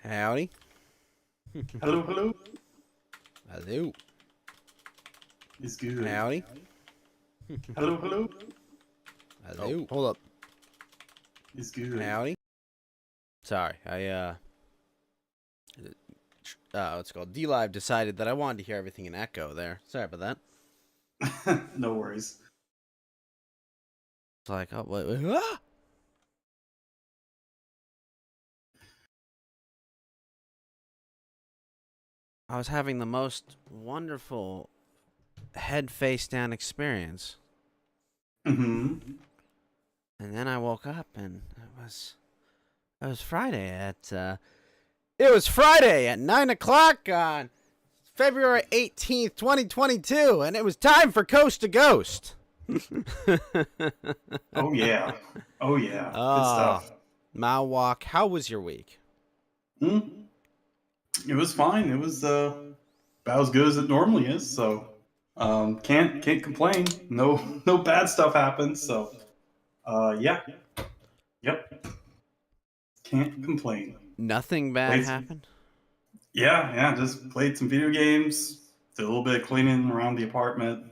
Howdy. Hello, hello. Hello. It's good. Howdy. Hello, hello. Hello. Hold up. It's good. Howdy. Sorry, what's it called? D-Live decided that I wanted to hear everything in echo there. Sorry about that. No worries. It's like, oh, wait. Ah! I was having the most wonderful head face down experience. Mm-hmm. And then I woke up and it was Friday at 9 o'clock on February 18th, 2022, and it was time for Coast to Ghost. Oh yeah. Oh yeah. Good Ah, stuff. Malwalk, how was your week? Hmm? It was fine. It was about as good as it normally is. So can't complain. No bad stuff happened. So yeah. Yep. Can't complain. Nothing bad Played some, happened? yeah. Just played some video games. Did a little bit of cleaning around the apartment.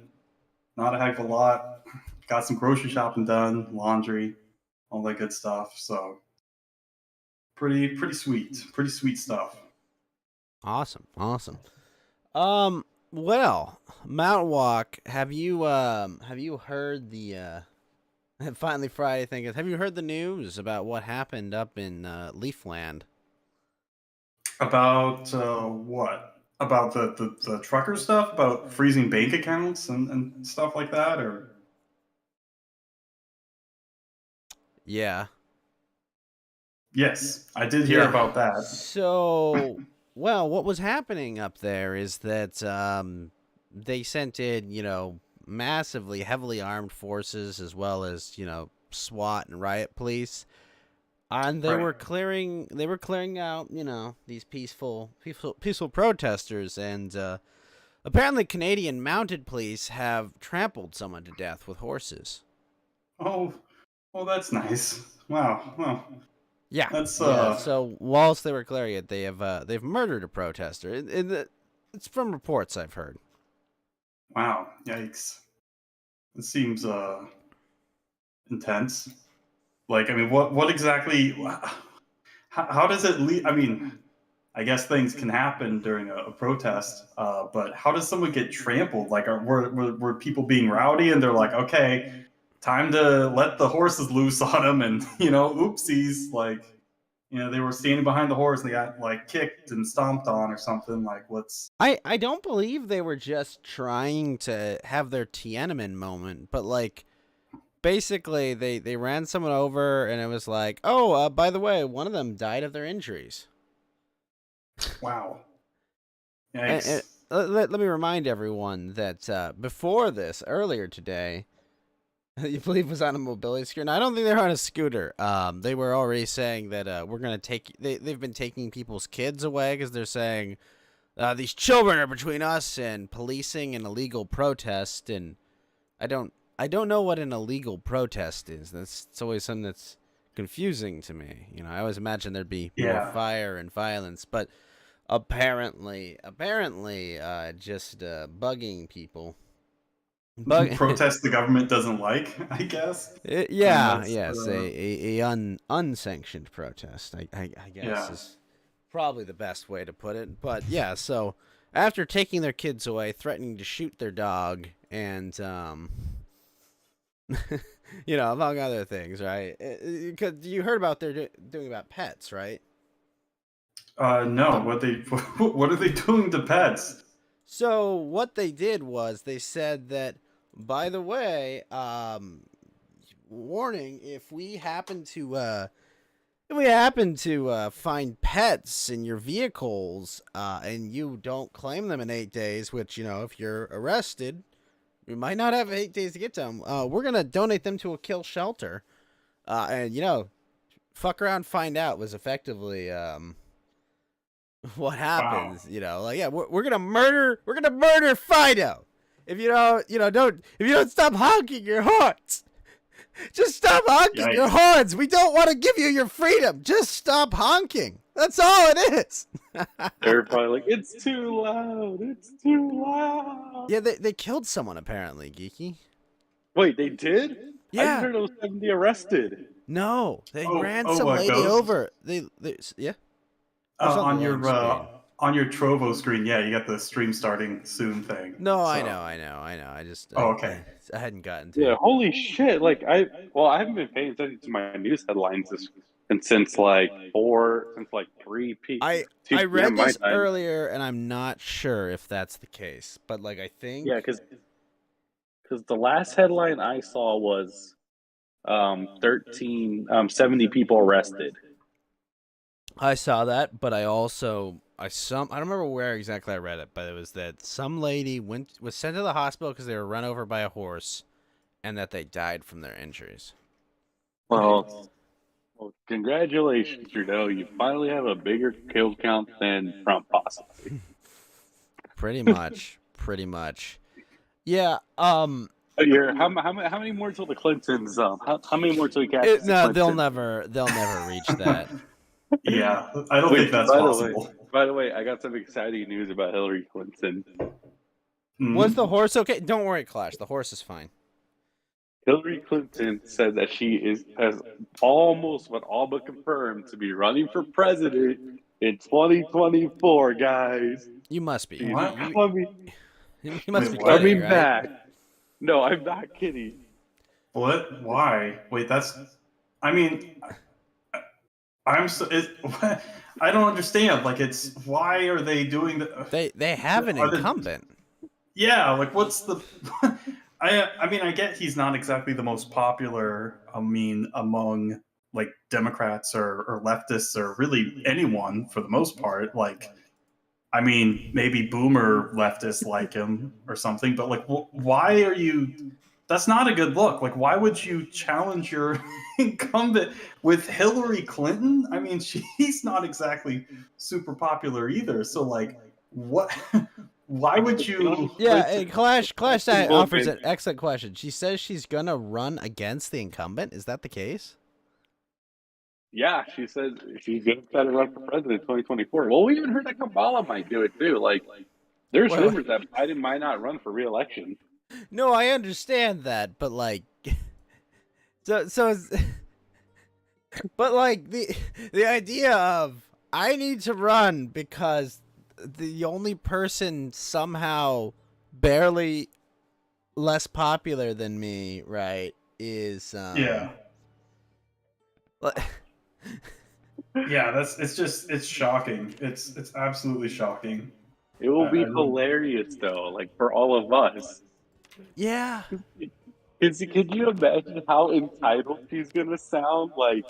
Not a heck of a lot. Got some grocery shopping done, laundry, all that good stuff. So pretty sweet stuff. Awesome. Well, Mount Walk, have you heard the finally Friday thing is, have you heard the news about what happened up in Leafland? About what? About the trucker stuff? About freezing bank accounts and stuff like that? Or Yeah. yes, I did hear Yeah. about that. So, well, what was happening up there is that they sent in, massively heavily armed forces as well as, SWAT and riot police. And they Right. were clearing out, these peaceful protesters, and apparently Canadian mounted police have trampled someone to death with horses. Oh, oh, that's nice. Wow. Well, Yeah, that's yeah. So whilst they were clearing it, they've murdered a protester. It's from reports I've heard. wow. Yikes. It seems intense. Like, I mean, what exactly? How does it lead? I mean, I guess things can happen during a protest, but how does someone get trampled? Like, were people being rowdy and they're like, okay, time to let the horses loose on them, and oopsies, like, they were standing behind the horse and they got like kicked and stomped on or something. Like, what's? I don't believe they were just trying to have their Tiananmen moment, but like basically they ran someone over and it was like, oh, by the way, one of them died of their injuries. Wow, And yikes. let me remind everyone that before this, earlier today, you believe was on a mobility scooter. And I don't think they're on a scooter. They were already saying that we're gonna take. They've been taking people's kids away because they're saying these children are between us and policing an illegal protest. And I don't know what an illegal protest is. It's always something that's confusing to me. I always imagine there'd be more Yeah. fire and violence, but apparently, just bugging people. Bug. Protest the government doesn't like, I guess. I mean, Yeah, that's yes, a unsanctioned protest. I guess yeah. is probably the best way to put it. But yeah, so after taking their kids away, threatening to shoot their dog, and among other things, right? Because you heard about they're doing about pets, right? No, what are they doing to pets? So what they did was they said that, by the way, warning: if we happen to find pets in your vehicles, and you don't claim them in 8 days, which if you're arrested, we might not have 8 days to get to them. We're gonna donate them to a kill shelter, and fuck around, find out was effectively what Wow. happens, like, yeah, we're gonna murder Fido if if you don't stop honking your horns. Just stop honking your Yikes. horns. We don't want to give you your freedom. Just stop honking. That's all it is. They're probably like, it's too loud. It's too loud. Yeah, they killed someone apparently, Geeky. Wait, they did? I just Yeah. heard it was 70 arrested. No, they ran Oh, some what, lady Ghost? over. Yeah. There's on the loading screen. On your Trovo screen, yeah, you got the stream starting soon thing. No, so. I know. I just. Oh, okay. I hadn't gotten to Yeah, it. holy shit! Like I haven't been paying attention to my news headlines since like 3 p. I 2 read p.m. my this time. earlier, and I'm not sure if that's the case, but like I think. Yeah, because the last headline I saw was 70 people arrested. I saw that, but I don't remember where exactly I read it, but it was that some lady was sent to the hospital because they were run over by a horse, and that they died from their injuries. Well, congratulations, Trudeau. You finally have a bigger kill count than Trump, possibly. Pretty much. Yeah. How many more till the Clintons? How many more till we catch? No, they'll never reach that. Yeah, I don't think that's possible. By the way, I got some exciting news about Hillary Clinton. Was the horse okay? Don't worry, Clash. The horse is fine. Hillary Clinton said that she has almost but all but confirmed to be running for president in 2024, guys. You must be. What? You must be Coming kidding, right? back. No, I'm not kidding. What? Why? Wait, I mean, I don't understand. Like, why are they doing that? They have an incumbent. Yeah, like what's the? I mean, I get he's not exactly the most popular. I mean, among like Democrats or leftists or really anyone for the most part. Like, I mean, maybe boomer leftists like him or something. But like, why are you? That's not a good look. Like, why would you challenge your incumbent with Hillary Clinton? I mean, she's not exactly super popular either. So, like, what? Why would you? Yeah, and Clash offers an excellent question. She says she's gonna run against the incumbent. Is that the case? Yeah, she said she's going to try to run for president in 2024. Well, we even heard that Kamala might do it too. Like, there's rumors that Biden might not run for re-election. No, I understand that, but like, but like the idea of I need to run because the only person somehow barely less popular than me, right, is Yeah. Yeah, it's shocking. It's absolutely shocking. It will be hilarious though, like for all of us. Yeah. Could you imagine how entitled she's gonna sound? Like,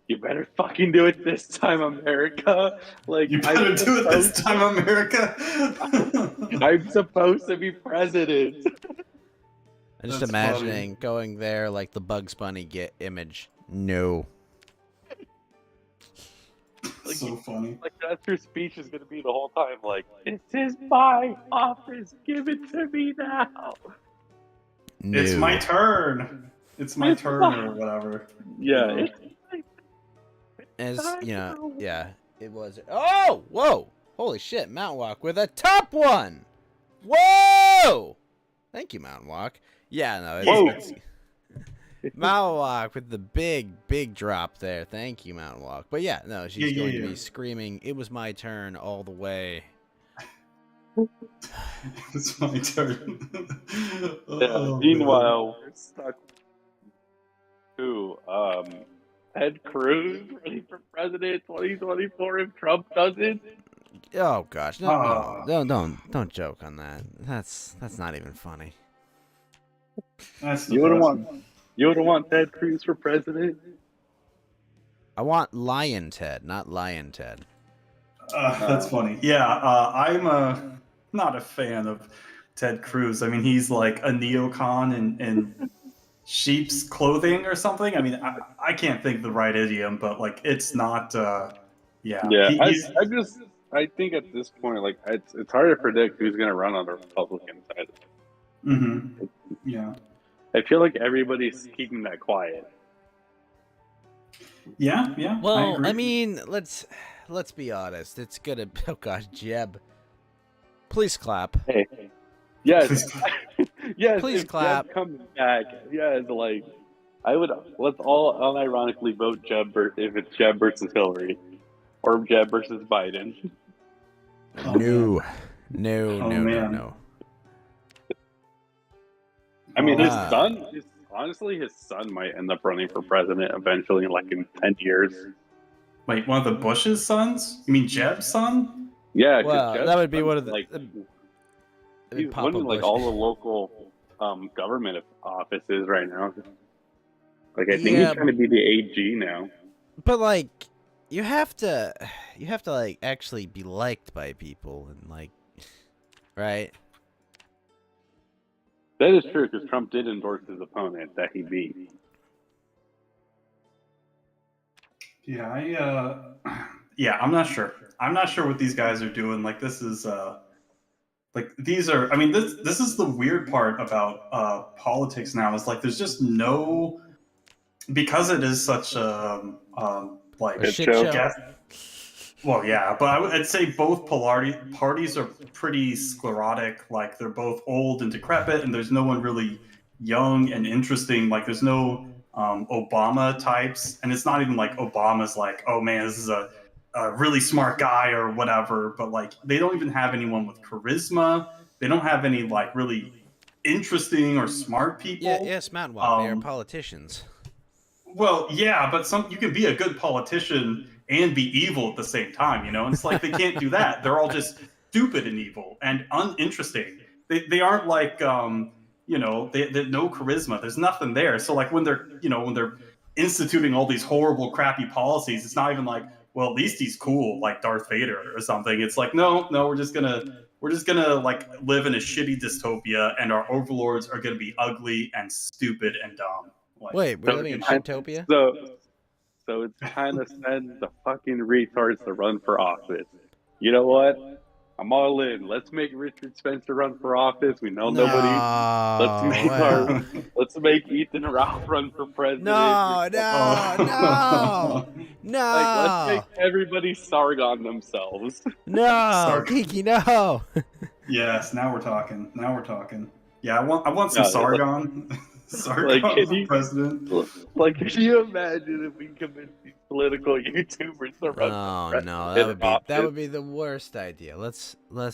you better fucking do it this time, America. Like, you better do it this time, America. I'm supposed to be president. I'm just imagining going there like the Bugs Bunny image. No. Like, so funny. Like, that's her speech is gonna be the whole time. Like, this is my office. Give it to me now. No. It's my turn. It's my turn or whatever. Yeah. Yeah, it was. Oh, whoa. Holy shit, Mountain Walk with a top one. Whoa. Thank you, Mountain Walk. Yeah, no, it's Mountain Walk with the big drop there. Thank you, Mountain Walk. But yeah, no, she's going to be screaming, "It was my turn" all the way. It's my turn. Meanwhile, we're stuck to Ted Cruz running for president 2024 if Trump doesn't. Oh gosh, no, don't joke on that. That's not even funny. You would want Ted Cruz for president? I want Lion Ted, not Lion Ted. That's funny. Yeah, I'm not a fan of Ted Cruz. I mean, he's like a neocon in sheep's clothing or something. I mean, I can't think the right idiom, but like it's not. Yeah. I think at this point, like it's hard to predict who's going to run on the Republican side. Mm-hmm. Yeah. I feel like everybody's keeping that quiet. Yeah. Yeah. Well, agree. I mean, let's be honest. It's gonna. Oh gosh, Jeb. Please clap. Hey, yes, Please. yes. Please if clap. Jeb comes back, yes, like I would. Let's all unironically vote Jeb if it's Jeb versus Hillary, or Jeb versus Biden. Oh, No, man. no, Oh, no, no, man. no. I mean, his Ah. son. Honestly, his son might end up running for president eventually, like in 10 years. Wait, one of the Bush's sons? You mean Jeb's son? Yeah, Well, that would be one of the like he's Papa winning like Bush. all the local government offices right now. Like I think Yeah, he's trying to be the AG now. But like, you have to like actually be liked by people and like, right? That is true because Trump did endorse his opponent that he beat. Yeah, yeah, I'm not sure. I'm not sure what these guys are doing. Like this is like these are I mean this is the weird part about politics now is like there's just no because it is such like A shit show. guess well yeah, but I'd say both parties are pretty sclerotic, like they're both old and decrepit and there's no one really young and interesting, like there's no Obama types, and it's not even like Obama's like, oh man, this is a really smart guy or whatever, but like they don't even have anyone with charisma. They don't have any like really interesting or smart people. Yeah, yes, Mountain Walk. They are politicians. Well, yeah, but you can be a good politician and be evil at the same time, you know? And it's like they can't do that. They're all just stupid and evil and uninteresting. They aren't like you know, they no charisma. There's nothing there. So like when they're instituting all these horrible, crappy policies, it's not even like, well, at least he's cool, like Darth Vader or something. It's like, no, we're just gonna like live in a shitty dystopia, and our overlords are gonna be ugly and stupid and dumb. Like, Wait, we're living in Shitopia? So it's kind of sends the fucking retards to run for office. You know what? I'm all in. Let's make Richard Spencer run for office. We know nobody. Let's make Ethan Ralph run for president. No. Like, let's make everybody Sargon themselves. No, Kiki, no. Yes, now we're talking. Yeah, I want some Sargon. Sargon like, for president. Like, can you imagine if we convince these political YouTubers to run? Oh no, that would be the worst idea. Let's. No,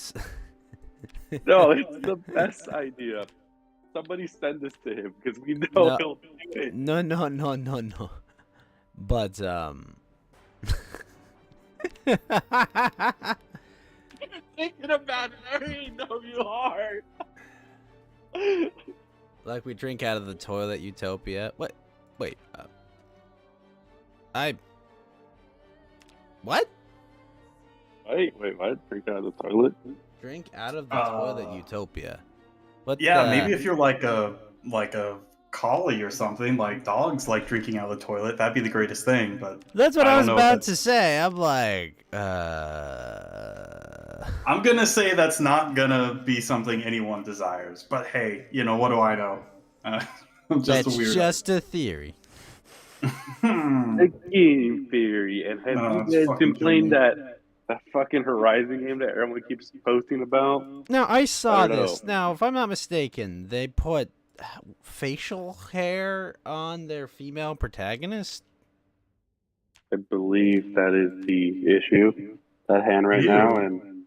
it's the best idea. Somebody send this to him because we know he'll do it. No. But Thinking about it, I already know you are. like we drink out of the toilet utopia. What? Wait. What? Wait, what? Drink out of the toilet? Drink out of the toilet utopia. What? Yeah, maybe if you're like a collie or something, like dogs like drinking out of the toilet, that'd be the greatest thing. But that's what I was about to say. I'm like, I'm gonna say that's not gonna be something anyone desires. But hey, you know, what do I know? I'm just that's a weirdo. just a theory. A game theory. And have you guys been playing that fucking Horizon game that everyone keeps posting about? Now, I saw this. Now, if I'm not mistaken, they put facial hair on their female protagonist. I believe that is the issue. That hand right now, and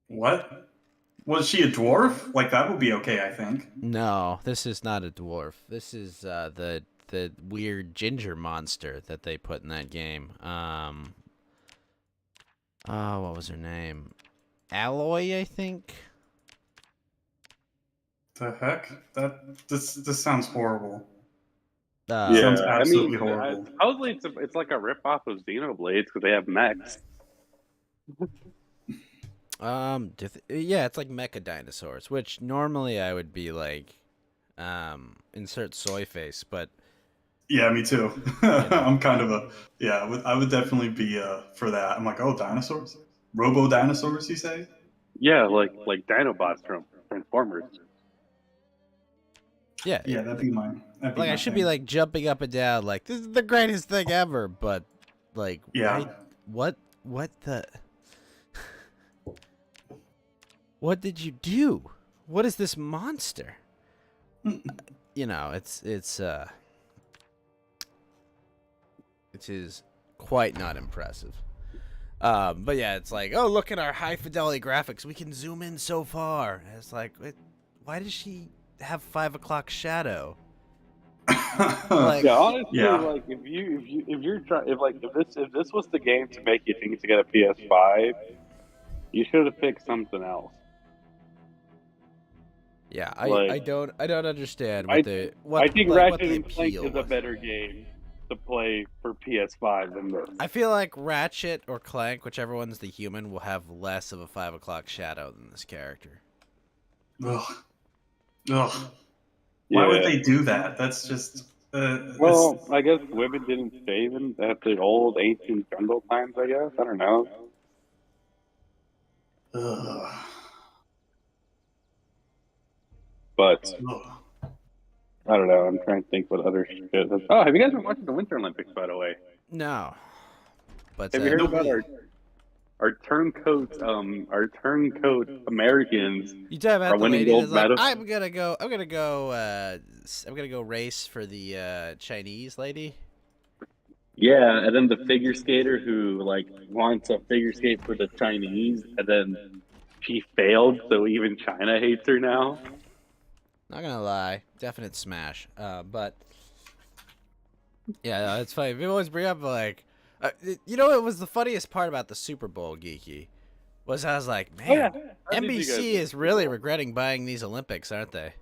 what? Was she a dwarf? Like that would be okay, I think. No, this is not a dwarf. This is the weird ginger monster that they put in that game. Oh, what was her name? Alloy, I think. The heck? This sounds horrible. yeah, sounds absolutely horrible. Supposedly it's like a ripoff of Xenoblade because they have mechs. Yeah, it's like mecha dinosaurs, which normally I would be like, insert soy face, but yeah, me too. I'm kind of I would definitely be for that. I'm like, oh, dinosaurs. Robo dinosaurs, you say? Yeah, like Dinobots from Transformers. Yeah, Yeah, that'd be my. That'd be like my I should thing. be like jumping up and down, like this is the greatest thing ever. But like, Yeah. what the, what did you do? What is this monster? You know, it is quite not impressive. But yeah, it's like, oh, look at our high fidelity graphics. We can zoom in so far. And it's like, why does she have 5 o'clock shadow? Like, Yeah, honestly, Yeah. like if this was the game to make you think to get a PS5, you should have picked something else. yeah, Like, I don't understand I what the I think like, what Ratchet the and Clank appeal is a was. better game to play for PS5 than this. I feel like Ratchet or Clank, whichever one's the human, will have less of a 5 o'clock shadow than this character. Ugh. Ugh. Why would they do that? That's just. Well, I guess women didn't shave in at the old ancient jungle times. I guess I don't know. Ugh. But Ugh. I don't know. I'm trying to think what other shit. Oh, have you guys been watching the Winter Olympics, by the way? No, but Have you heard no, about our turncoat Americans you talk are about the winning lady gold that's like, medals? I'm gonna go race for the Chinese lady. Yeah, and then the figure skater who like wants a figure skate for the Chinese, and then she failed, so even China hates her now. Not gonna lie, definite smash. But yeah, no, it's funny. People always bring up like, you know, what was the funniest part about the Super Bowl, Geeky, was I was like, man, How did you guys NBC do is really regretting buying these Olympics, aren't they?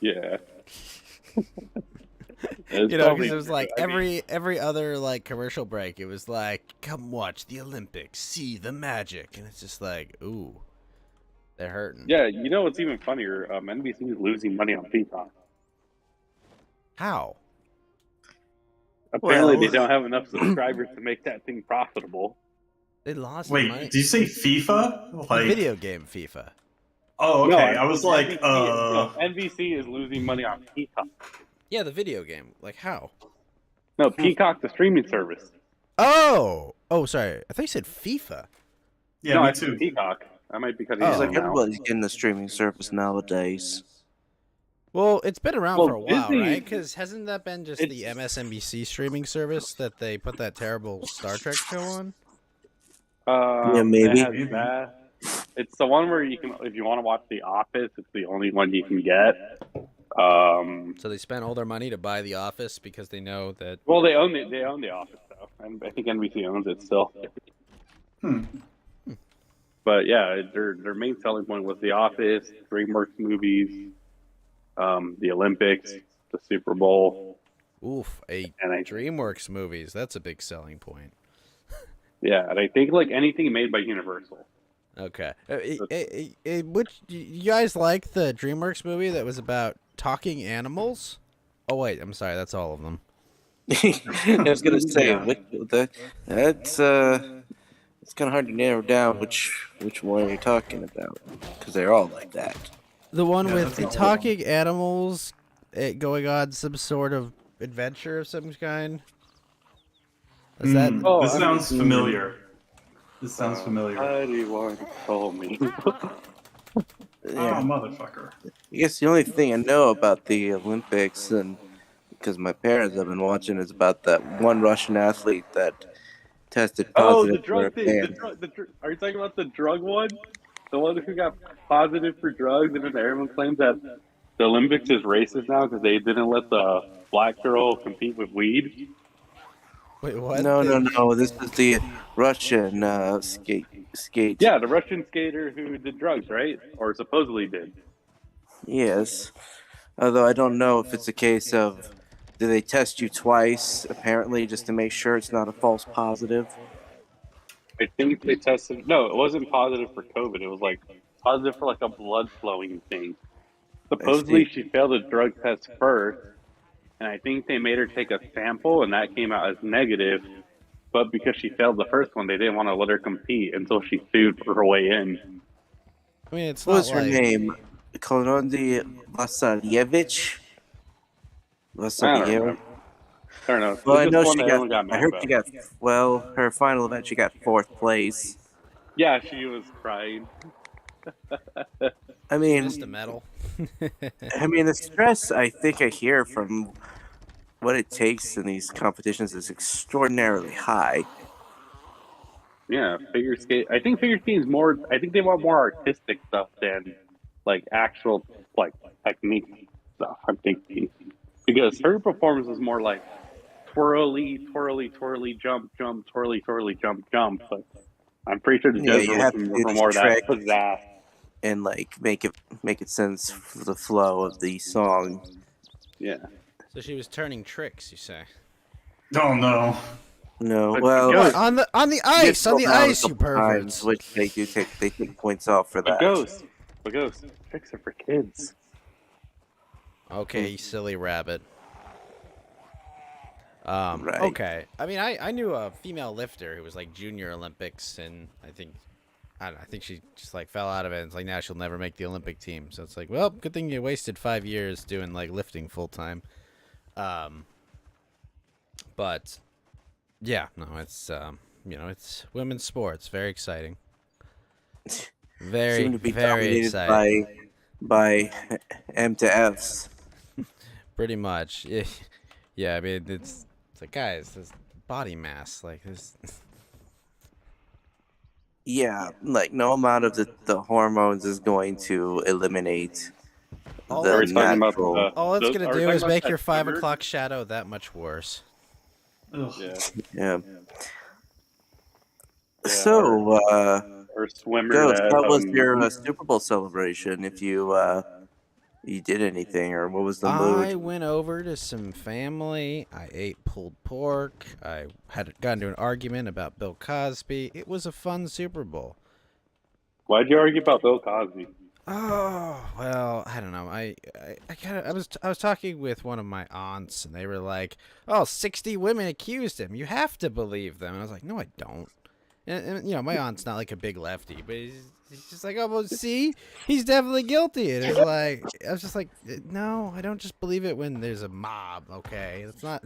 Yeah. You know, because it was like every other like commercial break, it was like, come watch the Olympics, see the magic, and it's just like, ooh, they're hurting. Yeah, you know what's even funnier? NBC is losing money on Peacock. How? Apparently, Well- they don't have enough subscribers to make that thing profitable. They lost Wait, money. did you say FIFA? The Like, video game FIFA. oh, okay. No, I was like, NBC is losing money on Peacock. Yeah, the video game. Like how? No, Peacock, the streaming service. Oh, sorry. I thought you said FIFA. yeah, no, me I said too. Peacock. I might be cutting Oh. you It's off like now. everybody's getting a streaming service nowadays. Well, it's been around Well, for a while, Disney- right? Because hasn't that been just the It's- MSNBC streaming service that they put that terrible Star Trek show on? Yeah, It maybe. has that. It's the one where you can, if you want to watch The Office, it's the only one you can get. So they spent all their money to buy The Office because they know that. Well, they own The Office though, and I think NBC owns it still. Hmm. But yeah, their main selling point was The Office, DreamWorks movies, the Olympics, the Super Bowl, Oof, a and DreamWorks movies. That's a big selling point. and I think like anything made by Universal. Okay. Which you guys like the DreamWorks movie that was about talking animals? Oh wait, I'm sorry. That's all of them. I was gonna say Yeah. that's it's kind of hard to narrow down which one you're talking about because they're all like that. The one Yeah, with that's the not all of them. talking animals going on some sort of adventure of some kind. Is that? Hmm, Oh, this I sounds mean- familiar. This sounds familiar. Anyone told me. Oh, Yeah, motherfucker. I guess the only thing I know about the Olympics, and because my parents have been watching, is about that one Russian athlete that tested Oh, the positive for a drug thing. ban. Are you talking about the drug one? The one who got positive for drugs, and then everyone claims that the Olympics is racist now because they didn't let the black girl compete with weed. Wait, what? No. This is the Russian skate. Yeah, the Russian skater who did drugs, right? Or supposedly did. Yes. Although I don't know if it's a case of do they test you twice, apparently, just to make sure it's not a false positive. I think they tested. No, it wasn't positive for COVID. It was like positive for like a blood flowing thing. Supposedly, she failed a drug test first, and I think they made her take a sample, and that came out as negative. but because she failed the first one, they didn't want to let her compete until she sued for her way in. I mean, it's What not was her like name? Konondy Vasilievich? I don't remember. I don't know. Well, I It's know just one she that got. everyone got I mad heard about. she got. Well, her final event, she got 4th place. Yeah, she was crying. I mean, missed a medal. the stress I think I hear from what it takes in these competitions is extraordinarily high. Yeah, figure skate. I think figure skating's more. I think they want more artistic stuff than like actual like technique stuff. I'm thinking because her performance is more like twirly, twirly, twirly, jump, jump, twirly, twirly, jump, jump. But I'm pretty sure the Yeah, judges you are have to looking do for these more of that tricks pizzazz. and like make it sense for the flow of the song. Yeah. So she was turning tricks, you say? Oh no. No, But well, Ghost, What on the you ice? get On the thrown out a ice, you couple times, perverts! which they take points off for that. but Ghost, tricks are for kids. Okay, you silly rabbit. Right. Okay. I mean, I knew a female lifter who was like junior Olympics, and I don't know, I think she just like fell out of it. And it's like now she'll never make the Olympic team. So it's like, well, good thing you wasted 5 years doing like lifting full time. But yeah, no, it's it's women's sports. Very exciting. Very Seem to be very dominated exciting. by M to Fs. Pretty much. Yeah, I mean it's like guys, this body mass like this. Yeah, like no amount of the hormones is going to eliminate All the it's talking about natural. All it's gonna Are we do talking is about make that your 5 Vtuber? o'clock shadow that much worse. Ugh. Yeah. Yeah. Yeah, So, or swimmer Ghost, that how was your Super Bowl celebration? If you did anything, or what was the I mood? went over to some family. I ate pulled pork. I got into an argument about Bill Cosby. It was a fun Super Bowl. Why'd you argue about Bill Cosby? Oh well, I don't know. I was talking with one of my aunts, and they were like, "Oh, 60 women accused him. You have to believe them." And I was like, "No, I don't." And my aunt's not like a big lefty, but he's just like, "Oh, well, see, he's definitely guilty." And it's like, I was just like, "No, I don't just believe it when there's a mob. Okay, that's not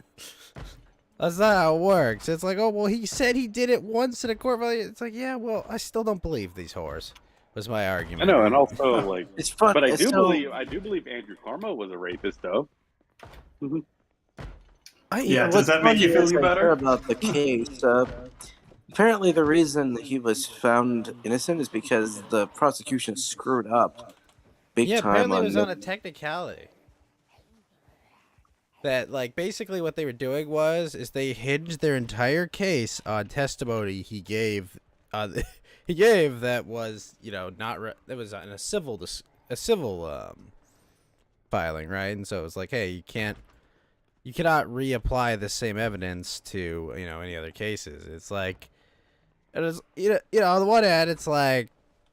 how it works. It's like, oh well, he said he did it once in a court. It's like, yeah, well, I still don't believe these whores." Was my I argument. know, and also like, It's fun. but I do so, believe Andrew Cuomo was a rapist, though. Yeah, does what's that make you funny feel is any I better? hear about the case. Apparently, the reason he was found innocent is because the prosecution screwed up big Yeah, time apparently it on was on a technicality. That like basically what they were doing is they hinged their entire case on testimony he gave. He gave that was that was in a civil filing, right? And so it was like, hey, you cannot reapply the same evidence to any other cases. It's like, it is on the one hand, it's like,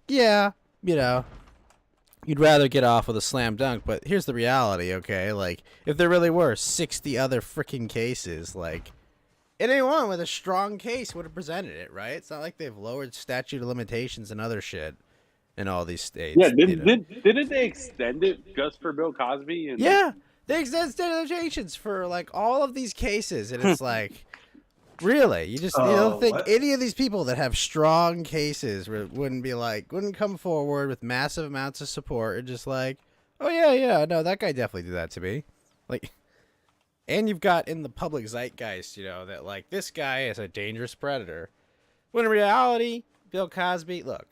yeah, you'd rather get off with a slam dunk, but here's the reality, okay? Like, if there really were 60 other freaking cases, like, anyone with a strong case would have presented it, right? It's not like they've lowered statute of limitations and other shit in all these states. Yeah, didn't they extend it just for Bill Cosby? And Yeah, they extend statute of limitations for, like, all of these cases, and it's like, really? You don't think what? any of these people that have strong cases wouldn't come forward with massive amounts of support and just like, oh, yeah, no, that guy definitely did that to me. Like, and you've got in the public zeitgeist, that like this guy is a dangerous predator. When in reality, Bill Cosby, look,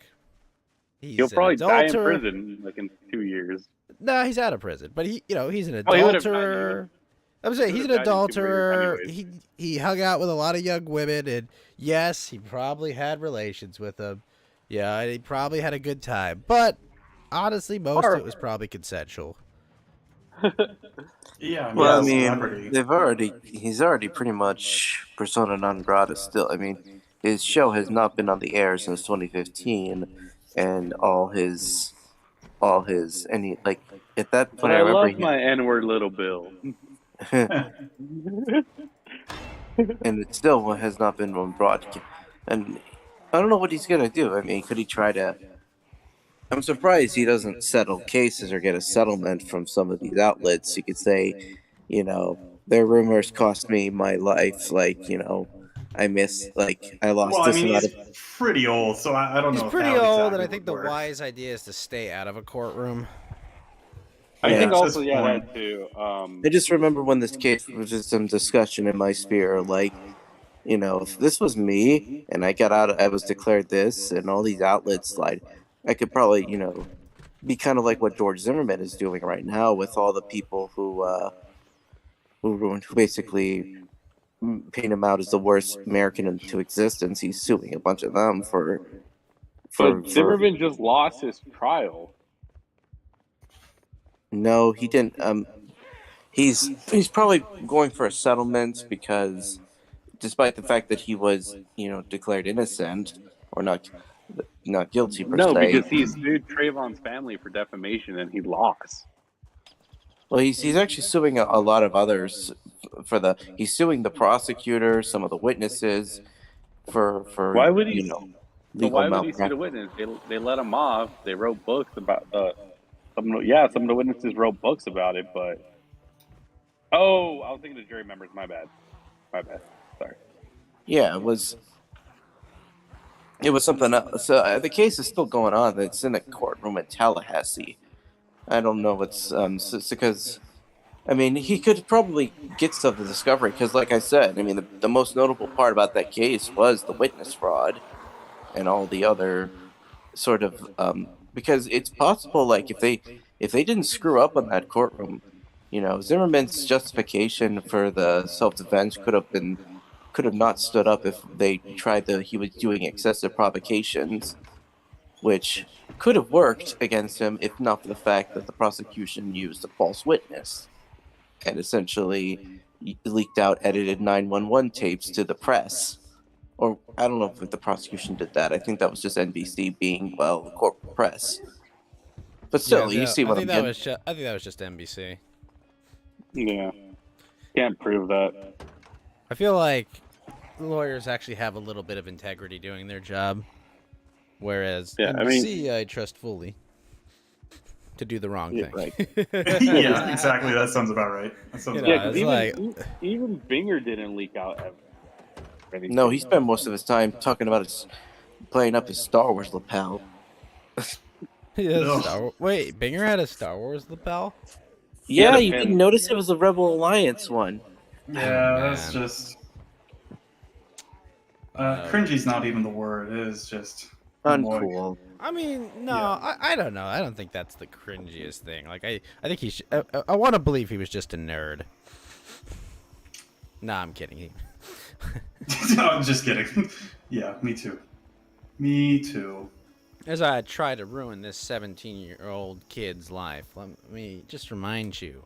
he'll probably die in prison like in 2 years. No, he's out of prison, but he's an Oh, he would have died. adulterer. I'm saying he's an would've died in 2 adulterer. years He hung out with a lot of young women, and yes, he probably had relations with them. Yeah, and he probably had a good time, but honestly, most of it was probably consensual. Yeah, Well, I he's a mean, celebrity. he's already pretty much persona non grata still. I mean, his show has not been on the air since 2015, and like at that But point, I I remember love my N-word little Bill. and it still has not been on broadcast. And I don't know what he's gonna do. I mean, could he try to? I'm surprised he doesn't settle cases or get a settlement from some of these outlets. He could say, you know, their rumors cost me my life. Like, I Well, lost I this mean, amount he's of. pretty old, so I don't He's know if pretty that old, and exactly I think would the work. wise idea is to stay out of a courtroom. I Yeah. think At also, this yeah, point, that too. I just remember when this case was just some discussion in my sphere, like, if this was me and I got out, I was declared this, and all these outlets, like, I could probably, be kind of like what George Zimmerman is doing right now with all the people who basically paint him out as the worst American into existence. He's suing a bunch of them for But Zimmerman just lost his trial. no, he didn't. He's probably going for a settlement because, despite the fact that he was, declared innocent or not guilty per No, se. because he sued Trayvon's family for defamation and he lost. Well, he's actually suing a lot of others he's suing the prosecutor, some of the witnesses for Why would he? But legal why would he sue the malpractice. witness? They let him off. They wrote books about some of the witnesses wrote books about it. But I was thinking of jury members. My bad. Sorry. Yeah, it was something else. So the case is still going on. It's in a courtroom in Tallahassee. I don't know what's because I mean he could probably get stuff to discovery because, like I said, I mean the most notable part about that case was the witness fraud and all the other sort of because it's possible, like, if they didn't screw up on that courtroom, Zimmerman's justification for the self-defense could have not stood up if they tried he was doing excessive provocations, which could have worked against him if not for the fact that the prosecution used a false witness and essentially leaked out edited 911 tapes to the press. Or I don't know if the prosecution did that. I think that was just NBC being, well, the corporate press. But still, you see what I'm getting. I think that was just NBC. Yeah, can't prove that. I feel like lawyers actually have a little bit of integrity doing their job, whereas Yeah, I NBC I trust fully to do the wrong thing. Right. yeah, exactly. That sounds about right. That sounds You know, about Yeah, right. because it's even Binger didn't leak out everything. No, he spent most of his time talking about playing up his Star Wars lapel. Wait, Binger had a Star Wars lapel? Yeah, had a you pin. didn't notice it was the Rebel Alliance one. Yeah, that's man. just. Cringy's not even the word. It is just. Uncool. I mean, no, Yeah. I don't know. I don't think that's the cringiest thing. Like, I think he should. I want to believe he was just a nerd. Nah, I'm kidding. No, I'm just kidding. Yeah, me too. Me too. As I try to ruin this 17-year-old kid's life, let me just remind you.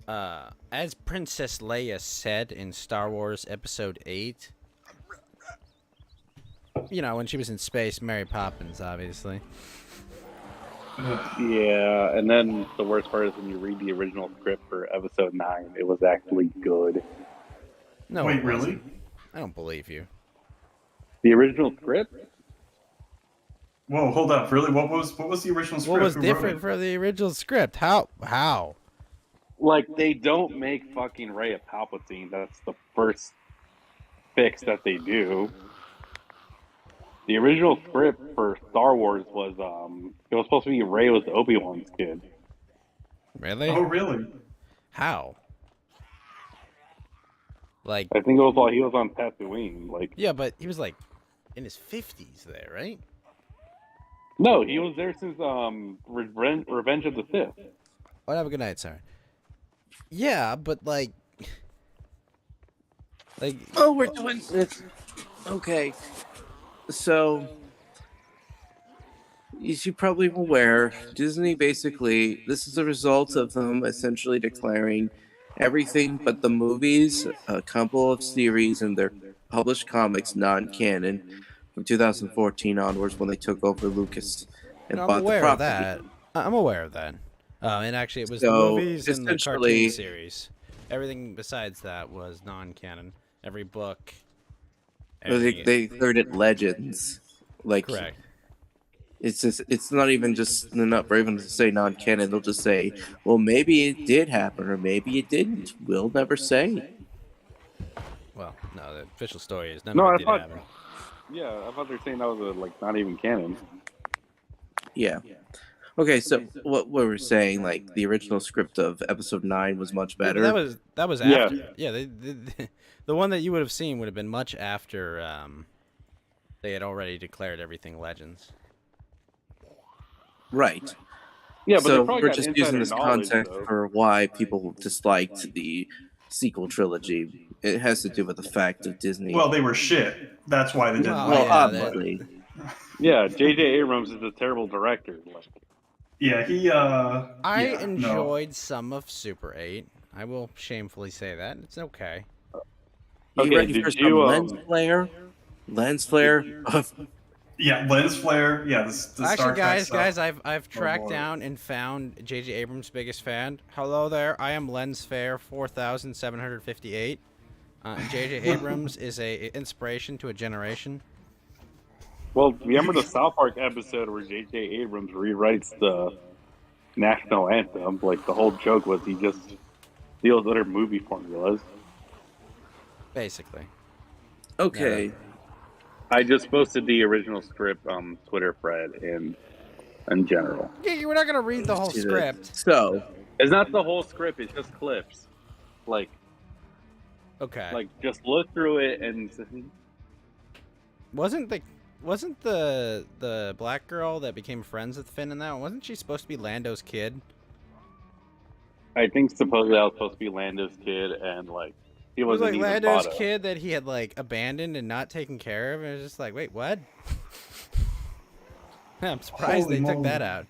As Princess Leia said in Star Wars Episode 8, when she was in space, Mary Poppins, obviously. Yeah, and then the worst part is when you read the original script for episode 9, it was actually good. No, Wait, it wasn't. really? I don't believe you. The original script? Whoa, hold up. Really? What was the original script? What was Who wrote different it? for the original script? How? Like, they don't make fucking Rey a Palpatine. That's the first fix that they do. The original script for Star Wars was, it was supposed to be Rey was Obi-Wan's kid. Really? Oh, really? How? Like, I think it was while he was on Tatooine. Like, yeah, but he was like in his 50s there, right? no, he was there since Revenge of the Sith. Oh, have a good night, sorry. Yeah, but like, Oh, we're doing it. Okay. So, as you're probably aware, Disney basically, this is a result of them essentially declaring everything but the movies, a couple of series, and their published comics non-canon from 2014 onwards when they took over Lucas and I'm bought the aware of property. that. I'm aware of that. And actually, it was the So, movies and the essentially- cartoon series. Everything besides that was non-canon. every book. Or they heard it legends. Like, Correct. it's not even just, they're not brave enough to say non-canon. They'll just say, well, maybe it did happen, or maybe it didn't. We'll never say. Well, no, the official story is none No, of I it did thought. happen. Yeah, I thought they were saying that was like not even canon. Yeah. Okay, so what we were saying, like, the original script of episode 9 was much Yeah, but better. that was Yeah. after. Yeah, the one that you would have seen would have been much after they had already declared everything legends. Right. Yeah, but So they probably we're got just insider using this knowledge, context though. for why people disliked the sequel trilogy. It has to do with the fact of Disney. Well, they were shit. That's why they didn't Well, like Well, it. yeah, obviously. Yeah, J.J. Abrams is a terrible director. Like, Yeah, he. I yeah, enjoyed some of Super 8. I will shamefully say that. It's okay. You Okay, ready did for you, some lens flare? Lens flare? Yeah, lens flare. Yeah, the Star Actually, Trek guys, stuff. I've tracked Lord. down and found J.J. Abrams' biggest fan. Hello there, I am Lens Fair 4758. J.J. Abrams is a inspiration to a generation. well, remember the South Park episode where J.J. Abrams rewrites the national anthem? Like, the whole joke was he just steals other movie formulas. Basically. Okay. I just posted the original script on Twitter thread in general. Yeah, we're not gonna read the whole See that. script. So, It's not the whole script; it's just clips. Like, Okay. just look through it and Wasn't the black girl that became friends with Finn in that one, wasn't she supposed to be Lando's kid? I think supposedly that was supposed to be Lando's kid, and like he It was wasn't like even Lando's thought of. kid that he had like abandoned and not taken care of. And it was just like, wait, what? I'm surprised Holy they took moly. that out.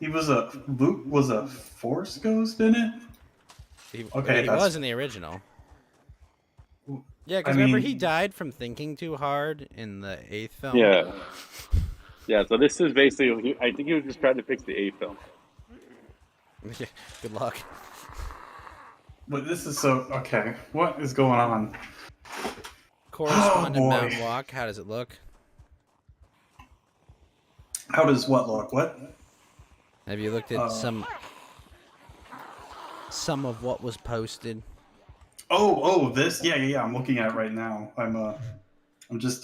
Luke was a Force ghost in it. He Okay, was in the original. Yeah, because I remember mean- he died from thinking too hard in the 8th film. Yeah, yeah. So this is basically. I think he was just trying to fix the A film. Yeah, good luck. But this is so okay. What is going on? Correspondent boy. Mount Walk. How does it look? How does what look? What? Have you looked at some of what was posted? Oh, this. Yeah. I'm looking at it right now. I'm just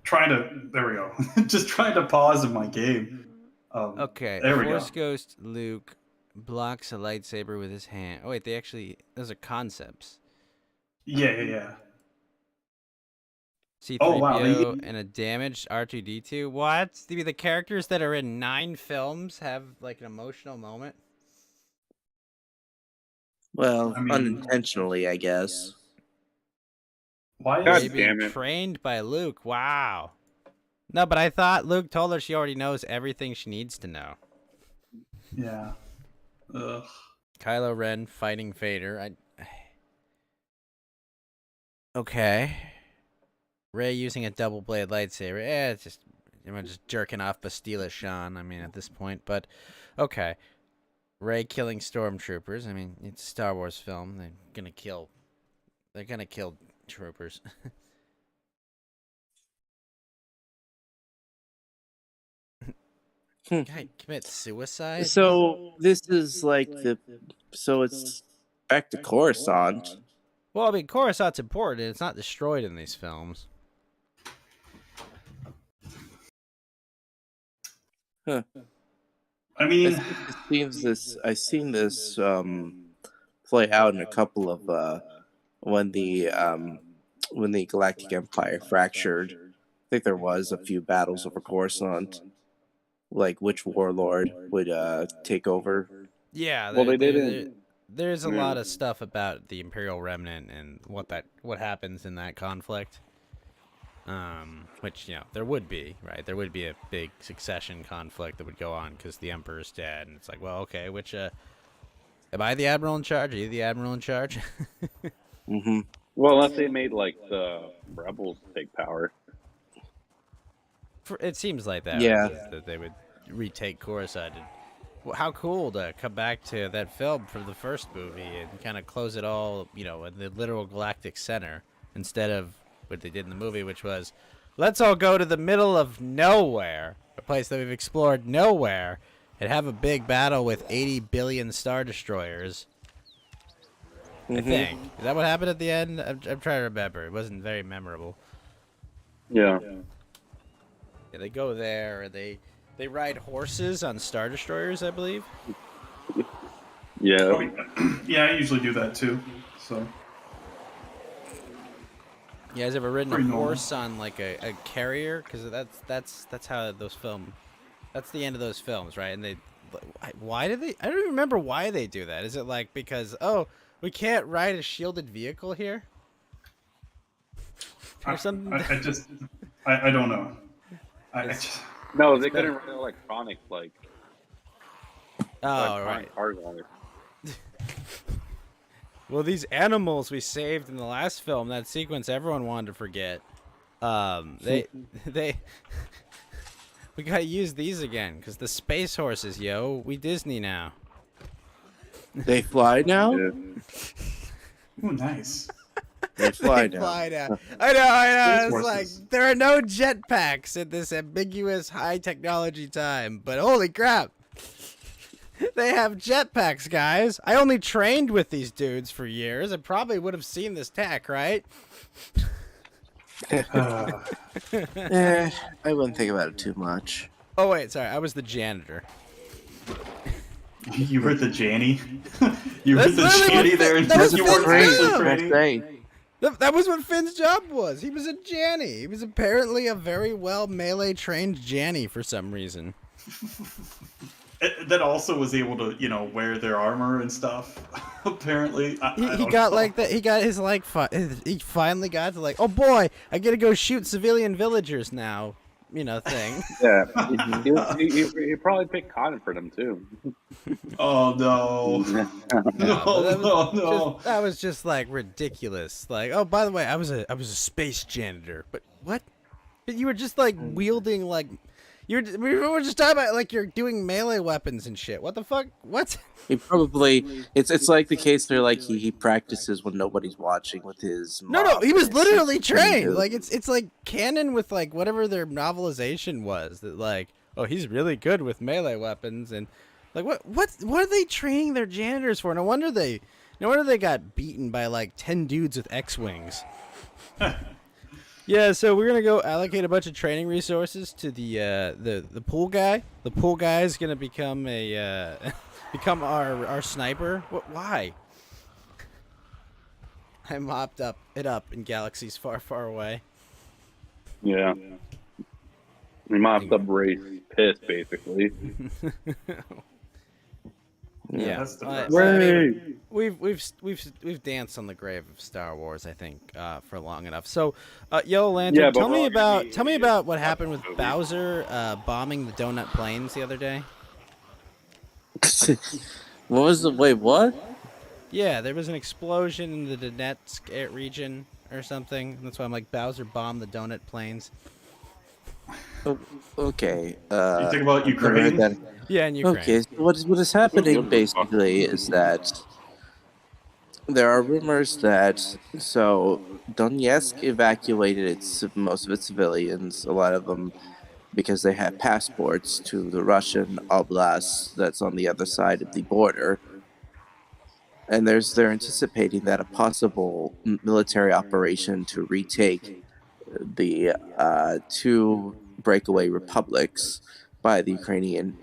trying to. There we go. Just trying to pause in my game. Okay, There we Force go. Ghost Luke blocks a lightsaber with his hand. Oh wait, those are concepts. Yeah. C3PO Oh, wow, and a damaged R2D2. What? The characters that are in 9 films have like an emotional moment? well, I mean- unintentionally, I guess. Why God is They being damn it. trained by Luke. Wow. No, but I thought Luke told her she already knows everything she needs to know. Yeah. Ugh. Kylo Ren fighting Vader. Okay. Rey using a double blade lightsaber. It's just jerking off Bastila Shan. I mean, at this point, but okay. Rey killing stormtroopers. I mean, it's a Star Wars film. They're gonna kill troopers. Guy commit suicide. So, this is like so it's back to Coruscant. Well, I mean, Coruscant's important. It's not destroyed in these films. Huh. I mean, I've seen this play out in a couple of when the Galactic Empire fractured. I think there was a few battles over Coruscant, like which warlord would take over. Yeah, Well, they didn't. There's a Yeah. lot of stuff about the Imperial Remnant and what happens in that conflict. Which there would be, right? There would be a big succession conflict that would go on because the Emperor's dead, and it's like, well, okay, which am I the admiral in charge? Are you the admiral in charge? Mm-hmm. Well, unless they made like the rebels take power. It seems like that. Yeah. That they would retake Coruscant. how cool to come back to that film from the first movie and kind of close it all, you know, in the literal galactic center instead of what they did in the movie, which was, let's all go to the middle of nowhere, a place that we've explored nowhere, and have a big battle with 80 billion Star Destroyers. I think. Is that what happened at the end? I'm trying to remember. It wasn't very memorable. Yeah. Yeah, they go there, and they ride horses on Star Destroyers, I believe. Yeah. Oh, yeah, I usually do that too. So You guys ever ridden Pretty a normal. horse on like a carrier? Because that's how those film. That's the end of those films, right? And they, why do they? I don't even remember why they do that. Is it like because we can't ride a shielded vehicle here? Or something? I don't know. I just, No, they couldn't run electronic like Oh, electronic right. cars on it. Well, these animals we saved in the last film, that sequence everyone wanted to forget. They we gotta use these again, because the space horses, yo. We Disney now. They fly now. Yeah. oh, nice. They fly They now. fly now. I know. Space It's like, horses. there are no jetpacks in this ambiguous high technology time, but holy crap. They have jetpacks, guys. I only trained with these dudes for years. I probably would have seen this tech, right? I wouldn't think about it too much. Oh, wait, sorry. I was the janitor. You were the Janny. You were That's the literally what Janny there, and that was you Finn's weren't actually job. training. That was what Finn's job was. He was a Janny. He was apparently a very well melee trained Janny for some reason. That also was able to, wear their armor and stuff. Apparently, I He don't got know. like that. He got his like. He finally got to like. Oh boy, I get to go shoot civilian villagers now. Thing. Yeah. He probably picked cotton for them too. Oh no! No! That was just like ridiculous. Like, oh, by the way, I was a space janitor. But what? But you were just like wielding like. We were just talking about like you're doing melee weapons and shit. What the fuck? What? He probably it's like the case where like he practices when nobody's watching with his No, mom he was and literally sister trained. too. Like it's like canon with like whatever their novelization was. That like, oh, he's really good with melee weapons and like what are they training their janitors for? No wonder they got beaten by like 10 dudes with X-wings. Yeah, so we're gonna go allocate a bunch of training resources to the pool guy. The pool guy is gonna become become our sniper. Why? I mopped it up in galaxies far, far away. Yeah. We mopped up Ray's piss basically. Yeah, that's the I best. mean, we've danced on the grave of Star Wars, I think, for long enough. So, Yellow Lantern, Yeah, but tell me we're all about gonna be what happened with Bowser bombing the donut plains the other day. What was the wait? What? Yeah, there was an explosion in the Donetsk region or something. That's why I'm like Bowser bombed the donut plains. Oh, okay. You think about I've never heard Ukraine? that. Yeah, in Ukraine. Okay, so what is happening basically is that there are rumors that Donetsk evacuated most of its civilians, a lot of them because they had passports to the Russian oblast that's on the other side of the border. And they're anticipating that a possible military operation to retake the two breakaway republics by the Ukrainian,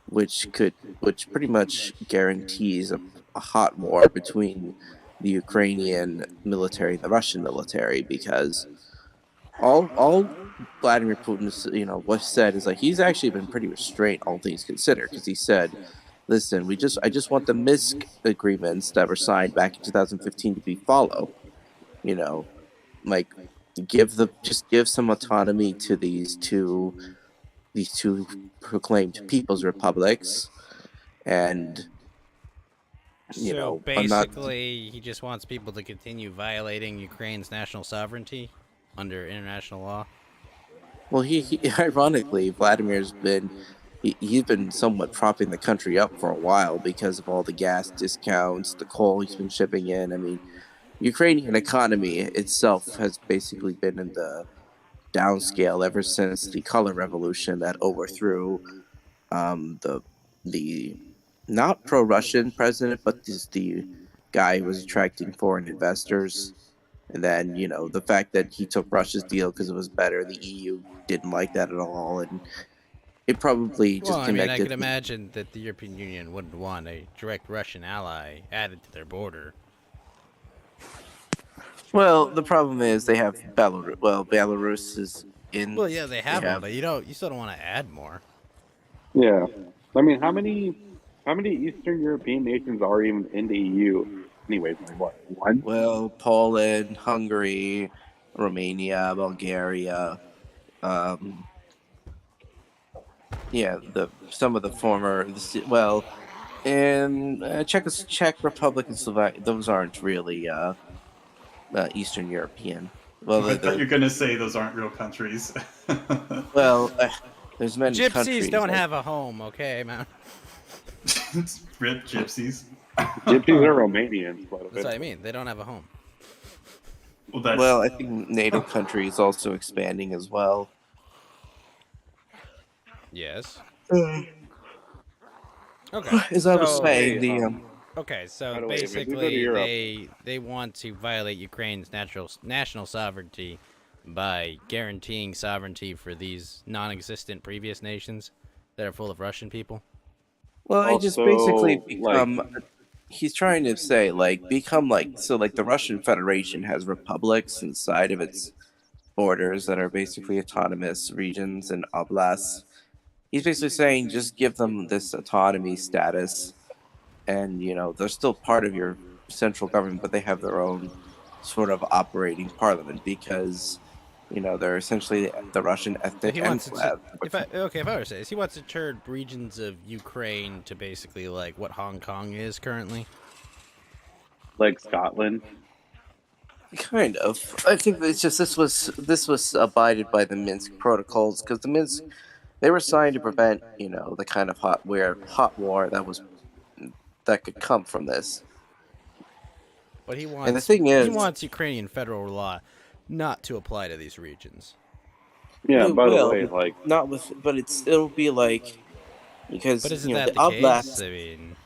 which pretty much guarantees a hot war between the Ukrainian military and the Russian military, because all Vladimir Putin's what said is like he's actually been pretty restrained, all things considered, because he said, listen, I just want the Minsk agreements that were signed back in 2015 to be followed. Like give some autonomy to these two proclaimed people's republics, and So I'm not. basically, he just wants people to continue violating Ukraine's national sovereignty under international law. Well, he ironically, Vladimir's been, he's been somewhat propping the country up for a while because of all the gas discounts, the coal he's been shipping in. I mean, Ukrainian economy itself has basically been in the downscale ever since the color revolution that overthrew the not pro-Russian president, but the guy who was attracting foreign investors. And then, the fact that he took Russia's deal because it was better, the EU didn't like that at all, and it probably Well, just I mean, I connected. could imagine that the European Union wouldn't want a direct Russian ally added to their border. Well, the problem is they have Belarus. Well, Belarus is in. Well, yeah, they have them, but you still don't want to add more. Yeah, I mean, how many Eastern European nations are even in the EU? Anyways, like what, one? Well, Poland, Hungary, Romania, Bulgaria. Yeah, some of the former. And Czech Republic and Slovakia. Those aren't really Eastern European. Well, I thought you're gonna say those aren't real countries. well, there's many Gypsies countries. don't have a home, okay, man. Rip gypsies. Gypsies are Romanians, by the That's what I way. mean. They don't have a home. Well, I think NATO countries also expanding as well. Yes. Okay. Okay. As I was so- saying, Okay, By so the way, if we go to basically Europe- they want to violate Ukraine's national sovereignty by guaranteeing sovereignty for these non-existent previous nations that are full of Russian people. well, I just Also, basically like- become. He's trying to say become the Russian Federation has republics inside of its borders that are basically autonomous regions and oblasts. He's basically saying just give them this autonomy status, and they're still part of your central government, but they have their own sort of operating parliament because they're essentially the Russian So ethnic he wants to, enclave. if I were to say this, he wants to turn regions of Ukraine to basically like what Hong Kong is currently. Like Scotland. Kind of. I think it's just this was abided by the Minsk protocols because the Minsk they were signed to prevent the kind of hot war that could come from this. But he wants And the thing is, he wants Ukrainian federal law not to apply to these regions. Yeah, It by the will, way, like, not with, but it'll be like because But isn't the that the oblasts case? I mean,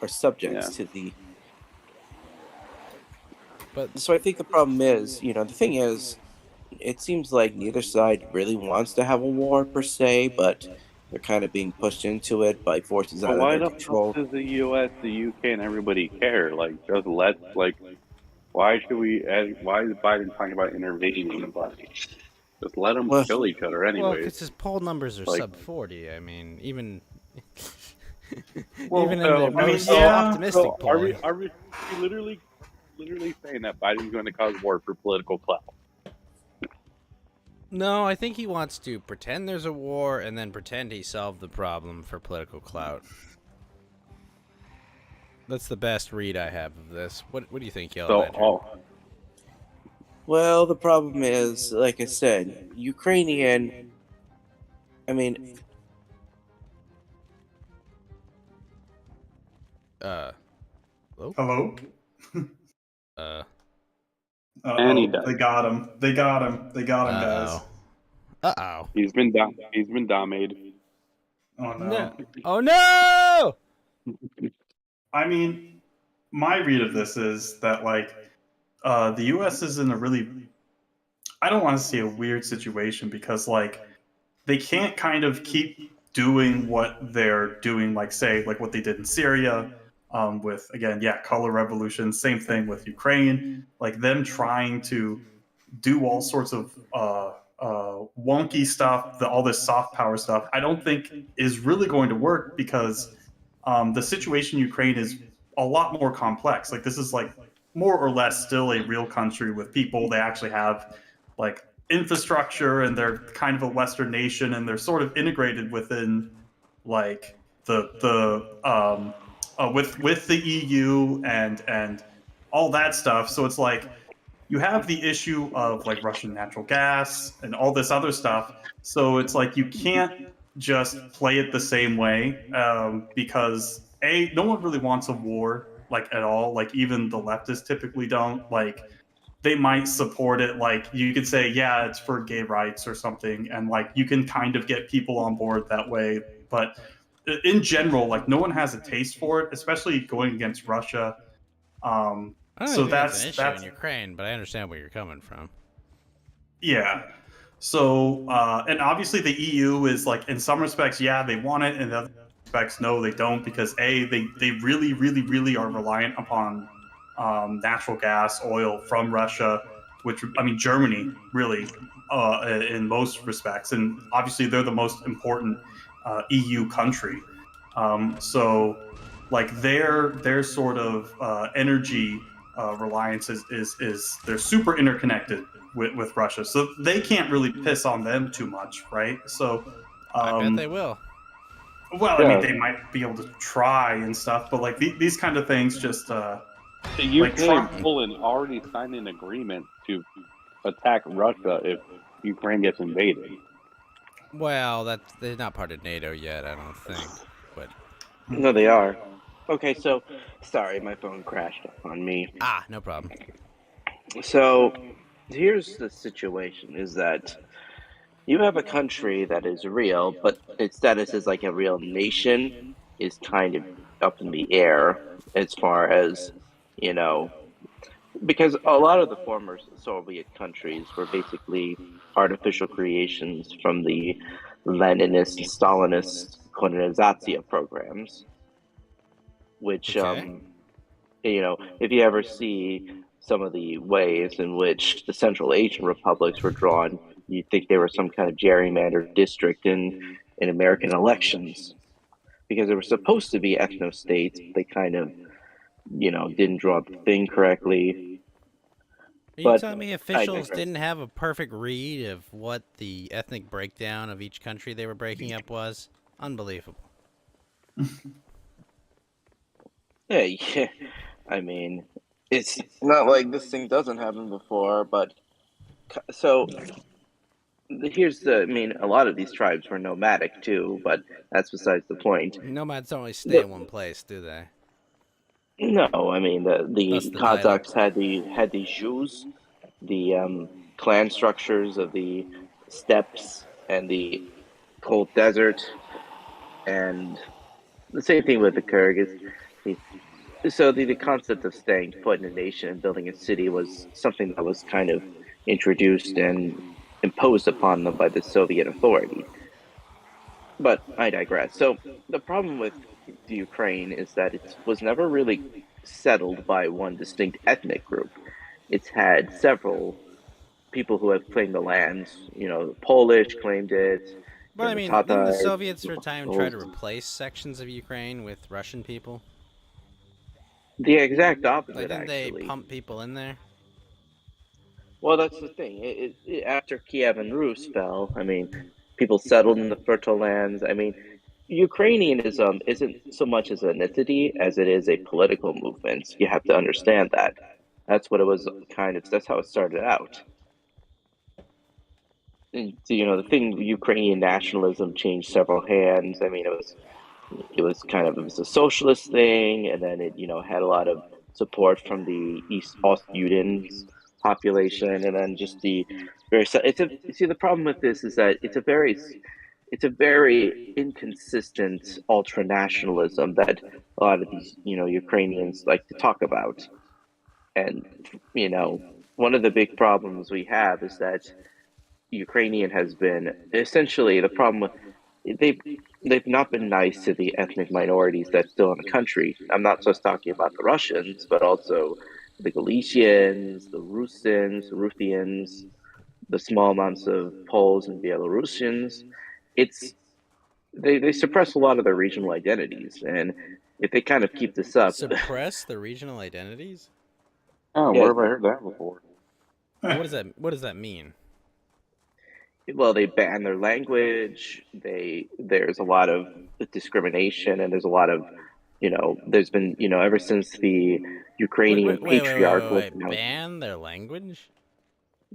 are subjects Yeah. to the. but So I think the problem is, the thing is, it seems like neither side really wants to have a war per se, but they're kind of being pushed into it by forces but out why of their the control. fuck does the U.S., the U.K., and everybody care? Like, just why should we? Why is Biden talking about intervening? Just let them Well- kill each other well, anyways. because his poll numbers are Like- sub 40. I mean, even Well, even in I the mean, most yeah, optimistic So are we polling. literally saying that Biden's going to cause war for political clout? No, I think he wants to pretend there's a war and then pretend he solved the problem for political clout. That's the best read I have of this. What do you think, Yellow So, Lantern? Well, the problem is, like I said, Ukrainian. I mean, hello. And he died. They got him. They got him. They got him, guys. Uh-oh. he's been dominated. Oh no. No. Oh, no! I mean, my read of this is that the U.S. is in a really, I don't want to say a weird situation because they can't kind of keep doing what they're doing, say what they did in Syria, with again, color revolution. Same thing with Ukraine, them trying to do all sorts of wonky stuff, all this soft power stuff. I don't think is really going to work because the situation in Ukraine is a lot more complex. This is more or less still a real country with people. They actually have infrastructure, and they're kind of a Western nation, and they're sort of integrated within with the EU and all that stuff. So it's you have the issue of Russian natural gas and all this other stuff. So it's you can't just play it the same way, because no one really wants a war like at all. Like even the leftists typically don't. Like they might support it. Like you could say, yeah, it's for gay rights or something, and like you can kind of get people on board that way. But in general, like no one has a taste for it, especially going against Russia. I don't So think that's an issue in that's Ukraine, but I understand where you're coming from. yeah. So, and obviously the EU is like, in some respects, yeah, they want it, and in other respects, no, they don't, because they really, really, really are reliant upon natural gas, oil from Russia, which I mean Germany, really, in most respects, and obviously they're the most important EU country. So, like their sort of energy reliance is they're super interconnected with Russia, so they can't really piss on them too much, right? So, I bet they um, will. well, I mean, Yeah. they might be able to try and stuff, but like these kind of things, just The like UK try. and Poland already signed an agreement to attack Russia if Ukraine gets invaded. Well, they're not part of NATO yet, I don't think. But No, they are. Okay, so sorry, my phone crashed on me. no problem. So here's the situation: is that you have a country that is real, but its status as like a real nation is kind of up in the air as far as, you know, because a lot of the former Soviet countries were basically artificial creations from the Leninist, Stalinist colonization programs, which, Okay. if you ever see some of the ways in which the Central Asian republics were drawn, you'd think they were some kind of gerrymandered district in American elections because they were supposed to be ethno states. They kind of, didn't draw the thing correctly. Are you But telling me I officials digress. didn't have a perfect read of what the ethnic breakdown of each country they were breaking up was? Unbelievable. Yeah, yeah. I mean, it's not like this thing doesn't happen before, but so here's I mean, a lot of these tribes were nomadic too, but that's besides the point. Nomads don't really stay The, in one place, do they? no, I mean Thus the the title. Kazakhs had the Jews, the clan structures of the steppes and the cold desert, and the same thing with the Kyrgyz. So the concept of staying put in a nation and building a city was something that was kind of introduced and imposed upon them by the Soviet authority. But I digress. So the problem with the Ukraine is that it was never really settled by one distinct ethnic group. It's had several people who have claimed the lands. The Polish claimed it, But I then the mean, didn't the Tatars, Soviets for a time try to Mongols. replace sections of Ukraine with Russian people? The exact Like, opposite, didn't they actually. pump people in there? Well, that's the thing. After Kiev and Rus fell, I mean, people settled in the fertile lands. I mean, Ukrainianism isn't so much as an ethnicity as it is a political movement. You have to understand that. That's what it was kind of, that's how it started out. And, the thing, Ukrainian nationalism changed several hands. I mean, it was a socialist thing, and then it, had a lot of support from the East Ostjudens population, and then just the very, it's a, see, the problem with this is that it's a very inconsistent ultra nationalism that a lot of these, Ukrainians like to talk about. And, one of the big problems we have is that Ukrainian has been essentially the problem with they've not been nice to the ethnic minorities that's still in the country. I'm not just talking about the Russians, but also the Galicians, the Rusins, Ruthians, the small amounts of Poles and Belarusians. It's they suppress a lot of their regional identities, and if they kind of keep this up, Suppress the regional identities? Oh, yeah, where have I heard that before? Well, what does that mean? well, they ban their language. There's a lot of discrimination, and there's a lot of, there's been, ever since the Wait, Ukrainian wait, wait, wait, wait, wait, patriarch was, wait. Ban their language?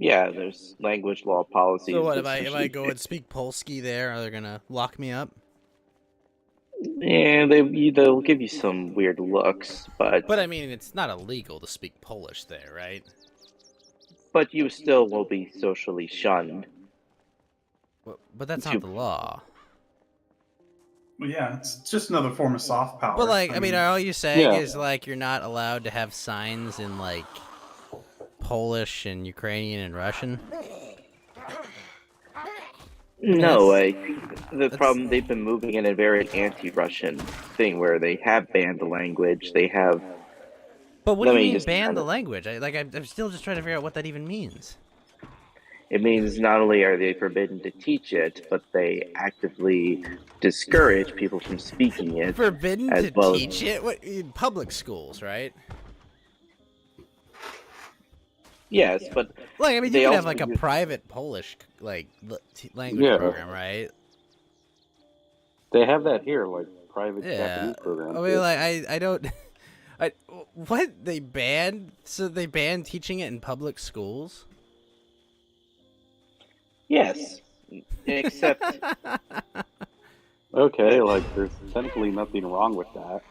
Yeah, there's language law policies. So what, that if I essentially- go and speak Polski there, are they gonna lock me up? Yeah, they'll give you some weird looks, but But I mean, it's not illegal to speak Polish there, right? you still will be socially shunned. But that's not the law. Well, yeah, it's just another form of soft power. But like, I mean, are all you saying Yeah. is like you're not allowed to have signs in like Polish and Ukrainian and Russian? No, that's- I think the problem they've been moving in a very anti-Russian thing where they have banned the language. They have. But what do Let you me mean just ban the kinda- language? I'm still just trying to figure out what that even means. It means not only are they forbidden to teach it, but they actively discourage people from speaking it. Forbidden as to well as- teach it? What, in public schools, right? Yes, but Like, I mean, They you can have also like a use- private Polish like language Yeah. program, right? They have that here, like private Yeah. Japanese programs. I mean, like, I don't. What they banned? So they banned teaching it in public schools? yes, except Okay, like there's technically nothing wrong with that.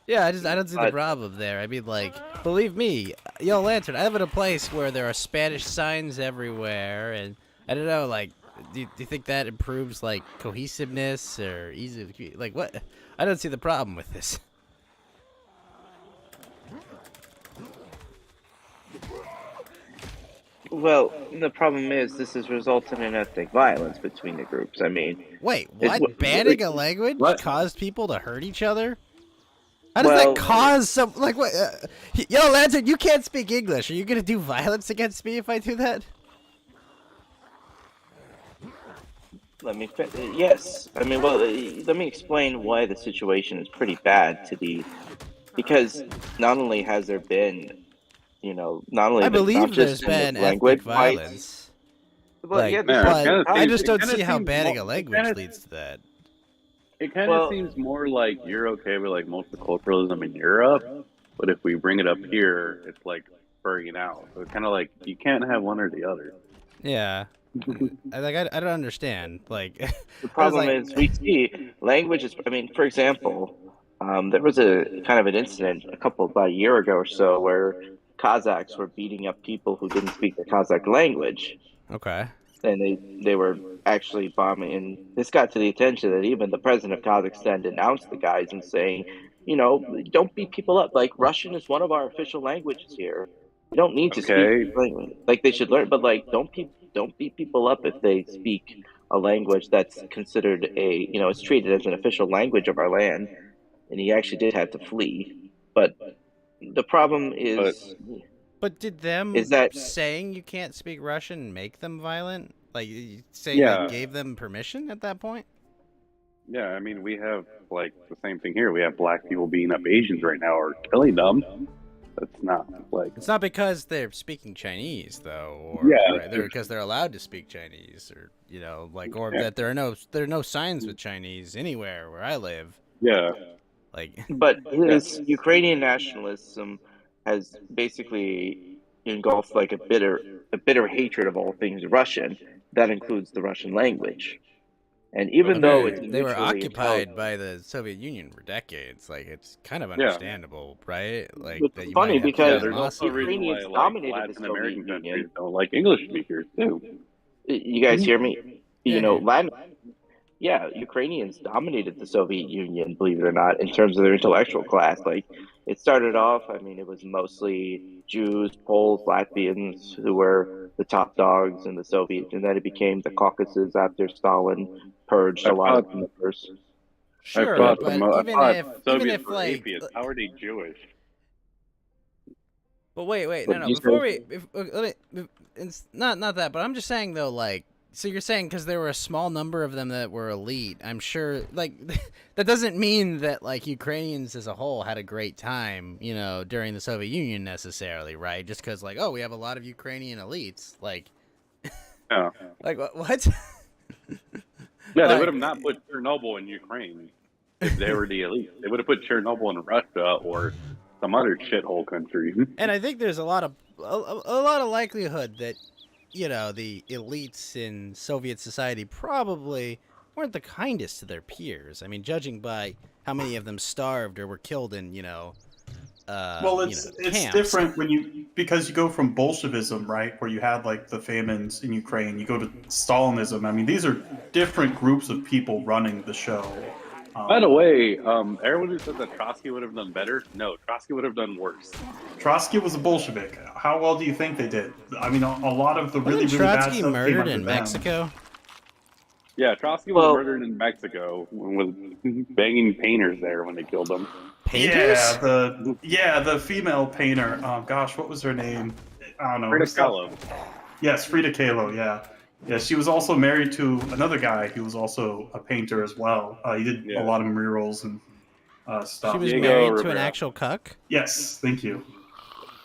Yeah, I don't see the But- problem there. I mean, like, believe me, Yo Lantern, I live in a place where there are Spanish signs everywhere, and I don't know, like, do you think that improves like cohesiveness or ease of like what? I don't see the problem with this. well, the problem is this has resulted in ethnic violence between the groups. I mean, Wait, It's what? what- Banning a language What? caused people to hurt each other? How does Well- that cause some like what? Yo, Lantern, you can't speak English. Are you gonna do violence against me if I do that? yes. I mean, well, let me explain why the situation is pretty bad because not only has there been, not only I the- believe not there's just in the been language ethnic fights, violence. but Like, yeah, this Man, is- but kinda I seems- just it don't kinda see how seems banning more- a it language kinda- leads to that. It kind of Well- seems more like you're okay with like most of the culturalism in Europe, but if we bring it up here, it's like burning it out. So it's kind of like you can't have one or the other. Yeah. I don't understand. Like, The problem like- is we see languages. I mean, for example, there was a kind of an incident about a year ago or so where Kazakhs were beating up people who didn't speak the Kazakh language, okay. and they were actually bombing. And this got to the attention that even the president of Kazakhstan denounced the guys and saying, don't beat people up. Like Russian is one of our official languages here. You don't need to Okay. speak language. Like they should learn, but like don't beat people up if they speak a language that's considered it's treated as an official language of our land. And he actually did have to flee. But the problem is, But did them Is that- saying you can't speak Russian make them violent? Like, you saying Yeah. they gave them permission at that point? Yeah, I mean, we have like the same thing here. We have black people beating up Asians right now or killing them. That's not like It's not because they're speaking Chinese, though, or Yeah. right, because they're allowed to speak Chinese, or or Yeah. that there are no signs with Chinese anywhere where I live. yeah. Like, but his Ukrainian nationalism has basically engulfed like a bitter hatred of all things Russian. That includes the Russian language. And even though it's they were mutually occupied intelligible- by the Soviet Union for decades, like it's kind of Yeah. understandable, right? Like It's that you funny might have because Yeah, there's also a animosity. reason why Ukrainians like dominated the Latin American Soviet Union. countries don't like English speakers too. You guys hear me? Yeah. Ukrainians dominated the Soviet Union, believe it or not, in terms of their intellectual class. Like, it started off, I mean, it was mostly Jews, Poles, Latvians who were the top dogs in the Soviet, and then it became the Caucasus after Stalin purged a lot of members. Sure, thought but I even thought if Soviets were like, atheists. How are they Jewish? but wait, But no, you before said- it's not that, but I'm just saying though, like, so you're saying because there were a small number of them that were elite, I'm sure, like, that doesn't mean that like Ukrainians as a whole had a great time, during the Soviet Union necessarily, right? Just because like, oh, we have a lot of Ukrainian elites, like, Yeah. like what? Yeah, they Like- would have not put Chernobyl in Ukraine if they were the elite. They would have put Chernobyl in Russia or some other shithole country. And I think there's a lot of likelihood that you know, the elites in Soviet society probably weren't the kindest to their peers. I mean, judging by how many of them starved or were killed in, Well, it's camps. different because you go from Bolshevism, right, where you had like the famines in Ukraine. You go to Stalinism. I mean, these are different groups of people running the show. By the way, everyone who said that Trotsky would have done better, no, Trotsky would have done worse. Trotsky was a Bolshevik. How well do you think they did? I mean, a lot of the really, Wasn't really bad Trotsky stuff came murdered under in them. Mexico? Yeah, Trotsky was murdered in Mexico and was banging painters there when they killed him. Painters? Yeah, the female painter. Gosh, what was her name? I don't know. Frida Kahlo. Yes, Frida Kahlo. Yeah, yeah. She was also married to another guy who was also a painter as well. He did a lot of murals and stuff. She was Diego married to Rivera. an actual cuck? Yes, thank you.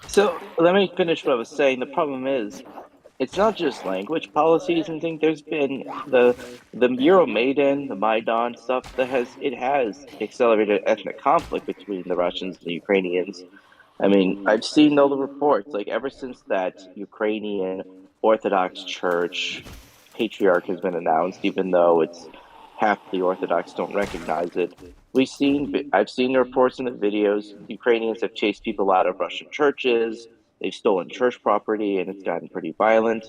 So let me finish what I was saying. The problem is, it's not just language policies and things. There's been the Euromaidan, the Maidan stuff that has accelerated ethnic conflict between the Russians and the Ukrainians. I mean, I've seen all the reports. Like ever since that Ukrainian Orthodox Church patriarch has been announced, even though it's half the Orthodox don't recognize it. I've seen the reports and the videos. Ukrainians have chased people out of Russian churches. They've stolen church property, and it's gotten pretty violent.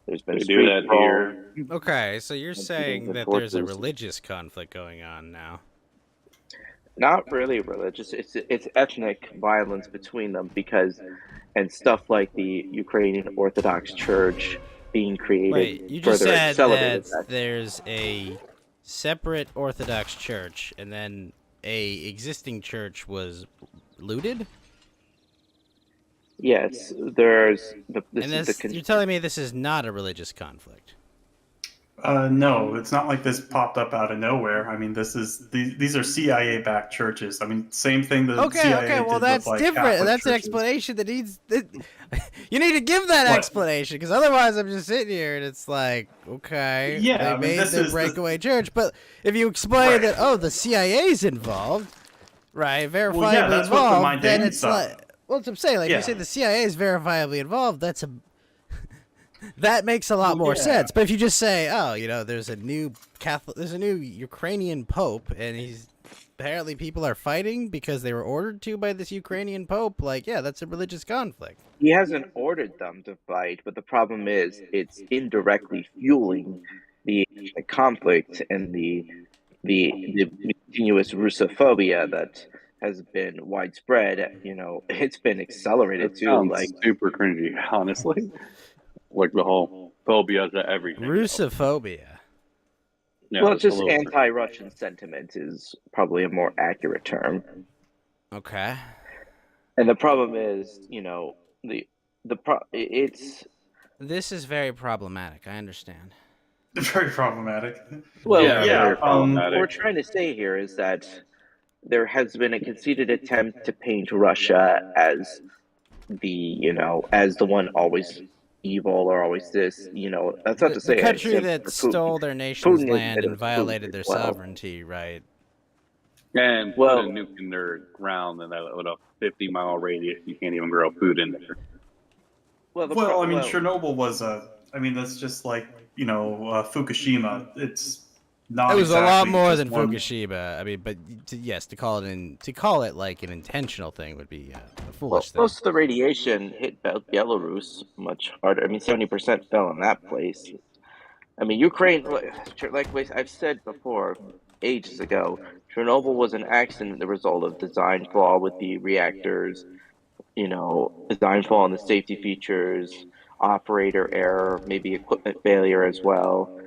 There's been They do that here. Okay, so you're saying and that there's a forces. religious conflict going on now. Not really religious. It's ethnic violence between them and stuff like the Ukrainian Orthodox Church being created. Wait, you just further said accelerated that there's a separate Orthodox church, and then a existing church was looted? Yes, there's You're telling me this is not a religious conflict? No, it's not like this popped up out of nowhere. I mean, these are CIA-backed churches. I mean, same thing the CIA well, did that's with, like, different. Catholic That's an churches. explanation that needs. You need to give that What? explanation, because otherwise I'm just sitting here and it's like, okay, Yeah, they I mean, made this their is breakaway church, but if you explain Right. that, the CIA's involved, right, verifiably that's what the involved, then Maidan it's stuff. like, well, that's what I'm saying. Like, if Yeah. you say the CIA is verifiably involved, that makes a lot more sense. But if you just say, there's a new Ukrainian pope, and apparently people are fighting because they were ordered to by this Ukrainian pope, like, yeah, that's a religious conflict. He hasn't ordered them to fight, but the problem is it's indirectly fueling the conflict and the continuous Russophobia that has been widespread. It's been accelerated It too. sounds Like super cringy, honestly. Like the whole phobia to everything. Russophobia. Yeah, well, it's just a little anti-Russian sentiment is probably a more accurate term. Okay. And the problem is, This is very problematic. I understand. Very problematic. well, Yeah, very what problematic. we're trying to say here is that there has been a conceited attempt to paint Russia as as the one always evil or always this. That's not to say The country it's that for Putin. stole their nation's Putin is land better and than Putin violated as their well. sovereignty, right? And Well- put a nuke in their ground, and that with a 50-mile radius, you can't even grow food in there. Well, Chernobyl was that's just like Fukushima. It's not. It was a lot exactly more just than one- Fukushima. I mean, but to call it like an intentional thing would be a foolish thing. most of the radiation hit Belarus much harder. I mean, 70% fell in that place. I mean, Ukraine, like I've said before, ages ago, Chernobyl was an accident, the result of design flaw with the reactors, design flaw in the safety features, operator error, maybe equipment failure as well.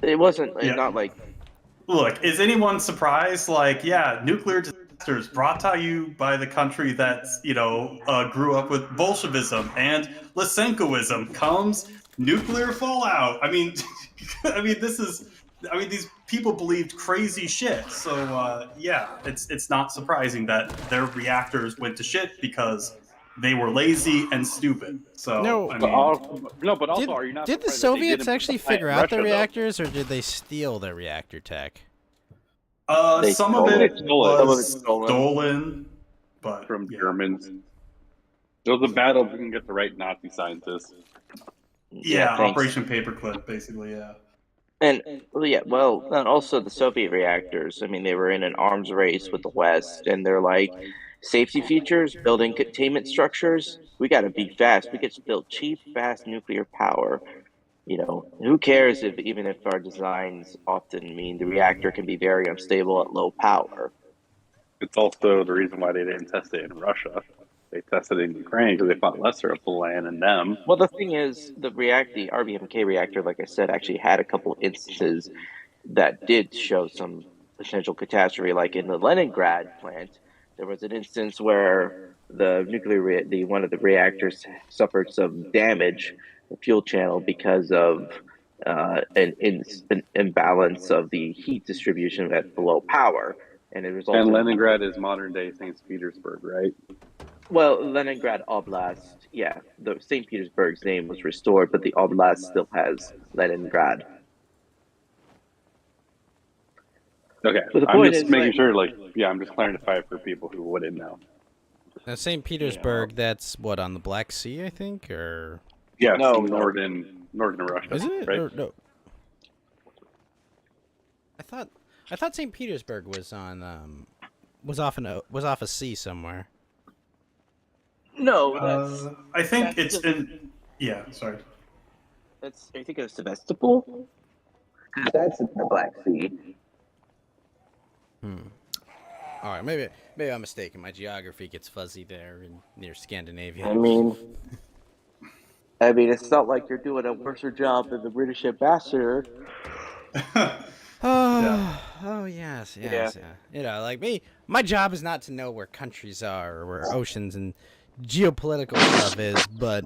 It wasn't not like. Look, is anyone surprised? Like, yeah, nuclear disasters brought to you by the country that grew up with Bolshevism and Lysenkoism comes nuclear fallout. I mean, these people believed crazy shit. So it's not surprising that their reactors went to shit because they were lazy and stupid. So No. But also, are you not Did the surprised that they Soviets didn't actually fight figure out the Russia, though? reactors, or did they steal their reactor tech? They some of stole it it. was Some of it stolen, but From yeah. Germans. It was a battle to get the right Nazi scientists. Yeah, thanks. Operation Paperclip, basically. Yeah. And and also the Soviet reactors. I mean, they were in an arms race with the West, and they're like safety features, building containment structures. We got to be fast. We get to build cheap, fast nuclear power. Who cares if even if our designs often mean the reactor can be very unstable at low power? It's also the reason why they didn't test it in Russia. They tested it in Ukraine because they thought lesser of the land and them. Well, the thing is, the RBMK reactor, like I said, actually had a couple instances that did show some potential catastrophe. Like in the Leningrad plant, there was an instance where the one of the reactors suffered some damage, the fuel channel, because of an imbalance of the heat distribution at below power, and it resulted. And Leningrad is modern day St. Petersburg, right? Well, Leningrad Oblast, yeah, the St. Petersburg's name was restored, but the Oblast still has Leningrad. Okay, But the I'm point just is, making sure, I'm just clarifying for people who wouldn't know. Now, St. Petersburg, that's what, on the Black Sea, I think, or Yeah, No, it's northern Russia, is it? right? Or, no. I thought St. Petersburg was on was off a sea somewhere. no, that's I think that's it's in. Yeah, sorry. that's. Are you thinking of Sevastopol? Because that's in the Black Sea. All right, maybe I'm mistaken. My geography gets fuzzy there near Scandinavia. I mean, it's not like you're doing a worse job than the British ambassador. Oh yes, Yeah. yeah. Like me, my job is not to know where countries are or where oceans and geopolitical stuff is, but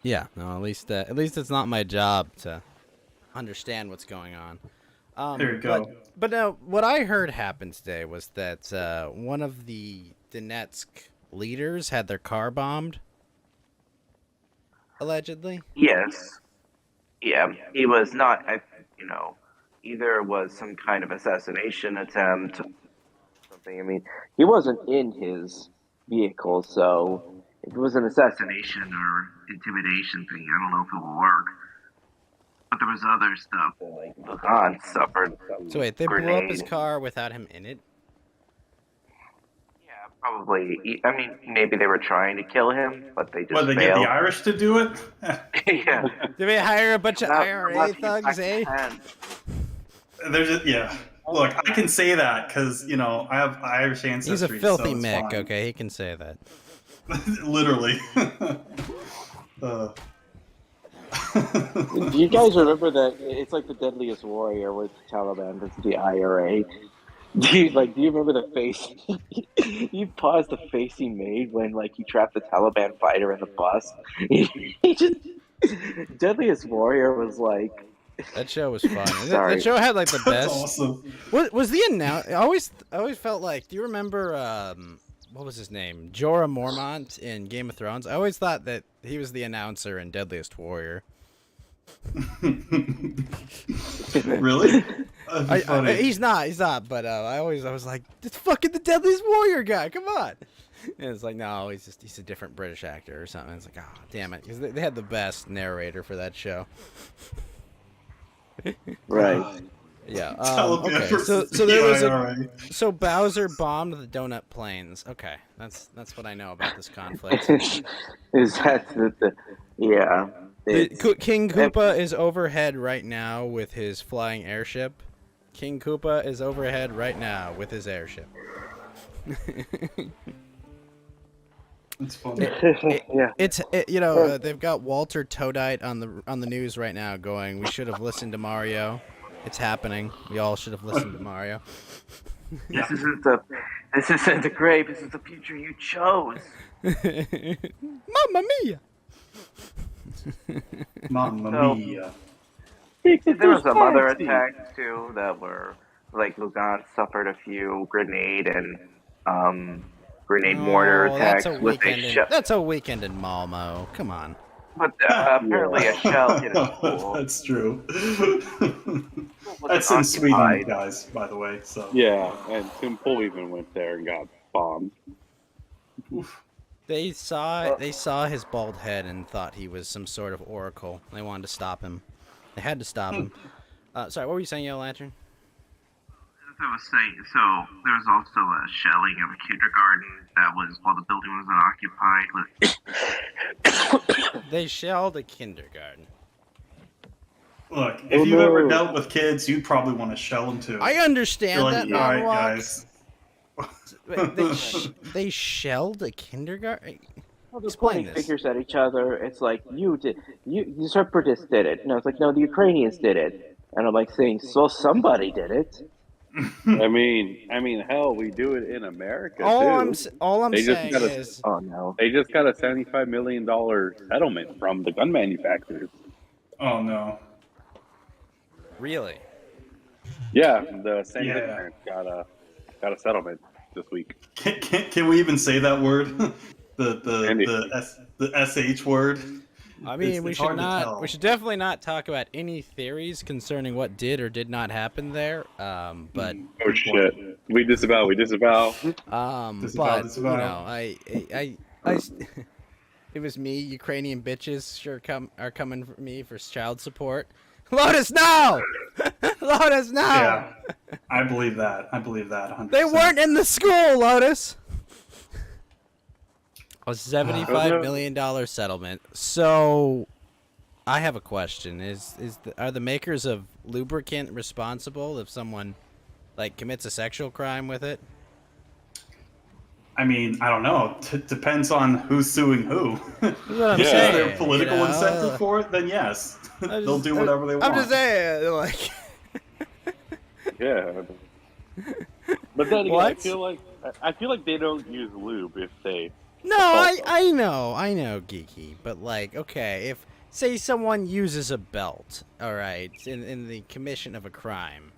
yeah, no, at least it's not my job to understand what's going on. There you go. But what I heard happened today was that one of the Donetsk leaders had their car bombed, allegedly. Yes. Yeah, he was not. Either was some kind of assassination attempt, something. I mean, he wasn't in his vehicle, so if it was an assassination or intimidation thing, I don't know if it will work. But there was other stuff that, like, Lugan suffered some So wait, they blew up his grenade. car without him in it? Yeah, probably. I mean, maybe they were trying to kill him, but they just What, they get failed. the Irish to do it? Yeah. Did we hire a bunch of Not IRA unless he's thugs, back eh? in hand. They're just, yeah. Look, I can say that because, I have Irish ancestry. He's a filthy so it's Mick, fine. okay? He can say that. Literally. Do you guys remember that? It's like the Deadliest Warrior with the Taliban versus the IRA. Do you remember the face? You paused the face he made when, like, he trapped the Taliban fighter in the bus. He just Deadliest Warrior was like. That show was fun. Sorry. That show had like the That's best. awesome. What was the announce? I always felt like. Do you remember what was his name? Jorah Mormont in Game of Thrones. I always thought that he was the announcer in Deadliest Warrior. Really? That'd be funny. He's not. But I was like, it's fucking the Deadliest Warrior guy. Come on. And it's like, no, he's a different British actor or something. It's like, oh, damn it, because they had the best narrator for that show. Right. Yeah. Taliban Okay. versus So there was IRA. So Bowser bombed the donut plains. Okay, that's what I know about this conflict. Is that yeah? King Koopa is overhead right now with his flying airship. King Koopa is overhead right now with his airship. It's funny. Yeah. They've got Walter Toadite on the news right now going, we should have listened to Mario. It's happening. We all should have listened to Mario. This isn't the grave. This is the future you chose. Mamma mia! Mamma mia. There was some other attacks too that were like Lugan suffered a few grenade mortar attacks with a shell. That's a weekend in Malmo. Come on. But apparently a shell hit a school. That's true. Was That's in Sweden, occupied. guys, by the way. So Yeah, and Tim Pool even went there and got bombed. Oof. They saw his bald head and thought he was some sort of oracle. They wanted to stop him. They had to stop him. Sorry, what were you saying, Yellow Lantern? As I was saying, so there was also a shelling of a kindergarten that was while the building was unoccupied. They shelled a kindergarten. Look, if you've ever dealt with kids, you'd probably want to shell them too. I understand You're that, like, all right, monologue. guys. They shelled a kindergarten? Well, they're Explain pointing this. fingers at each other. It's like you separatists did it. No, it's like no, the Ukrainians did it. And I'm like saying, so somebody did it. I mean, hell, we do it in America too. All I'm They just saying gotta- is, Oh no. They just got a $75 million settlement from the gun manufacturers. Oh no. really, Yeah, the San Yeah. Diego got a settlement this week. Can we even say that word? the sh word. I mean, It's we hard should to not. tell. We should definitely not talk about any theories concerning what did or did not happen there. But Oh shit, we disavow. Disavow, but disavow. you know, it was me. Ukrainian bitches are coming for me for child support. Lotus, no! Lotus, no! Yeah, I believe that. 100%. They weren't in the school, Lotus. A $75 million settlement. So, I have a question: are the makers of lubricant responsible if someone like commits a sexual crime with it? I mean, I don't know. Depends on who's suing who. That's what I'm If saying. there's political you know? incentive for it, then yes, they'll do whatever they want. I'm just saying, like. Yeah, but then again, What? I feel like they don't use lube if they. No, I know, geeky, but like, okay, if say someone uses a belt, all right, in the commission of a crime,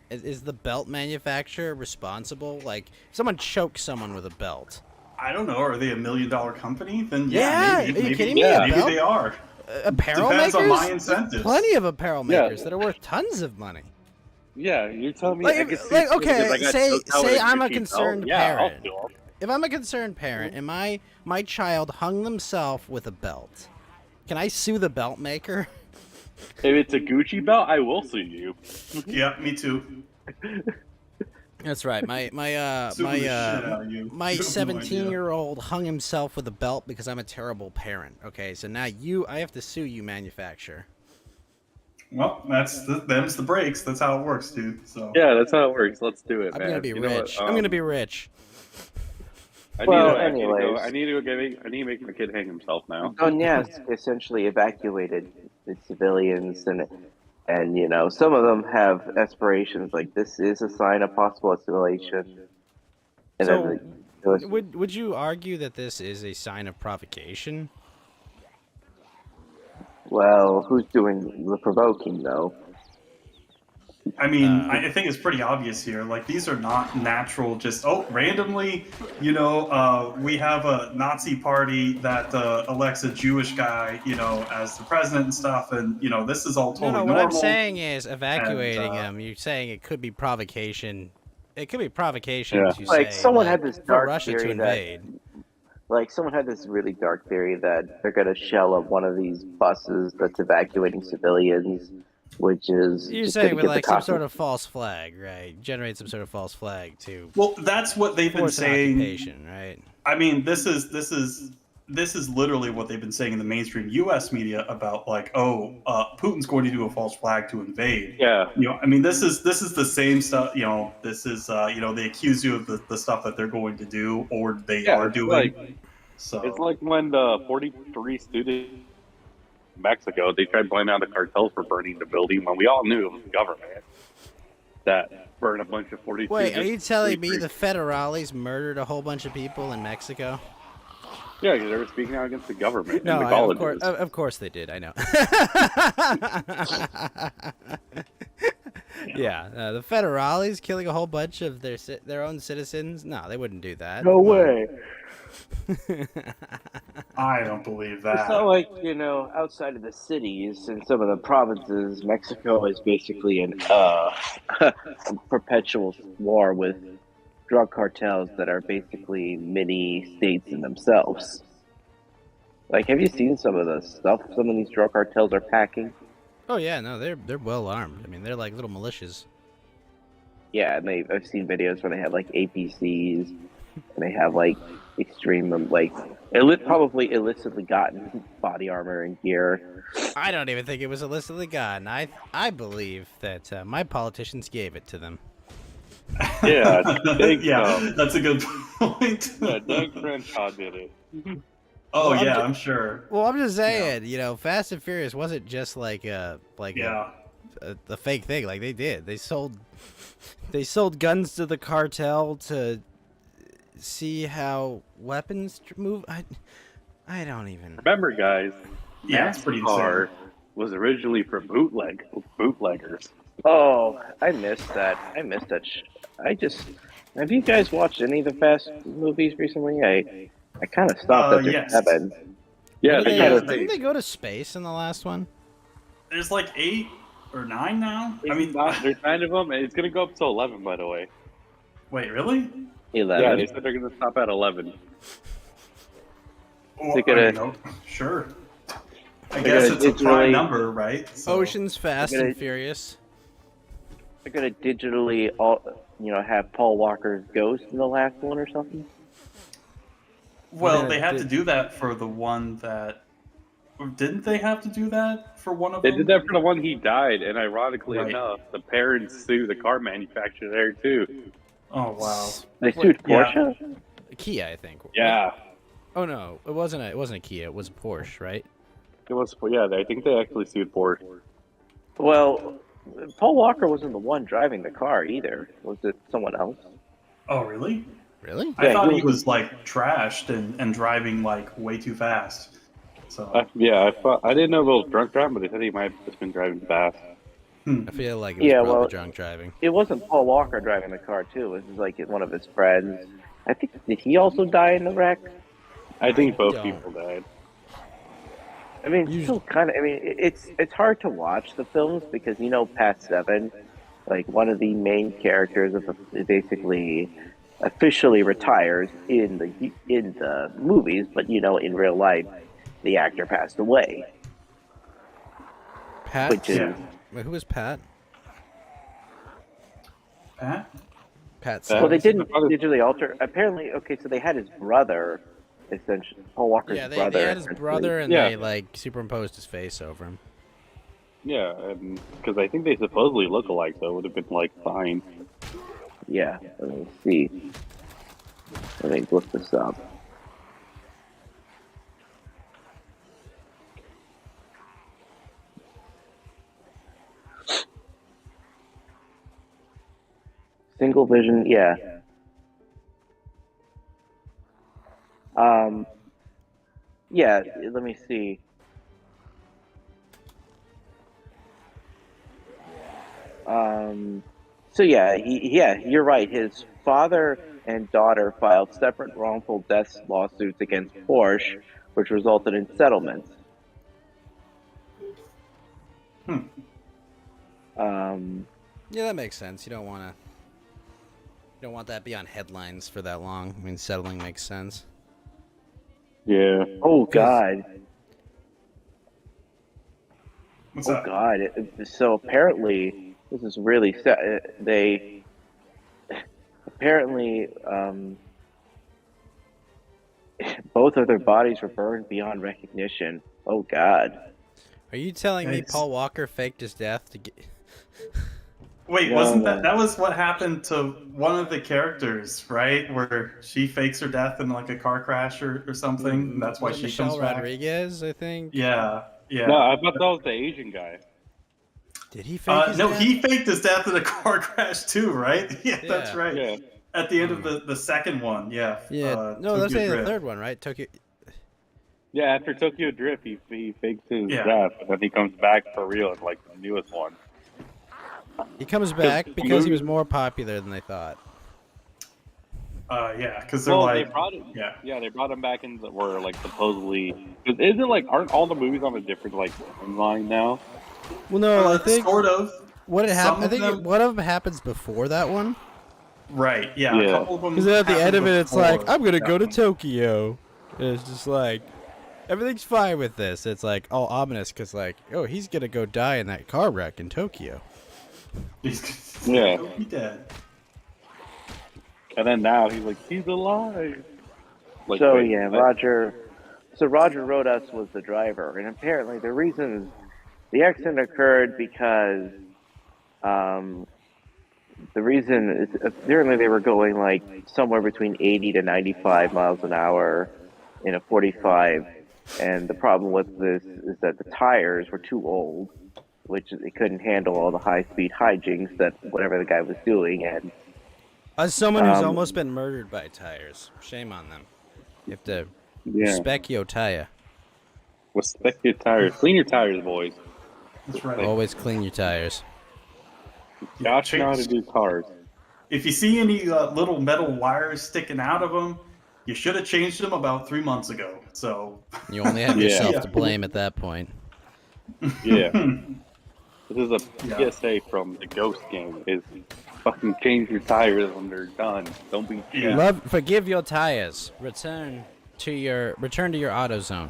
is the belt manufacturer responsible? Like, if someone chokes someone with a belt. I don't know. Are they $1 million company? Then Yeah, maybe, are you maybe, kidding me? yeah, A maybe belt? they are. Apparel Depends makers? on my incentives. Plenty of apparel Yeah. makers that are worth tons of money. Yeah, you're telling me. Like, I if- could see like, it because okay, I got say- choked out say with a I'm a Gucci concerned belt. Yeah, I'll parent. do it. If I'm a concerned parent and my child hung themselves with a belt, can I sue the belt maker? If it's a Gucci belt, I will sue you. Yeah, me too. That's right. My Sue the shit out of you. my You have no idea. 17-year-old hung himself with a belt because I'm a terrible parent. Okay, so now I have to sue you, manufacturer. Well, them's the breaks. That's how it works, dude. So Yeah, that's how it works. Let's do it, I'm man. gonna be You know what, rich. I'm gonna be rich. Well, I need to anyways. I need to make my kid hang himself now. Donetsk essentially evacuated its civilians, and you know some of them have aspirations like this is a sign of possible escalation. And So, then it was, Would you argue that this is a sign of provocation? well, who's doing the provoking though? I mean, I think it's pretty obvious here. Like, these are not natural, just, randomly, we have a Nazi party that elects a Jewish guy, as the president and stuff, and, this is all totally No, normal. what I'm saying is evacuating And, them. You're saying it could be provocation. It could be provocation Yeah. to Like, say, someone like, had this for dark Russia to theory that- invade. Like someone had this really dark theory that they're gonna shell up one of these buses that's evacuating civilians, which is You're just saying gonna with give the like some cops- sort of false flag, right? Generate some sort of false flag to Well, that's what they've been force an saying. occupation, right? I mean, this is literally what they've been saying in the mainstream U.S. media about Putin's going to do a false flag to invade. Yeah, I mean, this is the same stuff. This is they accuse you of the stuff that they're going to do or they are it's doing. like- So it's like when the 43 students in Mexico, they tried blaming out the cartels for burning the building when we all knew it was the government that burned a bunch of 42. Wait, are you telling me 43 the federales murdered a whole bunch of people in Mexico? Yeah, because they were speaking out against the government No, in the of colleges. course, of course they did. I know. Yeah, the federales killing a whole bunch of their own citizens. No, they wouldn't do that. No Come on. way. I don't believe It's that. not like, outside of the cities and some of the provinces, Mexico is basically an perpetual war with drug cartels that are basically mini states in themselves. Like, have you seen some of the stuff some of these drug cartels are packing? Oh yeah, no, they're well armed. I mean, they're like little militias. Yeah, and I've seen videos where they have like APCs, and they have like extreme, like probably illicitly gotten body armor and gear. I don't even think it was illicitly gotten. I believe that my politicians gave it to them. Yeah, I think yeah, so. that's a good point. Yeah, Doug Crenshaw did it. Oh Well, yeah, I'm sure. Well, I'm just saying, you know, Fast and Furious wasn't just like a fake thing. Like they sold guns to the cartel to see how weapons move. I don't even. Remember, guys, Yeah, it's pretty NASCAR insane. was originally for bootleggers. Oh, I missed that. Have you guys watched any of the Fast movies recently? I kind of stopped at yes. 7. Yeah, Didn't they didn't they go to space in the last one? There's like 8 or 9 now. I mean, there's 9 of them, and it's gonna go up to 11, by the way. wait, really? 11. Yeah, they said they're gonna stop at 11. Well, They're gonna- I mean, sure. I They're guess gonna it's a prime digitally- number, right? So, Ocean's Fast They're and gonna- Furious. They're gonna digitally, have Paul Walker's ghost in the last one or something. well, Yeah, they had they- to do that for the one that. Didn't they have to do that for one of They them? did that for the one he died, and ironically Right. enough, the parents sued the car manufacturer there too. Oh wow. They Wait, sued yeah. Porsche. Kia, I think. Yeah, Oh no, it wasn't a Kia. It was a Porsche, right? it was. Yeah, I think they actually sued Porsche. Well, Paul Walker wasn't the one driving the car either. Was it someone else? Oh really? Really? I Yeah, thought he he was like trashed and driving like way too fast. So I didn't know if it was drunk driving, but they said he might have just been driving fast. I feel like it was Yeah, probably well- drunk driving. It wasn't Paul Walker driving the car too. It was like one of his friends. I think did he also die in the wreck? I think both don't. people died. I mean, it's still kind of. I mean, it's hard to watch the films because past 7, like one of the main characters of basically officially retires in the movies, but in real life, the actor passed away. Pat. Which is yeah. Wait, who was Pat? Pat? Pat. well, they Simmons? didn't digitally alter. Apparently, okay, so they had his brother, essentially Paul Walker's Yeah, they brother. had his brother and Yeah. they like superimposed his face over him. Yeah, because I think they supposedly look alike, so it would have been like fine. Yeah, let me see. Let me look this up. Single vision, yeah. Yeah, let me see. So yeah, you're right. His father and daughter filed separate wrongful death lawsuits against Porsche, which resulted in settlements. Yeah, that makes sense. You don't want that to be on headlines for that long. I mean, settling makes sense. Yeah. Oh God. What's Oh up? God! So apparently, this is really sad. They apparently both of their bodies were burned beyond recognition. Oh God! Are you telling me Yikes. Paul Walker faked his death to get? Wait, No, wasn't no. that was what happened to one of the characters, right? Where she fakes her death in like a car crash or something. And that's why Was it she Michelle comes back. Rodriguez, I think. Yeah, yeah. No, I thought that was the Asian guy. Did he fake his No, death? he faked his death in a car crash too, right? Yeah, that's Yeah. right. Yeah. At the end of the second one, yeah. Yeah. No, that's Tokyo the Drift. third one, right? Tokyo. Yeah, after Tokyo Drift, he fakes his Yeah. death, and then he comes back for real in like the newest one. He comes back the because he movie- was more popular than they thought. Yeah, because they're Well, like, they brought it. yeah. Yeah, they brought him back in. Where like supposedly, is it like aren't all the movies on a different like timeline now? Well, no, I think sort of. what had some happened. I of think them- one of them happens before that one. Right. Yeah. Yeah. A couple of them. Because at the end of happened it, it's like, before I'm gonna that go to one. Tokyo. And it's just like, everything's fine with this. It's like all ominous because like, oh, he's gonna go die in that car wreck in Tokyo. Yeah. He'll be dead. And then now he's like, he's alive. Like, So wait, yeah, what? Roger. So Roger Rodas was the driver, and apparently the accident occurred because the reason is apparently they were going like somewhere between 80 to 95 miles an hour in a 45, and the problem with this is that the tires were too old, which they couldn't handle all the high speed hijinks that whatever the guy was doing, and As someone who's almost been murdered by tires, shame on them. You have to Yeah. respect your tire. Respect your tires. Clean your tires, boys. That's right. Always clean your tires. Gosh, know how to do cars. If you see any little metal wires sticking out of them, you should have changed them about 3 months ago. So. You only have Yeah. yourself Yeah. to blame at that point. Yeah. This is a Yeah. PSA from the Ghost game. Is fucking change your tires when they're done. Don't be cheap. Yeah. Forgive your tires. Return to your AutoZone.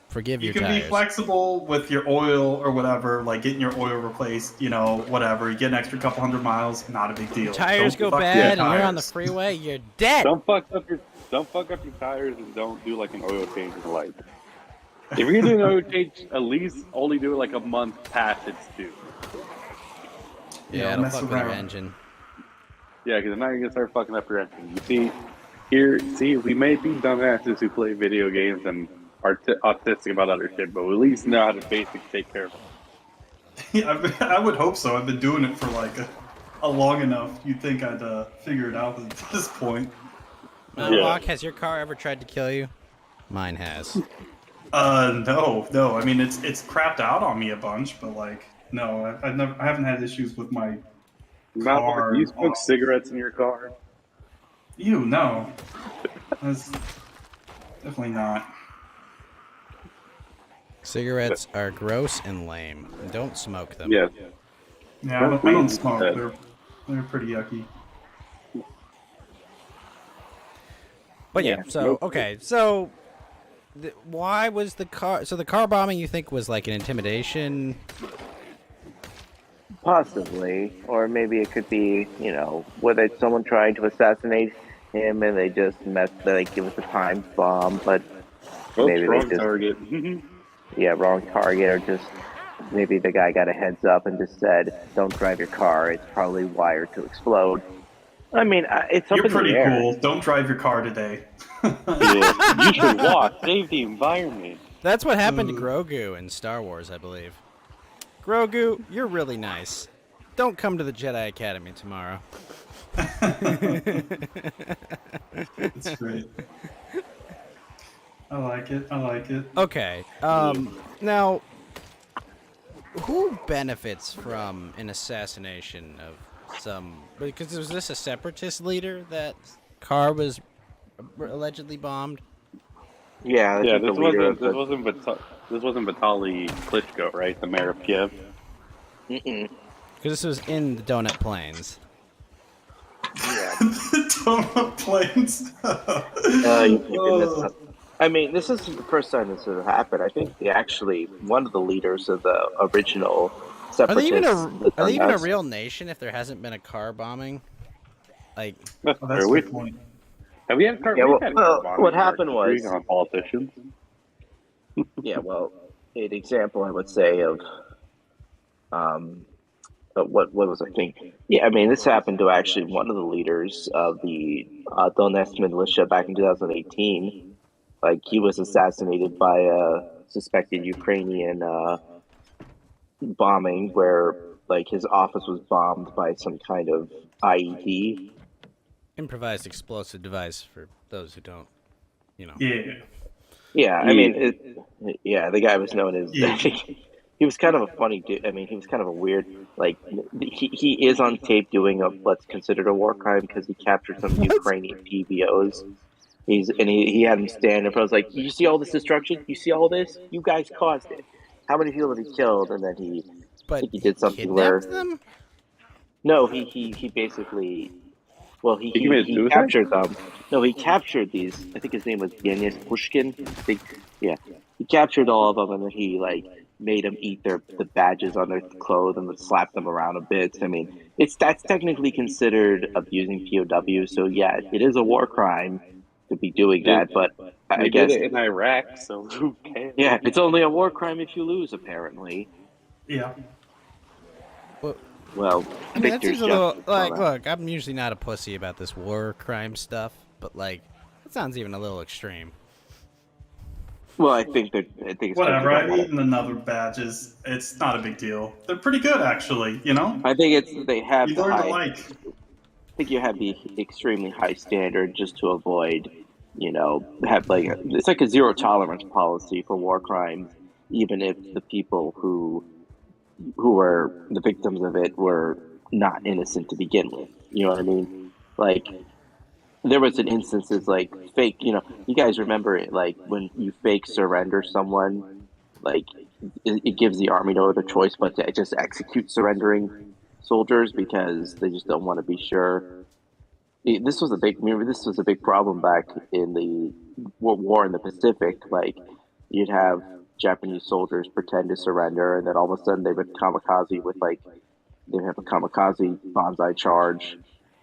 Forgive You your can tires. be flexible with your oil or whatever, like getting your oil replaced, whatever. You get an extra couple hundred miles, not a big deal. Tires Don't go fuck your bad and you're on the tires. freeway, you're dead. Don't fuck up your tires and don't do like an oil change in life. If you're gonna do an oil change, at least only do it like a month past its due. Yeah, it'll mess fuck with your around. engine. Yeah, because now you're gonna start fucking up your engine. You see, we may be dumbasses who play video games and are autistic about other shit, but we at least know how to basically take care of it. Yeah, I would hope so. I've been doing it for like a long enough. You'd think I'd figure it out at this point. Yeah. Walk, has your car ever tried to kill you? Mine has. No. I mean, it's crapped out on me a bunch, but like, no, I haven't had issues with my car. Do you smoke cigarettes in your car? Ew, no. That's definitely not. Cigarettes are gross and lame. Don't smoke them. Yeah. Yeah, I don't smoke. They're pretty yucky. But yeah, Yeah. so okay, so why was the car? So the car bombing you think was like an intimidation? possibly, or maybe it could be, whether it's someone trying to assassinate him and they just give us a time bomb, but maybe they wrong just target. wrong target, or just maybe the guy got a heads up and just said, "Don't drive your car; it's probably wired to explode." I mean, it's up You're in the pretty air. cool. Don't drive your car today. Yeah. You should walk, save the environment. That's what happened to Grogu in Star Wars, I believe. Grogu, you're really nice. Don't come to the Jedi Academy tomorrow. That's great. I like it. Okay. Now, who benefits from an assassination of some? Because was this a separatist leader that car was allegedly bombed? Yeah, Yeah, the this leader wasn't Vitaly Klitschko, right? The mayor of Kiev. Mm-mm. Because this was in the Donut Plains. Yeah. Donut planes. I mean, this isn't the first time this has happened. I think one of the leaders of the original Are they separatists. even a real nation if there hasn't been a car bombing? Like, That's a good point. Have we had car? Yeah, we've well, had well, car what bombing happened was- on politicians. Yeah, well, an example I would say of, what was I thinking? Yeah, I mean, this happened to actually one of the leaders of the Donetsk militia back in 2018. Like, he was assassinated by a suspected Ukrainian bombing, where like his office was bombed by some kind of IED. improvised explosive device for those who don't, Yeah. Yeah, I mean, the guy was known as. Yeah. He was kind of a funny dude. I mean, he was kind of a weird. Like, he is on tape doing what's considered a war crime because he captured some Ukrainian PBOs. He had him stand up. I was like, "You see all this destruction? You see all this? You guys caused it. How many people have he killed?" And then I but think he did something kidnapped where them? no, he basically Well, He committed he suicide? captured them. No, he captured these. I think his name was Denis Pushkin. I think, yeah, he captured all of them, and then he like made them eat the badges on their clothes and slapped them around a bit. I mean, that's technically considered abusing POW. So yeah, it is a war crime to be doing that. But I They guess did it in Iraq, so who cares? yeah, it's only a war crime if you lose. Apparently, Yeah. well, I mean, that Victor's seems a little justice, like. all that. Look, I'm usually not a pussy about this war crime stuff, but like, that sounds even a little extreme. Well, I think it's Whatever. I've eaten another badges. It's not a big deal. They're pretty good, actually. You know. I think they have You the learn to high. like. I think you have the extremely high standard just to avoid, have like it's like a zero tolerance policy for war crimes, even if the people who were the victims of it were not innocent to begin with. You know what I mean? Like there was an instances like fake. You guys remember it, like when you fake surrender someone, like it gives the army no other choice but to just execute surrendering soldiers because they just don't want to be sure. This was a big. Remember, this was a big problem back in the war in the Pacific. Like, you'd have Japanese soldiers pretend to surrender, and then all of a sudden they would kamikaze with they'd have a kamikaze bonsai charge.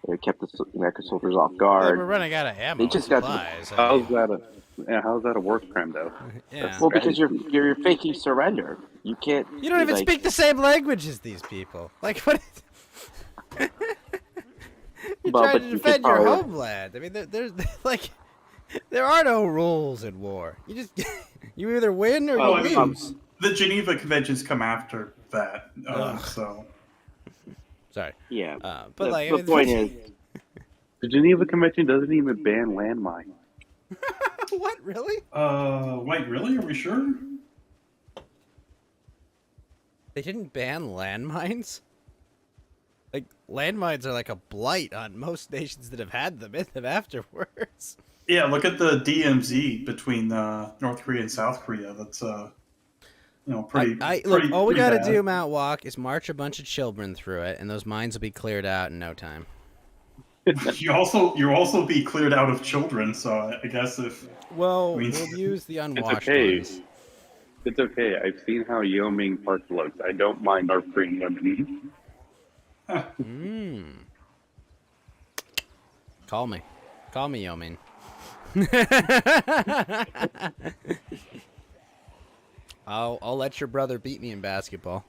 It kept the American soldiers off Well, they guard. were running out of ammo They and just got to supplies. I How's mean, that a war crime though? yeah. well because you're faking surrender. You can't. You don't even like, speak the same language as these people. Like, what? You're Well, trying but to you could defend your probably- homeland. I mean, there's like, there are no rules in war. You just, you either win or Oh, I you mean, lose. the Geneva Conventions come after that. So. Sorry. Yeah. But like, the point is, The Geneva Convention doesn't even ban landmines. what really? Wait, really? Are we sure? They didn't ban landmines. Like, landmines are like a blight on most nations that have had them in them afterwards. Yeah, look at the DMZ between North Korea and South Korea. That's pretty. Look, all we pretty gotta bad. do, Mount Walk, is march a bunch of children through it, and those mines will be cleared out in no time. you also be cleared out of children. So I guess if Well, I mean- we'll use the unwashed okay. ones. It's okay. I've seen how Yao Ming Park looks. I don't mind our freeing women. Mmm. Call me, Yomin. I'll let your brother beat me in basketball.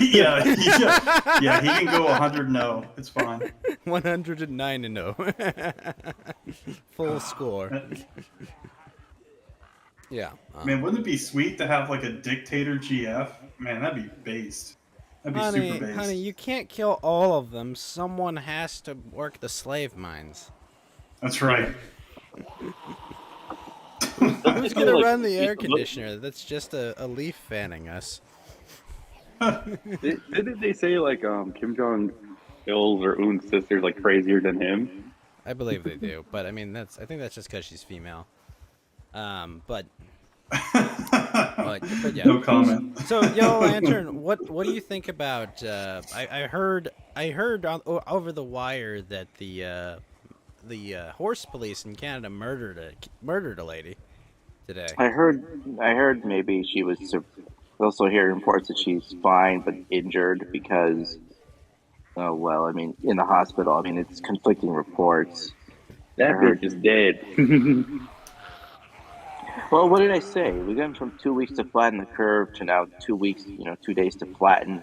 yeah, he can go 100-0. It's fine. 109-0. Full score. Yeah. Man, wouldn't it be sweet to have like a dictator GF? Man, that'd be based. That'd be super based. Honey, you can't kill all of them. Someone has to work the slave mines. That's right. Who's gonna run the air conditioner? That's just a leaf fanning us. Didn't they say like Kim Jong Il's or Un's sister's like crazier than him? I believe they do, but I mean I think that's just because she's female. But yeah. No comment. So, Yellow Lantern, what do you think about? I heard over the wire that the horse police in Canada murdered a lady today. I heard maybe she was. Also, hear reports that she's fine but injured because. Oh well, I mean, in the hospital. I mean, it's conflicting reports. That bitch is dead. Well, what did I say? We went from 2 weeks to flatten the curve to now 2 weeks. 2 days to flatten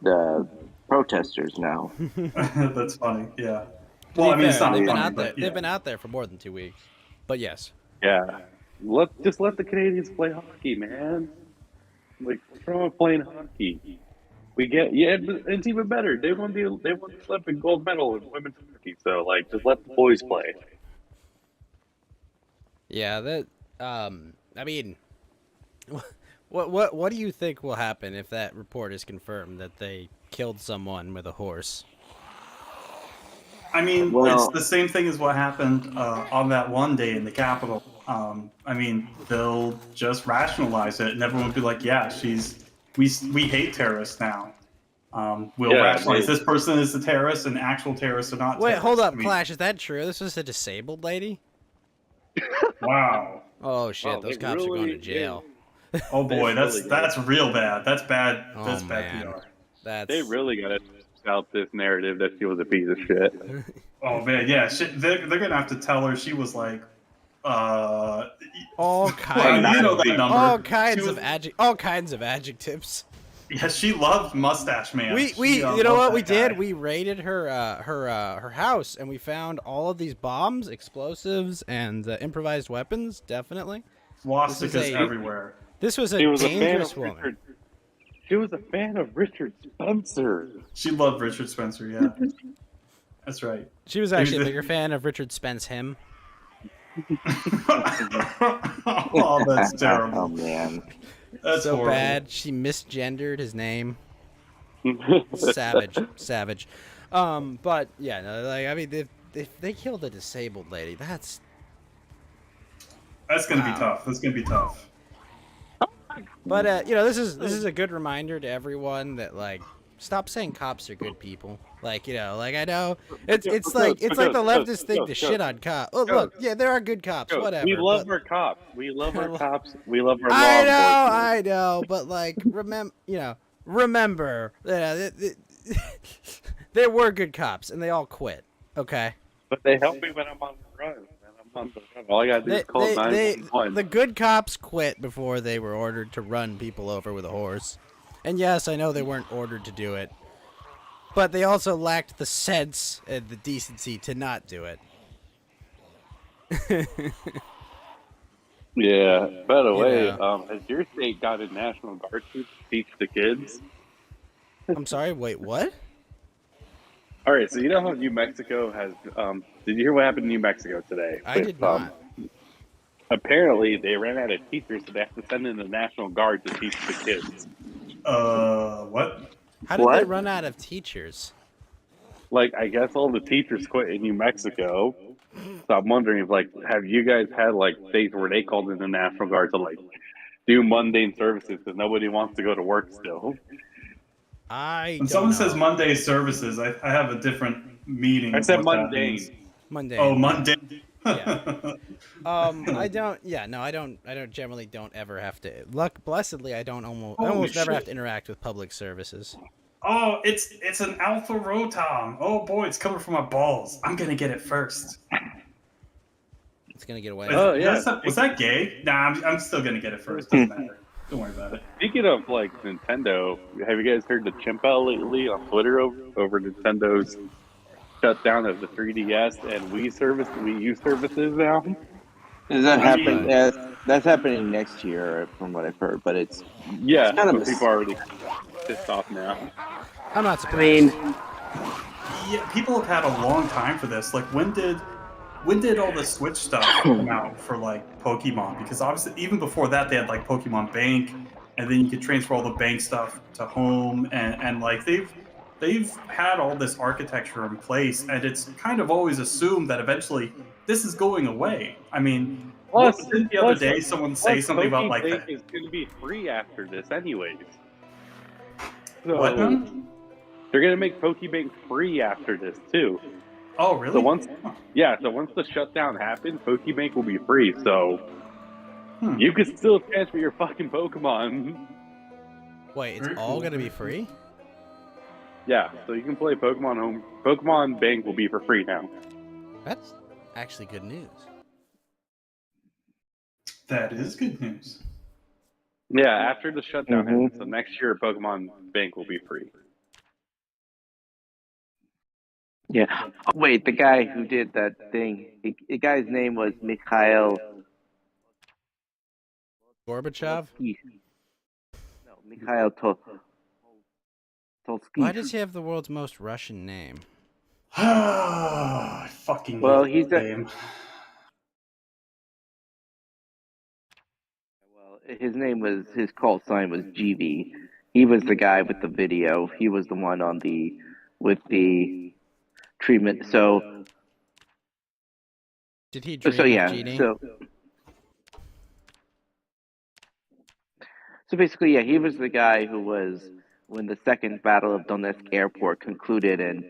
the protesters. Now. That's funny. Yeah. Well, I mean, it's not they've funny, been out but there. yeah. They've been out there for more than 2 weeks. But yes. Yeah. Just let the Canadians play hockey, man. Like, what's wrong with playing hockey? It's even better. They won the Olympic gold medal in women's hockey. So like, just let the boys play. Yeah, that. I mean, what do you think will happen if that report is confirmed that they killed someone with a horse? I mean, Well- it's the same thing as what happened on that one day in the Capitol. I mean, they'll just rationalize it, and everyone will be like, "Yeah, we hate terrorists now." We'll rationalize this person is a terrorist and actual terrorists are not. Wait, terrorists. hold up, I mean, Clash. Is that true? This was a disabled lady? Wow. Oh shit, Well, those they cops are going to really- jail. Oh boy, really that's real bad. That's bad. Oh, That's bad man. PR. That's They really got to out this narrative that she was a piece of shit. Oh man, yeah. They're gonna have to tell her she was like, all well, kinds. you know that number. All kinds She was- all kinds of adjectives. Yeah, she loved Mustache Man. We She, you know loved what that we did? guy. We raided her house and we found all of these bombs, explosives, and improvised weapons. Definitely. Swastikas everywhere. This was a She was a fan dangerous of woman. Richard. She was a fan of Richard Spencer. She loved Richard Spencer. Yeah, that's right. She was actually a bigger fan of Richard Spence him. Oh, that's terrible. Oh man. That's so horrible. bad. She misgendered his name. Savage. But yeah, no, like I mean, they killed a disabled lady. That's gonna wow. be tough. That's gonna be tough. But you know, this is a good reminder to everyone that like stop saying cops are good people. Like, you know, like I know it's like the leftist thing to shit on cops. Oh look, yeah, there are good cops. Whatever. We love but- our cops. We love our cops. We love our law I enforcement. know, but like remember, there were good cops and they all quit. Okay. But they help me when I'm on the run. All I gotta do is call 911. The good cops quit before they were ordered to run people over with a horse. And yes, I know they weren't ordered to do it, but they also lacked the sense and the decency to not do it. Yeah. By the way, Yeah. has your state got a National Guard to teach the kids? I'm sorry, wait, what? All right, so you know how New Mexico has. Did you hear what happened in New Mexico today? I did not. Apparently, they ran out of teachers, so they have to send in the National Guard to teach the kids. What? How did they run out of teachers? Like, I guess all the teachers quit in New Mexico. So I'm wondering if, like, have you guys had like days where they called in the National Guard to like do mundane services because nobody wants to go to work still? When someone says Monday services, I have a different meaning. I of said what that mundane. means. Monday. Oh, mundane. Yeah. I don't. Yeah, no, I don't generally don't ever have to. Blessedly, I almost never have to interact with public services. Oh, it's an alpha rotom. Oh boy, it's coming from my balls. I'm gonna get it first. It's gonna get away. Oh, yeah. Was that gay? Nah, I'm still gonna get it first. Doesn't matter. Don't worry about it. Speaking of like Nintendo, have you guys heard the chimp out lately on Twitter over Nintendo's shutdown of the 3DS and Wii U services now? Is that happening? That's happening next year, from what I've heard. But it's Yeah, kind of people are already pissed off now. I'm not surprised. I mean, Yeah, people have had a long time for this. Like, when did all the Switch stuff come out for like Pokemon? Because obviously, even before that, they had like Pokemon Bank, and then you could transfer all the bank stuff to home, and like they've had all this architecture in place, and it's kind of always assumed that eventually this is going away. I mean, didn't the other day someone say something about like that? that? It's going to be free after this, anyways. So, What? They're going to make Pokebank free after this too. Oh, really? So once the shutdown happens, Pokebank will be free. So you can still transfer your fucking Pokemon. Wait, it's all gonna be free? Yeah, so you can play Pokemon Home. Pokemon Bank will be for free now. That's actually good news. That is good news. Yeah, after the shutdown ends, so next year Pokemon Bank will be free. yeah. Oh, wait, the guy who did that thing, the guy's name was Mikhail. Gorbachev? No, Mikhail Tolsky. Why does he have the world's most Russian name? I fucking Well, hate he's that a- name. Well, his call sign was GV. He was the guy with the video. He was the one with the treatment. So Did he dream yeah. of cheating? So basically, yeah, he was the guy who was when the Second Battle of Donetsk Airport concluded and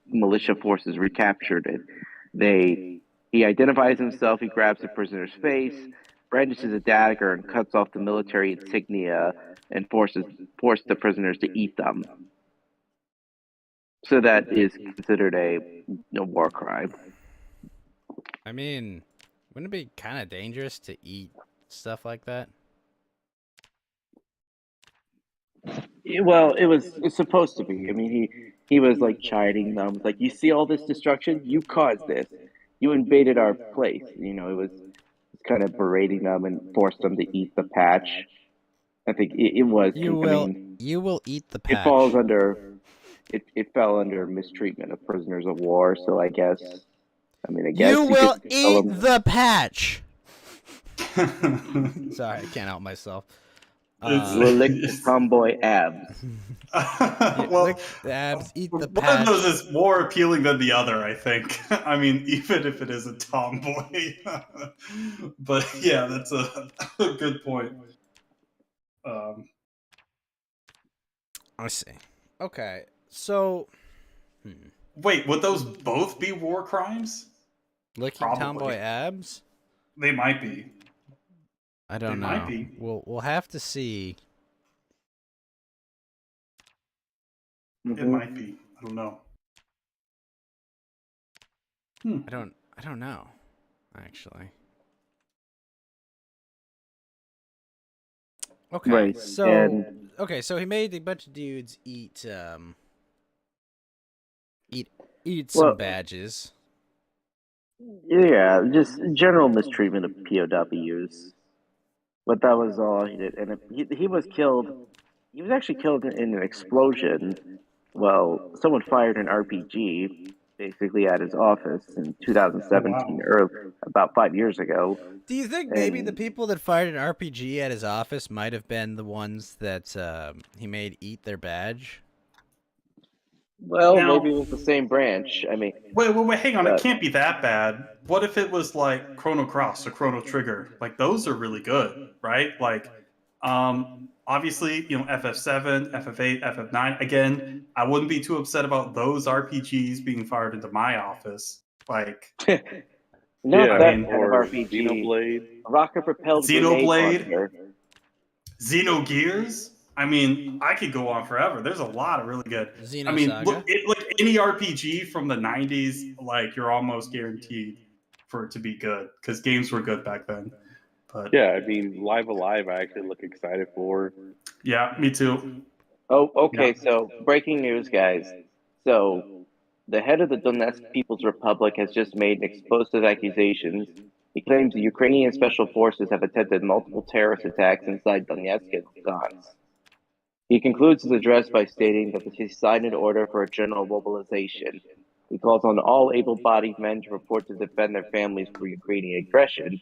militia forces recaptured it. He identifies himself, he grabs the prisoner's face, brandishes a dagger, and cuts off the military insignia and forced the prisoners to eat them. So that is considered a war crime. I mean, wouldn't it be kind of dangerous to eat stuff like that? Well, it's supposed to be. I mean, he was like chiding them, like, you see all this destruction, you caused this, you invaded our place. It was kind of berating them and forced them to eat the patch. I think it was. You will eat the patch. It falls under. It fell under mistreatment of prisoners of war. So I guess. You will eat the patch. Sorry, I can't help myself. Lick the tomboy abs. Well, lick the abs, eat the patch. One of those is more appealing than the other, I think. I mean, even if it is a tomboy. But yeah, that's a good point. I see. Okay, so. Wait, would those both be war crimes? Licking Probably. tomboy abs? They might be. I don't know. Might be. We'll have to see. It might be. I don't know. I don't know, actually. Okay, Right. so he made a bunch of dudes eat some badges. Yeah, just general mistreatment of POWs. But that was all he did, and he was killed. He was actually killed in an explosion. Well, someone fired an RPG basically at his office in 2017, or about 5 years ago. Do you think maybe the people that fired an RPG at his office might have been the ones that he made eat their badge? Well, Now, maybe it was the same branch. I mean, wait, hang on. It can't be that bad. What if it was like Chrono Cross or Chrono Trigger? Like, those are really good, right? Like, obviously, FF7, FF8, FF9. Again, I wouldn't be too upset about those RPGs being fired into my office. Like, not that kind or of RPG. Xenoblade. Rocket-propelled Xenoblade? grenade launcher. Xenogears? I mean, I could go on forever. There's a lot of really good. Xenosaga? Look, any RPG from the 90s, like, you're almost guaranteed for it to be good because games were good back then. But yeah, I mean, Live Alive, I actually look excited for. Yeah, me too. Oh, okay. Yeah. So, breaking news, guys. So, the head of the Donetsk People's Republic has just made explosive accusations. He claims the Ukrainian special forces have attempted multiple terrorist attacks inside Donetsk and Lugansk. He concludes his address by stating that he signed an order for a general mobilization. He calls on all able-bodied men to report to defend their families from Ukrainian aggression.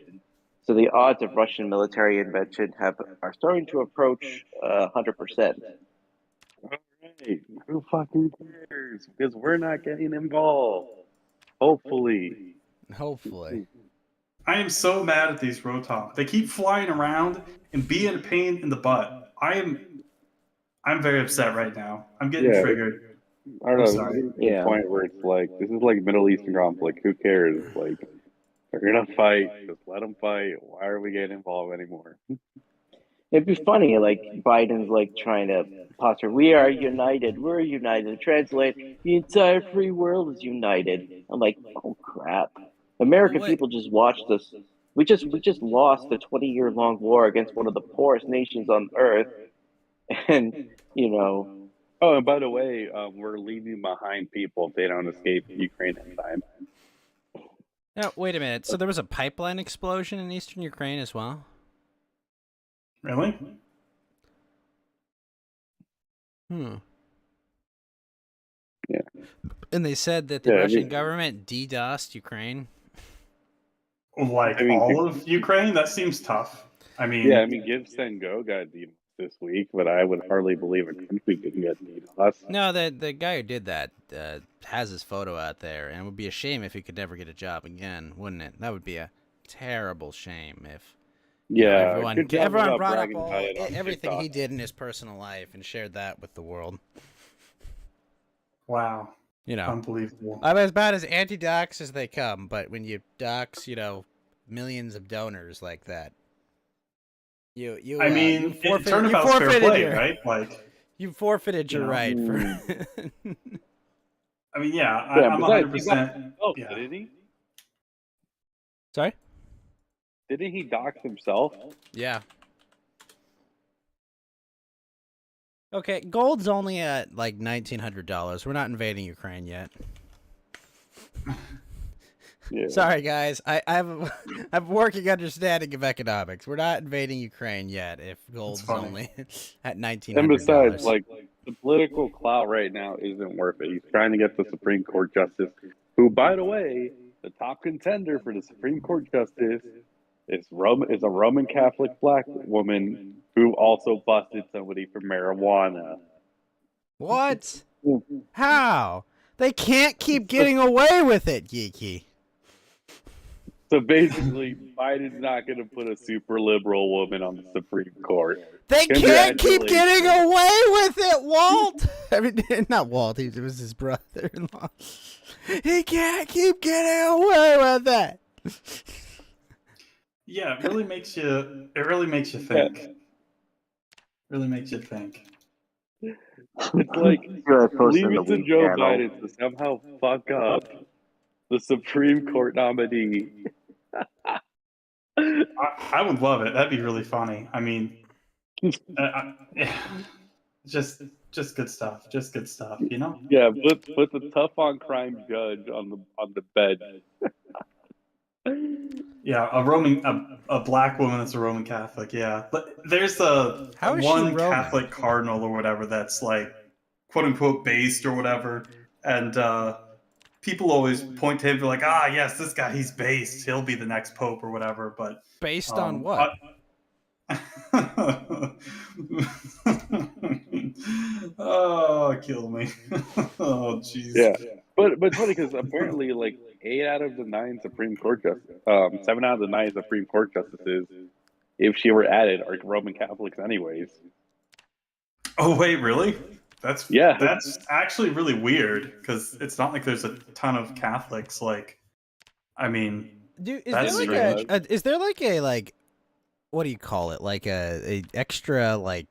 So the odds of Russian military intervention are starting to approach 100%. Hey, who fucking cares? Because we're not getting involved. Hopefully. I am so mad at these Rotom. They keep flying around and being a pain in the butt. I'm very upset right now. I'm getting triggered. I don't know. Sorry. This is the point where it's like, this is like Middle Eastern conflict. Who cares? Like, they're gonna fight. Just let them fight. Why are we getting involved anymore? It'd be funny, like Biden's like trying to posture, we are united, we're united. Translate, the entire free world is united. I'm like, oh crap. American people just watched us. We just lost a 20-year-long war against one of the poorest nations on earth. And, Oh, and by the way, we're leaving behind people if they don't escape Ukraine in time. Now, wait a minute. So there was a pipeline explosion in eastern Ukraine as well? Really? Yeah. And they said that the Russian government DDoSed Ukraine. Like, all of Ukraine? That seems tough. Give Send Go got DDoS this week, but I would hardly believe a country could get DDoS. No, the guy who did that has his photo out there, and it would be a shame if he could never get a job again, wouldn't it? That would be a terrible shame if Yeah, everyone, good job everyone about brought up bragging all about it on everything TikTok. he did in his personal life and shared that with the world. Wow. You know, Unbelievable. I'm as bad as anti-dox as they come, but when you dox, millions of donors like that, you I mean, you forfeit, turnabout's fair play, right? Like, you forfeited you your know. right for. I mean, yeah, Yeah, I'm besides, 100%. Yeah. didn't he? Sorry. Didn't he dox himself? Yeah. Okay, gold's only at like $1,900. We're not invading Ukraine yet. Yeah. Sorry, guys. I have a working understanding of economics. We're not invading Ukraine yet. If gold's funny. only at $1,900. And besides, like, the political clout right now isn't worth it. He's trying to get the Supreme Court justice, who, by the way, the top contender for the Supreme Court justice is a Roman Catholic black woman who also busted somebody for marijuana. What? How? They can't keep getting away with it, Geeky. So basically, Biden's not going to put a super liberal woman on the Supreme Court. They can't keep Congratulations. getting away with it, Walt. I mean, not Walt. It was his brother-in-law. He can't keep getting away with it. Yeah, it really makes you. It really makes you think. Really makes you think. It's like, Good post leave in the it to week Joe channel. Biden to somehow fuck up the Supreme Court nominee. I would love it. That'd be really funny. I mean, just good stuff. Just good stuff. You know. Yeah, put the tough on crime judge on the bed. Yeah, a black woman that's a Roman Catholic. Yeah, but there's How is she one Roman? Catholic cardinal or whatever that's like quote unquote based or whatever, and people always point to him, like, yes, this guy, he's based, he'll be the next pope or whatever. But Based on what? Oh, kill me. Oh, jeez. Yeah, but it's funny because apparently, like, 8 out of the 9 Supreme Court justices, 7 out of the 9 Supreme Court justices, if she were added, are Roman Catholics anyways. Oh wait, really? That's actually really weird because it's not like there's a ton of Catholics. Like, I mean, Dude, is that's there like strange. is there like a what do you call it? Like a extra, like,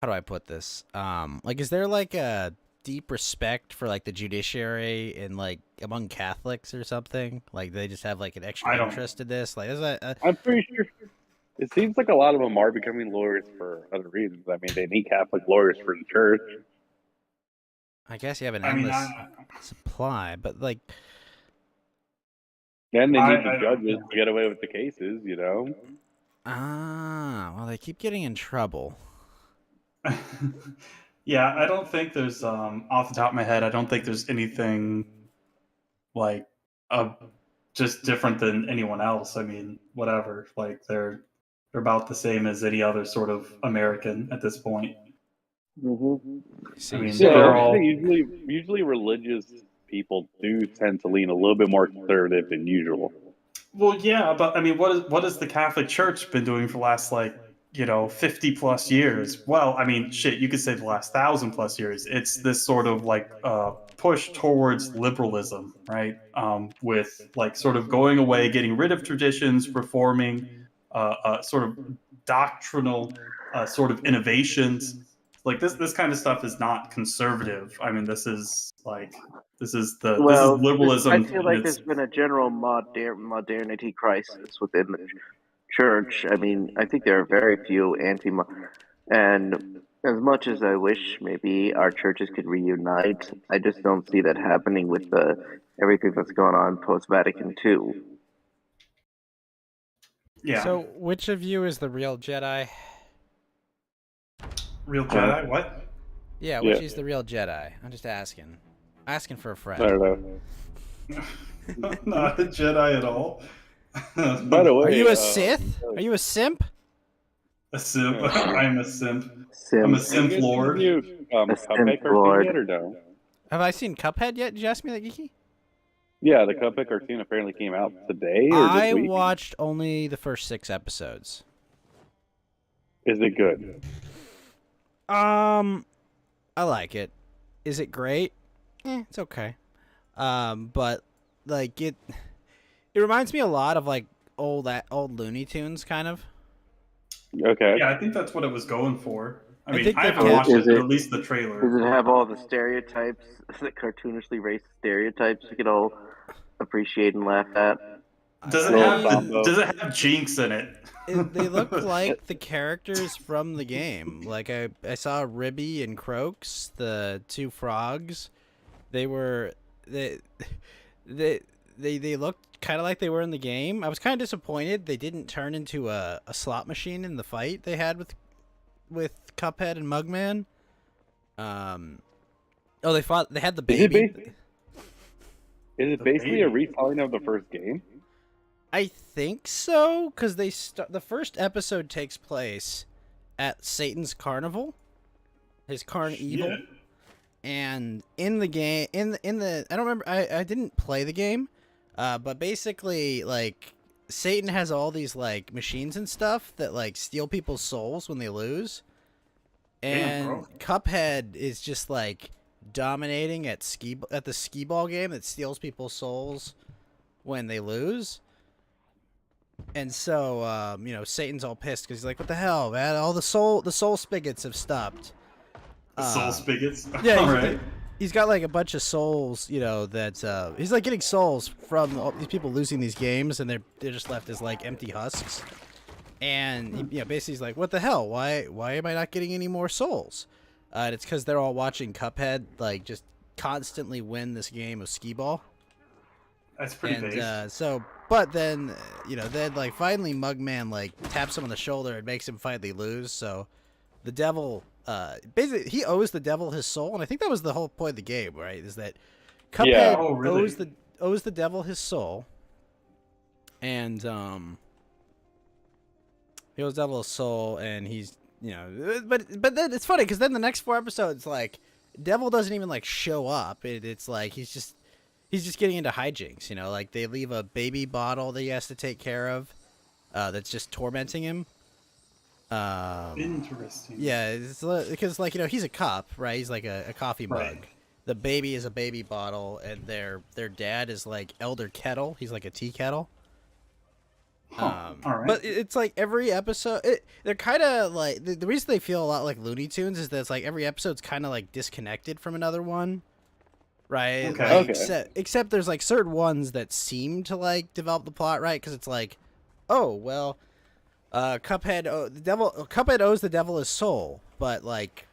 how do I put this? Like, is there like a deep respect for like the judiciary and like among Catholics or something? Like they just have like an extra interest in this? Like, I'm pretty sure it seems like a lot of them are becoming lawyers for other reasons. I mean, they need Catholic lawyers for the church. I guess you have an endless supply, but like, and they need the judges to get away with the cases, you know? Well, they keep getting in trouble. Yeah, I don't think there's off the top of my head, I don't think there's anything like just different than anyone else. I mean, whatever. Like they're about the same as any other sort of American at this point. Mm-hmm. I mean, Yeah, they're all usually religious people do tend to lean a little bit more conservative than usual. Well, yeah, but I mean, what has the Catholic Church been doing for the last 50 plus years? Well, I mean, shit, you could say the last 1,000 plus years. It's this sort of like push towards liberalism, right? With like sort of going away, getting rid of traditions, reforming, sort of doctrinal sort of innovations. Like this kind of stuff is not conservative. I mean, this is liberalism. I feel like there's been a general modernity crisis within the church. I mean, I think there are very few and as much as I wish maybe our churches could reunite, I just don't see that happening with everything that's going on post Vatican II. Yeah. So, which of you is the real Jedi? Real Jedi? What? Yeah, which is the real Jedi? I'm just asking. Asking for a friend. I don't know. Not a Jedi at all. By the way, are you a Sith? Are you a simp? A simp. I'm a simp. Simp. I'm a simp lord. Cuphead cartoon yet or no? Have I seen Cuphead yet? Did you ask me that, Geeky? Yeah, the Cuphead cartoon apparently came out today or this I week. watched only the first 6 episodes. Is it good? I like it. Is it great? It's okay. But like it reminds me a lot of like old Looney Tunes kind of. Okay. Yeah, I think that's what it was going for. I I mean, think I they've haven't kept- watched Is it, but it- at least the Does trailer. it have all the stereotypes, the cartoonishly racist stereotypes we could all appreciate and laugh at? Does it Little have combo. Does it have Jinx in it? They look like the characters from the game. Like I saw Ribby and Croaks, the 2 frogs. They looked kind of like they were in the game. I was kind of disappointed they didn't turn into a slot machine in the fight they had with Cuphead and Mugman. They had the baby. Is it basically a retelling of the first game? I think so, because the first episode takes place at Satan's carnival, his carnival, Shit. and in the game, in the I don't remember, I didn't play the game, but basically like Satan has all these like machines and stuff that like steal people's souls when they lose, and Damn, bro. Cuphead is just like dominating at the skee ball game that steals people's souls when they lose. And so, Satan's all pissed because he's like, "What the hell, man? All the soul spigots have stopped." The soul spigots. Yeah, All right. he's got like a bunch of souls, that he's like getting souls from all these people losing these games, and they're just left as like empty husks. And basically he's like, "What the hell? Why am I not getting any more souls?" And it's because they're all watching Cuphead like just constantly win this game of skee ball. That's pretty based. But then, then like finally Mugman like taps him on the shoulder and makes him finally lose. So the devil, basically he owes the devil his soul, and I think that was the whole point of the game, right? Is that Cuphead Yeah. Oh, really? owes the devil his soul, and he owes the devil his soul, and he's but then it's funny because then the next 4 episodes like devil doesn't even like show up. It's like he's just getting into hijinks, like they leave a baby bottle that he has to take care of, that's just tormenting him. Interesting. Yeah, it's because he's a cup, right? He's like a coffee mug. Right. The baby is a baby bottle, and their dad is like Elder Kettle. He's like a tea kettle. Huh. All right. But it's like every episode, they're kind of like the reason they feel a lot like Looney Tunes is that it's like every episode's kind of like disconnected from another one. Right. Okay. Like, Okay. Except there's like certain ones that seem to like develop the plot right because it's like, oh well, Cuphead owes the devil his soul, but like,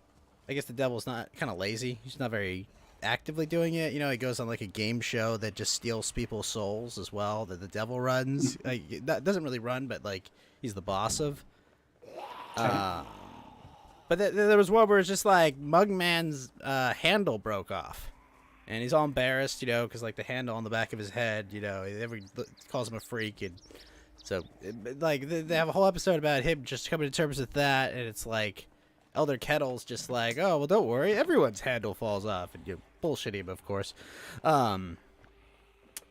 I guess the devil's not kind of lazy. He's not very actively doing it. He goes on like a game show that just steals people's souls as well. That the devil runs. That doesn't really run, but like he's the boss of. But there was one where it's just like Mugman's handle broke off. And he's all embarrassed, because like the handle on the back of his head, everyone calls him a freak, and so like they have a whole episode about him just coming to terms with that, and it's like Elder Kettle's just like, oh well, don't worry, everyone's handle falls off, and you bullshit him, of course.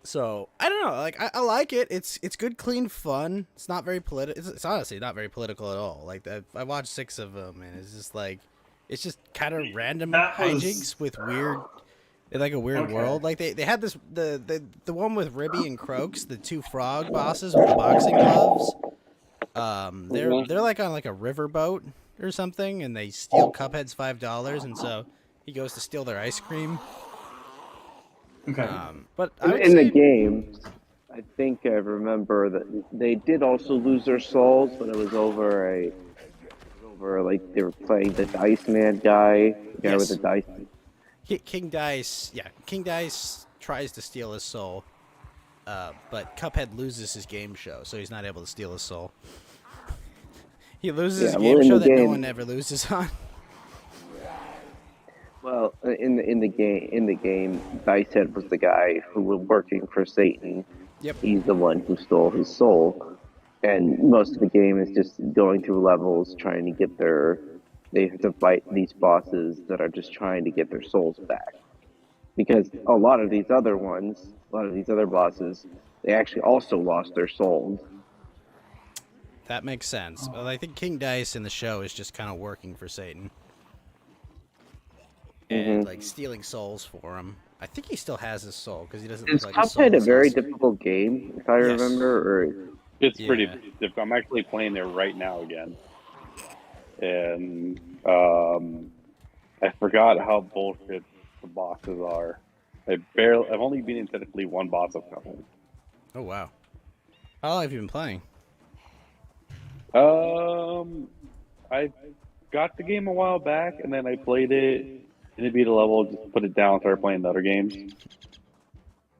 So I don't know, like I like it. It's good, clean fun. It's not very political. It's honestly not very political at all. Like I watched 6 of them, and it's just like it's just kind of random hijinks with weird. Like a weird world. Like they had this the one with Ribby and Croaks, the 2 frog bosses with the boxing gloves. They're like on like a riverboat or something, and they steal Cuphead's $5, and so he goes to steal their ice cream. Okay. But I would In the say, game, I think I remember that they did also lose their souls when it was over like they were playing the Dice Man guy, the guy with the dice. King Dice tries to steal his soul, but Cuphead loses his game show, so he's not able to steal his soul. He loses his game show that no one ever loses on. Well, in the game, Dicehead was the guy who was working for Satan. Yep. He's the one who stole his soul, and most of the game is just going through levels, trying to get their. They have to fight these bosses that are just trying to get their souls back, because a lot of these other ones, a lot of these other bosses, they actually also lost their souls. That makes sense. Well, I think King Dice in the show is just kind of working for Satan. And, like, stealing souls for him. I think he still has his soul, because he doesn't Is look like a soul. Cuphead a very difficult game, if I Yes. remember? Or It's Yeah. pretty difficult. I'm actually playing there right now again. And I forgot how bullshit the bosses are. I've only been in technically one boss of Cuphead. Oh, wow. How long have you been playing? I got the game a while back, and then I played it, didn't beat a level, just put it down, started playing the other games.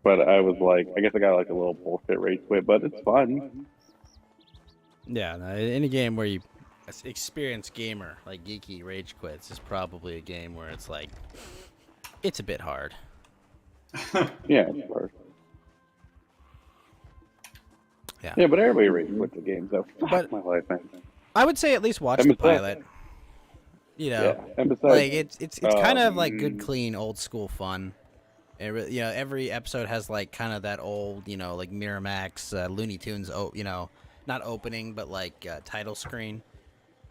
But I was like, I guess I got like a little bullshit rage quit, but it's fun. Yeah, no, any game where you experienced gamer, like geeky rage quits, is probably a game where it's like, it's a bit hard. Yeah, it's hard. Yeah. Yeah, but everybody rage quits the game, so fuck But- my life, man. I would say at least watch And the besides- pilot. You know, Yeah, and besides, like it's kind of like good, clean, old school fun. You know, every episode has like kind of that old, you know, like Miramax, Looney Tunes, you know, not opening, but like title screen.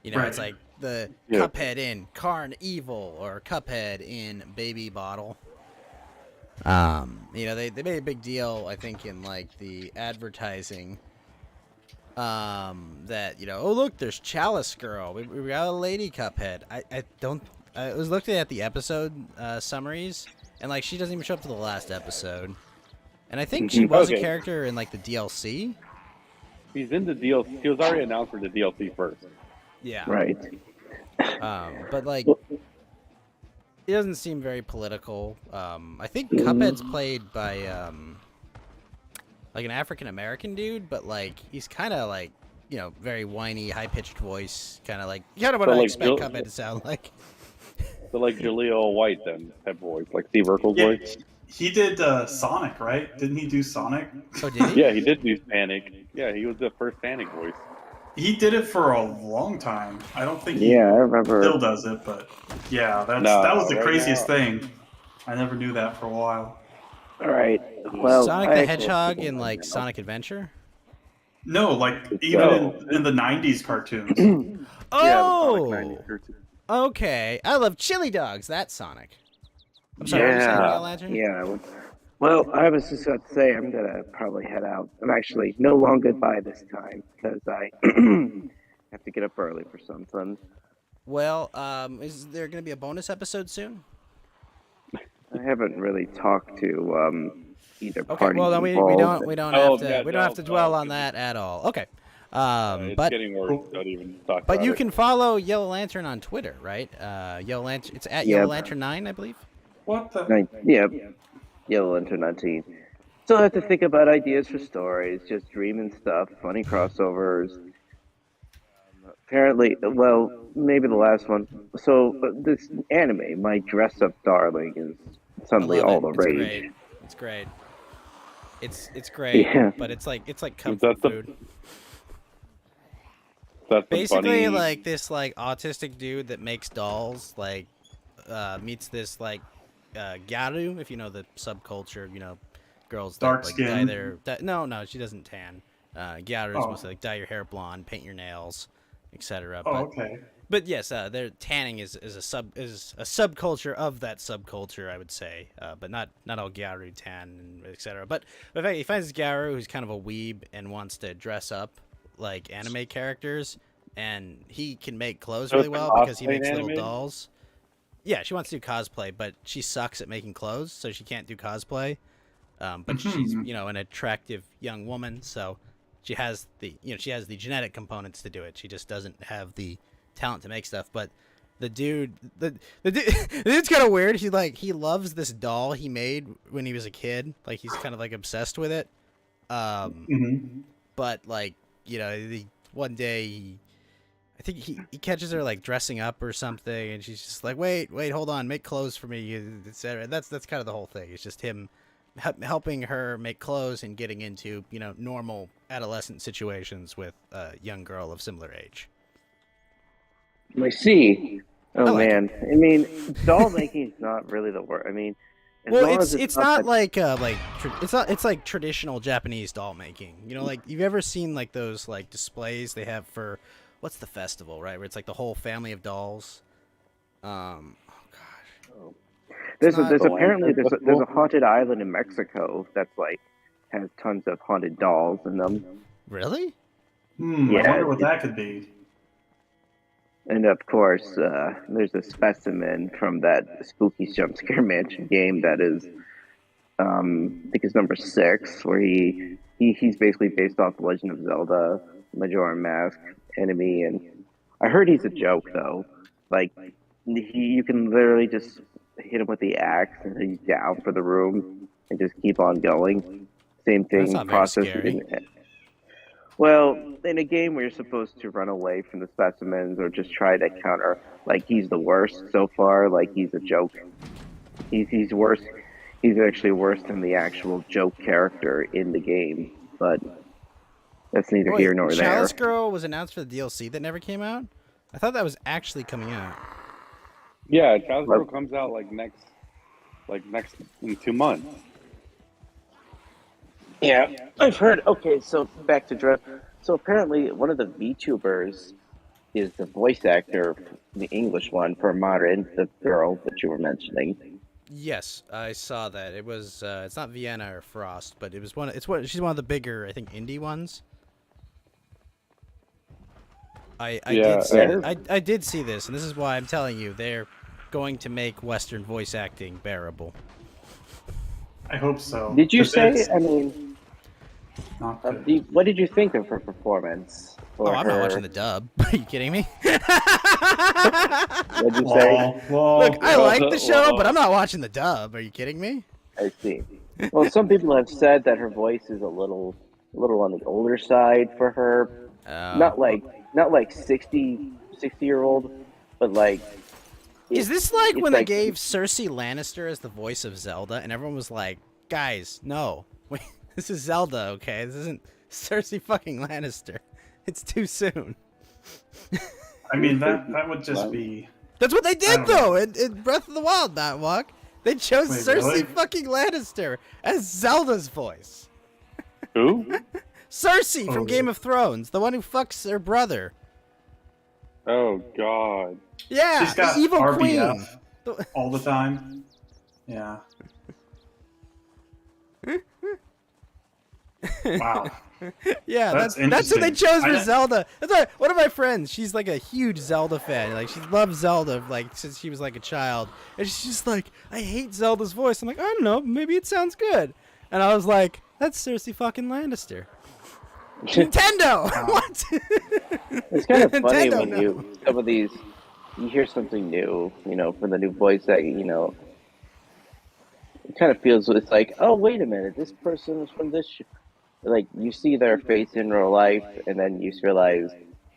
You know, Right. it's like the Yeah. Cuphead in Carn Evil or Cuphead in Baby Bottle. You know, they made a big deal, I think, in like the advertising. That, you know, oh look, there's Chalice Girl. We got a lady Cuphead. I was looking at the episode summaries, and like she doesn't even show up to the last episode. And I think she was a Okay. character in like the DLC. he's in the DLC. He was already announced for the DLC first. Yeah. right. But like, it doesn't seem very political. I think Cuphead's played by like an African American dude, but like he's kind of like, you know, very whiny, high pitched voice, kind of what So, I like, expect Jill- Cuphead to sound like. So like Jaleel White then type voice, like Steve Urkel's Yeah, voice. he did Sonic, right? Didn't he do Sonic? Oh, did he? Yeah, he did do Panic. Yeah, he was the first Panic voice. He did it for a long time. I don't think he Yeah, I remember. still does it, but yeah, that was the right craziest now- thing. I never knew that for a while. All right. Well, Sonic I the actually- Hedgehog in like Sonic Adventure. No, like even in the '90s cartoons. Oh, okay. I love chili dogs. That's Sonic. I'm sorry. What were you saying, Yellow Lantern? Yeah. Well, I was just about to say I'm gonna probably head out. I'm actually no long goodbye this time because I have to get up early for something. Well, is there going to be a bonus episode soon? I haven't really talked to either Okay. party. Well, then we involved. don't Oh, have to yeah, we don't have to no, dwell no, on that at all. Okay. It's But getting worse. Don't even talk but about you it. can follow Yellow Lantern on Twitter, right? Yellow Lantern. It's at Yeah. Yellow Lantern 9, I believe. What the? Yep. Yellow Lantern 19. Still have to think about ideas for stories, just dreaming stuff, funny crossovers. Apparently, well, maybe the last one. So this anime, My Dress Up Darling, is suddenly I love all it. the It's rage. great. It's great. It's great, Yeah. but it's like That's comfort the- food. That's the Basically, funny. like this like autistic dude that makes dolls, like meets this like gyaru, if you know the subculture, you know, girls that Dark like skin. dye their no, she doesn't tan. Gyaru is Oh. mostly like dye your hair blonde, paint your nails, etc. Oh, okay. But yes, their tanning is a subculture of that subculture, I would say. But not all Gyaru tan, etc. But in fact, he finds Gyaru who's kind of a weeb and wants to dress up like anime characters, and he can make clothes So really it's a well because he cosplay makes little anime? dolls. Yeah, she wants to do cosplay, but she sucks at making clothes, so she can't do cosplay. But she's, you know, an attractive young woman, so she has the genetic components to do it. She just doesn't have the talent to make stuff. But the dude's kind of weird. He loves this doll he made when he was a kid. Like he's kind of like obsessed with it. Hmm. But like, you know, one day I think he catches her like dressing up or something, and she's just like, wait, hold on, make clothes for me, etc. That's kind of the whole thing. It's just him helping her make clothes and getting into, you know, normal adolescent situations with a young girl of similar age. I see. I Oh like man, I mean, doll making is not really the word. I mean, As Well, long as it's not that- it's like traditional Japanese doll making. You know, like you've ever seen like those like displays they have for what's the festival, right? Where it's like the whole family of dolls. Oh gosh. there's not- apparently there's a haunted island in Mexico that's like has tons of haunted dolls in them. Really? I Yeah, wonder what that could be. and of course, there's a specimen from that spooky jump scare mansion game that is, I think it's number 6, where he's basically based off the Legend of Zelda, Majora Mask enemy, and I heard he's a joke though. Like you can literally just hit him with the axe and he's down for the room and just keep on going. Same That's thing not very process. scary. Well, in a game where you're supposed to run away from the specimens or just try to counter, like he's the worst so far. Like he's a joke. He's worse. He's actually worse than the actual joke character in the game. But that's neither here nor there. Chalice Girl was announced for the DLC that never came out. I thought that was actually coming out. Yeah, Child's Girl comes out like next in 2 months. Yeah, I've heard. Okay, so back to Dread. So apparently, one of the VTubers is the voice actor, the English one for Modern, the girl that you were mentioning. Yes, I saw that. It was it's not Vienna or Frost, but it was she's one of the bigger, I think, indie ones. I did see this, and this is why I'm telling you they're going to make Western voice acting bearable. I hope so. Did you 'Cause say? it's I mean, not good. what did you think of her performance? Oh, I'm not watching the dub. Are you kidding me? What did you say? Look, I like the show, but I'm not watching the dub. Are you kidding me? I see. Well, some people have said that her voice is a little on the older side for her. Not like 60-year-old, but like. Is this like when they like, gave Cersei Lannister as the voice of Zelda, and everyone was like, "Guys, no, wait, this is Zelda, okay? This isn't Cersei fucking Lannister. It's too soon." I mean, that would just be. That's what they did though in Breath of the Wild, Matwalk. They chose Wait, Cersei really? fucking Lannister as Zelda's voice. Who? Cersei from Game of Thrones, the one who fucks her brother. Oh God. Yeah, She's got the evil RBF queen. all the time. Yeah. Wow. Yeah, That's that's what they chose for interesting. Zelda. That's why one of my friends, she's like a huge Zelda fan. Like she loves Zelda like since she was like a child. And she's just like, I hate Zelda's voice. I'm like, I don't know, maybe it sounds good. And I was like, that's Cersei fucking Lannister. Nintendo. What? It's kind of funny Nintendo, when no. some of these you hear something new, for the new voice that it kind of feels it's like, oh wait a minute, this person is from this like you see their face in real life, and then you realize,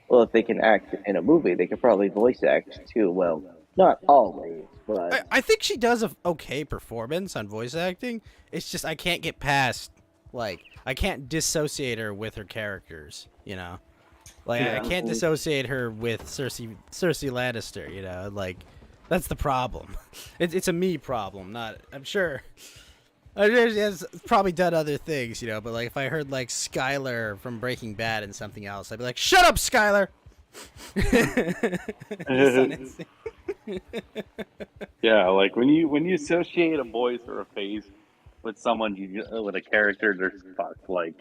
well, if they can act in a movie, they could probably voice act too. Well, not always, but I think she does a okay performance on voice acting. It's just I can't get past I can't dissociate her with her characters, Like Yeah. I can't dissociate her with Cersei Lannister, Like that's the problem. It's a me problem, not. I'm sure. She has probably done other things, but like if I heard like Skylar from Breaking Bad and something else, I'd be like, "Shut up, Skylar." Yeah, like when you associate a voice or a face with someone with a character, they're fucked. Like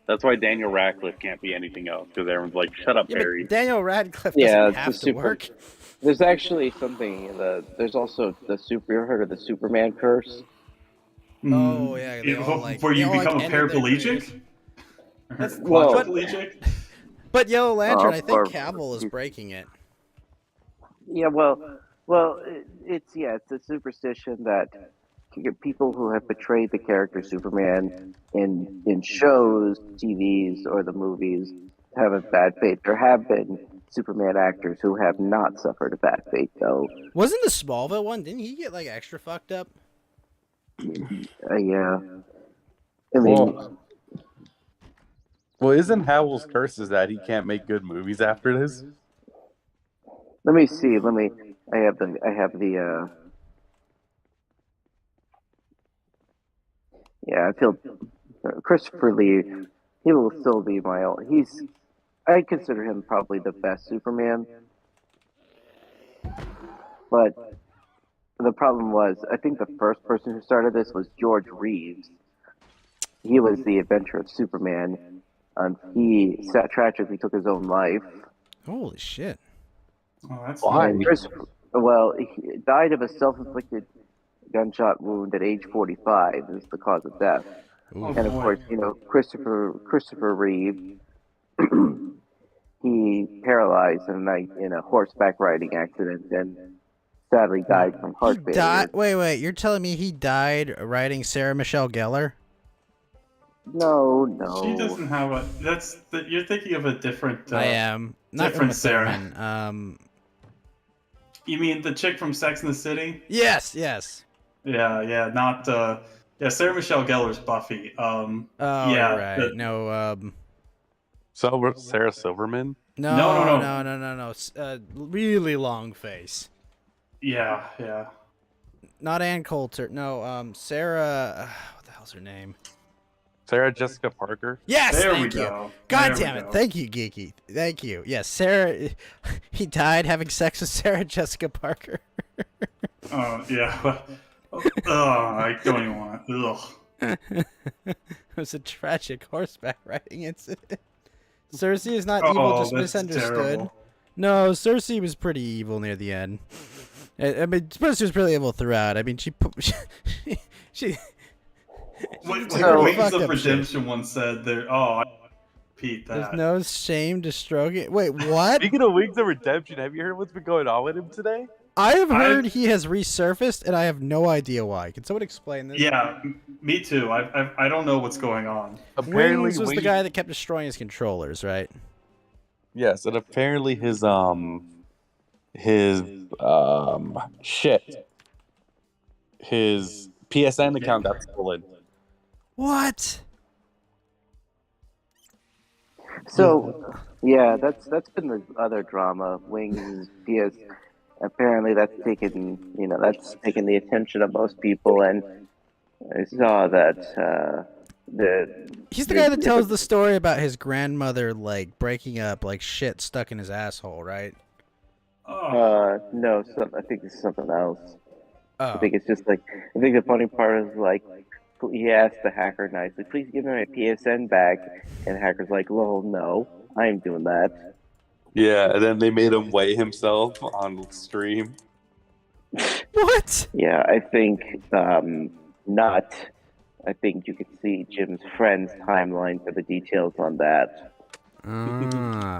that's why Daniel Radcliffe can't be anything else because everyone's like, "Shut up, Yeah, Harry." but Daniel Radcliffe yeah, doesn't have to work. There's actually something. There's also you ever heard of the Superman curse? Oh yeah, they all, where you they all, become a ended their careers. paraplegic? Well- Quadriplegic? But Yellow Lantern, I or- think Cavill is breaking it. Yeah, it's a superstition that people who have portrayed the character Superman in shows, TVs, or the movies have a bad fate. There have been Superman actors who have not suffered a bad fate, though. Wasn't the Smallville one? Didn't he get like extra fucked up? Yeah. I mean, Well, isn't Howell's curse is that he can't make good movies after this? let me see. I have the Yeah, I feel Christopher Lee. He will still be my own. I consider him probably the best Superman. But the problem was, I think the first person who started this was George Reeves. He was the inventor of Superman. He tragically took his own life. Holy shit. Oh, that's Why? And he died of a self-inflicted gunshot wound at age 45 is the cause of death. Ooh. And of course, Christopher Reeve, he paralyzed in a horseback riding accident and sadly died from heart He died. failure. Wait. You're telling me he died riding Sarah Michelle Gellar? No, She no. doesn't have a. You're thinking of a different. I am not different Uma Sarah. Thurman. You mean the chick from Sex and the City? Yes. Yeah, not. Yeah, Sarah Michelle Gellar's Buffy. Oh, yeah, you're right. No. Sarah Silverman. No. Really long face. Yeah. Not Ann Coulter. No. Sarah. What the hell's her name? Sarah Jessica Parker. Yes. There we Thank you. go. God There we damn it. go. Thank you, Geeky. Thank you. Yes, Sarah. He died having sex with Sarah Jessica Parker. Oh yeah. I don't even want to. Ugh. It was a tragic horseback riding incident. Cersei is not evil, just that's misunderstood. terrible. No, Cersei was pretty evil near the end. I mean, Cersei was pretty evil throughout. I mean, she Wait, So- Wings fucked of up Redemption once said there. Oh, I repeat there's that. no shame to stroke it. Wait, what? Speaking of Wings of Redemption, have you heard what's been going on with him today? I have heard he has resurfaced, and I have no idea why. Can someone explain this? Yeah, me too. I don't know what's going on. Apparently, Wings was the Wings- guy that kept destroying his controllers, right? Yes, and apparently his PSN account got stolen. What? So, yeah, that's been the other drama. Wings, PS. Apparently, that's taken the attention of most people, and I saw that He's the guy that tells the story about his grandmother like breaking up, like shit stuck in his asshole, right? Oh, no, I think this is something else. Oh. I think it's just like I think the funny part is like he asked the hacker nicely, "Please give me my PSN back," and the hacker's like, "Well, no, I am doing that." Yeah, and then they made him weigh himself on stream. What? Yeah, I think not. I think you could see Jim's friend's timeline for the details on that.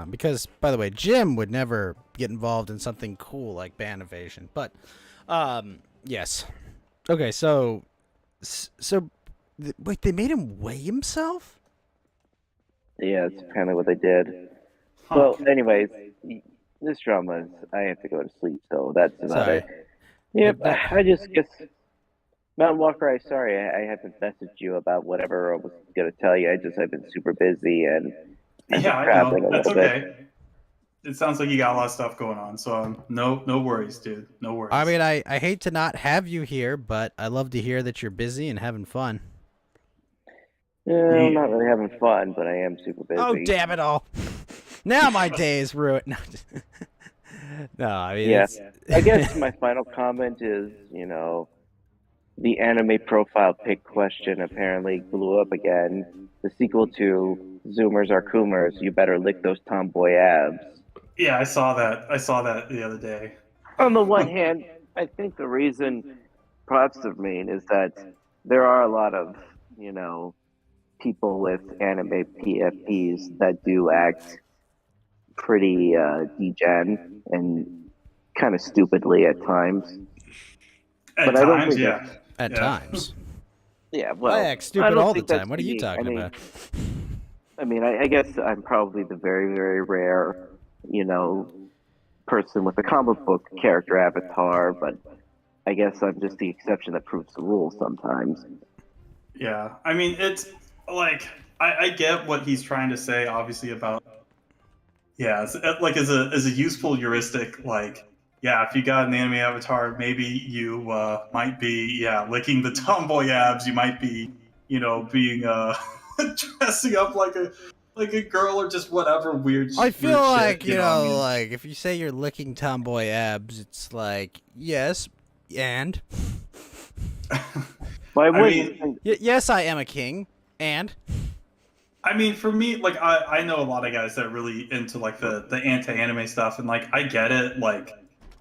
Because, by the way, Jim would never get involved in something cool like band evasion. But, yes. Okay, wait, they made him weigh himself? Yeah, that's apparently what they did. huh. Well, anyways, this drama is. I have to go to sleep, so that's about Sorry. it. Yep, I just guess. Mountain Walker, I'm sorry I haven't messaged you about whatever I was gonna tell you. I've been super busy and I'm Yeah, I traveling know. a That's little bit. okay. It sounds like you got a lot of stuff going on, so no worries, dude. No worries. I mean, I hate to not have you here, but I love to hear that you're busy and having fun. Yeah, I'm not really having fun, but I am super busy. Oh, damn it all. Now my day is ruined. No, no, I mean, Yeah, it's... I guess my final comment is, the anime profile pic question apparently blew up again. The sequel to Zoomers Are Coomers, you better lick those tomboy abs. Yeah, I saw that the other day. On the one hand, I think the reason props of mean is that there are a lot of, people with anime PFPs that do act pretty degen and kind of stupidly at times. At But I don't times, think yeah. At Yeah. times. Yeah, well, I act I stupid don't all the think that's time. What are you me. talking about? I guess I'm probably the very, very rare, person with a comic book character avatar, but I guess I'm just the exception that proves the rule sometimes. Yeah, I mean, it's like I get what he's trying to say, obviously about it's, like as a useful heuristic. Like, yeah, if you got an anime avatar, maybe you might be licking the tomboy abs. You might be being dressing up like a girl or just whatever weird. I feel weird like shit, I mean, like if you say you're licking tomboy abs, it's like yes, and Well, I mean, yes, I am a king, and I mean, for me, like I know a lot of guys that are really into like the anti-anime stuff, and like I get it. Like,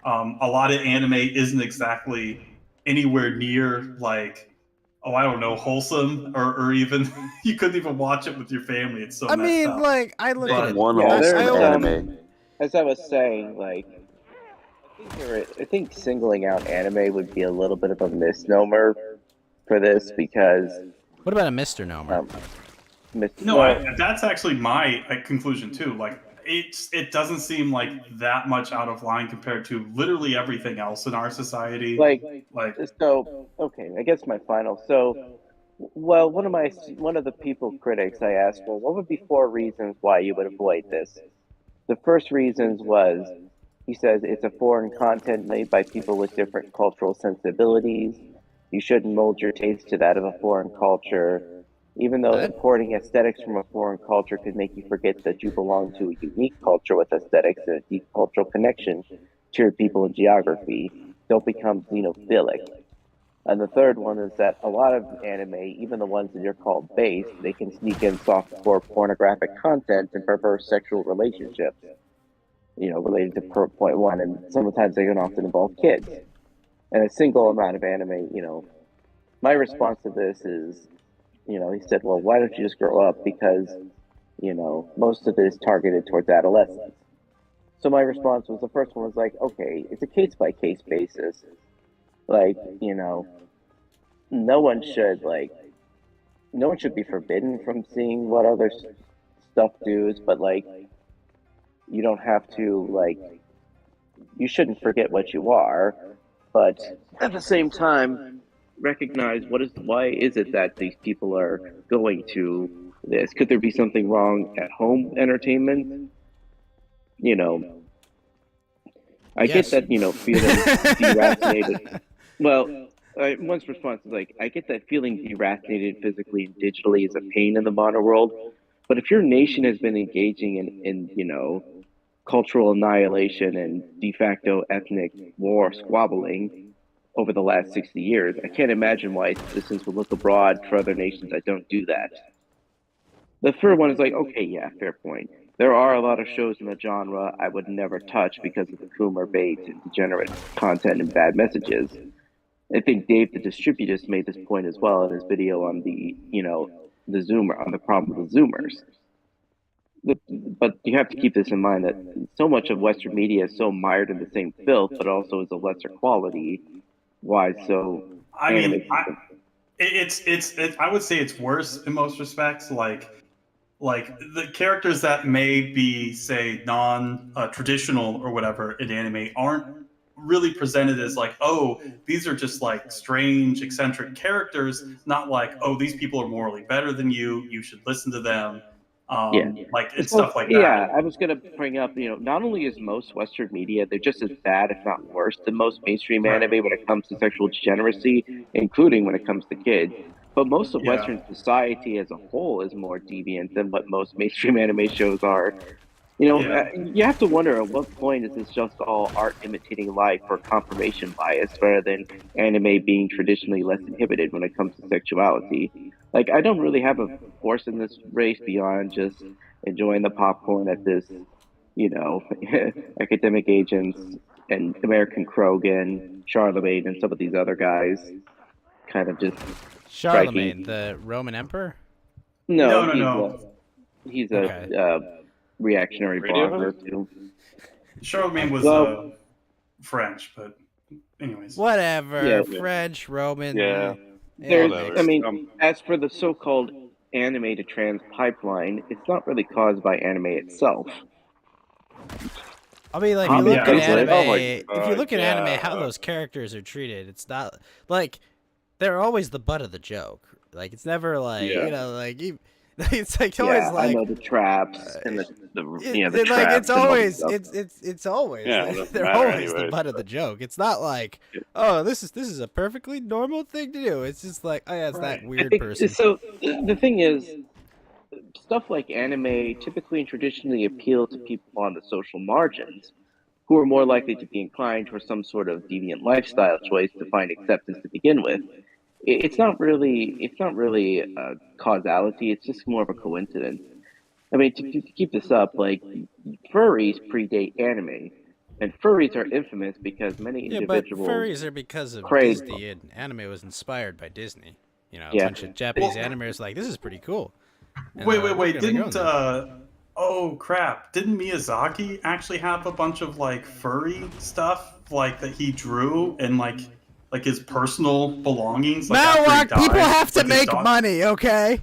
a lot of anime isn't exactly anywhere near like, oh, I don't know, wholesome, or even you couldn't even watch it with your family. It's so I messed mean, up. like I look at But it. One yeah, wholesome there's anime. as I was saying, like I think singling out anime would be a little bit of a misnomer for this because What about a Mr. Nomer? um, no, well, that's actually my conclusion too. Like, it doesn't seem like that much out of line compared to literally everything else in our society. like Like, so okay, I guess my final so well one of the people critics I asked, well, what would be 4 reasons why you would avoid this? The first reasons was he says it's a foreign content made by people with different cultural sensibilities. You shouldn't mold your taste to that of a foreign culture. Even though That importing aesthetics from a foreign culture could make you forget that you belong to a unique culture with aesthetics and a deep cultural connection to your people and geography, don't become xenophilic. And the third one is that a lot of anime, even the ones that are called base, they can sneak in softcore pornographic content and perverse sexual relationships, related to point one, and sometimes they can often involve kids. And a single amount of anime, my response to this is, he said, well, why don't you just grow up? Because, most of it is targeted towards adolescents. So my response was the first one was like, okay, it's a case by case basis. Like, no one should like no one should be forbidden from seeing what other stuff does, but like you don't have to like you shouldn't forget what you are, but at the same time recognize why is it that these people are going to this? Could there be something wrong at home entertainment? You know, I get yes. that, feeling deracinated. Well, one's response is like, I get that feeling deracinated physically and digitally is a pain in the modern world. But if your nation has been engaging in cultural annihilation and de facto ethnic war squabbling over the last 60 years, I can't imagine why citizens would look abroad for other nations that don't do that. The third one is like, okay, yeah, fair point. There are a lot of shows in the genre I would never touch because of the Coomer bait and degenerate content and bad messages. I think Dave the Distributor made this point as well in his video on the Zoomer, on the problem with the Zoomers. But you have to keep this in mind that so much of Western media is so mired in the same filth, but also is a lesser quality. Why so? I mean, I would say it's worse in most respects. Like the characters that may be, say, non-traditional or whatever in anime aren't really presented as like, oh, these are just like strange eccentric characters, not like, oh, these people are morally better than you should listen to them, Yeah. like, and Well, stuff like yeah, that. I was gonna bring up, not only is most Western media, they're just as bad, if not worse, than most mainstream Right. anime when it comes to sexual degeneracy, including when it comes to kids. But most of Yeah. Western society as a whole is more deviant than what most mainstream anime shows are. Yeah. You have to wonder at what point is this just all art imitating life or confirmation bias rather than anime being traditionally less inhibited when it comes to sexuality? Like, I don't really have a horse in this race beyond just enjoying the popcorn at this, you know, academic agents and American Krogan, Charlemagne, and some of these other guys kind of just Charlemagne, striking. the Roman Emperor. No, No. he's Okay. a reactionary blogger Radiohead? too. Charlemagne was Well, French, but anyways. Whatever. Yeah. French, Roman. Yeah. It all Whatever. I makes. mean, as for the so-called anime to trans pipeline, it's not really caused by anime itself. I mean, like, if you look at Obviously, anime, Oh my if you look at anime, yeah. how those characters are treated, it's not like they're always the butt of the joke. Like, it's never like Yeah. like It's like always Yeah, I like know the traps and the like traps it's and all the always stuff. it's always Yeah, it like, doesn't they're matter always the anyways, butt of the joke. It's not like, oh, this is a perfectly normal thing to do. It's just like, oh yeah, it's that Right. I weird think person. so. The thing is, stuff like anime typically and traditionally appeal to people on the social margins, who are more likely to be inclined towards some sort of deviant lifestyle choice to find acceptance to begin with. It's not really a causality. It's just more of a coincidence. I mean, to keep this up, like furries predate anime, and furries are infamous because many Yeah, but individuals furries are because of crave. Disney, and anime was inspired by Disney. You know, a Yeah. bunch of Japanese Well, animators like, this is pretty cool. And wait, they're like, wait, we're wait! gonna make our own Didn't thing. oh crap! Didn't Miyazaki actually have a bunch of like furry stuff like that he drew and like his personal belongings like after he Matlock, people died? have to Like his make dog. money, okay?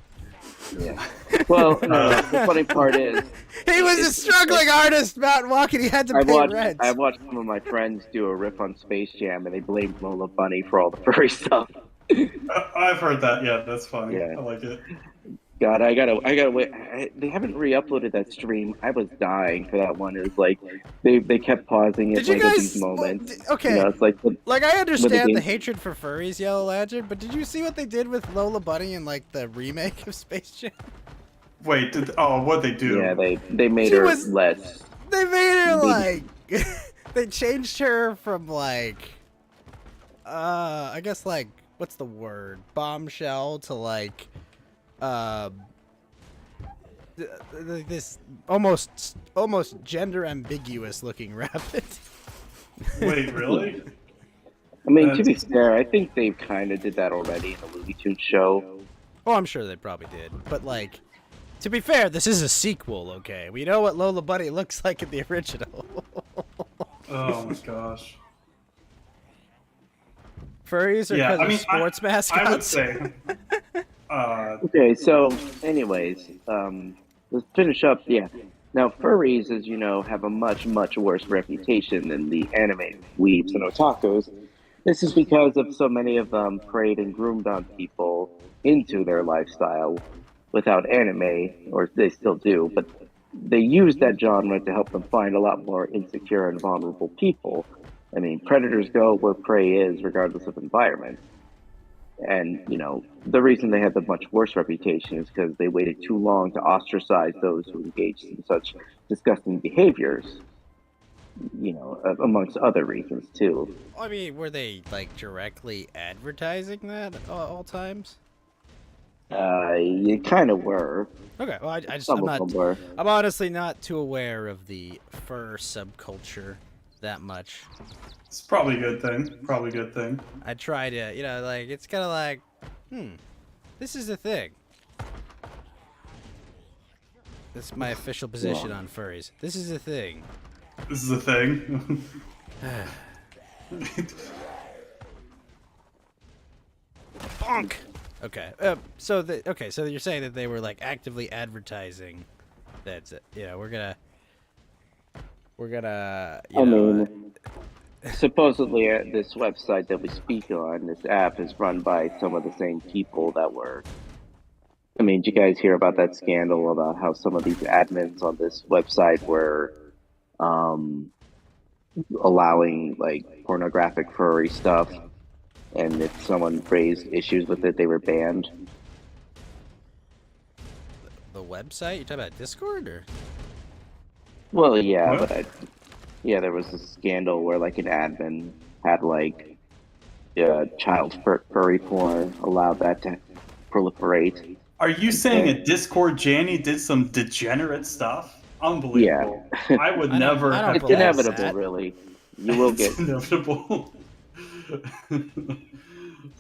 Yeah. Well, no. The funny part is, He was a struggling artist, Matlock, and he had to pay rent. I watched some of my friends do a riff on Space Jam, and they blamed Lola Bunny for all the furry stuff. I've heard that. Yeah, that's funny. Yeah. I like it. God, I gotta wait. They haven't re-uploaded that stream. I was dying for that one. It was like they kept pausing it Did you like at guys? these moments. Okay. You know, it's like Like, I understand the game- hatred for furries, Yellow Lantern, but did you see what they did with Lola Bunny in, like, the remake of Space Jam? Wait, what'd they do? yeah, they made She her was- less. They made her, Maybe. like... they changed her from, like... I guess, like, what's the word? Bombshell to, like... This almost gender ambiguous looking rabbit. Wait, really? I mean, to be That's- fair, I think they kind of did that already in the Looney Tunes show. Oh, I'm sure they probably did. But, like, to be fair, this is a sequel, okay? We know what Lola Bunny looks like in the original. Oh my gosh. Furries are Yeah, because I mean, of sports mascots? I would say. Okay, so anyways, let's finish up. Yeah. Now, furries, as you know, have a much worse reputation than the anime weebs and otakus. This is because of so many of them preyed and groomed on people into their lifestyle without anime, or they still do, but they use that genre to help them find a lot more insecure and vulnerable people. I mean, predators go where prey is, regardless of environment. And, you know, the reason they had the much worse reputation is because they waited too long to ostracize those who engaged in such disgusting behaviors, you know, amongst other reasons, too. I mean, were they, like, directly advertising that at all times? You kind of were. Okay, well, I just, Some of them were. I'm honestly not too aware of the fur subculture that much. It's probably a good thing. Probably a good thing. I try to, you know, like, it's kind of like, this is a thing. This is my official position on furries. This is a thing. This is a thing. Bonk! Okay, so you're saying that they were, like, actively advertising that, you know, we're gonna, you know, Supposedly, this website that we speak on, this app, is run by some of the same people that were. I mean, did you guys hear about that scandal about how some of these admins on this website were allowing like pornographic furry stuff, and if someone raised issues with it, they were banned? the website? You talking about Discord, or? Well, yeah, What? but there was a scandal where like an admin had like child furry porn, allowed that to proliferate. Are you saying a Discord Janny did some degenerate stuff? Unbelievable. I would I don't- never I don't have It's believe guessed. inevitable, that. really. You will get. It's inevitable.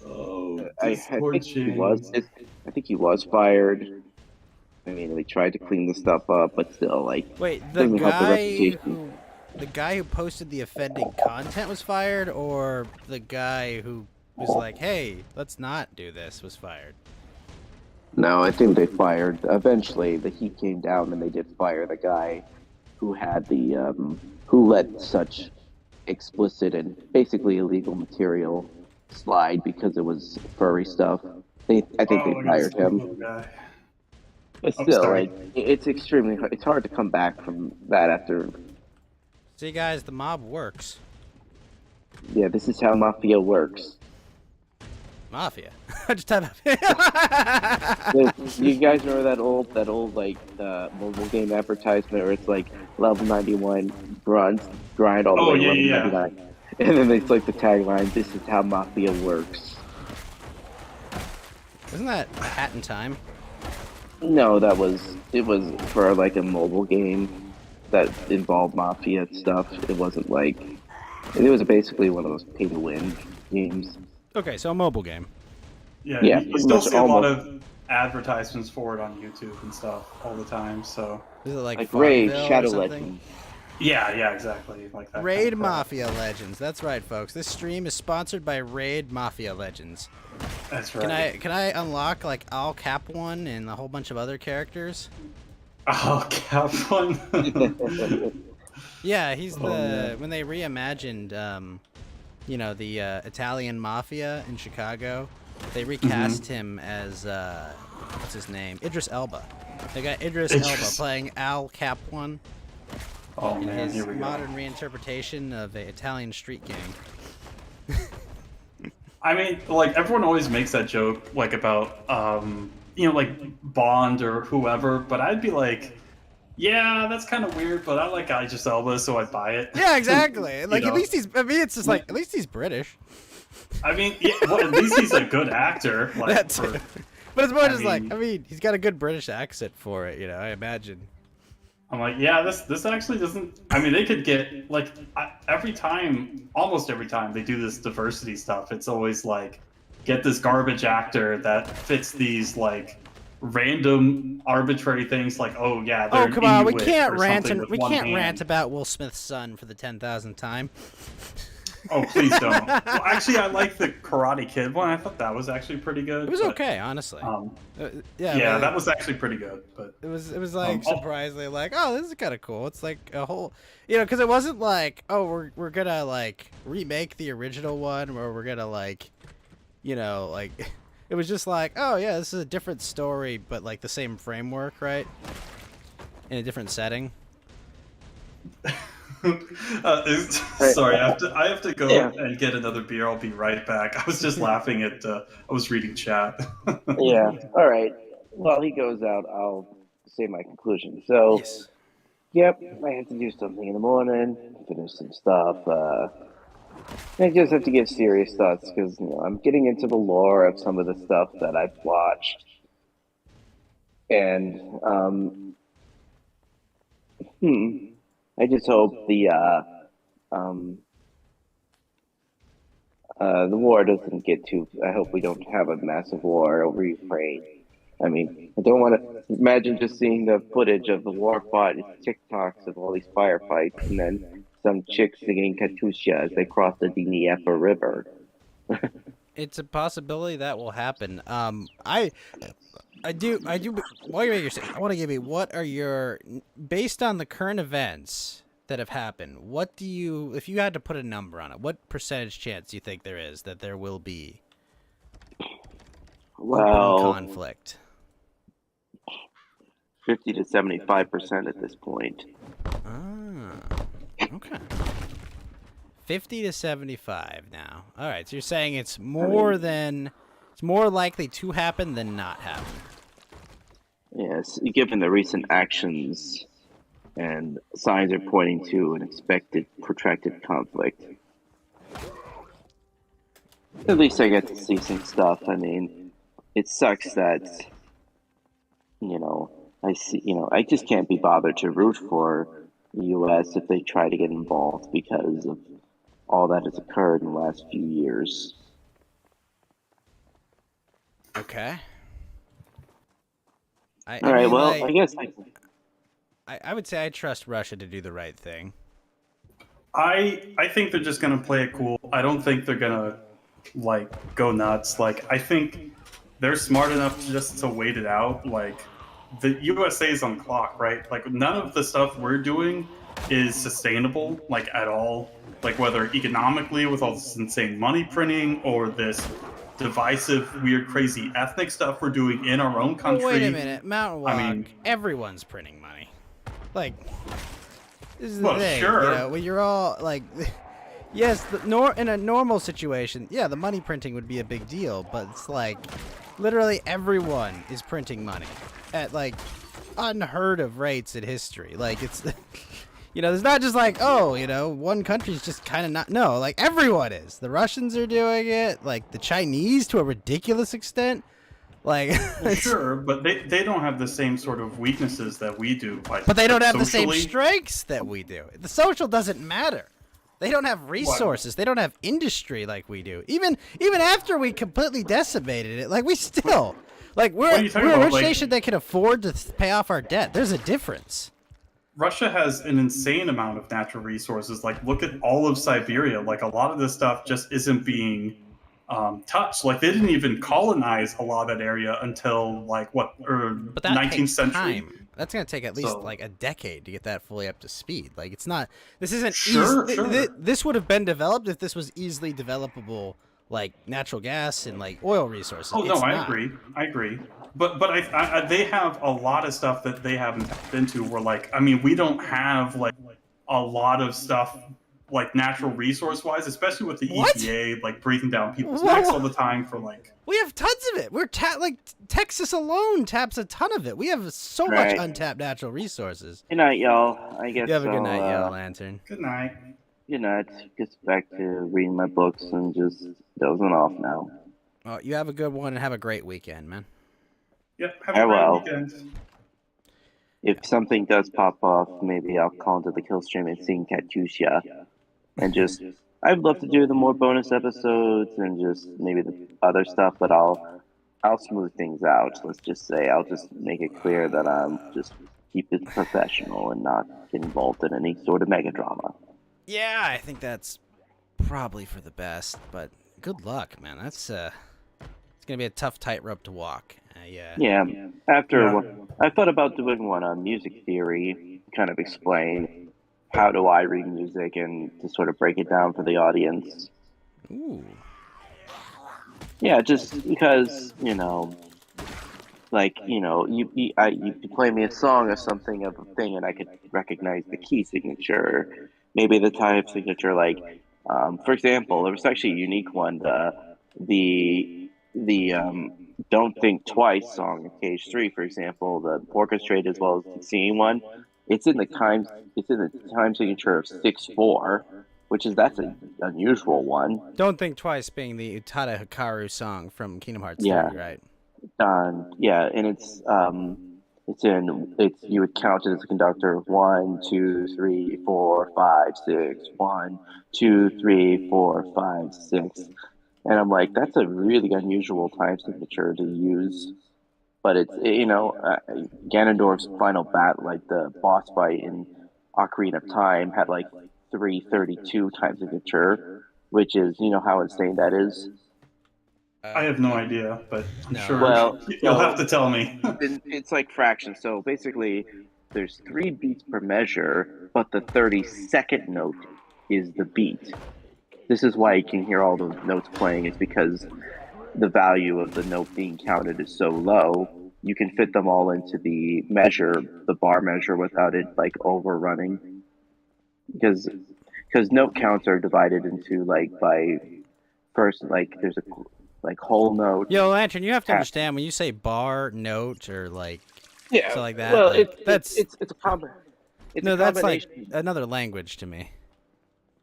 Oh, I Discord think he Janny. was. I think he was fired. I mean, we tried to clean the stuff up, but still, like, Wait, the doesn't help the reputation. guy who posted the offending content was fired, or the guy who was like, "Hey, let's not do this," was fired? No, I think they fired. Eventually, the heat came down, and they did fire the guy who had the who let such explicit and basically illegal material slide because it was furry stuff. I think they we're gonna fired stop him. that guy. But Oh, still, sorry. like it's extremely hard. It's hard to come back from that after. See, guys, the mob works. Yeah, this is how mafia works. Mafia. Just type You guys remember that old like mobile game advertisement where it's like level 91 grind all the Oh, way to yeah, level yeah, 99, and then it's like the tagline: "This is how mafia works." Isn't that Hat in Time? No, it was for like a mobile game that involved mafia stuff. It wasn't like it was basically one of those pay to win games. Okay, so a mobile game. Yeah, Yeah, you pretty still much see a lot almost. of advertisements for it on YouTube and stuff all the time. So Is it like Like Raid, Farmville or Shadow something? Legends. yeah, exactly. Like that. Raid kind of crap. Mafia Legends. That's right, folks. This stream is sponsored by Raid Mafia Legends. That's right. Can I unlock like Al Cap one and a whole bunch of other characters? Oh, Cap one. Yeah, he's the man. when they reimagined you know, the Italian mafia in Chicago, they recast him as what's his name? Idris Elba. They got Idris Elba playing Al Cap one Oh in man, his here we go. modern reinterpretation of a Italian street gang. I mean, like everyone always makes that joke, like about you know, like Bond or whoever. But I'd be like, yeah, that's kind of weird, but I like Idris Elba, so I buy it. Yeah, exactly. Like You at know? least he's. I mean, it's just like at least he's British. I mean, yeah, well, at least he's a good actor. Like, That too. for, But it's more I just like, mean- I mean, he's got a good British accent for it, you know. I imagine. I'm like, yeah, this actually doesn't. I mean, they could get like every time, almost every time they do this diversity stuff, it's always like, get this garbage actor that fits these like random arbitrary things. Like, oh yeah, they're Oh come on, we Inuit can't or rant something and with we one can't hand. rant about Will Smith's son for the 10,000th time. Oh, please don't. Well, actually, I like the Karate Kid one. I thought that was actually pretty good. It was but, okay, honestly. Yeah, but that was actually pretty good. But it was like oh. surprisingly like, oh, this is kind of cool. It's like a whole, you know, because it wasn't like, oh, we're gonna like remake the original one, or we're gonna like, you know, like, it was just like, oh yeah, this is a different story, but like the same framework, right? In a different setting. Sorry, I have to go Yeah. and get another beer. I'll be right back. I was just laughing at. I was reading chat. Yeah. All right. While he goes out, I'll say my conclusion. So, Yes. yep, I had to do something in the morning, finish some stuff. I just have to give serious thoughts because you know I'm getting into the lore of some of the stuff that I've watched, and I just hope the war doesn't get too. I hope we don't have a massive war over Ukraine. I mean, I don't want to imagine just seeing the footage of the war fought, TikToks of all these firefights, and then some chicks singing Katusha as they cross the Dnieper River. It's a possibility that will happen. I do. While you're saying, I want to give you what are your based on the current events that have happened. What do you, if you had to put a number on it, what percentage chance do you think there is that there will be Well, conflict? 50 to 75% at this point. Ah, okay. 50 to 75 now. All right, so you're saying it's more likely to happen than not happen. Yes, given the recent actions and signs are pointing to an expected protracted conflict. At least I get to see some stuff. I mean, it sucks that, you know, I just can't be bothered to root for the U.S. if they try to get involved because of all that has occurred in the last few years. Okay. All right, well, I guess I would say I trust Russia to do the right thing. I think they're just gonna play it cool. I don't think they're gonna like go nuts. Like I think they're smart enough just to wait it out. Like the USA is on clock, right? Like none of the stuff we're doing is sustainable, like at all. Like whether economically with all this insane money printing or this divisive, weird, crazy ethnic stuff we're doing in our own country. Well, wait a minute, Mountain Walk. I mean, everyone's printing money. Like, this is the well, thing. sure. You know, when you're all like, yes, in a normal situation, yeah, the money printing would be a big deal. But it's like, literally everyone is printing money at like unheard of rates in history. Like it's. You know, it's not just like, oh, you know, one country's just kind of not. No, like everyone is. The Russians are doing it. Like the Chinese to a ridiculous extent. Like, well, sure, but they don't have the same sort of weaknesses that we do. Like, but they don't have the same socially. strengths that we do. The social doesn't matter. They don't have resources. They don't have industry like we do. Even after we completely decimated it, like we still, like we're a rich nation that can afford to pay off our debt. There's a difference. Russia has an insane amount of natural resources. Like, look at all of Siberia. Like, a lot of this stuff just isn't being touched. Like, they didn't even colonize a lot of that area until, like, but that 19th takes century? Time. That's going to take at least, like, a decade to get that fully up to speed. Like, it's not... This isn't... Sure. This would have been developed if this was easily developable, like, natural gas and, like, oil resources. Oh, no, I agree. But they have a lot of stuff that they haven't tapped into. Where, like, I mean, we don't have like a lot of stuff like natural resource wise, especially with the EPA like breathing down people's necks all the time for like. We have tons of it. We're like Texas alone taps a ton of it. We have so much untapped natural resources. Good night, y'all. I guess you have a good night, Yellow Lantern. Good night. Good night. Gets back to reading my books and just dozing off now. Well, you have a good one and have a great weekend, man. Yep, have a great weekend. If something does pop off, maybe I'll call into the kill stream and sing Katusha. And just, I'd love to do the more bonus episodes and just maybe the other stuff, but I'll smooth things out. Let's just say I'll just make it clear that I'm just keep it professional and not get involved in any sort of mega drama. Yeah, I think that's probably for the best, but good luck, man. That's it's gonna be a tough tightrope to walk. Yeah. I thought about doing one on music theory, kind of explain how do I read music and to sort of break it down for the audience. Ooh. Yeah, just because like you play me a song or something of a thing, and I could recognize the key signature, maybe the type signature. Like, for example, there was actually a unique one. The Don't Think Twice song in Cage 3, for example, the orchestrated as well as the singing one. It's in the time signature of 6/4, that's an unusual one. Don't Think Twice being the Utada Hikaru song from Kingdom Hearts 3, right? Yeah, and it's you would count it as a conductor 1, 2, 3, 4, 5, 6, 1, 2, 3, 4, 5, 6. And I'm like, that's a really unusual time signature to use. But it's, Ganondorf's final battle, like the boss fight in Ocarina of Time, had like 332 time signature, which is, how insane that is. I have no idea, but I'm sure you'll have to tell me. It's like fractions. So basically, there's 3 beats per measure, but the 32nd note is the beat. This is why you can hear all those notes playing, is because the value of the note being counted is so low. You can fit them all into the bar measure, without it like overrunning. Because note counts are divided into by first, like there's a whole note. Yo, Lantern, you have to understand when you say bar, note, or stuff like that. Well, it's a combination. That's like another language to me.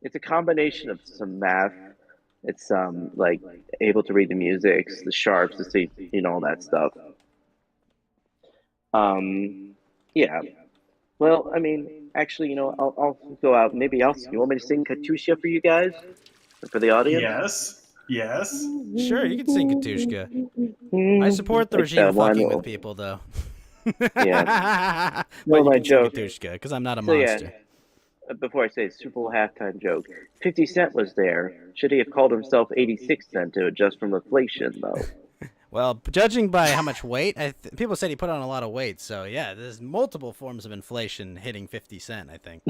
It's a combination of some math. It's like able to read the musics, the sharps, the C, all that stuff. Yeah. Well, I mean, actually, I'll go out. Maybe you want me to sing Katusha for you guys, for the audience? Yes. Sure, you can sing Katushka. I support the regime fucking with people, though. Yeah. But my you can joke. sing Katushka, because I'm not a monster. Yeah. Before I say it, Super Bowl halftime joke. 50 Cent was there. Should he have called himself 86 Cent to adjust from inflation, though? Well, judging by how much weight, people said he put on a lot of weight. So, yeah, there's multiple forms of inflation hitting 50 Cent, I think.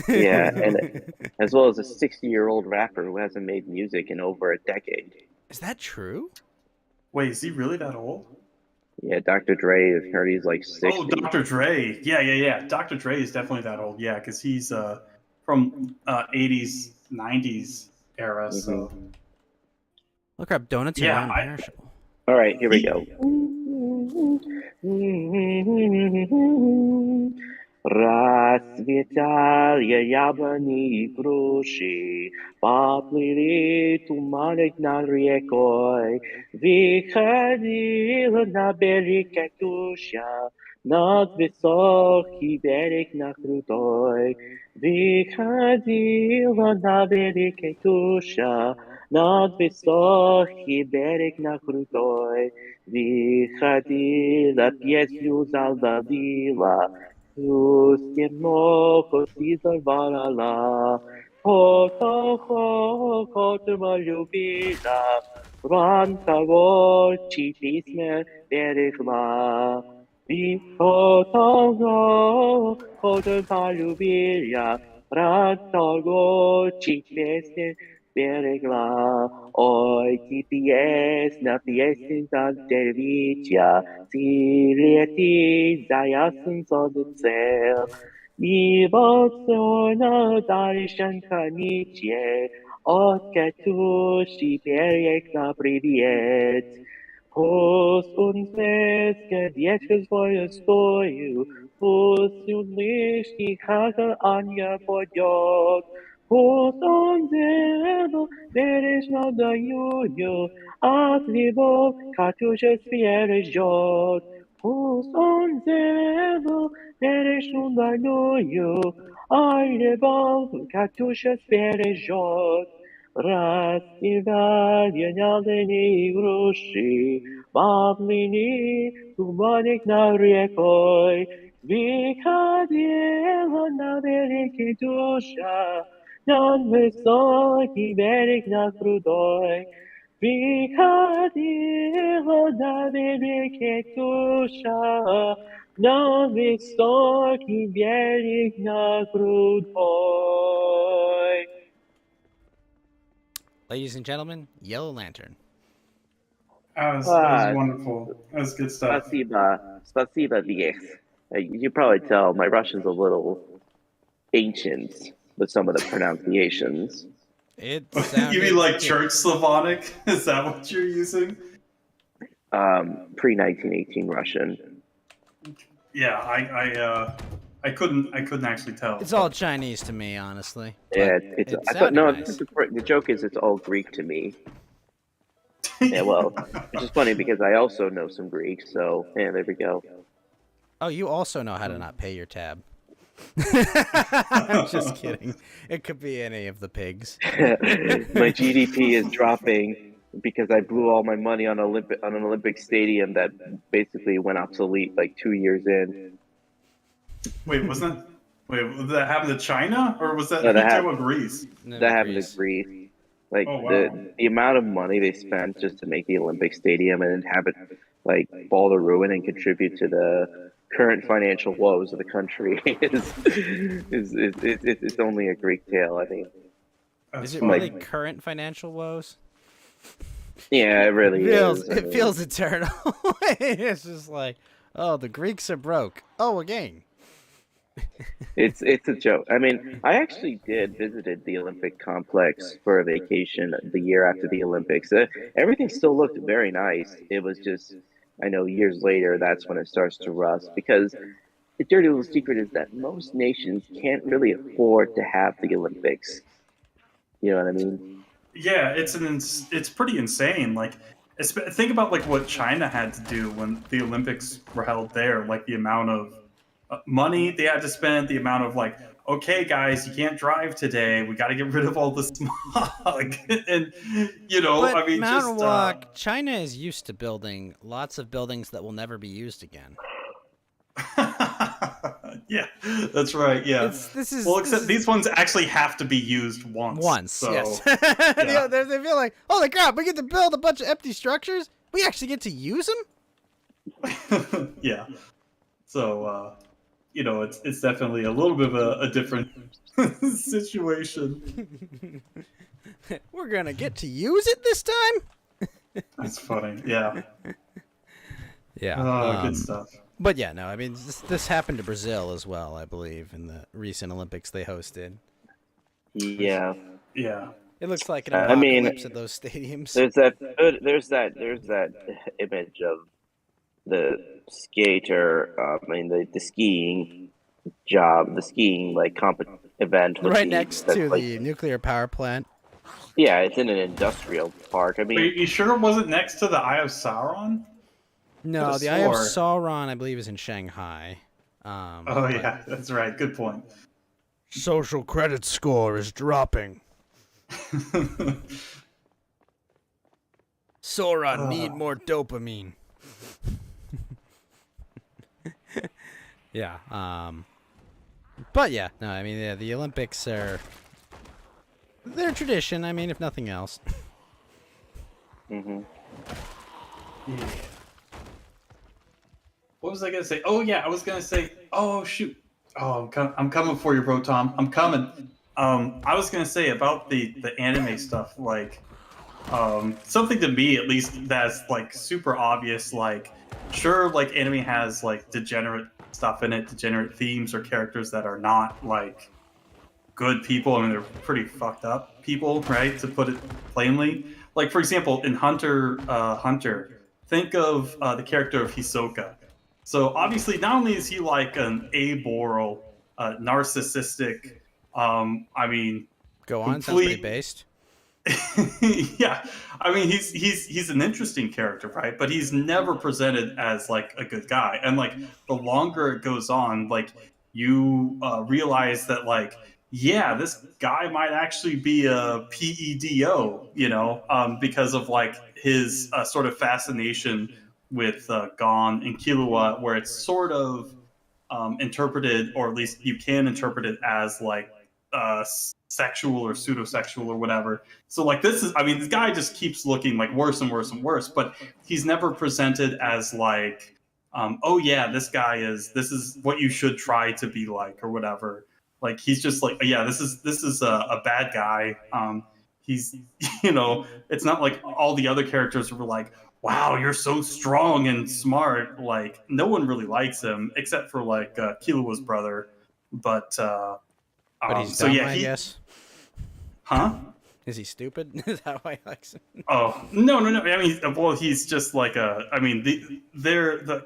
Yeah, and as well as a 60-year-old rapper who hasn't made music in over a decade. Is that true? Wait, is he really that old? Yeah, Dr. Dre is heard he's like 60. Oh, Dr. Dre. Yeah. Dr. Dre is definitely that old. Yeah, because he's from 80s, 90s era. So Look up donuts are yeah, non-perishable. All right, here we He- go. Расцветали яблони и груши, поплыли туманы над рекой. Выходила на берег Катюша, над высокий берег на крутой. Выходила на берег Катюша, над высокий берег на крутой. Выходила, песню заловила, Хрустнем ног изорвала, Котова любила, Ран того, чьи письма берегла. И Котова любила, Ран того, чьи песни берегла. Ой, ты песня за деревья, ты лети за ясным солнцем. И вот на дальше конече, от Катюши берег на привет. Пусть он близко ветер свою стою, пусть он лишний как Аня пойдет. Пусть он землю бережно даю, от любовь Катюша сбережет. Пусть он землю бережно даю, а любовь Катюша сбережет. Расцветали яблони и груши, поплыли туманик над рекой. Выходила на берег душа, над высокий берег над прудой. Выходила на берег душа, над высокий берег над прудой. Ladies and gentlemen, Yellow Lantern. that was wonderful. That was good stuff. Spasiba, Diez. You can probably tell my Russian's a little ancient with some of the pronunciations. It You mean like Church Slavonic? Is that what you're using? Pre-1918 Russian. Yeah, I couldn't actually tell. It's all Chinese to me, honestly. Yeah, But it I thought no. sounded nice. The joke is it's all Greek to me. Yeah, well, which is funny because I also know some Greek, so yeah, there we go. Oh, you also know how to not pay your tab. I'm just kidding. It could be any of the pigs. My GDP is dropping because I blew all my money on an Olympic stadium that basically went obsolete like 2 years in. Wait, was that happen to China or was that, No, that talking about Greece? No, That happened Greece. to Greece. Like Oh, wow. the amount of money they spent just to make the Olympic stadium and then have it like fall to ruin and contribute to the current financial woes of the country it's only a Greek tale, I think. That's Is it funny. really current financial woes? Yeah, it really is. I It mean, feels eternal. It's just like, oh, the Greeks are broke. Oh, again. it's a joke. I mean, I actually visited the Olympic complex for a vacation the year after the Olympics. Everything still looked very nice. It was just, I know years later, that's when it starts to rust because the dirty little secret is that most nations can't really afford to have the Olympics. You know what I mean? Yeah, it's pretty insane. Like, think about like what China had to do when the Olympics were held there. Like the amount of money they had to spend, the amount of like, okay, guys, you can't drive today. We got to get rid of all the smog, and But I mean, Mount just Walk, China is used to building lots of buildings that will never be used again. yeah, that's right. Yeah. Except these ones actually have to be used once. Once, yes. yeah. They feel like, holy crap, we get to build a bunch of empty structures? We actually get to use them? Yeah. So, it's definitely a little bit of a different situation. We're gonna get to use it this time? That's funny. Yeah. Yeah. Oh, good stuff. But yeah, no, I mean, this happened to Brazil as well, I believe, in the recent Olympics they hosted. Yeah. Yeah. It looks like an I mean, apocalypse at those stadiums. there's that image of the skater. I mean, the skiing job, the skiing like event with Right next that's to like, the nuclear power plant. yeah, it's in an industrial park. I Are mean, you sure it wasn't next to the Eye of Sauron? No, Could've the Eye of swore. Sauron, I believe, is in Shanghai. Oh But yeah, that's right. Good point. social credit score is dropping. Sauron need more dopamine. Yeah. But yeah, no, I mean, yeah, the Olympics are they're a tradition. I mean, if nothing else. hmm Yeah. What was I gonna say? Oh yeah, I was gonna say. Oh shoot. Oh, I'm coming for you, bro, Tom. I'm coming. I was gonna say about the anime stuff, like, something to me at least that's like super obvious. Like, sure, like anime has like degenerate stuff in it, degenerate themes or characters that are not like good people. I mean, they're pretty fucked up people, right? To put it plainly. Like, for example, in Hunter, think of the character of Hisoka. So obviously, not only is he like an amoral, narcissistic, I mean, Go on, sounds pretty complete. based. Yeah, I mean, he's an interesting character, right? But he's never presented as like a good guy. And like the longer it goes on, like you realize that like, yeah, this guy might actually be a PEDO, because of like his sort of fascination with Gon and Killua, where it's sort of interpreted, or at least you can interpret it as like sexual or pseudo-sexual or whatever. So like this is, I mean, this guy just keeps looking like worse and worse and worse, but he's never presented as like, oh yeah, this is what you should try to be like or whatever. Like he's just like, yeah, this is a bad guy. He's, it's not like all the other characters were like, wow, you're so strong and smart. Like no one really likes him except for like Killua's brother. But But he's so dumb, yeah, I guess. Huh? Is he stupid? Is that why he likes him? Oh no. I mean, well, he's just like a. I mean, the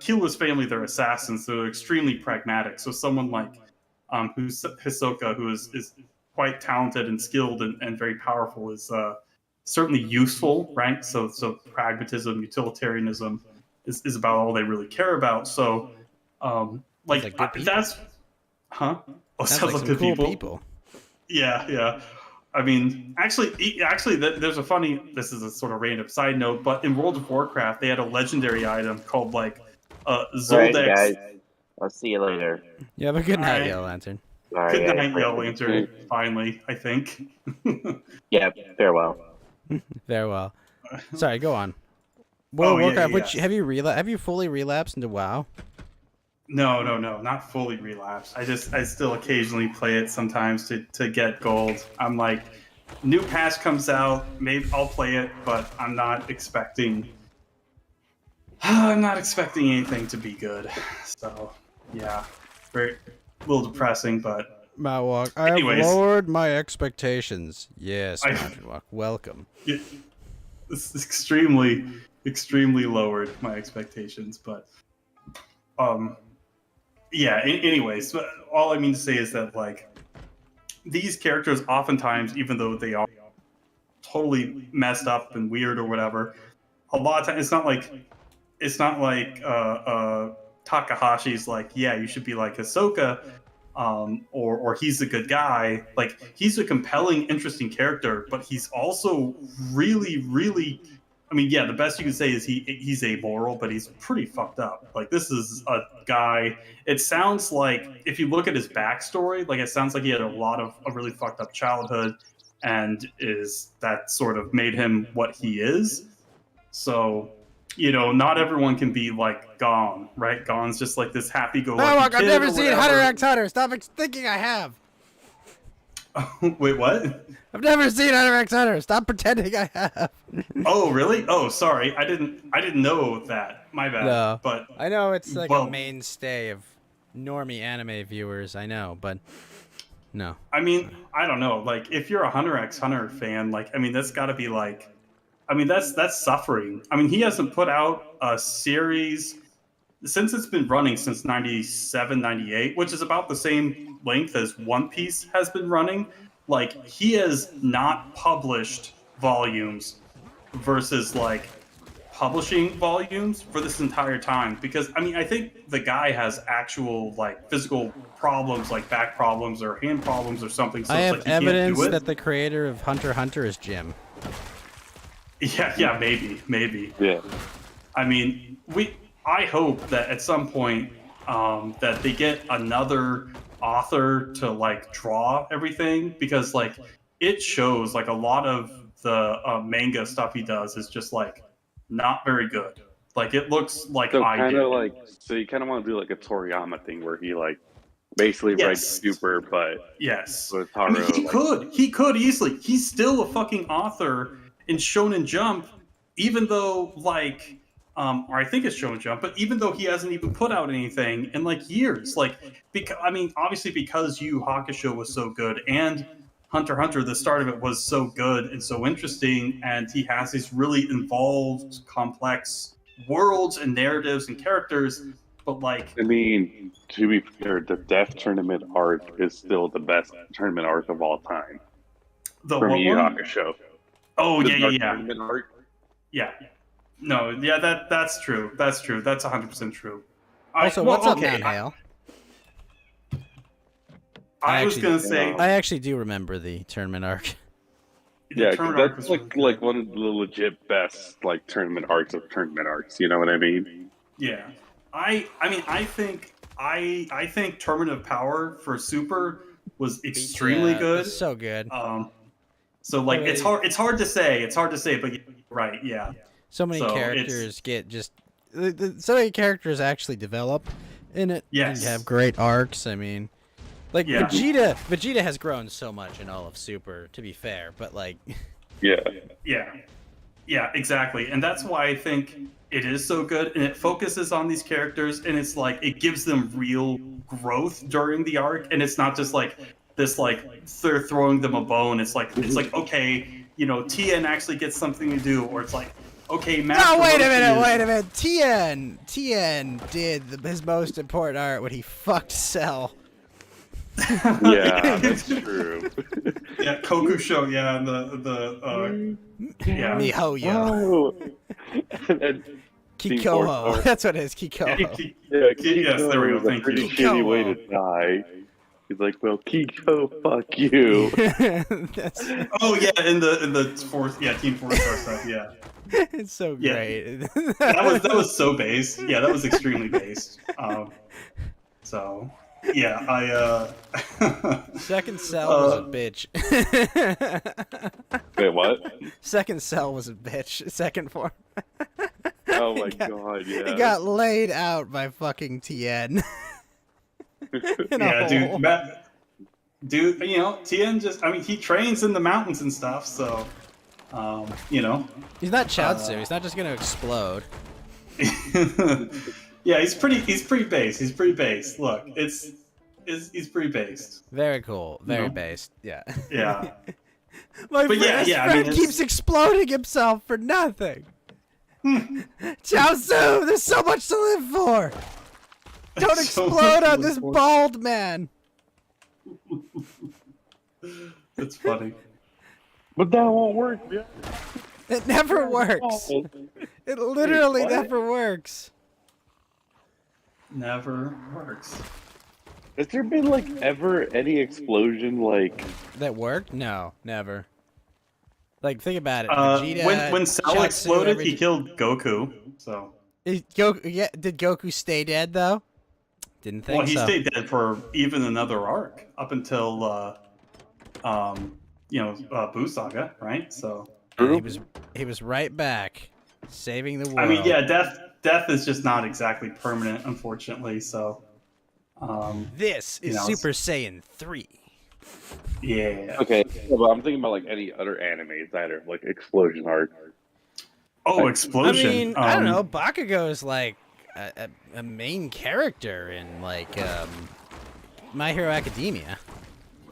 Killua's family. They're assassins. So they're extremely pragmatic. So someone like who's Hisoka, who is quite talented and skilled and very powerful, is certainly useful, right? So pragmatism, utilitarianism is about all they really care about. So like good people. that's huh? Oh, Sounds like some cool people. Yeah. I mean, actually, there's a funny. This is a sort of random side note, but in World of Warcraft, they had a legendary item called like Zoldex. All right, guys. I'll see you later. You have a good night, Alright. Yellow Lantern. All right, Good guys. night, Yellow Lantern. Finally, I think. Yeah, farewell. Very well. Sorry, go on. World of Warcraft. Which have you fully relapsed into WoW? No, not fully relapsed. I still occasionally play it sometimes to get gold. I'm like, new patch comes out, maybe I'll play it, but I'm not expecting anything to be good. So yeah, very a little depressing, but Matt Walk, I have anyways. lowered my expectations. Yes, I- Matt Walk, welcome. It's extremely lowered my expectations, but yeah. Anyways, all I mean to say is that like these characters, oftentimes, even though they are totally messed up and weird or whatever, a lot of times it's not like Takahashi's like, yeah, you should be like Hisoka, or he's a good guy. Like he's a compelling, interesting character, but he's also really. I mean, yeah, the best you can say is he's amoral, but he's pretty fucked up. Like this is a guy. It sounds like if you look at his backstory, like it sounds like he had a really fucked up childhood, and that sort of made him what he is. So, not everyone can be like Gon, right? Gon's just like this happy-go-lucky Matt Walk, kid I've never or seen whatever. Hunter x Hunter. Stop thinking I have. Wait, what? I've never seen Hunter x Hunter. Stop pretending I have. Oh, really? Oh, sorry. I didn't know that. My bad. No. But I know it's like a well, mainstay of normie anime viewers. I know, but no. I mean, I don't know. Like, if you're a Hunter x Hunter fan, like, I mean, that's got to be like, I mean, that's suffering. I mean, he hasn't put out a series since it's been running since 97, 98, which is about the same length as One Piece has been running. Like, he has not published volumes versus like publishing volumes for this entire time, because I mean, I think the guy has actual like physical problems, like back problems or hand problems or something, so I it's have like he can't evidence do it. that the creator of Hunter x Hunter is Jim. Yeah, maybe. Yeah. I mean, I hope that at some point that they get another author to like draw everything, because like it shows like a lot of the manga stuff he does is just like not very good. Like, it looks like So I kind did. of like, so you kind of want to do like a Toriyama thing where he like basically Yes. writes Super, but Yes. with I mean, Taro. he could easily. He's still a fucking author in Shonen Jump, even though like, or I think it's Shonen Jump, but even though he hasn't even put out anything in like years, like, because I mean, obviously because Yu Yu Hakusho was so good and Hunter x Hunter, the start of it was so good and so interesting, and he has these really involved, complex worlds and narratives and characters, but like, I mean, to be fair, the Death Tournament arc is still the best tournament arc of all time the from what Yu Yu one? Hakusho. Oh The yeah, Dark yeah. Tournament arc. Yeah. No, yeah, that's true. That's true. That's 100% true. Also, what's up, Mount Hale? I was actually- gonna say, I actually do remember the tournament arc. the Yeah, 'cause tournament arc that's was like really like one of the legit best like tournament arcs of tournament arcs. You know what I mean? yeah. I mean, I think Tournament of Power for Super was extremely Yeah, good. it's so good. So like, Okay. it's hard to say, but you're right, yeah. So many So characters get just so many characters actually develop in it. Yes. And have great arcs. I mean, like Yeah. Vegeta has grown so much in all of Super, to be fair, but like Yeah. Yeah, exactly. And that's why I think it is so good, and it focuses on these characters, and it's like it gives them real growth during the arc, and it's not just like this like they're throwing them a bone. It's like okay, you know, Tien actually gets something to do, or it's like, okay, Master no, wait a Roshi minute. Tien did his most important art when he fucked Cell. Yeah, that's true. Yeah, Kokusho, yeah, and the yeah. Mihoyo. Oh. And Kikoho. Team That's what it is, Kikoho. yeah, Yes, there we go, Kiko is a thank pretty you. shitty way to Kiko. die. He's like, well, Kiko, fuck you. That's, Oh yeah, in the fourth, yeah, Team 4-star stuff, yeah. it's so Yeah. great. That was so based. Yeah, that was extremely based. So yeah, Second Cell was a bitch. Wait, what? Second Cell was a bitch. Second form. Oh my got- god, yeah. He got laid out by fucking Tien. In a yeah, hole. dude, you know, Tien just, I mean, he trains in the mountains and stuff, so, you know. He's not Chaozu. He's not just gonna explode. Yeah, he's pretty based. He's pretty based. Look, he's pretty based. Very cool. Very No. based. Yeah. Yeah. My But yeah, best yeah, I friend mean, keeps exploding himself for nothing. Chaozu, there's so much to live for. Don't So explode much on to this live for. bald man. That's funny. But that won't work, man. It never works. It literally what? never works. Never works. Has there been like ever any explosion like That worked? No, never. Like, think about it. Uh, Vegeta, when Cell Chaozu, exploded, he killed Goku. So, did Goku stay dead though? Didn't think well, he so. stayed dead for even another arc up until, Buu Saga, right? So, And he was right back, saving the world. I mean, yeah, death is just not exactly permanent, unfortunately. So, This is you know, Super Saiyan 3. Yeah. Okay, but I'm thinking about like any other animes that are like explosion arc. Oh, I explosion. I mean, I don't know. Bakugo is like a main character in like My Hero Academia.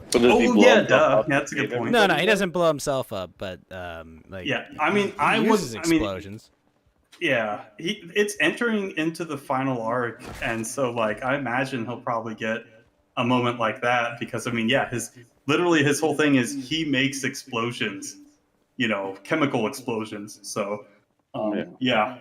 So does he Oh blow yeah, himself duh. up to That's a save good point. No, everybody he then? doesn't blow himself up, but like Yeah, I mean, he uses explosions. Yeah, it's entering into the final arc, and so like I imagine he'll probably get a moment like that because I mean, yeah, his whole thing is he makes explosions, chemical explosions. So, yeah.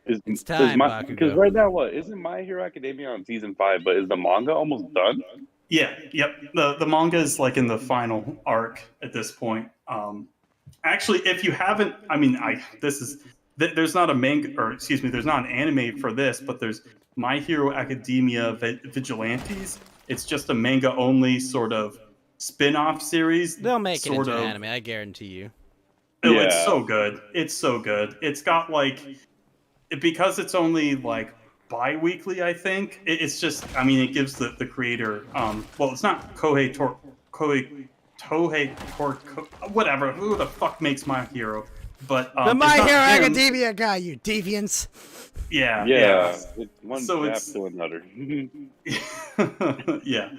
It's time, Because Bakugo. right now, what isn't My Hero Academia on season 5? But is the manga almost done? Yeah, yep. The manga is like in the final arc at this point. Actually, if you haven't, I mean, there's not a manga, or excuse me, there's not an anime for this, but there's My Hero Academia Vigilantes. It's just a manga only sort of spin-off series. They'll make it sort into of. an anime, I guarantee you. Oh, it's Yeah. so good. It's so good. It's got like, because it's only like bi-weekly, I think. It's just, I mean, it gives the creator, well, it's not Tohei whatever. Who the fuck makes My Hero? But The My it's not Hero him. Academia guy, you deviants. Yeah. It's one So step it's- to another. Yeah.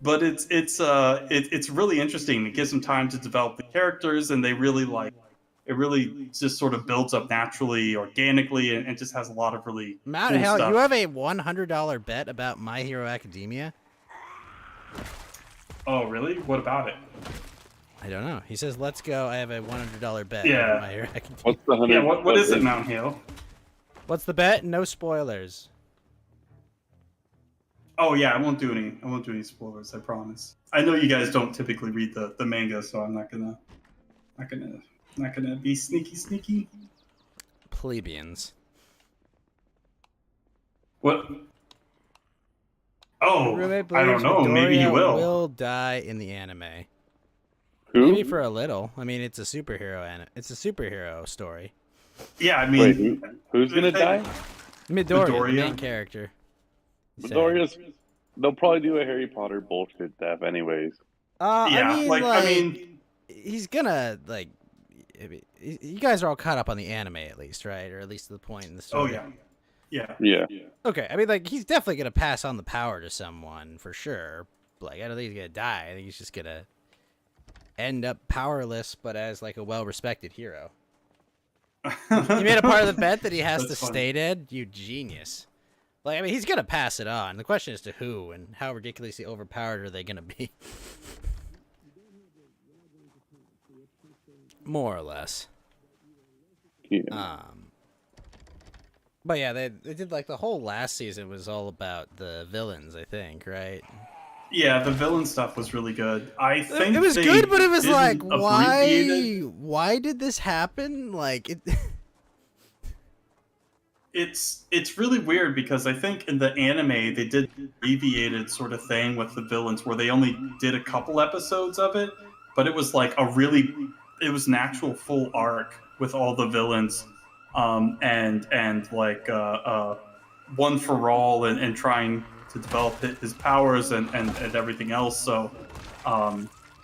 But it's really interesting. It gives them time to develop the characters, and they really it really just sort of builds up naturally, organically, and just has a lot of really Mount cool Hell, stuff. you have a $100 bet about My Hero Academia? Oh, really? What about it? I don't know. He says, "Let's go." I have a $100 bet. Yeah. On My Hero Academia. What's the 100? Yeah, what is it, Mount Hill? What's the bet? No spoilers. Oh yeah, I won't do any spoilers, I promise. I know you guys don't typically read the manga, so I'm not gonna be sneaky. Plebeians. What? Oh, Roommate I don't believes know. Maybe he Midoriya will. die in the anime. Who? Maybe for a little. I mean, it's a superhero it's a superhero story. Yeah, I Wait, mean, who's gonna die? Midoriya, the Midoriya? main character. Sad. Midoriya's. They'll probably do a Harry Potter bullshit death, anyways. yeah, I mean, mean, he's gonna like. You guys are all caught up on the anime at least, right? Or at least to the point in the oh story. yeah. Yeah. Okay, I mean, like he's definitely gonna pass on the power to someone for sure. Like I don't think he's gonna die. I think he's just gonna end up powerless, but as like a well-respected hero. You made a part of the bet that he has That's to funny. stay dead. You genius. Like I mean, he's gonna pass it on. The question is to who and how ridiculously overpowered are they gonna be? More or less. Yeah. But yeah, they did like the whole last season was all about the villains, I think, right? Yeah, the villain stuff was really good. I think It was they good, but it was didn't like, abbreviate it. why did this happen? Like it. It's really weird because I think in the anime they did abbreviated sort of thing with the villains where they only did a couple episodes of it, but it was like it was an actual full arc with all the villains, and like one for all and trying to develop his powers and everything else. So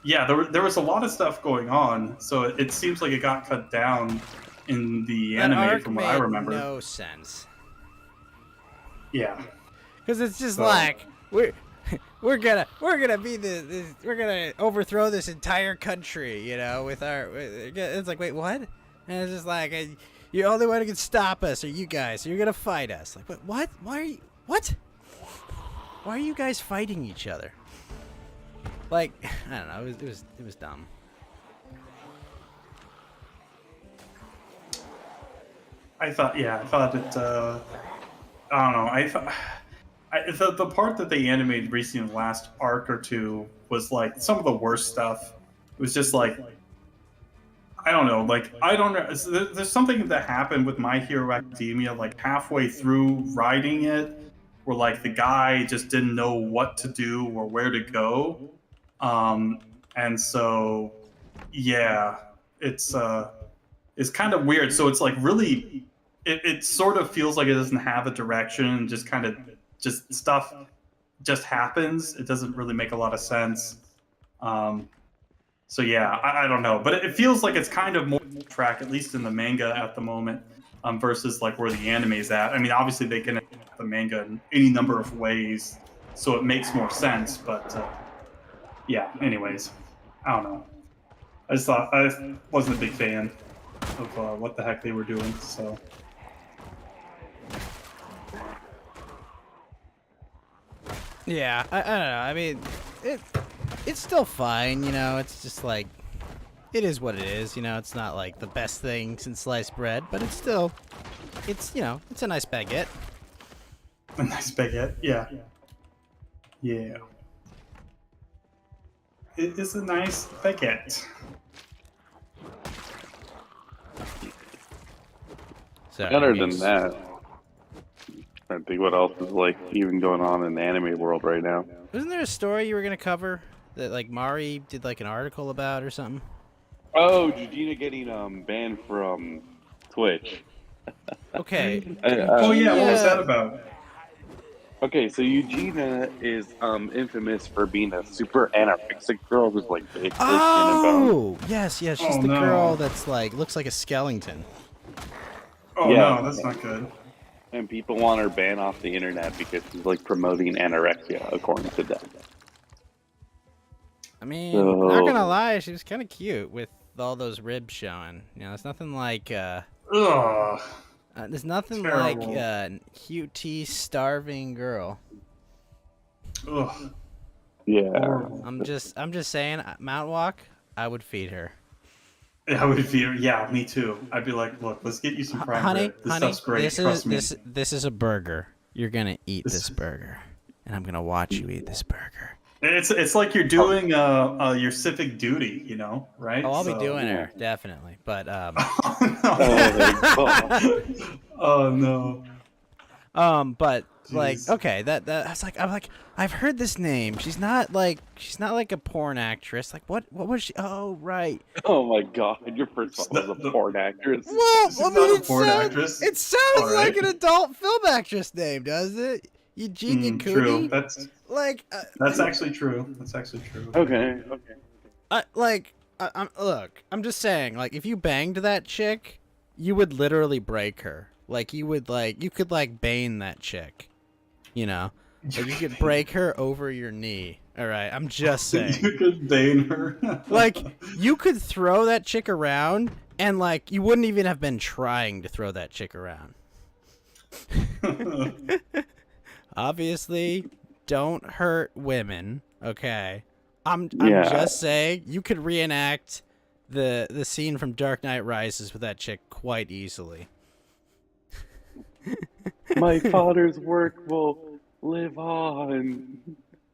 yeah, there was a lot of stuff going on. So it seems like it got cut down in the That anime arc from what I made remember. no sense. Yeah. Because it's just So- like we're gonna we're gonna overthrow this entire country, with our. It's like, wait, what? And it's just like, the only one who can stop us are you guys. So you're gonna fight us. Like, what? Why are you? What? Why are you guys fighting each other? Like, I don't know. It was dumb. I thought it. I don't know. The part that they animated recently in the last arc or two was like some of the worst stuff. It was just like, I don't know. Like I don't know. There's something that happened with My Hero Academia, like halfway through writing it, where like the guy just didn't know what to do or where to go, and so yeah, it's kind of weird. So it's like really. It sort of feels like it doesn't have a direction, just kind of just stuff just happens. It doesn't really make a lot of sense. So yeah, I don't know, but it feels like it's kind of more track, at least in the manga at the moment, versus like where the anime's at. I mean, obviously they can adapt the manga in any number of ways, so it makes more sense. But yeah, anyways, I don't know. I wasn't a big fan of what the heck they were doing. So Yeah, I don't know. I mean, it's still fine, you know. It's just like, it is what it is, you know. It's not like the best thing since sliced bread, but it's still, it's, you know, it's a nice baguette. a nice baguette, yeah, yeah. It is a nice baguette. So, Other than that, I think what else is like even going on in the anime world right now. wasn't there a story you were gonna cover that like Mari did like an article about or something? Oh, Eugenia getting banned from Twitch. Okay. Oh yeah, what was that about? Okay, so Eugenia is infamous for being a super anorexic girl who's like big, skin and bone. Oh, yes, yes. She's Oh, the no. girl that's like looks like a skeleton. Oh Yeah. no, that's not good. And people want her banned off the internet because she's like promoting anorexia, according to them. I mean, So- not gonna lie, she was kind of cute with all those ribs showing. You know, it's nothing like Ugh. there's nothing Terrible. like QT starving girl. Ugh. Yeah. Horrible. I'm just saying, Mount Walk, I would feed her. I would feel, yeah, me too. I'd be like, look, let's get you some prime Honey, rib. This honey, stuff's great. this Trust is me. this is a burger. You're gonna eat This- this burger, and I'm gonna watch you eat this burger. It's like you're doing your civic duty, you know, right? Oh, I'll be So- doing her definitely, but Oh, Oh no. but like, Jeez. okay, that I'm like, I've heard this name. She's not like a porn actress. Like, what was she? Oh, right. oh my god, your first one was a porn actress. Well, She's not a porn actress. it sounds All like right. an adult film actress name, does it? Eugenia True. Cooney. Like, That's actually true. That's actually true. Okay. I'm just saying, like, if you banged that chick, you would literally break her. Like, you could like bane that chick, you know? Like, you could break her over your knee. All right, I'm just saying. You could bane her. Like, you could throw that chick around, and like, you wouldn't even have been trying to throw that chick around. Obviously, don't hurt women. Okay, I'm Yeah. just saying you could reenact the scene from Dark Knight Rises with that chick quite easily. My father's work will live on.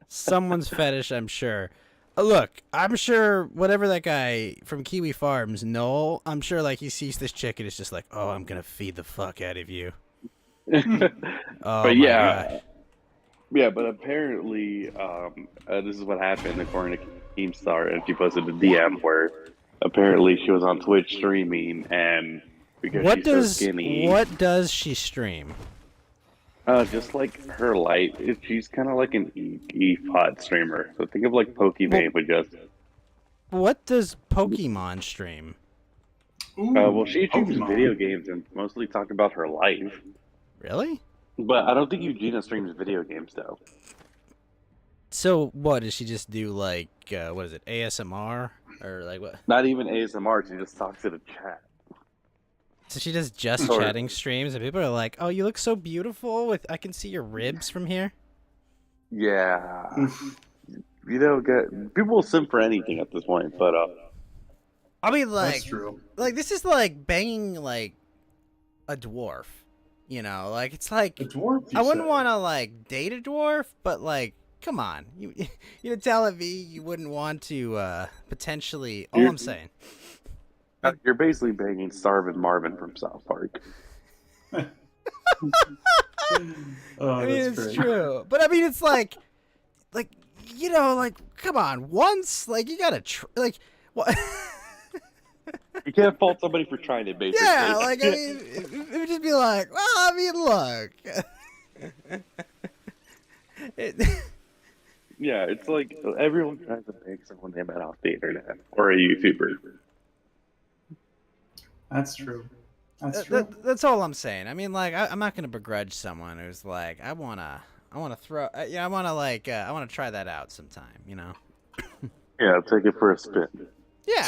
Someone's fetish, I'm sure. Look, I'm sure whatever that guy from Kiwi Farms, Noel, I'm sure like he sees this chick and it's just like, oh, I'm gonna feed the fuck out of you. Oh, But my yeah, gosh. yeah, but apparently, this is what happened according to Keemstar, and she posted a DM where apparently she was on Twitch streaming, and because What she's does so skinny, does she stream? just like her light, she's kind of like an E-Pod streamer. So think of like Pokimane, but just What does Pokemon stream? Ooh, well, she streams Pokemon. video games and mostly talk about her life. Really? But I don't think Eugenia streams video games though. So what does she just do? Like what is it? ASMR or like what? Not even ASMR. She just talks to the chat. So she does just Or- chatting streams, and people are like, "Oh, you look so beautiful. With I can see your ribs from here." Yeah. You know, people will simp for anything at this point, but I mean, That's like, true. this is like banging like a dwarf. You know, like it's like The dwarf. I wouldn't want to like date a dwarf, but like, come on, you're telling me you wouldn't want to potentially? All I'm saying. you're basically banging starving Marvin from South Park. Oh, I mean, that's it's great. true, but I mean, it's like you know, like come on, once like you gotta like what? You can't fault somebody for trying it, basically. Yeah, like I mean, it would just be like, well, I mean, look, Yeah, it's like everyone tries to make someone they met off the internet or a YouTuber. That's true. That's true. That's all I'm saying. I mean, like, I'm not gonna begrudge someone who's like, I wanna throw, I wanna like, I wanna try that out sometime, you know? Yeah, take it for a spin. Yeah.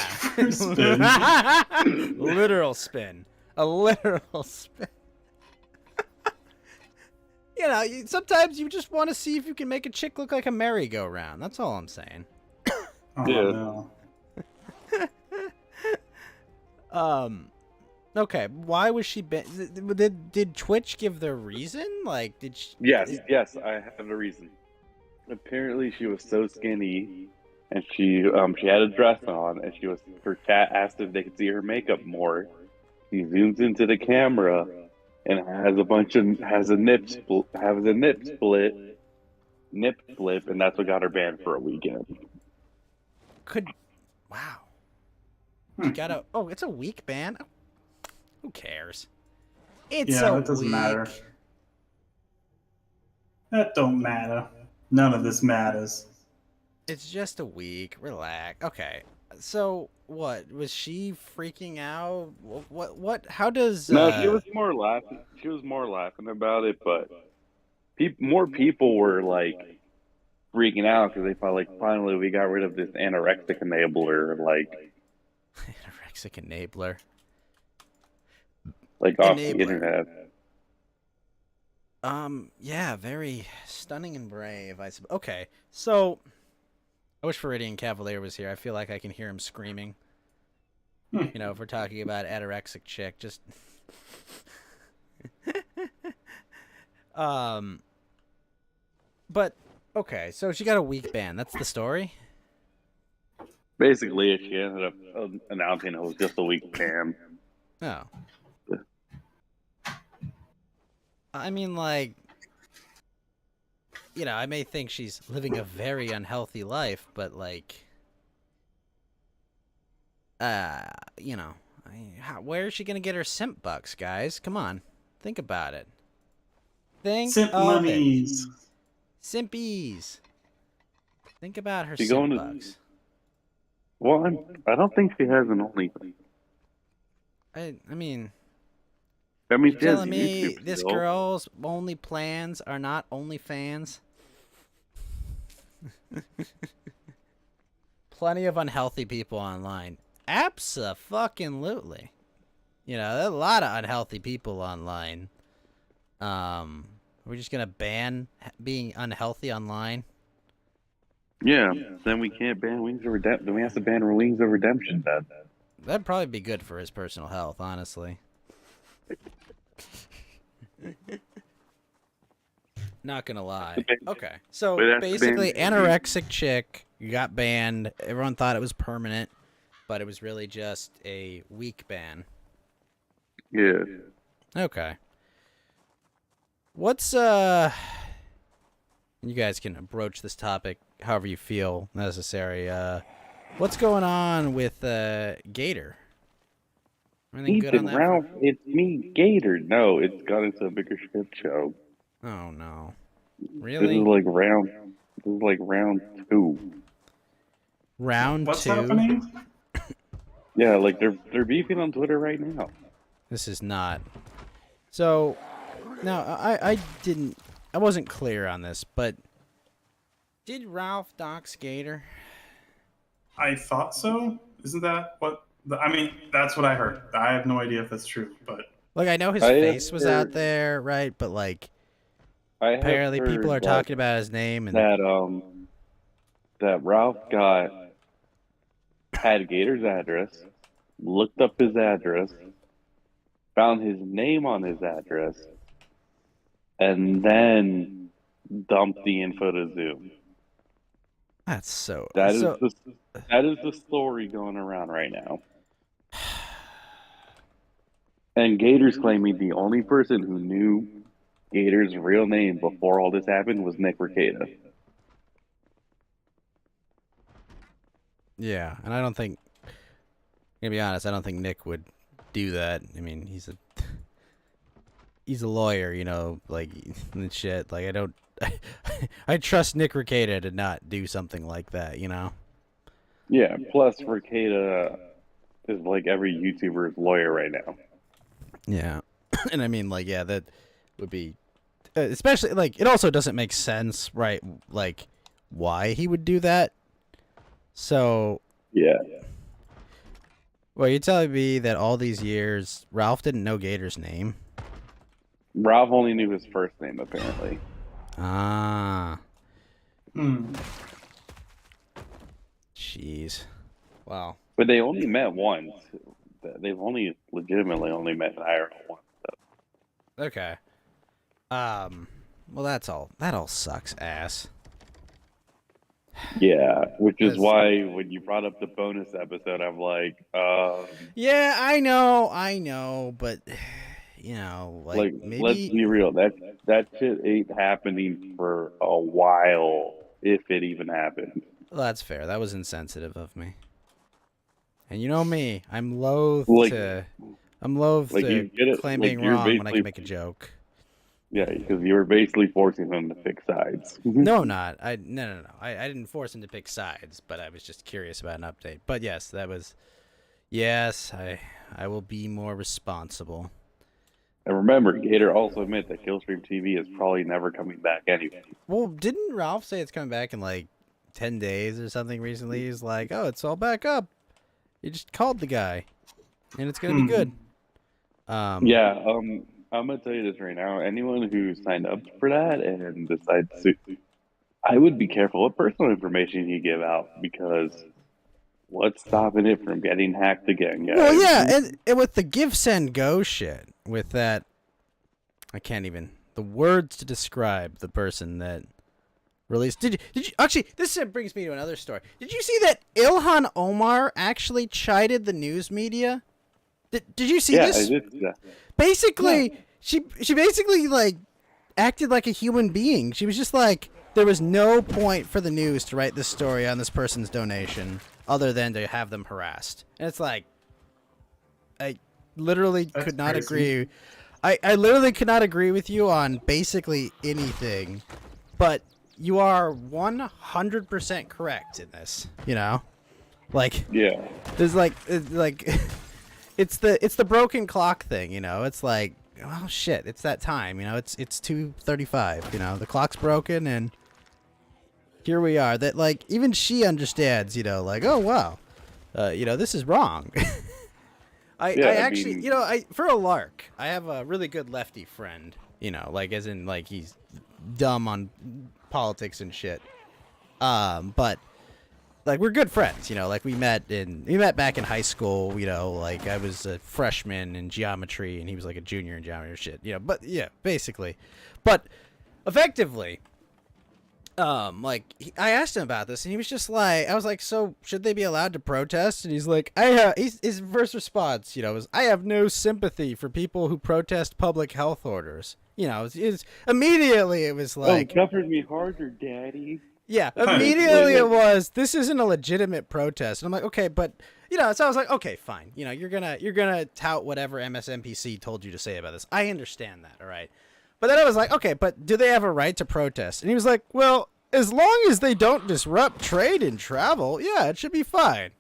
Spin. Literal spin. A literal spin. You know, sometimes you just want to see if you can make a chick look like a merry-go-round. That's all I'm saying. Oh Yeah. no. Okay. Why was she did Twitch give the reason? Like, did she? Yes, I have a reason. Apparently, she was so skinny, and she had a dress on, and her chat asked if they could see her makeup more. She zooms into the camera, and has a nip flip, and that's what got her banned for a weekend. Wow. You gotta. Oh, it's a week ban. Oh, who cares? It's Yeah, that doesn't matter. That don't matter. None of this matters. It's just a week. Relax. Okay. So what was she freaking out? What? How does? No, she was more laughing. She was more laughing about it, but more people were like freaking out because they felt like finally we got rid of this anorexic enabler, anorexic enabler. Like off the internet. Yeah, very stunning and brave. Okay, so I wish Viridian Cavalier was here. I feel like I can hear him screaming. You know, if we're talking about anorexic chick, just but okay, so she got a week ban. That's the story. Basically, she ended up announcing it was just a week ban. Oh. I mean, like, you know, I may think she's living a very unhealthy life, but, like, you know, where is she going to get her simp bucks, guys? Come on. Think about it. Simp monies. Simpies. Think about her She simp going to- bucks. Well, I don't think she has an OnlyFans. I mean... I mean, You're she has telling me YouTube this still. girl's only plans are not OnlyFans? Plenty of unhealthy people online. Abso-fucking-lutely. You know, there are a lot of unhealthy people online. We're just gonna ban being unhealthy online? Yeah, then we can't ban Wings of Redemption. Then we have to ban Wings of Redemption then. That'd probably be good for his personal health, honestly. Not gonna lie. Okay, so basically, anorexic chick got banned. Everyone thought it was permanent, but it was really just a week ban. Yeah. Okay. What's You guys can broach this topic however you feel necessary. What's going on with Gator? Anything good on that? Ralph, it's me, Gator. No, it's got into a bigger shit show. Oh no. This Really? is like round 2. Round What's 2? happening? Yeah, like they're beefing on Twitter right now. This is not. So, now I wasn't clear on this, but did Ralph dox Gator? I thought so. Isn't that what? I mean, that's what I heard. I have no idea if that's true, but Like, I know his face was out there, right? But like, apparently people are talking about his name and that Ralph had Gator's address, looked up his address, found his name on his address, and then dumped the info to Zoom. That's so. That is the story going around right now. And Gator's claiming the only person who knew Gator's real name before all this happened was Nick Rekieta. Yeah, and I don't think. To be honest, I don't think Nick would do that. I mean, he's a lawyer, you know, like and shit. Like, I trust Nick Rekieta to not do something like that, you know? Yeah. Plus, Rekieta is like every YouTuber's lawyer right now. Yeah. And I mean, like, yeah, that would be, especially, like, it also doesn't make sense, right? Like, why he would do that. So, Yeah. well, you're telling me that all these years, Ralph didn't know Gator's name? Ralph only knew his first name, apparently. Ah. Hmm. Jeez. Wow. But they only met once. They've only legitimately only met in IRL once. So. Okay. Well, that all sucks ass. Yeah, which is That's- why when you brought up the bonus episode, I'm like, Yeah, I know, but you know, like maybe let's be real. That shit ain't happening for a while, if it even happened. well, that's fair. That was insensitive of me. And you know me, I'm loath Like- to you get it, claim like, being you're wrong when I basically- can make a joke. Yeah, because you were basically forcing them to pick sides. No, I'm not. No. I didn't force him to pick sides, but I was just curious about an update. But yes, that was. Yes, I will be more responsible. And remember, Gator also admit that Killstream TV is probably never coming back anyway. Well, didn't Ralph say it's coming back in like 10 days or something recently? He's like, oh, it's all back up. You just called the guy, and it's gonna be good. Yeah, I'm gonna tell you this right now. Anyone who signed up for that and decides to, I would be careful what personal information you give out, because what's stopping it from getting hacked again, guys? Well, yeah, and with the give, send, go shit, with that, I can't even the words to describe the person that released. Did you actually? This brings me to another story. Did you see that Ilhan Omar actually chided the news media? Did you see Yeah, this? I did see that. Basically, she basically like acted like a human being. She was just like, there was no point for the news to write this story on this person's donation other than to have them harassed. And it's like, I literally That's could not crazy. agree. I literally could not agree with you on basically anything, but you are 100% correct in this. You know, like Yeah, there's like it's the broken clock thing, you know. It's like, oh shit, it's that time, you know. It's 2:35, you know. The clock's broken, and here we are. That like even she understands, you know. Like, oh wow, you know, this is wrong. I actually, mean- you know, for a lark, I have a really good lefty friend, you know, like as in like he's dumb on politics and shit. But like we're good friends, you know, like we met back in high school, you know, like I was a freshman in geometry and he was like a junior in geometry or shit, you know, but yeah, basically. But effectively, I asked him about this and he was just like, I was like, so should they be allowed to protest? And he's like, his first response, you know, was, I have no sympathy for people who protest public health orders. You know, it's immediately it was like, covered me harder, Daddy. yeah, immediately it was, this isn't a legitimate protest. And I'm like, okay, but, you know, so I was like, okay, fine. You know, you're gonna tout whatever MSNPC told you to say about this. I understand that, all right? But then I was like, okay, but do they have a right to protest? And he was like, well, as long as they don't disrupt trade and travel, yeah, it should be fine.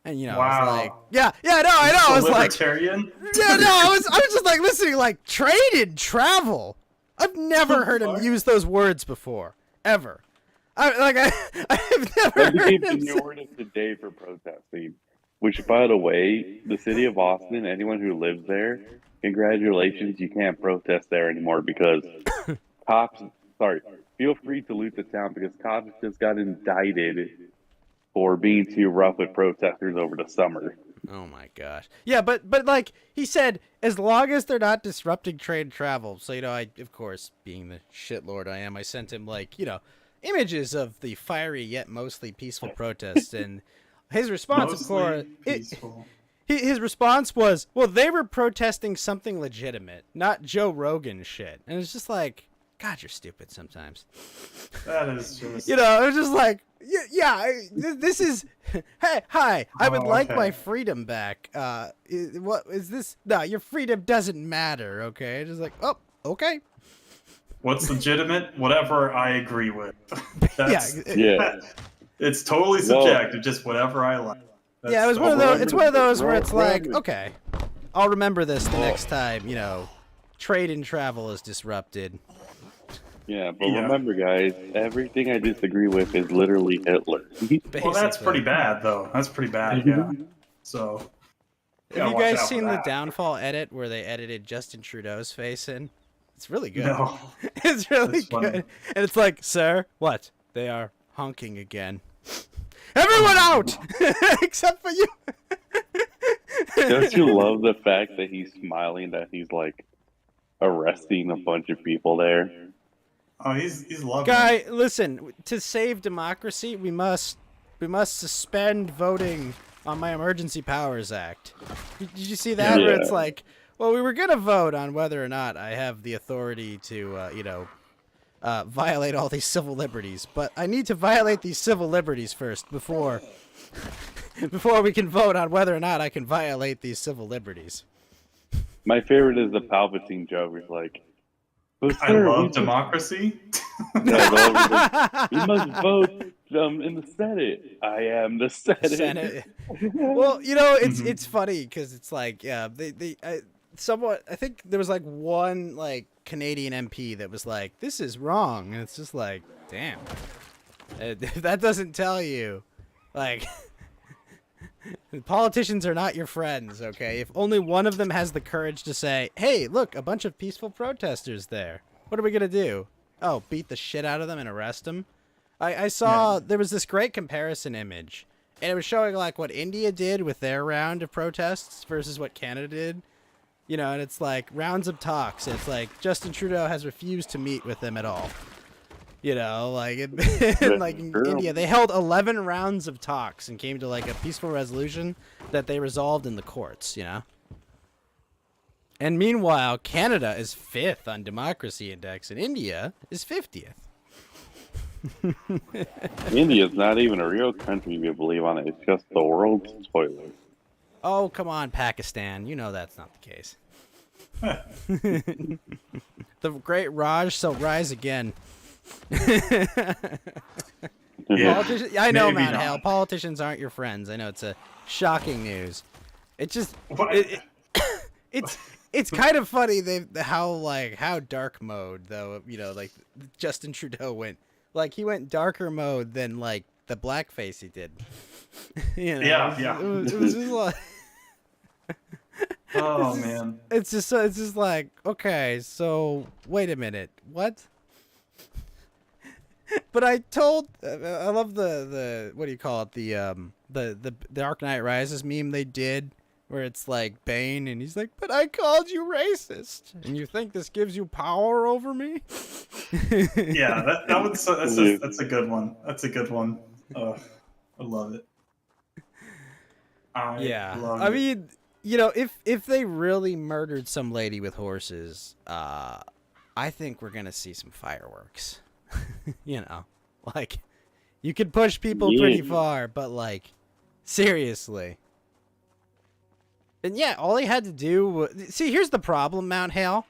And, you know, I was like, yeah, no, I know. I was like, libertarian. yeah, no, I was just like listening, like, trade and travel. I've never heard him use those words before, ever. I've never That became heard him the say. new word of the day for protesting. Which, by the way, the city of Austin, anyone who lives there, congratulations, you can't protest there anymore because cops. Sorry, feel free to loot the town because cops just got indicted for being too rough with protesters over the summer. Oh my gosh. Yeah, but like he said, as long as they're not disrupting trade and travel. So, you know, I, of course, being the shitlord I am, I sent him, like, you know, images of the fiery yet mostly peaceful protests. And his response, of course, peaceful. his response was, well, they were protesting something legitimate, not Joe Rogan shit. And it's just like, God, you're stupid sometimes. That is just. You know, it was just like, this is, hey, hi, I would like okay. my freedom back. What is this? No, your freedom doesn't matter, okay? Just like, oh, okay. What's legitimate? Whatever I agree with. That's, Yeah. It's totally subjective, just whatever I like. Yeah, it was one of those. It's one of those where it's like, remember- okay, I'll remember this the next time, trade and travel is disrupted. Yeah, but remember, guys, everything I disagree with is literally Hitler. Well, that's Basically. pretty bad, though. That's pretty bad, yeah. So, Have you watch guys out for seen the that. downfall edit where they edited Justin Trudeau's face in? It's really good. No. It's really That's funny. good. And it's like, sir, what? They are honking again. Everyone out! Except for you! Don't you love the fact that he's smiling, that he's like arresting a bunch of people there? Oh, he's loving Guy, it. listen, to save democracy, we must suspend voting on my Emergency Powers Act. Did you see that? Where it's Yeah. like, well, we were gonna vote on whether or not I have the authority to, violate all these civil liberties, but I need to violate these civil liberties first before we can vote on whether or not I can violate these civil liberties. My favorite is the Palpatine joke. It's like, "But I sir, love we democracy. must vote in the Senate. I am the Senate." Senate. Well, it's Mhm. it's funny because it's like, yeah, somewhat. I think there was like one like Canadian MP that was like, "This is wrong," and it's just like, damn, that doesn't tell you, like. Politicians are not your friends, okay? If only one of them has the courage to say, hey, look, a bunch of peaceful protesters there. What are we going to do? Oh, beat the shit out of them and arrest them? I saw there was this great comparison image, and it was showing like what India did with their round of protests versus what Canada did. And it's like rounds of talks. It's like Justin Trudeau has refused to meet with them at all. Like in India, they held 11 rounds of talks and came to like a peaceful resolution that they resolved in the courts, And meanwhile, Canada is 5th on democracy index and India is 50th. India's not even a real country if you believe on it. It's just the world's toilet. Oh, come on, Pakistan. You know that's not the case. The great Raj shall rise again. Yeah. I know, Maybe Mount not. Hale. Politicians aren't your friends. I know it's a shocking news. It just What? it's kind of funny how dark mode though. Like Justin Trudeau went he went darker mode than like the blackface he did. Yeah. It was just like. Oh man. It's just like, okay, so wait a minute, what? But I love the what do you call it, the Dark Knight Rises meme they did where it's like Bane and he's like, but I called you racist and you think this gives you power over me? Yeah, that's a good one. That's a good one. I love it. Love I it. mean, if they really murdered some lady with horses, I think we're gonna see some fireworks. Like you could push people pretty far, but like seriously. And yeah, all he had to do was see. Here's the problem, Mount Hale.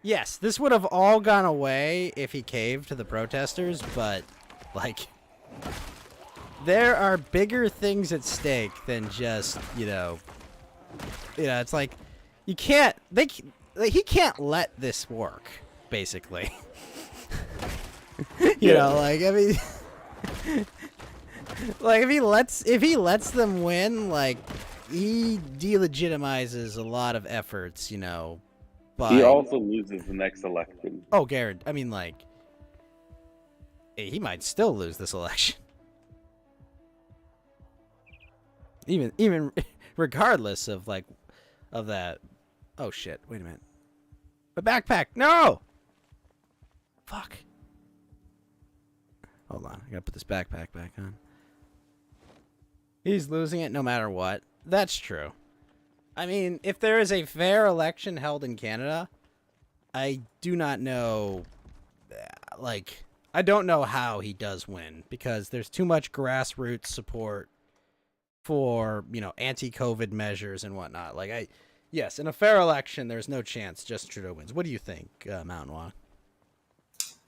Yes, this would have all gone away if he caved to the protesters, but like there are bigger things at stake than just it's like he can't let this work, basically. I mean, like if he lets them win, like he delegitimizes a lot of efforts, but He also loses the next election. oh, Garrett, I mean, like he might still lose this election. Even regardless of that. Oh shit, wait a minute. My backpack, no! Fuck. Hold on, I gotta put this backpack back on. He's losing it no matter what. That's true. I mean, if there is a fair election held in Canada, I do not know, I don't know how he does win, because there's too much grassroots support for, anti-COVID measures and whatnot. Yes, in a fair election, there's no chance Justin Trudeau wins. What do you think, Mountain Walk?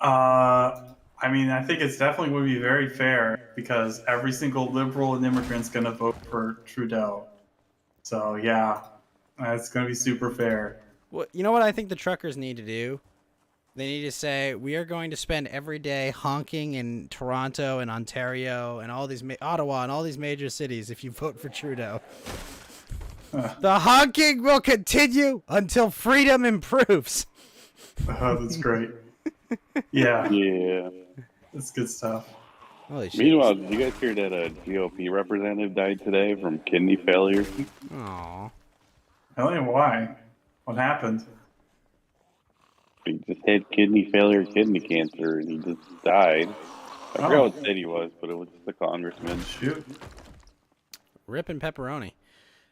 I mean, I think it's definitely going to be very fair because every single liberal and immigrant's going to vote for Trudeau. So yeah, it's going to be super fair. Well, you know what I think the truckers need to do? They need to say, we are going to spend every day honking in Toronto and Ontario and all these Ottawa and all these major cities if you vote for Trudeau. The honking will continue until freedom improves. Oh, that's great. Yeah, Yeah. that's good stuff. Holy shit. Meanwhile, did you guys hear that a GOP representative died today from kidney failure? Aw. Tell me why. What happened? He just had kidney failure, kidney cancer, and he just died. I forgot what state he was, but it was just a congressman. Shoot. Ripping pepperoni.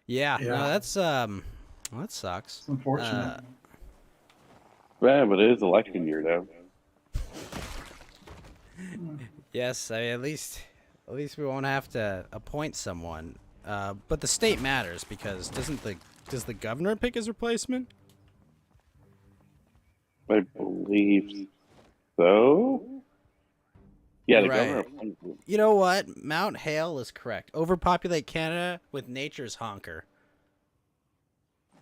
Yeah, Yeah. no, that's, well, that sucks. It's unfortunate. Yeah, but it is election year, though. Yes, I mean, at least we won't have to appoint someone. But the state matters because does the governor pick his replacement? I believe so. Yeah, the Right. governor appointed him. You know what? Mount Hale is correct. Overpopulate Canada with nature's honker.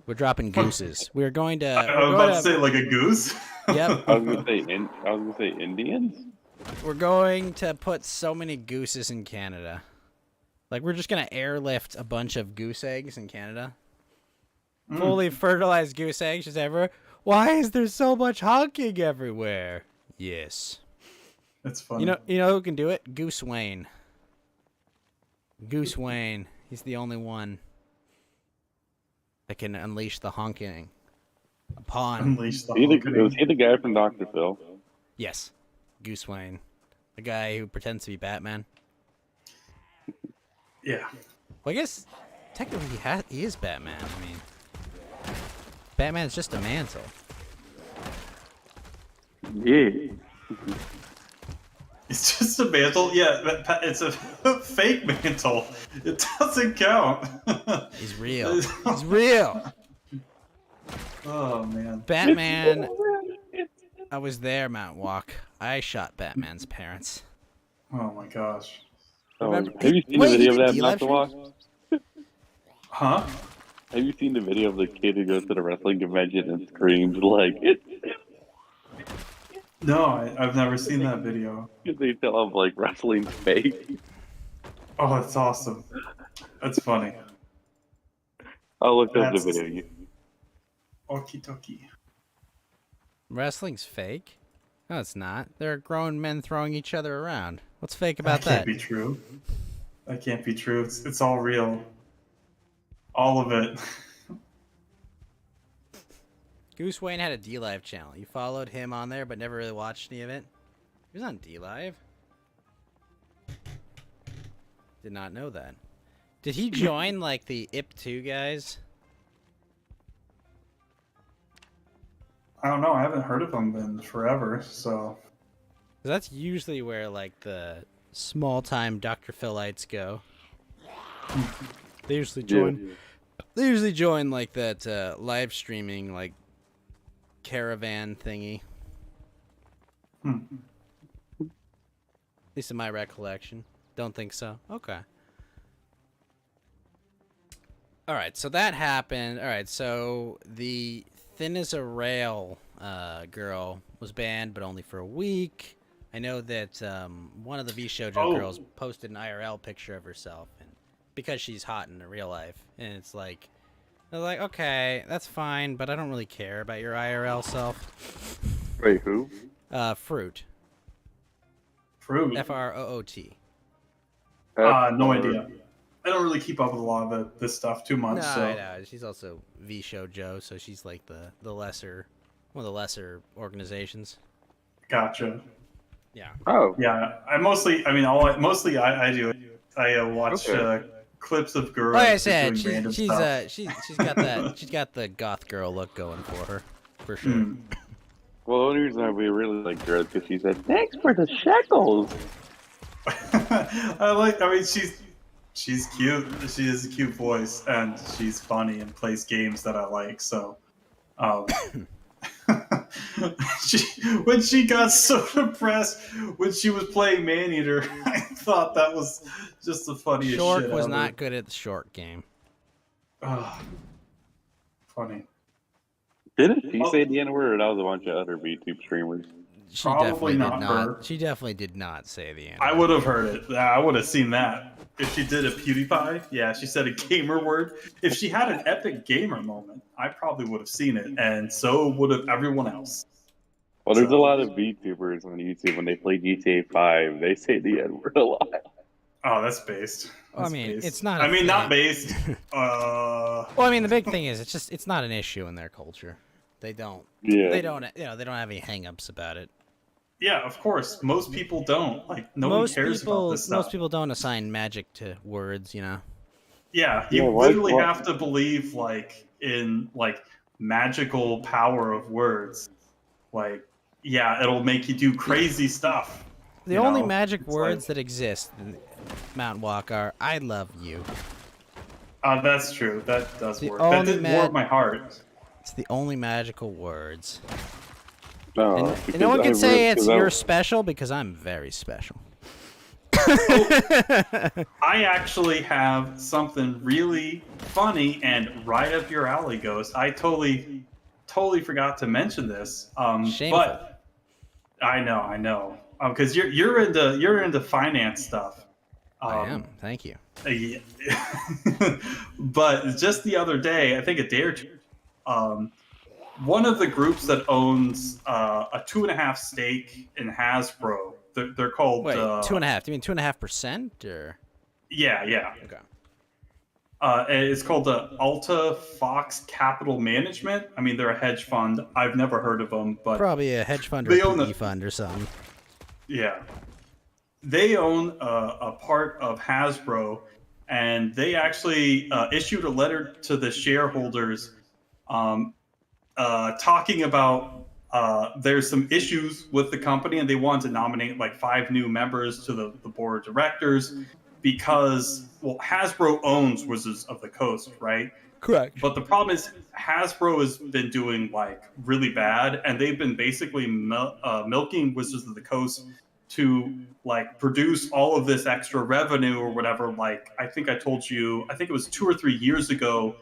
We're dropping gooses. We're going to. I was about to say like a goose. Yep. I was gonna say Indians. We're going to put so many gooses in Canada. Like, we're just going to airlift a bunch of goose eggs in Canada. Fully fertilized goose eggs just everywhere. Why is there so much honking everywhere? Yes. That's funny. You know who can do it? Goose Wayne. Goose Wayne. He's the only one that can unleash the honking upon. Unleash the Was he the guy from Dr. Phil? Yes. Goose Wayne. The guy who pretends to be Batman. Yeah. Well, I guess technically he is Batman. I mean, Batman's just a mantle. Yeah. It's just a mantle. Yeah, but it's a fake mantle. It doesn't count. He's real. He's real. Oh man. Batman. I was there, Mount Walk. I shot Batman's parents. Oh my gosh. Remember- Have you seen Wait, the video he of did that, D-Live Dr. Walk? Huh? Have you seen the video of the kid who goes to the wrestling convention and screams like it's No, I've never seen that video. they tell him like wrestling's fake? Oh, that's awesome. That's funny. I'll look up the That's- video. Okie dokie. Wrestling's fake? No, it's not. There are grown men throwing each other around. What's fake about That can't that? be true. That can't be true. It's all real. All of it. Goose Wayne had a D-Live channel. You followed him on there, but never really watched any of it. He was on D-Live. Did not know that. Did he join like the IP2 guys? I don't know. I haven't heard of them in forever. So 'Cause that's usually where like the small-time Dr. Philites go. They usually join. They usually join like that live streaming like caravan thingy. At least in my recollection. Don't think so. Okay. All right, so that happened. All right, so the Thin as a Rail girl was banned, but only for a week. I know that one of the V Shoujo girls posted an IRL picture of herself, and because she's hot in real life, and it's like, they're like, okay, that's fine, but I don't really care about your IRL self. Wait, who? Fruit. Fruit. F-R-O-O-T. No idea. I don't really keep up with a lot of this stuff too much. No, so. I know. She's also V Shoujo, so she's like the lesser, one of the lesser organizations. Gotcha. Yeah. Oh, Yeah, I mostly. I mean, I do. I watch clips of girls. Like I said, doing random she's stuff. she's got that she's got the goth girl look going for her, for sure. well, the only reason we really like her is because she said, "Thanks for the shekels." I mean, she's cute. She has a cute voice, and she's funny and plays games that I like. So, when she got so depressed when she was playing Maneater, I thought that was just the funniest Shork shit was ever. not good at the short game. Oh, funny. Didn't she say the N word, or that was a bunch of other VTube streamers? She Probably definitely did not not. her. She definitely did not say the end. I would have heard it. I would have seen that. If she did a PewDiePie, yeah, she said a gamer word. If she had an epic gamer moment, I probably would have seen it, and so would have everyone else. Well, there's So- a lot of VTubers on YouTube when they play GTA 5. They say the N word a lot. Oh, that's based. Well, I That's mean, based. it's not. I a mean, not thing. based. Well, I mean, the big thing is it's not an issue in their culture. They don't. Yeah. They don't. They don't have any hang-ups about it. Yeah, of course. Most people don't. Like, no one cares about this stuff. Most people don't assign magic to words. You know. Yeah, you Yeah, why- literally why- have to believe like in like magical power of words. Like, yeah, it'll make you do crazy stuff. The you only know? magic It's words like- that exist in Mountain Walk are "I love you." That's true. That does The work. That only did warm my heart. It's the only magical words. No, And because no one I can say really- it's 'cause I- you're special because I'm very special. I actually have something really funny and right up your alley, Ghost. I totally forgot to mention this. Shameful. But I know, because you're into finance stuff. I am. Thank you. Yeah. But just the other day, I think a day or two, one of the groups that owns a 2.5 stake in Hasbro, they're called. Wait, 2.5? Do you mean 2.5% or? Yeah. Okay. And it's called the Alta Fox Capital Management. I mean, they're a hedge fund. I've never heard of them, but Probably a hedge fund or they a own PE the- fund or something. yeah, they own a part of Hasbro, and they actually issued a letter to the shareholders talking about there's some issues with the company, and they want to nominate like 5 new members to the board of directors because, well, Hasbro owns Wizards of the Coast, right? Correct. But the problem is Hasbro has been doing like really bad, and they've been basically milking Wizards of the Coast to like produce all of this extra revenue or whatever. Like, I think I told you, I think it was 2 or 3 years ago,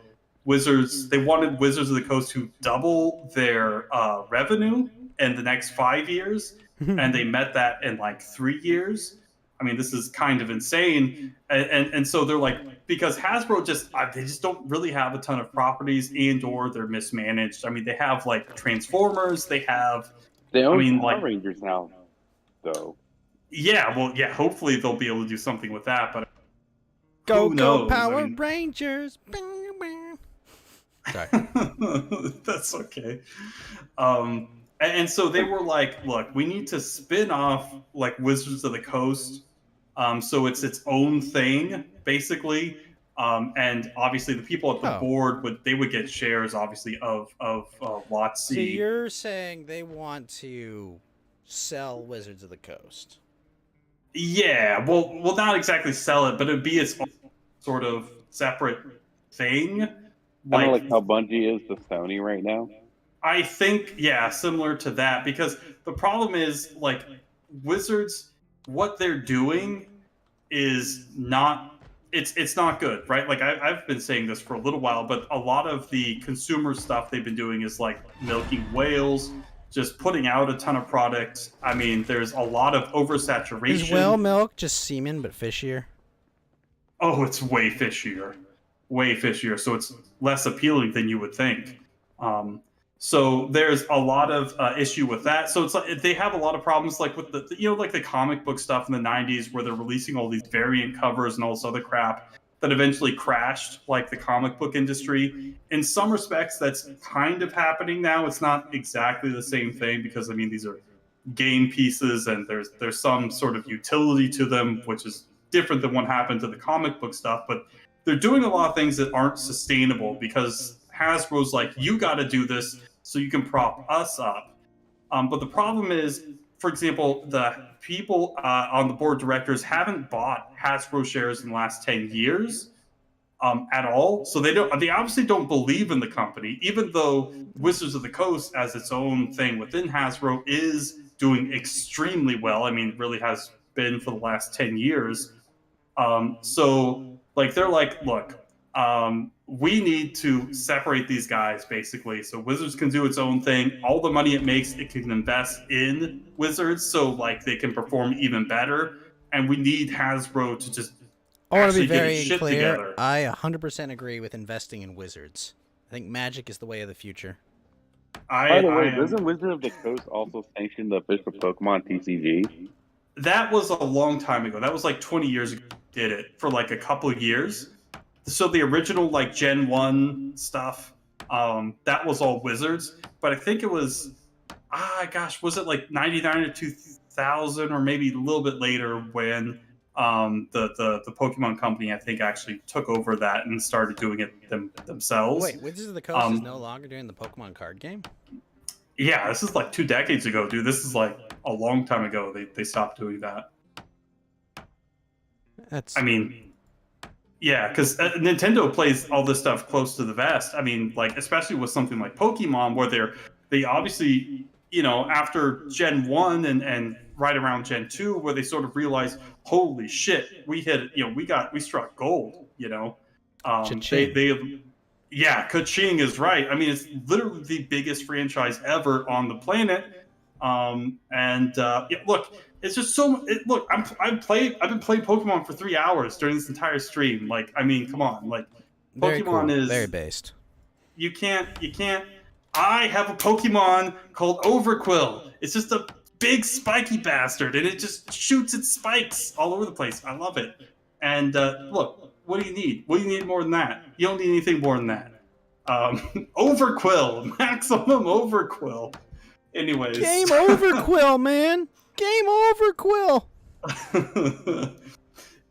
they wanted Wizards of the Coast to double their revenue in the next 5 years, and they met that in like 3 years. I mean, this is kind of insane, and so they're like, because Hasbro they just don't really have a ton of properties, and/or they're mismanaged. I mean, they have like Transformers, they have, They own I mean, Power like- Rangers now, though. yeah, well, yeah. Hopefully, they'll be able to do something with that, but Go who knows? Power I mean- Rangers! Bing, bing. Sorry. That's okay. And so they were like, look, we need to spin off like Wizards of the Coast, so it's its own thing, basically. And obviously, the people at the Oh. board would get shares, obviously, of Lot So C. you're saying they want to sell Wizards of the Coast? Yeah, well, not exactly sell it, but it'd be its own sort of separate thing. Kind of like how Bungie is to Sony right now. I think, yeah, similar to that, because the problem is, like, Wizards, what they're doing is not, it's not good, right? Like, I've been saying this for a little while, but a lot of the consumer stuff they've been doing is, like, milking whales, just putting out a ton of product. I mean, there's a lot of oversaturation. Is whale milk just semen but fishier? Oh, it's way fishier. Way fishier. So it's less appealing than you would think. So there's a lot of issue with that. So it's like they have a lot of problems, like with like the comic book stuff in the 90s, where they're releasing all these variant covers and all this other crap that eventually crashed like the comic book industry. In some respects, that's kind of happening now. It's not exactly the same thing because, I mean, these are game pieces and there's some sort of utility to them, which is different than what happened to the comic book stuff. But they're doing a lot of things that aren't sustainable because Hasbro's like, you got to do this so you can prop us up. But the problem is, for example, the people on the board of directors haven't bought Hasbro shares in the last 10 years. at all. So they obviously don't believe in the company, even though Wizards of the Coast, as its own thing within Hasbro, is doing extremely well. I mean, really has been for the last 10 years. So like they're like, look, we need to separate these guys basically, so Wizards can do its own thing. All the money it makes, it can invest in Wizards, so like they can perform even better. And we need Hasbro to just I want to be actually get its very shit clear. together. I 100% agree with investing in Wizards. I think Magic is the way of the future. By the way, doesn't Wizard of the Coast also sanction the official Pokemon TCG? That was a long time ago. That was like 20 years ago. Did it for like a couple of years. So the original like Gen 1 stuff, that was all Wizards. But I think it was, was it like 99 or 2000 or maybe a little bit later when the Pokemon Company, I think, actually took over that and started doing it themselves. Wait, Wizards of the Coast is no longer doing the Pokemon card game? Yeah, this is like 2 decades ago, dude. This is like a long time ago. They stopped doing that. I mean, yeah, because Nintendo plays all this stuff close to the vest. I mean, like especially with something like Pokemon, where they obviously, you know, after Gen 1 and right around Gen 2, where they sort of realized, holy shit, we hit, you know, we struck gold, you know. Yeah, Ka-ching is right. I mean, it's literally the biggest franchise ever on the planet. Look, it's just so. Look, I've been playing Pokemon for 3 hours during this entire stream. Like, I mean, come on, like, Very Pokemon cool. is very based. You can't. I have a Pokemon called Overquill. It's just a big spiky bastard, and it just shoots its spikes all over the place. I love it. And look, what do you need? What do you need more than that? You don't need anything more than that. Overquill, maximum Overquill. Anyways. Game over, Quill, man. Game over, Quill.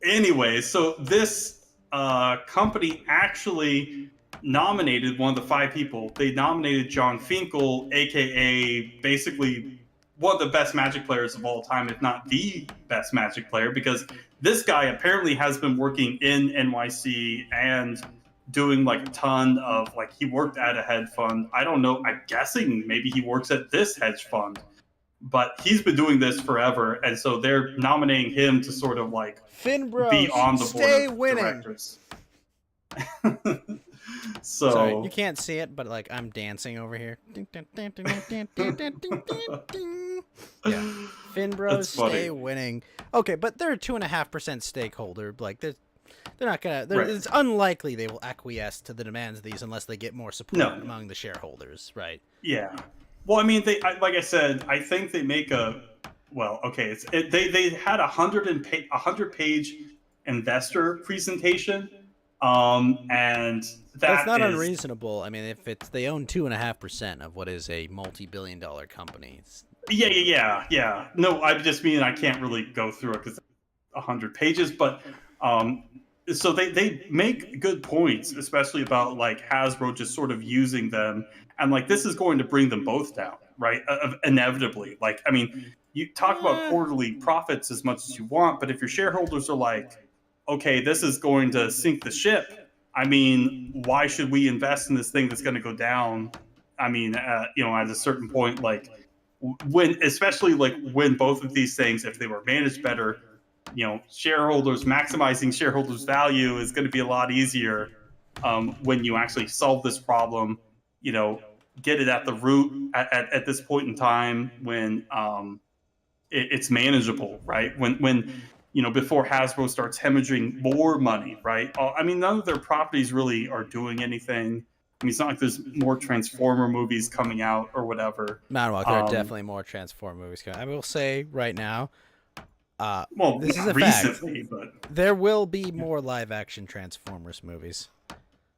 Anyway, so this company actually nominated one of the 5 people. They nominated John Finkel, aka basically one of the best Magic players of all time, if not the best Magic player, because this guy apparently has been working in NYC and doing like a ton of, like, he worked at a hedge fund. I don't know, I'm guessing maybe he works at this hedge fund, but he's been doing this forever, and so they're nominating him to sort of like be on the board of directors. So sorry, you can't see it, but like I'm dancing over here. Yeah, Finbros, stay winning. Okay, but they're a 2.5% stakeholder. Like they're not gonna. Right. It's unlikely they will acquiesce to the demands of these unless they get more support among the shareholders, right? Yeah. Well, I mean, like I said, I think they make a. Well, okay, they had a 100-page investor presentation, and that's not unreasonable. I mean, if they own 2.5% of what is a multi-billion-dollar company. Yeah. No, I just mean I can't really go through it because 100 pages, but so they make good points, especially about like Hasbro just sort of using them, and like this is going to bring them both down, right? Inevitably. Like, I mean, you talk about quarterly profits as much as you want, but if your shareholders are like, okay, this is going to sink the ship, I mean, why should we invest in this thing that's going to go down? I mean, you know, at a certain point, like especially when both of these things, if they were managed better, you know, maximizing shareholders' value is going to be a lot easier when you actually solve this problem, you know, get it at the root at this point in time when it's manageable, right? When you know, before Hasbro starts hemorrhaging more money, right? I mean, none of their properties really are doing anything. I mean, it's not like there's more Transformer movies coming out or whatever. Well, there are definitely more Transformer movies coming. I will say right now, well, this is a recently, fact. But there will be more live-action Transformers movies.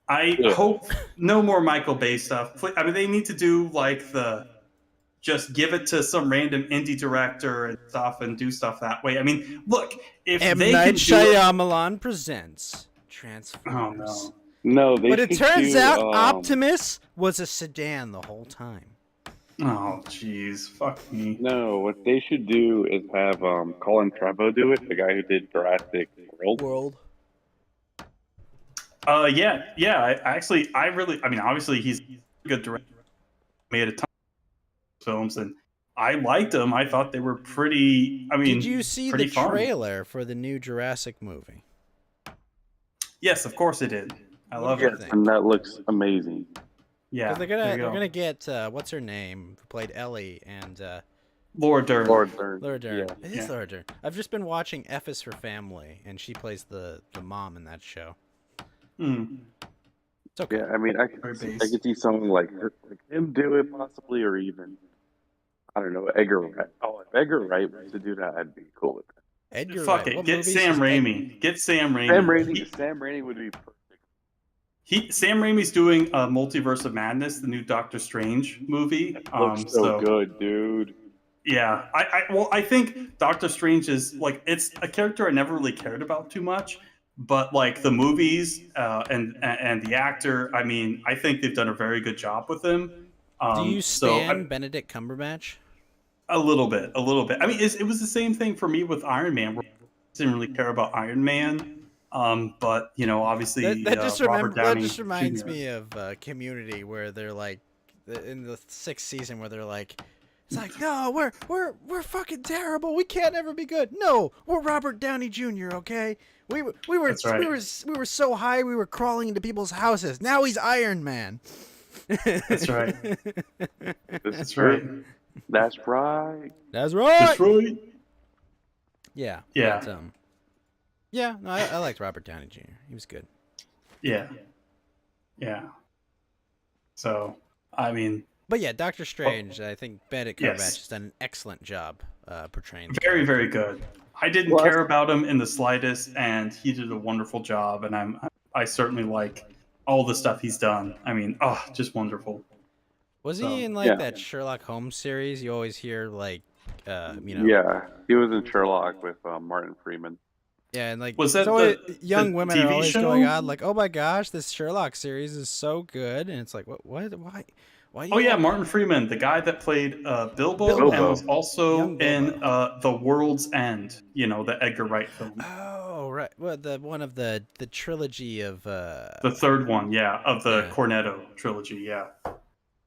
I hope no more Michael Bay stuff. I mean, they need to do like just give it to some random indie director and stuff and do stuff that way. I mean, look, if M. they Night can Shyamalan presents Transformers. Oh, no, but it turns out Optimus was a sedan the whole time. Oh, jeez, fuck me. No, what they should do is have Colin Trevorrow do it, the guy who did Jurassic World. Yeah. I really, I mean, obviously he's a good director. Made a ton of films, and I liked them. I thought they were pretty. I mean, Did you see pretty the fun. trailer for the new Jurassic movie? Yes, of course it did. I What love do you it. think? And that looks amazing. Yeah, Because there you they're go. gonna get what's her name who played Ellie and Laura Dern. Laura Dern. Laura Dern. Yeah. It is Laura Dern. I've just been watching F is for Family, and she plays the mom in that show. Mm. It's okay. Yeah, I mean, I Very could base. see something like him do it possibly, or even I don't know, Edgar Wright. Oh, if Edgar Wright was to do that, I'd be cool with that. Edgar Fuck Wright. it. What Get movies Sam is Raimi. Get Sam Raimi. Sam Raimi would be perfect. Sam Raimi's doing Multiverse of Madness, the new Doctor Strange movie. Looks so good, dude. Yeah, I think Doctor Strange is like it's a character I never really cared about too much, but like the movies and the actor, I mean, I think they've done a very good job with him. Do you So stand Benedict Cumberbatch? a little bit. I mean, it was the same thing for me with Iron Man. Where I didn't really care about Iron Man, but you know, obviously Robert Downey That just reminds Jr. me of Community, where they're like in the 6th season where they're like, it's like, no, we're fucking terrible. We can't ever be good. No, we're Robert Downey Jr. Okay, we were That's right. we were so high we were crawling into people's houses. Now he's Iron Man. That's right. That's right. That's right. That's right. That's right. Yeah. Yeah. But, yeah. No, I liked Robert Downey Jr. He was good. Yeah. So, I mean, But yeah, Doctor Strange. I think Benedict Cumberbatch Yes. has done an excellent job portraying. very, very good. I didn't Well, care about him in the slightest, and he did a wonderful job. And I certainly like all the stuff he's done. I mean, just wonderful. Was So, he in like yeah. that Sherlock Holmes series? You always hear like, Yeah, he was in Sherlock with Martin Freeman. Yeah, and like Was that it's always, the young women are TV always show? going on like, oh my gosh, this Sherlock series is so good, and it's like, why? Do you Oh yeah, have- Martin Freeman, the guy that played Bilbo, Bilbo. and was also Young in Bilbo. The World's End. You know, the Edgar Wright film, Oh right, well the one of the trilogy of the third one, of the Yeah. Cornetto trilogy,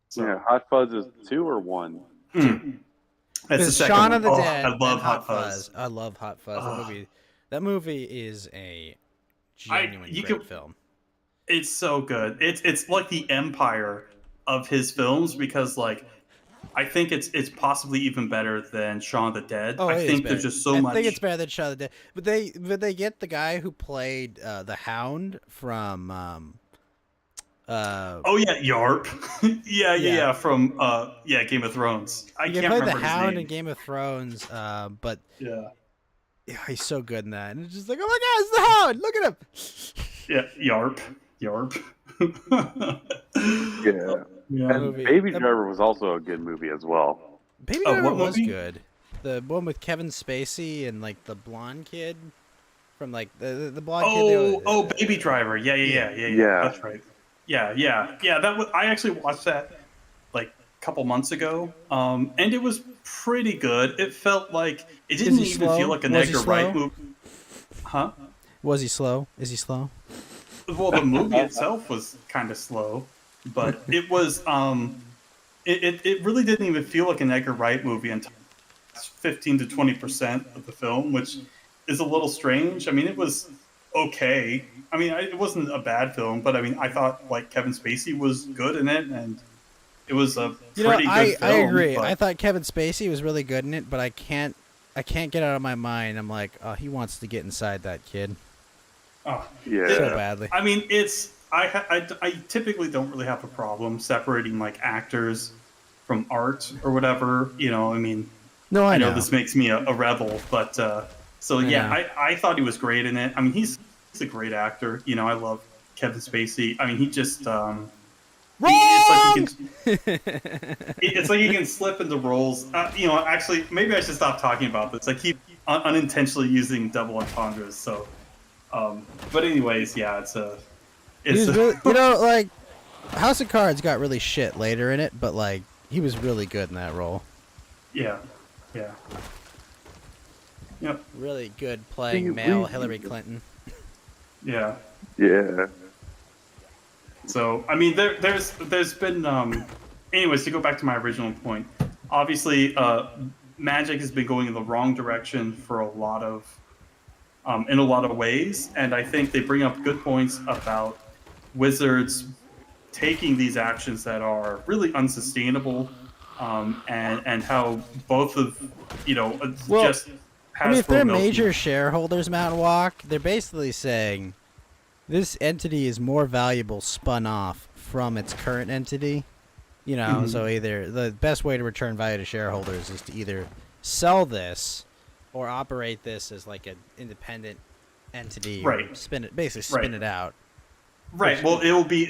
So, Yeah, Hot Fuzz is 2 or 1. That's the There's second Shaun one. of the Oh, Dead. I love and Hot Fuzz. I love Hot Fuzz. Ugh. That movie is a genuine you great could- film. It's so good. It's like the empire of his films because like I think it's possibly even better than Shaun of the Dead. Oh, I it is think better. there's just so I much. think it's better than Shaun of the Dead. But they get the guy who played the Hound from Oh yeah, Yarp. yeah, from Game of Thrones. I he can't played remember the his Hound name. in Game of Thrones, but Yeah. yeah, he's so good in that. And it's just like, oh my god, it's the Hound! Look at him. Yeah, Yarp. Yeah. Yeah. And movie- Baby that- Driver was also a good movie as well. Baby Oh, Driver what was movie? good. The one with Kevin Spacey and like the blonde kid from like the blonde kid. Oh, Baby Driver. Yeah. Yeah. That's right. Yeah. That was. I actually watched that like a couple months ago, and it was pretty good. It felt like it didn't he even slow? feel like an Was he Edgar Wright slow? movie. Huh? Was he slow? Is he slow? Well, the movie itself was kind of slow, but it was. It really didn't even feel like an Edgar Wright movie until 15 to 20% of the film, which is a little strange. I mean, it was okay. I mean, it wasn't a bad film, but I mean, I thought like Kevin Spacey was good in it, and it was a pretty good film. I agree. but- I thought Kevin Spacey was really good in it, but I can't get out of my mind. I'm like, oh, he wants to get inside that kid oh, Yeah. so badly. I mean, I typically don't really have a problem separating like actors from art or whatever. You know, I mean, No, I know this makes me a rebel, but so yeah, know. I thought he was great in it. I mean, he's a great actor. You know, I love Kevin Spacey. I mean, he just it's like he can slip into roles. You know, actually, maybe I should stop talking about this. I keep unintentionally using double entendres. So, but anyways, yeah, He was really, like House of Cards got really shit later in it, but like he was really good in that role. yeah. Yep. Really good playing male Hillary Clinton. Yeah. Yeah. So I mean, there's been anyways, to go back to my original point, obviously Magic has been going in the wrong direction for a lot of in a lot of ways, and I think they bring up good points about Wizards taking these actions that are really unsustainable, and how both of Well, just I mean, if they're Hasbro milking. major shareholders, Mountain Walk, they're basically saying this entity is more valuable spun off from its current entity. You know, so either the best way to return value to shareholders is to either sell this or operate this as like an independent entity, Right. Or spin it, basically spin it out. Right. Well, it would be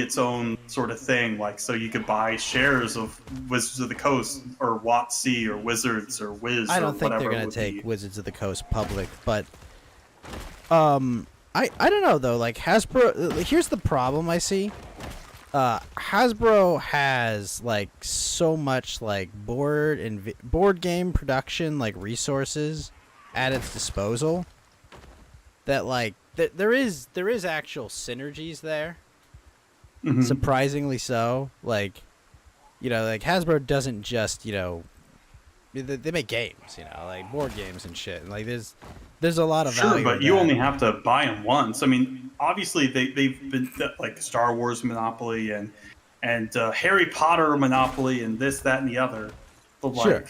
its own sort of thing. Like, so you could buy shares of Wizards of the Coast or WotC or Wizards or Wiz. I or don't think whatever they're it gonna would take be. Wizards of the Coast public, but I don't know though. Like Hasbro, here's the problem I see. Hasbro has like so much like board game production like resources at its disposal that like there is actual synergies there. Surprisingly so. Like, you know, like Hasbro doesn't just, you know, they make games, you know, like board games and shit. And like there's a lot of Sure, value. but in you that. only have to buy them once. I mean, obviously they've been like Star Wars Monopoly and Harry Potter Monopoly and this, that, and the other. But like, Sure.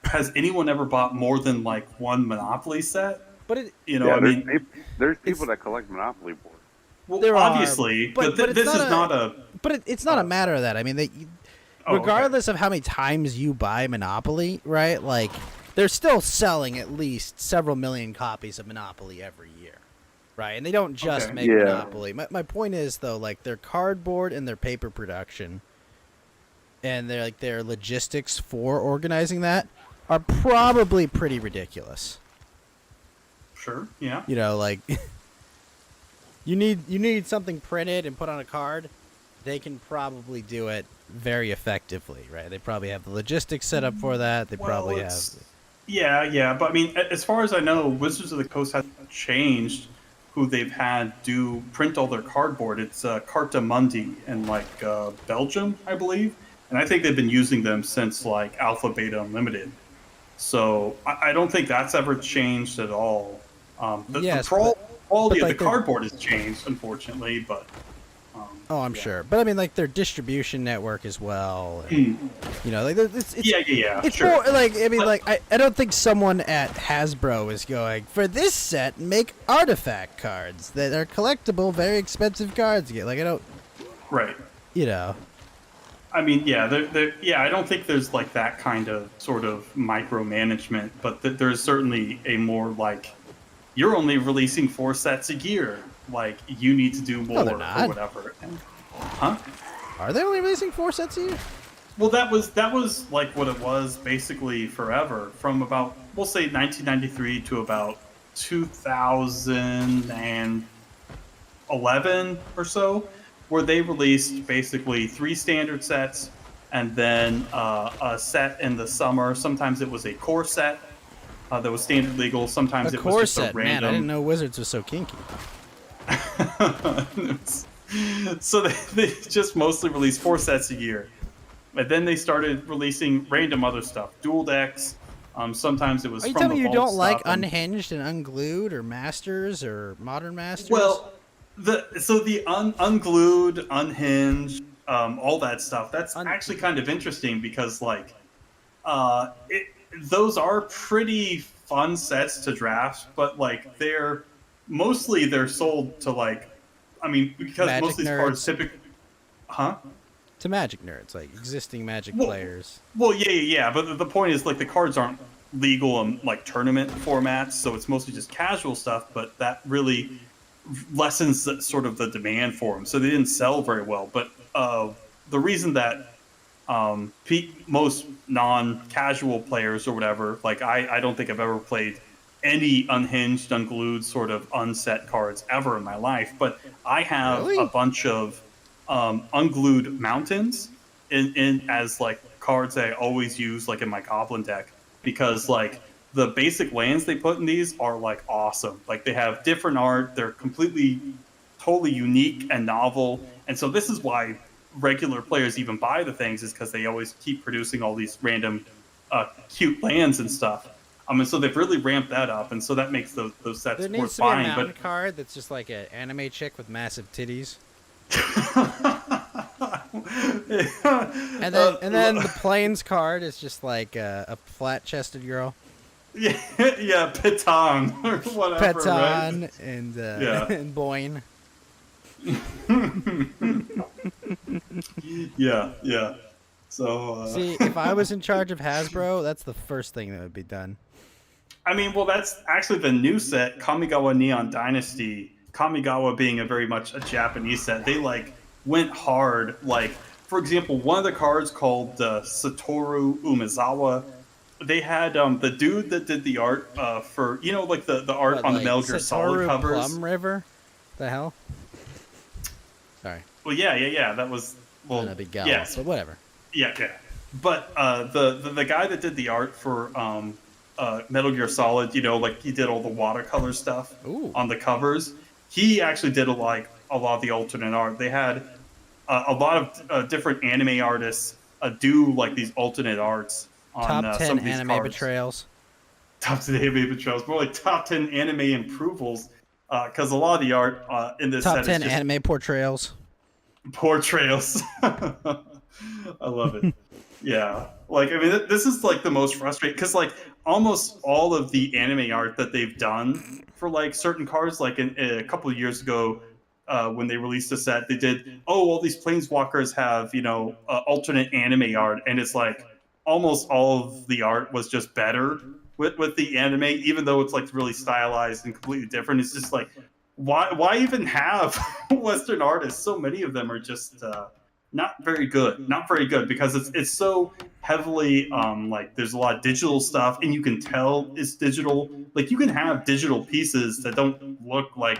Has anyone ever bought more than like one Monopoly set? But it, You know, Yeah, I mean, there's people that collect Monopoly boards. well, there are, obviously, but this is not a. But it's not a matter of that. I mean, regardless of how many times you buy Monopoly, right? Like, they're still selling at least several million copies of Monopoly every year, right? And they don't just Okay. make Yeah. Monopoly. My point is though, like their cardboard and their paper production, and their logistics for organizing that are probably pretty ridiculous. Sure. Yeah. You know, like you need something printed and put on a card. They can probably do it very effectively, right? They probably have the logistics set up for that. They probably have. Yeah, but I mean, as far as I know, Wizards of the Coast has changed who they've had do print all their cardboard. It's Carta Mundi in like Belgium, I believe, and I think they've been using them since like Alpha Beta Unlimited. So I don't think that's ever changed at all. The quality of the cardboard has changed, unfortunately, but. Oh, I'm sure, but I mean, like their distribution network as well. And, you know, like it's It's sure. more like I mean, like I don't think someone at Hasbro is going for this set make artifact cards that are collectible, very expensive cards to get. Like I don't. Right. You know. I mean, yeah, I don't think there's like that kind of sort of micromanagement, but there's certainly a more like, you're only releasing 4 sets a year. Like, you need to do more or whatever. Huh? Are they only releasing 4 sets a year? Well, that was like what it was basically forever, from about, we'll say 1993 to about 2011 or so, where they released basically 3 standard sets and then a set in the summer. Sometimes it was a core set that was standard legal. Sometimes it was just a random. Man, I didn't know Wizards was so kinky. So they just mostly released 4 sets a year. And then they started releasing random other stuff. Dual decks. Sometimes it was Are you from telling the me you vault don't like stuff and- Unhinged and Unglued or Masters or Modern Masters? Well, the unglued, unhinged, all that stuff. That's actually kind of interesting because like, those are pretty fun sets to draft, but like they're sold to like, I mean, because Magic most of these nerds. cards typically, huh? To Magic nerds, like existing Magic players. Well, yeah. But the point is, like, the cards aren't legal in like tournament formats, so it's mostly just casual stuff. But that really lessens sort of the demand for them, so they didn't sell very well. But the reason that most non-casual players or whatever, like I don't think I've ever played any unhinged, unglued sort of unset cards ever in my life, but I have a bunch of unglued mountains in as like cards that I always use like in my goblin deck, because like the basic lands they put in these are like awesome. Like they have different art, they're completely totally unique and novel. And so this is why regular players even buy the things, is because they always keep producing all these random cute lands and stuff. And so they've really ramped that up, and so that makes those sets There worth needs to be a buying. mountain card that's just like an anime chick with massive titties. And then the plains card is just like a flat-chested girl. Yeah, yeah, Piton or whatever. Peton right? and and Boyne. Yeah. So see, if I was in charge of Hasbro, that's the first thing that would be done. I mean, well, that's actually the new set, Kamigawa Neon Dynasty. Kamigawa being a very much a Japanese set, they like went hard. Like, for example, one of the cards called Satoru Umezawa. They had the dude that did the art for like the art on the Metal Gear Solid covers. Plum River? The hell? Sorry. Well, yeah. That was a big gal, yes, but whatever. Yeah. But the guy that did the art for Metal Gear Solid, like he did all the watercolor stuff on the covers. He actually did a lot of the alternate art. They had a lot of different anime artists do like these alternate arts on top 10 some of these anime cards. Betrayals. Top 10 anime betrayals, more like top 10 anime improvals, because a lot of the art in this top set 10 is just anime portrayals. portrayals. I love it. Yeah, like I mean, this is like the most frustrating because like almost all of the anime art that they've done for like certain cards, like a couple of years ago. When they released a set, they did, all these planeswalkers have, alternate anime art, and it's like almost all of the art was just better with the anime, even though it's like really stylized and completely different. It's just like, why even have Western artists? So many of them are just not very good, because it's so heavily like there's a lot of digital stuff, and you can tell it's digital. Like you can have digital pieces that don't look like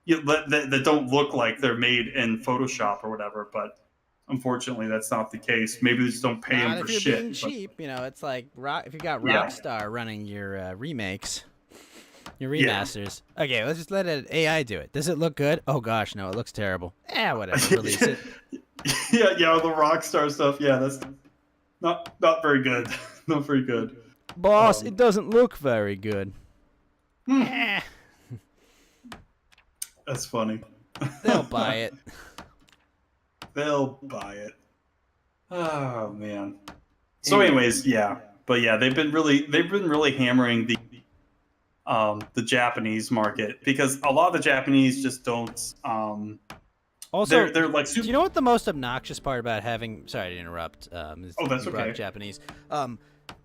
that don't look like they're made in Photoshop or whatever, but unfortunately that's not the case. Maybe they just don't pay them for if you're shit. being cheap, it's like if you got Yeah. Rockstar running your remakes, your remasters. Okay, let's just let an AI do it. Does it look good? Oh gosh, no, it looks terrible. Whatever, release it. yeah, the Rockstar stuff. Yeah, that's not very good. Not very good. Boss, it doesn't look very good. That's funny. They'll buy it. They'll buy it. Oh man. So, anyways, but they've been really hammering the Japanese market, because a lot of the Japanese just don't. Also, they're like super. do you know what the most obnoxious part about having? Sorry to interrupt. That's you brought okay. up Japanese.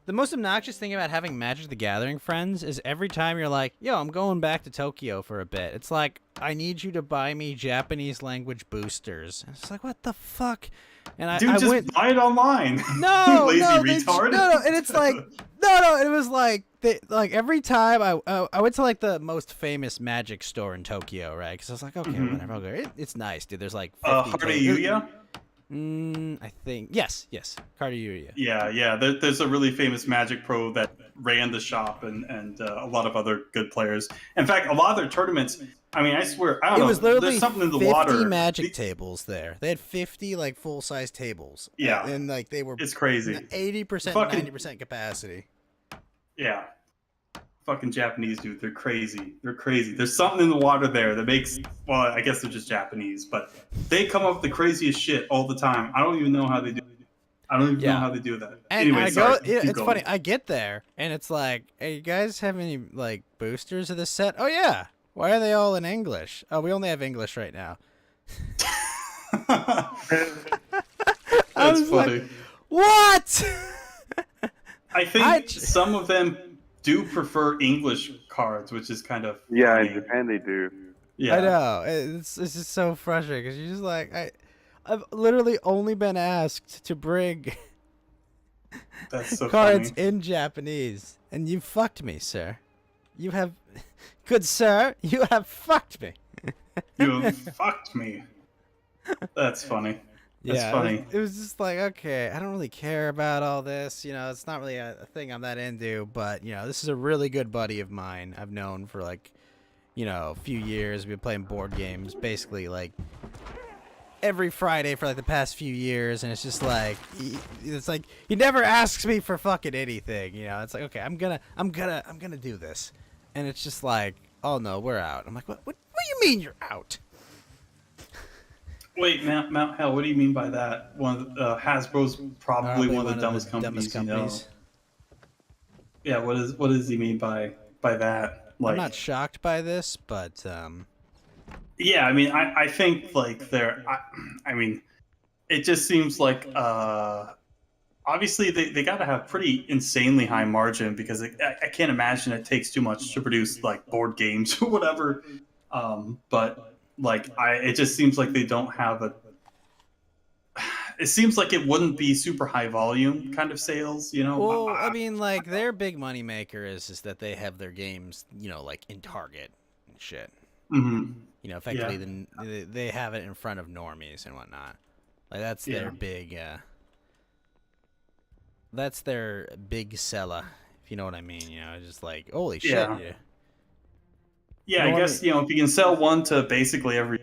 The most obnoxious thing about having Magic the Gathering friends is every time you're like, yo, I'm going back to Tokyo for a bit. It's like, I need you to buy me Japanese language boosters. And it's like, what the fuck? And I just went, buy it online. No, you lazy no, retard. no, and it's like, no, it was like, every time I went to like the most famous Magic store in Tokyo, right? Because I was like, okay, whatever, I'll go. It's nice, dude. There's like 50 Hardayuya? I think yes, Hardayuya. Yeah. There's a really famous Magic pro that ran the shop, and a lot of other good players. In fact, a lot of their tournaments. I mean, I swear, I don't know. It was literally there's something in the 50 water. Magic tables there. They had 50 like full size tables. Yeah, and like they were. It's crazy. 80%, 90% capacity. Yeah. Fucking Japanese, dude. They're crazy. There's something in the water there that makes, well, I guess they're just Japanese, but they come up with the craziest shit all the time. I don't even know how they do it. know how they do that. And anyway, it's funny. I get there, and it's like, hey, you guys have any like boosters of this set? Oh, yeah. Why are they all in English? Oh, we only have English right now. That's funny. Like, what? I think some of them do prefer English cards, which is kind of funny. In Japan they do. Yeah, I know. It's just so frustrating because you're just like, I've literally only been asked to bring That's so cards funny. in Japanese, and you fucked me, sir. You have, good sir, you have fucked me. You have fucked me. That's funny. That's funny. It was just like, okay, I don't really care about all this. It's not really a thing I'm that into. But this is a really good buddy of mine I've known for like, you know, a few years. We've been playing board games basically like every Friday for like the past few years, and it's just like he never asks me for fucking anything. You know, it's like, okay, I'm gonna do this, and it's just like, oh no, we're out. I'm like, what do you mean you're out? Wait, Mount Hell, what do you mean by that? Hasbro's probably one of the dumbest companies, you know. Yeah, what does he mean by that? Like, I'm not shocked by this, but yeah, I mean, I think like I mean, it just seems like obviously they got to have pretty insanely high margin because I can't imagine it takes too much to produce like board games or whatever. But like it just seems like they don't have a. It seems like it wouldn't be super high volume kind of sales, you know. well, I mean, like their big money maker is that they have their games, you know, like in Target and shit. Mm-hmm. You know, effectively, they have it in front of normies and whatnot. Like that's their big. That's their big seller, if you know what I mean. You know, just like holy shit. Yeah. Yeah, I guess you know if you can sell one to basically every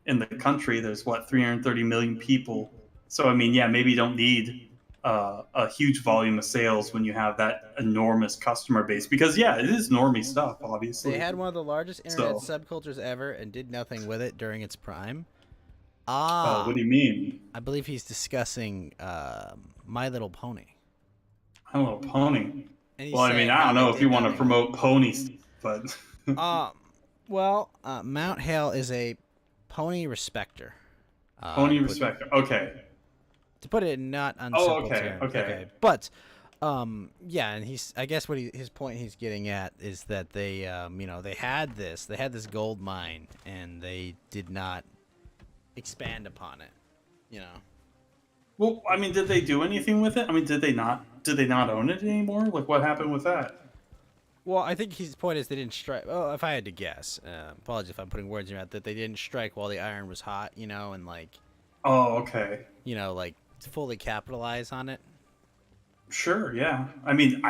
in the country, there's what 330 million people. So I mean, yeah, maybe you don't need a huge volume of sales when you have that enormous customer base because yeah, it is normie stuff, obviously. They had one of the largest internet subcultures ever and did nothing with it during its prime. Oh, what do you mean? I believe he's discussing My Little Pony. My Little Pony. Well, I mean, I don't know if you want to promote ponies, but. Well, Mount Hale is a pony respecter. Pony respecter. Okay. To put it in not unsimple terms. Okay. But, yeah, and I guess what his point he's getting at is that they, you know, they had this gold mine, and they did not expand upon it, you know. Well, I mean, did they do anything with it? I mean, did they not own it anymore? Like, what happened with that? Well, I think his point is they didn't strike. Well, if I had to guess, apologies if I'm putting words in your mouth, that they didn't strike while the iron was hot, you know, and like. Oh, okay. You know, like fully capitalize on it. Sure. Yeah. I mean,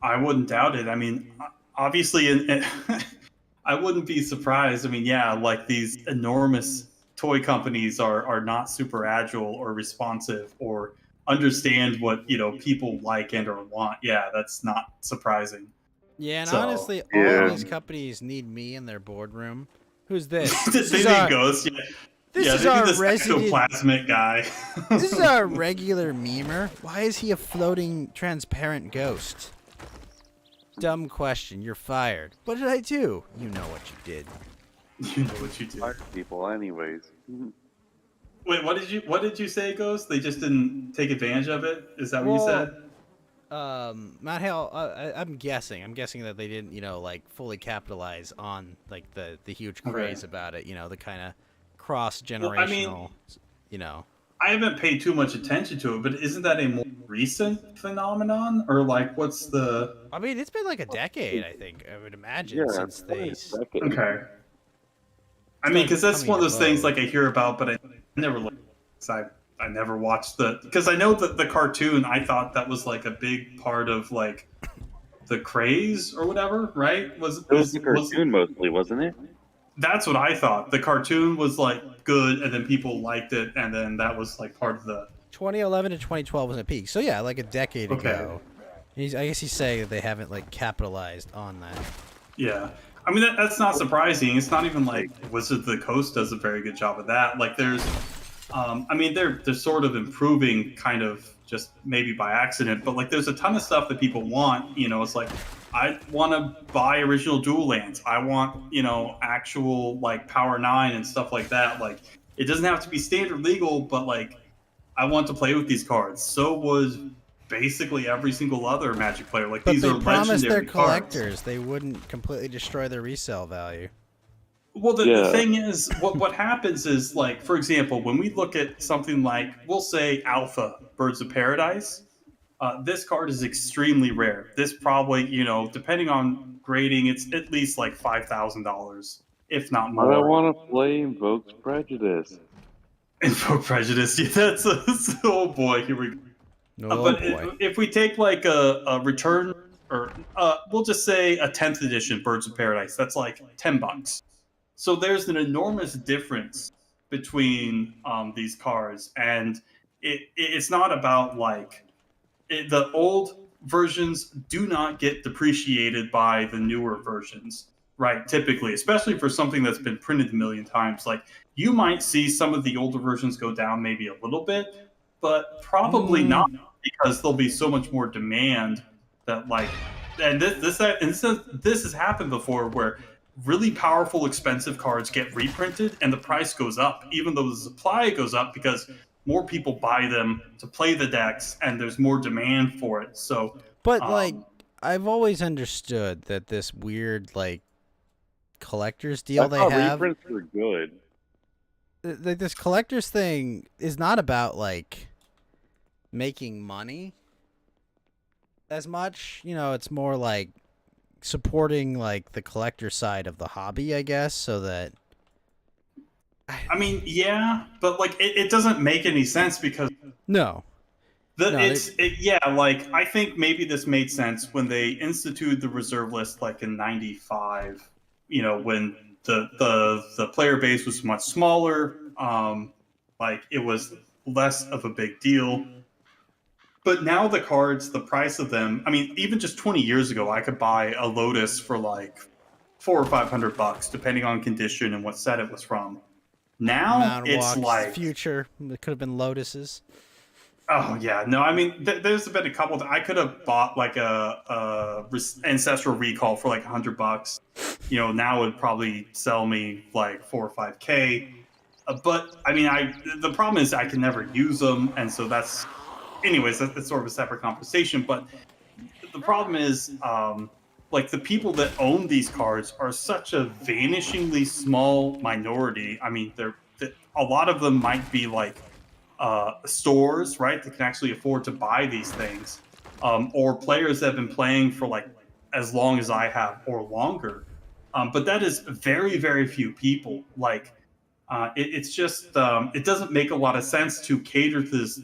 I wouldn't doubt it. I mean, obviously, I wouldn't be surprised. I mean, yeah, like these enormous toy companies are not super agile or responsive or understand what people like and or want. Yeah, that's not surprising. Yeah, and honestly, all of these companies need me in their boardroom. Who's this? This is our Ghost. Yeah. This is they our need this resident ectoplasmic guy. This is our regular memer. Why is he a floating, transparent ghost? Dumb question. You're fired. What did I do? You know what you did. You know what you did. Fire people, anyways. Wait, what did you say, Ghost? They just didn't take advantage of it? Is that what you said? Matt Hale, I'm guessing that they didn't, like fully capitalize on like the huge craze about it. The kind of cross-generational, I haven't paid too much attention to it, but isn't that a more recent phenomenon, or like what's the? I mean, it's been like a decade, I think. I would imagine since they. Okay. I mean, because that's one of those things like I hear about, but I never looked. I never watched because I know that the cartoon. I thought that was like a big part of like the craze or whatever, right? It was the cartoon mostly, wasn't it? That's what I thought. The cartoon was like good, and then people liked it, and then that was like part of the. 2011 to 2012 was a peak, so yeah, like a decade ago. I guess he's saying that they haven't like capitalized on that. Yeah, I mean that's not surprising. It's not even like Wizard of the Coast does a very good job of that. Like there's, I mean they're sort of improving, kind of just maybe by accident, but like there's a ton of stuff that people want. It's like. I want to buy original Dual Lands. I want, actual like Power 9 and stuff like that. Like, it doesn't have to be standard legal, but like, I want to play with these cards. So was basically every single other Magic player. Like, these are legendary cards. But they promised their collectors they wouldn't completely destroy their resale value. Well, the thing is, what happens is, like, for example, when we look at something like, we'll say Alpha, Birds of Paradise, this card is extremely rare. This probably, depending on grading, it's at least like $5,000, if not more. I want to play Invoke's Prejudice. Invoke Prejudice, yeah, that's oh boy, here we go. Boy. If we take like a return or we'll just say a 10th edition Birds of Paradise. That's like $10. So there's an enormous difference between these cards, and it's not about like the old versions do not get depreciated by the newer versions, right? Typically, especially for something that's been printed a million times. Like you might see some of the older versions go down maybe a little bit, but probably not, because there'll be so much more demand that like, and this has happened before where really powerful expensive cards get reprinted and the price goes up even though the supply goes up because more people buy them to play the decks and there's more demand for it. So But like I've always understood that this weird like collector's deal they have, reprints were good. like this collector's thing is not about like making money as much, you know, it's more like supporting like the collector side of the hobby, I guess, so that I mean, yeah, but like it doesn't make any sense because yeah, like I think maybe this made sense when they instituted the reserve list like in '95. You know, when the player base was much smaller, like it was less of a big deal. But now the cards, the price of them, I mean, even just 20 years ago, I could buy a Lotus for like $400 or $500, depending on condition and what set it was from. Now Mountain it's Walks, like Future. It could have been Lotuses. Oh yeah, no, I mean, there's been a couple. I could have bought like a ancestral recall for like $100. You know, now it would probably sell me like 4 or 5K. But I mean, the problem is I can never use them, and so that's, anyways, that's sort of a separate conversation. But the problem is, like the people that own these cards are such a vanishingly small minority. I mean, a lot of them might be like stores, right, that can actually afford to buy these things, or players that have been playing for like as long as I have or longer. But that is very, very few people. Like, it's just it doesn't make a lot of sense to cater to this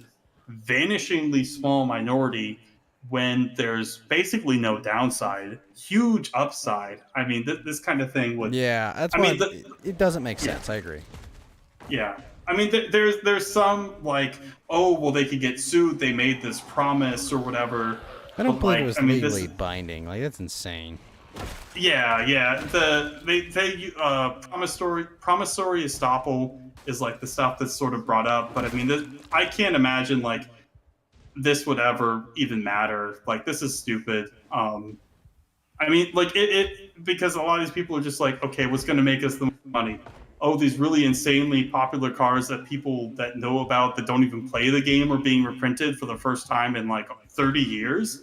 vanishingly small minority when there's basically no downside, huge upside. I mean, this kind of thing would. Yeah, that's I why mean, it doesn't make sense. I agree. Yeah. I mean, there's some like, oh, well, they could get sued. They made this promise or whatever. I don't But, believe like, it was I mean, legally binding. Like that's insane. Yeah. They promissory estoppel is like the stuff that's sort of brought up. But I mean, I can't imagine like this would ever even matter. Like this is stupid. I mean, like it because a lot of these people are just like, okay, what's going to make us the money? Oh, these really insanely popular cars that people that know about that don't even play the game are being reprinted for the first time in like 30 years.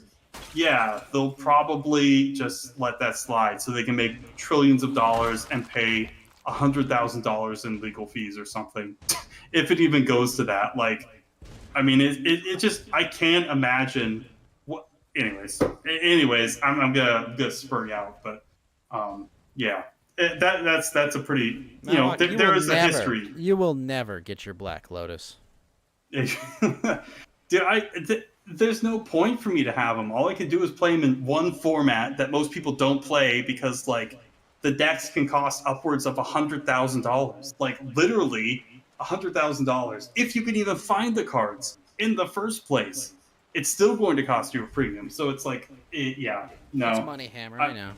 Yeah, they'll probably just let that slide so they can make trillions of dollars and pay $100,000 in legal fees or something, if it even goes to that. Like, I mean, it just I can't imagine what. Anyways, I'm gonna spur you out, but yeah. That's a pretty, you know, there is a history. You will never get your Black Lotus. There's no point for me to have them. All I can do is play them in one format that most people don't play because like the decks can cost upwards of $100,000, like literally $100,000. If you can even find the cards in the first place, it's still going to cost you a premium. So it's like, yeah, no. It's money hammer, I know.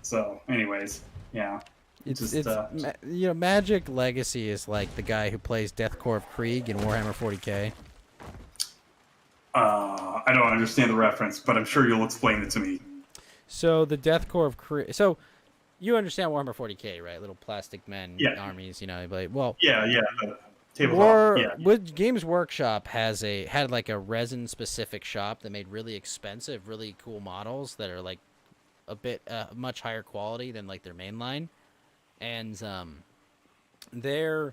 So, anyways, yeah. It's you know, Magic Legacy is like the guy who plays Deathcore of Krieg in Warhammer 40K. I don't understand the reference, but I'm sure you'll explain it to me. So the Deathcore of Krieg. So you understand Warhammer 40K, right? Little plastic men armies, you know. Like, well, yeah. With Games Workshop had like a resin specific shop that made really expensive, really cool models that are like a bit much higher quality than like their main line, and their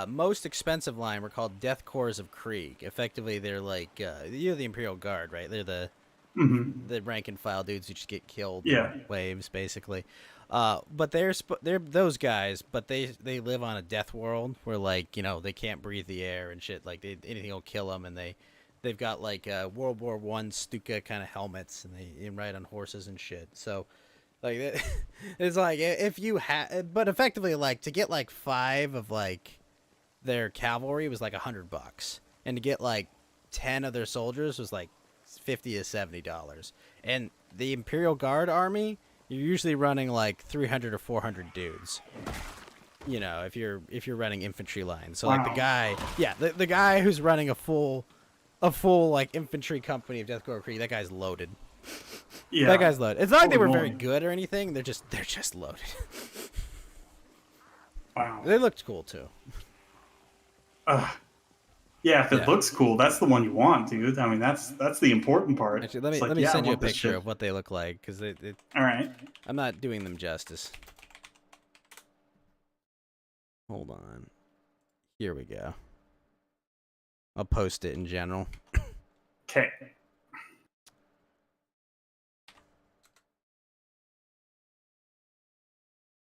most expensive line were called Death Corps of Krieg. Effectively, they're like the Imperial Guard, right? They're the rank and file dudes who just get killed in waves, basically. But they're those guys, but they live on a death world where, like, you know, they can't breathe the air and shit. Like anything will kill them, and They've got like World War One Stuka kind of helmets, and they ride on horses and shit. So, like, it's like if you had, but effectively, like to get like 5 of like their cavalry was like $100, and to get like 10 of their soldiers was like $50 to $70. And the Imperial Guard army, you're usually running like 300 or 400 dudes. You know, if you're running infantry lines. So like the guy, the guy who's running a full like infantry company of Deathcore Creek, that guy's loaded. Yeah. That guy's loaded. It's not like they were very moly. good or anything. They're just loaded. Wow. They looked cool too. Yeah, if it Yeah. looks cool, that's the one you want, dude. I mean, that's the important part. Actually, let me It's like, let me yeah, I send you a want this picture shit. of what they look like, because All right. I'm not doing them justice. Hold on. Here we go. I'll post it in general. Okay.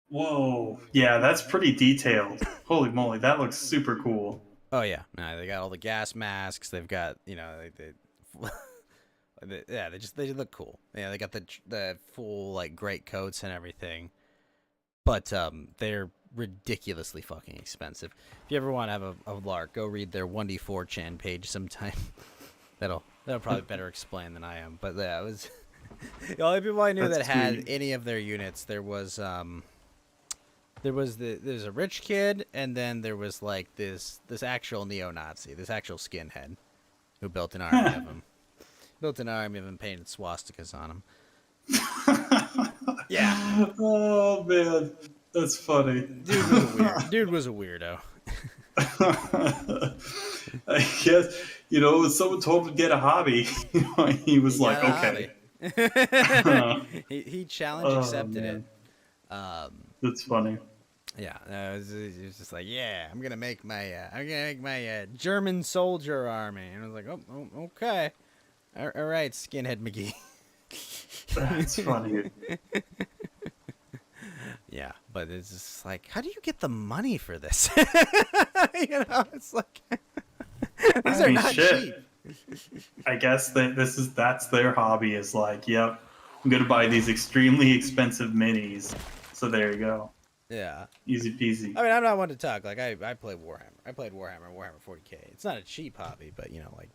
Whoa. Yeah, that's pretty detailed. Holy moly, that looks super cool. Oh yeah, no, they got all the gas masks. They've got, you know, they look cool. Yeah, they got the full like great coats and everything. But they're ridiculously fucking expensive. If you ever want to have a lark, go read their 1D4chan page sometime. that'll probably better explain than I am. But yeah, it was the only people I knew That's that had sweet. any of their units. There's a rich kid, and then there was like this actual neo-Nazi, this actual skinhead, who built an army of them. Built an army of them, painted swastikas on them. Yeah. Oh man, that's funny. Dude was a weirdo. I guess, when someone told him to get a hobby, he was He like, got a okay. he challenge Oh, accepted man. it. That's funny. Yeah, it was just like, yeah, I'm gonna make my German soldier army, and I was like, oh okay, all right, skinhead McGee. That's funny. Yeah, but it's just like, how do you get the money for this? It's like these are not cheap. I guess that's their hobby, is like, yep, I'm gonna buy these extremely expensive minis. So there you go. Yeah. Easy peasy. I mean, I'm not one to talk. Like, I play Warhammer. I played Warhammer 40K. It's not a cheap hobby, but, like,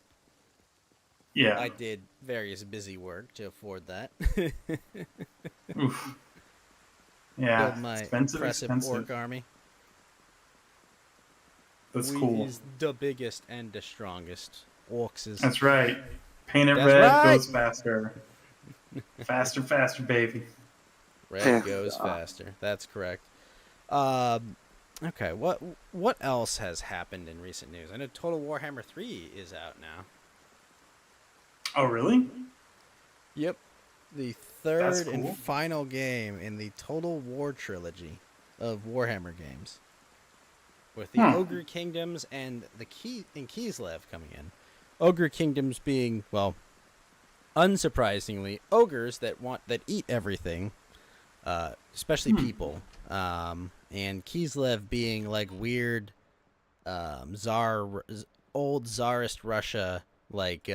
Yeah. I did various busy work to afford that. Oof. Yeah. Build my Expensive. orc army. That's cool. He's the biggest and the strongest. Orcs is... That's right. Paint it That's red, right. goes faster. Faster, baby. Red goes faster. That's correct. Okay, what else has happened in recent news? I know Total Warhammer 3 is out now. Oh, really? Yep. The That's third cool. and final game in the Total War trilogy of Warhammer games. With the Ogre Kingdoms and Kislev coming in. Ogre Kingdoms being, well, unsurprisingly, ogres that eat everything, especially people. And Kislev being like weird old Tsarist Russia, like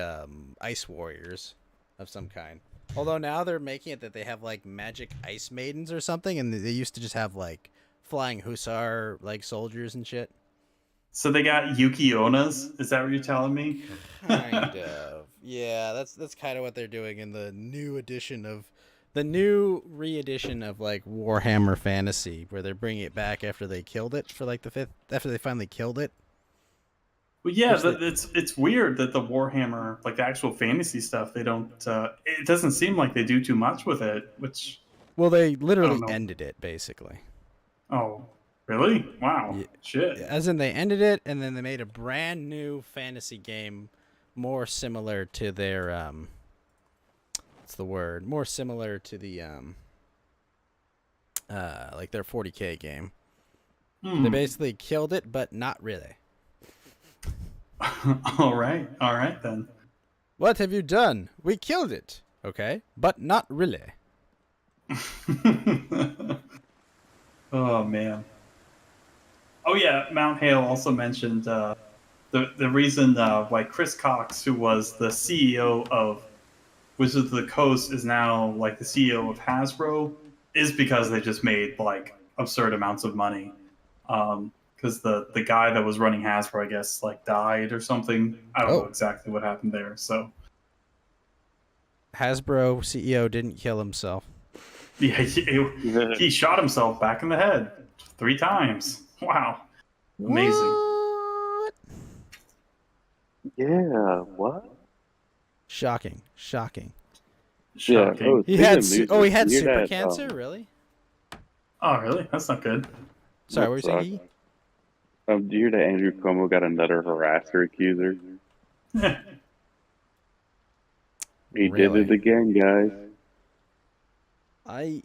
ice warriors of some kind. Although now they're making it that they have like magic ice maidens or something, and they used to just have like flying hussar like soldiers and shit. So they got Yuki-Onas? Is that what you're telling me? Kind of. Yeah, that's kind of what they're doing in the new re-edition of like Warhammer Fantasy, where they're bringing it back after they killed it for like after they finally killed it. Well, yeah, it's weird that the Warhammer, like the actual fantasy stuff, they don't. It doesn't seem like they do too much with it. Which, Well, they literally know. ended it basically. oh, really? Wow, Yeah. shit. As in, they ended it, and then they made a brand new fantasy game, more similar to their what's the word? More similar to the like their 40K game. They basically killed it, but not really. All right then. What have you done? We killed it. Okay, but not really. Oh man. Oh yeah, Mount Hale also mentioned the the reason why Chris Cox, who was the CEO of Wizards of the Coast, is now like the CEO of Hasbro, is because they just made like absurd amounts of money. Because the guy that was running Hasbro, I guess, like died or something. I don't know exactly what happened there. So Hasbro CEO didn't kill himself. yeah, he shot himself back in the head 3 times. Wow, amazing. What? Yeah, what? Shocking. Shocking. Yeah. Shocking. Oh, He speaking had of news, he had you hear super that, cancer, really? Oh, really? That's not good. Sorry, that what were you saying? sucks. Do you hear that Andrew Cuomo got another harasser accuser? He did Really? it again, guys. I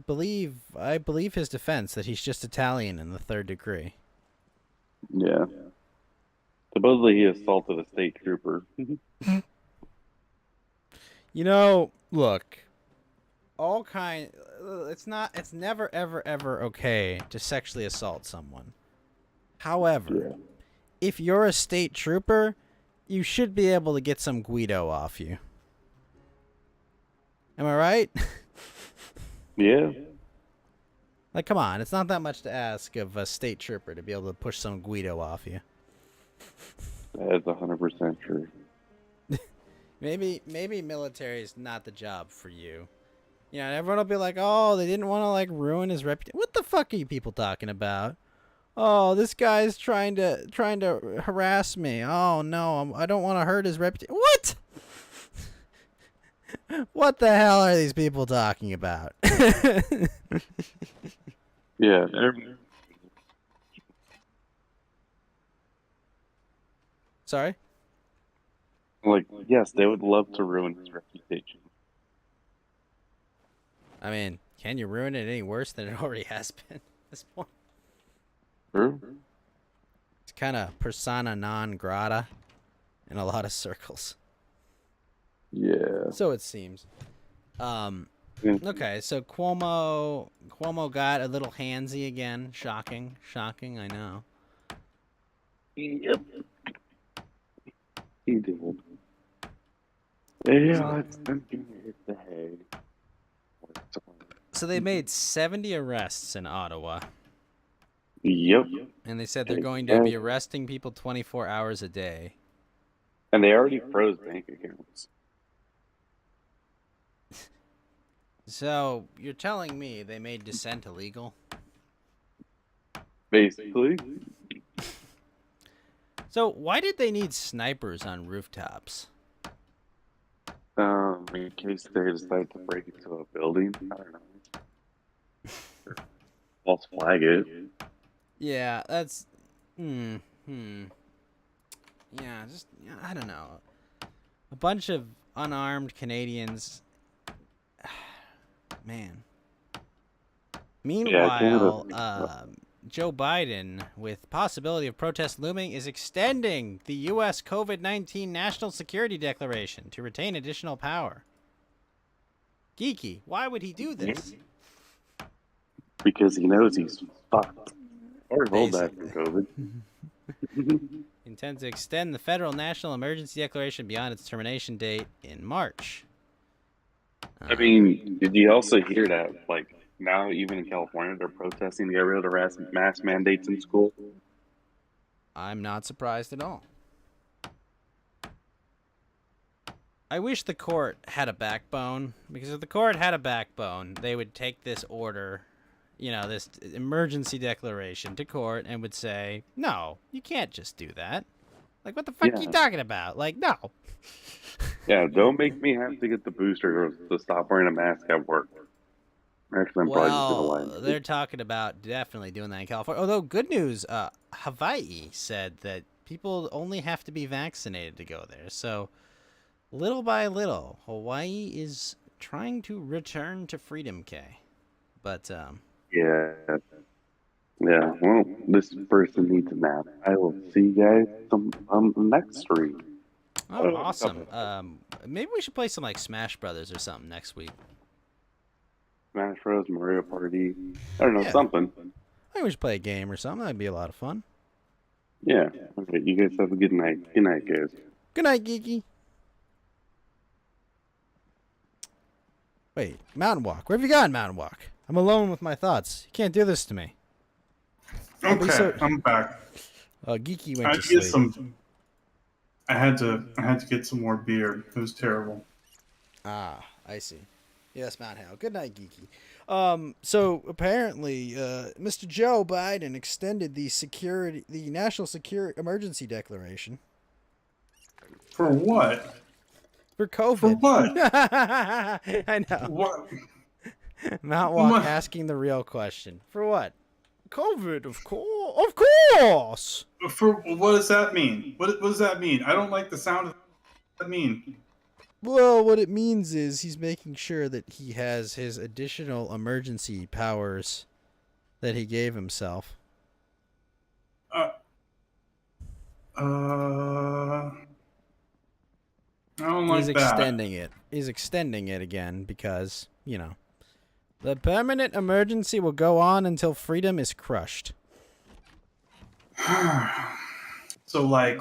believe his defense that he's just Italian in the 3rd degree. Yeah. Supposedly he assaulted a state trooper. Look, it's never ever okay to sexually assault someone. However, if you're a state trooper, you should be able to get some Guido off you. Am I right? Yeah. Like, come on, it's not that much to ask of a state trooper to be able to push some Guido off you. That is 100% true. Maybe military is not the job for you. You know, and everyone will be like, "Oh, they didn't want to like ruin his reputation." What the fuck are you people talking about? Oh, this guy's trying to harass me. Oh no, I don't want to hurt his reputation. What? What the hell are these people talking about? Yeah. Sorry? Like, yes, they would love to ruin his reputation. I mean, can you ruin it any worse than it already has been at this point? True. It's kind of persona non grata in a lot of circles. Yeah. So it seems. Okay, so Cuomo got a little handsy again. Shocking, I know. Yep. He did. Yeah, it's the hay. So they made 70 arrests in Ottawa. Yep. And they said they're going to be arresting people 24 hours a day. And they already froze bank accounts. So you're telling me they made dissent illegal? Basically. So why did they need snipers on rooftops? In case they decide to break into a building. I don't know. False flag it. Yeah, that's... Yeah, I don't know. A bunch of unarmed Canadians... Man. Meanwhile, Joe Biden, with possibility of protest looming, is extending the U.S. COVID-19 National Security Declaration to retain additional power. Geeky, why would he do this? Because he knows he's fucked. Or hold that for COVID. Intends to extend the federal national emergency declaration beyond its termination date in March. I mean, did you also hear that, like, now even in California, they're protesting to get rid of the mask mandates in school? I'm not surprised at all. I wish the court had a backbone, because if the court had a backbone, they would take this order, this emergency declaration to court and would say, no, you can't just do that. Like, what the fuck are you talking about? Like, no. Yeah, don't make me have to get the booster to stop wearing a mask at work. Actually, I'm probably just going to lie. They're talking about definitely doing that in California. Although, good news, Hawaii said that people only have to be vaccinated to go there. So, little by little, Hawaii is trying to return to Freedom K. But, Yeah. Yeah, well, this person needs a nap. I will see you guys on the next stream. Oh, awesome. Maybe we should play some, like, Smash Brothers or something next week. Smash Bros, Mario Party. I don't know, something. I think we should play a game or something. That'd be a lot of fun. Yeah. Okay. You guys have a good night. Good night, guys. Good night, Geeky. Wait, Mountain Walk. Where have you gone, Mountain Walk? I'm alone with my thoughts. You can't do this to me. Okay, I'm back. Geeky I went had to to get sleep. some. I had to get some more beer. It was terrible. Ah, I see. Yes, Mount Hale. Good night, Geeky. So apparently, Mr. Joe Biden extended the national security emergency declaration For what? for COVID. For what? I know. What? Mount Walk What? asking the real question. For what? COVID, of course. Of course. For what does that mean? What does that mean? I don't like the sound of that mean. Well, what it means is he's making sure that he has his additional emergency powers that he gave himself. I don't like He's that. extending it. He's extending it again because, the permanent emergency will go on until freedom is crushed. So, like,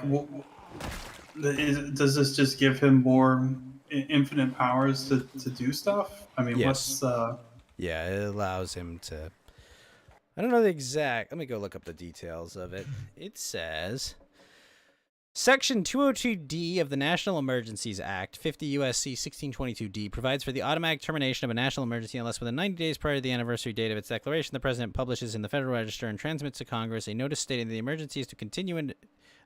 does this just give him more infinite powers to do stuff? I mean, Yes. what's Yeah, it allows him to... I don't know the exact... Let me go look up the details of it. It says... Section 202D of the National Emergencies Act, 50 U.S.C. 1622D, provides for the automatic termination of a national emergency unless within 90 days prior to the anniversary date of its declaration, the President publishes in the Federal Register and transmits to Congress a notice stating the emergency is to continue in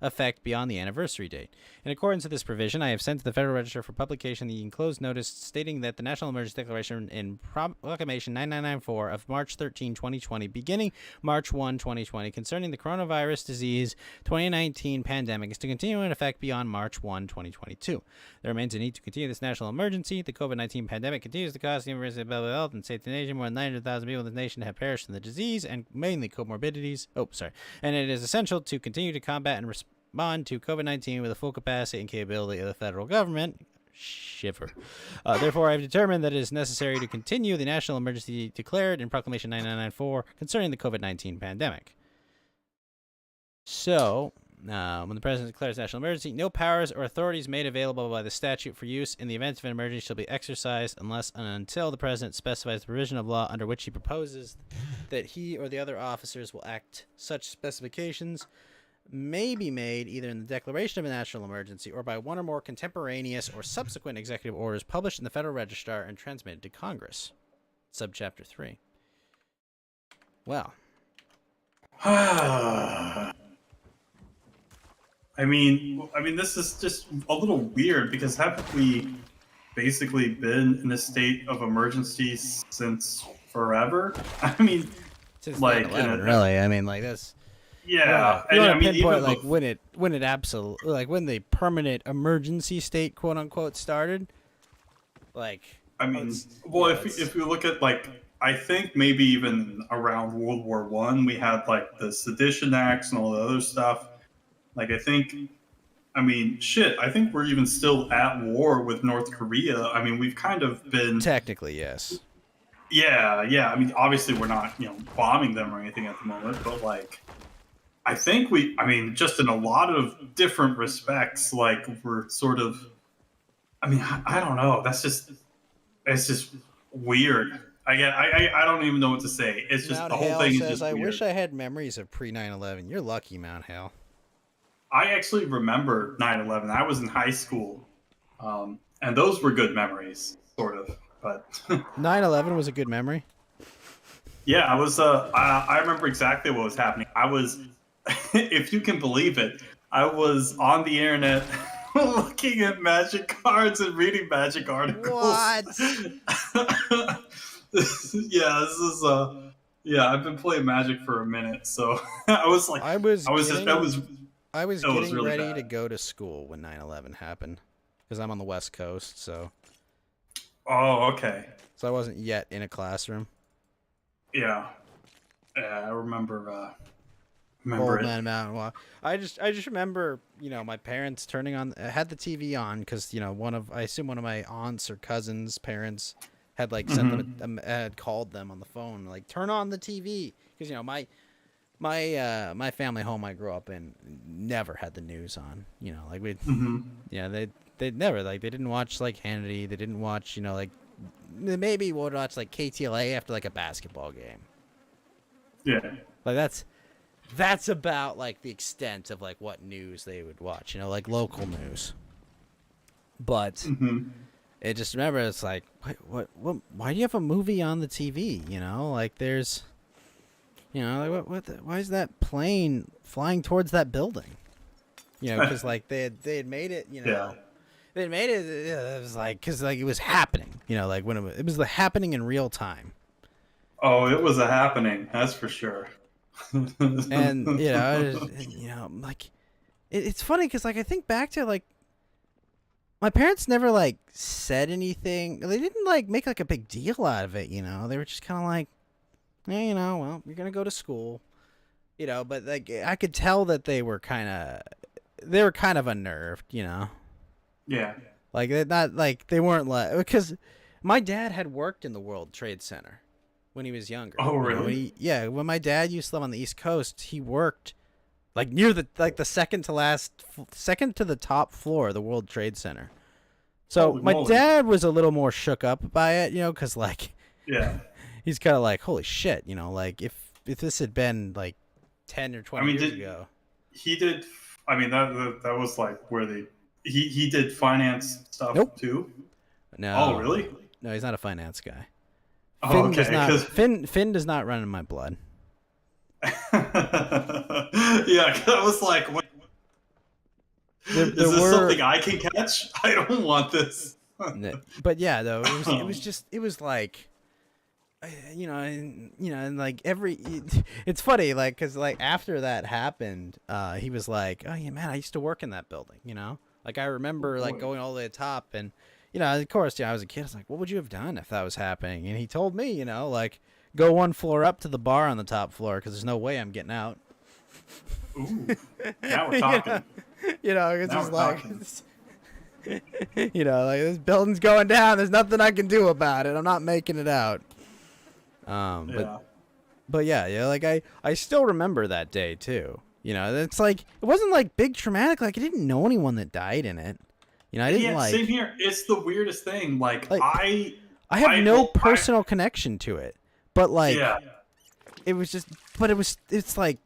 effect beyond the anniversary date. In accordance with this provision, I have sent to the Federal Register for publication the enclosed notice stating that the National Emergency Declaration in Proclamation 9994 of March 13, 2020, beginning March 1, 2020, concerning the coronavirus disease 2019 pandemic is to continue in effect beyond March 1, 2022. There remains a need to continue this national emergency. The COVID-19 pandemic continues to cause the emergency of public health and safety of the nation. More than 900,000 people in the nation have perished from the disease and mainly comorbidities. And it is essential to continue to combat and respond to COVID-19 with the full capacity and capability of the federal government. Shiver. Therefore, I have determined that it is necessary to continue the national emergency declared in Proclamation 9994 concerning the COVID-19 pandemic. So, when the President declares national emergency, no powers or authorities made available by the statute for use in the event of an emergency shall be exercised unless and until the President specifies the provision of law under which he proposes that he or the other officers will act. Such specifications may be made either in the declaration of a national emergency or by one or more contemporaneous or subsequent executive orders published in the Federal Register and transmitted to Congress. Subchapter 3. Well. I mean, this is just a little weird because haven't we basically been in a state of emergency since forever? I mean, Since like, 9/11, really. I mean, like this. yeah. You want I to mean, pinpoint even like when it absolutely like when the permanent emergency state, quote unquote, started. Like, I mean, well, if you look at like, I think maybe even around World War I, we had like the Sedition Acts and all the other stuff. Like, I think we're even still at war with North Korea. I mean, we've kind of been technically, yes. Yeah. I mean, obviously we're not, bombing them or anything at the moment, but like, I think just in a lot of different respects, like we're sort of, I don't know. It's just weird. I don't even know what to say. It's just Mount the whole Hale thing is says, just I weird. wish I had memories of pre 9/11. You're lucky, Mount Hale. I actually remember 9/11. I was in high school, and those were good memories, sort of. But 9/11 was a good memory. yeah, I was. I remember exactly what was happening. I was, if you can believe it, I was on the internet looking at magic cards and reading magic articles. What? Yeah, this is. Yeah, I've been playing Magic for a minute, so I was like, I was getting really ready bad. to go to school when 9/11 happened because I'm on the West Coast, so. Oh, okay. So I wasn't yet in a classroom. Yeah, I remember. Old It. Man Mountain Walk. I just remember, my parents turning on, had the TV on because, I assume one of my aunts or cousins' parents had like sent them, had called them on the phone, like turn on the TV because my family home I grew up in never had the news on. You know, like they never like they didn't watch like Hannity. They didn't watch like maybe we'll watch like KTLA after like a basketball game. Yeah. Like that's about like the extent of like what news they would watch. Like local news. But it just remember it's like what why do you have a movie on the TV? Like there's like why is that plane flying towards that building? Because like they had made it. Yeah. They had made it. It was like because like it was happening. Like when it was happening in real time. Oh, it was a happening. That's for sure. And like it's funny because like I think back to like my parents never like said anything. They didn't like make like a big deal out of it. They were just kind of like, well, you're gonna go to school, But like I could tell that they were kind of unnerved, Yeah. Like they're not like they weren't like because my dad had worked in the World Trade Center when he was younger. Oh, really? When my dad used to live on the East Coast, he worked like near the second to the top floor of the World Trade Center. So Holy my moly. dad was a little more shook up by it, because like Yeah. he's kind of like, holy shit, like if this had been like 10 or 20 years ago. He did. I mean, that was like where he did finance stuff too. No. Oh, really? No, he's not a finance guy. Oh, okay. Finn does not run in my blood. Yeah, 'cause I was like, what? Is this something I can catch? I don't want this. But yeah, though it was like, and like it's funny, like because like after that happened, he was like, oh yeah, man, I used to work in that building, like I remember like going all the way to the top, and of course, I was a kid. I was like, what would you have done if that was happening? And he told me, like go one floor up to the bar on the top floor because there's no way I'm getting out. Ooh, now we're talking. It's just like, like this building's going down. There's nothing I can do about it. I'm not making it out. But yeah, like I still remember that day too. It's like it wasn't like big traumatic. Like I didn't know anyone that died in it. I didn't like. Same here. It's the weirdest thing. Like I have no personal connection to it, but like, it was just. But it's like,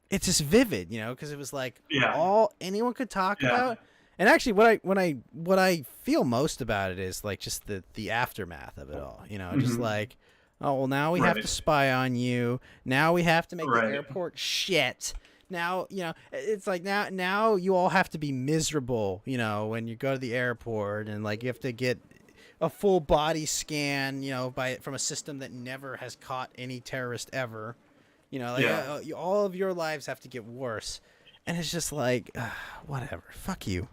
it's just vivid, because it was like all anyone could talk about. And actually, what I feel most about it is like just the aftermath of it all. Just like, oh well, now we have to spy on you. Now we have to make the airport shit. Now, it's like now you all have to be miserable, when you go to the airport and like you have to get a full body scan, from a system that never has caught any terrorist ever, all of your lives have to get worse. And it's just like, whatever, fuck you.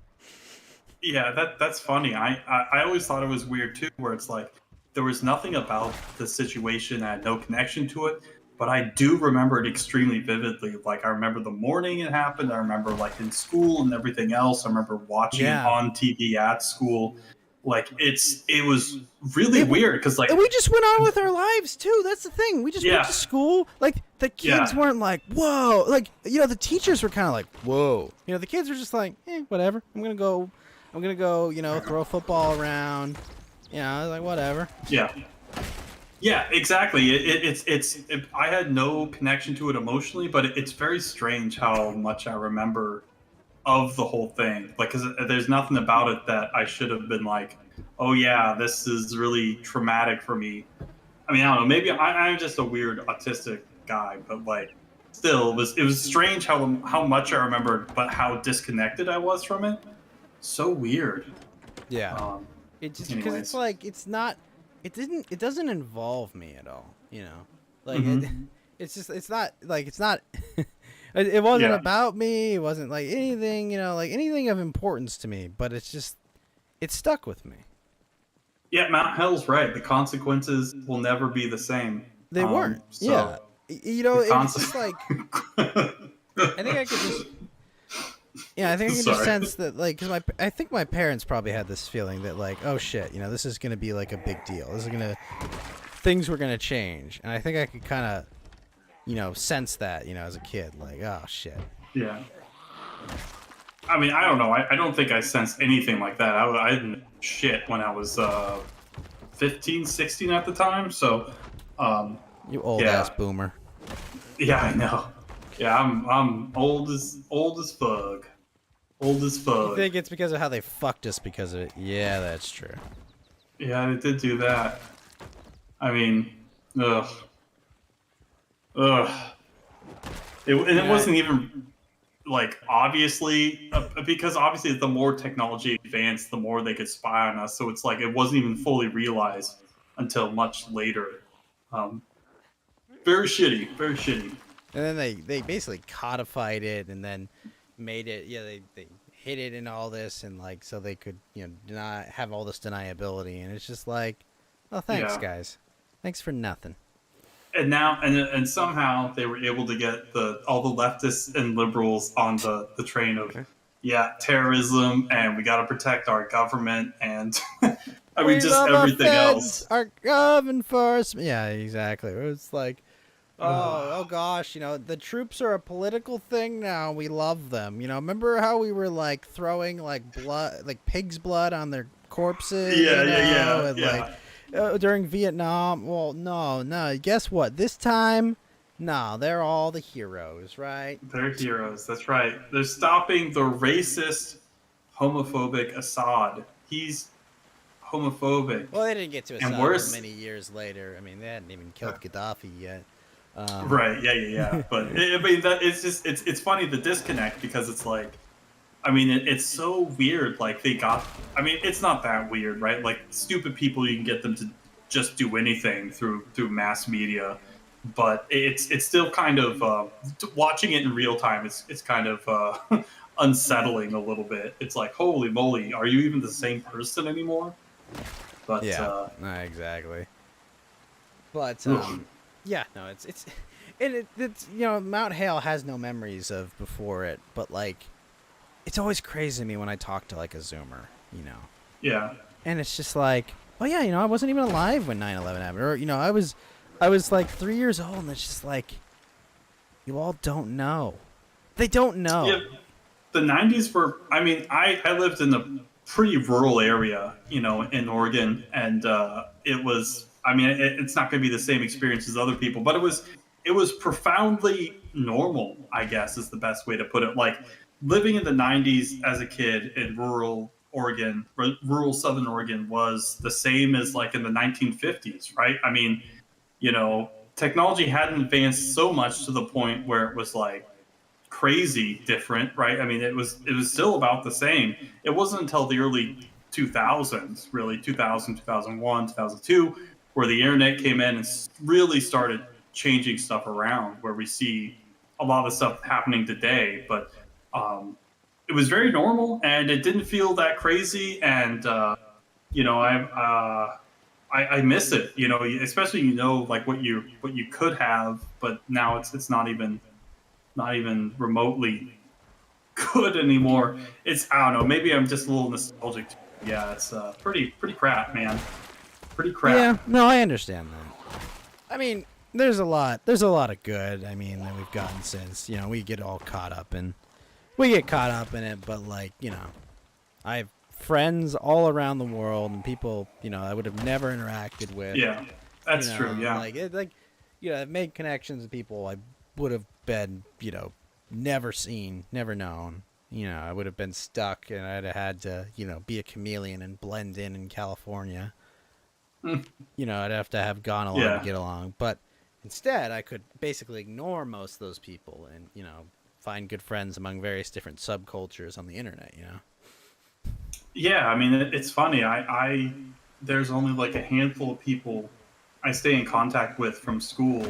Yeah, that's funny. I always thought it was weird too, where it's like there was nothing about the situation. I had no connection to it. But I do remember it extremely vividly. Like I remember the morning it happened. I remember like in school and everything else. I remember watching it on TV at school. Like it was really weird because like we just went on with our lives too. That's the thing. We just went to school. Like the kids weren't like whoa. Like the teachers were kind of like whoa. The kids were just like whatever. I'm gonna go. Throw a football around. Like whatever. Yeah. Yeah, exactly. I had no connection to it emotionally, but it's very strange how much I remember of the whole thing. Like, because there's nothing about it that I should have been like, oh yeah, this is really traumatic for me. I mean, I don't know. Maybe I'm just a weird autistic guy, but like, still, it was strange how much I remembered, but how disconnected I was from it. So weird. Yeah. It just because it's like it's not. It doesn't involve me at all, like it's not it wasn't about me. It wasn't like anything, like anything of importance to me, but it stuck with me. Yeah. Mount Hell's right. The consequences will never be the same. They weren't. So it was just like, I think I could just, I think I can just sense that, like, because I think my parents probably had this feeling that, like, oh shit, this is gonna be like a big deal. Things were gonna change, and I think I could kind of sense that, as a kid. Like, oh shit. Yeah. I mean, I don't know. I don't think I sensed anything like that. I didn't know shit when I was 15, 16 at the time. So, You old ass boomer. Yeah, I know. Yeah, I'm old as fuck. Old as fuck. You think it's because of how they fucked us because of it? Yeah, that's true. Yeah, they did do that. I mean, ugh. Ugh. It wasn't even like obviously because obviously the more technology advanced, the more they could spy on us. So it's like it wasn't even fully realized until much later. Very shitty, very shitty. And then they basically codified it and then made it. Yeah, they hid it in all this and like so they could have all this deniability. And it's just like, oh, thanks guys, thanks for nothing. And now and somehow they were able to get all the leftists and liberals on the train of terrorism, and we got to protect our government, and I mean just everything else. Our government first. Yeah, exactly. It was like, oh gosh, the troops are a political thing now. We love them. Remember how we were like throwing like blood, like pig's blood on their corpses? Yeah. During Vietnam. Well, no. Guess what? This time, no, they're all the heroes, right? They're heroes. That's right. They're stopping the racist, homophobic Assad. He's homophobic. Well, they didn't get to Assad for many years later. I mean, they hadn't even killed Gaddafi yet. Right. Yeah. But I mean, it's funny the disconnect because it's like, I mean, it's so weird. Like I mean, it's not that weird, right? Like stupid people, you can get them to just do anything through mass media, but it's still kind of watching it in real time. It's kind of unsettling a little bit. It's like, holy moly, are you even the same person anymore? But exactly. But it's Mount Hale has no memories of before it, but like. It's always crazy to me when I talk to like a Zoomer, Yeah. And it's just like, oh yeah, I wasn't even alive when 9/11 happened, or I was like 3 years old, and it's just like, you all don't know. They don't know. Yeah. The 90s were. I mean, I lived in a pretty rural area, in Oregon, and it was. I mean, it's not going to be the same experience as other people, but it was profoundly normal, I guess, is the best way to put it. Like. Living in the 90s as a kid in rural Oregon, rural Southern Oregon, was the same as like in the 1950s, right? I mean, technology hadn't advanced so much to the point where it was like crazy different, right? I mean, it was still about the same. It wasn't until the early 2000s, really 2000, 2001, 2002, where the internet came in and really started changing stuff around, where we see a lot of stuff happening today, but it was very normal, and it didn't feel that crazy. And I miss it. Especially like what you could have, but now it's not even remotely good anymore. It's I don't know. Maybe I'm just a little nostalgic. Yeah, it's pretty crap, man. Pretty crap. Yeah, no, I understand that. I mean, there's a lot of good. I mean, that we've gotten since we get all caught up in. We get caught up in it, but like, I have friends all around the world and people, I would have never interacted with. Yeah, that's true. Yeah. I've made connections with people I would have been, never seen, never known. I would have been stuck and I'd have had to, be a chameleon and blend in California. I'd have to have gone along to get along. But instead, I could basically ignore most of those people and, find good friends among various different subcultures on the internet, Yeah, I mean, it's funny. There's only like a handful of people I stay in contact with from school,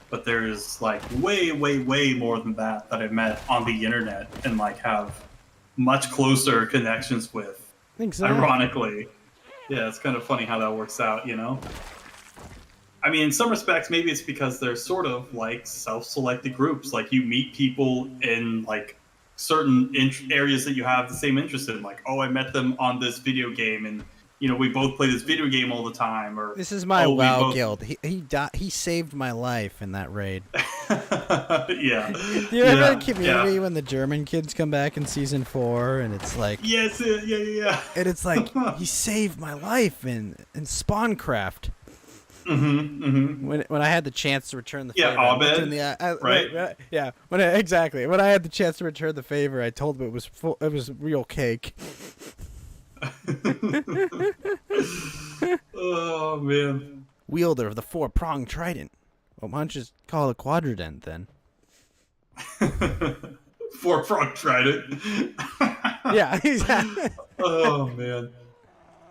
but there's like way, way, way more than that I've met on the internet and like have much closer connections with. Exactly. Ironically. Yeah, it's kind of funny how that works out, I mean, in some respects, maybe it's because they're sort of like self-selected groups. Like you meet people in like certain areas that you have the same interest in. Like, oh, I met them on this video game, and we both play this video game all the time. Or this is my WoW guild. He saved my life in that raid. Yeah. Do you remember Yeah, in Community yeah. when the German kids come back in season 4 and it's like, Yes, yeah. and it's like he saved my life in Spawncraft. When I had the chance to return the favor, I looked in Abed, the right? yeah. Exactly. When I had the chance to return the favor, I told him it was real cake. Oh man. Wielder of the 4-pronged trident. Well, why don't you just call it a quadrident then? 4-pronged trident. Yeah, exactly. Oh man.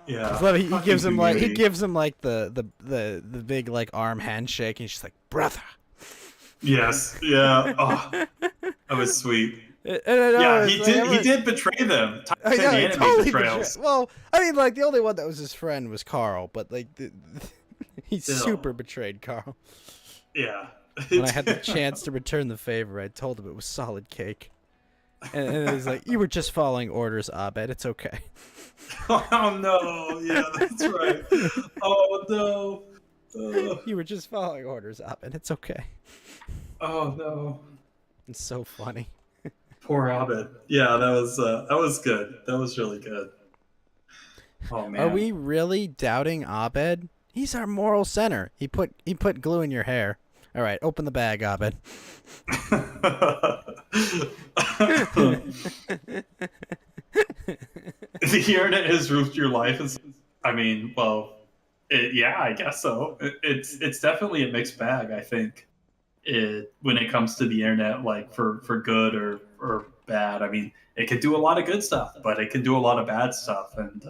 Yeah. So he gives him like Community. the big like arm handshake, and he's just like, brother. Yes. Yeah. Oh, that was sweet. Yeah, He did betray them. Top 10 Yeah, anime totally betrayals. Well, I mean, like the only one that was his friend was Carl, but like he Still. super betrayed Carl. Yeah. When I had the chance to return the favor, I told him it was solid cake, and he's like, "You were just following orders, Abed. It's okay." Oh no. Yeah, that's right. Oh no. You were just following orders, Abed. It's okay. Oh no. It's so funny. Poor Abed. Yeah, that was good. That was really good. Oh man. Are we really doubting Abed? He's our moral center. He put glue in your hair. All right, open the bag, Abed. The internet has ruled your life. I mean, well, yeah, I guess so. It's definitely a mixed bag. I think when it comes to the internet, like for good or bad. I mean, it can do a lot of good stuff, but it can do a lot of bad stuff, and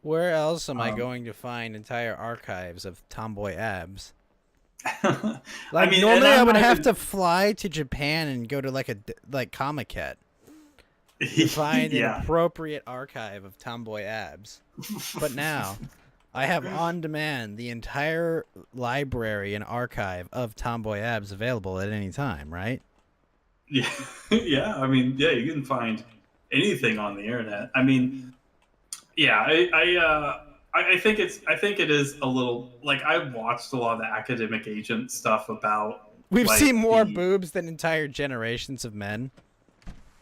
Where else am I going to find entire archives of tomboy abs? Like, I mean, normally and I I'm would not have even- to fly to Japan and go to like Comic-Cat to find Yeah. an appropriate archive of tomboy abs. But now I have on demand the entire library and archive of tomboy abs available at any time, right? Yeah, yeah. I mean, yeah, you can find anything on the internet. I mean, yeah, I think it is a little like I've watched a lot of the academic agent stuff about. We've like, seen more the- boobs than entire generations of men.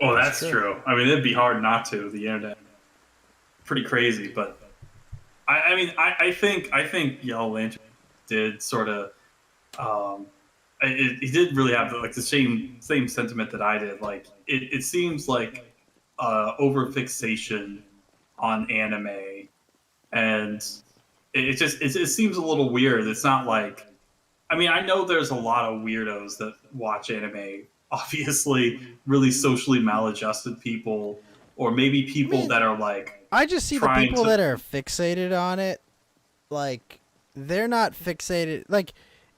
Oh, That's that's true. true. I mean, it'd be hard not to. The internet, pretty crazy, but I mean, I think Yellow Lantern did sort of. He did really have like the same sentiment that I did. Like it seems like over fixation on anime, and it seems a little weird. It's not like, I mean, I know there's a lot of weirdos that watch anime. Obviously, really socially maladjusted people, or maybe people that are like. I just see the trying people to- that are fixated on it, like, they're not fixated, like,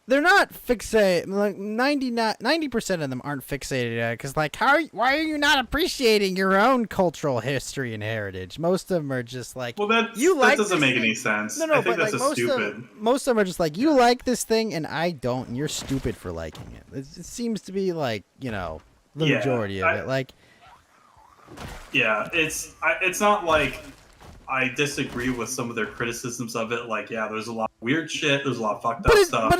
they're not fixated, like, 90% of them aren't fixated on it, because, like, why are you not appreciating your own cultural history and heritage? Most of them are just like, Well, that like doesn't this make thing? any sense. No, I think but, that's like, a stupid. most of them are just like, you like this thing, and I don't, and you're stupid for liking it. It seems to be, like, the Yeah, majority of it, like, Yeah, it's not like I disagree with some of their criticisms of it. Like, yeah, there's a lot of weird shit. There's a lot of fucked up stuff.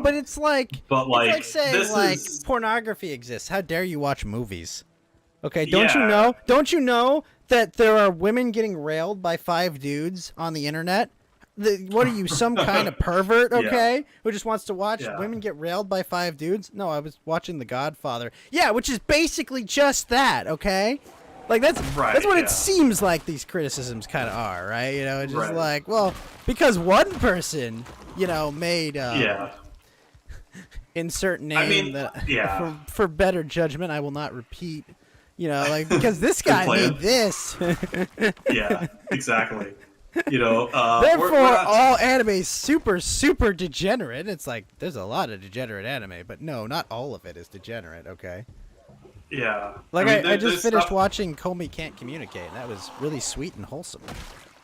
but it's like, but like, it's like saying this like is pornography exists. How dare you watch movies? Okay, don't you Yeah. know? Don't you know that there are women getting railed by 5 dudes on the internet? What are you, some kind of pervert? Yeah. Okay, who just wants to watch Yeah. women get railed by 5 dudes? No, I was watching The Godfather. Yeah, which is basically just that. Okay. Like that's Right, what yeah. it seems like these criticisms kind of are, right? It's just Right. like, well, because one person, made yeah. insert name I mean, that yeah. for better judgment I will not repeat. Like because this guy plan. made this. Yeah, exactly. Therefore, we're not- all anime is super degenerate. It's like there's a lot of degenerate anime, but no, not all of it is degenerate. Okay. Yeah. Like mean, I there- just there's finished stuff- watching Comey Can't Communicate, and that was really sweet and wholesome.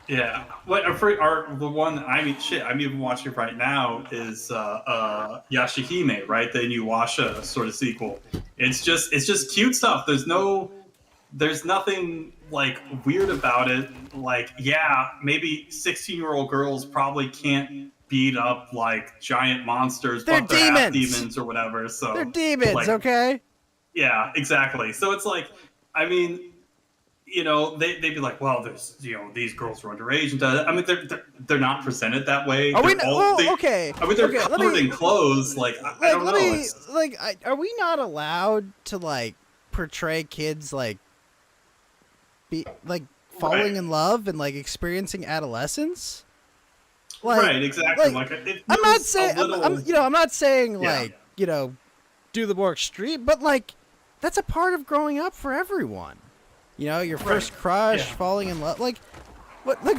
Yeah. What the one I'm even watching right now is Yashahime, right? The Inuyasha sort of sequel. It's just cute stuff. There's nothing like weird about it. Like, yeah, maybe 16-year-old girls probably can't beat up like giant monsters, They're but they're half demons. demons or whatever. So They're demons, like, okay? yeah, exactly. So it's like, I mean, you know, they'd be like, well, there's, you know, these girls are underage and I mean, they're not presented that way. Are we? They're all- Well, they- okay. I mean, they're okay, covered in clothes. Like, I don't know. It's- Are we not allowed to like portray kids like falling Right. in love and like experiencing adolescence? Like, right, exactly. like, Like, it I'm not feels a saying little- I'm not saying Yeah. like do the more extreme, but like that's a part of growing up for everyone. You know, your first crush, Yeah. falling in love, like what like.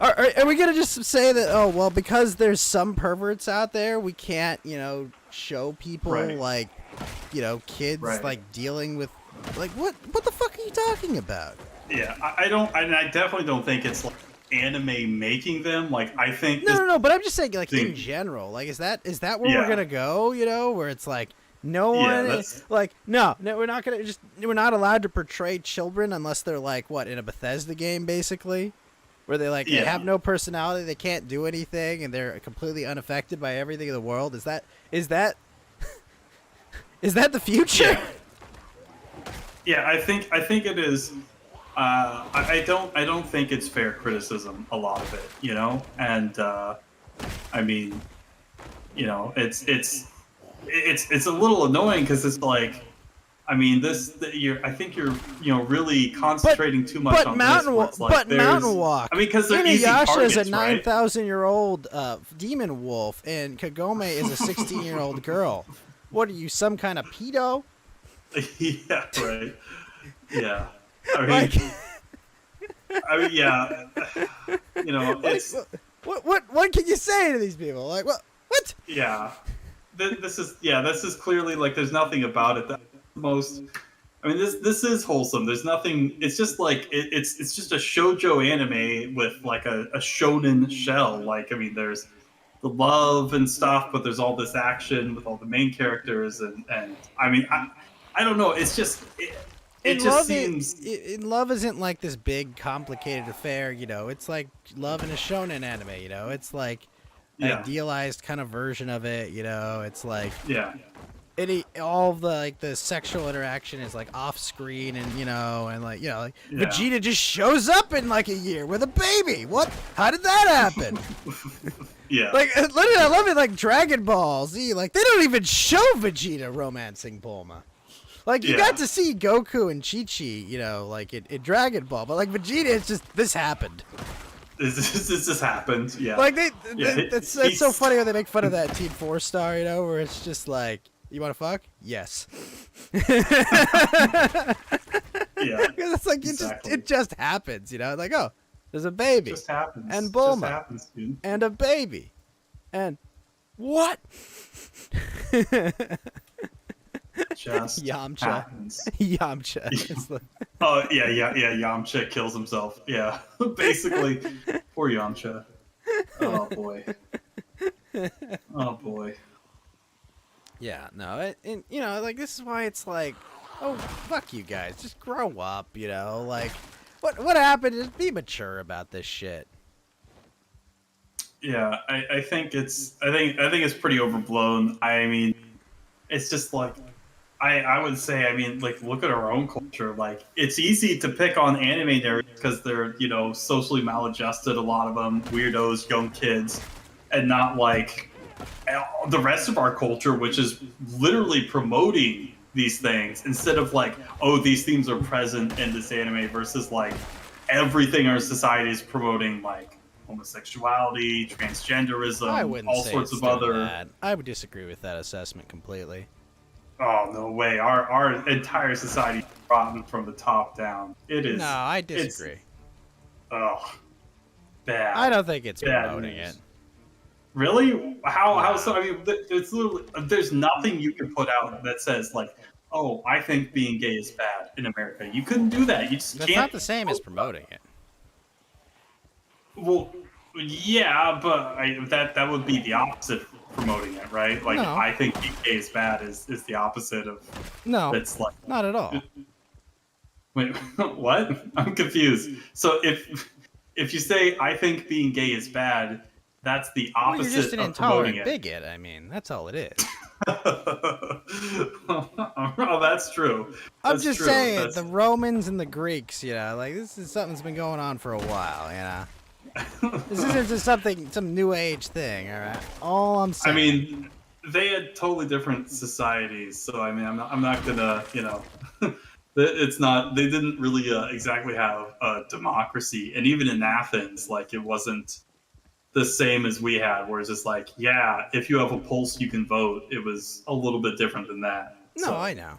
Are we gonna just say that? Oh well, because there's some perverts out there, we can't, show people Right. like, kids Right. like dealing with, like what the fuck are you talking about? Yeah, I don't, and I definitely don't think it's like anime making them. Like, I think No. But I'm just saying, like in thing- general, like is that where Yeah. we're gonna go? Where it's like no Yeah, one that's- like no, we're not allowed to portray children unless they're like what in a Bethesda game basically. Where they they Yeah. have no personality, they can't do anything, and they're completely unaffected by everything in the world. Is that is that the future? Yeah, I think it is. I don't think it's fair criticism. A lot of it, and I mean, it's a little annoying because it's like, I mean, I think you're really concentrating too much on Mountain this. where it's like Mountain Walk. I mean, because they're easy Inuyasha targets, is a right? 9,000-year-old demon wolf, and Kagome is a 16-year-old girl. What are you, some kind of pedo? Yeah, right. Yeah, I mean, Like, yeah. It's what can you say to these people? Like, what? yeah. This is clearly like there's nothing about it that most. I mean, this is wholesome. There's nothing. It's just like it's just a shoujo anime with like a shonen shell. Like, I mean, there's the love and stuff, but there's all this action with all the main characters and I mean, I don't know. It's just it just seems. In love isn't like this big complicated affair. It's like love in a shonen anime. It's like Yeah. idealized kind of version of it. It's like. Yeah. All the like the sexual interaction is like off screen and Yeah. Vegeta just shows up in like a year with a baby. What? How did that happen? Yeah. Like literally, I love it. Like Dragon Ball Z, like they don't even show Vegeta romancing Bulma. Like you Yeah. got to see Goku and Chi-Chi, like in Dragon Ball, but like Vegeta, it's just this happened. This just happened. Yeah. Like Yeah, it's so he's- funny when they make fun of that Team 4-star, where it's just like, you want to fuck? Yes. Yeah. Because it's like Exactly. it just happens, like, oh, there's a baby Just happens. And Just Bulma. happens, dude. and a baby, and what? Just Yamcha. happens. Yamcha. It's like- Oh yeah. Yamcha kills himself. Yeah, basically, poor Yamcha. Oh boy. Oh boy. yeah, no, and like this is why it's like, oh, fuck you guys, just grow up, like, what happened? Just be mature about this shit. Yeah, I think it's pretty overblown. I mean, it's just like I would say, I mean, like, look at our own culture. Like, it's easy to pick on anime nerds because they're, socially maladjusted, a lot of them, weirdos, young kids, and not like the rest of our culture, which is literally promoting these things instead of like, oh, these themes are present in this anime versus like everything our society is promoting, like homosexuality, transgenderism, I wouldn't all say sorts it's of done other. that. I would disagree with that assessment completely. Oh no way! Our entire society is rotten from the top down. It is. No, I disagree. Oh, bad. I don't think it's Bad promoting news. it. Really? How so? I mean, it's literally, there's nothing you can put out that says like, oh, I think being gay is bad in America. You couldn't do that. You just That's can't. not the same as promoting it. Well, yeah, but that would be the opposite of promoting it, right? Like, No. I think being gay is bad is the opposite of. No, It's like. not at all. Wait, what? I'm confused. So if you say I think being gay is bad, that's the Well, opposite you're just an of promoting intolerant it. bigot. I mean, that's all it is. Oh, that's true. I'm That's just true. saying, That's... the Romans and the Greeks, like this is something that's been going on for a while, This isn't just some new age thing, all right? All I'm saying. I mean, they had totally different societies, so I mean, I'm not gonna, it's not. They didn't really exactly have a democracy, and even in Athens, like it wasn't the same as we had, where it's just like, yeah, if you have a pulse, you can vote. It was a little bit different than that. No, so. I know.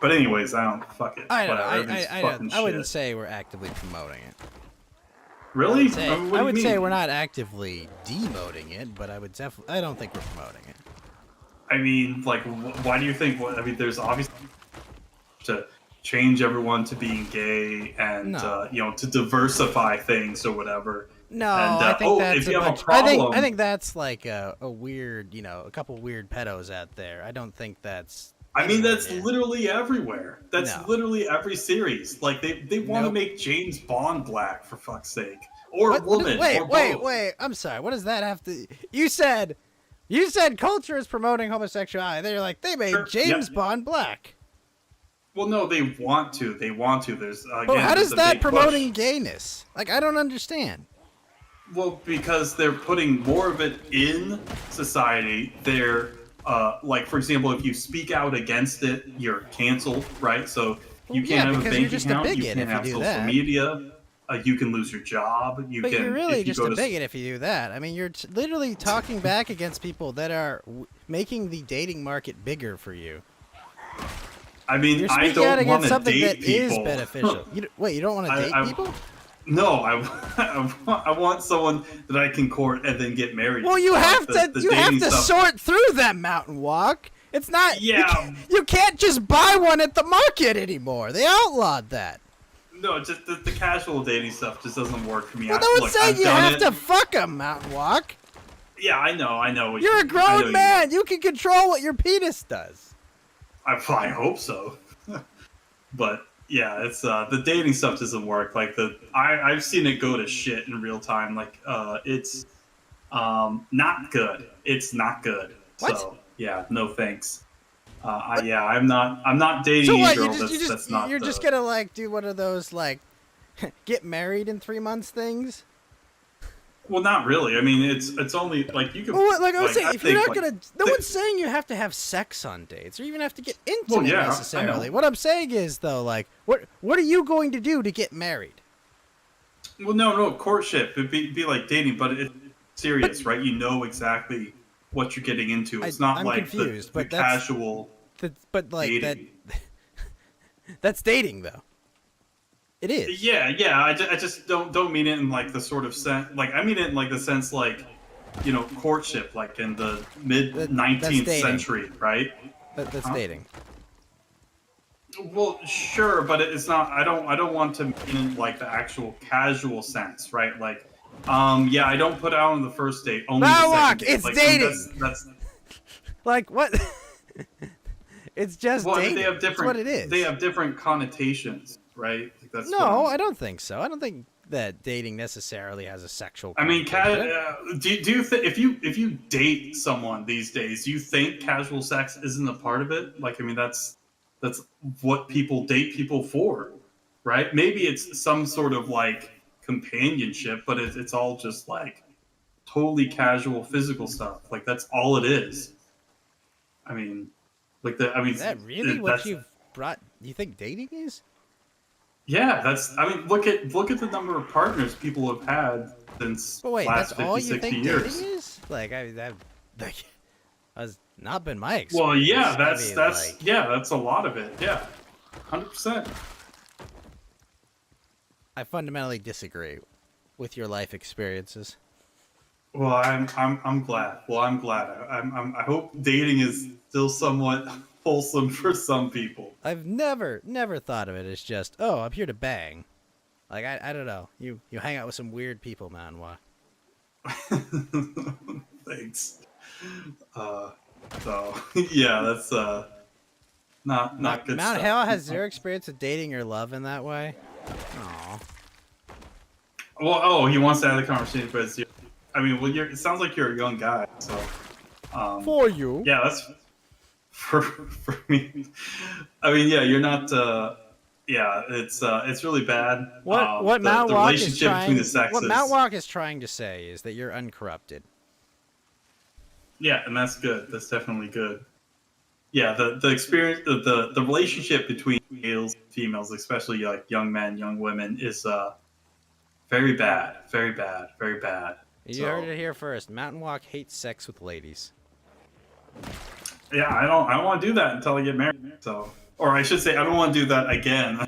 But anyways, I don't fuck it. I Whatever. I wouldn't say we're actively promoting it. Really? I would say we're not actively demoting it, but I don't think we're promoting it. I mean, like, why do you think? I mean, there's obviously to change everyone to being gay and to diversify things or whatever. No, and, I think that's if you have a I problem, think that's like a weird, a couple weird pedos out there. I don't think that's. I mean, that's literally everywhere. That's literally every series. Like they want to make James Bond black, for fuck's sake, or woman. Wait. I'm sorry. What does that have to? You said culture is promoting homosexuality. They're like they made James Bond black. Well, no, they want to. There's but how does that promoting gayness? Like I don't understand. Well, because they're putting more of it in society. They're like, for example, if you speak out against it, you're canceled, right? So you can't have a bank account, you can't have social media, you can lose your job. But you're really just a bigot if you do that. I mean, you're literally talking back against people that are making the dating market bigger for you. I mean, you're I don't want to something date that people. Is beneficial. You don't want to date people? No, I want someone that I can court and then get married. Well, you have to sort through that mountain walk. It's not. Yeah. You can't just buy one at the market anymore. They outlawed that. No, just the casual dating stuff just doesn't work for me. Well, no one's saying you have to fuck a mountain walk. Yeah, I know. You're a grown man. You can control what your penis does. I hope so. But yeah, it's the dating stuff doesn't work. Like I've seen it go to shit in real time. Like it's not good. It's not good. What? So yeah, no thanks. I'm not dating so what, a girl you're just gonna like do one of those like get married in 3 months things? Well, not really. I mean, it's only like you can. Well, like I was saying, if you're not gonna, no one's saying you have to have sex on dates or even have to get intimate necessarily. What I'm saying is though, like, what are you going to do to get married? Well, no, courtship. It'd be like dating, but it's serious, right? You know exactly what you're getting into. It's not like confused, the casual. But like dating. That's dating though. It is. Yeah. I just don't mean it in like the sort of sense. Like I mean it in like the sense like, courtship, like in the mid 19th century, right? That's dating. Well, sure, but it's not. I don't want to mean like the actual casual sense, right? Like, I don't put out on the first date. Only the second date. It's like, dating. That's like what? It's just dating. They have different. That's what it is. They have different connotations, right? That's no, I don't think so. I don't think that dating necessarily has a sexual. I mean, do you think if you date someone these days, do you think casual sex isn't a part of it? Like, I mean, that's what people date people for, right? Maybe it's some sort of like companionship, but it's all just like totally casual physical stuff. Like that's all it is. I mean, is that really what you've brought? You think dating is? Yeah, look at the number of partners people have had since last 50, 60 years. Dating is? Like that has not been my experience. Well, yeah, that's a lot of it. Yeah, 100%. I fundamentally disagree with your life experiences. Well, I'm glad. Well, I'm glad. I hope dating is still somewhat wholesome for some people. I've never thought of it as just, oh, I'm here to bang. Like I don't know. You hang out with some weird people, man. Why? Thanks. So yeah, that's not good. Mount Hell has zero experience of dating or love in that way. Aww. Well, oh, he wants to have the conversation, but it's, I mean, well, it sounds like you're a young guy, so. For you. Yeah, that's for me. I mean, yeah, you're not. Yeah, it's really bad. What the Mount Walk is relationship trying. between the sexes. What Mount Walk is trying to say is that you're uncorrupted. Yeah, and that's good. That's definitely good. Yeah, the experience, the relationship between males and females, especially like young men, young women, is very bad, very bad, very bad. You heard it here first. Mountain Walk hates sex with ladies. Yeah, I don't want to do that until I get married. So, or I should say, I don't want to do that again.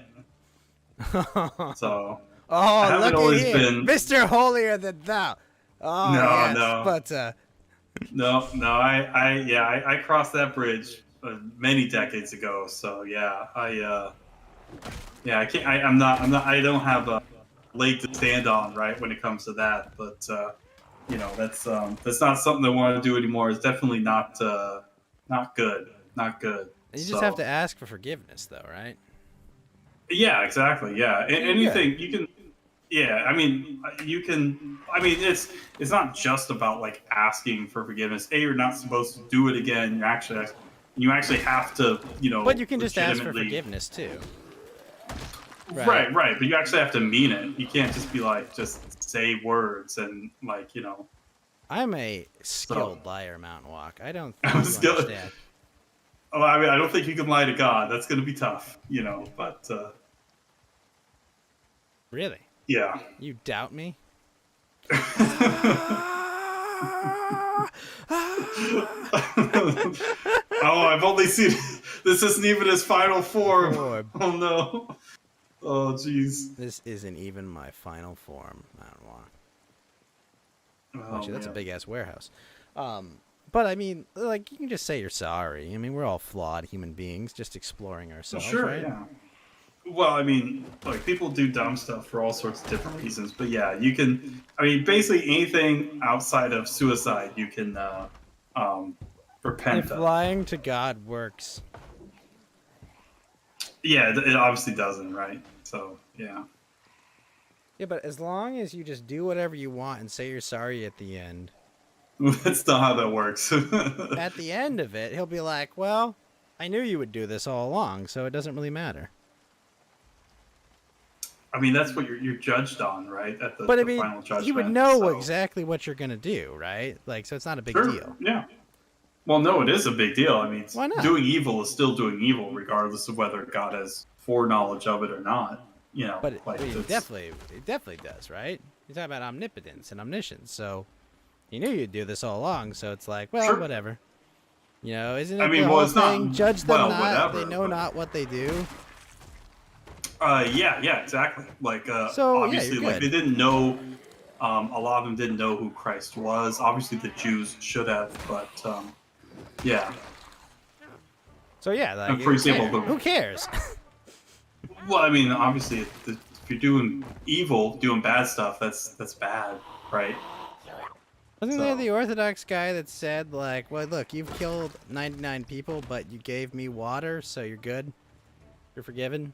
So. Oh, look at always here, been... Mr. Holier Than Thou. Oh, no, yes, no, but no. I crossed that bridge many decades ago. So yeah, I can't. I don't have a leg to stand on, right, when it comes to that. But you know, that's not something I want to do anymore. It's definitely not good. Not good. You just have to ask for forgiveness, though, right? Yeah, exactly. Yeah, anything you can. Yeah, I mean, you can. I mean, it's not just about like asking for forgiveness. You're not supposed to do it again. You actually have to, you know. But you can just ask for forgiveness too. Right. But you actually have to mean it. You can't just be like, just say words and like, you know. I'm a skilled liar, Mountain Walk. I don't think I'm you skilled. understand. Oh, I mean, I don't think you can lie to God. That's going to be tough, you know. But really. Yeah. You doubt me? Oh, I've only seen. This isn't even his final form. Oh no. Oh jeez. This isn't even my final form, Mountain Walk. Oh, actually, that's a man. big ass warehouse. But I mean, like, you can just say you're sorry. I mean, we're all flawed human beings, just exploring ourselves, Sure, right? yeah. Well, I mean, like, people do dumb stuff for all sorts of different reasons, but yeah, you can. I mean, basically anything outside of suicide, you can repent If of. lying to God works. Yeah, it obviously doesn't, right? So yeah. Yeah, but as long as you just do whatever you want and say you're sorry at the end. That's not how that works. At the end of it, he'll be like, well, I knew you would do this all along, so it doesn't really matter. I mean, that's what you're judged on, right? At the, but I the mean, final judgment. he would know so. exactly what you're going to do, right? Like, so it's not a big Sure, deal. Yeah. Well, no, it is a big deal. I mean, Why not? Doing evil is still doing evil, regardless of whether God has foreknowledge of it or not. You know, But like, it definitely does, right? You're talking about omnipotence and omniscience, so he knew you'd do this all along. So it's like, well, Sure. whatever. You know, isn't it I mean, the well, whole it's not- thing? Judge them well, not; whatever, they know but- not what they do. Yeah, exactly. Like, So, yeah, obviously, you're like good. they didn't know. A lot of them didn't know who Christ was. Obviously, the Jews should have, but yeah. So yeah, like, For example, who cares? Well, I mean, obviously, if you're doing evil, doing bad stuff, that's bad, right? Wasn't there the Orthodox guy that said, like, well, look, you've killed 99 people, but you gave me water, so you're good? You're forgiven?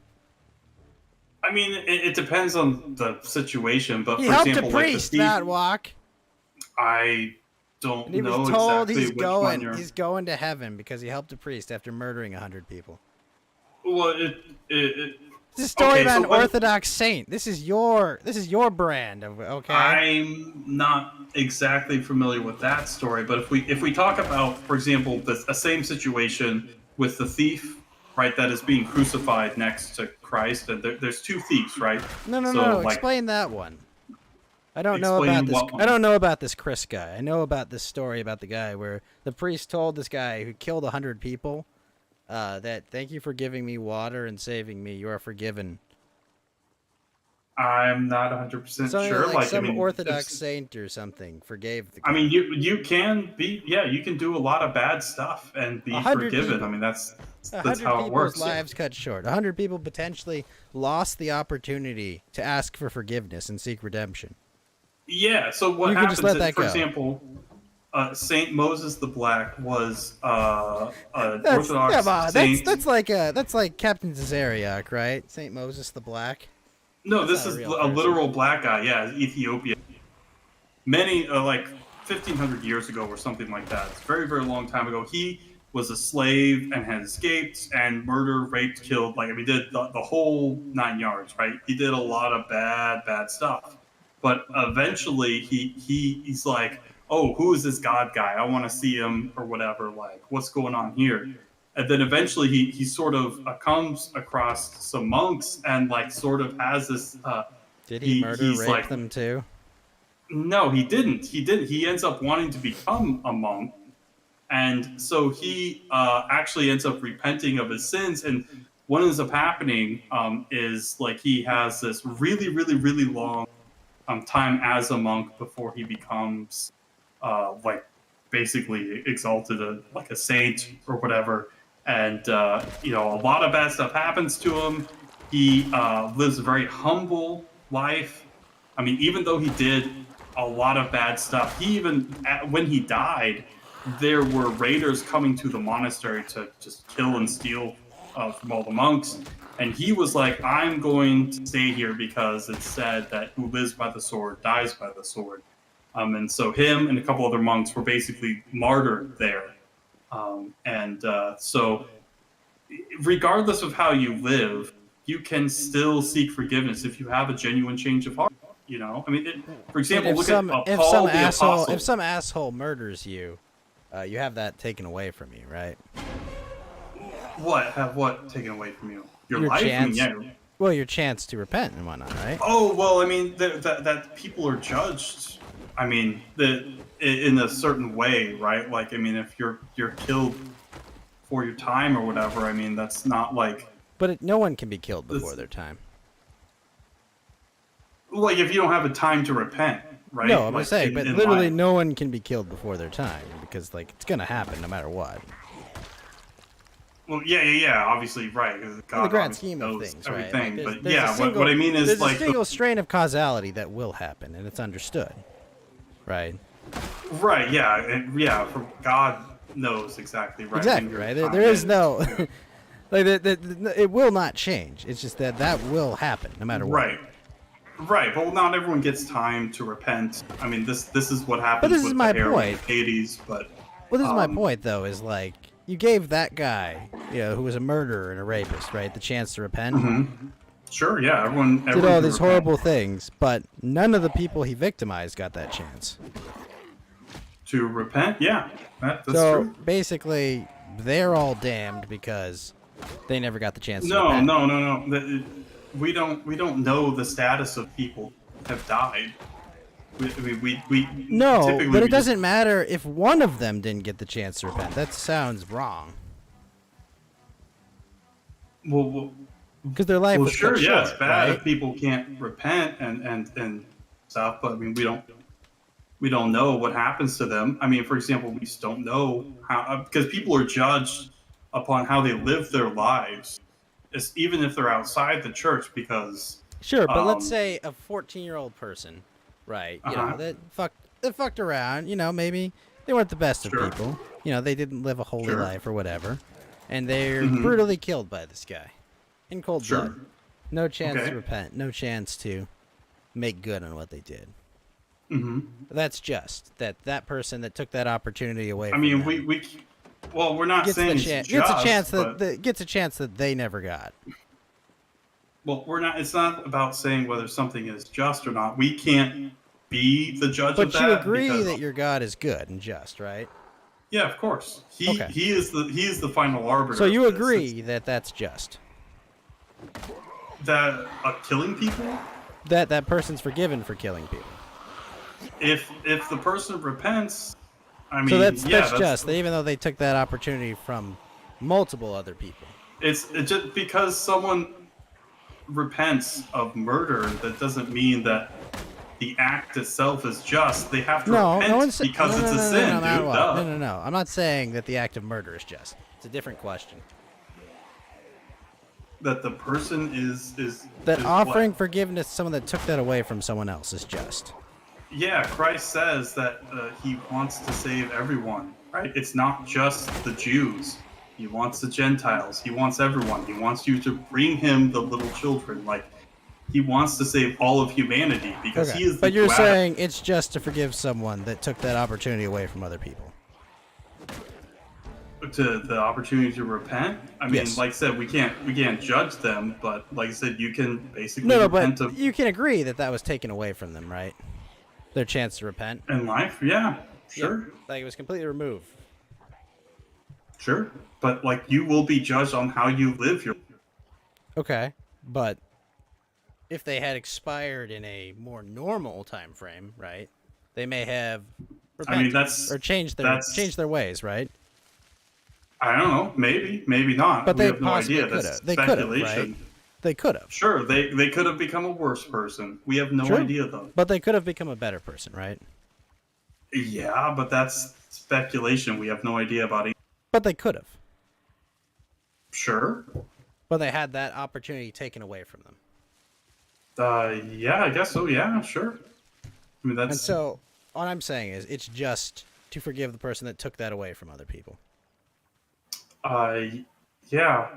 I mean, it depends on the situation, but He for helped example, a like the priest thief, that walk. I don't And he know was told exactly he's which one you're. he's going to heaven because he helped a priest after murdering 100 people. Well, This is a story okay, about so an what- Orthodox saint. This is your brand of, okay? I'm not exactly familiar with that story, but if we talk about, for example, a same situation with the thief, right, that is being crucified next to Christ, and there's two thieves, right? No, So, like, explain that one. I don't know Explain about this. what one? I don't know about this Chris guy. I know about this story about the guy where the priest told this guy who killed 100 people that thank you for giving me water and saving me. You are forgiven. I'm not 100% So sure. like some I mean, Orthodox it's- saint or something forgave the guy. I mean, you can be, yeah, you can do a lot of bad stuff and be 100 forgiven. people. I mean, that's 100 how it people's works. lives cut short. 100 people potentially lost the opportunity to ask for forgiveness and seek redemption. Yeah. So what You can happens? just let is, that for go. example, Saint Moses the Black was an That's, Orthodox come on, saint. that's like Captain Zariak, right? Saint Moses the Black. No, That's this not is a a real person. literal black guy. Yeah, Ethiopia. Many like 1,500 years ago or something like that. It's a very very long time ago. He was a slave and had escaped and murdered, raped, killed. Like I mean, did the whole 9 yards. Right? He did a lot of bad stuff. But eventually, he's like, oh, who is this God guy? I want to see him or whatever. Like, what's going on here? And then eventually, he sort of comes across some monks and like sort of has this. Did he murder, He's rape like, them too? no, he didn't. He didn't. He ends up wanting to become a monk, and so he actually ends up repenting of his sins. And what ends up happening is like he has this really, really, really long time as a monk before he becomes like basically exalted like a saint or whatever. And you know, a lot of bad stuff happens to him. He lives a very humble life. I mean, even though he did a lot of bad stuff, he even when he died, there were raiders coming to the monastery to just kill and steal from all the monks. And he was like, I'm going to stay here because it's said that who lives by the sword dies by the sword. And so him and a couple other monks were basically martyred there. So regardless of how you live, you can still seek forgiveness if you have a genuine change of heart. You know, I mean, for example, if look some, at if Paul some the asshole, Apostle. if some asshole murders you, you have that taken away from you, right? What? Have what taken away from you? Your life? chance. I mean, yeah. Well, your chance to repent and whatnot, right? Oh well, I mean that people are judged. I mean, in a certain way, right? Like, I mean, if you're killed for your time or whatever, I mean, that's not like. But no one can be killed before their time. Like, if you don't have a time to repent, right? No, I'm like, just saying, but in literally life. no one can be killed before their time because, like, it's gonna happen no matter what. Well, yeah, obviously, right. God In the grand obviously scheme of knows things, right? everything, Like, but yeah, what I mean is there's like a single strain of causality that will happen, and it's understood, right? right, yeah, for God knows exactly right. Exactly, when right. your There time is no, like, it will not change. It's just that will happen no matter what. Right. Well, not everyone gets time to repent. I mean, this is what happens this with is my the heroin point. Hades, but Well, this is my point, though, is like you gave that guy, you know, who was a murderer and a rapist, right, the chance to repent. Sure, yeah, everyone Did all can these repent. horrible things, but none of the people he victimized got that chance. To repent. Yeah, that's So true. basically, they're all damned because they never got the chance to No. repent. We don't know the status of people who have died. We No, typically but we it doesn't matter if one of them didn't get the chance to repent. That sounds wrong. Well, Because their life was sure, cut yeah, short, it's bad right? if people can't repent and stuff. But I mean, we don't know what happens to them. I mean, for example, we just don't know how because people are judged upon how they live their lives, even if they're outside the church. Because Sure, but let's say a 14-year-old person, right? You Uh-huh. know, that fucked around. You know, maybe they weren't the best Sure. of people. You know, they didn't live a holy Sure. life or whatever, and they're Mhm. brutally killed by this guy in cold Sure. blood. No chance Okay. to repent. No chance to make good on what they did. hmm That's just that person that took that opportunity away. I from mean, them we're not gets saying the it's gets a just, chance but- gets a chance that they never got. Well, we're not. It's not about saying whether something is just or not. We can't be the judge But of that. you agree because, that your God is good and just, right? yeah, of course. He Okay. he is the final arbiter. So you of this. agree that that's just. That killing people? That person's forgiven for killing people. If the person repents, I mean, So that's yeah, just, even though they took that opportunity from multiple other people. It's just because someone repents of murder, that doesn't mean that the act itself is just. They have to repent no one's because it's a sin, dude. Duh. No. I'm not saying that the act of murder is just. It's a different question. That the person is That is offering what? forgiveness to someone that took that away from someone else is just. Yeah, Christ says that he wants to save everyone, right? It's not just the Jews. He wants the Gentiles. He wants everyone. He wants you to bring him the little children. Like, he wants to save all of humanity because Okay. he is. But you're duality. saying it's just to forgive someone that took that opportunity away from other people. To the opportunity to repent. I mean, Yes. like I said, we can't judge them, but like I said, you can basically No, repent but you can agree that that was taken away from them, right? Their chance to repent. in life. Yeah, sure, Yeah, like it was completely removed. sure. But like you will be judged on how you live your. Okay, but if they had expired in a more normal time frame, right? They may have repented that's- or changed their ways, right? I don't know. Maybe not. But we they have no possibly idea. could That's have. They could have, speculation. right? They could have. Sure, they could have become a worse person. We have no True. idea though. But they could have become a better person, right? Yeah, but that's speculation. We have no idea about it. But they could have. Sure. But they had that opportunity taken away from them. Yeah, I guess so. Yeah, sure. I mean, that's And so, what I'm saying is, it's just to forgive the person that took that away from other people. yeah.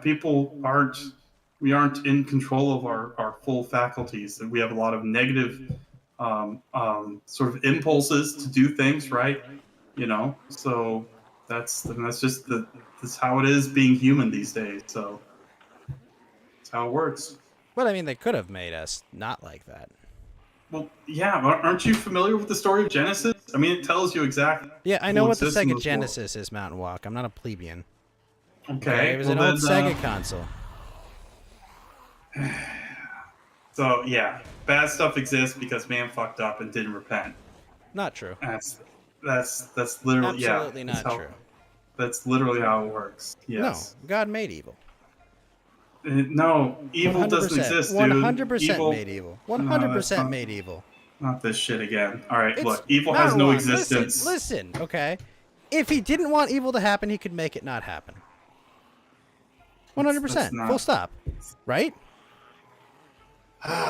We aren't in control of our full faculties. We have a lot of negative, sort of impulses to do things, right? You know, so that's how it is being human these days. So that's how it works. But I mean, they could have made us not like that. Well, yeah, aren't you familiar with the story of Genesis? I mean, it tells you exactly. Yeah, I know what what the exists in Sega this world. Genesis is, Mountain Walk. I'm not a plebeian. Okay, It was well an old then, Sega console. So yeah, bad stuff exists because man fucked up and didn't repent. Not true. That's literally Absolutely that's not how- true. That's literally how it works. Yes. No, God made evil. No, evil doesn't 100%. exist, dude. 100% Evil, made evil. No, 100% that's made evil. not this shit again. All right, It's look, evil has Mountain no Walk, existence. Listen, okay? If he didn't want evil to happen, he could make it not happen. 100%. That's not- Full stop. Right?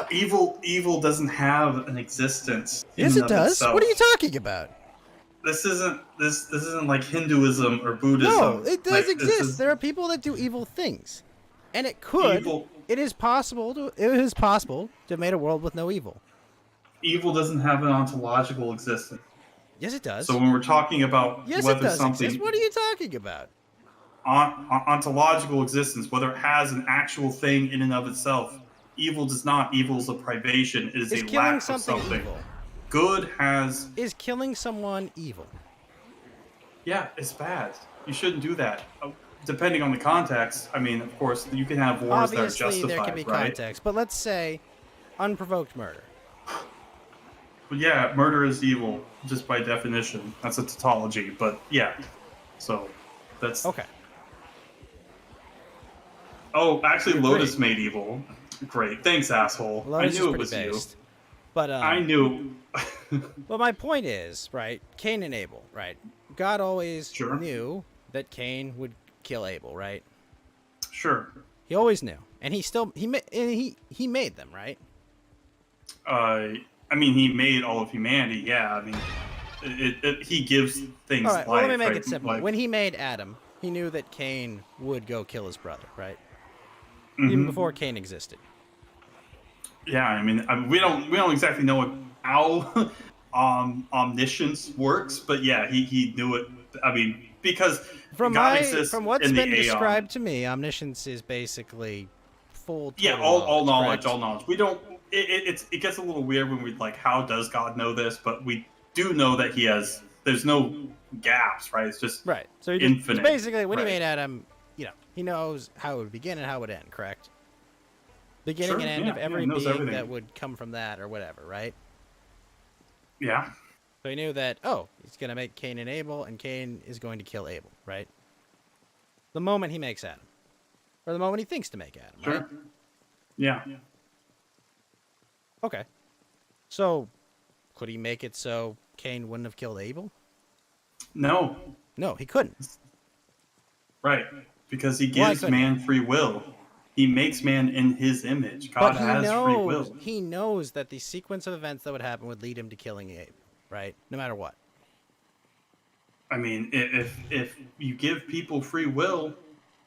Evil doesn't have an existence. in Yes, and it of does. itself. What are you talking about? This isn't like Hinduism or Buddhism. No, it does Like, this exist. is There are people that do evil things. And it could. evil. It is possible to have made a world with no evil. Evil doesn't have an ontological existence. Yes, it does. So when we're talking about Yes, it whether does something exist. What are you talking about? ontological existence, whether it has an actual thing in and of itself, evil does not. Evil is a privation. It is Is a killing lack of something something. evil? Good has. Is killing someone evil? Yeah, it's bad. You shouldn't do that. Depending on the context, I mean, of course, you can have wars that are Obviously, justified, there can be right? context, but let's say unprovoked murder. But yeah, murder is evil just by definition. That's a tautology, but yeah. So that's Okay. Oh, actually, You're Lotus great. made evil. Great, thanks, asshole. Lotus I knew is it was pretty you. based. But I knew. But my point is, right? Cain and Abel, right? God always Sure. knew that Cain would kill Abel, right? Sure. He always knew, and he made them, right? I mean, he made all of humanity. Yeah, I mean, he gives things All right. life. Well, let me make right? it simple. Like, When he made Adam, he knew that Cain would go kill his brother, right? mhm. Even before Cain existed. Yeah, I mean, we don't exactly know how omniscience works, but yeah, he knew it. I mean, because From God exists from what's in the been aeon. described to me, omniscience is basically full. Yeah, total all knowledge, correct? all knowledge. We don't. It gets a little weird when we like, how does God know this? But we do know that he has. There's no gaps, right? It's just Right. So he just, infinite. basically, when right. he made Adam, he knows how it would begin and how it would end. Correct. Beginning Sure, and end yeah, of yeah, every he knows being everything. that would come from that or whatever, right? Yeah. So he knew that, he's going to make Cain and Abel, and Cain is going to kill Abel, right? The moment he makes Adam. Or the moment he thinks to make Adam, Sure. right? Yeah. Okay. So, could he make it so Cain wouldn't have killed Abel? No. No, he couldn't. Right. Because he Why gives couldn't he? man free will. He makes man in his image. God But he has free knows, will. he knows that the sequence of events that would happen would lead him to killing Abel, right? No matter what. I mean, if you give people free will,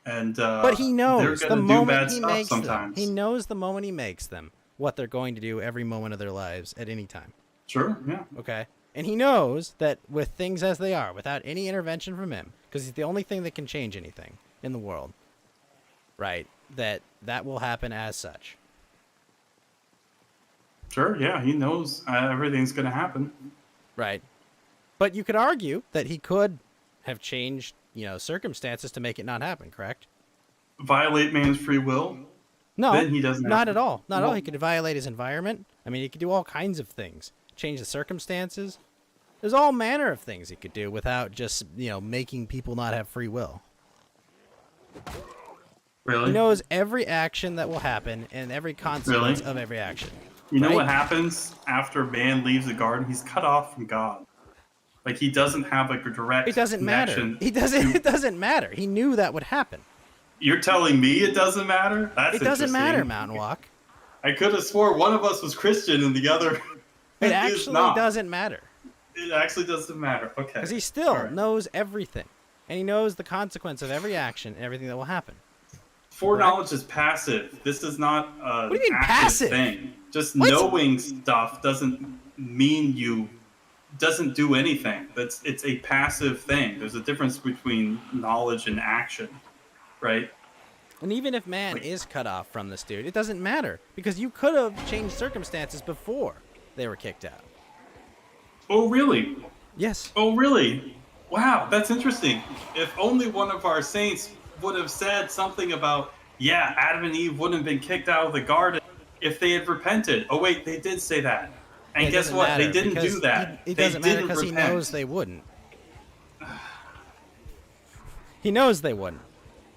and But he knows they're the gonna do moment bad he stuff makes sometimes. them. He knows the moment he makes them what they're going to do every moment of their lives at any time. Sure, yeah. Okay? And he knows that with things as they are, without any intervention from him, because he's the only thing that can change anything in the world, right? That will happen as such. Sure, yeah, he knows everything's going to happen. Right. But you could argue that he could have changed, circumstances to make it not happen, correct? Violate man's free will? No, Then he doesn't not have at to- all. Not at all. Well- He could violate his environment. I mean, he could do all kinds of things. Change the circumstances. There's all manner of things he could do without just, making people not have free will. Really? He knows every action that will happen and every consequence Really? of every action. You know right? what happens after man leaves the garden? He's cut off from God. Like, he doesn't have like a direct It doesn't matter. connection. It doesn't matter. He knew that would happen. You're telling me it doesn't matter? That's It doesn't interesting. matter, Mountain Walk. I could have swore one of us was Christian and the other It is actually not. doesn't matter. It actually doesn't matter. Okay. Because he still All right. knows everything. And he knows the consequence of every action and everything that will happen. Foreknowledge is passive. This is not What do you mean active passive? thing. Just What? knowing stuff doesn't mean you doesn't do anything. It's a passive thing. There's a difference between knowledge and action, right? And even if man is cut off from this dude, it doesn't matter. Because you could have changed circumstances before they were kicked out. Oh, really? Yes. Oh, really? Wow, that's interesting. If only one of our saints would have said something about, yeah, Adam and Eve wouldn't have been kicked out of the garden if they had repented. Oh, wait, they did say that. And It guess doesn't what? matter They didn't because do that. It They doesn't matter didn't because he repent. knows they wouldn't. He knows they wouldn't.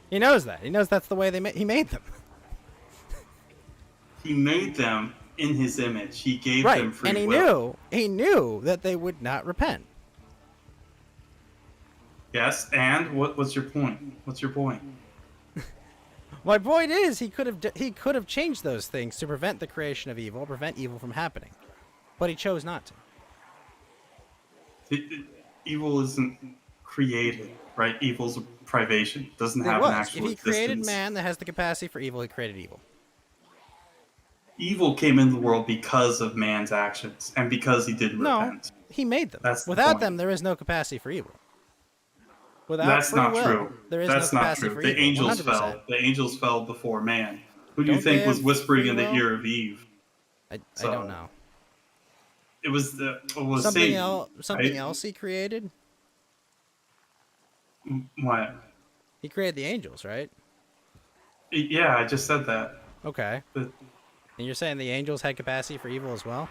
He knows that. He knows that's the way he made them. He made them in his image. He gave Right. them free And will. he knew that they would not repent. Yes, and what's your point? What's your point? My point is, he could have changed those things to prevent the creation of evil, prevent evil from happening, but he chose not to. Evil isn't created, right? Evil's a privation. It doesn't It have was. an actual If he created existence. man that has the capacity for evil, he created evil. Evil came into the world because of man's actions and because he didn't No, repent. he made them. That's the Without point. them, there is no capacity for evil. Without That's free not will, true. there is That's no not capacity true. for The evil. angels 100%. fell. The angels fell before man. Who do you Don't think they was have whispering free in the will? ear of Eve? I So, don't know. It was Something Satan. else. Something right? else he created. What? He created the angels, right? Yeah, I just said that. Okay. But- And you're saying the angels had capacity for evil as well?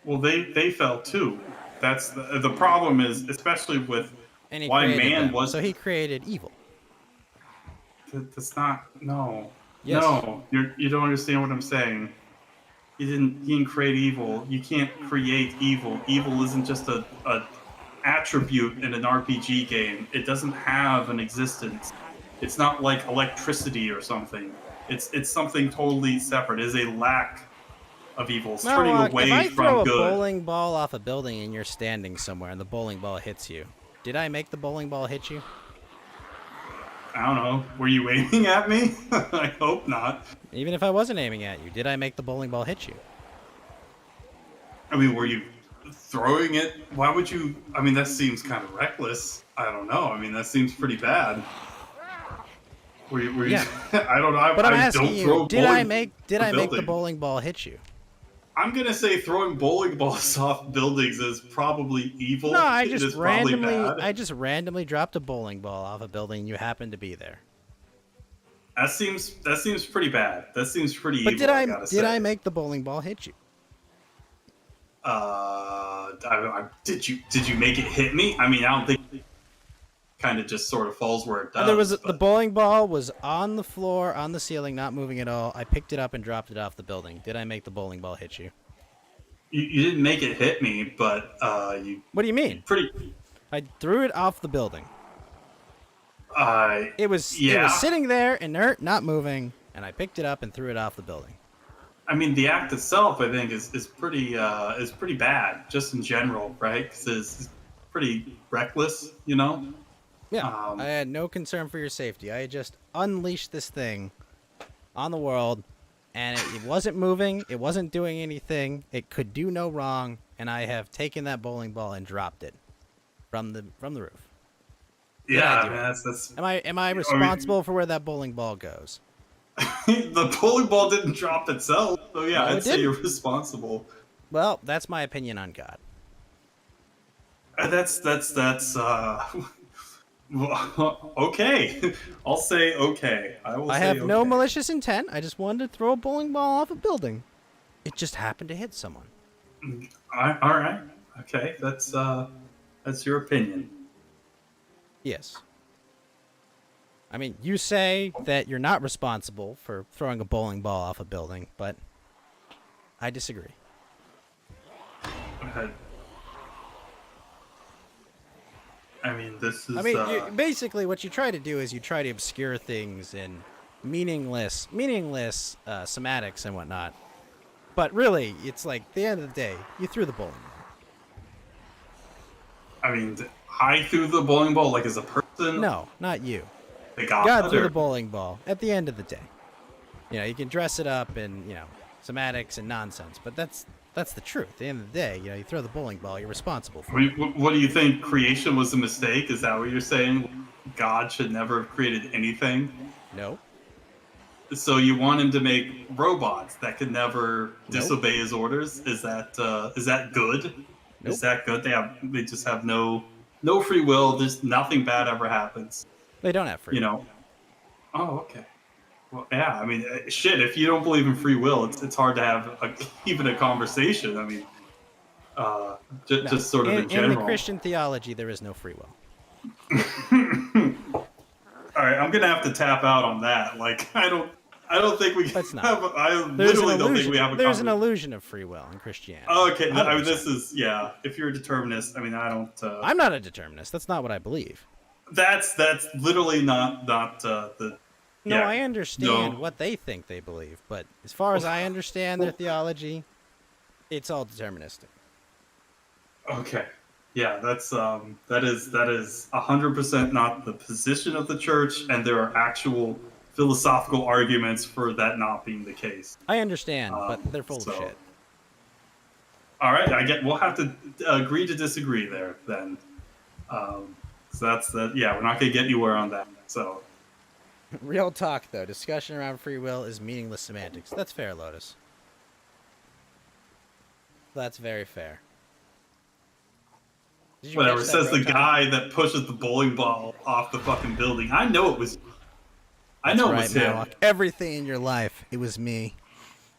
Well, they fell too. That's the problem is, especially with And he why created man them. was. So he created evil. That's not no. Yes. No, you don't understand what I'm saying. He didn't create evil. You can't create evil. Evil isn't just a attribute in an RPG game. It doesn't have an existence. It's not like electricity or something. It's something totally separate. It is a lack of evil. It's turning away if I from throw a good. bowling ball off a building and you're standing somewhere and the bowling ball hits you, did I make the bowling ball hit you? I don't know. Were you aiming at me? I hope not. Even if I wasn't aiming at you, did I make the bowling ball hit you? I mean, were you throwing it? Why would you? I mean, that seems kind of reckless. I don't know. I mean, that seems pretty bad. Were you Yeah. I don't know. But I'm I asking don't throw you, did I bowling make the building. bowling ball hit you? I'm gonna say throwing bowling balls off buildings is probably evil. No, I It just is probably randomly dropped a bowling ball off a building and you happened to be there. That seems pretty bad. That seems pretty But evil. I gotta did I say. make the bowling ball hit you? Did you make it hit me? I mean, I don't think. Kind of just sort of falls where it does. There was the but- bowling ball was on the floor, on the ceiling, not moving at all. I picked it up and dropped it off the building. Did I make the bowling ball hit you? You didn't make it hit me, but you What do you mean? pretty. I threw it off the building. It was Yeah. sitting there inert, not moving, and I picked it up and threw it off the building. I mean, the act itself, I think, is pretty bad, just in general, right? Because it's pretty reckless, you know. Yeah, Um, I had no concern for your safety. I had just unleashed this thing on the world, and it wasn't moving. It wasn't doing anything. It could do no wrong, and I have taken that bowling ball and dropped it from the roof. Did Yeah, I do man, it? that's Am I responsible for where that bowling ball goes? the bowling ball didn't drop itself, so yeah, No, it I'd say didn't. you're responsible. Well, that's my opinion on God. That's okay. I'll say okay. I say have no okay. malicious intent. I just wanted to throw a bowling ball off a building. It just happened to hit someone. All right. Okay, that's your opinion. Yes. I mean, you say that you're not responsible for throwing a bowling ball off a building, but I disagree. Go ahead. I mean, this is. I mean, basically, what you try to do is you try to obscure things in meaningless semantics and whatnot. But really, it's like, at the end of the day, you threw the bowling ball. I mean, I threw the bowling ball like as a person. No, not you. The God threw the bowling ball at the end of the day. You know, you can dress it up in, semantics and nonsense, but that's the truth. At the end of the day, you throw the bowling ball, you're responsible for it. What do you think? Creation was a mistake? Is that what you're saying? God should never have created anything? No. So you want him to make robots that can never Nope. disobey his orders? Is that good? Nope. Is that good? They just have no free will. There's nothing bad ever happens. They don't have free will. Oh, okay. Well, yeah. I mean, shit. If you don't believe in free will, it's hard to have even a conversation. I mean, just sort of in general. In the Christian theology, there is no free will. All right, I'm gonna have to tap out on that. Like, I don't think we Let's not. have. I literally don't think we have a. There's an illusion of free will in Christianity. Okay, I mean, 100%. this is If you're a determinist, I mean, I don't. I'm not a determinist. That's not what I believe. That's literally not the. No, Yeah, I understand no. what they think they believe, but as far as I understand their theology, it's all deterministic. Okay. Yeah, that is 100% not the position of the church, and there are actual philosophical arguments for that not being the case. I understand, but they're full so- of shit. All right, we'll have to agree to disagree there then. So that's that. Yeah, we're not gonna get anywhere on that. So Real talk, though. Discussion around free will is meaningless semantics. That's fair, Lotus. That's very fair. Did you whatever catch that, says the Real Talk? guy that pushes the bowling ball off the fucking building. I know it was. I That's know it right, was him. Malak. Everything in your life, it was me.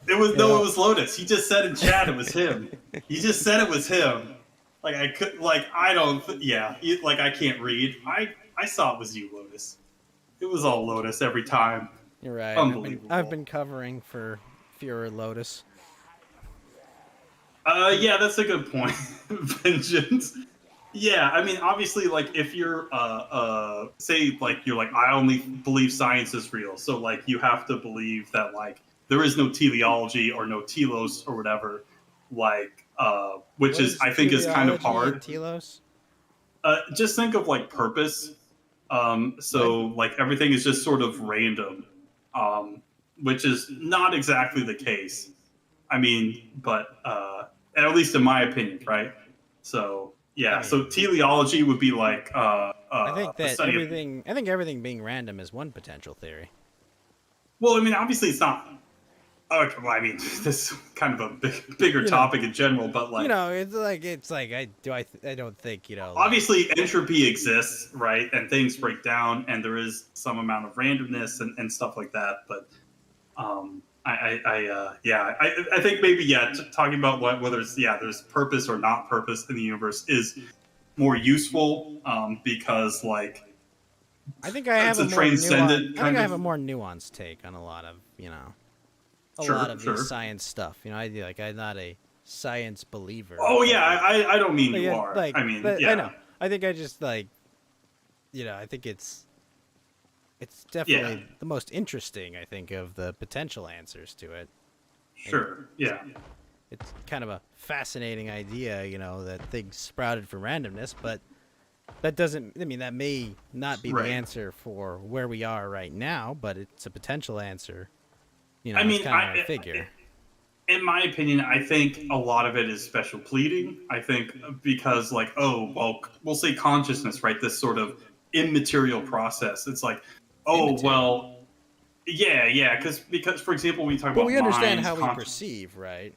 It was Lotus. He just said in chat it was him. He just said it was him. Like I could, I don't. I can't read. I saw it was you, Lotus. It was all Lotus every time. You're right. Unbelievable. I've been covering for Fuhrer Lotus. Yeah, that's a good point. Vengeance. Yeah, I mean, obviously, like, if you're, say, like, you're like, I only believe science is real. So, like, you have to believe that, like, there is no teleology or no telos or whatever, like, which is, I think, is kind of teleology and hard. Telos? Just think of, like, purpose. So, like, everything is just sort of random, which is not exactly the case. I mean, but, at least in my opinion, right? So, yeah, so teleology would be like I think a that study of- everything being random is one potential theory. well, I mean, obviously it's not. Okay, well, I mean, this is kind of a bigger topic in general, but like, I don't think, obviously entropy exists, right? And things break down, and there is some amount of randomness and stuff like that. But I think maybe talking about whether it's there's purpose or not purpose in the universe is more useful because like I think I have it's a transcendent I kind think I of- have a more nuanced take on a lot of Sure. these science stuff. I'm not a science believer. Oh yeah, I don't mean Like, you yeah, are. like, I mean, but yeah. I know. I think I just I think it's definitely the most interesting. I think of the potential answers to it. Sure. Yeah. It's kind of a fascinating idea, that things sprouted from randomness, but that doesn't. I mean, that may not be Right. the answer for where we are right now, but it's a potential answer You know, I it's mean, kind of hard to figure. in my opinion, I think a lot of it is special pleading. I think because, like, oh, well, we'll say consciousness, right? This sort of immaterial process. It's like, oh, Immaterial. well, yeah, because for example, when we talk But about we understand mind, how we perceive, right?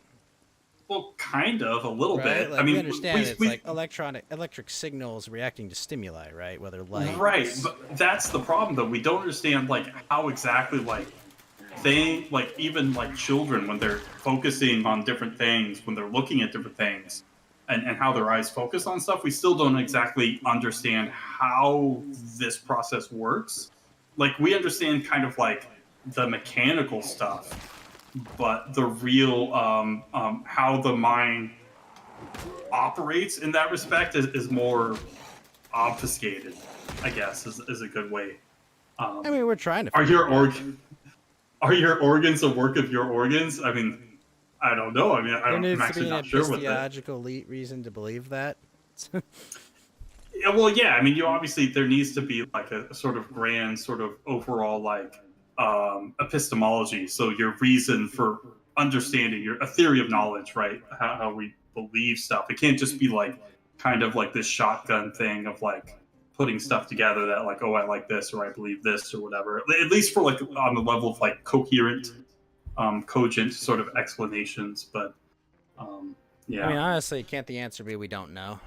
well, kind of a little Right? bit. I Like we mean, understand it's like electric signals reacting to stimuli, right? Whether light. right, but that's the problem, though. We don't understand like how exactly like like even like children when they're focusing on different things, when they're looking at different things, and how their eyes focus on stuff, we still don't exactly understand how this process works. Like we understand kind of like the mechanical stuff, but the real how the mind operates in that respect is more obfuscated, I guess, is a good way. I mean, we're trying to Are figure your it out. are your organs a work of your organs? I mean, I don't know. I mean, There I'm needs to actually be an not sure what that. epistemological reason to believe that. Yeah, well, yeah. I mean, you obviously there needs to be like a sort of grand, sort of overall like epistemology. So your reason for understanding, a theory of knowledge, right? How we believe stuff. It can't just be like kind of like this shotgun thing of like putting stuff together that like, oh, I like this or I believe this or whatever. At least for like on the level of like coherent, cogent sort of explanations. But yeah. I mean, honestly, can't the answer be we don't know?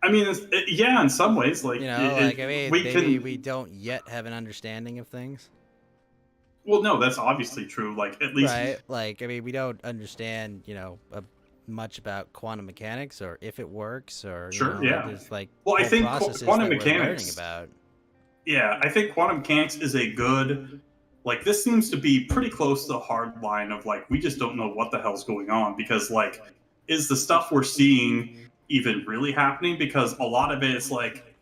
I mean, yeah, in some ways, like You know, like I mean, we maybe can. we don't yet have an understanding of things. Well, no, that's obviously true. Like at least, Right? Like I mean, we don't understand, much about quantum mechanics or if it works or sure, yeah. there's like Well, I whole think processes quantum that we're learning mechanics. about. Yeah, I think quantum mechanics is a good. Like this seems to be pretty close to the hard line of like we just don't know what the hell's going on because like is the stuff we're seeing even really happening? Because a lot of it is like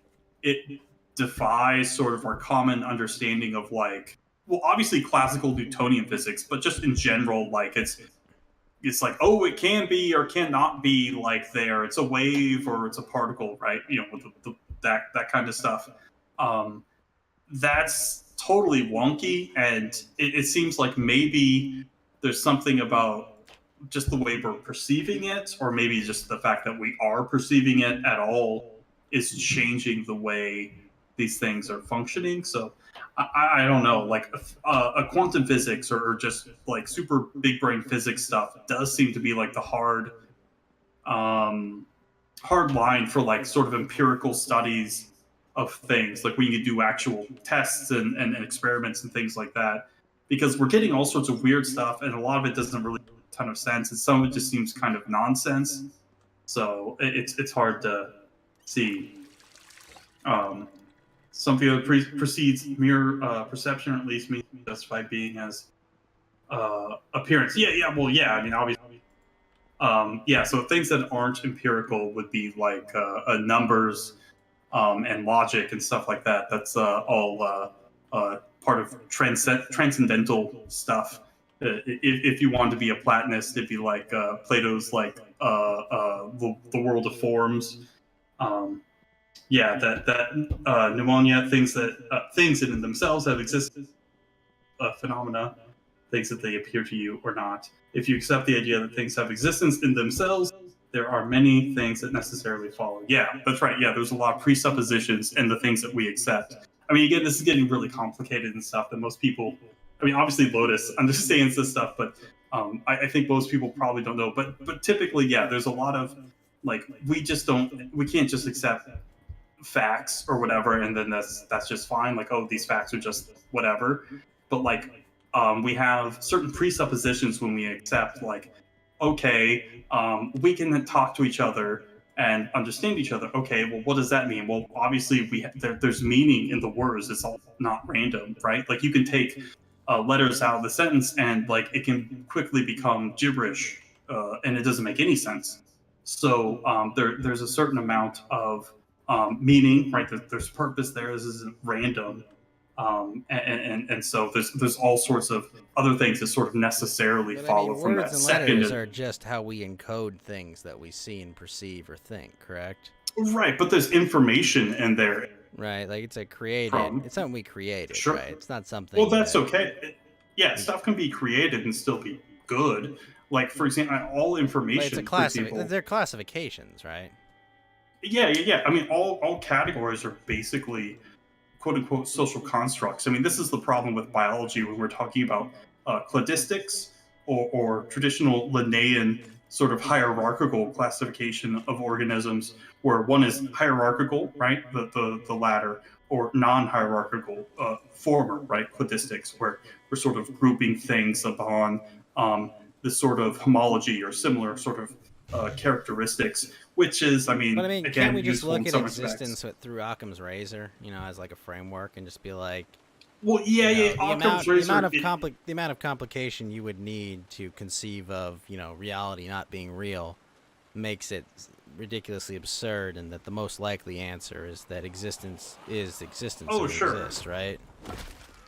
it defies sort of our common understanding of like well obviously classical Newtonian physics, but just in general like it's like oh it can be or cannot be like there it's a wave or it's a particle, right? You know, with that kind of stuff. Um, that's totally wonky, and it seems like maybe there's something about just the way we're perceiving it, or maybe just the fact that we are perceiving it at all is changing the way these things are functioning. So I don't know, like a quantum physics or just like super big brain physics stuff does seem to be like the hard line for like sort of empirical studies of things, like when you do actual tests and experiments and things like that, because we're getting all sorts of weird stuff, and a lot of it doesn't really make a ton of sense, and some of it just seems kind of nonsense. So it's hard to see. Something that precedes mere perception, or at least me justified being as appearance. Well, yeah. I mean, obviously. Yeah, so things that aren't empirical would be like numbers and logic and stuff like that. That's all part of transcendental stuff. If you wanted to be a Platonist, it'd be like Plato's like the world of forms. Yeah, that pneumonia, things in themselves have existed, phenomena, things that they appear to you or not. If you accept the idea that things have existence in themselves, there are many things that necessarily follow. Yeah, that's right. Yeah, there's a lot of presuppositions in the things that we accept. I mean, again, this is getting really complicated and stuff that most people, I mean, obviously Lotus understands this stuff, but I think most people probably don't know. But typically, yeah, there's a lot of, like, we can't just accept facts or whatever, and then that's just fine. Like, oh, these facts are just whatever. But like, we have certain presuppositions when we accept, like, okay, we can talk to each other and understand each other. Okay, well, what does that mean? Well, obviously, there's meaning in the words. It's all not random, right? Like, you can take letters out of the sentence, and like it can quickly become gibberish, and it doesn't make any sense. So there's a certain amount of meaning, right? There's purpose there. This isn't random. And so there's all sorts of other things that sort of necessarily But follow I mean, from words that and second. letters are just how we encode things that we see and perceive or think, correct? Right, but there's information in there. Right, like it's a created. From It's something we created, sure. right? It's not something. Well, that's okay. Yeah, stuff can be created and still be good. Like, for example, all Like, information, it's a for example. they're classifications, right? Yeah. I mean, all categories are basically quote unquote social constructs. I mean, this is the problem with biology when we're talking about cladistics or traditional Linnaean sort of hierarchical classification of organisms, where one is hierarchical, right, the latter, or non-hierarchical, former, right, cladistics, where we're sort of grouping things upon this sort of homology or similar sort of characteristics, which is, I mean, But I mean, again, can't we just useful in look at some respects. existence through Occam's razor, as like a framework, and just be like, Well, yeah, the Occam's razor. the amount of complication you would need to conceive of, reality not being real, makes it ridiculously absurd, and that the most likely answer is that existence is existence. Oh, and sure. Exists, right?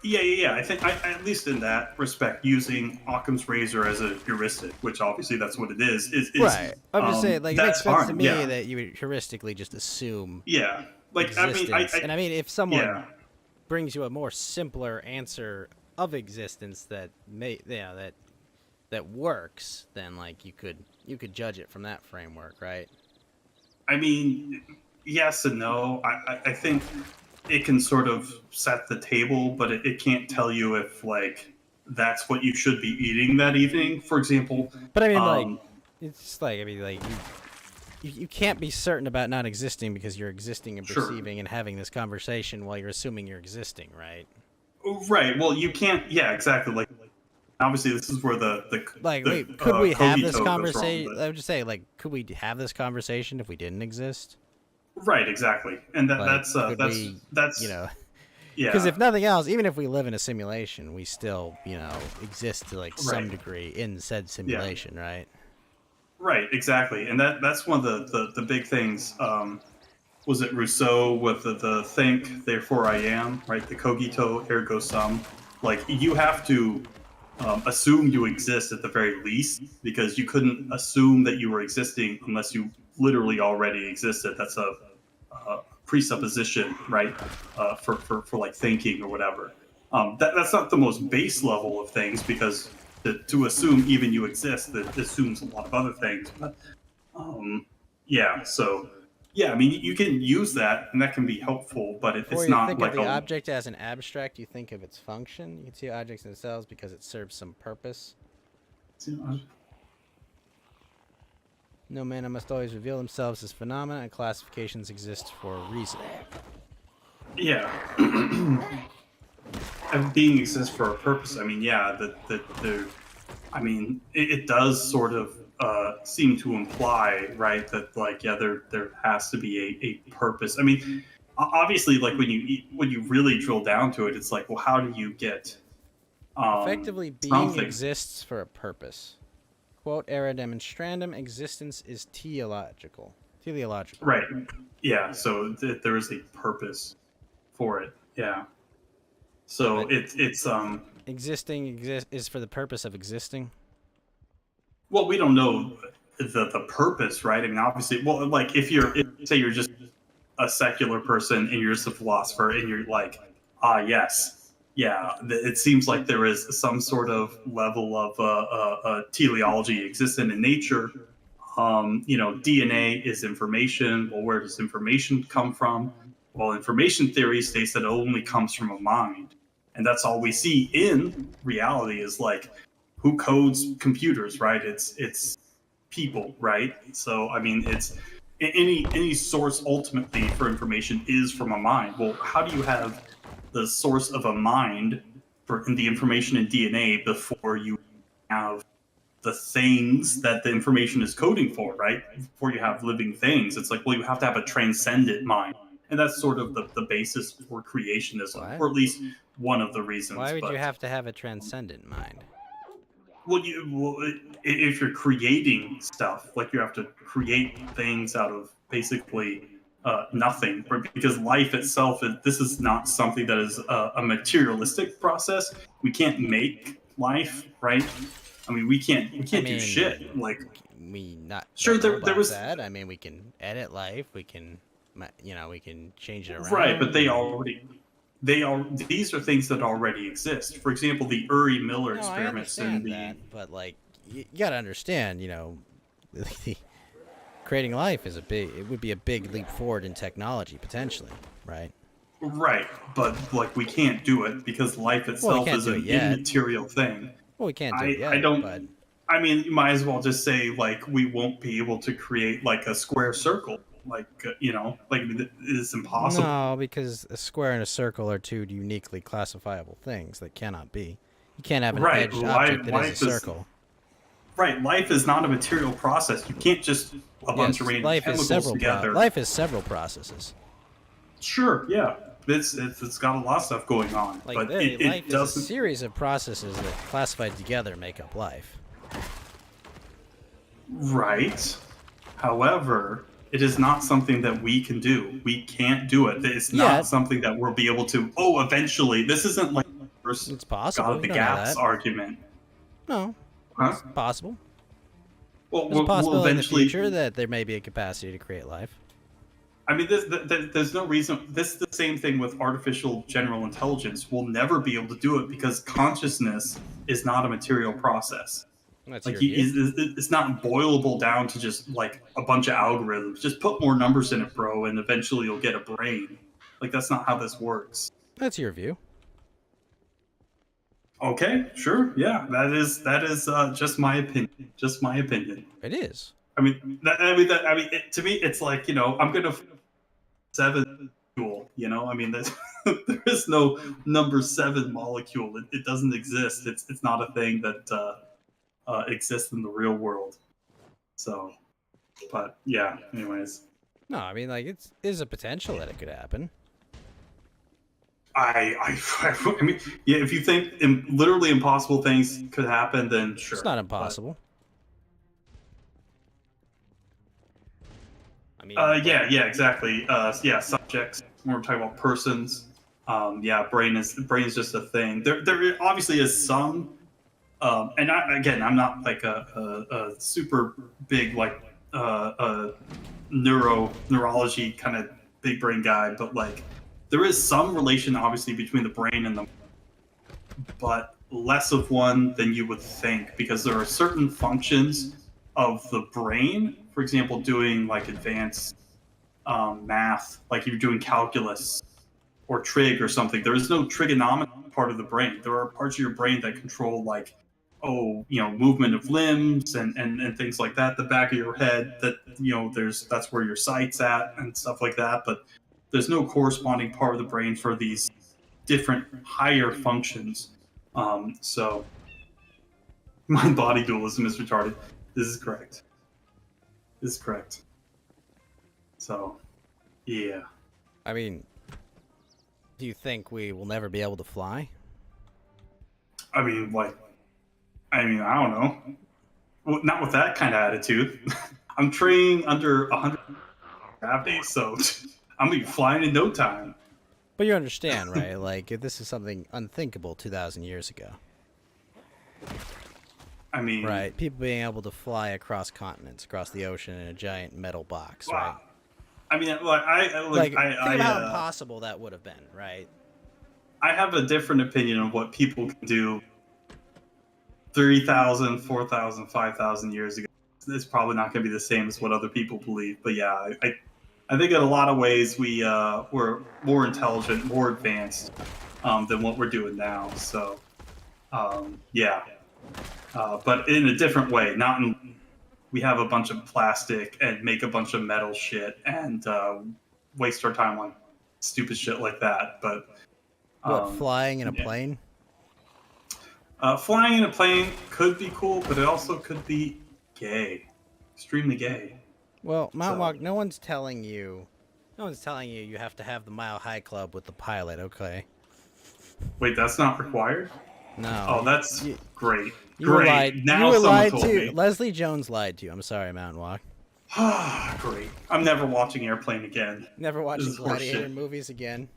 Yeah. I think, at least in that respect, using Occam's razor as a heuristic, which obviously that's what it is Right. I'm just saying, like, it makes that's sense to fine. me Yeah, that you would heuristically just assume yeah. Like, existence. I And I mean, if someone yeah, brings you a more simpler answer of existence that that works, then like you could judge it from that framework, right? I mean, yes and no. I think it can sort of set the table, but it can't tell you if like that's what you should be eating that evening. For example, But I mean, like, um, it's just like, I mean, like, you can't be certain about not existing because you're existing and Sure. perceiving and having this conversation while you're assuming you're existing, right? right. Well, you can't. Yeah, exactly. Like, obviously, this is where the Like, the, wait, could we have this cogito goes wrong, conversation? but- I would just say, like, could we have this conversation if we didn't exist? Right, exactly, and Like, that's could we, that's yeah. yeah, Because if nothing else, even if we live in a simulation, we still, exist to like some Right. degree in said simulation, right? right, exactly, and that's one of the big things. Was it Rousseau with the think, therefore I am, right? The cogito ergo sum. Like, you have to assume you exist at the very least, because you couldn't assume that you were existing unless you literally already existed. That's a presupposition, right? For like thinking or whatever. That's not the most base level of things, because to assume even you exist, that assumes a lot of other things. But yeah, so yeah, I mean, you can use that, and that can be helpful, but Before it's you not think like of the a object as an abstract, you think of its function. You can see objects themselves because it serves some purpose. No man must always reveal themselves as phenomena, and classifications exist for a reason. yeah. And being exists for a purpose. I mean, yeah, that I mean, it does sort of seem to imply, right, that like, yeah, there has to be a purpose. I mean, obviously, like when you really drill down to it, it's like, well, how do you get Effectively, being something? exists for a purpose. Quote, era demonstrandum, existence is teleological. Teleological. Right. Yeah. So there is a purpose for it. Yeah. So But it's Existing is for the purpose of existing. well, we don't know the purpose, right? I mean, obviously, well, like if say you're just a secular person and you're just a philosopher and you're like, yes, yeah, it seems like there is some sort of level of teleology existent in nature. DNA is information. Well, where does information come from? Well, information theory states that it only comes from a mind, and that's all we see in reality is like who codes computers, right? It's people, right? So I mean, it's any source ultimately for information is from a mind. Well, how do you have the source of a mind for the information in DNA before you have the things that the information is coding for, right? Before you have living things, it's like, well, you have to have a transcendent mind, and that's sort of the basis for creationism, What? or at least one of the reasons. Why would but, you have to have a transcendent mind? well, if you're creating stuff, like you have to create things out of basically nothing, because life itself this is not something that is a materialistic process. We can't make life, right? I mean, we can't do shit. Like, we not sure, don't know there about was that. I mean, we can edit life. We can, we can change it around. right, but they already these are things that already exist. For example, the Uri Miller No, I experiments in understand the that, but like you got to understand, creating life is it would be a big leap forward in technology potentially, right? right, but like we can't do it because life Well, we itself can't is do it an yet. immaterial thing. Well, we can't do it I yet, don't. but I mean, you might as well just say like we won't be able to create like a square circle. Like like it's impossible. no, because a square and a circle are two uniquely classifiable things that cannot be. You can't have an Right, edged object that is a life is circle. right. Life is not a material process. You can't just a bunch of Yes, random chemicals together. life is several processes. Sure, yeah, it's got a lot of stuff going on, Like but life it is a doesn't. series of processes that classified together make up life. Right. However, it is not something that we can do. We can't do it. It's Yet. not something that we'll be able to. Oh, eventually, this isn't like the first It's possible. God of the You don't know gaps that. argument. No, Huh? it's possible. Well, There's a we'll possibility in the eventually. future that there may be a capacity to create life. I mean, there's no reason. This is the same thing with artificial general intelligence. We'll never be able to do it because consciousness is not a material process. That's Like your view. it's not boilable down to just like a bunch of algorithms. Just put more numbers in it, bro, and eventually you'll get a brain. Like that's not how this works. That's your view. Okay, sure, yeah, that is just my opinion. Just my opinion. It is. I mean, to me, it's like I'm gonna 7 molecule. I mean, there is no number 7 molecule. It doesn't exist. It's not a thing that exists in the real world. So, but yeah. Anyways, No, I mean, like it is a potential that it could happen. I mean, yeah. If you think literally impossible things could happen, then sure. It's not impossible. I mean, Yeah, exactly. Yeah, subjects. When we're talking about persons. Yeah, brain is just a thing. There obviously is some. And I'm not like a super big like neurology kind of big brain guy, but like there is some relation obviously between the brain and the, but less of one than you would think because there are certain functions of the brain. For example, doing like advanced math, like you're doing calculus or trig or something. There is no trigonometry part of the brain. There are parts of your brain that control like movement of limbs and things like that. The back of your head that that's where your sight's at and stuff like that. But there's no corresponding part of the brain for these different higher functions. So mind body dualism is retarded. This is correct. So yeah. I mean, do you think we will never be able to fly? I mean, I don't know. Well, not with that kind of attitude. I'm training under 100 gravity, so I'm gonna be flying in no time. But you understand, right? Like, this is something unthinkable 2,000 years ago. I mean, right? People being able to fly across continents, across the ocean in a giant metal box, right? I mean, think about how impossible that would have been, right? I have a different opinion of what people can do 3,000, 4,000, 5,000 years ago. It's probably not going to be the same as what other people believe. But yeah, I think in a lot of ways we're more intelligent, more advanced than what we're doing now. So yeah, but in a different way. We have a bunch of plastic and make a bunch of metal shit and waste our time on stupid shit like that. But flying in a plane? Flying in a plane could be cool, but it also could be gay, extremely gay. Well, Mount Walk, no one's telling you you have to have the Mile High Club with the pilot, okay? Wait, that's not required? No. Oh, that's great. You were lied. Now you were someone lied told to. me. Leslie Jones lied to you. I'm sorry, Mountain Walk. Great. I'm never watching Airplane again. Never watching Gladiator movies again.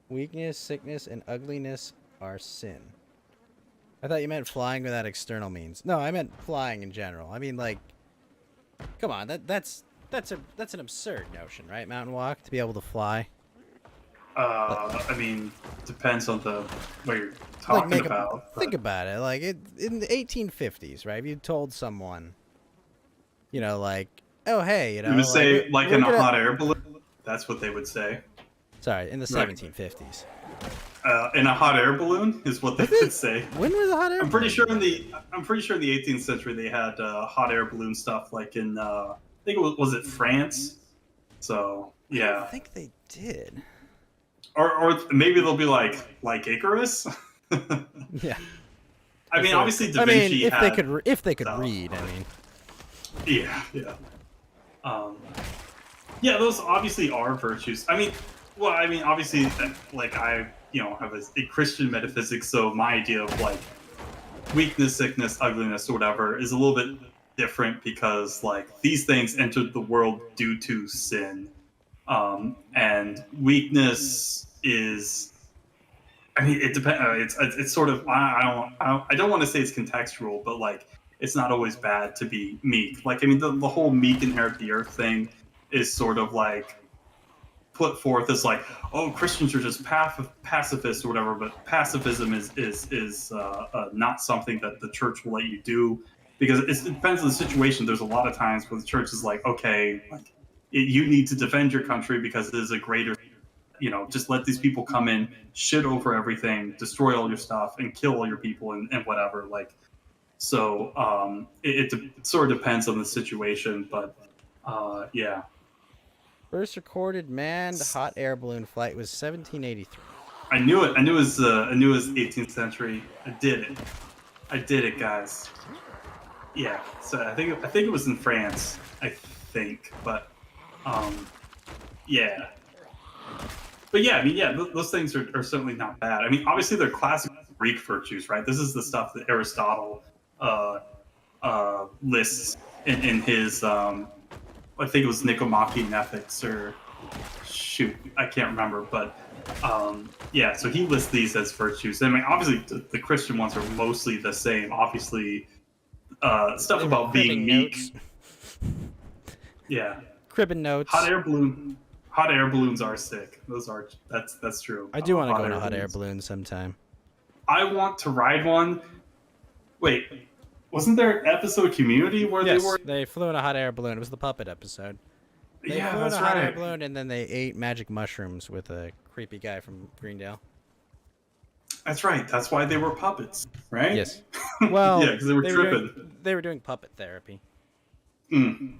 Weakness, sickness, and ugliness are sin. I thought you meant flying without external means. No, I meant flying in general. I mean, like, Come on, that's an absurd notion, right? Mountain walk to be able to fly. I mean, depends on what you're Like talking about. think about it. Like in the 1850s, right? If you told someone, like, oh hey, You would say like we're in a gonna... hot air balloon. That's what they would say. Sorry, in the Right. 1750s. In a hot air balloon is what they would say. When was a hot air? I'm pretty sure balloon? I'm pretty sure in the 18th century they had hot air balloon stuff like in I think it was it France. So I yeah, don't think they did. or maybe they'll be like Icarus. Yeah. I mean, obviously Da I Vinci mean, if had they could stuff. read, I mean. Yeah. Yeah, those obviously are virtues. I mean, obviously, like I, have a Christian metaphysics, so my idea of like weakness, sickness, ugliness, or whatever is a little bit different because like these things entered the world due to sin, and weakness is. I mean, it depends. It's sort of I don't want to say it's contextual, but like it's not always bad to be meek. Like I mean, the whole meek inherit the earth thing is sort of like put forth as like, oh, Christians are just pacifists or whatever, but pacifism is not something that the church will let you do because it depends on the situation. There's a lot of times where the church is like, okay, like you need to defend your country because it is a greater, just let these people come in, shit over everything, destroy all your stuff, and kill all your people and whatever. Like, so it sort of depends on the situation, but yeah. First recorded manned hot air balloon flight was 1783. I knew it. I knew it was 18th century. I did it, guys. Yeah. So I think it was in France. I think, but yeah. But yeah, I mean, yeah, those things are certainly not bad. I mean, obviously they're classic Greek virtues, right? This is the stuff that Aristotle lists in his I think it was Nicomachean Ethics, or shoot, I can't remember, but yeah. So he lists these as virtues. I mean, obviously the Christian ones are mostly the same. Obviously, stuff about being meek. Notes. Yeah. Cribbing notes. Hot air balloons are sick. That's true. I do want to go on a hot air balloon sometime. I want to ride one. Wait, wasn't there an episode Community where they flew in a hot air balloon. It was the puppet episode. They yeah, flew that's in a hot air right. balloon and then they ate magic mushrooms with a creepy guy from Greendale. That's right. That's why they were puppets, right? Yes. Well, yeah, because they were tripping. They were doing puppet therapy. It's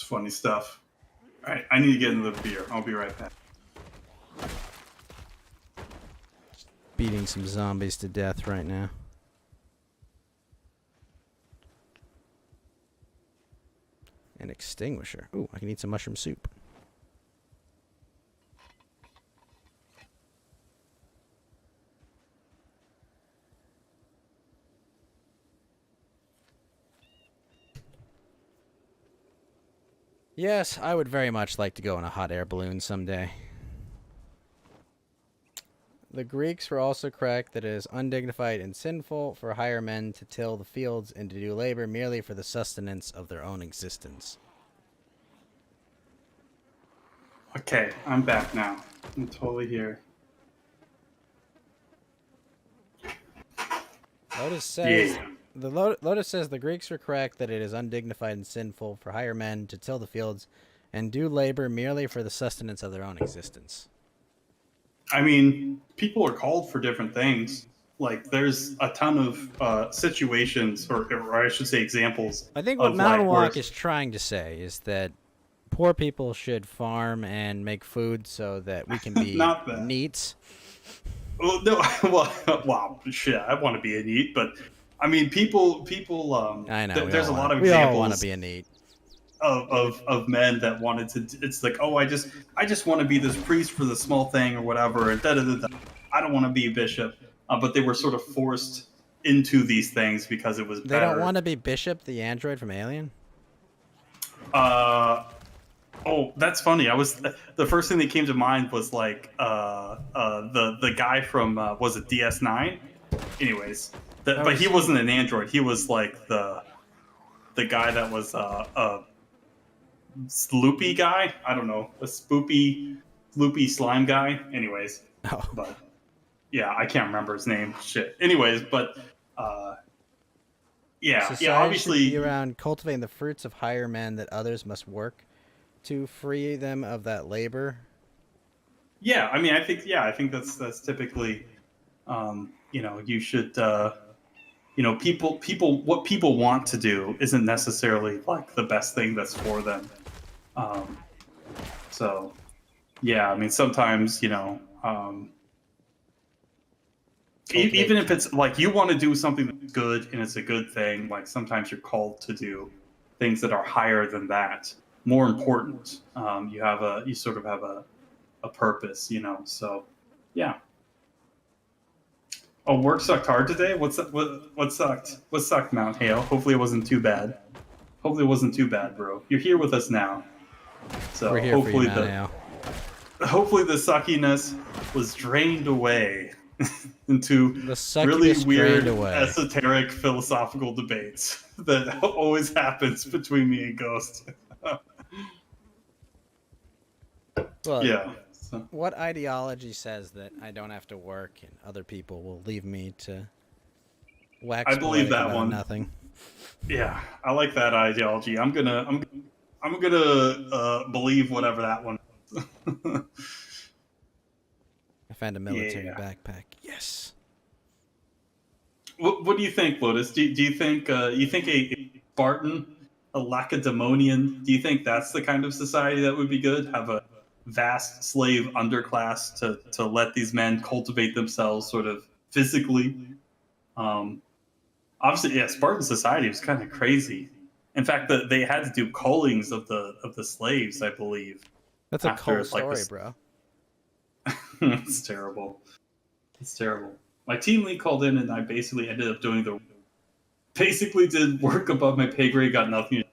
funny stuff. All right, I need to get into the beer. I'll be right back. Beating some zombies to death right now. An extinguisher. Ooh, I can eat some mushroom soup. Yes, I would very much like to go in a hot air balloon someday. The Greeks were also correct that it is undignified and sinful for higher men to till the fields and to do labor merely for the sustenance of their own existence. Okay, I'm back now. I'm totally here. Lotus says Yeah. Lotus says the Greeks were correct that it is undignified and sinful for higher men to till the fields and do labor merely for the sustenance of their own existence. I mean, people are called for different things. Like, there's a ton of situations, or I should say examples. I think what of, Mountain like, where Walk is trying to say is that poor people should farm and make food so that we can be Not that. neats. Well, no, well, shit, I want to be a neat, but I mean, people. I know. There's a lot of we all examples want to be a neat. of men that wanted to. It's like, oh, I just want to be this priest for the small thing or whatever, and I don't want to be a bishop, but they were sort of forced into these things because it was They better. don't want to be Bishop, the android from Alien? Oh, that's funny. The first thing that came to mind was like the guy from was it DS9? Anyways, but he wasn't an android. He was like the guy that was a sloopy guy. I don't know, a sloopy slime guy. Anyways, Oh. but yeah, I can't remember his name. Shit. Anyways, but yeah, Society obviously, should be around cultivating the fruits of higher men that others must work to free them of that labor. yeah. I mean, I think that's typically, you should, what people want to do isn't necessarily like the best thing that's for them. Um, so, yeah, I mean, sometimes, even if it's like you want to do something that's good and it's a good thing, like sometimes you're called to do things that are higher than that, more important. You sort of have a purpose, So, yeah. Oh, work sucked hard today. What sucked? What sucked, Mount Hale? Hopefully it wasn't too bad. Hopefully it wasn't too bad, bro. You're here with us now, so We're here for you, Mount hopefully the suckiness was drained away into The suckiness really weird, drained away. esoteric philosophical debates that always happens between me and Ghost. Well, Yeah. So, what ideology says that I don't have to work and other people will leave me to wax I believe poetic that about one. nothing? yeah, I like that ideology. I'm gonna believe whatever that one. I found a military Yeah. backpack. Yes. What do you think, Lotus? Do you think a Spartan, a Lacedaemonian? Do you think that's the kind of society that would be good? Have a vast slave underclass to let these men cultivate themselves, sort of physically. Obviously, yeah, Spartan society was kind of crazy. In fact, they had to do cullings of the slaves, I believe. That's a After, cool story, this- bro. It's terrible. It's terrible. My team lead called in, and I basically ended up basically did work above my pay grade, got nothing.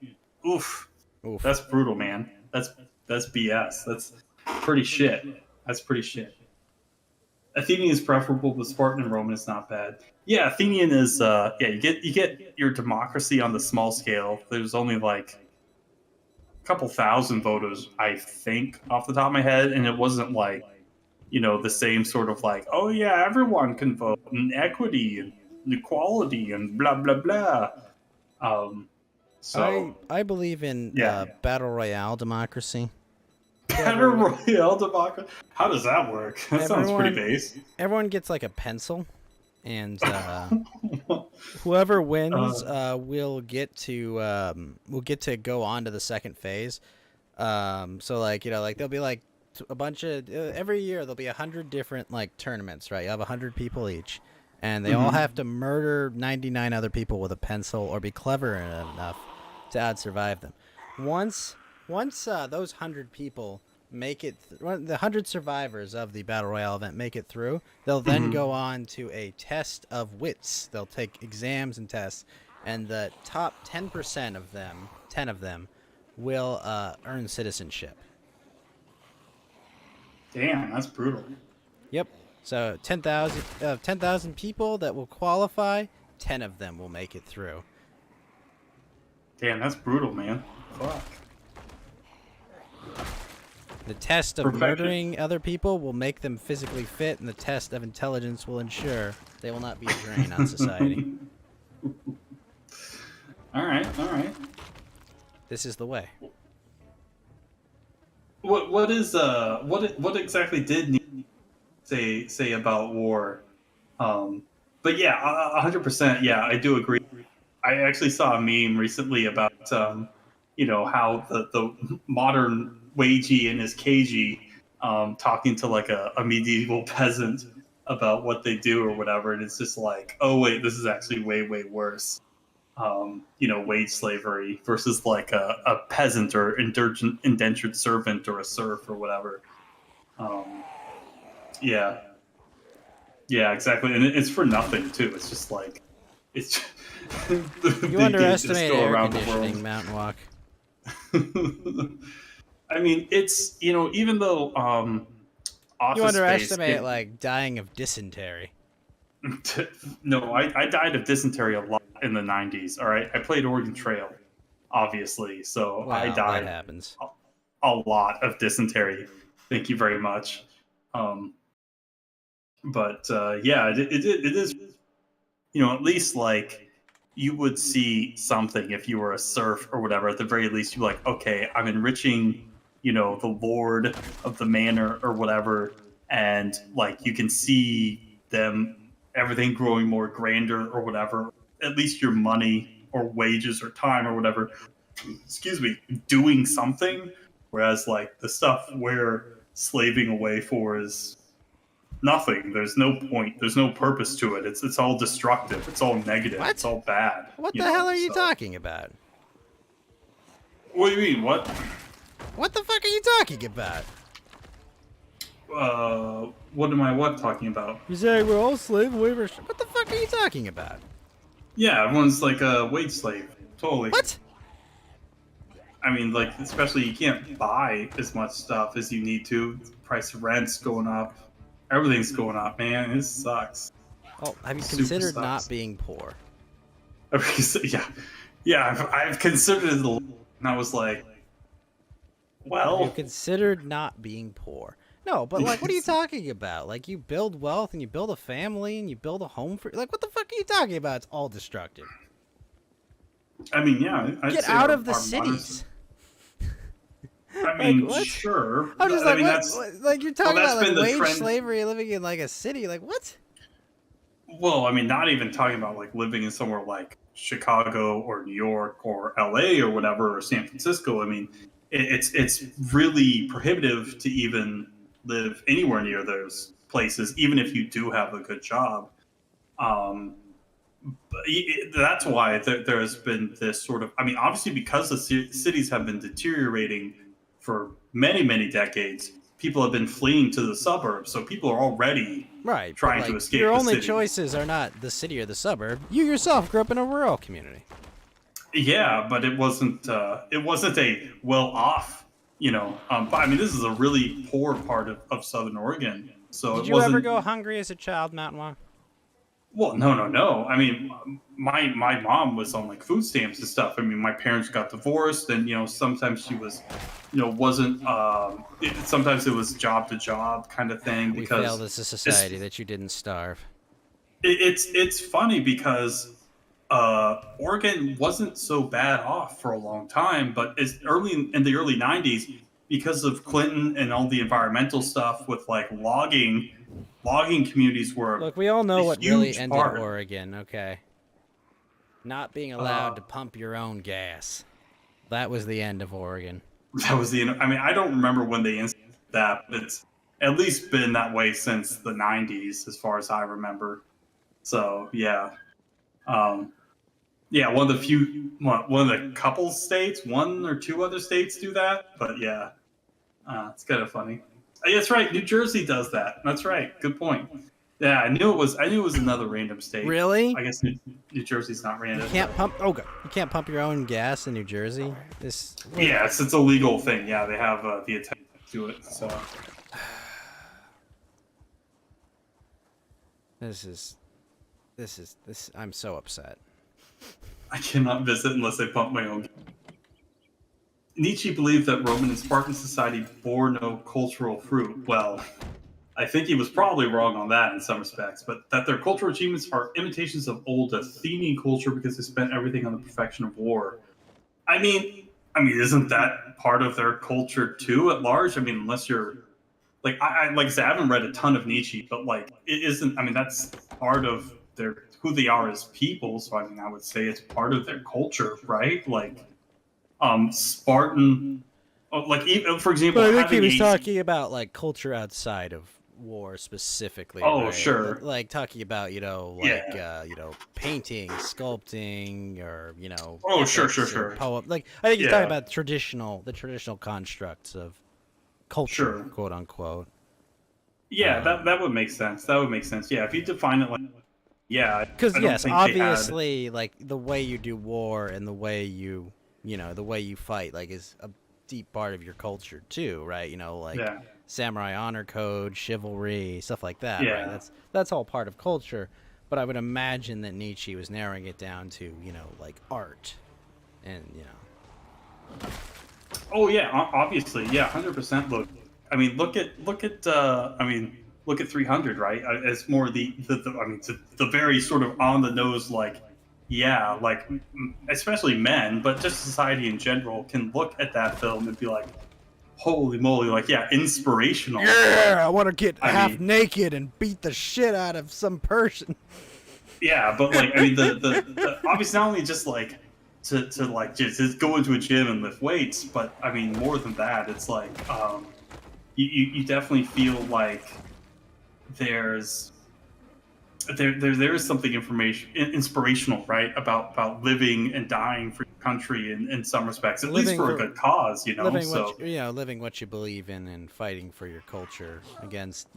Oof. Oof. That's brutal, man. That's BS. That's pretty shit. That's pretty shit. Athenian is preferable, but Spartan and Roman is not bad. Yeah, Athenian is you get your democracy on the small scale. There's only like a couple thousand voters, I think, off the top of my head, and it wasn't like, the same sort of like, oh yeah, everyone can vote and equity and equality and blah blah blah. So I believe in Yeah. battle royale democracy. Battle Royale democracy. How does that work? That sounds pretty base. Everyone gets like a pencil, and whoever wins will get to go on to the second phase. So like there'll be like a bunch of every year there'll be 100 different like tournaments, right? You have 100 people each, and they all have to murder 99 other people with a pencil or be clever enough to out-survive them. Once those 100 people make it, the 100 survivors of the Battle Royale event make it through, they'll then go on to a test of wits. They'll take exams and tests, and the top 10% of them, 10 of them, will earn citizenship. Damn, that's brutal. Yep. So 10,000 people that will qualify, 10 of them will make it through. Damn, that's brutal, man. Fuck. The test of Perfection. murdering other people will make them physically fit, and the test of intelligence will ensure they will not be a drain on society. All right. This is the way. What exactly did Nietzsche say about war? But yeah, 100%. Yeah, I do agree. I actually saw a meme recently about how the modern Weiji and his Keiji talking to like a medieval peasant about what they do or whatever, and it's just like, oh wait, this is actually way worse. Wage slavery versus like a peasant or indentured servant or a serf or whatever. Yeah, exactly, and it's for nothing too. It's just like it's. You underestimate air conditioning, Mountain Walk. I mean, it's even though Office You underestimate Space, like dying of dysentery. No, I died of dysentery a lot in the 90s. All right, I played Oregon Trail. obviously. So Well, I that died happens. a lot of dysentery. Thank you very much. But yeah, it is, at least like you would see something if you were a serf or whatever. At the very least, you're like, okay, I'm enriching, the lord of the manor or whatever, and like you can see everything growing more grander or whatever. At least your money or wages or time or whatever, excuse me, doing something. Whereas like the stuff we're slaving away for is nothing. There's no point. There's no purpose to it. It's all destructive. It's all negative. What? It's all bad. What the hell are you talking about? What do you mean? What? What the fuck are you talking about? What am I talking about? You're saying we're all slave waivers. What the fuck are you talking about? Yeah, everyone's like a wage slave. Totally. What? I mean, like, especially you can't buy as much stuff as you need to. The price of rent's going up. Everything's going up, man. It sucks. Oh, have you Super considered sucks. not being poor? Yeah. I've considered it, and I was like, well, Have you considered not being poor? No, but like, what are you talking about? Like, you build wealth and you build a family and you build a home for. Like, what the fuck are you talking about? It's all destructive. I mean, yeah. I'd Get say out our- of the our cities. I mean, Like, what? sure. I'm just I like, mean, like you're talking that's about like been the wage trend. slavery, living in like a city. Like, what? Well, I mean, not even talking about like living in somewhere like Chicago or New York or LA or whatever or San Francisco. I mean, it's really prohibitive to even live anywhere near those places, even if you do have a good job. But that's why there has been this sort of. I mean, obviously, because the cities have been deteriorating for many, many decades, people have been fleeing to the suburbs. So people are already Right. but, trying like, to escape your the only city. choices are not the city or the suburb. You yourself grew up in a rural community. Yeah, but it wasn't. It wasn't a well off. But I mean, this is a really poor part of Southern Oregon. So Did it you wasn't. ever go hungry as a child, Mountain Walk? Well, no. I mean, my mom was on like food stamps and stuff. I mean, my parents got divorced, and sometimes she was, wasn't. Sometimes it was job to job kind of thing We because failed as a society that you didn't starve. it's funny because Oregon wasn't so bad off for a long time, but it's in the early '90s because of Clinton and all the environmental stuff with like logging communities were Look, we all know a what really huge ended part. Oregon, okay? Not being allowed to pump your own gas. That was the end of Oregon. That was I mean, I don't remember when they instituted that, but it's at least been that way since the '90s, as far as I remember. So yeah. Yeah, one of the couple states, one or two other states do that, but yeah, it's kind of funny. That's right. New Jersey does that. That's right. Good point. Yeah, I knew it was another random state. Really? I guess New Jersey's not random. You can't pump. Oh, God. You can't pump your own gas in New Jersey. Yeah, it's a legal thing. Yeah, they have the attempt to do it. So This. I'm so upset. I cannot visit unless I pump my own. Nietzsche believed that Roman and Spartan society bore no cultural fruit. Well, I think he was probably wrong on that in some respects, but that their cultural achievements are imitations of old Athenian culture because they spent everything on the perfection of war. I mean, isn't that part of their culture too at large? I mean, unless you're like like I said, I haven't read a ton of Nietzsche, but like it isn't. I mean, that's part of who they are as people. So I mean, I would say it's part of their culture, right? Like, Spartan, like even, for example, But I think he was having talking about like culture outside of war specifically. Oh, right? sure. Like talking about painting, sculpting, or Oh, sure, epics or sure. poem. Like I think he's Yeah. talking about the traditional constructs of culture, Sure. quote unquote. Yeah, that would make sense. That would make sense. Yeah, if you define it like, yeah, Because I don't yes, think they had- obviously, like the way you do war and the way you fight, like is a deep part of your culture too, right? Like Yeah. samurai honor code, chivalry, stuff like that. Yeah. Right? That's all part of culture. But I would imagine that Nietzsche was narrowing it down to like art, and Oh yeah, obviously, yeah, 100%. Look at 300, right? It's more the very sort of on the nose, like, yeah, like especially men, but just society in general can look at that film and be like, holy moly, like, yeah, inspirational. Yeah, I want to get I half mean- naked and beat the shit out of some person. Yeah, but like, I mean, the obviously not only just like to like just go into a gym and lift weights, but I mean more than that, it's like you definitely feel like there's there is something inspirational, right, about living and dying for your country in some respects, at least for a good cause, you know. Living what you believe in and fighting for your culture against,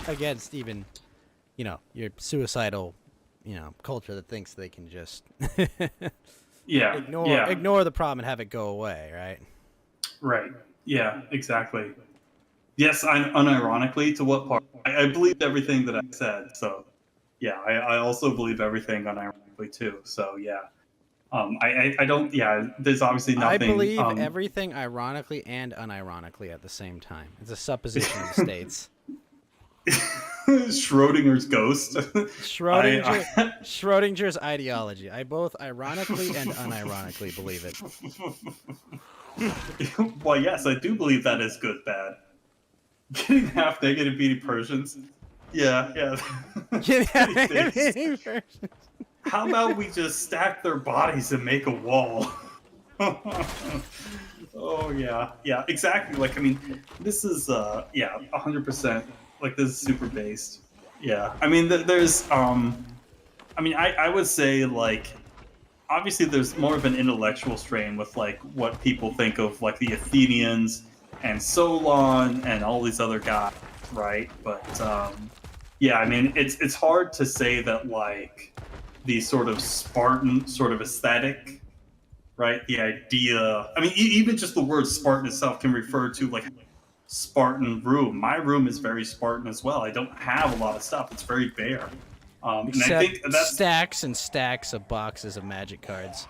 against even, your suicidal, culture that thinks they can just ignore the problem and have it go away, right? Right. Yeah, exactly. Yes, unironically, to what part? I believed everything that I said, so yeah, I also believe everything unironically too. So yeah, I don't. Yeah, there's obviously nothing. I believe everything ironically and unironically at the same time. It's a supposition of states. Schrodinger's ghost. Schrodinger's ideology. I both ironically and unironically believe it. Well, yes, I do believe that is good bad. Getting half naked and beating Persians. Yeah. How about we just stack their bodies and make a wall? Oh yeah, exactly. Like, I mean, this is 100%. Like, this is super based. Yeah, I mean, there's I would say, like, obviously there's more of an intellectual strain with like what people think of like the Athenians and Solon and all these other guys, right? But yeah, I mean, it's hard to say that like the sort of Spartan sort of aesthetic, right? The idea, I mean, even just the word Spartan itself can refer to like Spartan room. My room is very Spartan as well. I don't have a lot of stuff. It's very bare. And I think that's stacks and stacks of boxes of Magic cards.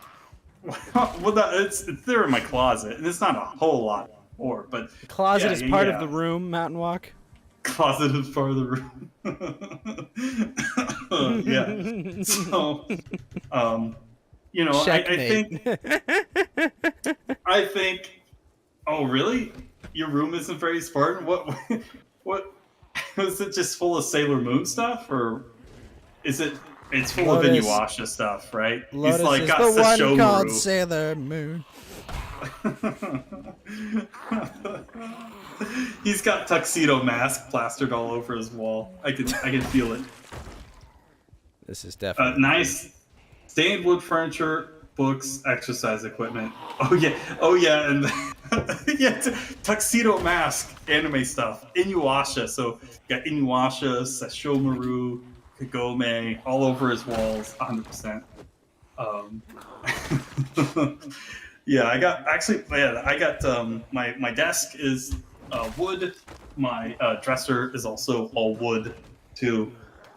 well, it's there in my closet, and it's not a whole lot more. But the closet is part of the room. Mountain Walk. Closet is part of the room. Yeah. So, I think. Oh, really? Your room isn't very Spartan. What? Was it just full of Sailor Moon stuff, or is it? It's full of Inuyasha stuff, right? Lotus He's like is got the one Sesshomaru. called Sailor Moon. He's got tuxedo mask plastered all over his wall. I can feel it. This is definitely nice stained wood furniture, books, exercise equipment. Oh yeah, and yeah, tuxedo mask, anime stuff, Inuyasha. So got Inuyasha, Sesshomaru, Kagome all over his walls, 100%. Yeah, I got my desk is wood. My dresser is also all wood too.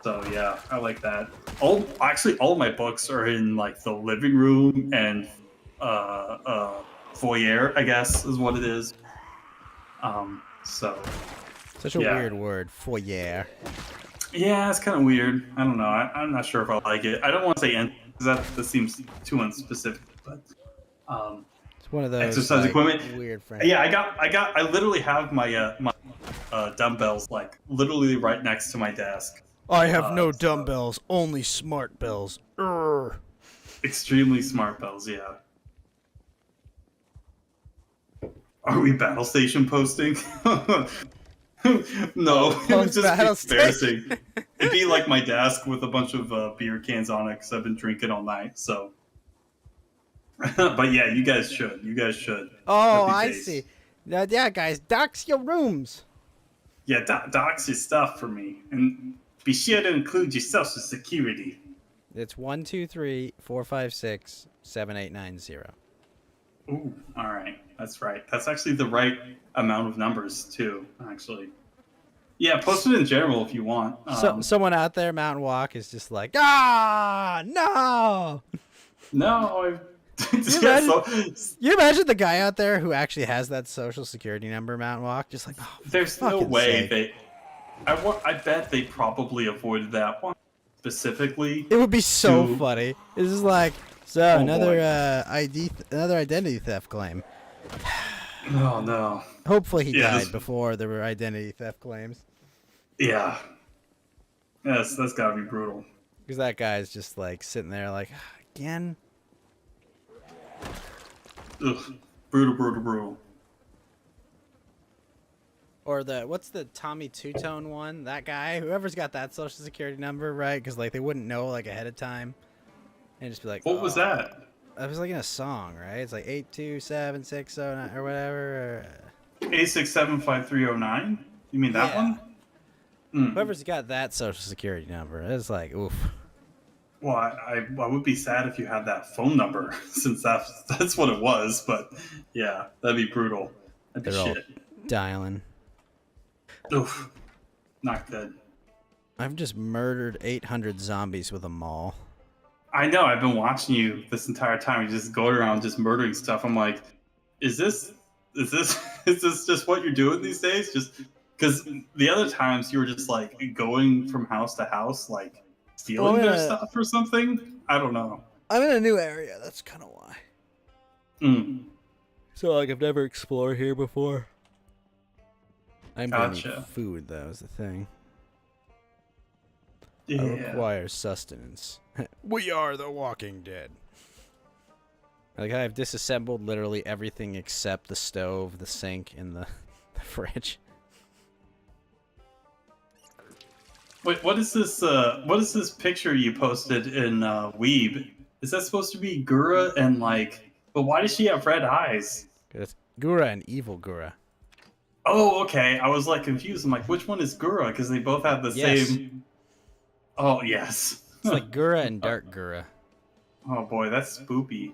So yeah, I like that. All of my books are in like the living room and foyer, I guess is what it is. So such a weird word, foyer. Yeah, it's kind of weird. I don't know. I'm not sure if I like it. I don't want to say because that seems too unspecific. But it's one of those exercise equipment. Weird. Yeah, I literally have my dumbbells like literally right next to my desk. I have no dumbbells, only smart bells. Urgh. Extremely smart bells, yeah. Are we battle station posting? No, it would just be embarrassing. It'd be like my desk with a bunch of beer cans on it because I've been drinking all night. So, but yeah, you guys should. Oh, I see. Yeah, guys, dox your rooms. Yeah, dox your stuff for me, and be sure to include your social security. It's 123-456-7890. Ooh, all right, that's right. That's actually the right amount of numbers too. Actually, yeah. Post it in general if you want. Someone out there, Mountain Walk, is just like, no. No, You imagine the guy out there who actually has that social security number, Mount Walk, just like, oh, there's no way I bet they probably avoided that one specifically. It would be so funny. It's just like, so another another identity theft claim. Oh no. Hopefully he died before there were identity theft claims. Yeah. Yes, that's gotta be brutal. Because that guy's just like sitting there like, again? Ugh. Brutal. Or what's the Tommy Two-Tone one? That guy? Whoever's got that social security number, right? Because like they wouldn't know like ahead of time. And just be like, what was that? That was like in a song, right? It's like 827-609 or whatever. 867-5309? You mean that one? Whoever's got that social security number, it's like, oof. Well, I would be sad if you had that phone number, since that's what it was. But yeah, that'd be brutal. That'd be They're all shit. dialing. Oof, not good. I've just murdered 800 zombies with a maul. I know. I've been watching you this entire time. You just go around just murdering stuff. I'm like, is this just what you're doing these days? Just because the other times you were just like going from house to house, like stealing their stuff or something. I don't know. I'm in a new area. That's kind of why. So like I've never explored here before. I'm gonna need food, though, is the thing. Yeah. I require sustenance. We are the Walking Dead. Like I've disassembled literally everything except the stove, the sink, and the fridge. Wait, what is this? What is this picture you posted in Weeb? Is that supposed to be Gura and like? But why does she have red eyes? It's Gura and evil Gura. Oh, okay. I was like confused. I'm like, which one is Gura? Because they both have the same. Oh yes. It's like Gura and Dark Gura. Oh boy, that's spoopy.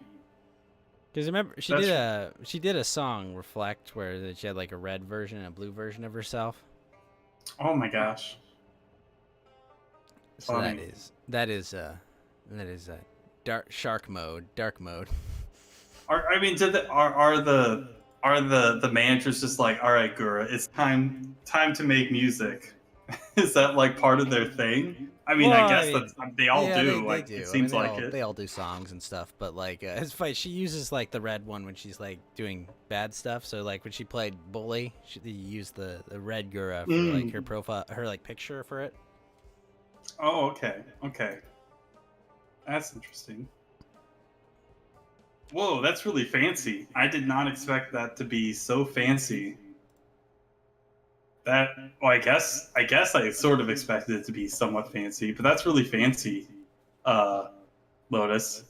Because remember, she did a song Reflect where she had like a red version and a blue version of herself. Oh my gosh. So that is dark mode. Are the managers just like, all right, Gura, it's time to make music? Is that like part of their thing? I mean, I guess they all do. They do. It seems they all do songs and stuff. But like, it's funny. She uses like the red one when she's like doing bad stuff. So like when she played Bully, she used the red Gura for like her profile, her like picture for it. Oh, okay. That's interesting. Whoa, that's really fancy. I did not expect that to be so fancy. Well, I guess I sort of expected it to be somewhat fancy, but that's really fancy. Lotus,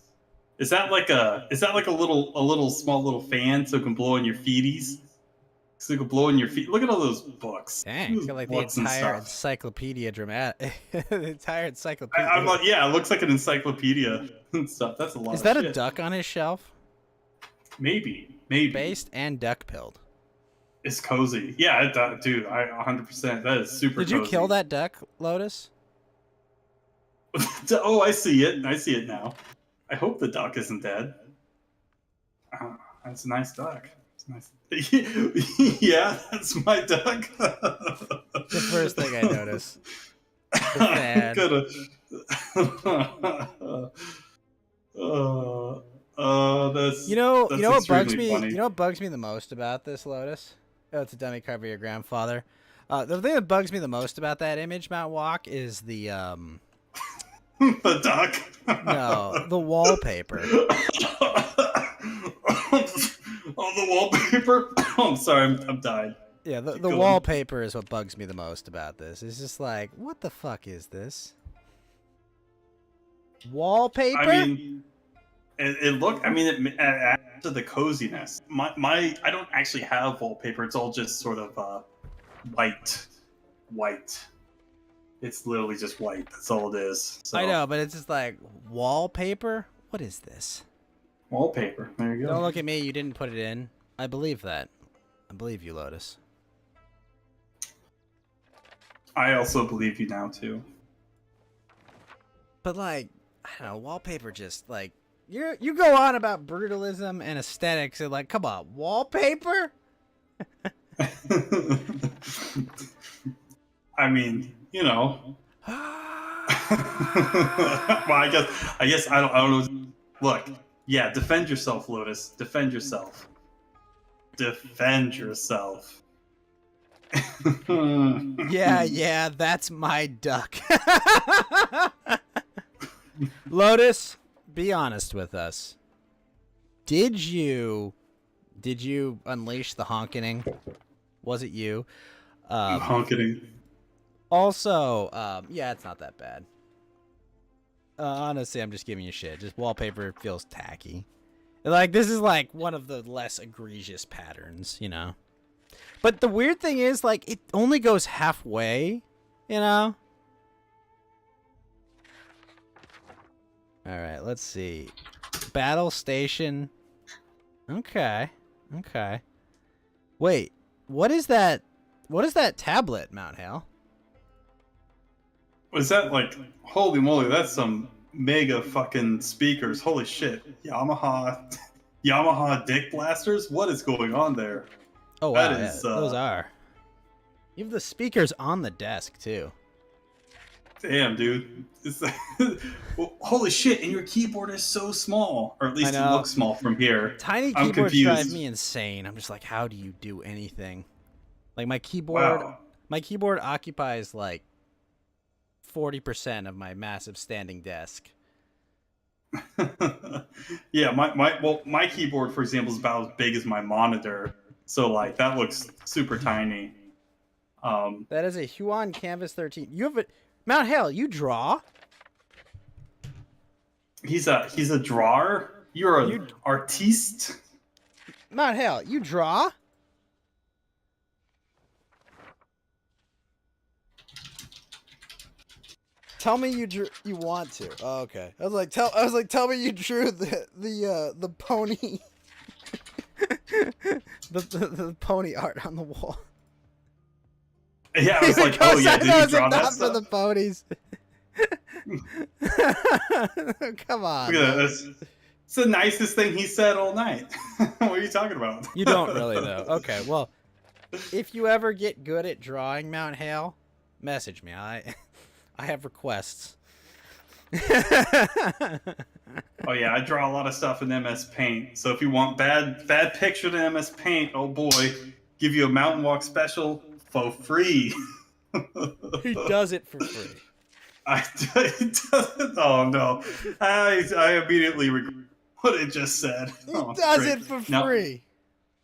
is that like a little small little fan so it can blow on your feeties? So you can blow in your feet. Look at all those books. Dang, you got like the entire encyclopedia dramatic. The entire encyclopedia. I'm like, yeah, it looks like an encyclopedia and stuff. That's a lot. Is that a duck on his shelf? Maybe. Based and duck-pilled. It's cozy. Yeah, dude, 100%. That is super cozy. Did you kill that duck, Lotus? Oh, I see it. I see it now. I hope the duck isn't dead. That's a nice duck. It's nice. Yeah, that's my duck. The first thing I noticed. That's you know what bugs me. Funny. You know what bugs me the most about this, Lotus? Oh, it's a dummy cover of your grandfather. The thing that bugs me the most about that image, Mount Walk, is the the duck. No, the wallpaper. Oh, the wallpaper. Oh, I'm sorry, I'm dying. Yeah, the wallpaper is what bugs me the most about this. It's just like, what the fuck is this? Wallpaper? I mean, it adds to the coziness. I don't actually have wallpaper. It's all just sort of white. It's literally just white. That's all it is. So. I know, but it's just like, wallpaper? What is this? Wallpaper. There you go. Don't look at me. You didn't put it in. I believe that. I believe you, Lotus. I also believe you now, too. But, like, I don't know, wallpaper just, like, you go on about brutalism and aesthetics and like, come on, wallpaper. I mean, you know. Well, I guess I don't know. Look, yeah, defend yourself, Lotus. Defend yourself. Defend yourself. Yeah, that's my duck. Lotus, be honest with us. Did you unleash the honkening? Was it you? Honking. Also, yeah, it's not that bad. Honestly, I'm just giving you shit. Just wallpaper feels tacky. Like, this is like one of the less egregious patterns, you know? But the weird thing is, like, it only goes halfway, you know? Alright, let's see. Battle station. Okay. Wait, what is that? What is that tablet, Mount Hale? Was that like, holy moly, that's some mega fucking speakers. Holy shit. Yamaha dick blasters? What is going on there? Oh, wow, That is, those are. You have the speakers on the desk, too. Damn, dude. It's well, holy shit, and your keyboard is so small. Or at least it know. looks small from here. Tiny I'm keyboards confused. drive me insane. I'm just like, how do you do anything? Like, my keyboard occupies, like, 40% of my massive standing desk. Yeah, my keyboard, for example, is about as big as my monitor. So like that looks super tiny. That is a Huon Canvas 13. You have a Mount Hale, you draw? He's a drawer? You're an artiste? Mount Hale, you draw? Tell me you want to. Oh, okay. I was like, tell me you drew the pony, the pony art on the wall. Yeah, I was like, oh yeah, did you draw that for stuff? the ponies. Come on. Look at that. It's the nicest thing he said all night. What are you talking about? You don't really though. Okay, well, if you ever get good at drawing, Mount Hale, message me. I have requests. Oh yeah, I draw a lot of stuff in MS Paint. So if you want bad picture in MS Paint, oh boy, give you a mountain walk special for free. He does it for free. He doesn't. Oh no, I immediately regret what it just said. He Oh, does great. it for free.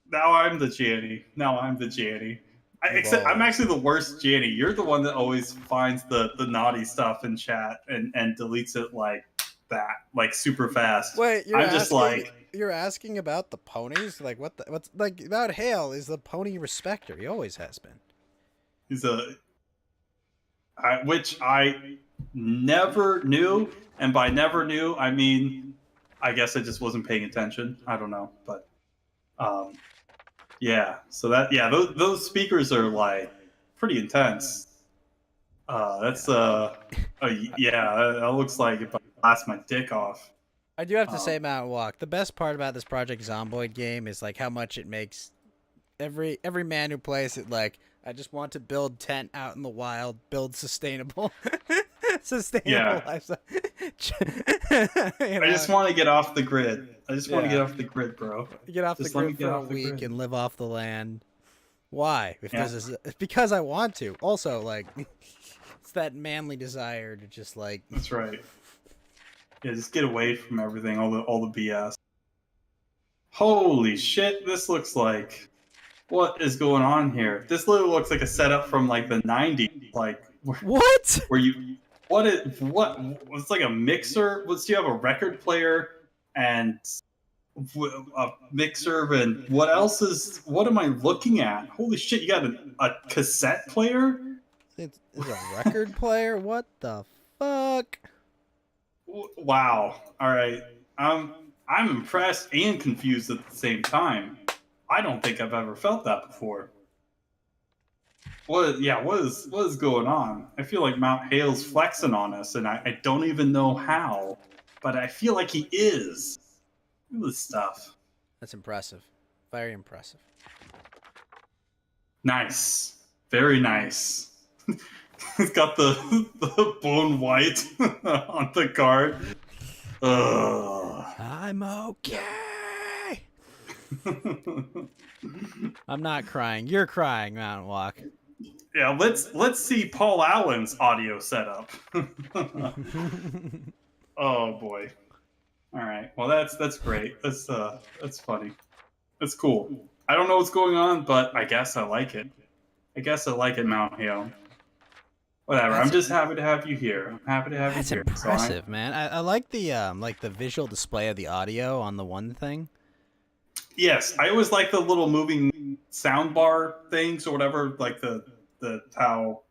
Now I'm the Janny. Except I'm actually the worst Janny. You're the one that always finds the naughty stuff in chat and deletes it like that, like super fast. Wait, you're asking about the ponies? Like what's like Mount Hale is the pony respecter. He always has been. He's which I never knew, and by never knew I mean I guess I just wasn't paying attention. I don't know, but yeah. So those speakers are like pretty intense. That looks like if I blast my dick off. I do have to say, Mount Walk, the best part about this Project Zomboid game is like how much it makes every man who plays it like, I just want to build tent out in the wild, build sustainable lifestyle. I just want to get off the grid. I just want to get off the grid, bro. Get off just the grid for a week and live off the land. Why? It's because I want to. Also, like, it's that manly desire to just like. That's right. Yeah, just get away from everything, all the BS. Holy shit! This looks like. What is going on here? This literally looks like a setup from like the 90s. Like what? It's like a mixer. Do you have a record player and a mixer and what am I looking at? Holy shit! You got a cassette player? It's a record player. What the fuck? Wow. All right. I'm impressed and confused at the same time. I don't think I've ever felt that before. What is going on? I feel like Mount Hale's flexing on us, and I don't even know how. but I feel like he is. Look at this stuff. That's impressive. Very impressive. Nice. Very nice. He's got the bone white on the card. Ugh. I'm okay. I'm not crying. You're crying, Mountain Walk. Yeah, let's see Paul Allen's audio setup. Oh boy. All right. Well, that's great. That's funny. That's cool. I don't know what's going on, but I guess I like it. I guess I like it, Mount Hale. Whatever. I'm just happy to have you here. I'm happy to have That's you here. impressive, man. I like the visual display of the audio on the one thing. Yes, I always like the little moving sound bar things or whatever, like the how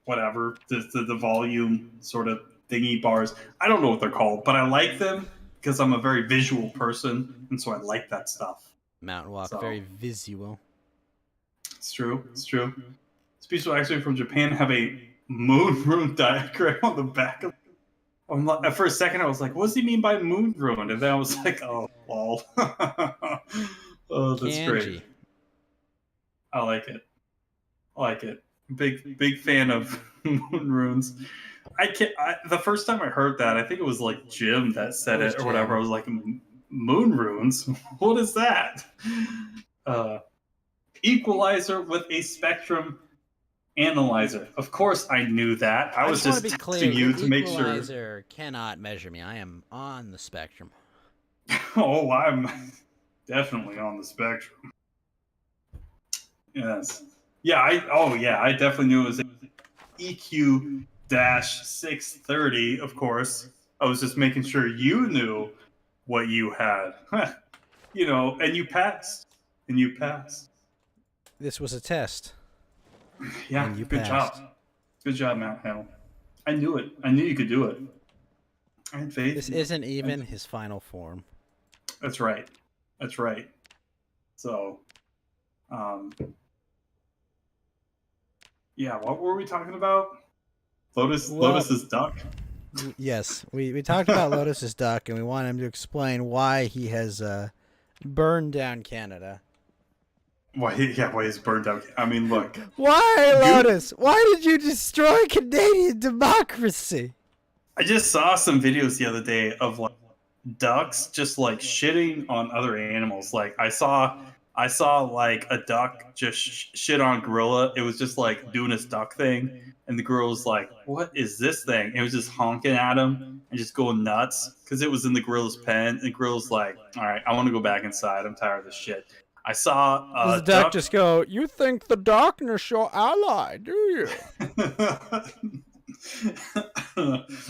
whatever the volume sort of thingy bars. I don't know what they're called, but I like them because I'm a very visual person, and so I like that stuff. Mountain Walk, So, very visual. it's true. It's true. These people actually from Japan have a moon rune diagram on the back of. For a second, I was like, "What does he mean by moon rune?" And then I was like, "Oh, lol." Oh, that's Kanji. great. I like it. I like it. Big fan of moon runes. The first time I heard that, I think it was like Jim that said it or whatever. I was like, moon runes? What is that? Equalizer with a spectrum analyzer. Of course, I knew that. I was just testing you to make sure. Equalizer cannot measure me. I am on the spectrum. Oh, I'm definitely on the spectrum. Yes. Yeah. I definitely knew it was EQ-630. Of course, I was just making sure you knew what you had. And you passed. And you passed. This was a test. Yeah, and you good passed. job. Good job, Matt Hale. I knew it. I knew you could do it. I had faith. This isn't even his final form. That's right. That's right. So, yeah, what were we talking about? Lotus's duck? Yes, we talked about Lotus's duck, and we want him to explain why he has burned down Canada. Why he's burned out. I mean, look. Why, Lotus? Why did you destroy Canadian democracy? I just saw some videos the other day of like ducks just like shitting on other animals. Like I saw like a duck just shit on gorilla. It was just like doing his duck thing, and the gorilla was like, "What is this thing?" And it was just honking at him and just going nuts because it was in the gorilla's pen. And the gorilla's like, "All right, I want to go back inside. I'm tired of this shit." I saw Does the duck just go, "You think the darkness your ally, do you?"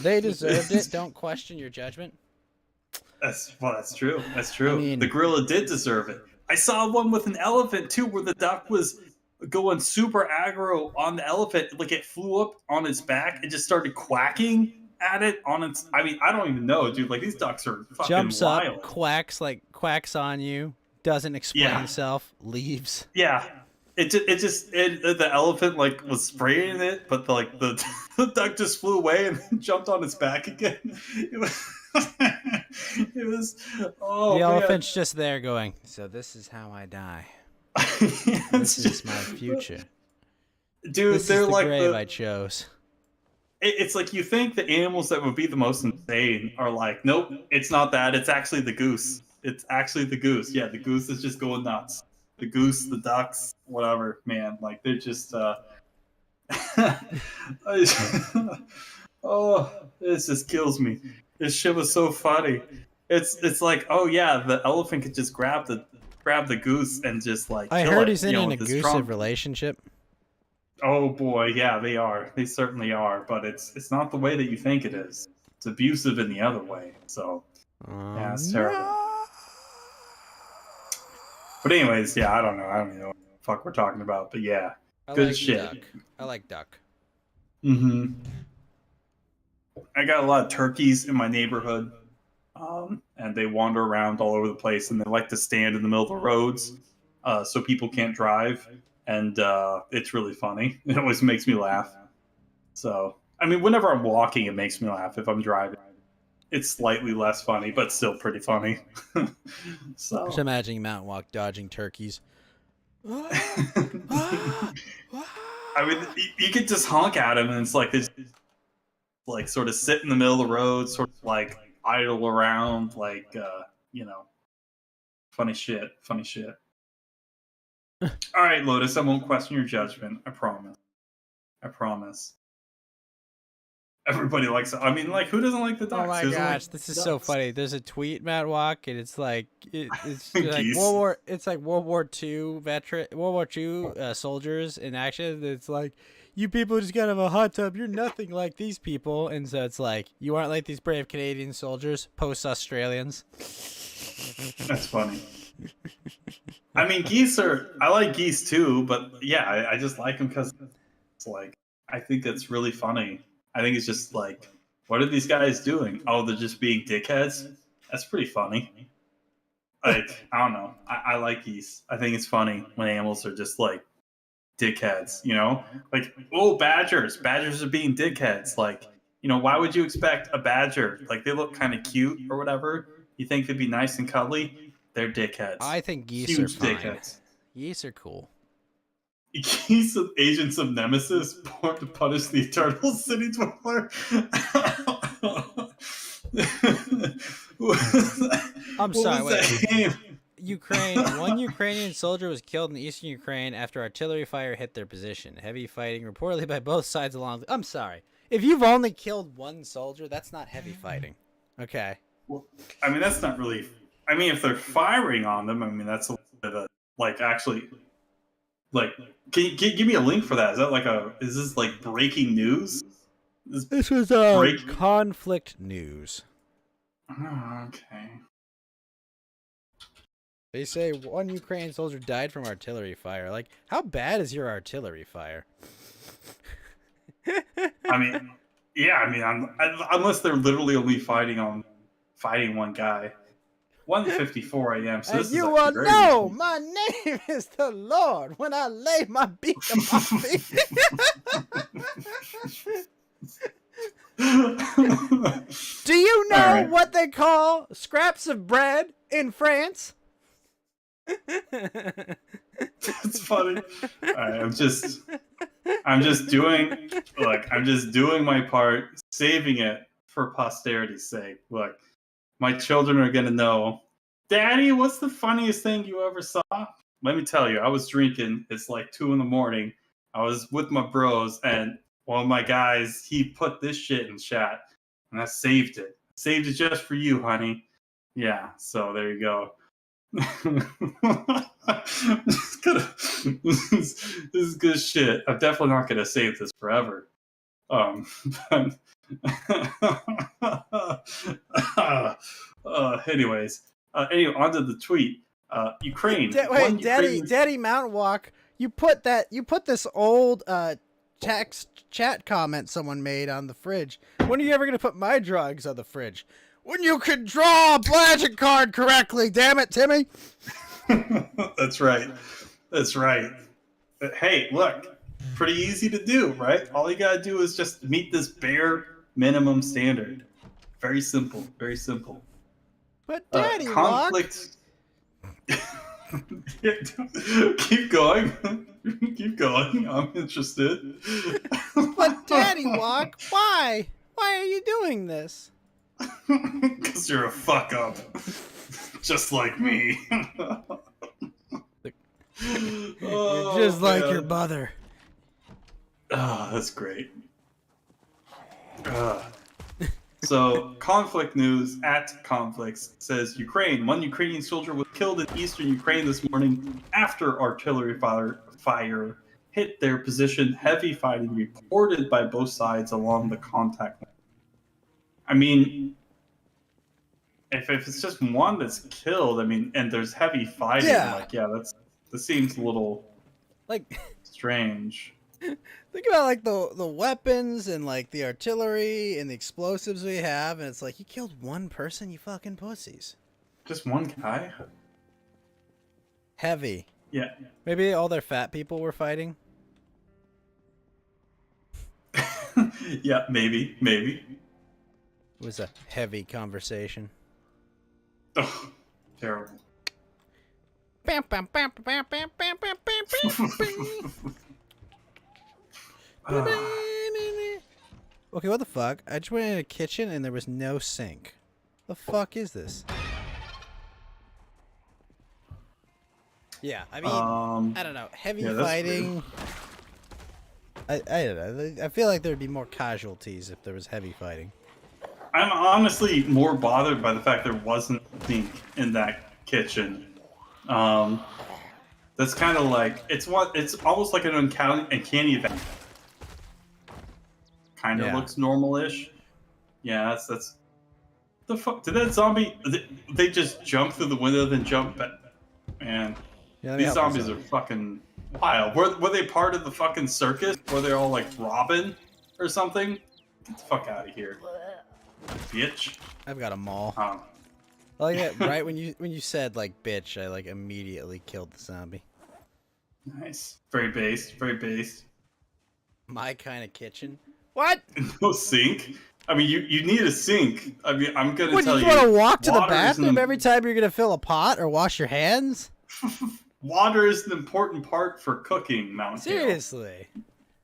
They deserved it. Don't question your judgment. That's true. That's true. I mean, the gorilla did deserve it. I saw one with an elephant too, where the duck was going super aggro on the elephant. Like it flew up on its back and just started quacking at it on its. I mean, I don't even know, dude. Like these ducks are fucking jumps wild. up, quacks on you, doesn't explain himself, leaves. Yeah. The elephant like was spraying it, but the duck just flew away and then jumped on its back again. It was the elephant's just there going, "So this is how I die. This is my future. Dude, this they're is the like grave I chose." It's like you think the animals that would be the most insane are like, nope, it's not that. It's actually the goose. It's actually the goose. Yeah, the goose is just going nuts. The goose, the ducks, whatever, man. Like they're just oh, this just kills me. This shit was so funny. It's like, oh yeah, the elephant could just grab the goose and just like I kill heard it, he's in an with his abusive trunk. relationship. Oh boy, yeah, they are. They certainly are, but it's not the way that you think it is. It's abusive in the other way. So yeah, it's terrible. But anyways, yeah, I don't even know what the fuck we're talking about, but yeah. Good shit. Duck. I like duck. Mm-hmm. I got a lot of turkeys in my neighborhood. And they wander around all over the place, and they like to stand in the middle of the roads so people can't drive. And it's really funny. It always makes me laugh. So, I mean, whenever I'm walking, it makes me laugh if I'm driving. it's slightly less funny, but still pretty funny. So Just imagining Mountain Walk dodging turkeys. I mean, you could just honk at him, and it's like this, like sort of sit in the middle of the road, sort of like idle around, like you know, funny shit, funny shit. All right, Lotus, I won't question your judgment. I promise. I promise. Everybody likes it. I mean, like, who doesn't like the ducks? Oh my Who doesn't gosh, like this the is so ducks? funny. There's a tweet, Matt Walk, and it's like it's like Geese. World War II soldiers in action. It's like, you people just gotta have a hot tub. You're nothing like these people, and so it's like, you aren't like these brave Canadian soldiers, post Australians. That's funny. I mean, geese are. I like geese too, but yeah, I just like them because it's like I think that's really funny. I think it's just like, what are these guys doing? Oh, they're just being dickheads. That's pretty funny. Like, I don't know. I like geese. I think it's funny when animals are just like dickheads. You know, like, oh, badgers. Badgers are being dickheads. Like, you know, why would you expect a badger? Like, they look kind of cute or whatever. You think they'd be nice and cuddly? They're dickheads. I think geese Huge are fine. dickheads. Geese are cool. Geese of agents of Nemesis born to punish the eternal city dweller. I'm sorry, wait. One Ukrainian soldier was killed in eastern Ukraine after artillery fire hit their position. Heavy fighting reportedly by both sides along. I'm sorry. If you've only killed one soldier, that's not heavy fighting. Okay. Well, I mean, that's not really. I mean, if they're firing on them, I mean, that's a little bit of a, like, actually, like, can you give me a link for that? Is that like is this like breaking news? This was conflict news. Oh, okay. They say one Ukrainian soldier died from artillery fire. Like, how bad is your artillery fire? I mean, yeah, I mean, unless they're literally only fighting one guy. 1:54 a.m. So this you is will very know recent. my name is the Lord when I lay my beak upon thee. Do you know right. what they call scraps of bread in France? That's funny. All right, I'm just doing my part, saving it for posterity's sake. Look, my children are gonna know, Daddy, what's the funniest thing you ever saw? Let me tell you, I was drinking. It's like 2 a.m. I was with my bros, and one of my guys, he put this shit in chat, and I saved it. Saved it just for you, honey. Yeah, so there you go. This is good shit. I'm definitely not gonna save this forever. But, anyways, onto the tweet. Ukraine. Wait, Daddy Mountain Walk. You put this old text chat comment someone made on the fridge. When are you ever gonna put my drugs on the fridge? When you can draw a magic card correctly, damn it, Timmy. That's right. That's right. But hey, look, pretty easy to do, right? All you gotta do is just meet this bare minimum standard. Very simple. Very simple. But Daddy conflict. Keep going. Keep going. I'm interested. But Daddy Walk, why? Why are you doing this? Because you're a fuck up. Just like me. You're just like your mother. Oh, that's great. So, conflict news at conflicts says one Ukrainian soldier was killed in eastern Ukraine this morning after artillery fire hit their position. Heavy fighting reported by both sides along the contact line. I mean, if it's just one that's killed, I mean, and there's heavy fighting, that seems a little like strange. Think about like the weapons and like the artillery and the explosives we have, and it's like, you killed one person, you fucking pussies. Just one guy? Heavy. Yeah. Maybe all their fat people were fighting. Yeah, maybe. It was a heavy conversation. Ugh, terrible. Bam, bam, bam, bam, bam, bam, bam, bam, bam, bam. Okay, what the fuck? I just went in a kitchen and there was no sink. The fuck is this? Yeah, I mean, I don't know. Heavy yeah, that's fighting. I don't know. I feel like there'd be more casualties if there was heavy fighting. I'm honestly more bothered by the fact there wasn't a sink in that kitchen. That's kind of like it's almost like an uncanny event. Kind of looks normal-ish. Yeah, that's the fuck. Did that zombie? They just jump through the window, then jump back. Man, Yeah, let me these help zombies are myself. fucking wild. Were they part of the fucking circus? Were they all like Robin or something? Get the fuck out of here, bitch. I've got a maul. Um, Like that, right when you said like bitch, I like immediately killed the zombie. nice. Very based. Very based. My kind of kitchen. What? No sink. I mean, you need a sink. I mean, I'm gonna What, tell you you. just want to walk to the water is bathroom an- every time you're gonna fill a pot or wash your hands? Water is an important part for cooking, Mount Hill. Seriously.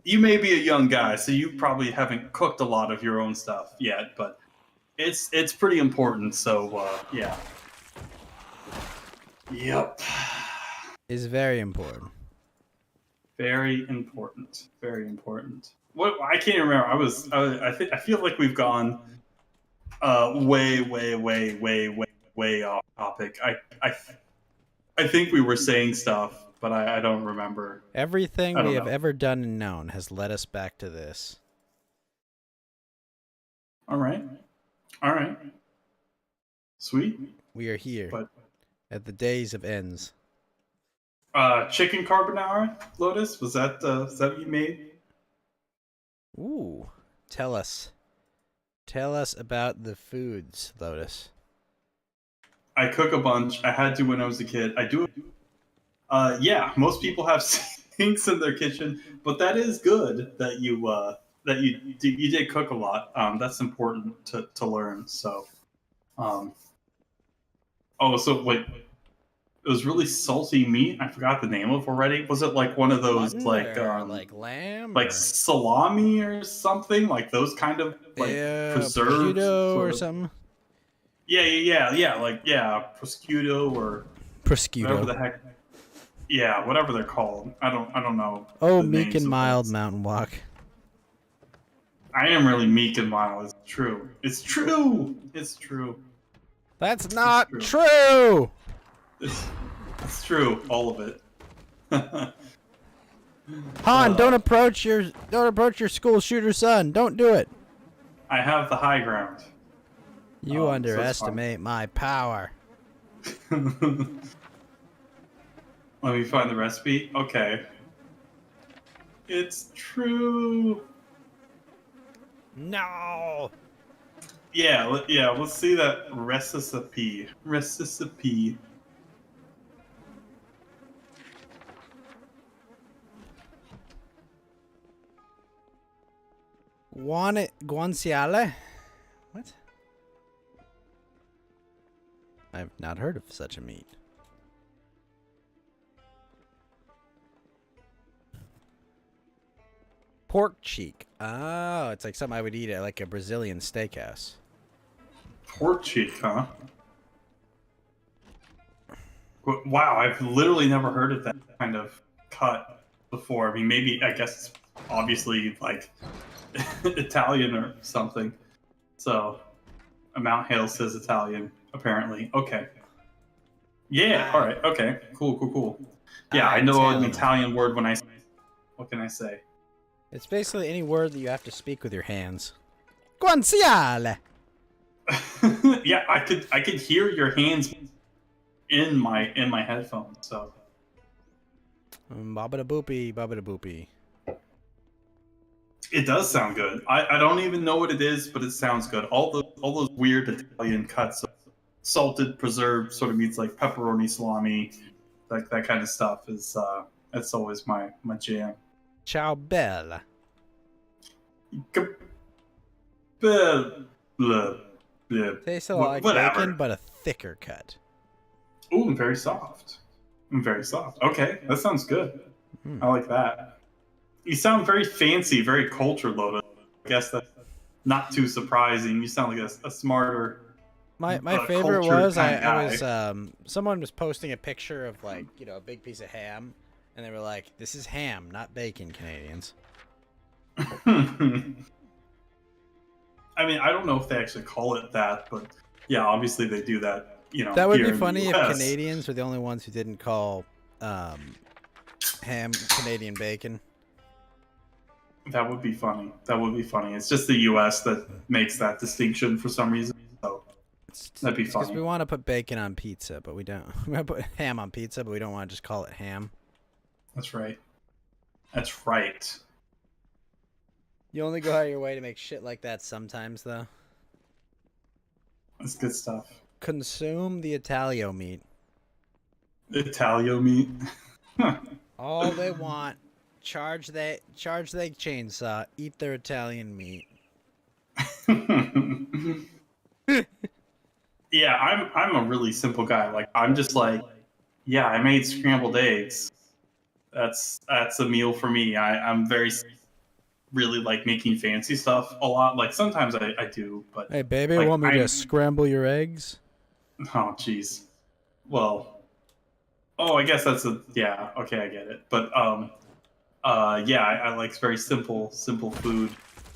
You may be a young guy, so you probably haven't cooked a lot of your own stuff yet, but it's pretty important. So yeah. Yep. Is very important. Very important. Very important. What I can't remember. I feel like we've gone way off topic. I think we were saying stuff, but I don't remember. Everything I don't we have know. ever done and known has led us back to this. All right. Sweet. We are here But at the days of ends. chicken carbonara, Lotus, was that what you made? Ooh, tell us. Tell us about the foods, Lotus. I cook a bunch. I had to when I was a kid. I do. Yeah, most people have sinks in their kitchen, but that is good that you did cook a lot. That's important to learn. So, so wait, it was really salty meat. I forgot the name of already. Was it like one of those Mutton like or like lamb, like or salami or something, like those kind of like preserved prosciutto sort or of- something? Yeah, like prosciutto or whatever the Prosciutto. heck. Yeah, whatever they're called. I don't know. Oh, the meek names and of mild those. mountain walk. I am really meek and mild. It's true. It's true. It's true. That's not true. true. It's true. All of it. Han, don't approach your school shooter son. Don't do it. I have the high ground. You so it's underestimate my power. Let me find the recipe. Okay. It's true. No. Yeah, let's see that recipe. Recipe. Guanciale? What? I've not heard of such a meat. Pork cheek. Oh, it's like something I would eat at like a Brazilian steakhouse. Pork cheek, huh? Wow, I've literally never heard of that kind of cut before. I mean, maybe, I guess it's obviously like Italian or something. So, Mount Hale says Italian, apparently. Okay. Yeah, alright, okay. Cool. Yeah, I know an Italian word when I say. What can I say? It's basically any word that you have to speak with your hands. Guanciale. Yeah, I could hear your hands in my headphones. So Babada boopy. it does sound good. I don't even know what it is, but it sounds good. All those weird Italian cuts of salted, preserved sort of meats like pepperoni, salami, like that kind of stuff is that's always my jam. Ciao bella. Blah. Yeah. Tastes a lot like Whatever. bacon, but a thicker cut. Ooh, and very soft. Very soft. Okay, that sounds good. I like that. You sound very fancy, very cultured, Lotus. I guess that's not too surprising. You sound like a smarter, My favorite cultured was kind of I guy. was someone was posting a picture of like, you know, a big piece of ham, and they were like, "This is ham, not bacon, Canadians." I mean, I don't know if they actually call it that, but yeah, obviously they do that. You know, That would here be in funny the if US. Canadians were the only ones who didn't call ham Canadian bacon. That would be funny. That would be funny. It's just the U.S. that makes that distinction for some reason. So that'd be Because funny. we want to put bacon on pizza, but we don't. We want to put ham on pizza, but we don't want to just call it ham. That's right. That's right. You only go out of your way to make shit like that sometimes, though. That's good stuff. Consume the Italio meat. Italio meat. All they want. Charge they chainsaw. Eat their Italian meat. Yeah, I'm a really simple guy. Like I'm just like, yeah, I made scrambled eggs. That's a meal for me. I'm very really like making fancy stuff a lot. Like sometimes I do, but Hey, baby, like, want me to scramble your eggs? oh jeez. Well, oh, I guess that's yeah. Okay, I get it. But yeah, I like very simple food.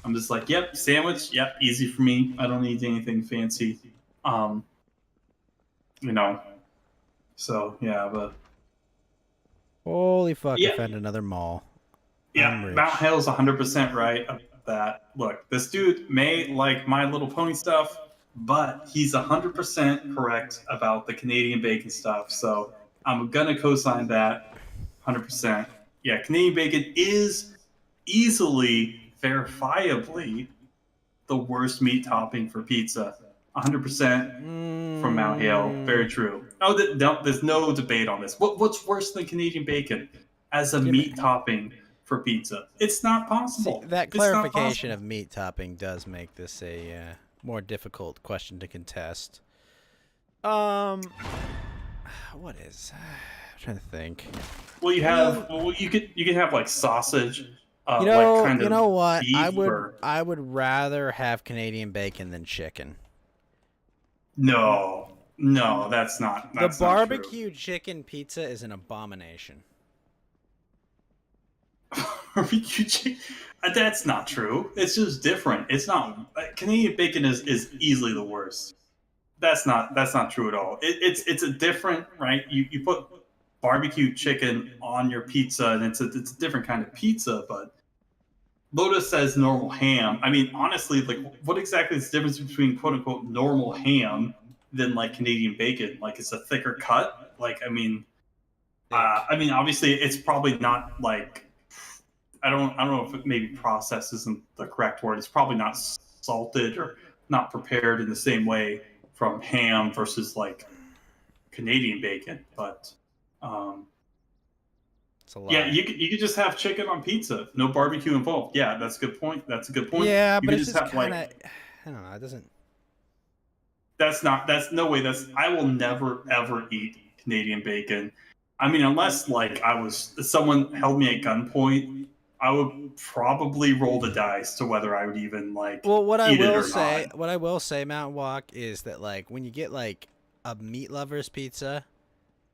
I'm just like, yep, sandwich, yep, easy for me. I don't need anything fancy. Um, you know. So yeah, but Holy fuck! yeah, I found another mall. yeah. I'm rich. Mount Hale's 100% right about that. Look, this dude may like My Little Pony stuff, but he's 100% correct about the Canadian bacon stuff. So I'm gonna co-sign that 100%. Yeah, Canadian bacon is easily, verifiably the worst meat topping for pizza. 100% from Mount Hale. Very true. Oh, no, there's no debate on this. What's worse than Canadian bacon as a meat topping for pizza? It's not possible. See, that It's not clarification possible. of meat topping does make this a more difficult question to contest. What is? I'm trying to think. Well, you could have like sausage. You know, like kind you of know what? beef I would rather have Canadian bacon than chicken. No, that's not. The That's barbecue chicken pizza is an abomination. Barbecue chicken. That's not true. It's just different. It's not. Canadian bacon is easily the worst. That's not true at all. It's a different, right. You put barbecue chicken on your pizza, and it's a different kind of pizza. But Lotus says normal ham. I mean, honestly, like, what exactly is the difference between quote unquote normal ham than like Canadian bacon? Like, it's a thicker cut. Like, I mean, obviously, it's probably not like. I don't know if maybe processed isn't the correct word. It's probably not salted or not prepared in the same way from ham versus like Canadian bacon. But It's a lot. yeah, you could just have chicken on pizza, no barbecue involved. Yeah, that's a good point. Yeah, you but could it's just kind of. like, I don't know. It doesn't. that's no way. I will never ever eat Canadian bacon. I mean, unless like someone held me at gunpoint, I would probably roll the dice to whether I would even like What I eat it will or say, not. Mountain Walk, is that like when you get like a meat lover's pizza,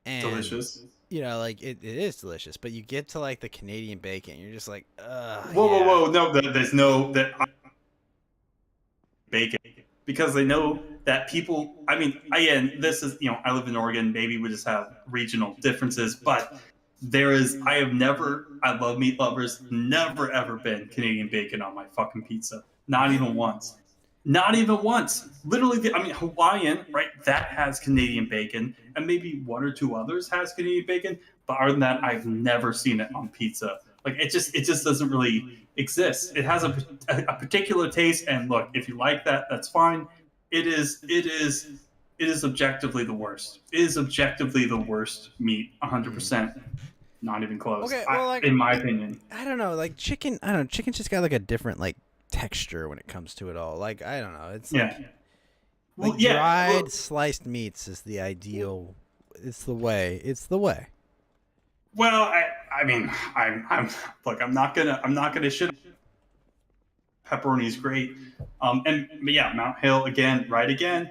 and Delicious. you know, like it is delicious, but you get to like the Canadian bacon, you're just like, Whoa! No, there's no that bacon because they know that people. I mean, again, this is I live in Oregon. Maybe we just have regional differences, but there is. I have never. I love meat lovers. Never ever been Canadian bacon on my fucking pizza. Not even once. Not even once. Literally, Hawaiian, right? That has Canadian bacon, and maybe one or two others has Canadian bacon. But other than that, I've never seen it on pizza. Like it just doesn't really exist. It has a particular taste, and look, if you like that, that's fine. It is objectively the worst. It is objectively the worst meat, 100%. Not even close. Okay, well, in my opinion. I don't know, like chicken. I don't know, chicken's just got like a different like texture when it comes to it all. Like I don't know, it's like, Well, Like yeah, dried well, sliced meats is the ideal. It's the way. It's the way. well, I mean, I'm look, I'm not gonna shit. Pepperoni's great. And but yeah, Mount Hill again, right again.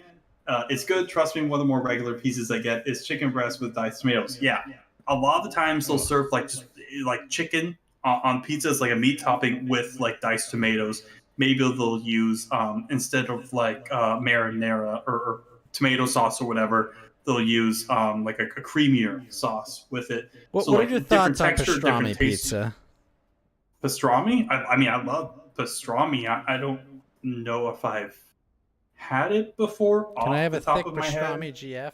It's good. Trust me, one of the more regular pieces I get is chicken breast with diced tomatoes. Yeah, a lot of the times they'll serve like just like chicken on pizzas, like a meat topping with like diced tomatoes. Maybe they'll use instead of like marinara or tomato sauce or whatever, they'll use like a creamier sauce with it. What So What are your like different thoughts on texture, different pastrami taste. pizza? Pastrami? I mean, I love pastrami. I don't know if I've had it before Can I off have the a top thick of my head. pastrami GF?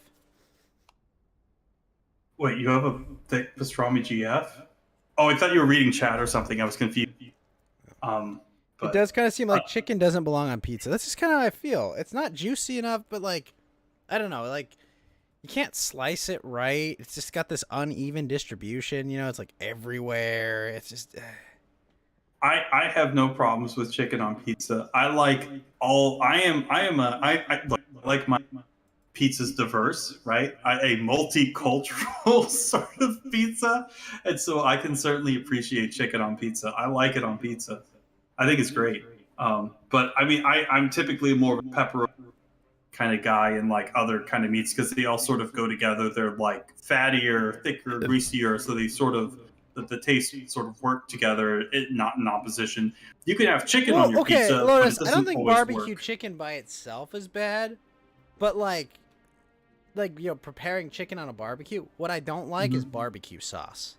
Wait, you have a thick pastrami GF? Oh, I thought you were reading chat or something. I was confused. It But does kind of seem like chicken doesn't belong on pizza. That's just kind of how I feel. It's not juicy enough, but like, I don't know, like you can't slice it right. It's just got this uneven distribution. You know, it's like everywhere. It's just. I have no problems with chicken on pizza. I like all. I like my pizza's diverse, right? A multicultural sort of pizza, and so I can certainly appreciate chicken on pizza. I like it on pizza. I think it's great. But I mean, I'm typically more of a pepperoni kind of guy and like other kind of meats because they all sort of go together. They're like fattier, thicker, greasier, so they sort of the taste sort of work together, not in opposition. You can have chicken on Well, your okay, pizza, but it Lotus. I don't doesn't think always barbecue work. chicken by itself is bad, but like preparing chicken on a barbecue. What I don't like is barbecue sauce.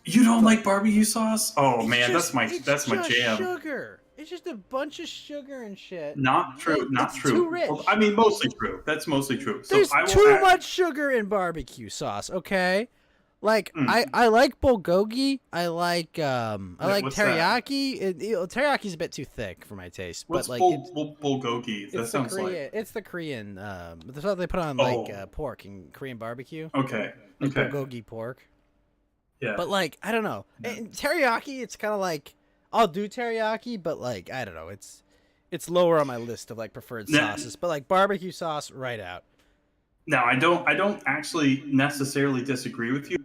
You don't like barbecue sauce? Oh It's man, just, that's my jam. Sugar. It's just a bunch of sugar and shit. Not true. Not It's true. too rich. Well, I mean, mostly true. That's mostly true. So There's I will too much sugar in barbecue sauce. Okay, like I like bulgogi. I like what's that? teriyaki. Teriyaki's a bit too thick for my taste. What's but like bulgogi? That it's the sounds Korean. like. It's the Korean. That's what they put on pork in Korean barbecue. Okay. Like Okay. bulgogi pork. Yeah. But like I don't know. And teriyaki, it's kind of like I'll do teriyaki, but like I don't know. It's lower on my list of like preferred sauces. But like barbecue sauce, right out. Now I don't actually necessarily disagree with you.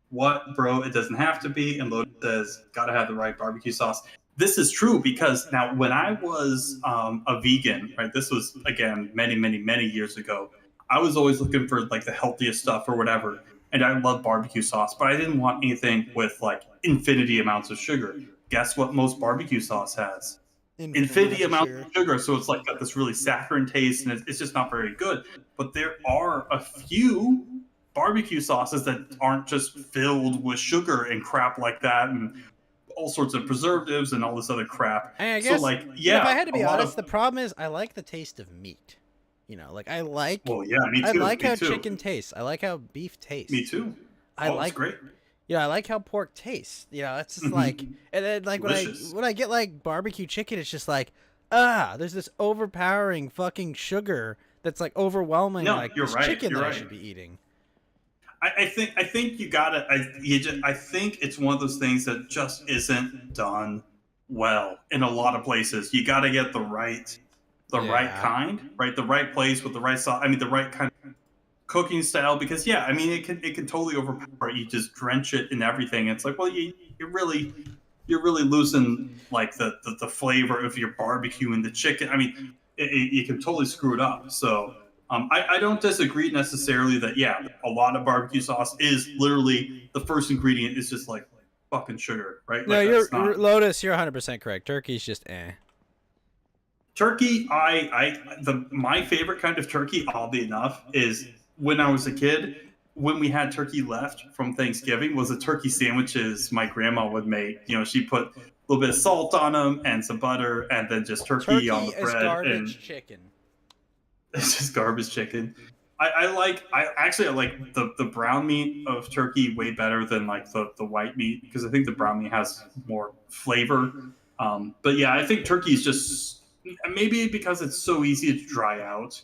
What, bro? It doesn't have to be. And Lotus says, gotta have the right barbecue sauce. This is true because now when I was a vegan, right? This was again many years ago. I was always looking for like the healthiest stuff or whatever, and I love barbecue sauce, but I didn't want anything with like infinity amounts of sugar. Guess what? Most barbecue sauce has infinity amounts of sugar, so it's like got this really saccharine taste, and it's just not very good. But there are a few barbecue sauces that aren't just filled with sugar and crap like that, and all sorts of preservatives and all this other crap. And I guess, so like, yeah, if I had to be honest, of, the problem is I like the taste of meat. You know, like I like. Well, yeah, me too. I like me how too. chicken tastes. I like how beef tastes. Me too. I like. It's great. Yeah, I like how pork tastes. You know, it's just like, and then like Delicious. when I get like barbecue chicken, it's just like, there's this overpowering fucking sugar that's like overwhelming. No, like you're this right. chicken You're that I right. should be eating. I think you gotta. I think it's one of those things that just isn't done well in a lot of places. You got to get the right kind, right? The right place with the right sauce. I mean, the right kind of cooking style. Because yeah, I mean, it can totally overpower it. You just drench it in everything. It's like, well, you're really losing like the flavor of your barbecue and the chicken. I mean, you can totally screw it up. So. I don't disagree necessarily that, yeah, a lot of barbecue sauce is literally the first ingredient is just like fucking sugar, right? No, Like, you're Lotus. You're 100% correct. Turkey's just Turkey, my favorite kind of turkey, oddly enough, is when I was a kid, when we had turkey left from Thanksgiving, was the turkey sandwiches my grandma would make. You know, she put a little bit of salt on them and some butter and then just turkey on the is bread. garbage chicken. It's just garbage chicken. I like the brown meat of turkey way better than like the white meat because I think the brown meat has more flavor. But yeah, I think turkey is just maybe because it's so easy to dry out,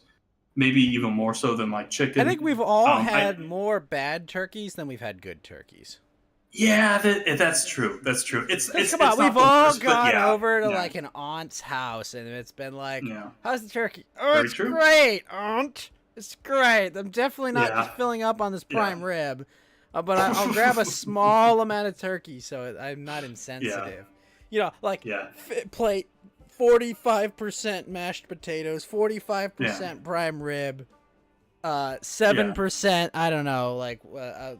maybe even more so than like chicken. I think we've all had more bad turkeys than we've had good turkeys. Yeah, that's true. That's true. It's Come on, it's we've not the all worst, but gone yeah, over to yeah, like an aunt's house, and it's been like, yeah. "How's the turkey? Oh, Very it's true. great, aunt. It's great. I'm definitely not just Yeah, filling up on this prime yeah. rib, but I'll grab a small amount of turkey so I'm not insensitive. You know, like Yeah. plate 45% mashed potatoes, 45% Yeah. prime rib, 7%. I don't know, like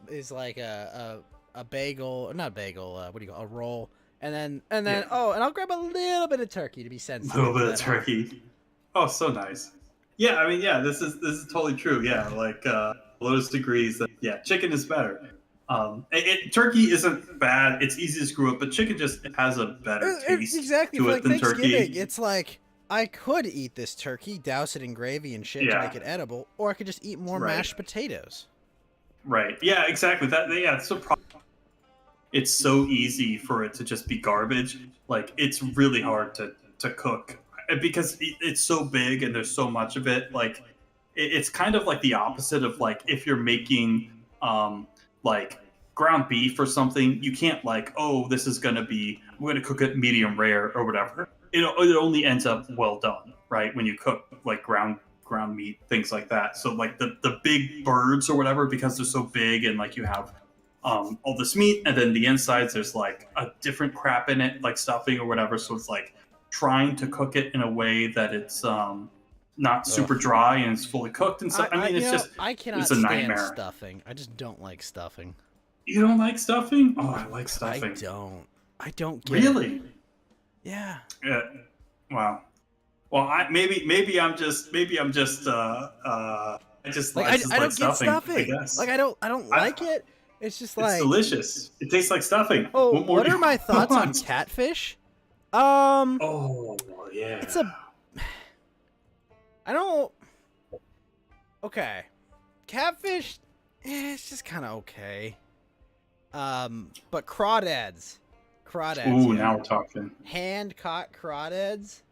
is like a bagel, not bagel. What do you call a roll? And then Yeah. oh, and I'll grab a little bit of turkey to be A sensitive. little to bit of that whole- turkey. Oh, so nice. Yeah, I mean, yeah, this is totally true. Yeah, like Lotus agrees that yeah, chicken is better. Turkey isn't bad. It's easy to screw up, but chicken just has a better taste Exactly, to for it like than Thanksgiving, turkey. it's like I could eat this turkey, douse it in gravy and shit to Yeah. make it edible, or I could just eat more Right. mashed potatoes. Right. Yeah, exactly. Yeah, it's a problem. It's so easy for it to just be garbage. Like it's really hard to cook because it's so big and there's so much of it. Like it's kind of like the opposite of like if you're making like ground beef or something, you can't like, oh, this is gonna be I'm gonna cook it medium rare or whatever. It only ends up well done, right? When you cook like ground meat, things like that. So like the big birds or whatever, because they're so big and like you have all this meat, and then the insides there's like a different crap in it, like stuffing or whatever. So it's like trying to cook it in a way that it's not super dry and it's fully cooked and stuff. I mean, it's just I cannot it's a stand nightmare. stuffing. I just don't like stuffing. You don't like stuffing? Oh, I like stuffing. I don't get Really? it. Yeah. Yeah. Wow. Well, maybe I'm just I just Like I just I like don't get stuffing. I stuffing. guess. Like I don't like it. It's just It's like, delicious. It tastes like stuffing. oh, What more what do are you my thoughts on want? catfish? Oh yeah. It's a I don't. Okay, catfish. It's just kind of okay. But crawdads. Ooh, Yeah. now we're talking. Hand caught crawdads.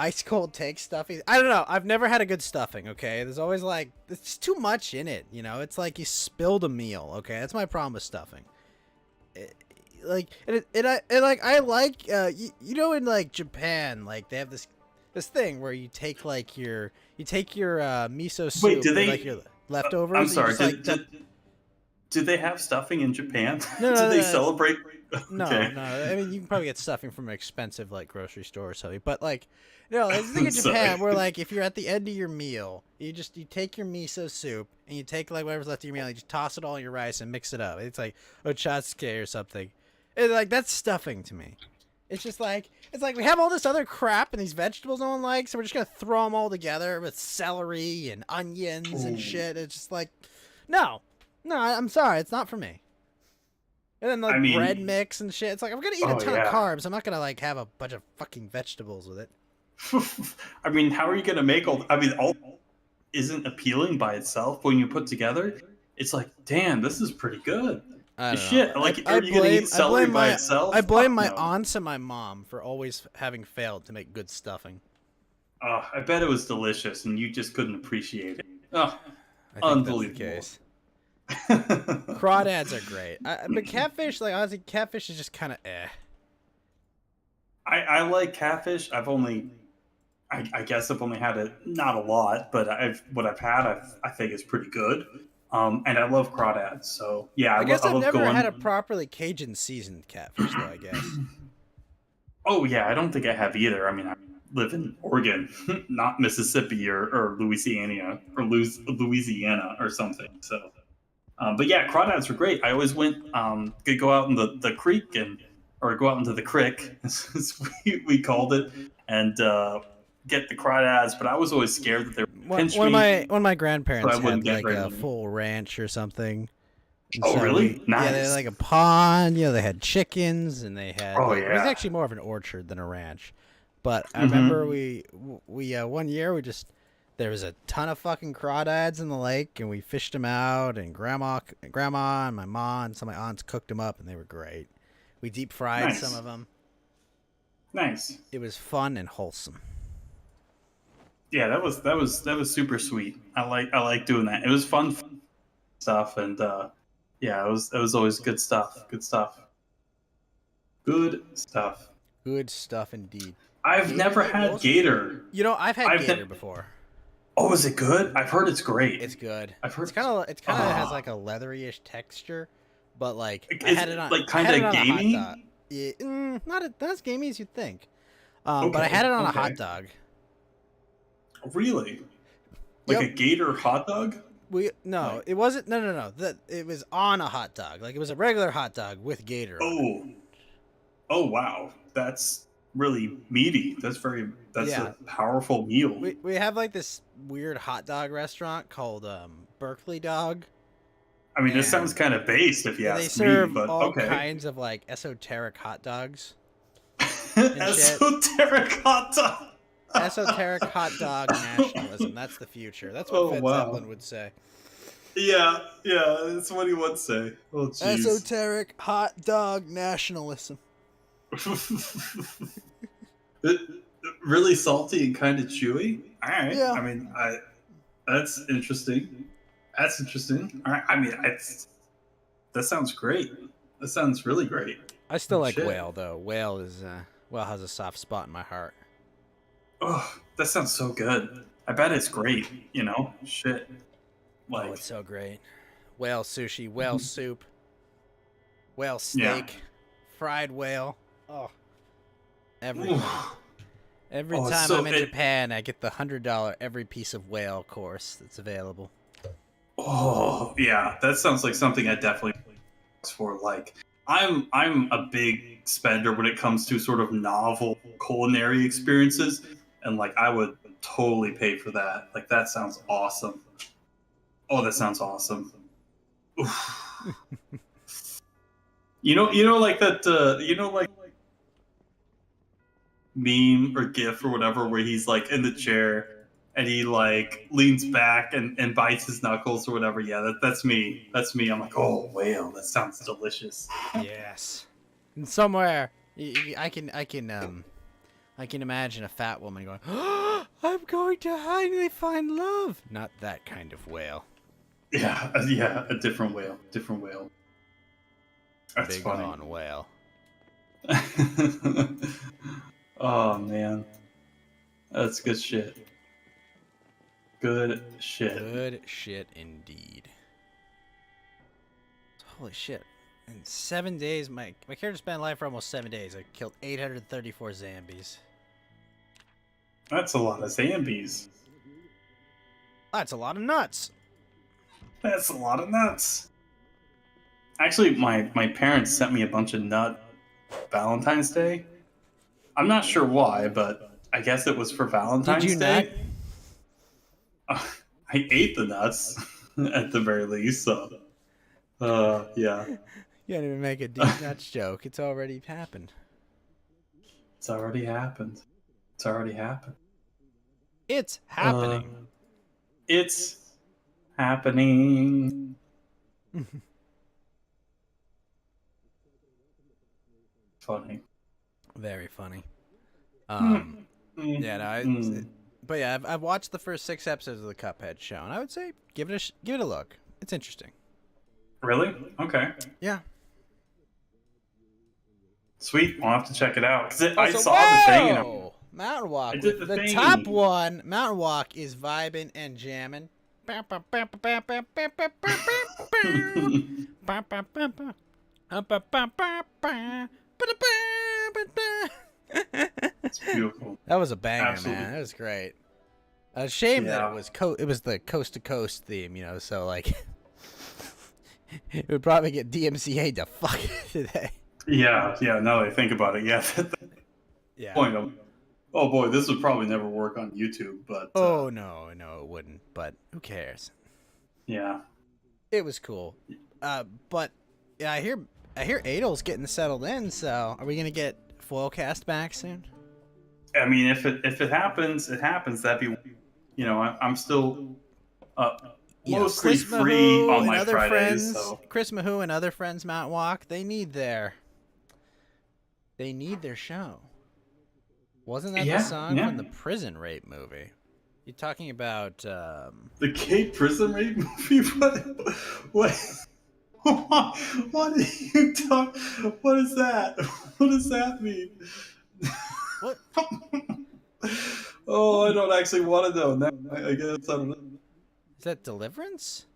Ice cold take stuffing. I don't know. I've never had a good stuffing. Okay, there's always like there's just too much in it. You know, it's like you spilled a meal. Okay, that's my problem with stuffing. Like I like you know, in like Japan, like they have this thing where you take like your miso soup. Wait, do with, they? like your leftovers? I'm and you sorry. just, like, Did they have stuffing in Japan? No, Did they no, celebrate? No, Okay. no. I mean, you can probably get stuffing from an expensive like grocery store or something. But like, no, there's a thing in Sorry. Japan where like if you're at the end of your meal, you take your miso soup and you take like whatever's left of your meal, and you just toss it all in your rice and mix it up. It's like ochatsuke or something. And like that's stuffing to me. It's just like we have all this other crap and these vegetables no one likes, so we're just gonna throw them all together with celery and onions and shit. It's just like, no, I'm sorry, it's not for me. And then like I mean- bread mix and shit. It's like I'm gonna eat a Oh, ton yeah. of carbs. I'm not gonna like have a bunch of fucking vegetables with it. I mean, how are you gonna make all? I mean, all isn't appealing by itself. When you put together, it's like, damn, this is pretty good. I don't Shit, know. like, are you gonna eat celery by itself? I blame Fuck my no. aunts and my mom for always having failed to make good stuffing. I bet it was delicious, and you just couldn't appreciate it. Oh, I think unbelievable. that's the case. Crawdads are great, but catfish, like honestly, catfish is just kind of eh. I like catfish. I guess I've only had it not a lot, but what I've had I think is pretty good. And I love crawdads. So yeah, I guess I've love never going. had a properly Cajun seasoned catfish though. I guess. Oh yeah, I don't think I have either. I mean, I live in Oregon, not Mississippi or Louisiana or something. So, but yeah, crawdads were great. I always went could go out in the creek or go out into the crick, as we called it, and get the crawdads. But I was always scared that they were pinch me. One of my grandparents So I wouldn't had get like very a many. full ranch or something. And Oh, really? Yeah, they had Nice. like a pond. You know, they had chickens and they had. Oh, like, It was yeah. actually more of an orchard than a ranch. But I Mhm. remember we 1 year there was a ton of fucking crawdads in the lake and we fished them out, and grandma and my mom and some of my aunts cooked them up and they were great. We deep fried Nice. some of them. Nice. It was fun and wholesome. Yeah, that was super sweet. I like doing that. It was fun stuff, and Yeah, it was always good stuff. Good stuff. Good stuff. Good stuff indeed. I've never had Gator. You know, I've had I've Gator ne- before. Oh, is it good? I've heard it's great. It's good. I've heard It's kind of has Ah. like a leathery-ish texture, but like I Is had it it on like I kind had of it on a hot gamey? dog. Yeah, not as gamey as you'd think. But I had it on a hot dog. Really? Like Yep. a Gator hot dog? It wasn't. No. It was on a hot dog. Like it was a regular hot dog with Gator. On it. Oh wow. That's really meaty. That's Yeah. a powerful meal. We have like this weird hot dog restaurant called Berkeley Dog. I mean, this and sounds kind of based if you They ask serve me, but all okay. kinds of like esoteric hot dogs. Esoteric hot dog. Esoteric hot dog nationalism. That's the future. That's what Fed Zeppelin would say. Yeah, that's what he would say. Oh, jeez. Esoteric hot dog nationalism. Really salty and kind of chewy. All right. Yeah. I mean, that's interesting. That's interesting. All right. I mean, that sounds great. That sounds really great. I still like Shit. whale though. Whale has a soft spot in my heart. Oh, that sounds so good. I bet it's great. You know, shit. Like, Oh, it's so great. Whale sushi, whale soup, whale steak, fried whale. Oh, everything. oof. Every Oh, time so I'm in it- Japan, I get the $100 every piece of whale course that's available. Oh, yeah. That sounds like something I definitely for. Like, I'm a big spender when it comes to sort of novel culinary experiences, and like I would totally pay for that. Like, that sounds awesome. Oh, that sounds awesome. Oof. you know, like that. Like meme or GIF or whatever, where he's like in the chair and he like leans back and bites his knuckles or whatever. Yeah, that's me. That's me. I'm like, oh, whale. That sounds delicious. Yes. And somewhere, I can imagine a fat woman going, oh, I'm going to finally find love. Not that kind of whale. Yeah, a different whale. Different whale. That's Big funny. on whale. Oh man, that's good shit. Good shit. Good shit indeed. Holy shit. In 7 days, my character's been alive for almost 7 days. I killed 834 zombies. That's a lot of zombies. That's a lot of nuts. That's a lot of nuts. Actually, my parents sent me a bunch of nut Valentine's Day. I'm not sure why, but I guess it was for Valentine's Did you Day. I ate the nuts at the very least, so yeah. You can't even make a deep nuts joke. It's already happened. It's already happened. It's already happened. It's happening. It's happening. Funny. Very funny. Mm. Yeah, no, Mm. but yeah, I've watched the first 6 episodes of the Cuphead show, and I would say give it a look. It's interesting. Really? Okay. Yeah. Sweet. I'll have to check it out. 'Cause I Also, saw the thing. And whoa! Mountain Walk. I did the the thing. top one. Mountain Walk is vibing and jamming. it's beautiful. That was a banger, Absolutely. man. That was great. A shame that Yeah. it was it was the coast to coast theme, so like it would probably get DMCA to fuck it today. Yeah. Now that I think about it, yeah. Yeah. Point of, oh boy, this would probably never work on YouTube, but Oh no, it wouldn't. But who cares? yeah. It was cool. But yeah, I hear Adel's getting settled in. So are we gonna get Foilcast back soon? I mean, if it happens, it happens. That'd be, I'm still mostly Chris free Mahoo on and my other Fridays. friends, So Chris Mahoo and other friends, Mount Walk, they need their show. Wasn't that Yeah, the song yeah. from the prison rape movie? You're talking about the gay prison rape movie. What? What are you talking? What is that? What does that mean? What? Oh, I don't actually want to know. Now, I guess I don't know. Is that Deliverance?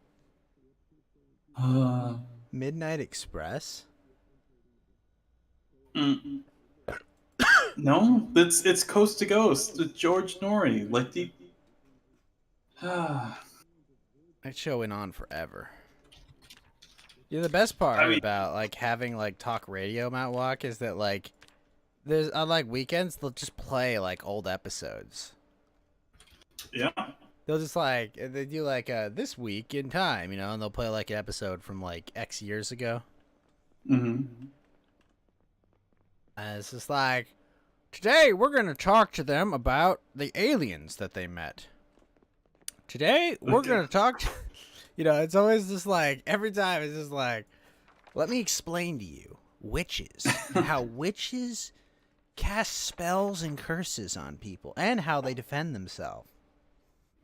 Midnight Express? No, it's Coast to Ghost. It's George Norrie. Like the. That show went on forever. Yeah, the best part I mean- about like having like talk radio, Mount Walk, is that like there's on like weekends they'll just play like old episodes. Yeah. They'll just like they do like this week in time, you know, and they'll play like an episode from like X years ago. Mm-hmm. And it's just like, today we're gonna talk to them about the aliens that they met. Today we're Okay. gonna talk to, you know, it's always just like every time it's just like, let me explain to you witches and how witches cast spells and curses on people and how they defend themselves.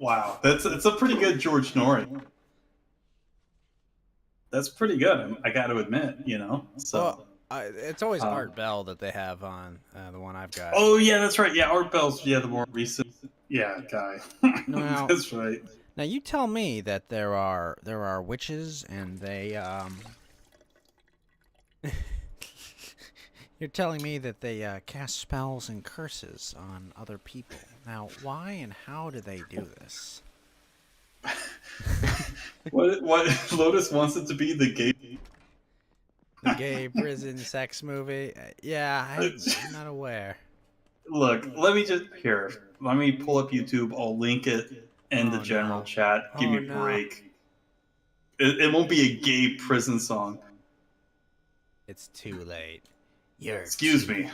Wow, it's a pretty good George Norrie. That's pretty good. I got to admit, you know. So. Well, it's always Art Bell that they have on the one I've got. Oh yeah, that's right. Yeah, Art Bell's the more recent. Yeah, guy. Now, That's right. Now you tell me that there are witches and they You're telling me that they cast spells and curses on other people. Now, why and how do they do this? What Lotus wants it to be the gay. The gay prison sex movie? Yeah, I'm not aware. Look, let me pull up YouTube. I'll link it in the general chat. Give me a break. It won't be a gay prison song. It's too late. Excuse me.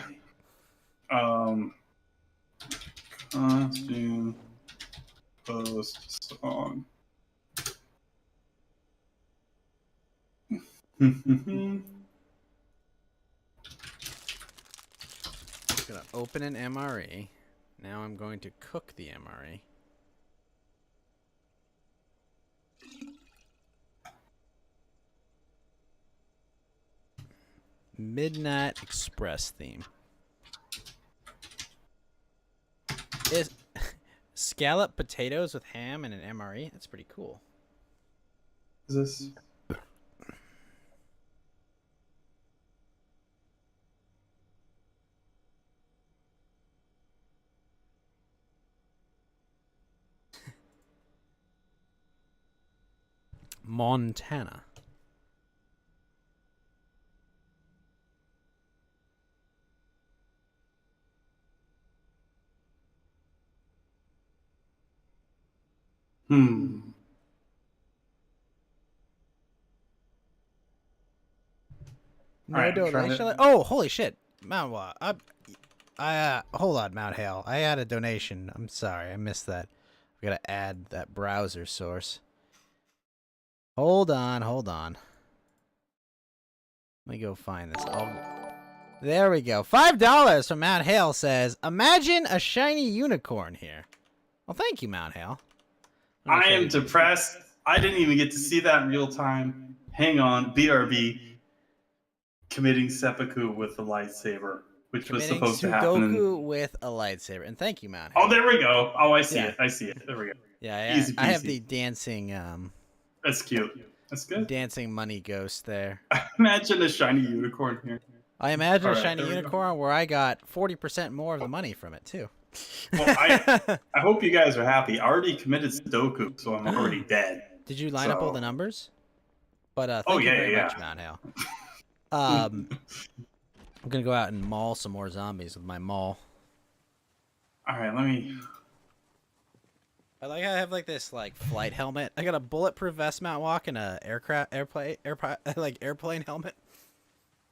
Costume post song. I'm gonna open an MRE. Now I'm going to cook the MRE. Midnight Express theme. Is scallop potatoes with ham and an MRE? That's pretty cool. Is this? Montana. No Alright, I'm trying donation. to- Oh, holy shit, Mount Wa. Hold on, Mount Hale. I had a donation. I'm sorry, I missed that. We gotta add that browser source. Hold on. Let me go find this. There we go. $5 from Mount Hale says, "Imagine a shiny unicorn here." Well, thank you, Mount Hale. I am depressed. I didn't even get to see that in real time. Hang on, BRB committing seppuku with the lightsaber, which was Committing supposed to happen. Goku with a lightsaber, and thank you, Mount Hale. Oh, there we go. Oh, I see Yeah. it. I see it. There we go. Yeah, Easy I have peasy. the dancing, That's cute. That's good. dancing money ghost there. Imagine a shiny unicorn here. I imagine All a right, shiny there we go. unicorn where I got 40% more of the money from it too. Well, I hope you guys are happy. I already committed Sudoku, so I'm already dead. Did you line up all So- the numbers? But thank Oh, you yeah, very yeah, much, yeah. Mount Hale. I'm gonna go out and maul some more zombies with my maul. All right, let me. I have like this like flight helmet. I got a bulletproof vest, Mount Walk, and a airplane helmet.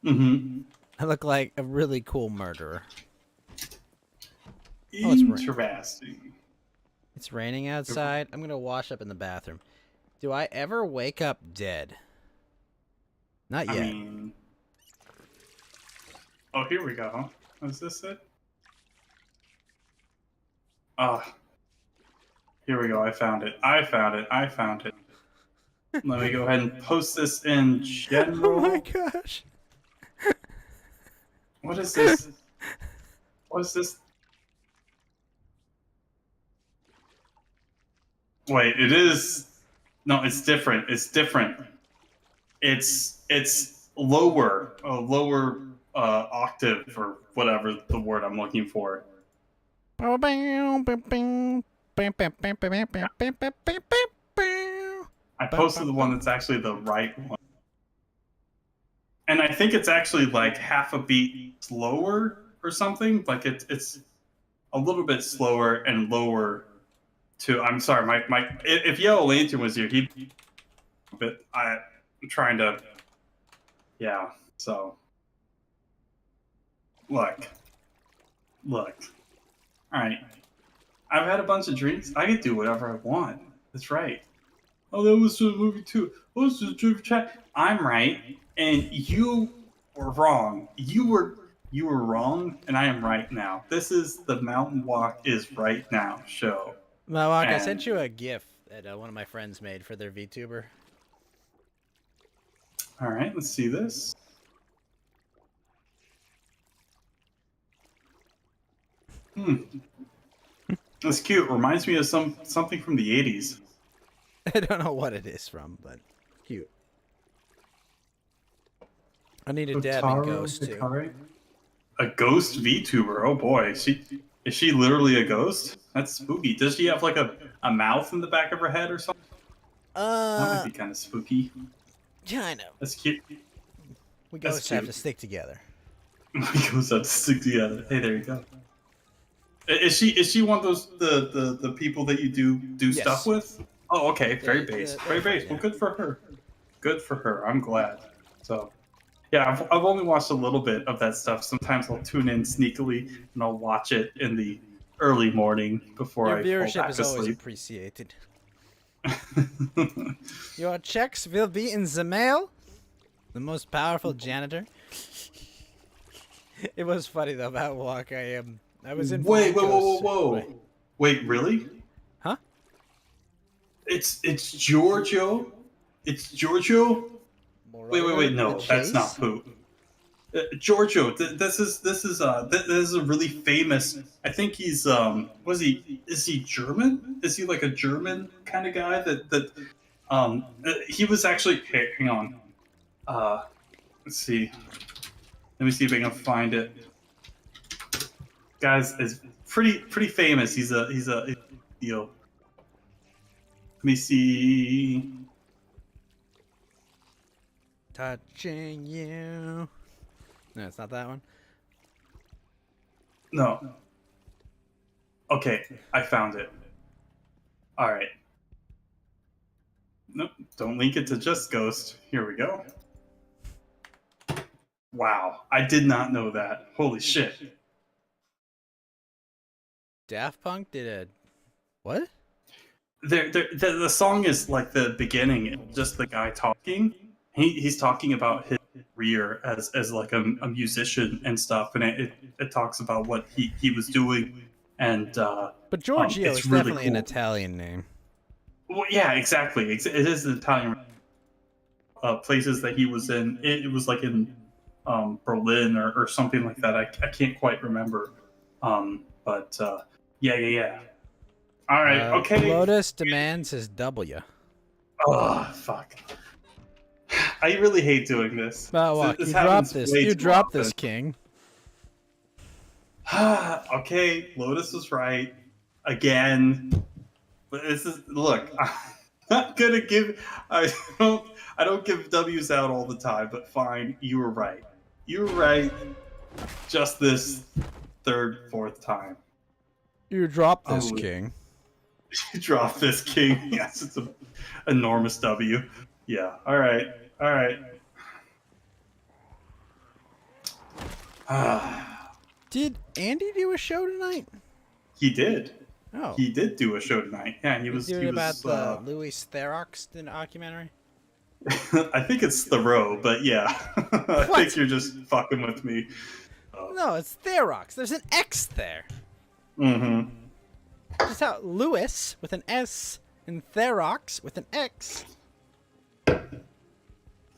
Mm-hmm. I look like a really cool murderer. Oh, it's Interesting. It's raining outside. I'm gonna wash up in the bathroom. Do I ever wake up dead? Not yet. I mean, oh, here we go. Is this it? Ah, here we go. I found it. Let me go ahead and post this in Oh general. my gosh. What is this? What is this? Wait, it is. No, it's different. It's different. It's lower, a lower octave or whatever the word I'm looking for. I posted the one that's actually the right one. And I think it's actually like half a beat slower or something. Like it's a little bit slower and lower to. I'm sorry, if Yellow Lantern was here, but I'm trying to. Yeah. So look. All right. I've had a bunch of drinks. I can do whatever I want. That's right. Oh, that was a movie too. Oh, this is a chat. I'm right, and you were wrong. You were wrong, and I am right now. This is the Mountain Walk is right now show. Mawak, I And- sent you a GIF that one of my friends made for their VTuber. All right, let's see this. That's cute. Reminds me of something from the '80s. I don't know what it is from, but cute. I need a dab and Otaro ghost too. Hikari? A ghost VTuber. Oh boy, is she literally a ghost? That's spooky. Does she have like a mouth in the back of her head or something? That might be kind of spooky. Yeah, I know. That's cute. We That's ghosts have cute. to stick together. Goes up to stick together. Hey, there you go. Is she one of those the people that you do Yes. stuff with? Oh, okay. Very base. yeah, Very they're base. fine, Well, yeah. good for her. Good for her. I'm glad. So, yeah, I've only watched a little bit of that stuff. Sometimes I'll tune in sneakily and I'll watch it in the early morning before Your I fall viewership back is to always sleep. appreciated. Your checks will be in the mail. The most powerful janitor. It was funny though about walk. I was in. Wait, Ghosts- whoa. Wait, really? Huh? It's Giorgio? It's Giorgio? Wait. No, that's not Chase? poop. Giorgio, this is a really famous. I think he's was he is he German? Is he like a German kind of guy he was actually hang on. Let's see. Let me see if I can find it. Guys is pretty famous. He's a deal. Let me see. Touching you. No, it's not that one. No. Okay, I found it. All right. Nope, don't link it to just Ghost. Here we go. Wow, I did not know that. Holy shit. Daft Punk did a what? The song is like the beginning, just the guy talking. He's talking about his career as like a musician and stuff, and it talks about what he was doing, and But Giorgio it's is really definitely an cool. Italian name. Well, yeah, exactly. It is an Italian places that he was in. It was like in Berlin or something like that. I can't quite remember. But yeah. All right, okay. Lotus demands his W. Oh, fuck. I really hate doing this. Walk, This you happens dropped this. way You too dropped this, often. King. Okay, Lotus was right again. But this is look. I'm not gonna give. I don't give W's out all the time. But fine, you were right. You were right. Just this third, fourth time. You dropped this, Oh. King. You drop this, King. Yes, it's an enormous W. Yeah. All right. Did Andy do a show tonight? He did. Oh. He did do a show tonight. Yeah, he He's was. doing He about was. the Louis Therox documentary. I think it's Thoreau, but yeah, I What? think you're just fucking with me. No, it's Therox. There's an X there. Mm-hmm. Just how Louis with an S and Therox with an X.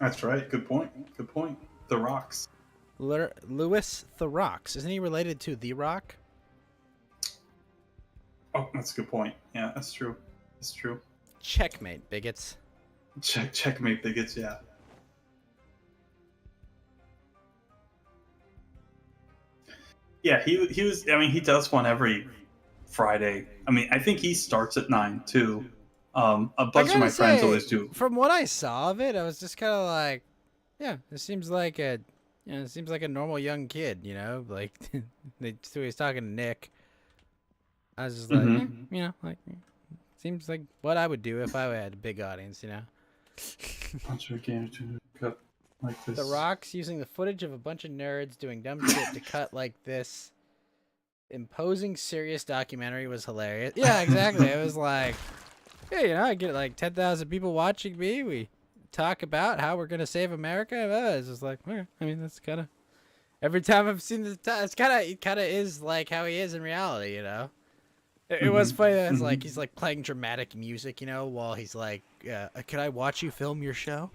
That's right. Good point. Good point. The Rocks. Louis the Rocks. Isn't he related to The Rock? Oh, that's a good point. Yeah, that's true. That's true. Checkmate, bigots. Checkmate bigots. Yeah. Yeah, he was. I mean, he does one every Friday. I mean, I think he starts at 9 too. A bunch of my friends always do. From what I saw of it, I was just kind of like, yeah, it seems like a, it seems like a normal young kid, like so he's talking to Nick. I was just like, like seems like what I would do if I had a big audience, Bunch of games to cut like this. The Rock's using the footage of a bunch of nerds doing dumb shit to cut like this. Imposing serious documentary was hilarious. Yeah, exactly. It was like, hey, I get like 10,000 people watching me. We talk about how we're gonna save America. It's just like, okay. I mean, that's kind of every time I've seen this. It kind of is like how he is in reality. It was funny. That it's like he's like playing dramatic music, while he's like, "Can I watch you film your show?"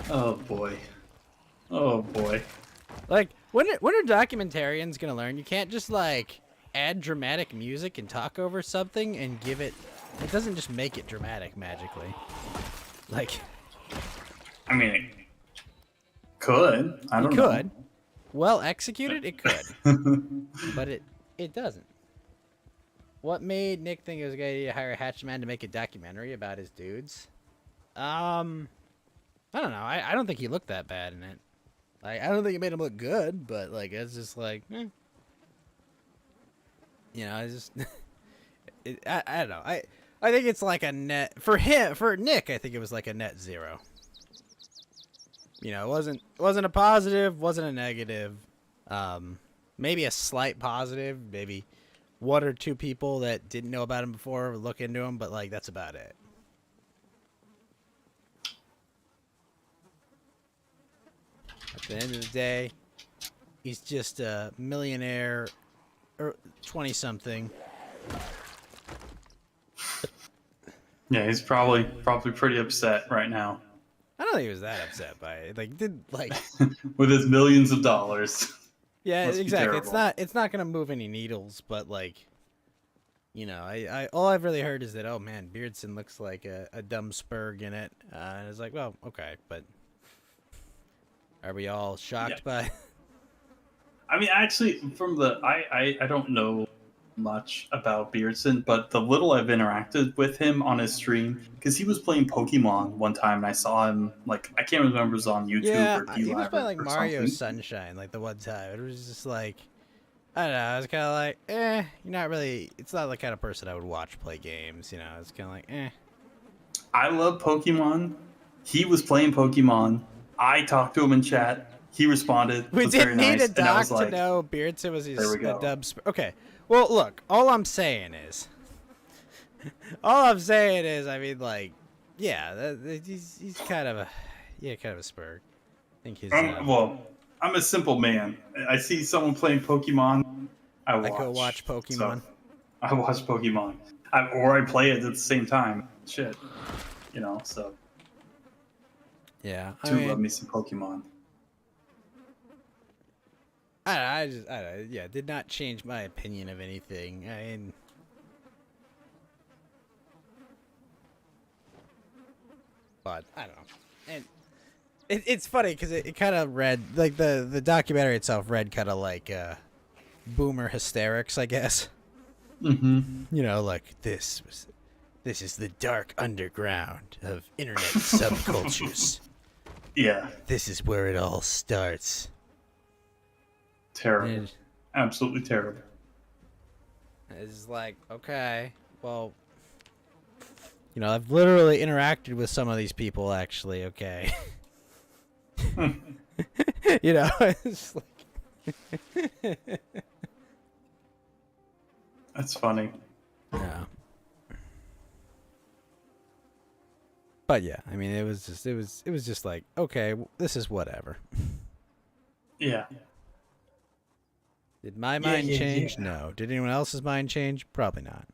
Oh boy. Oh boy. Like, when are documentarians gonna learn? You can't just like add dramatic music and talk over something and give it. It doesn't just make it dramatic magically. Like, I mean, it could. I don't it know. could. Well executed, it could. But it doesn't. What made Nick think it was a good idea to hire a hatchman to make a documentary about his dudes? I don't know. I don't think he looked that bad in it. Like, I don't think it made him look good, but like it's just like, it's just I don't know. I think it's like a net for Nick. I think it was like a net zero. It wasn't a positive, wasn't a negative. Maybe a slight positive. Maybe one or two people that didn't know about him before look into him, but like that's about it. At the end of the day, he's just a millionaire, or 20-something. Yeah, he's probably pretty upset right now. I don't think he was that upset by it. Like, with his millions of dollars. Yeah, Must be exactly. terrible. It's not gonna move any needles, but like, I all I've really heard is that, oh man, Beardson looks like a dumb spurg in it, and it's like, well, okay, but are we all shocked by? I mean, actually, I don't know much about Beardson, but the little I've interacted with him on his stream, because he was playing Pokemon one time, and I saw him, like, I can't remember if it was on YouTube Yeah, or he was D-Live playing like or Mario something. Sunshine, like the one time. It was just like, I don't know. I was kind of like, you're not really. It's not the kind of person I would watch play games. It's kind of like, I love Pokemon. He was playing Pokemon. I talked to him in chat. He responded. We was very didn't need nice, a and I doc was like, to know Beardson was there we go. a dumb okay. Well, look, all I'm saying is, I mean, like, yeah, he's kind of a spurg. I think his. Well, I'm a simple man. I see someone playing Pokemon, I watch. I go watch Pokemon. So, I watch Pokemon. Or I play it at the same time. Shit. So. Yeah, I Love me some Pokemon. I don't know, yeah, did not change my opinion of anything. I mean, but I don't know. And it's funny because it kind of read, like, the documentary itself read kind of like boomer hysterics, I guess. Like, this is the dark underground of internet subcultures. Yeah. This is where it all starts. Terrible. Absolutely terrible. It's like, okay, well, I've literally interacted with some of these people, actually, okay. It's like... That's funny. Yeah. But yeah, I mean, it was just like, okay, this is whatever. Yeah. Did my mind change? No. Did anyone else's mind change? Probably not.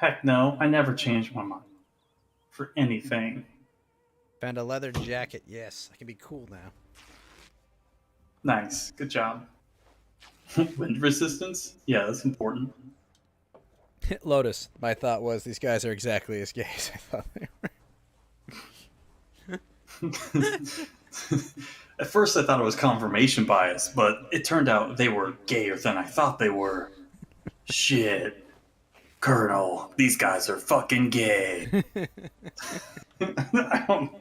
Heck no, I never changed my mind for anything. Found a leather jacket. Yes, I can be cool now. Nice, good job. Wind resistance? Yeah, that's important. Lotus. My thought was these guys are exactly as gay as I thought they were. At first, I thought it was confirmation bias, but it turned out they were gayer than I thought they were. Shit. Colonel, these guys are fucking gay. I don't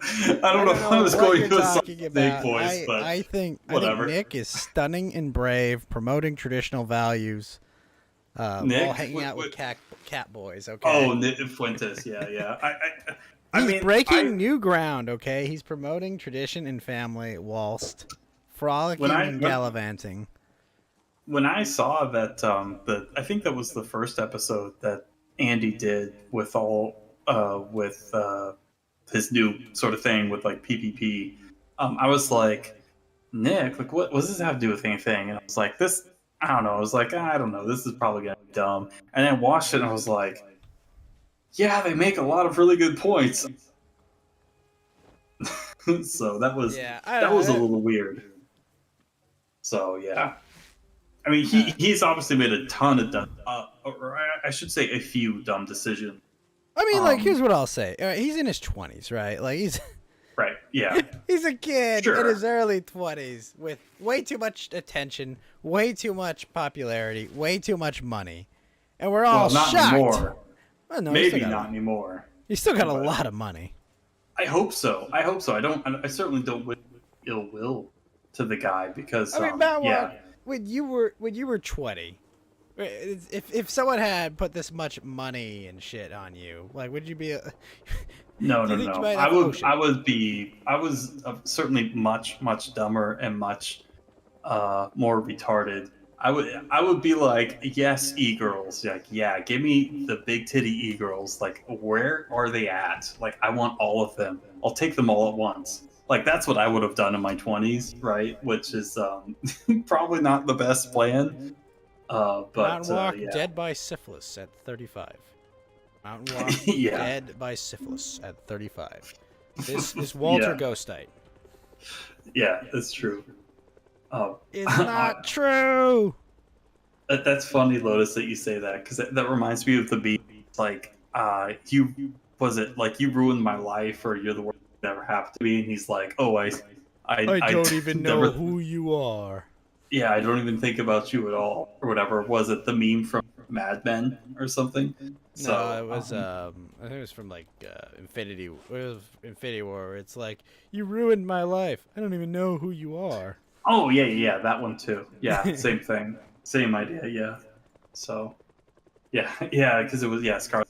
know if I was going to a snake voice, but I think whatever. Nick is stunning and brave, promoting traditional values, while hanging out with cat boys. Okay. Oh, Nick Fuentes, yeah. He's breaking new ground. Okay, he's promoting tradition and family whilst frolicking and gallivanting. When I saw that, I think that was the first episode that Andy did with his new sort of thing with like PPP. I was like, Nick, like, what does this have to do with anything? And I was like, I don't know. I was like, I don't know. This is probably gonna be dumb. And then watched it and I was like, yeah, they make a lot of really good points. So that was a little weird. So yeah. I mean, he's obviously made a ton of dumb, or I should say, a few dumb decisions. I mean, like, here's what I'll say: he's in his 20s, right? Like, he's right, yeah. He's a kid in his early 20s with way too much attention, way too much popularity, way too much money, and we're all not shocked. Anymore. Well, no, maybe not anymore. He's still got a lot of money. I hope so. I certainly don't wish ill will to the guy because I mean, Matt, when you were 20, if someone had put this much money and shit on you, like, would you be No. I was certainly much dumber and much more retarded. I would be like, yes, e-girls. Like, yeah, give me the big titty e-girls. Like, where are they at? Like, I want all of them. I'll take them all at once. Like, that's what I would have done in my 20s, right? Which is probably not the best plan. But Mountain Walk dead by syphilis at 35. Mountain Walk dead by syphilis at 35. This is Walter Ghostite. Yeah, that's true. It's not true. That's funny, Lotus, that you say that, because that reminds me of the beat. Like, you ruined my life, or you're the worst that ever happened to me. And he's like, oh, I don't even know who you are. Yeah, I don't even think about you at all, or whatever. Was it the meme from Mad Men or something? No, it was I think it was from like Infinity War. It's like, you ruined my life. I don't even know who you are. Oh yeah, that one too. Yeah, same thing, same idea. Yeah, so yeah, because it was Scarlet.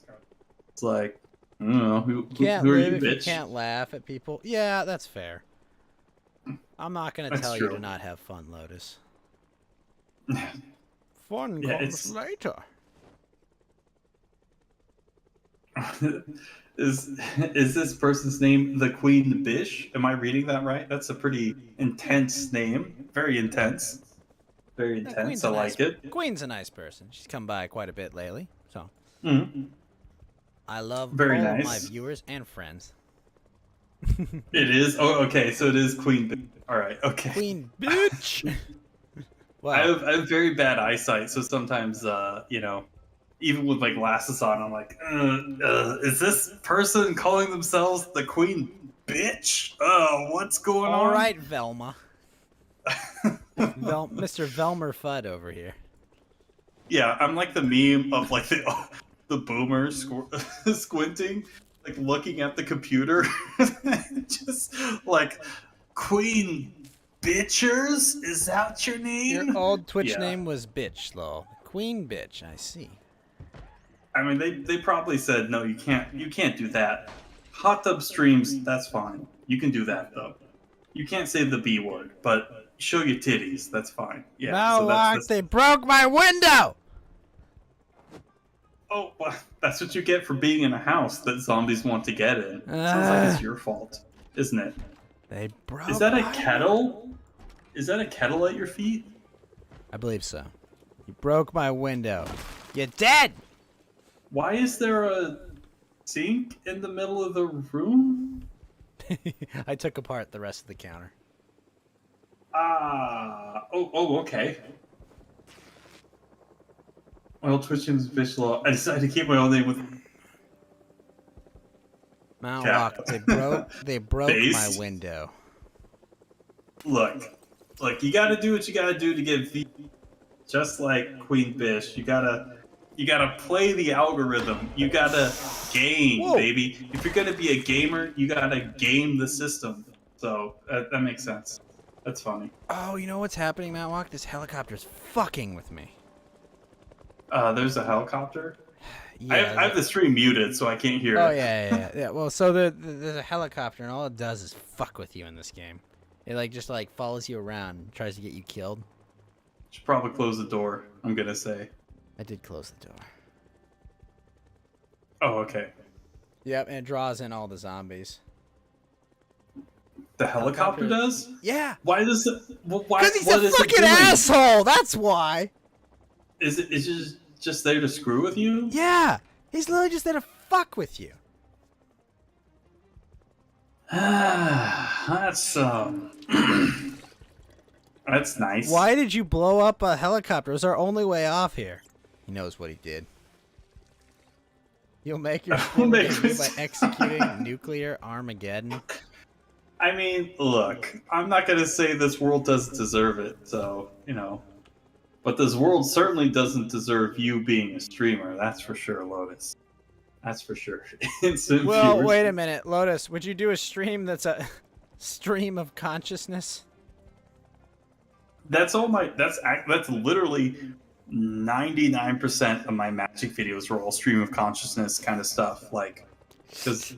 It's like, I don't know who are you, bitch? You can't laugh at people. Yeah, that's fair. I'm not gonna tell you to not have fun, Lotus. Fun comes later. Is this person's name the Queen Bish? Am I reading that right? That's a pretty intense name. Very intense. Very intense. I like it. Queen's a nice person. She's come by quite a bit lately. So I love all of my viewers and friends. It is? Oh, okay. So it is Queen Bish. All right. Okay. Queen Bitch. Wow. I have very bad eyesight, so sometimes, even with my glasses on, I'm like, is this person calling themselves the Queen Bitch? What's going on? All right, Velma. Mr. Velmer Fudd over here. Yeah, I'm like the meme of like the boomer squinting, like looking at the computer, just like, Queen Bitchers? Is that your name? Your old Twitch name was Bitch, though. Queen Bitch, I see. I mean, they probably said, no, you can't do that. Hot tub streams, that's fine. You can do that, though. You can't say the B word, but show your titties, that's fine. Yeah. No, they broke my window! Oh, well, that's what you get for being in a house that zombies want to get in. Sounds like it's your fault, isn't it? They broke. Is that a kettle? Is that a kettle at your feet? I believe so. You broke my window. You're dead! Why is there a sink in the middle of the room? I took apart the rest of the counter. Okay. Oil twitching's visual. I decided to keep my own name with Mount Cap. Rock, they broke my Base. window. Look, you gotta do what you gotta do to get V. Just like Queen Bish, you gotta play the algorithm. You gotta game, Whoa. baby. If you're gonna be a gamer, you gotta game the system. So that makes sense. That's funny. Oh, you know what's happening, Mount Rock? This helicopter's fucking with me. There's a helicopter. Yeah, I have the stream muted, so I can't hear Oh it. yeah. Well, so there's a helicopter, and all it does is fuck with you in this game. It just follows you around, and tries to get you killed. Should probably close the door. I'm gonna say. I did close the door. Oh, okay. Yep, and it draws in all the zombies. The helicopter does? Yeah. Why does it? Why? Because he's what a is it fucking doing? asshole. That's why. Is it? Is it just there to screw with you? Yeah. He's literally just there to fuck with you. That's that's nice. Why did you blow up a helicopter? It was our only way off here. He knows what he did. You'll make your debut by executing nuclear Armageddon. I mean, look, I'm not gonna say this world doesn't deserve it, so but this world certainly doesn't deserve you being a streamer. That's for sure, Lotus. That's for sure. Instant Well, viewers. wait a minute, Lotus. Would you do a stream that's a stream of consciousness? That's all my. That's literally 99% of my Magic videos are all stream of consciousness kind of stuff, because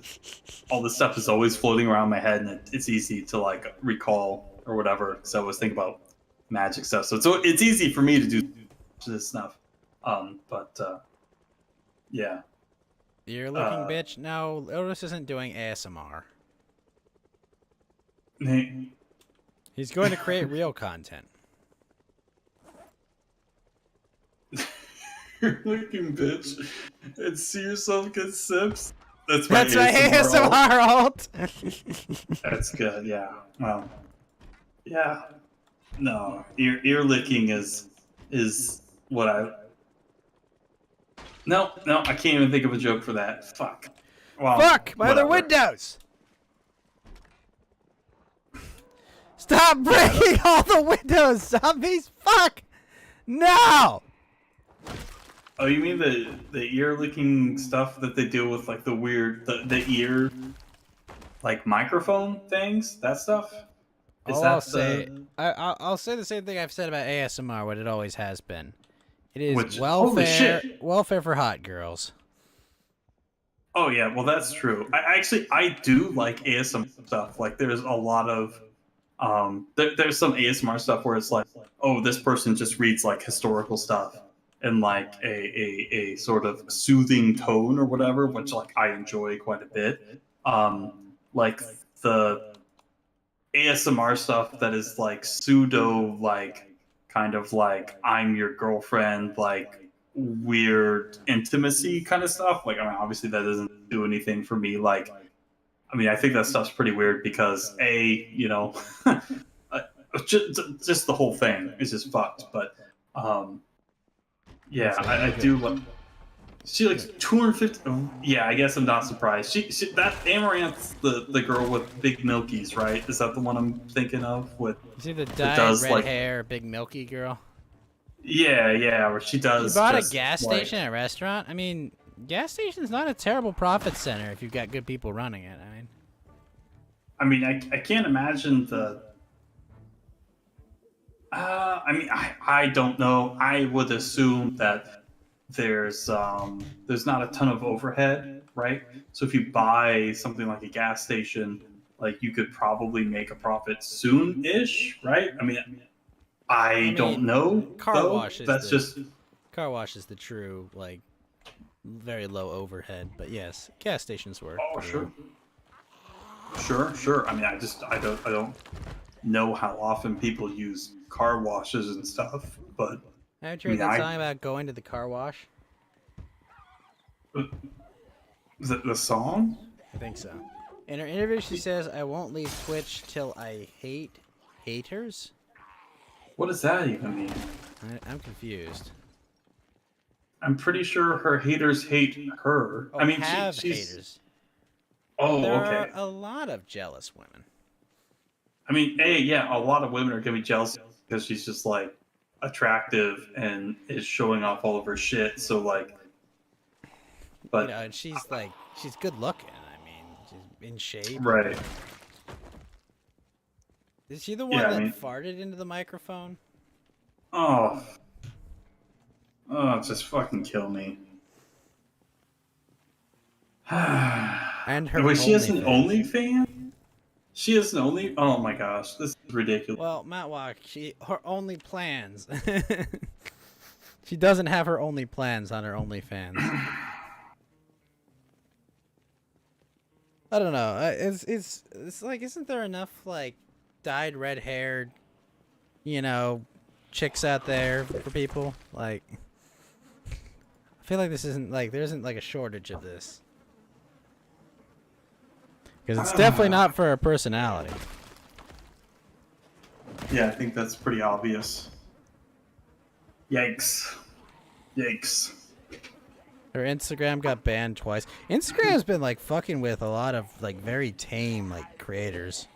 all this stuff is always floating around my head, and it's easy to recall or whatever. Because I always think about Magic stuff, so it's easy for me to do this stuff. Yeah. You're looking bitch. No, Lotus isn't doing ASMR. Hey, He's going to create real content. you're looking bitch, and see yourself get sips. That's my That's my ASMR alt. ASMR alt. That's good. Yeah. Well. Yeah. No. Ear licking is what I. No. I can't even think of a joke for that. Fuck. Well, Fuck! My other whatever. windows! Stop breaking all the windows, zombies! Fuck! No! Oh, you mean the ear licking stuff that they do with the weird the ear microphone things? That stuff? I'll say the same thing I've said about ASMR, what it always has been. It is Holy shit. welfare for hot girls. Oh yeah, well that's true. I do like ASMR stuff. There's a lot of there's some ASMR stuff where it's oh, this person just reads historical stuff in a sort of soothing tone or whatever, which I enjoy quite a bit. The ASMR stuff that is pseudo kind of I'm your girlfriend, weird intimacy kind of stuff. Obviously that doesn't do anything for me. I think that stuff's pretty weird because just the whole thing is just fucked. But yeah, I do. She 250. Oh, yeah, I guess I'm not surprised. She that Amaranth's the girl with big milkies, right? Is that the one I'm thinking of? With You see the dyed red hair, big milky girl? yeah, where she does. You bought a gas station at a restaurant? I mean, gas station's not a terrible profit center if you've got good people running it. I can't imagine the. I don't know. I would assume that there's not a ton of overhead, right? So if you buy something like a gas station, you could probably make a profit soon-ish, right? I don't know. Car wash is car wash is the true very low overhead, but yes, gas stations work. Oh, sure. Sure. I don't know how often people use car washes and stuff, but Haven't you heard that song about going to the car wash? Is it the song? I think so. In her interview, she says, "I won't leave Twitch till I hate haters." What does that even mean? I'm confused. I'm pretty sure her haters hate her. Oh, I mean, have she's. haters. Oh, There okay. are a lot of jealous women. I mean, yeah, a lot of women are gonna be jealous because she's just like attractive and is showing off all of her shit. So like, but You know, and she's good looking. I mean, she's in shape. right, Is she the one Yeah, I that mean- farted into the microphone? oh, just fucking kill me. And her Wait, she has an OnlyFans. OnlyFans? She has an Only. Oh my gosh, this is ridiculous. Well, Matt Walk, her only plans. She doesn't have her only plans on her OnlyFans. I don't know. It's like, isn't there enough like dyed red haired, chicks out there for people? Like, I feel like this isn't like there isn't like a shortage of this. Because it's definitely not for her personality. Yeah, I think that's pretty obvious. Yikes. Yikes. Her Instagram got banned twice. Instagram's been like fucking with a lot of like very tame like creators.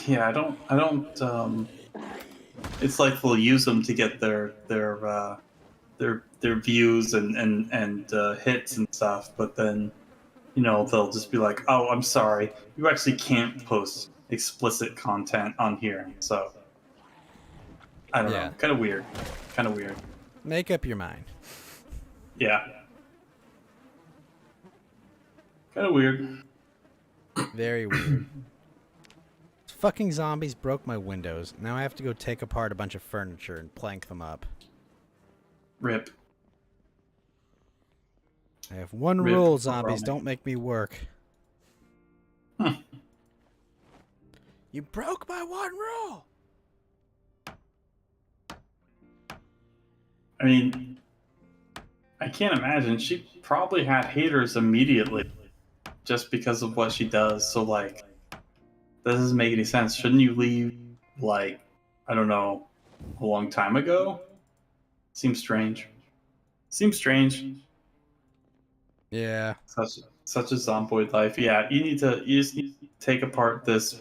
Yeah, I don't. It's like they'll use them to get their views and hits and stuff, but then they'll just be like, "Oh, I'm sorry, you actually can't post explicit content on here." So I don't know, kind of weird. Make up your mind. Yeah, kind of weird. Very weird. Fucking zombies broke my windows. Now I have to go take apart a bunch of furniture and plank them up. Rip. I have one Rip rule, for zombies. Roman. Don't make me work. You broke my one rule! I mean, I can't imagine. She probably had haters immediately just because of what she does. So, like, that doesn't make any sense. Shouldn't you leave, like, I don't know, a long time ago? Seems strange. Yeah. Such a zomboid life. Yeah, you just need to take apart this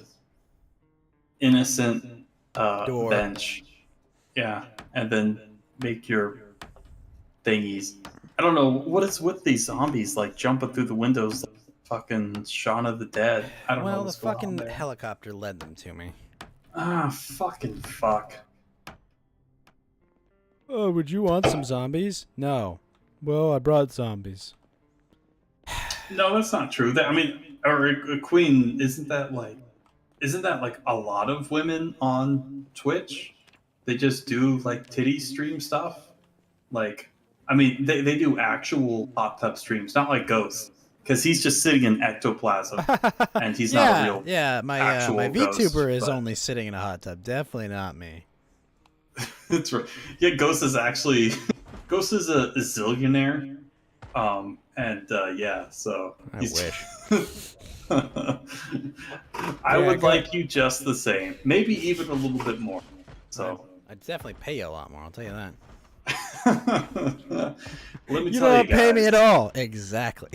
innocent Door. bench. Yeah, and then make your thingies. I don't know what is with these zombies like jumping through the windows like fucking Shaun of the Dead. I don't know. Well, the what's going on fucking there. helicopter led them to me. Ah, fucking fuck. Oh, would you want some zombies? No. Well, I brought zombies. No, that's not true. I mean, or a queen isn't that like a lot of women on Twitch? They just do like titty stream stuff. Like, I mean, they do actual hot tub streams, not like Ghost, because he's just sitting in ectoplasm and he's not a real. Yeah, my actual ghost, VTuber is but- only sitting in a hot tub. Definitely not me. That's right. Yeah, Ghost is actually Ghost is a zillionaire. Yeah, so I he's- wish. I Yeah, would go- like you just the same, maybe even a little bit more. So I'd definitely pay you a lot more, I'll tell you that. let me You tell don't you pay me guys, at all. Exactly.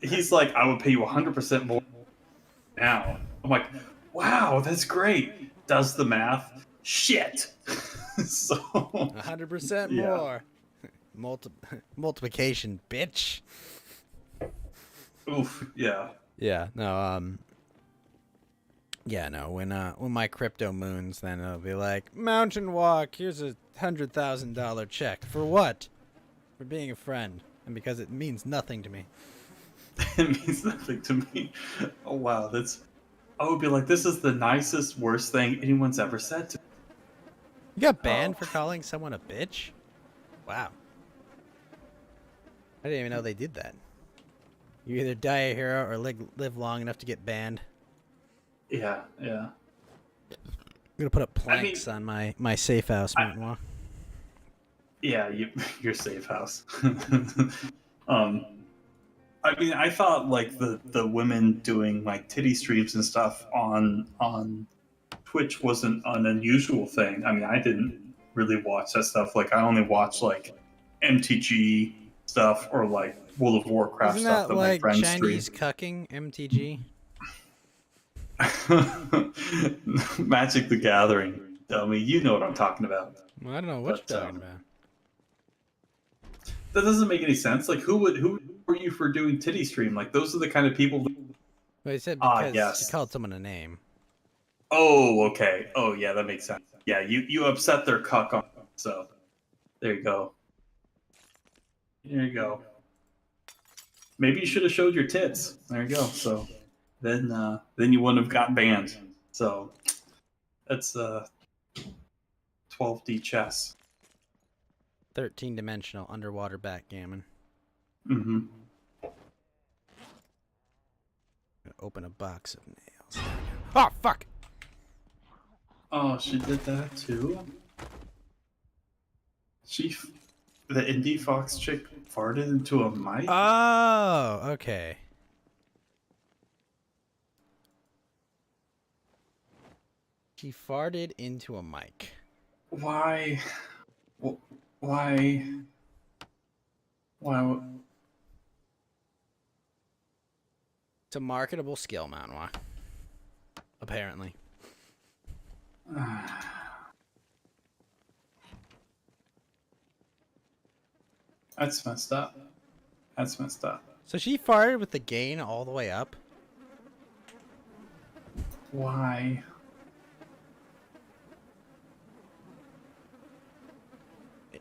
he's like, I would pay you 100% more now. I'm like, wow, that's great. Does the math? Shit. So 100% Yeah. more. Multiplication, bitch. oof, yeah. Yeah, no, when my crypto moons, then it'll be like, Mountain Walk, here's a $100,000 check. For what? For being a friend. And because it means nothing to me. It means nothing to me. Oh wow, I would be like, this is the nicest, worst thing anyone's ever said to me. You got banned Oh. for calling someone a bitch? Wow. I didn't even know they did that. You either die a hero or live long enough to get banned. Yeah. I'm gonna put up planks on my safe house, Mountain Walk. Yeah, your safe house. um, I mean, I thought like the women doing like titty streams and stuff on Twitch wasn't an unusual thing. I mean, I didn't really watch that stuff. Like, I only watch like MTG stuff or like World of Warcraft Isn't stuff that that my like friends stream. Chinese cucking, MTG? Magic the Gathering, dummy. You know what I'm talking about. Well, I don't know what But, you're talking about. That doesn't make any sense. Like, who were you for doing titty stream? Like, those are the kind of people. Well, he said Ah, because yes. you called someone a name. Oh, okay. Oh, yeah, that makes sense. Yeah, you upset their cuck on. So, there you go. There you go. Maybe you should have showed your tits. There you go. So, then you wouldn't have got banned. So, that's 12D chess. 13-dimensional underwater backgammon. Mm-hmm. Open a box of nails. Oh, fuck! Oh, she did that too? The indie fox chick farted into a mic? Oh, okay. She farted into a mic. Why? Why? Why? It's a marketable skill, Manwa. Apparently. That's messed up. That's messed up. So she farted with the gain all the way up? Why?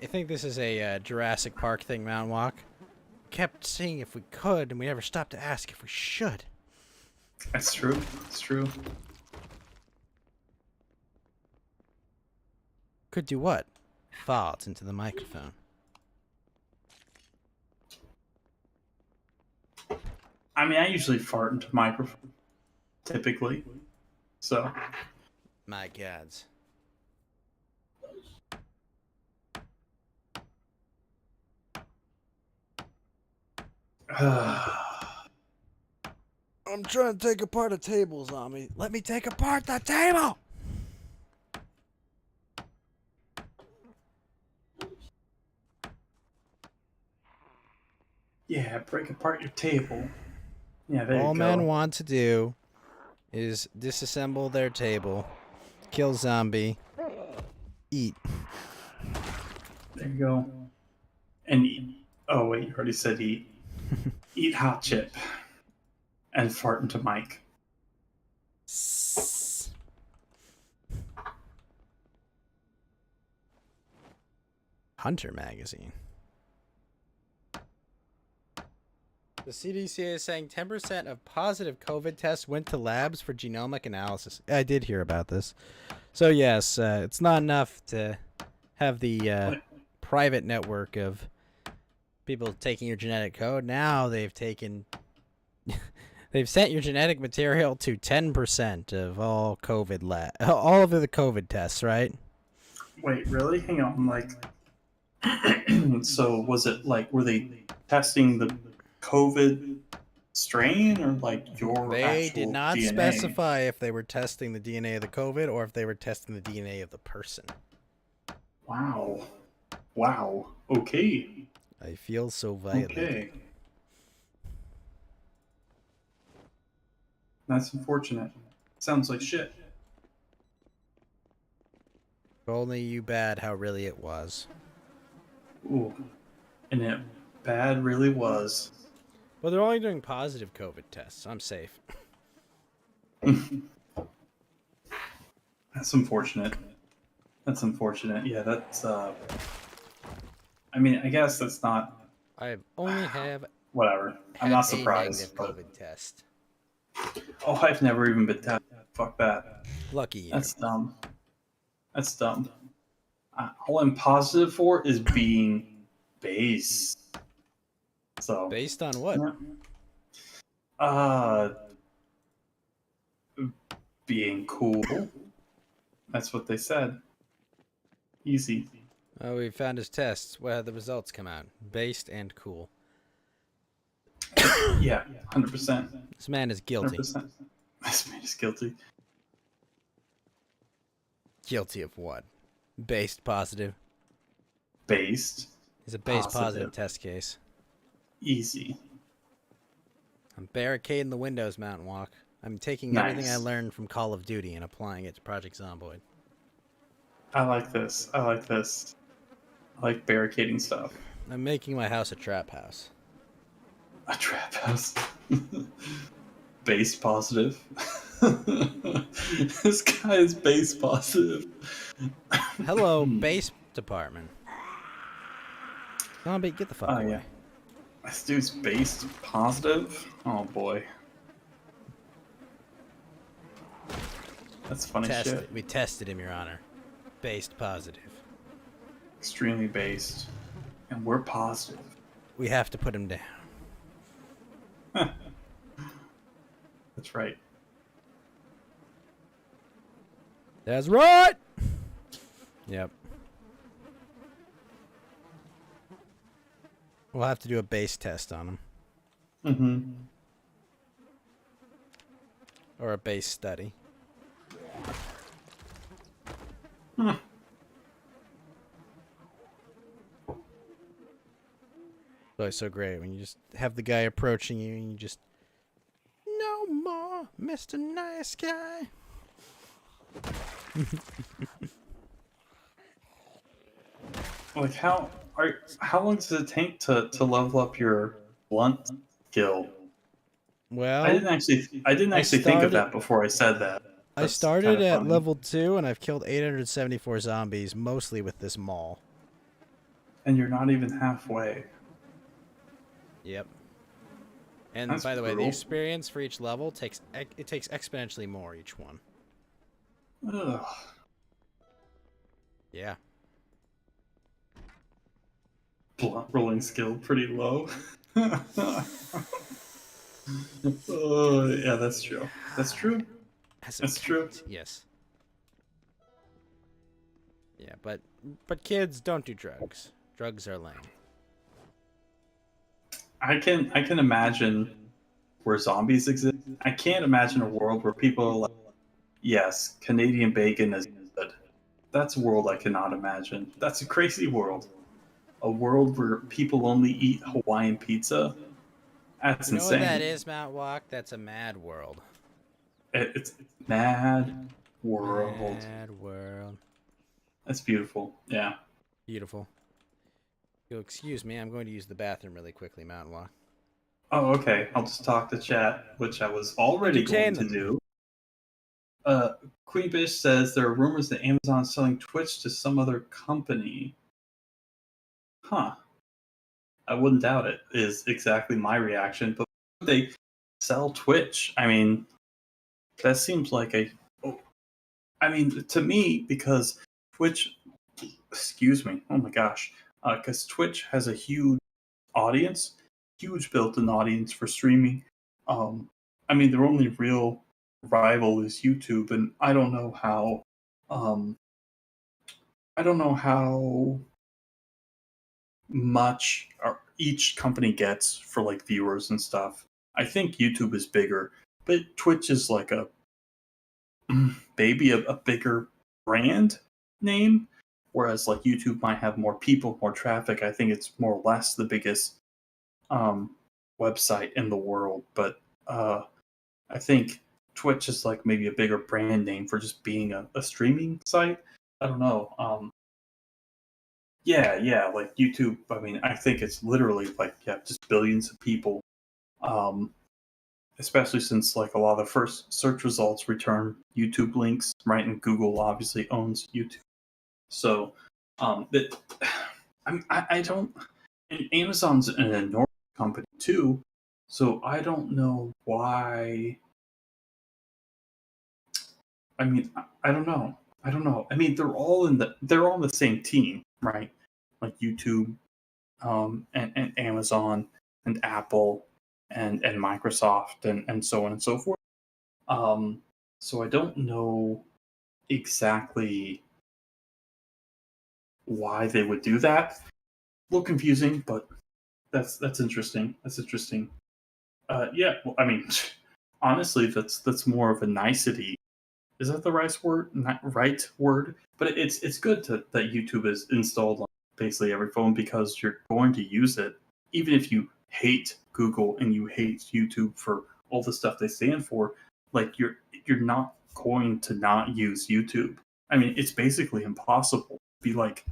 I think this is a Jurassic Park thing, Mount Walk. Kept saying if we could, and we never stopped to ask if we should. That's true. It's true. Could do what? Fart into the microphone. I mean, I usually fart into microphone, typically. So. My gods. I'm trying to take apart a table, zombie. Let me take apart the table! Yeah, break apart your table. Yeah, there All you go. men want to do is disassemble their table, kill zombie, eat. There you go. And eat. Oh, wait, you already said eat. Eat hot chip. And fart into mic. Hunter magazine. The CDC is saying 10% of positive COVID tests went to labs for genomic analysis. I did hear about this. So yes, it's not enough to have the private network of people taking your genetic code. Now they've taken... they've sent your genetic material to 10% of all COVID all of the COVID tests, right? Wait, really? Hang on, like... So, was it, like, were they testing the COVID strain or, like, your They actual did not DNA? specify if they were testing the DNA of the COVID or if they were testing the DNA of the person. Wow. Wow. Okay. I feel so violated. Okay. That's unfortunate. Sounds like shit. If only you bad how really it was. Ooh. And it bad really was. Well, they're only doing positive COVID tests. I'm safe. That's unfortunate. That's unfortunate. Yeah, that's I mean, I guess that's not I only have whatever. I'm had not a surprised. negative But, COVID test. oh, I've never even been tested. Fuck that. Lucky you. That's dumb. That's dumb. All I'm positive for is being base. So Based on what? yeah. Being cool. That's what they said. Easy. Oh, we found his tests. Well, the results come out. Based and cool. Yeah, 100%. This man is guilty. 100%. This man is guilty. Guilty of what? Based positive. Based. He's a base positive test case. Easy. I'm barricading the windows, Mountain Walk. I'm taking Nice. everything I learned from Call of Duty and applying it to Project Zomboid. I like this. I like this. I like barricading stuff. I'm making my house a trap house. A trap house. Base positive. This guy is base positive. Hello, base department. Zombie, get the fuck away. Yeah. This dude's base positive? Oh boy. That's funny shit. We tested him, Your Honor. Based positive. Extremely based. And we're positive. We have to put him down. That's right. That's right! Yep. We'll have to do a base test on him. Mm-hmm. Or a base study. Hmm. It's always so great when you just have the guy approaching you and you just... No more, Mr. Nice Guy. Like how long does it take to level up your blunt skill? Well, I didn't actually think of that before I said that. I That's started kinda at funny. level 2 and I've killed 874 zombies, mostly with this maul. And you're not even halfway. Yep. And That's by the way, the brutal. experience for each level takes exponentially more each one. Ugh. Yeah. Blunt rolling skill pretty low. Oh yeah, that's true. That's true. That's true. Yes. Yeah, but kids don't do drugs. Drugs are lame. I can imagine where zombies exist. I can't imagine a world where people are like, yes, Canadian bacon is good. That's a world I cannot imagine. That's a crazy world. A world where people only eat Hawaiian pizza. That's You know insane. what that is, Mount Walk? That's a mad world. It's mad world. Mad world. That's beautiful. Yeah. Beautiful. You'll excuse me, I'm going to use the bathroom really quickly, Mountain Walk. Oh, okay. I'll just talk to chat, which I was already Entertain going to them. do. Queen Bish says there are rumors that Amazon is selling Twitch to some other company. Huh. I wouldn't doubt it, is exactly my reaction. But why would they sell Twitch? I mean, that seems like I mean, to me, because Twitch, excuse me, oh my gosh, because Twitch has a huge audience, huge built-in audience for streaming. I mean, their only real rival is YouTube, and I don't know how much each company gets for like viewers and stuff. I think YouTube is bigger, but Twitch is like maybe a bigger brand name, whereas like YouTube might have more people, more traffic. I think it's more or less the biggest website in the world, but I think Twitch is like maybe a bigger brand name for just being a streaming site. I don't know. Yeah, like YouTube. I mean, I think it's literally like just billions of people. Especially since like a lot of the first search results return YouTube links, right? And Google obviously owns YouTube. So, that I don't. And Amazon's an enormous company too, so I don't know why. I mean, I don't know. I don't know. I mean, they're all in the same team, right? Like YouTube, and Amazon, and Apple, and Microsoft, and so on and so forth. So I don't know exactly why they would do that. A little confusing, but that's interesting. That's interesting. Yeah, well, I mean, honestly, that's more of a nicety. Is that the right word? Not right word, but it's good that YouTube is installed on basically every phone because you're going to use it, even if you hate Google and you hate YouTube for all the stuff they stand for. Like you're not going to not use YouTube. I mean, it's basically impossible. Be like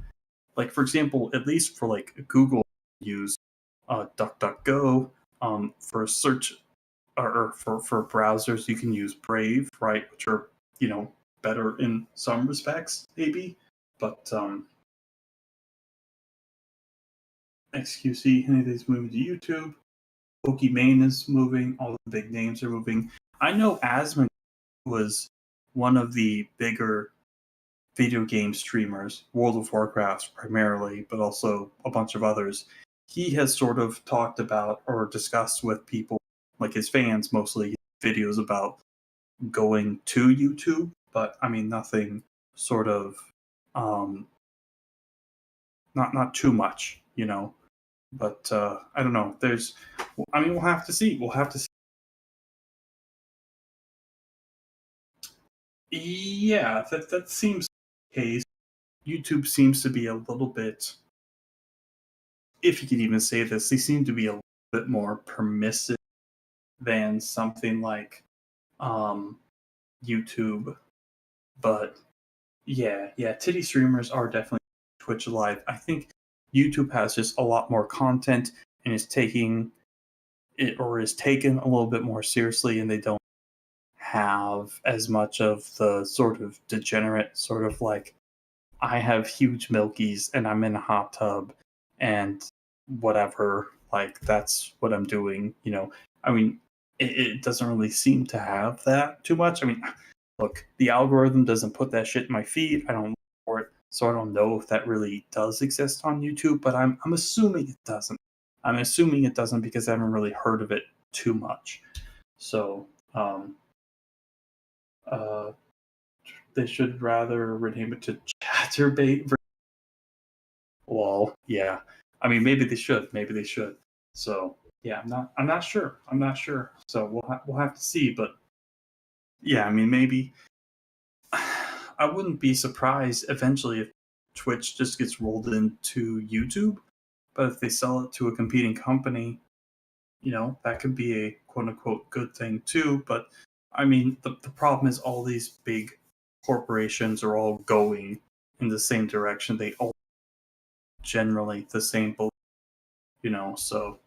for example, at least for like Google, use DuckDuckGo for search or for browsers. You can use Brave, right, which are better in some respects, maybe. But XQC, any of these moving to YouTube. Pokimane is moving. All the big names are moving. I know Asmon was one of the bigger video game streamers, World of Warcraft primarily, but also a bunch of others. He has sort of talked about or discussed with people, like his fans mostly, videos about going to YouTube, but I mean nothing sort of not too much, But I don't know. We'll have to see. We'll have to see. Yeah, that seems the case. YouTube seems to be a little bit, if you could even say this, they seem to be a little bit more permissive than something like YouTube. But yeah, titty streamers are definitely Twitch Live. I think YouTube has just a lot more content and is taking it or is taken a little bit more seriously, and they don't have as much of the sort of degenerate sort of like I have huge milkies and I'm in a hot tub and whatever, like that's what I'm doing. I mean, it doesn't really seem to have that too much. I mean, look, the algorithm doesn't put that shit in my feed. I don't look for it, so I don't know if that really does exist on YouTube. But I'm assuming it doesn't. I'm assuming it doesn't because I haven't really heard of it too much. So uh, they should rather rename it to Chatterbait. Well, yeah. I mean, maybe they should. Maybe they should. So yeah, I'm not sure. I'm not sure. So we'll have to see. But yeah, I mean, maybe I wouldn't be surprised eventually if Twitch just gets rolled into YouTube. But if they sell it to a competing company, that could be a quote unquote good thing too. But I mean, the problem is all these big corporations are all going in the same direction. They all generally the same belief, so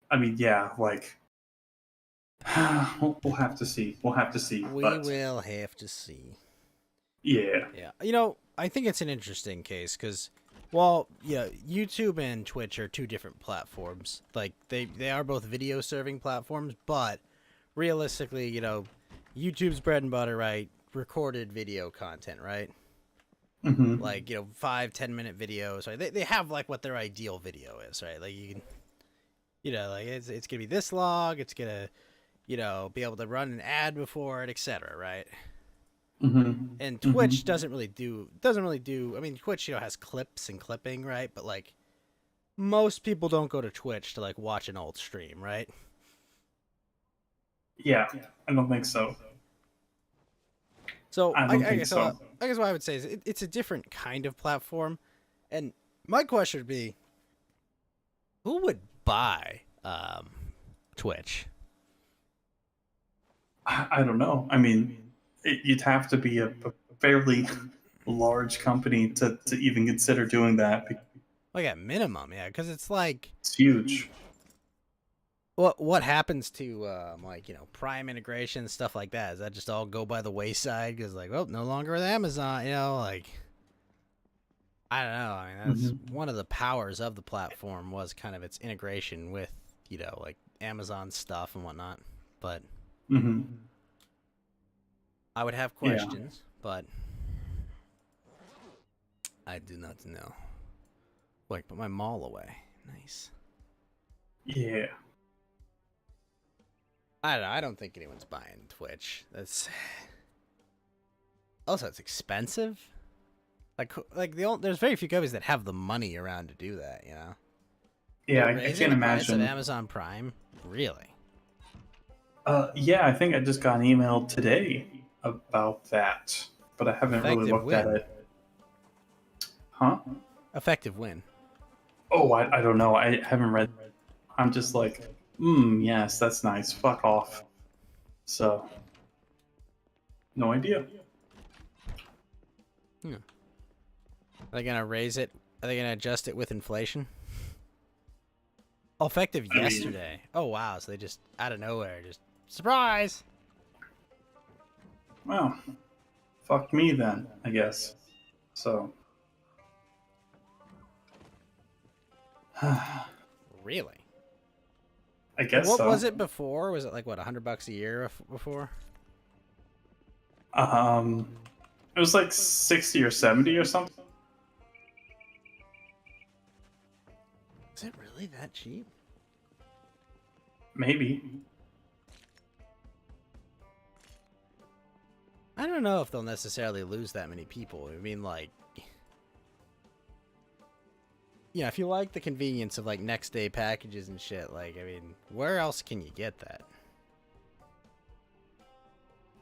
I mean, yeah, like we'll have to see. We'll have to see. We but will have to see. Yeah. Yeah. I think it's an interesting case because, well, yeah, YouTube and Twitch are two different platforms. Like, they are both video serving platforms, but realistically, YouTube's bread and butter, right? Recorded video content, right? Mm-hmm. Like, 5-10 minute videos, right? They have, like, what their ideal video is, right? Like, you can, like, it's going to be this long, it's going to, be able to run an ad before it, etc., right? Mm-hmm. And Twitch doesn't really do. I mean, Twitch has clips and clipping, right? But like, most people don't go to Twitch to like watch an old stream, right? Yeah, I don't think so. So I don't think guess so. I guess what I would say is it's a different kind of platform, and my question would be, who would buy Twitch? I don't know. I mean, you'd have to be a fairly large company to even consider doing that. Like at minimum, yeah, because it's like It's huge. what happens to like Prime integration stuff like that? Does that just all go by the wayside because like, well, no longer with Amazon, like I don't know. I mean, that's one of the powers of the platform was kind of its integration with like Amazon stuff and whatnot. But I would have questions, but I do not know. Like, put my mall away. Nice. Yeah. I don't know. I don't think anyone's buying Twitch. That's also it's expensive. There's very few companies that have the money around to do that. Yeah, They're I raising can't the price of imagine. Amazon Prime. Really? Yeah, I think I just got an email today about that, but I haven't really Effective looked at win. it. Huh? Effective win. Oh, I don't know. I haven't read. I'm just like, yes, that's nice. Fuck off. So, no idea. Are they gonna raise it? Are they gonna adjust it with inflation? Effective I mean- yesterday. Oh wow! So they just out of nowhere, just surprise. Well, fuck me then, I guess. So. I Really? guess What so. was it before? Was it like what, $100 a year before? It was like 60 or 70 or something. Is it really that cheap? Maybe. I don't know if they'll necessarily lose that many people. I mean, like, if you like the convenience of like next day packages and shit, like, I mean, where else can you get that?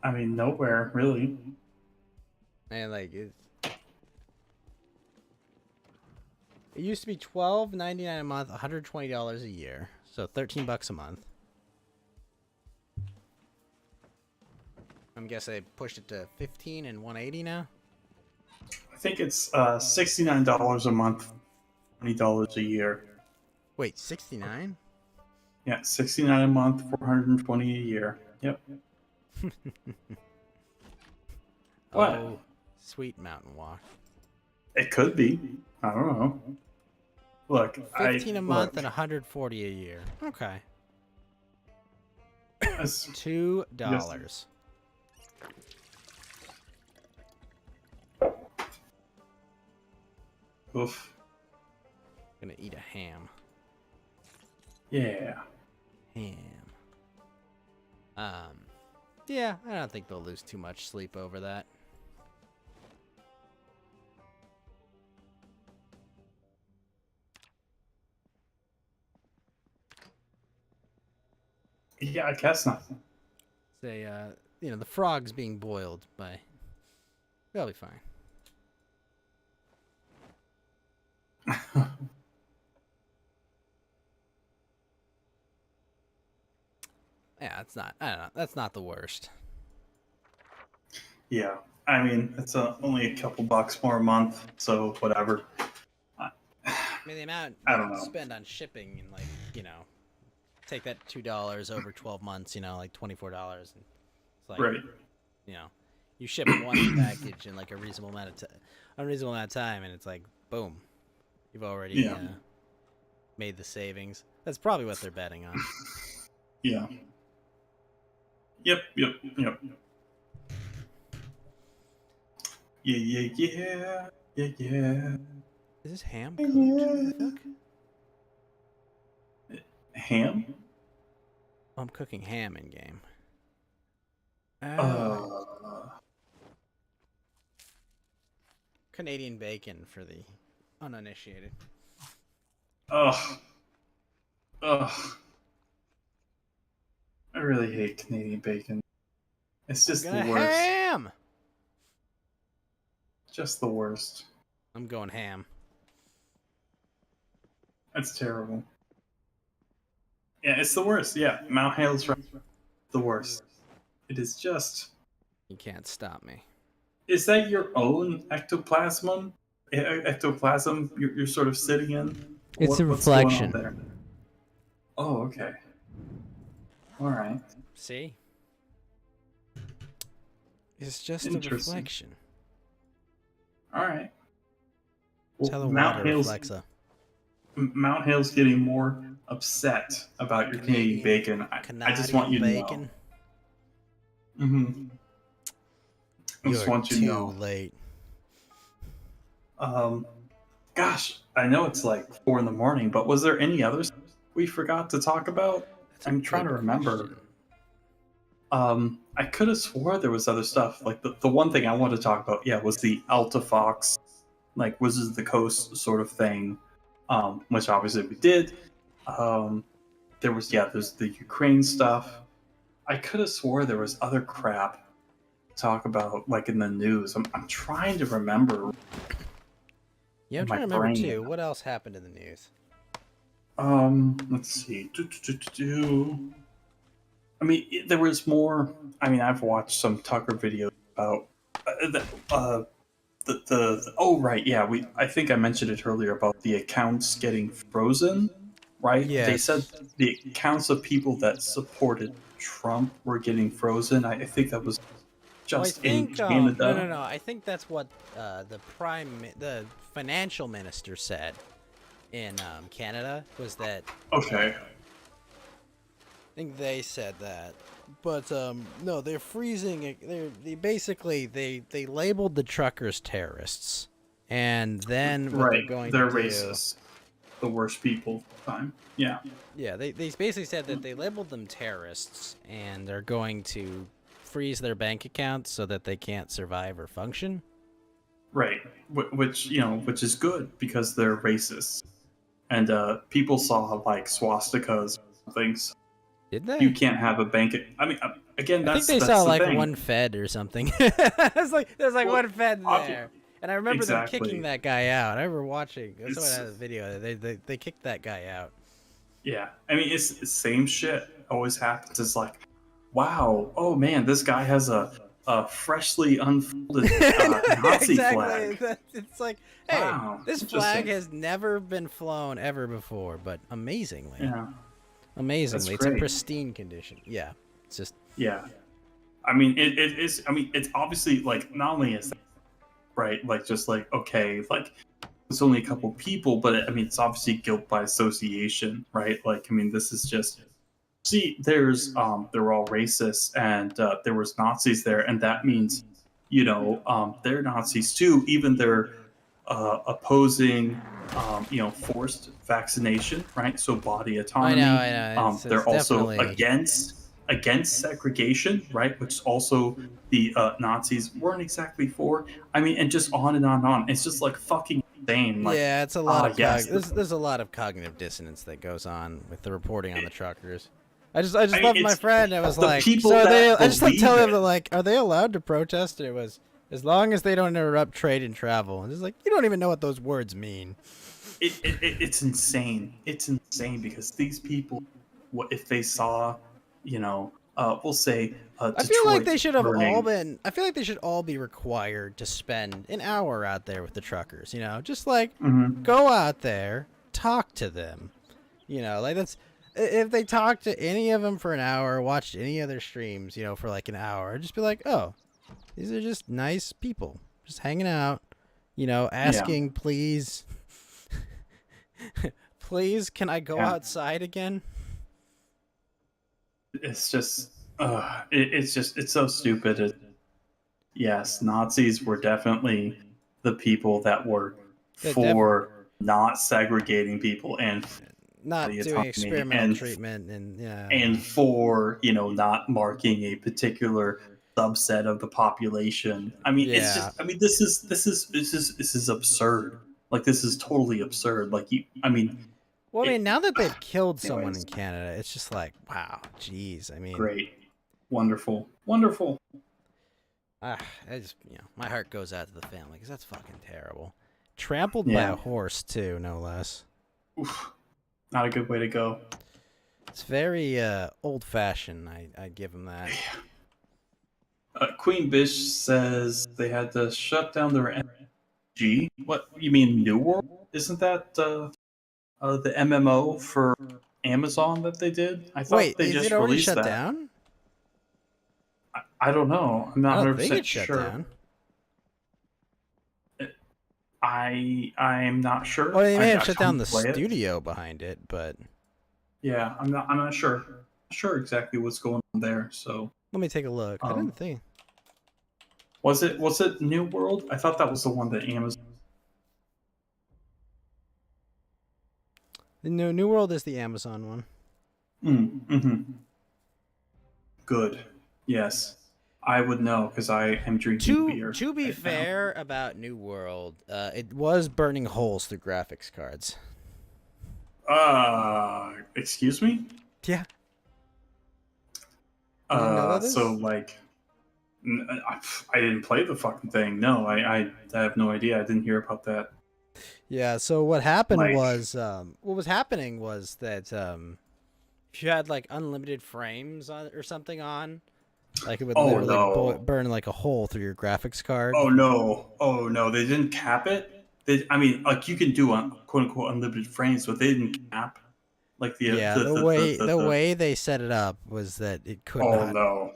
I mean, nowhere really. And like, it used to be $12.99 a month, $120 a year, so $13 a month. I'm guessing they pushed it to $15 and $180 now. I think it's $69 a month, $20 a year. Wait, 69? Yeah, 69 a month, 420 a year. Yep. What? Oh, sweet mountain walk. It could be. I don't know. Look, 15 a month look, and 140 a year. Okay. that's- $2. Oof. Gonna eat a ham. Yeah. Ham. Yeah, I don't think they'll lose too much sleep over that. Yeah, I guess not. Say, the frog's being boiled by. They'll be fine. Yeah, it's not. I don't know. That's not the worst. Yeah. I mean, it's only a couple bucks more a month, so whatever. I mean, the amount I you don't know. spend on shipping and take that $2 over 12 months, like $24, and it's like, Right. You ship one package in like a reasonable amount of time, and it's like, boom, you've already made the savings. That's probably what they're betting on. Yeah. Yep. Yeah. Is this ham cooked? Yeah. Cook? Ham? Oh, I'm cooking ham in game. Canadian bacon for the uninitiated. Ugh. I really hate Canadian bacon. It's just the Gonna worst. ham. Just the worst. I'm going ham. That's terrible. Yeah, it's the worst. Yeah, Mount Hale's right. The worst. It is just. You can't stop me. Is that your own ectoplasm? Ectoplasm you're sort of sitting in? It's a what's going on reflection. there? Oh, okay. All right. See? It's just a Interesting. reflection. All right. That's how the Mount water Hale's reflects. Mount Hale's getting more upset about your Canadian bacon. I just want you to bacon. know. Mm-hmm. I just You're want you to too know. late. Gosh, I know it's like 4 a.m, but was there any others we forgot to talk about? That's a I'm trying good to remember. question. I could have swore there was other stuff. Like the one thing I wanted to talk about, was the Alta Fox like Wizards of the Coast sort of thing, which obviously we did. There's the Ukraine stuff. I could have swore there was other crap to talk about, like in the news. I'm trying to remember. Yeah, I'm My trying to remember brain. too. What else happened in the news? Let's see. I mean, there was more. I mean, I've watched some Tucker videos about oh right, yeah. I think I mentioned it earlier about the accounts getting frozen, right? They said Yes. the accounts of people that supported Trump were getting frozen. I think that was Well, I just in think Canada. no. I think that's what the financial minister said in Canada was that. Okay. I think they said that, but no, they're freezing it. They basically they labeled the truckers terrorists, and then what they're Right. going They're to do. racist. The worst people of the time. Yeah. Yeah, they basically said that they labeled them terrorists, and they're going to freeze their bank accounts so that they can't survive or function. Right. Which which is good because they're racist, and people saw like swastikas and things. Did You they? can't have a bank. I mean, again, I think that's they saw the like thing. one Fed or something. There's like Well, one Fed there, and I remember them exactly. kicking that guy out. I remember watching. That's what I It's- had a video. They kicked that guy out. Yeah, I mean, it's the same shit. Always happens. It's like, wow, oh man, this guy has a freshly unfolded Nazi exactly. flag. It's like, hey, Wow, this flag interesting. has never been flown ever before, but amazingly, Yeah, amazingly, it's great. in pristine condition. Yeah, it's just. yeah. I mean, it is. I mean, it's obviously like not only is that, right, like just like okay, like it's only a couple people, but I mean, it's obviously guilt by association, right? Like, I mean, this is just see. They're all racist, and there was Nazis there, and that means, they're Nazis too. Even they're opposing, forced vaccination, right? So body autonomy. I know. They're also definitely. against segregation, right? Which also the Nazis weren't exactly for. I mean, and just on and on and on. It's just like fucking insane. Like, Yeah, it's a lot of yes, there's a lot of cognitive dissonance that goes on with the reporting on the truckers. I just mean, loved my it's friend. I was the like, people so are they? that I just like believe tell him it. that like, are they allowed to protest? And it was as long as they don't interrupt trade and travel. And it's like you don't even know what those words mean. It's insane. It's insane because these people, what if they saw, we'll say, I feel like Detroit they should have all burning. been. I feel like they should all be required to spend an hour out there with the truckers. Just like Mhm. go out there, talk to them. Like that's if they talk to any of them for an hour, watched any of their streams, for like an hour, I'd just be like, oh, these are just nice people, just hanging out, asking, please, please, can I go Yeah. outside again? It's just, it's so stupid. Yes, Nazis were definitely the people that were They're for not segregating people and Not the doing autonomy experimental and treatment and and for not marking a particular subset of the population. I mean, it's Yeah. just. I mean, this is absurd. Like, this is totally absurd. Like, I mean, Well, I mean, now that they've killed someone anyways. in Canada, it's just like, wow, jeez. I mean, great, wonderful, wonderful. I just, my heart goes out to the family because that's fucking terrible. Trampled by Yeah. a horse too, no less. Oof, not a good way to go. It's very old-fashioned. I give him that. Queen Bish says they had to shut down their MG. What you mean, New World? Isn't that the MMO for Amazon that they did? I thought Wait, they is just it already released shut that. down? I don't know. I'm I not don't think 100% it's shut sure. down. I'm not sure. Well, they may have I shut down the play it. studio behind it, but Yeah, I'm not sure. Sure exactly what's going on there. So let me take a look. I didn't think. was it New World? I thought that was the one that Amazon. No, New World is the Amazon one. Mm-hmm. Good. Yes. I would know because I am drinking beer. To be right fair about New World, it was burning holes through graphics cards. Excuse me? Yeah. You didn't know about this? So like, I didn't play the fucking thing. No, I have no idea. I didn't hear about that. Yeah, so what happened Like- was, what was happening was that, if you had, like, unlimited frames or something on, like, it would Oh, literally no. burn, like, a hole through your graphics card. Oh no, they didn't cap it. I mean, like you can do quote unquote unlimited frames, but they didn't cap like the Yeah, the way they set it up was that it could Oh not. no.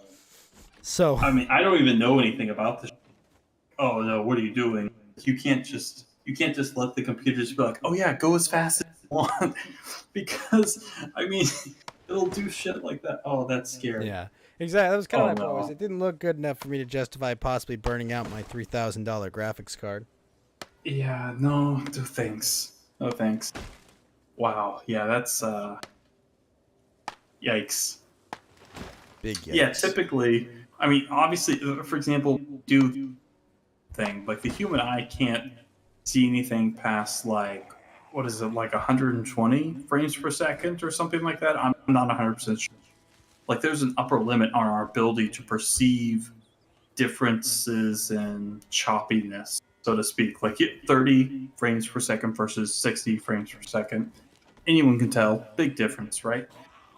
So I mean, I don't even know anything about this. Oh no, what are you doing? You can't just let the computers be like, oh yeah, go as fast as you want, because I mean, it'll do shit like that. Oh, that's scary. yeah, exactly. That was kind of my point. Was no. it didn't look good enough for me to justify possibly burning out my $3,000 graphics card. Yeah, no thanks. No thanks. Wow, yeah, that's yikes. Big yikes. Yeah, typically, I mean, obviously, for example, do thing like the human eye can't see anything past like what is it like 120 frames per second or something like that. I'm not 100% sure. Like, there's an upper limit on our ability to perceive differences in choppiness, so to speak. Like 30 frames per second versus 60 frames per second. Anyone can tell, big difference, right?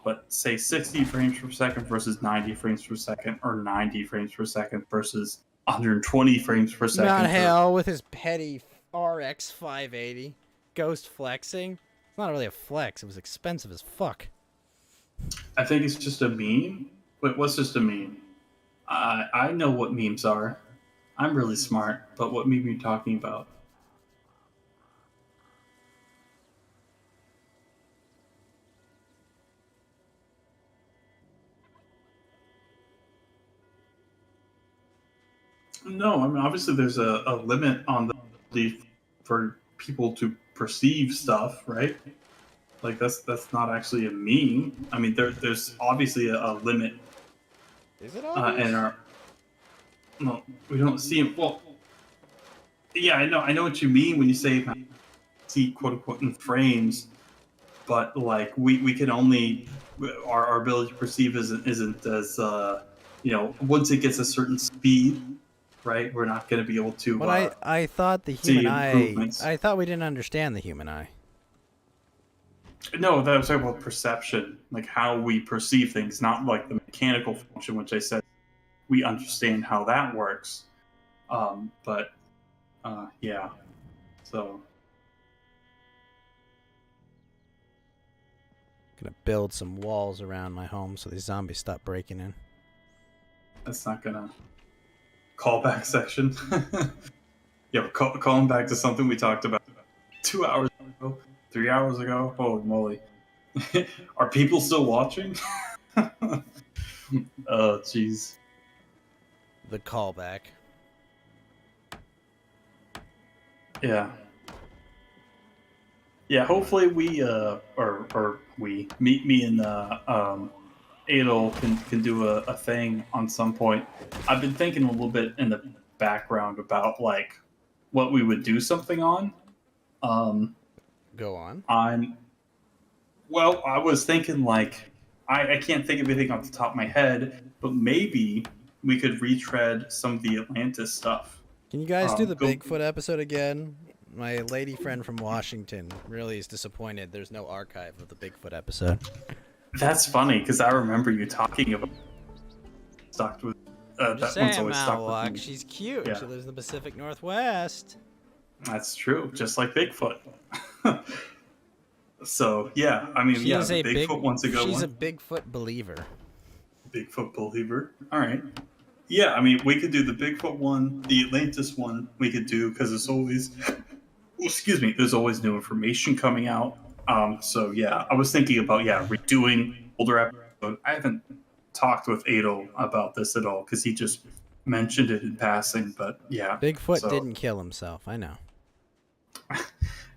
But say 60 frames per second versus 90 frames per second, or 90 frames per second versus 120 frames per second. Not hell with his petty RX 580 ghost flexing. It's not really a flex. It was expensive as fuck. I think it's just a meme. Wait, what's just a meme? I know what memes are. I'm really smart, but what meme are you talking about? No, I mean, obviously there's a limit on the ability for people to perceive stuff, right? Like that's not actually a meme. I mean, there's obviously a limit, Is it obvious? and our no, we don't see it. Well, yeah, I know what you mean when you say see quote unquote in frames, but like we can only our ability to perceive isn't as once it gets a certain speed, right? We're not going to be able to. But I thought the see human eye. improvements. I thought we didn't understand the human eye. No, that was talking about perception, like how we perceive things, not like the mechanical function, which I said we understand how that works. But yeah, so Gonna build some walls around my home so these zombies stop breaking in. that's not gonna callback section. Yeah, calling back to something we talked about 2 hours ago, 3 hours ago. Holy moly. Are people still watching? Oh, jeez. The callback. Yeah. Yeah, hopefully we, or we, me and Adel can do a thing on some point. I've been thinking a little bit in the background about, like, what we would do something on. Go on. Well, I was thinking, like, I can't think of anything off the top of my head, but maybe we could retread some of the Atlantis stuff. Can you guys do the go- Bigfoot episode again? My lady friend from Washington really is disappointed there's no archive of the Bigfoot episode. That's funny, because I remember you talking about stuck with Just that one's saying, always stuck Malwalk, with me. she's cute. Yeah. She lives in the Pacific Northwest. That's true, just like Bigfoot. So yeah, I mean, She yeah, is the a Bigfoot one's a good she's one. a Bigfoot believer. Bigfoot believer. All right. Yeah, I mean, we could do the Bigfoot one, the Atlantis one. We could do because it's always, excuse me, there's always new information coming out. So yeah, I was thinking about redoing older episode. I haven't talked with Adel about this at all because he just mentioned it in passing. But yeah, Bigfoot so- didn't kill himself. I know.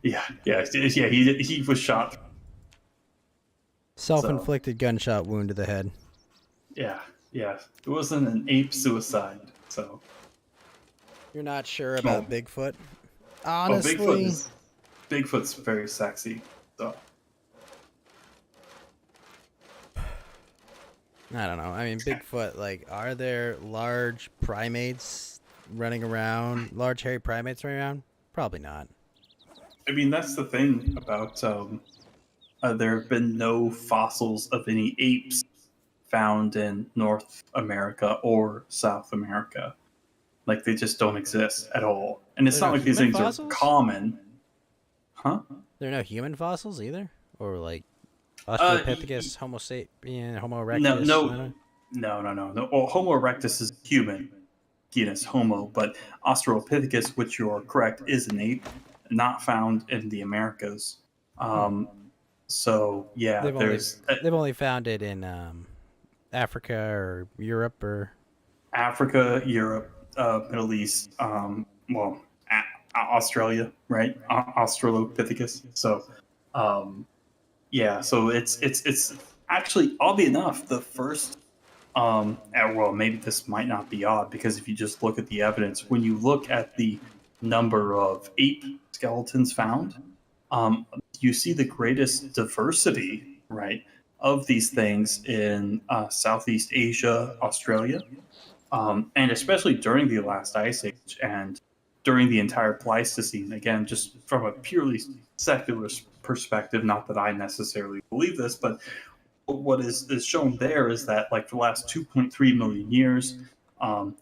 Yeah. He was shot. Self-inflicted gunshot wound to the head. Yeah. Yeah, it wasn't an ape suicide. So, You're not sure oh, about Bigfoot? oh, Honestly, Bigfoot's very sexy. So, I don't know. I mean, Bigfoot, like, are there large primates running around? Large hairy primates running around? Probably not. I mean, that's the thing about there have been no fossils of any apes found in North America or South America. Like they just don't exist at all. And it's There are not no like these human things are fossils? common. Huh? There are no human fossils either? Or, like, Uh, Australopithecus, Homo sapien, Homo no, erectus? I no, don't know. no. Well, Homo erectus is human, genus Homo, but Australopithecus, which you are correct, is an ape, not found in the Americas. So yeah, They've only there's they've only found it in Africa or Europe or Africa, Europe, Middle East, well, Australia, right? Australopithecus. So, um, yeah, so it's actually oddly enough the first. Well, maybe this might not be odd because if you just look at the evidence, when you look at the number of ape skeletons found, you see the greatest diversity, right, of these things in Southeast Asia, Australia, and especially during the last ice age and during the entire Pleistocene. Again, just from a purely secular perspective, not that I necessarily believe this, but what is shown there is that, like, for the last 2.3 million years, um,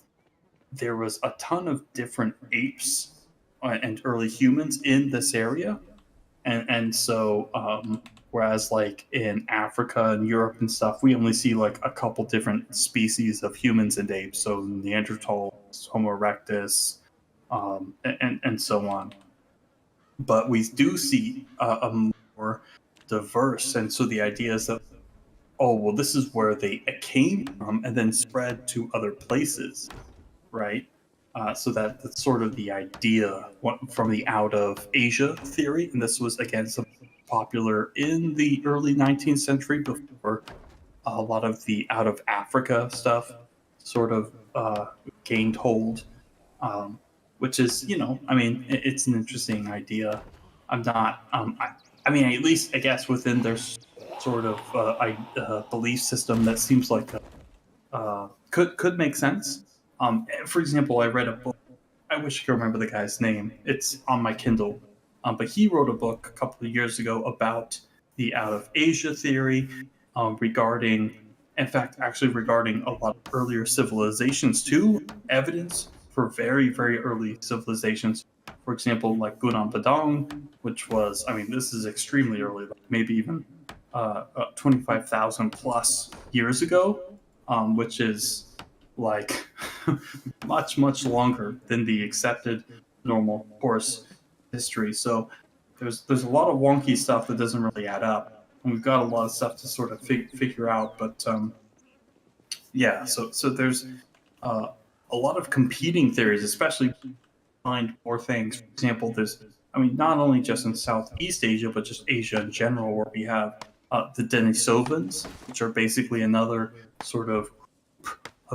there was a ton of different apes and early humans in this area, and so whereas like in Africa and Europe and stuff, we only see like a couple different species of humans and apes, so Neanderthals, Homo erectus, and so on. But we do see a more diverse, and so the idea is that, oh well, this is where they came from and then spread to other places, right? So that's sort of the idea from the out of Asia theory, and this was again something popular in the early 19th century before a lot of the out of Africa stuff sort of gained hold, um, which is, I mean, it's an interesting idea. I'm not, I mean, at least I guess within their sort of belief system, that seems like could make sense. For example, I read a book. I wish I could remember the guy's name. It's on my Kindle, but he wrote a book a couple of years ago about the out of Asia theory, regarding, in fact, actually regarding a lot of earlier civilizations too. Evidence for very, very early civilizations. For example, like Gunung Padang, which was, I mean, this is extremely early, like maybe even 25,000 plus years ago, which is like much, much longer than the accepted normal course history. So there's a lot of wonky stuff that doesn't really add up, and we've got a lot of stuff to sort of figure out. But yeah, so there's uh, a lot of competing theories, especially behind more things. For example, there's, I mean, not only just in Southeast Asia, but just Asia in general, where we have the Denisovans, which are basically another sort of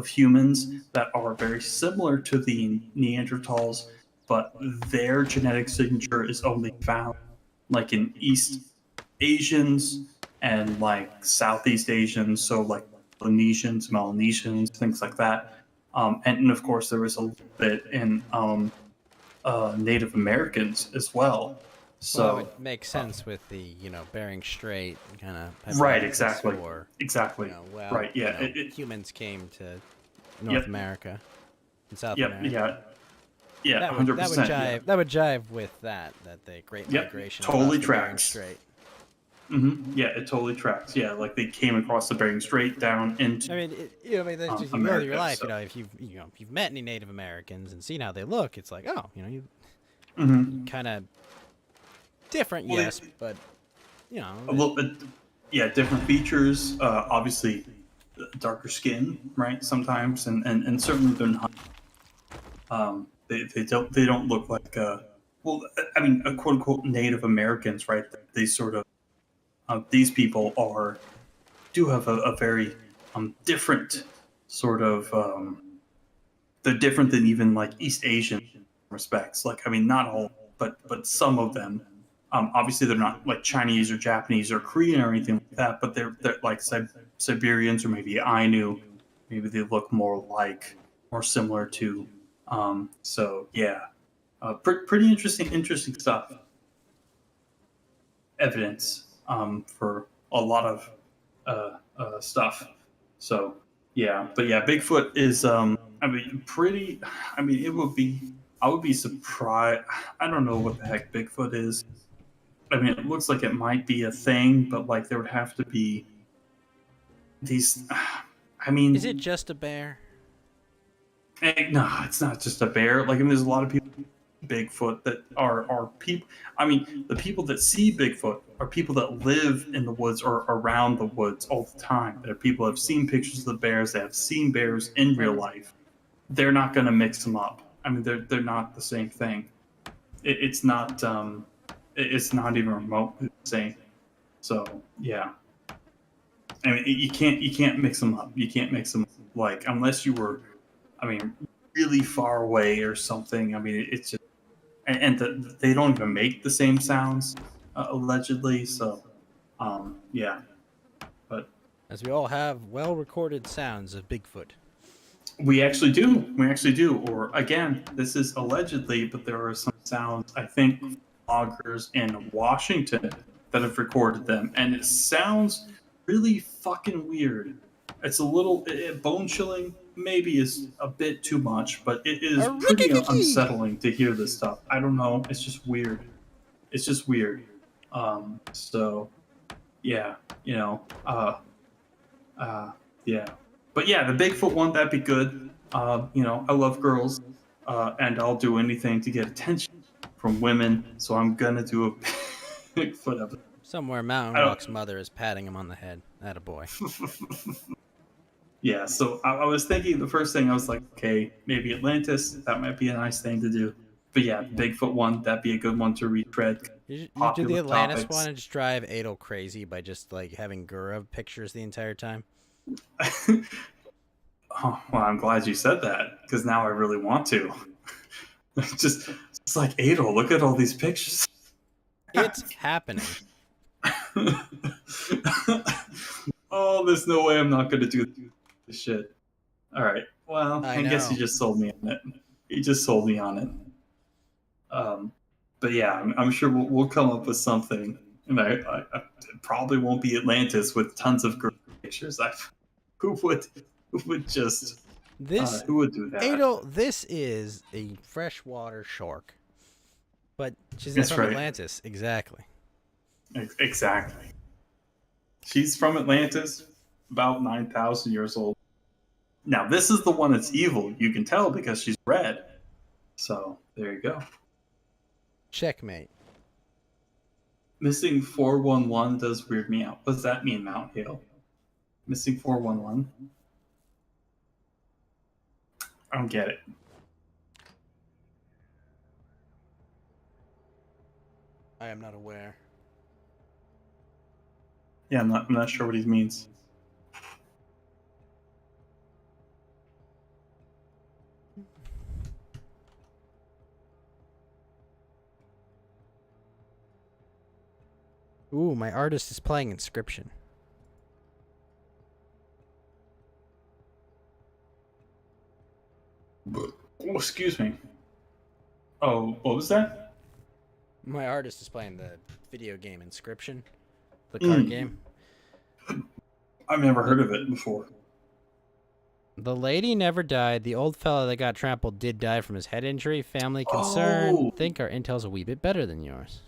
humans that are very similar to the Neanderthals, but their genetic signature is only found like in East Asians and like Southeast Asians, so like Polynesians, Melanesians, things like that. And of course, there was a little bit in Native Americans as well. So well, that would make sense with the Bering Strait kind of right, hypothesis exactly, for well, right, yeah, humans came to North yep, America and South yep, America. Yeah, That would 100%. jive. That would jive with that the Great Yep, Migration totally across the Bering tracks. Strait. Yeah, it totally tracks. Yeah, like they came across the Bering Strait down into. I mean, that's just you go through your life. So. If you've met any Native Americans and seen how they look, it's like, oh, you kind of different, well, yes, but a little bit, yeah, different features. Obviously, darker skin, right? Sometimes, and certainly they're not. They don't look like well, I mean, quote unquote Native Americans, right? They sort of these people do have a very different sort of they're different than even like East Asian respects. Like, I mean, not all, but some of them. Obviously, they're not like Chinese or Japanese or Korean or anything like that, but they're like Siberians or maybe Ainu. Maybe they look more similar to. So yeah, pretty interesting stuff. Evidence for a lot of stuff. So yeah, but yeah, Bigfoot is I mean pretty. I mean it would be. I would be surprised. I don't know what the heck Bigfoot is. I mean, it looks like it might be a thing, but like there would have to be these. I mean, Is it just a bear? no, it's not just a bear. Like, I mean, there's a lot of people Bigfoot that are people. I mean, the people that see Bigfoot are people that live in the woods or around the woods all the time. There are people that have seen pictures of the bears. That have seen bears in real life. They're not going to mix them up. I mean, they're not the same thing. It's not. It's not even remotely the same. So yeah, I mean, you can't mix them up. You can't mix them up, like unless you were, I mean, really far away or something. I mean, it's just and they don't even make the same sounds allegedly. So yeah, but As we all have well-recorded sounds of Bigfoot. we actually do. We actually do. Or again, this is allegedly, but there are some sounds, I think, bloggers in Washington that have recorded them, and it sounds really fucking weird. It's a little bone chilling. Maybe is a bit too much, but it is pretty unsettling to hear this stuff. I don't know. It's just weird. It's just weird. So yeah, you know, yeah. But yeah, the Bigfoot one, that'd be good. You know, I love girls, and I'll do anything to get attention from women. So I'm gonna do a Bigfoot episode. Somewhere Mountain Rock's mother is patting him on the head. Attaboy. Yeah, so I was thinking, the first thing I was like, okay, maybe Atlantis. That might be a nice thing to do. But yeah, the Bigfoot one, that'd be a good one to retread. You do Popular the Atlantis topics. one and just drive Adel crazy by just like having Gura pictures the entire time. Oh, well, I'm glad you said that because now I really want to. just it's like Adel, look at all these pictures. It's happening. Oh, there's no way I'm not going to do this shit. All right. Well, I guess know. you just sold me on it. You just sold me on it. But yeah, I'm sure we'll come up with something. And I it probably won't be Atlantis with tons of great pictures. Who would just This who would do that? Adel, this is a freshwater shark. But she's not That's from right. Atlantis. Exactly. Exactly. She's from Atlantis, about 9,000 years old. Now, this is the one that's evil. You can tell because she's red. So, there you go. Checkmate. Missing 411 does weird me out. What does that mean, Mount Hale? Missing 411? I don't get it. I am not aware. Yeah, I'm not sure what he means. Ooh, my artist is playing Inscription. Oh, excuse me. Oh, what was that? My artist is playing the video game Inscription. The card game. I've never heard of it before. The lady never died. The old fella that got trampled did die from his head injury. Family concern. Oh. Think our intel's a wee bit better than yours.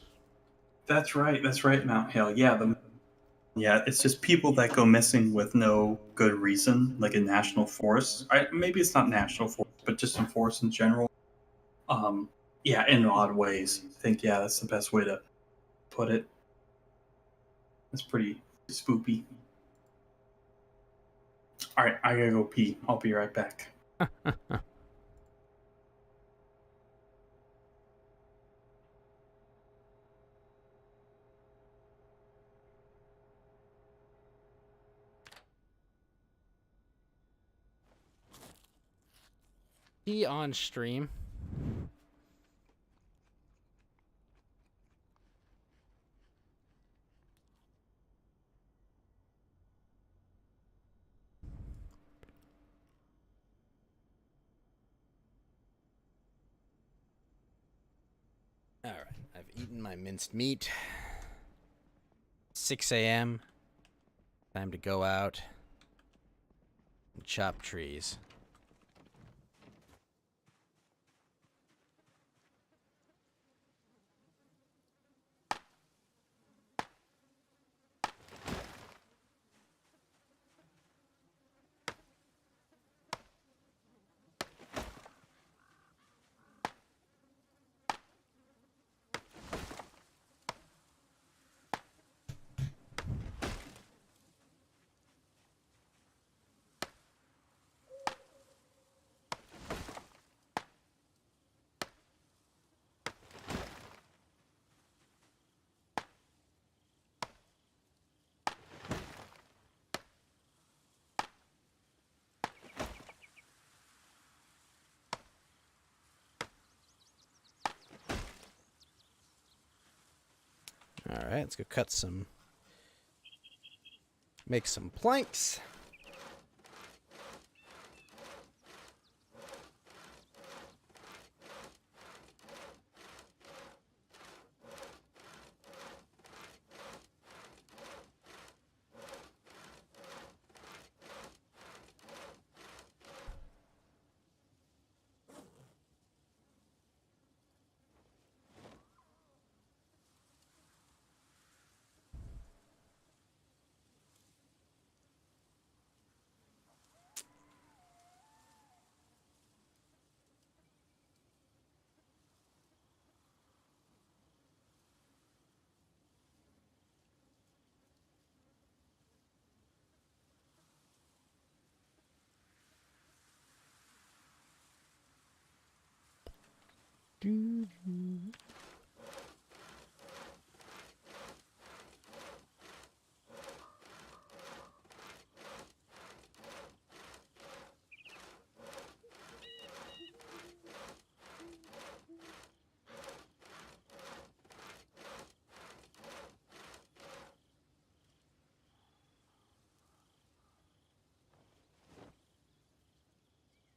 That's right, Mount Hale. Yeah, it's just people that go missing with no good reason, like in national forests. Maybe it's not national forest, but just in forests in general. Yeah, in odd ways. I think, yeah, that's the best way to put it. It's pretty spoopy. All right, I gotta go pee. I'll be right back. He on stream. All right, I've eaten my minced meat. 6 a.m. Time to go out and chop trees. All right, let's go make some planks.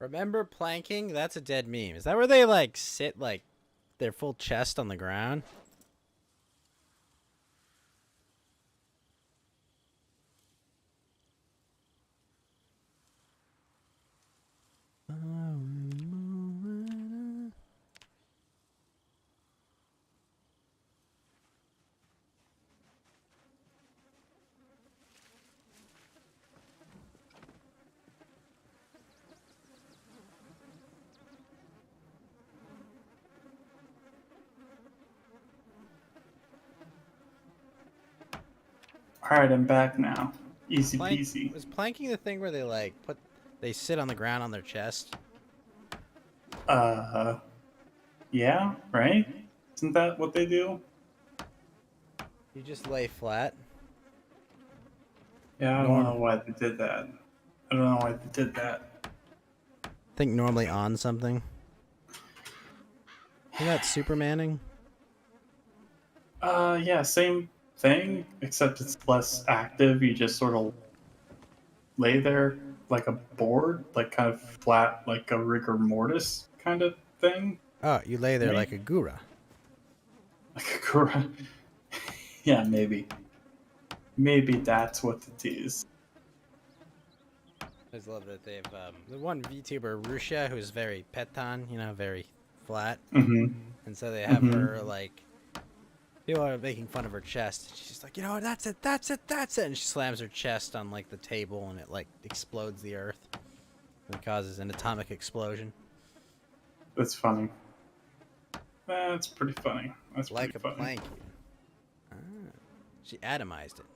Remember planking? That's a dead meme. Is that where they like sit like their full chest on the ground? All right, I'm back now. Easy peasy. Was planking the thing where they like they sit on the ground on their chest? Yeah, right? Isn't that what they do? You just lay flat. Yeah, I don't know why they did that. I don't know why they did that. Think normally on something. Isn't that Supermaning? Yeah, same thing, except it's less active. You just sort of lay there like a board, like kind of flat, like a rigor mortis kind of thing. Oh, you lay there Maybe. like a gura. Like a gura. Yeah, maybe. Maybe that's what it is. I just love that they've the one VTuber Rusha who's very petan, very flat, Mm-hmm. and so they have her like people are making fun of her chest. And she's just like, that's it, that's it, that's it, and she slams her chest on like the table, and it like explodes the earth, and causes an atomic explosion. That's funny. That's pretty funny. That's Like pretty a funny. plank. Ah, she atomized it.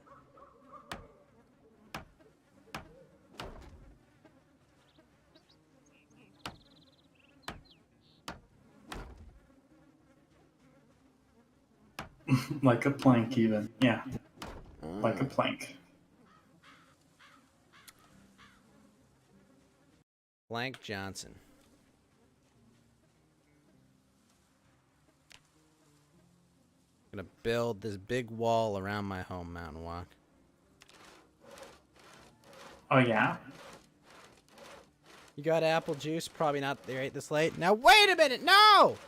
Like a plank, even. Yeah. Like a plank. Plank Johnson. I'm gonna build this big wall around my home, Mountain Walk. Oh yeah. You got apple juice? Probably not right this late. Now wait a minute! No!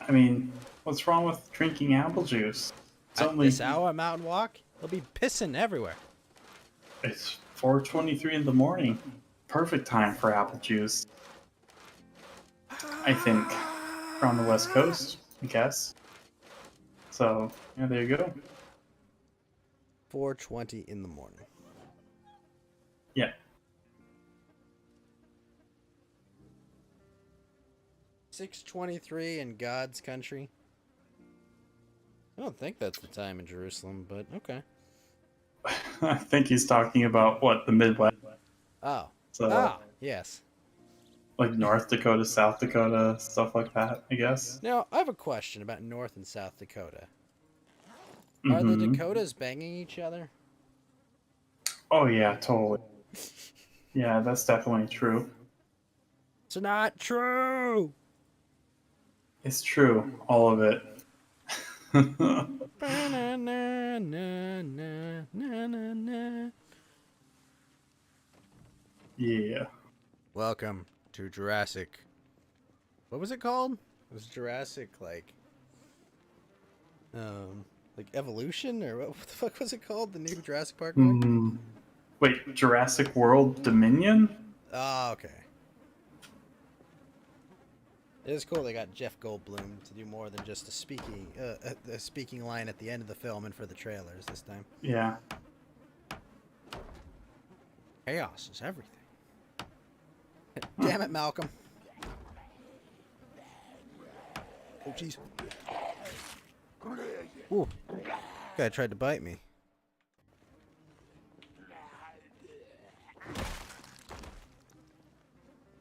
I mean, what's wrong with drinking apple juice? It's At only this hour, Mountain Walk? They'll be pissing everywhere. it's 4:23 in the morning. Perfect time for apple juice. I think around the West Coast, I guess. So yeah, there you go. 4:20 in the morning. Yeah. 6:23 in God's country. I don't think that's the time in Jerusalem, but okay. I think he's talking about what, the Midwest. Oh. So Yes. like North Dakota, South Dakota, stuff like that, I guess. Now, I have a question about North and South Dakota. Are the Mhm. Dakotas banging each other? Oh yeah, totally. Yeah, that's definitely true. It's not true! It's true, all of it. Ba-na-na-na-na-na-na-na. Yeah. Welcome to Jurassic. What was it called? It was Jurassic, like Evolution, or what the fuck was it called? The new Jurassic Park movie? Wait, Jurassic World Dominion? Oh, okay. It is cool they got Jeff Goldblum to do more than just a speaking line at the end of the film and for the trailers this time. Yeah. Chaos is everything. Damn it, Malcolm. Oh, jeez. Ooh. Guy tried to bite me.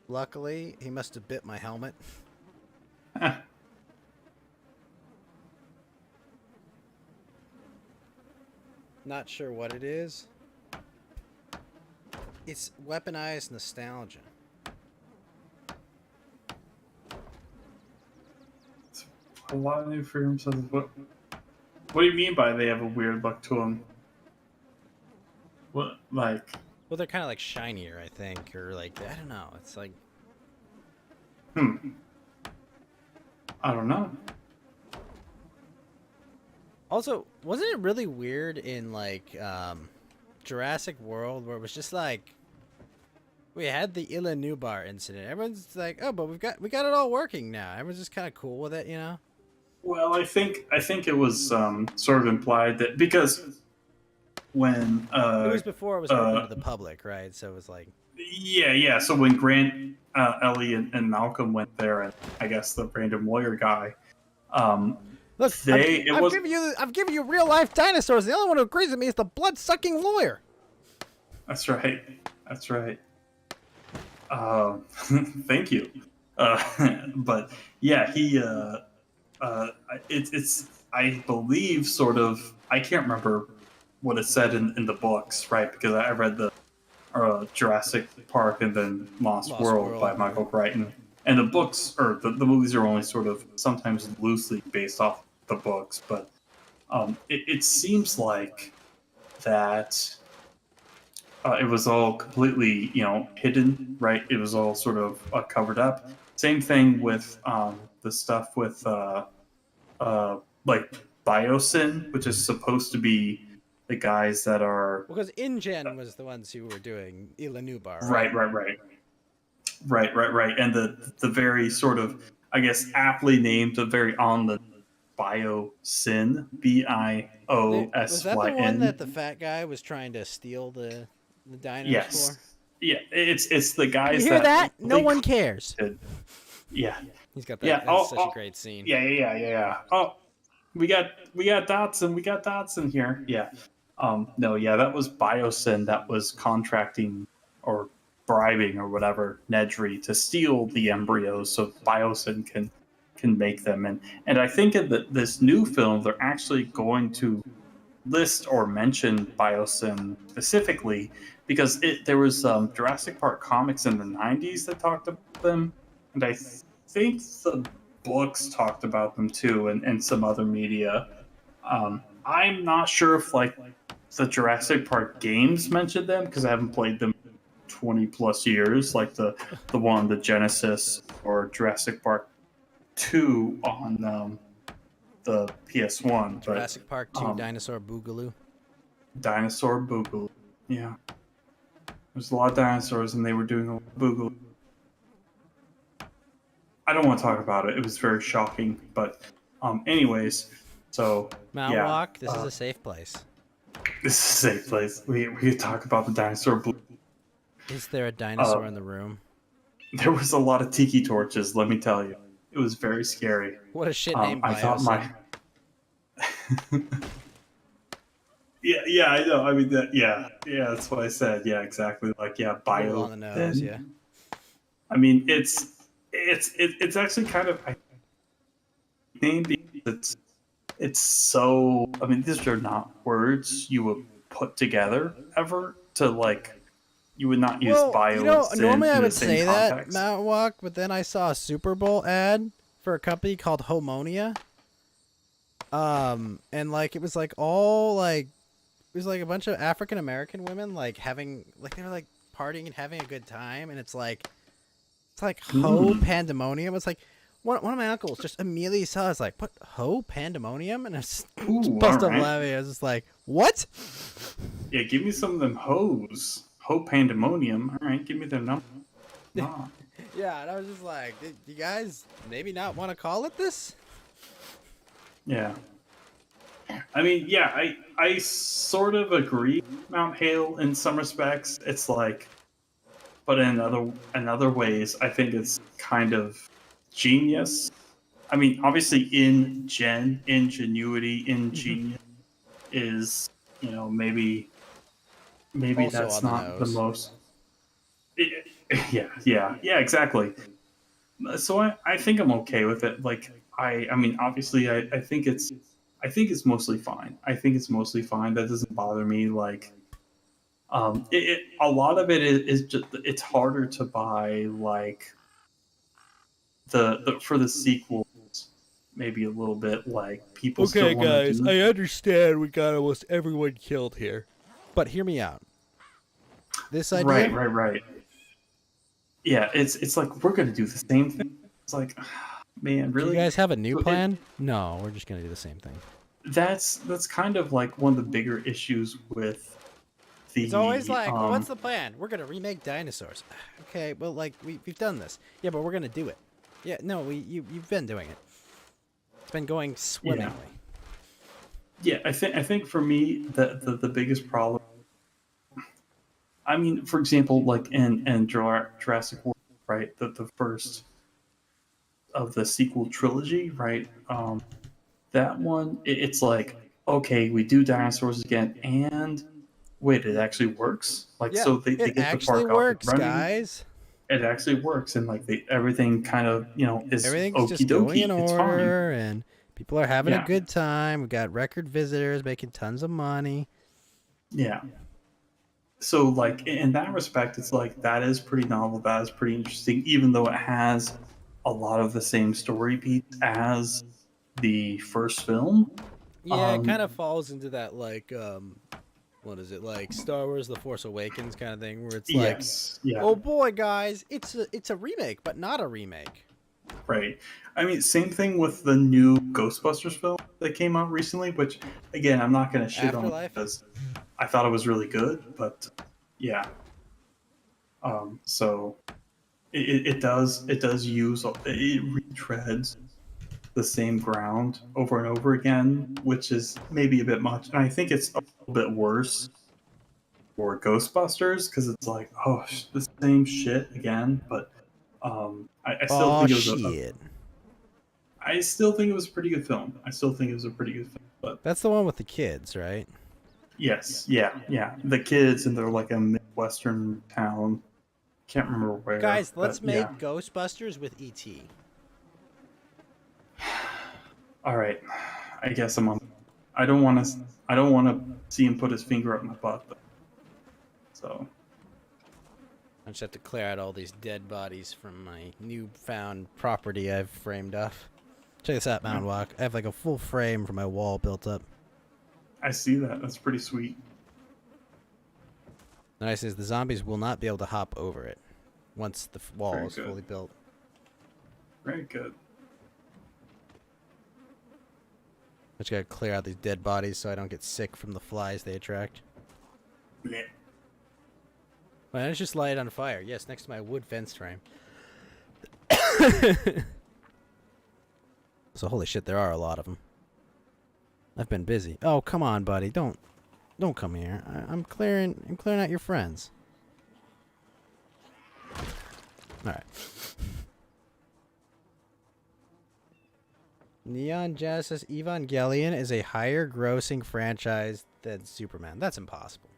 Luckily, he must have bit my helmet. Not sure what it is. It's weaponized nostalgia. A lot of new films have what do you mean by they have a weird look to them? What, like? Well, they're kind of like shinier, I think, or like, I don't know. It's like, I don't know. also, wasn't it really weird in like Jurassic World where it was just like we had the Nubar incident. Everyone's like, oh, but we got it all working now. Everyone's just kind of cool with it, you know? Well, I think it was sort of implied that because when It was before it was open to the public, right? So it was like, yeah. So when Grant, Ellie, and Malcolm went there, and I guess the random lawyer guy, look, I've given you real life dinosaurs. The only one who agrees with me is the blood sucking lawyer. That's right. That's right. Thank you. But yeah, he. It's I believe sort of. I can't remember what it said in the books, right? Because I read the Jurassic Park and then Lost World by Michael Crichton, and the books or the movies are only sort of sometimes loosely based off the books, but it seems like that. It was all completely, hidden, right? It was all sort of covered up. Same thing with the stuff with like Biosyn, which is supposed to be the guys that are Because InGen was the ones who were doing Nubar, right, and the very sort of, I guess, aptly named, the very on the Biosyn, Biosyn. Was that the one that the fat guy was trying to steal the dinos Yes. for? Yeah, it's the guys. You hear that? No one cares. Yeah. He's got that. Yeah. That's such a great scene. Yeah. Oh, we got Dotson. We got Dotson here. Yeah. No. Yeah. That was Biosyn. That was contracting or bribing or whatever Nedry to steal the embryos so Biosyn can make them. And I think in this new film they're actually going to list or mention Biosyn specifically because there was Jurassic Park comics in the 90s that talked about them, and I think the books talked about them too, and some other media. I'm not sure if like the Jurassic Park games mentioned them because I haven't played them 20 plus years, like the one the Genesis or Jurassic Park 2 on the PS1. Jurassic Park 2 um, Dinosaur Boogaloo. Dinosaur Boogaloo. Yeah. There's a lot of dinosaurs and they were doing a Boogaloo. I don't want to talk about it. It was very shocking. But anyways, so Mount yeah. Walk, this is a safe place. This is a safe place. We could talk about the dinosaur blue. Is there a dinosaur in the room? There was a lot of tiki torches, let me tell you. It was very scary. What a shit name I thought Biosyn. yeah, I know. I mean, that's what I said. Yeah, exactly. Like, yeah, A little bio. on the nose, yeah. I mean, it's actually kind of named because it's so. I mean, these are not words you would put together ever to like. You would not use bio. You know, and normally I in the would same say context. that Mount Walk, but then I saw a Super Bowl ad for a company called Homonia. And like it was like all like it was like a bunch of African American women like having like they were like partying and having a good time, and it's like ho pandemonium. It's like one of my uncles just immediately saw it's like what ho pandemonium, and I just bust up laughing. I was just like, what? Yeah, give me some of them hoes. Ho pandemonium. All right, give me their number. Nah. Yeah, and I was just like, you guys maybe not want to call it this? Yeah. I mean, yeah, I sort of agree with Mount Hale in some respects. It's like, but in other ways, I think it's kind of genius. I mean, obviously, ingenuity, ingenious is, maybe Also that's on the not the nose. most. Yeah, exactly. So I think I'm okay with it. Like I mean, obviously, I think it's mostly fine. I think it's mostly fine. That doesn't bother me. Like, a lot of it is just it's harder to buy like the for the sequels. Maybe a little bit like people still want to do. I understand we got almost everyone killed here. But hear me out. This idea? Right. Yeah, it's like we're gonna do the same thing. It's like, man, Do really? you guys have a new So plan? No, we're just gonna do the same thing. That's kind of like one of the bigger issues with the. It's always like, well, what's the plan? We're gonna remake dinosaurs. Okay, well, like we've done this. Yeah, but we're gonna do it. Yeah, no, you've been doing it. It's been going swimmingly. Yeah, I think for me the biggest problem. I mean, for example, like in Jurassic World, right? The first of the sequel trilogy, right? That one, it's like, okay, we do dinosaurs again, and wait, it actually works. Like, Yeah, so they it get the actually park up and works, running. guys. It actually works, and like everything kind of is Everything's okie just going dokie. in It's fine. order, and people are having Yeah. a good time. We've got record visitors making tons of money. Yeah. So like in that respect, it's like that is pretty novel. That is pretty interesting, even though it has a lot of the same story beats as the first film. Yeah, it kind of falls into that like what is it, like Star Wars The Force Awakens kind of thing, where it's like, Yes. Yeah. oh boy, guys, it's a remake, but not a remake. Right. I mean, same thing with the new Ghostbusters film that came out recently, which again, I'm not going to shit on Afterlife? because I thought it was really good, but yeah. So it does use it retreads the same ground over and over again, which is maybe a bit much. And I think it's a little bit worse for Ghostbusters because it's like, oh, the same shit again. But I still think it was I still think it was a pretty good film. But That's the one with the kids, right? yes, yeah. The kids and they're like a midwestern town. Can't remember where. Guys, let's but, make yeah. Ghostbusters with E.T. All right, I guess I'm on. I don't want to see him put his finger up my butt. Though. So I just have to clear out all these dead bodies from my newfound property I've framed off. Check this out, Mountain Walk. I have like a full frame for my wall built up. I see that. That's pretty sweet. The nice thing is the zombies will not be able to hop over it once the wall Very is good. fully built. Very good. I just gotta clear out these dead bodies so I don't get sick from the flies they attract. Yeah. Why don't I just light it on fire? Yes, next to my wood fence frame. So holy shit, there are a lot of them. I've been busy. Oh, come on, buddy. Don't come here. I'm clearing out your friends. All right. Neon Jazz says Evangelion is a higher grossing franchise than Superman. That's impossible.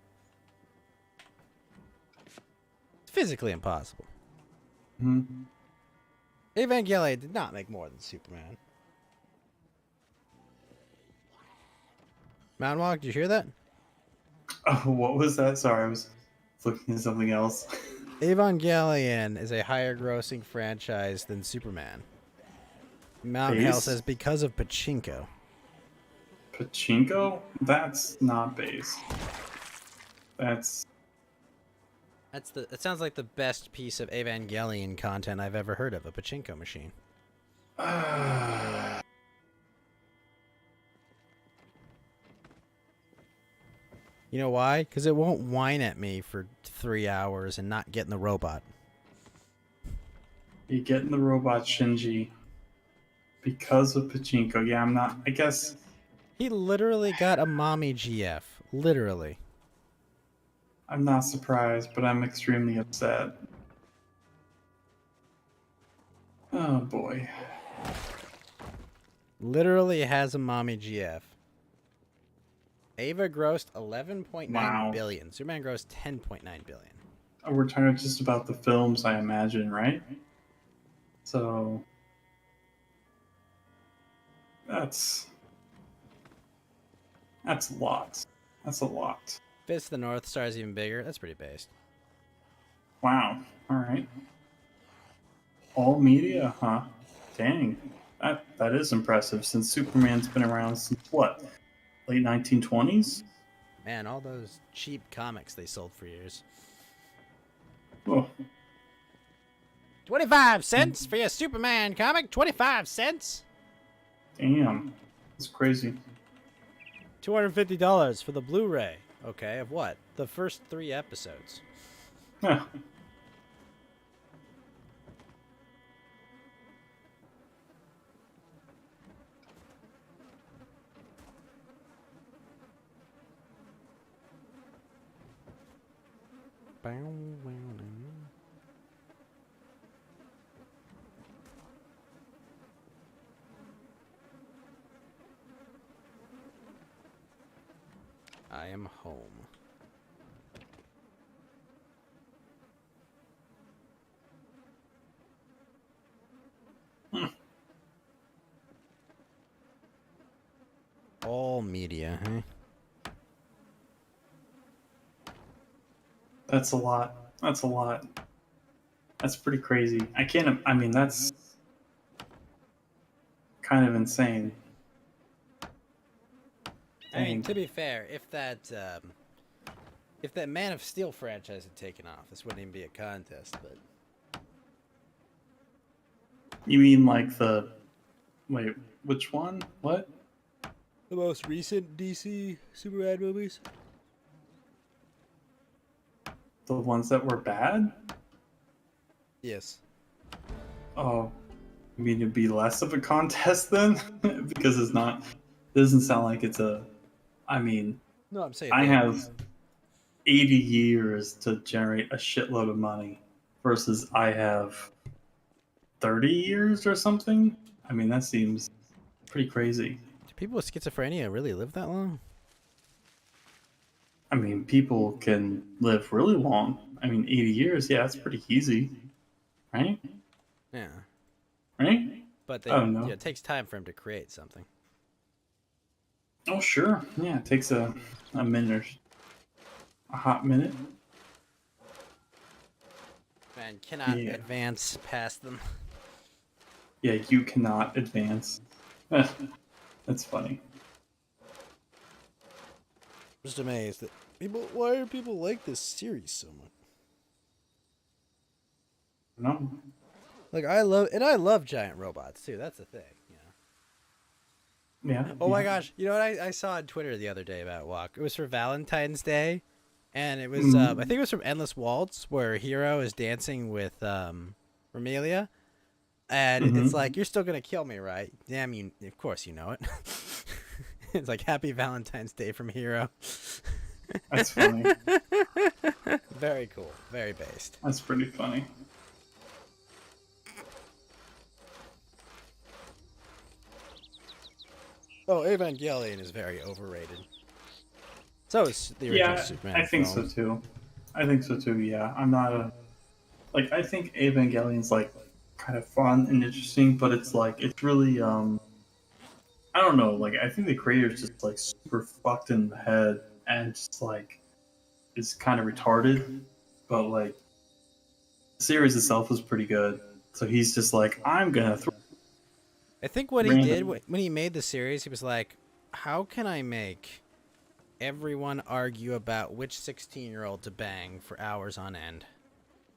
It's physically impossible. Mm-hmm. Evangelion did not make more than Superman. Mountain Walk, did you hear that? Oh, what was that? Sorry, I was looking at something else. Evangelion is a higher grossing franchise than Superman. Mountain Hell Base? says because of Pachinko. Pachinko? That's not base. That's It sounds like the best piece of Evangelion content I've ever heard of, a Pachinko machine. You know why? Because it won't whine at me for 3 hours and not get in the robot. you getting the robot Shinji because of Pachinko. Yeah, I'm not. I guess He literally got a mommy GF. Literally. I'm not surprised, but I'm extremely upset. Oh boy. Literally has a mommy GF. Ava grossed 11.9 Wow. billion. Superman grossed 10.9 billion. We're talking just about the films, I imagine, right? So that's a lot. That's a lot. Fist of the North Star is even bigger. That's pretty based. Wow. All right. All media, huh? Dang. That is impressive since Superman's been around since what? Late 1920s? Man, all those cheap comics they sold for years. Oh, 25 cents for your Superman comic? 25 cents? damn. That's crazy. $250 for the Blu-ray. Okay, of what? The first 3 episodes. Huh. I am home. All media, huh? That's a lot. That's a lot. That's pretty crazy. I mean, that's kind of insane. I mean, Dang. to be fair, if that Man of Steel franchise had taken off, this wouldn't even be a contest. But You mean like wait, which one? What? the most recent DC Superman movies? The ones that were bad? Yes. Oh, you mean it'd be less of a contest then? Because it's not. It doesn't sound like it's a. I mean, No, I'm saying I have 80 years to generate a shitload of money versus I have 30 years or something. I mean, that seems pretty crazy. Do people with schizophrenia really live that long? I mean, people can live really long. I mean, 80 years, yeah, that's pretty easy. Right? Yeah. Right? But I don't know. yeah, it takes time for him to create something. Oh, sure. Yeah, it takes a minute, a hot minute. Man cannot Yeah. advance past them. Yeah, you cannot advance. That's funny. Just amazed that people. Why do people like this series so much? No. Like I love giant robots too. That's the thing. Yeah. Oh my yeah. gosh! You know what I saw on Twitter the other day about Walk? It was for Valentine's Day, and it was I think it was from Endless Waltz where Hero is dancing with Romelia, and it's like, you're still gonna kill me, right? Damn you! Of course you know it. It's like Happy Valentine's Day from Hero. That's funny. Very cool. Very based. That's pretty funny. Oh, Evangelion is very overrated. So is the original Yeah, Superman I think film. so too. I think so too. Yeah, I'm not a like. I think Evangelion's like kind of fun and interesting, but it's like it's really I don't know. Like I think the creator's just like super fucked in the head and just like is kind of retarded. But like the series itself is pretty good. So he's just like, I'm gonna throw I think what he did random. when he made the series, he was like, how can I make everyone argue about which 16-year-old to bang for hours on end?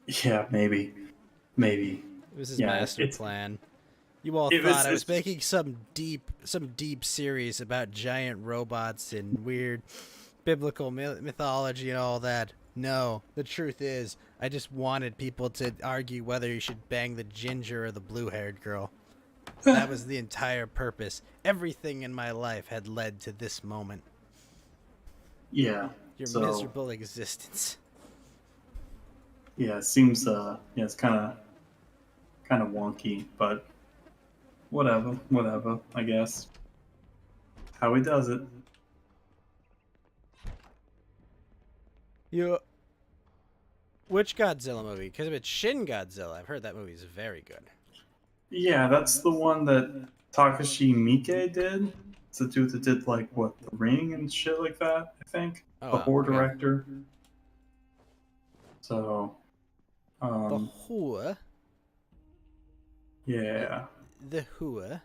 Yeah, maybe. It was his Yeah, master it's plan. You all it thought was I was it's making some deep series about giant robots and weird biblical mythology and all that. No, the truth is, I just wanted people to argue whether you should bang the ginger or the blue-haired girl. That was the entire purpose. Everything in my life had led to this moment. yeah. Your So miserable existence. yeah, it seems yeah, it's kind of wonky, but whatever, I guess. How he does it. You, which Godzilla movie? Because if it's Shin Godzilla, I've heard that movie is very good. Yeah, that's the one that Takashi Miike did. It's the dude that did like what, The Ring and shit like that, I think. Oh The wow, horror okay. director. So The Hua. yeah. The Hua.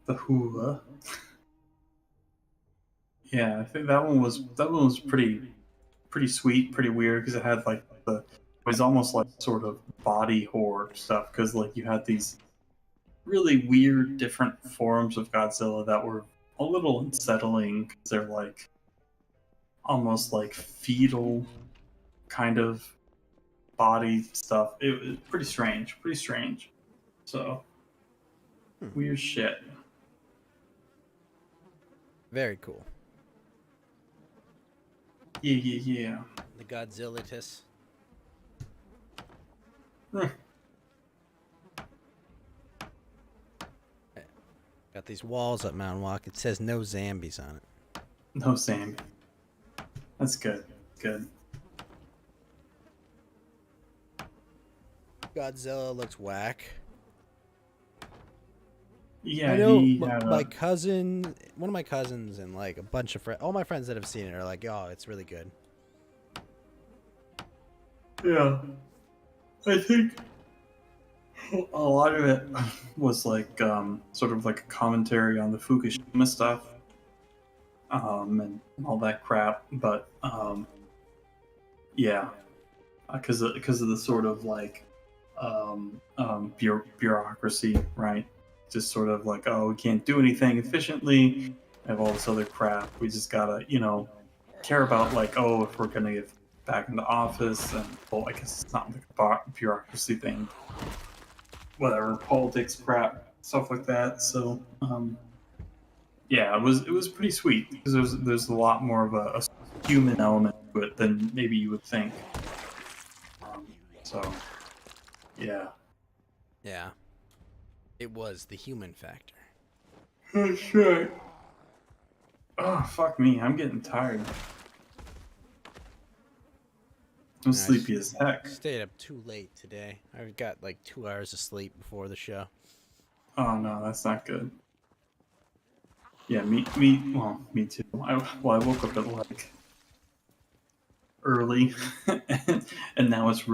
The Hula. Yeah, I think that one was pretty sweet, pretty weird because it had like it was almost like sort of body horror stuff because like you had these really weird different forms of Godzilla that were a little unsettling because they're like almost like fetal kind of body stuff. It was pretty strange, pretty strange. So weird shit. Very cool. Yeah. The Godzillitis. Hmm. Got these walls up Mount Walk. It says no zombies on it. No Sam. That's good. Good. Godzilla looks whack. Yeah, I know he had my cousin, one of my cousins, and like a bunch of friends, all my friends that have seen it are like, "Oh, it's really good." yeah. I think a lot of it was like sort of like a commentary on the Fukushima stuff, and all that crap. But yeah, because of the sort of like bureaucracy, right? Just sort of like, oh, we can't do anything efficiently. We have all this other crap. We just gotta, care about like, oh, if we're gonna get back into office, and well, I guess it's not like a bureaucracy thing. Whatever, politics crap, stuff like that. So, yeah, it was pretty sweet because there's a lot more of a human element to it than maybe you would think. So, yeah. Yeah, it was the human factor. Oh shit. Oh fuck me, I'm getting tired. I'm Nice. sleepy as heck. Stayed up too late today. I got like 2 hours of sleep before the show. Oh no, that's not good. Yeah, me too. I woke up at like early, and now it's.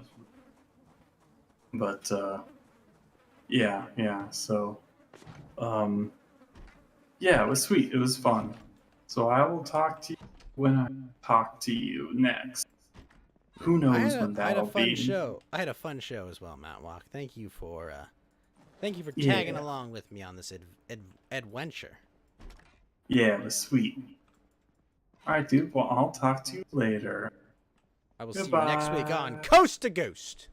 But yeah. So, Yeah, it was sweet. It was fun. So I will talk to you when I talk to you next. Who knows when I had a that'll fun be? show. I had a fun show as well, Matt Walk. Thank you for tagging Yeah. along with me on this adventure. Yeah, it was sweet. All right, dude. Well, I'll talk to you later. I will see you next week on Goodbye. Coast to Ghost.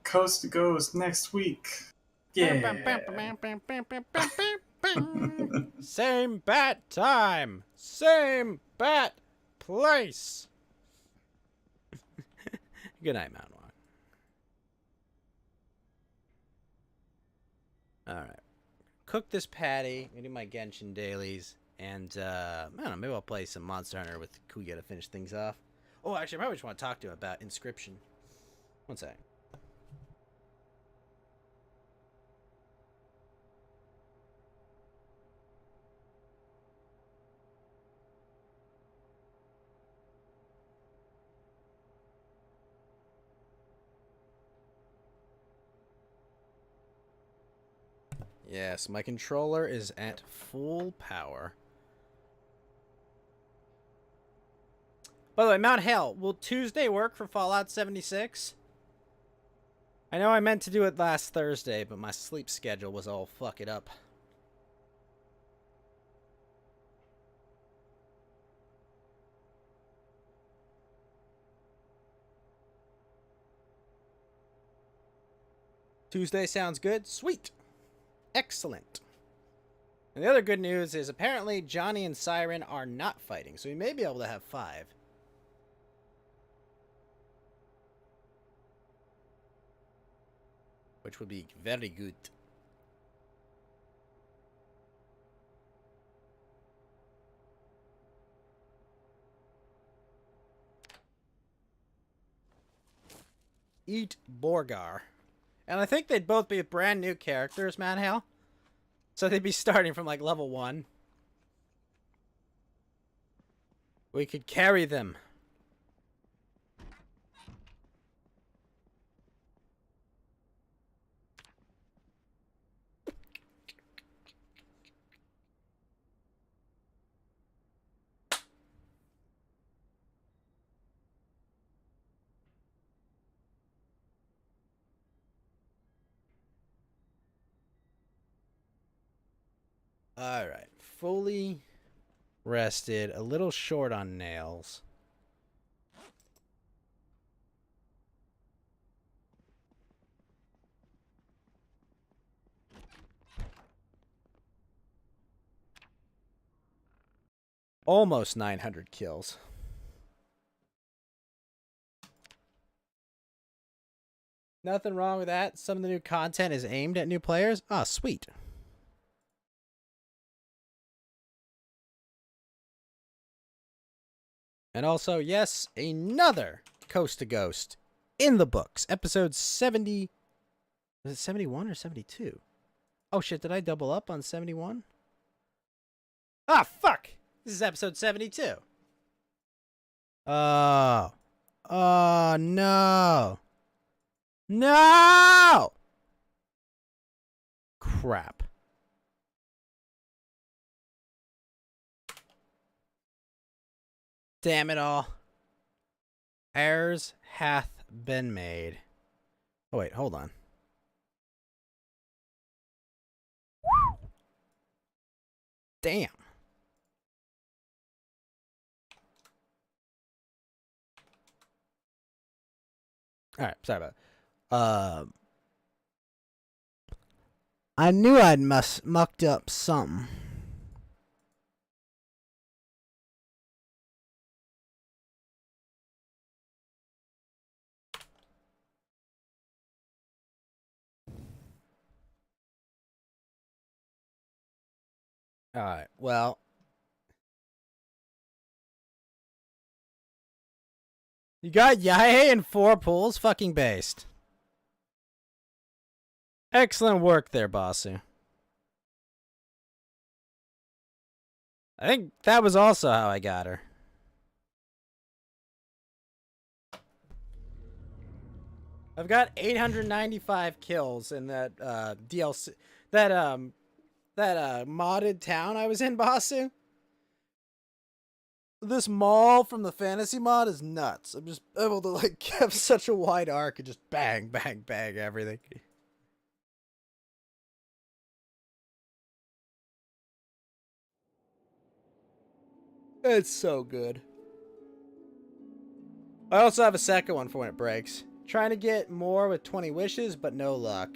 Coast to Ghost next week. Yeah. Same bat time, same bat place. Good night, Mountain Walk. All right, cook this patty. I do my Genshin dailies, and I don't know. Maybe I'll play some Monster Hunter with Kuya to finish things off. Oh, actually, I probably just want to talk to him about Inscription. One sec. Yes, my controller is at full power. By the way, Mount Hale, will Tuesday work for Fallout 76? I know I meant to do it last Thursday, but my sleep schedule was all fuck it up. Tuesday sounds good. Sweet. Excellent. And the other good news is apparently Johnny and Siren are not fighting, so we may be able to have 5. Which would be very good. Eat Borgar. And I think they'd both be brand new characters, Mad Hale. So they'd be starting from like level 1. We could carry them. Alright. Fully rested. A little short on nails. Almost 900 kills. Nothing wrong with that. Some of the new content is aimed at new players. Ah, sweet. And also, yes, another Coast to Ghost in the books. Episode 70. Was it 71 or 72? Oh shit, did I double up on 71? Ah, fuck! This is episode 72. Oh. Oh, no. No! Crap. Damn it all. Errors hath been made. Oh, wait, hold on. Damn. All right, sorry about it. I knew I'd mucked up something. All right, well. You got Yahe and 4 pulls fucking based. Excellent work there, Basu. I think that was also how I got her. I've got 895 kills in that DLC, that that modded town I was in, Basu. This mall from the fantasy mod is nuts. I'm just able to like have such a wide arc and just bang, bang, bang everything. It's so good. I also have a second one for when it breaks. Trying to get more with 20 wishes, but no luck.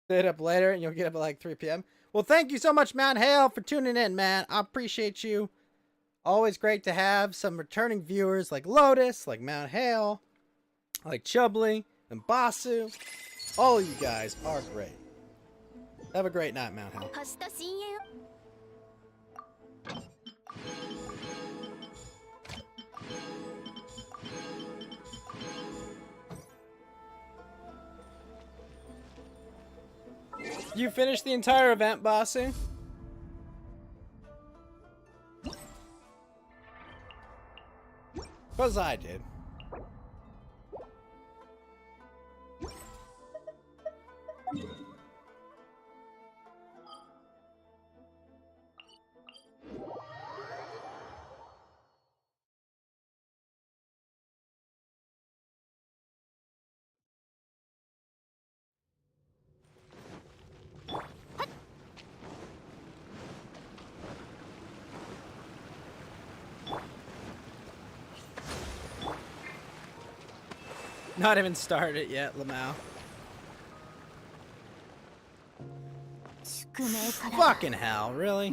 Stay up later and you'll get up at like 3 p.m. Well, thank you so much, Mount Hale, for tuning in, man. I appreciate you. Always great to have some returning viewers like Lotus, like Mount Hale, like Chubbly, and Basu. All of you guys are great. Have a great night, Mount Hale. You finished the entire event, Basu? Because I did. Not even started yet, Lamau. Fucking hell, really?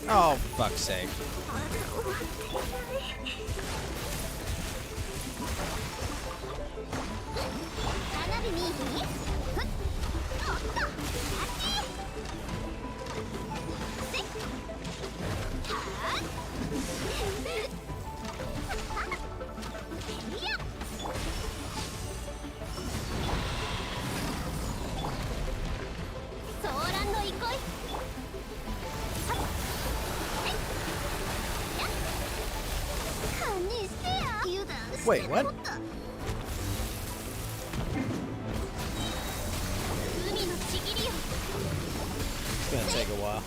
Oh, for fuck's sake. Wait, what? It's gonna take a while.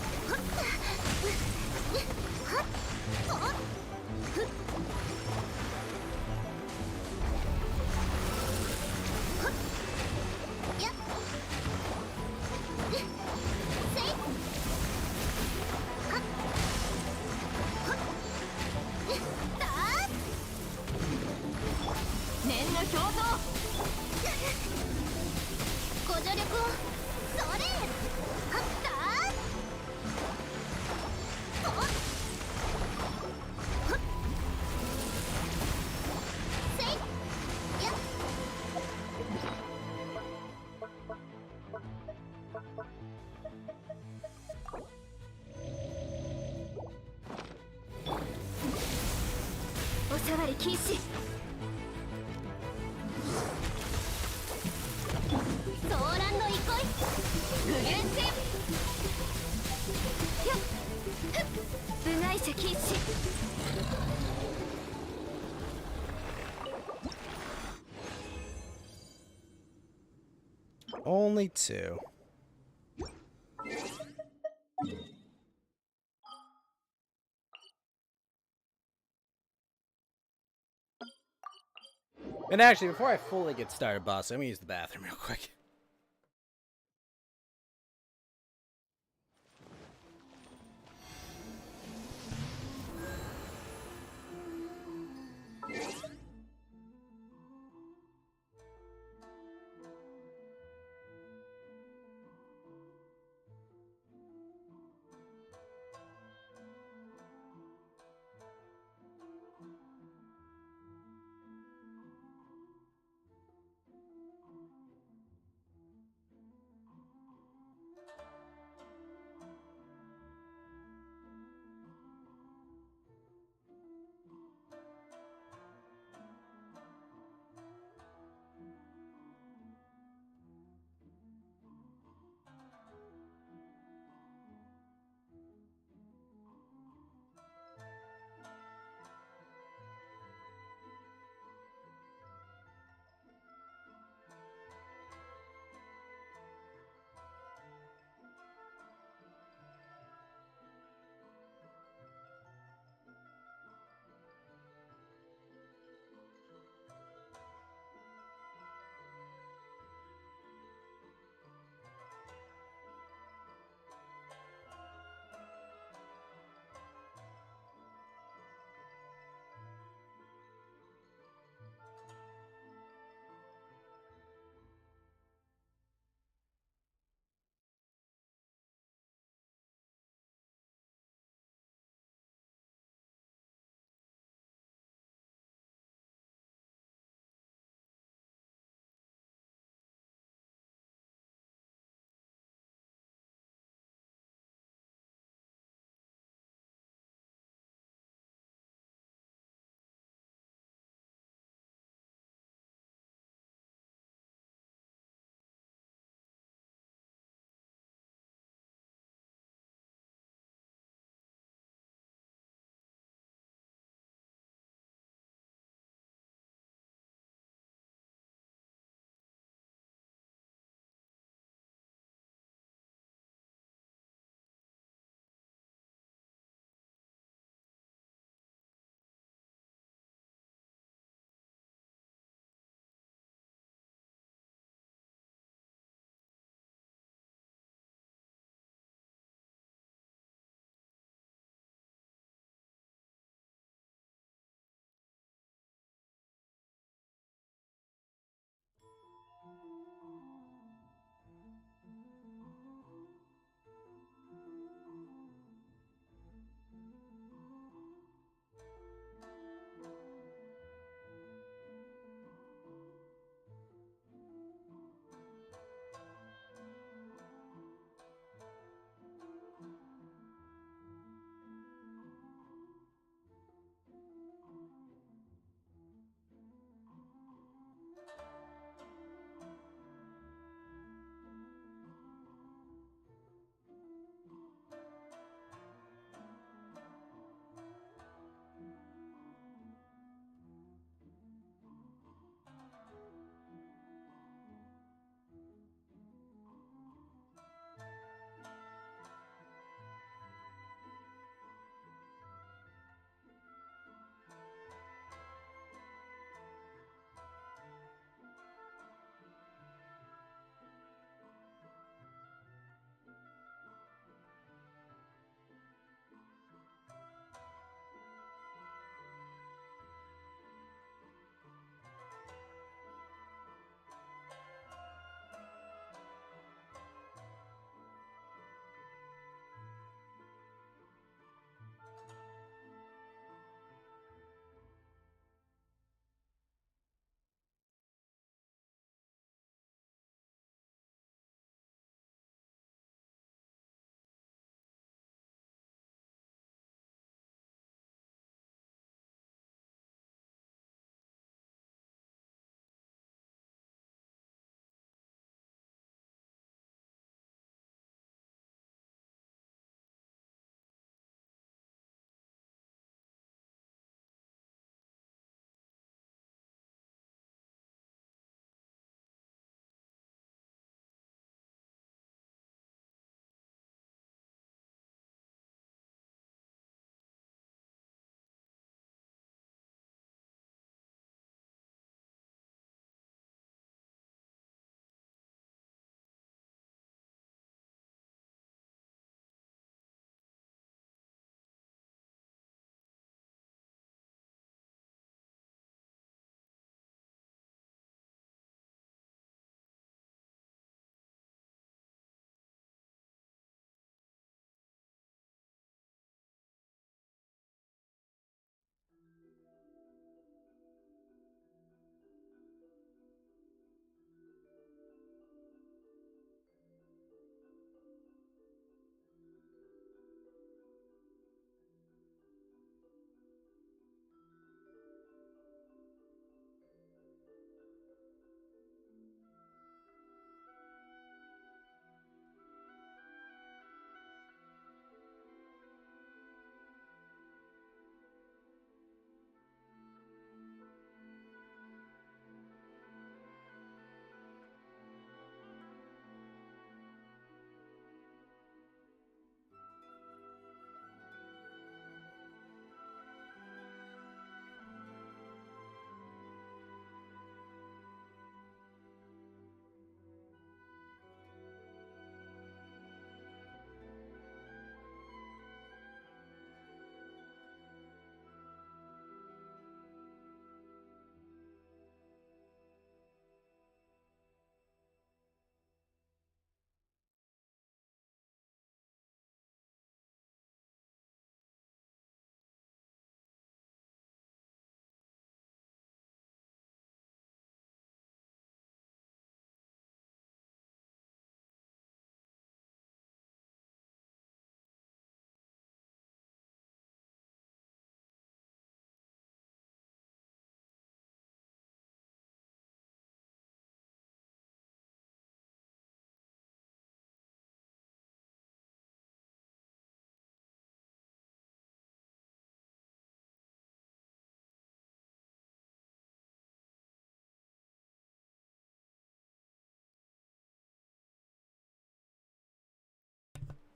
Only two. And actually, before I fully get started, boss, let me use the bathroom real quick.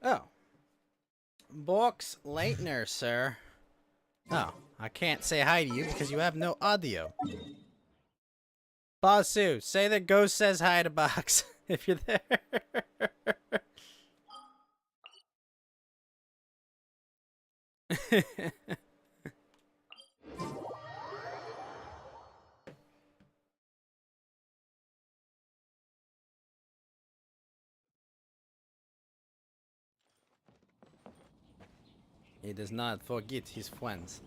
Oh. Box Leitner, sir. Oh, I can't say hi to you because you have no audio. Basu, say that Ghost says hi to Box if you're there. He does not forget his friends.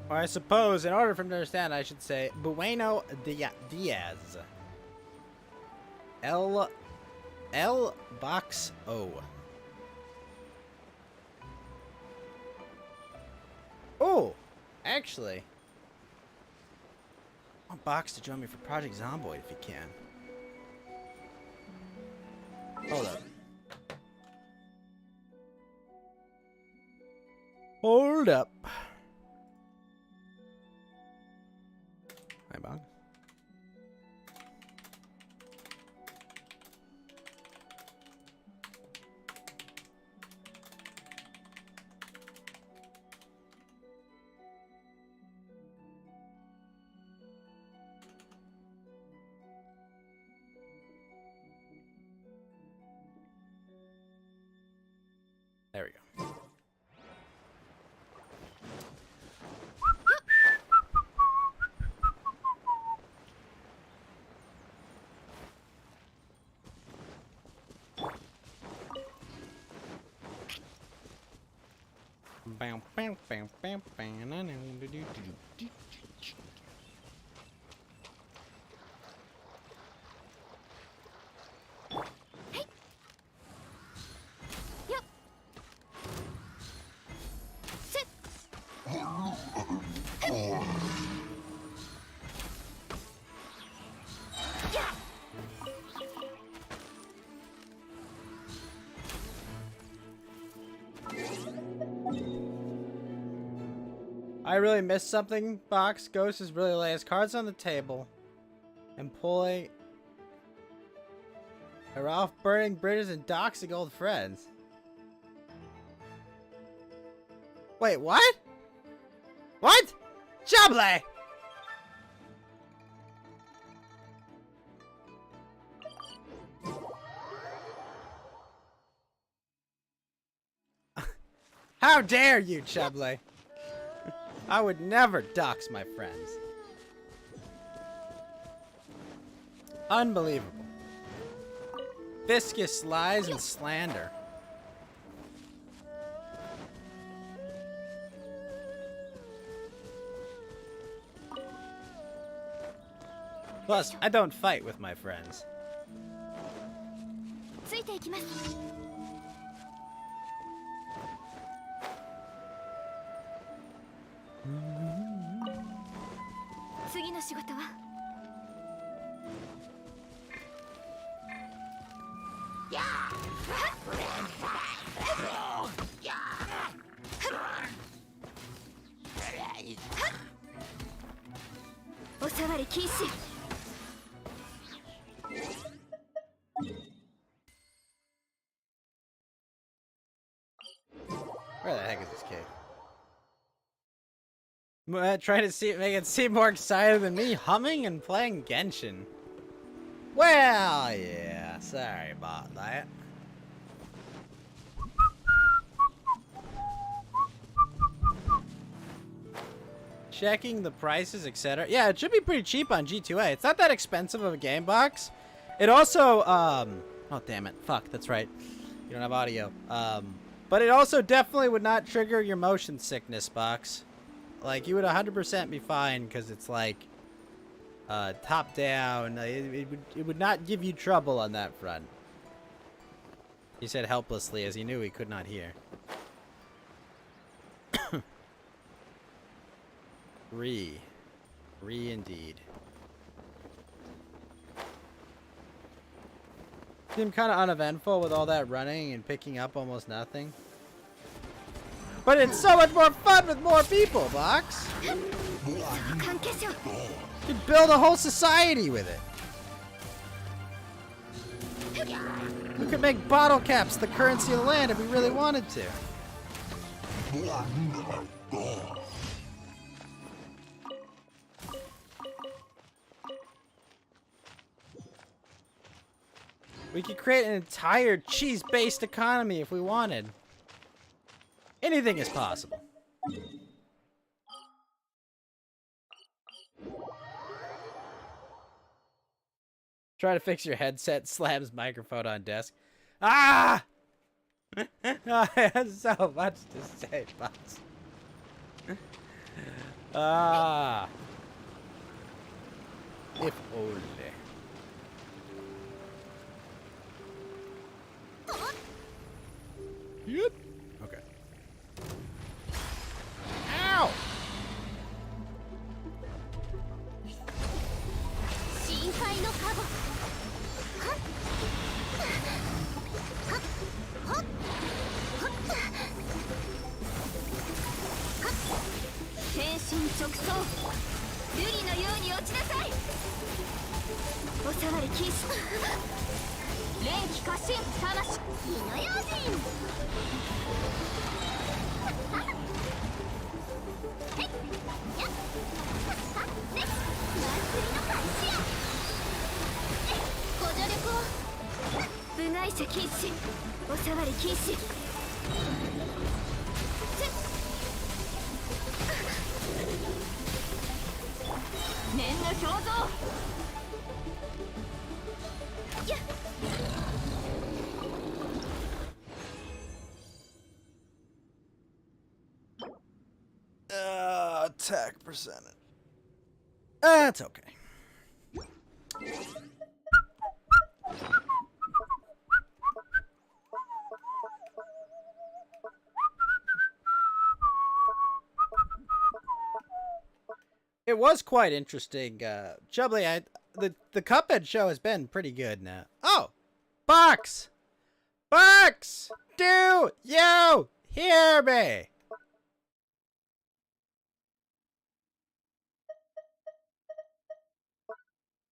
Or I suppose, in order for him to understand, I should say Bueno Diaz. L Box O. Oh, actually, I want Box to join me for Project Zomboid if he can. Hold up. Hold up. Hi, Box. There we go. Bam, bam, bam, bam, bam, na, na, do, do, do, do, do. I really missed something, Box. Ghost is really laying his cards on the table and pulling her off burning bridges and doxing old friends. Wait, what? What? Chable! How dare you, Chable? I would never dox my friends. Unbelievable. Viscous lies and slander. Plus, I don't fight with my friends. Where the heck is this cave? Trying to make it seem more excited than me humming and playing Genshin. Well, yeah, sorry about that. Checking the prices, etc. Yeah, it should be pretty cheap on G2A. It's not that expensive of a game box. It also, oh damn it, fuck, that's right. You don't have audio. But it also definitely would not trigger your motion sickness, Box. Like, you would 100% be fine, because it's like, top down. It would not give you trouble on that front. He said helplessly, as he knew he could not hear. Re indeed. Seemed kind of uneventful with all that running and picking up almost nothing. But it's so much more fun with more people, Box! You could build a whole society with it. We could make bottle caps the currency of the land if we really wanted to. We could create an entire cheese-based economy if we wanted. Anything is possible. Try to fix your headset, slams microphone on desk. Ah! I have so much to say, boss. Ah. If only. Yep. Okay. Ow! Attack percentage. That's okay. It was quite interesting. Chubbly, the Cuphead show has been pretty good now. Oh! Box! Box! Do you hear me?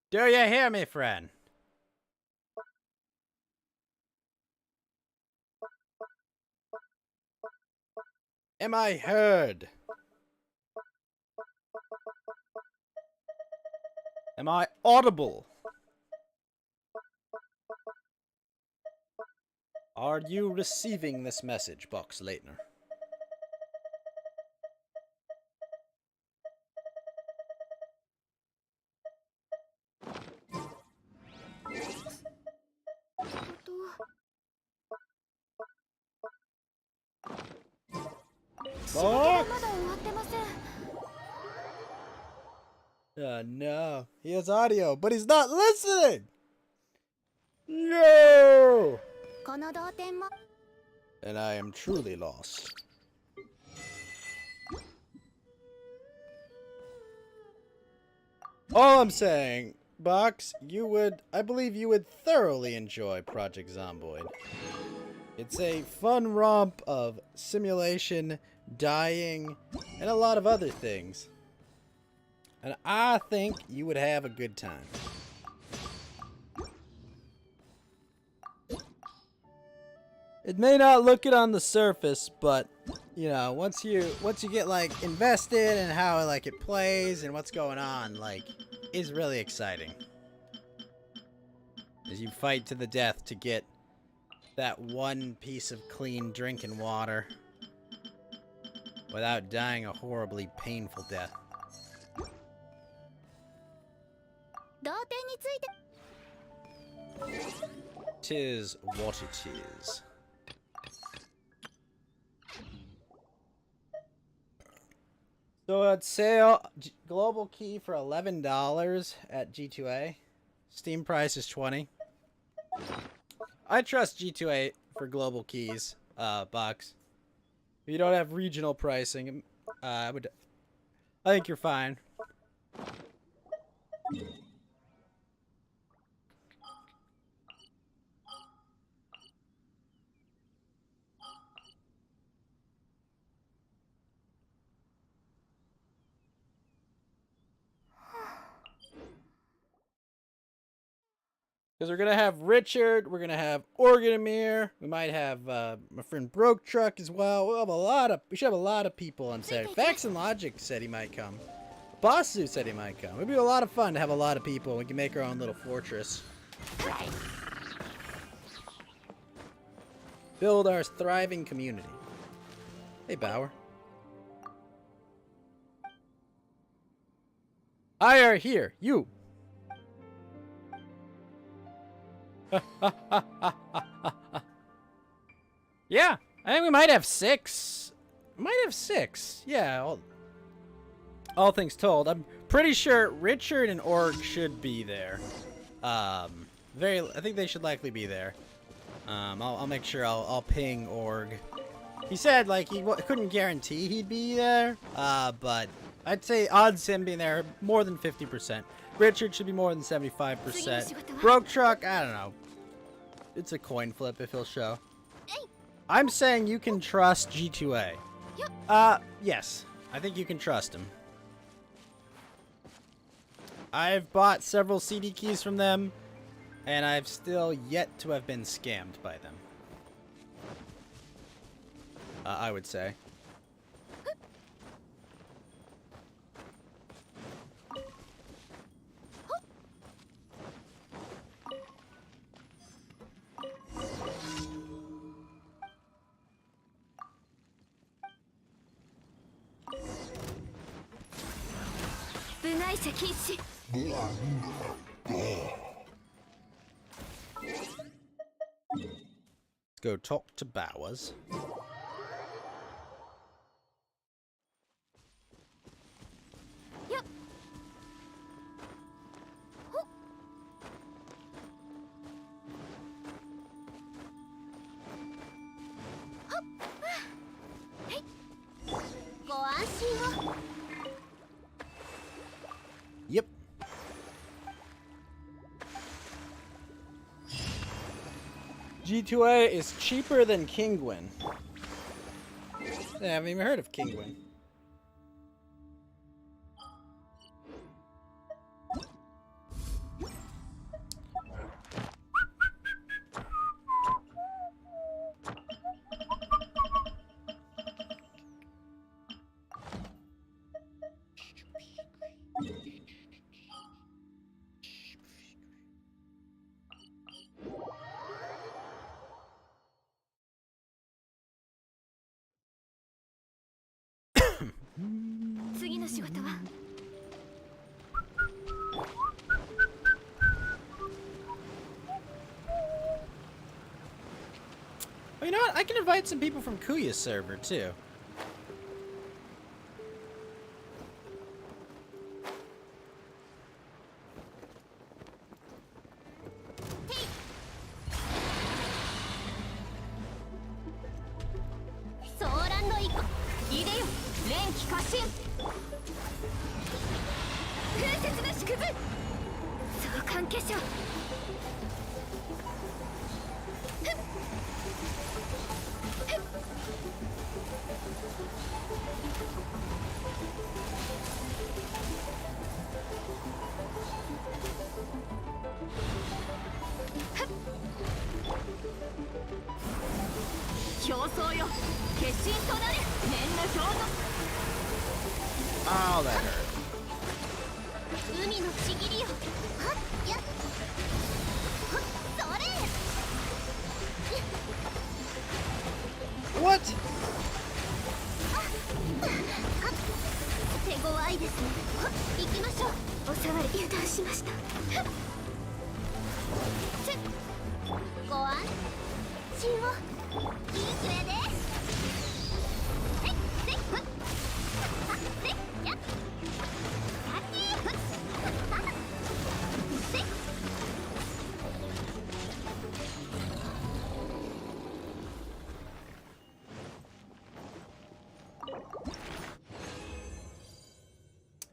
Do you hear me, friend? Am I heard? Am I audible? Are you receiving this message, Box Leitner? Box? No. He has audio, but he's not listening! No! And I am truly lost. All I'm saying, Box, I believe you would thoroughly enjoy Project Zomboid. It's a fun romp of simulation, dying, and a lot of other things. And I think you would have a good time. It may not look it on the surface, but you know, once you get like invested in how like it plays and what's going on, like, is really exciting. As you fight to the death to get that one piece of clean drinking water without dying a horribly painful death. Tis what it is. So at sale, global key for $11 at G2A. Steam price is $20. I trust G2A for global keys, Box. If you don't have regional pricing, I think you're fine. Because we're going to have Richard. We're going to have Organamir. We might have my friend Broke Truck as well. We should have a lot of on on Saturday. Facts and Logic said he might come. Bossu said he might come. It'd be a lot of fun to have a lot of people. We can make our own little fortress. Build our thriving community. Hey, Bauer. I are here. You. Yeah, I think we might have 6. Yeah, all things told, I'm pretty sure Richard and Org should be there. I think they should likely be there. I'll make sure I'll ping Org. He said like he couldn't guarantee he'd be there, but I'd say odds him being there more than 50%. Richard should be more than 75%. Broke Truck, I don't know. It's a coin flip if he'll show. I'm saying you can trust G2A. Yes. I think you can trust him. I've bought several CD keys from them, and I've still yet to have been scammed by them. I would say. Let's go talk to Bowers. Yep. G2A is cheaper than Kingwin. I haven't even heard of Kingwin. Oh, you know what? I can invite some people from Kuya's server, too. Oh, that hurt. What?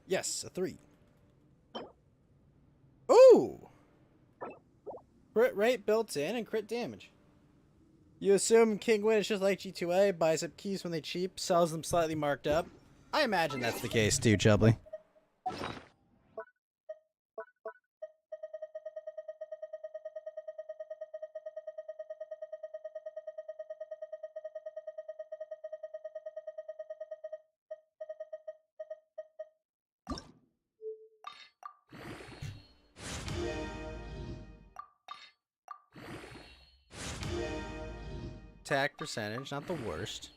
Yes, a 3. Ooh! Crit rate built in and crit damage. You assume Kingwin is just like G2A, buys up keys when they cheap, sells them slightly marked up. I imagine that's the case too, Chubbly. attack percentage, not the worst.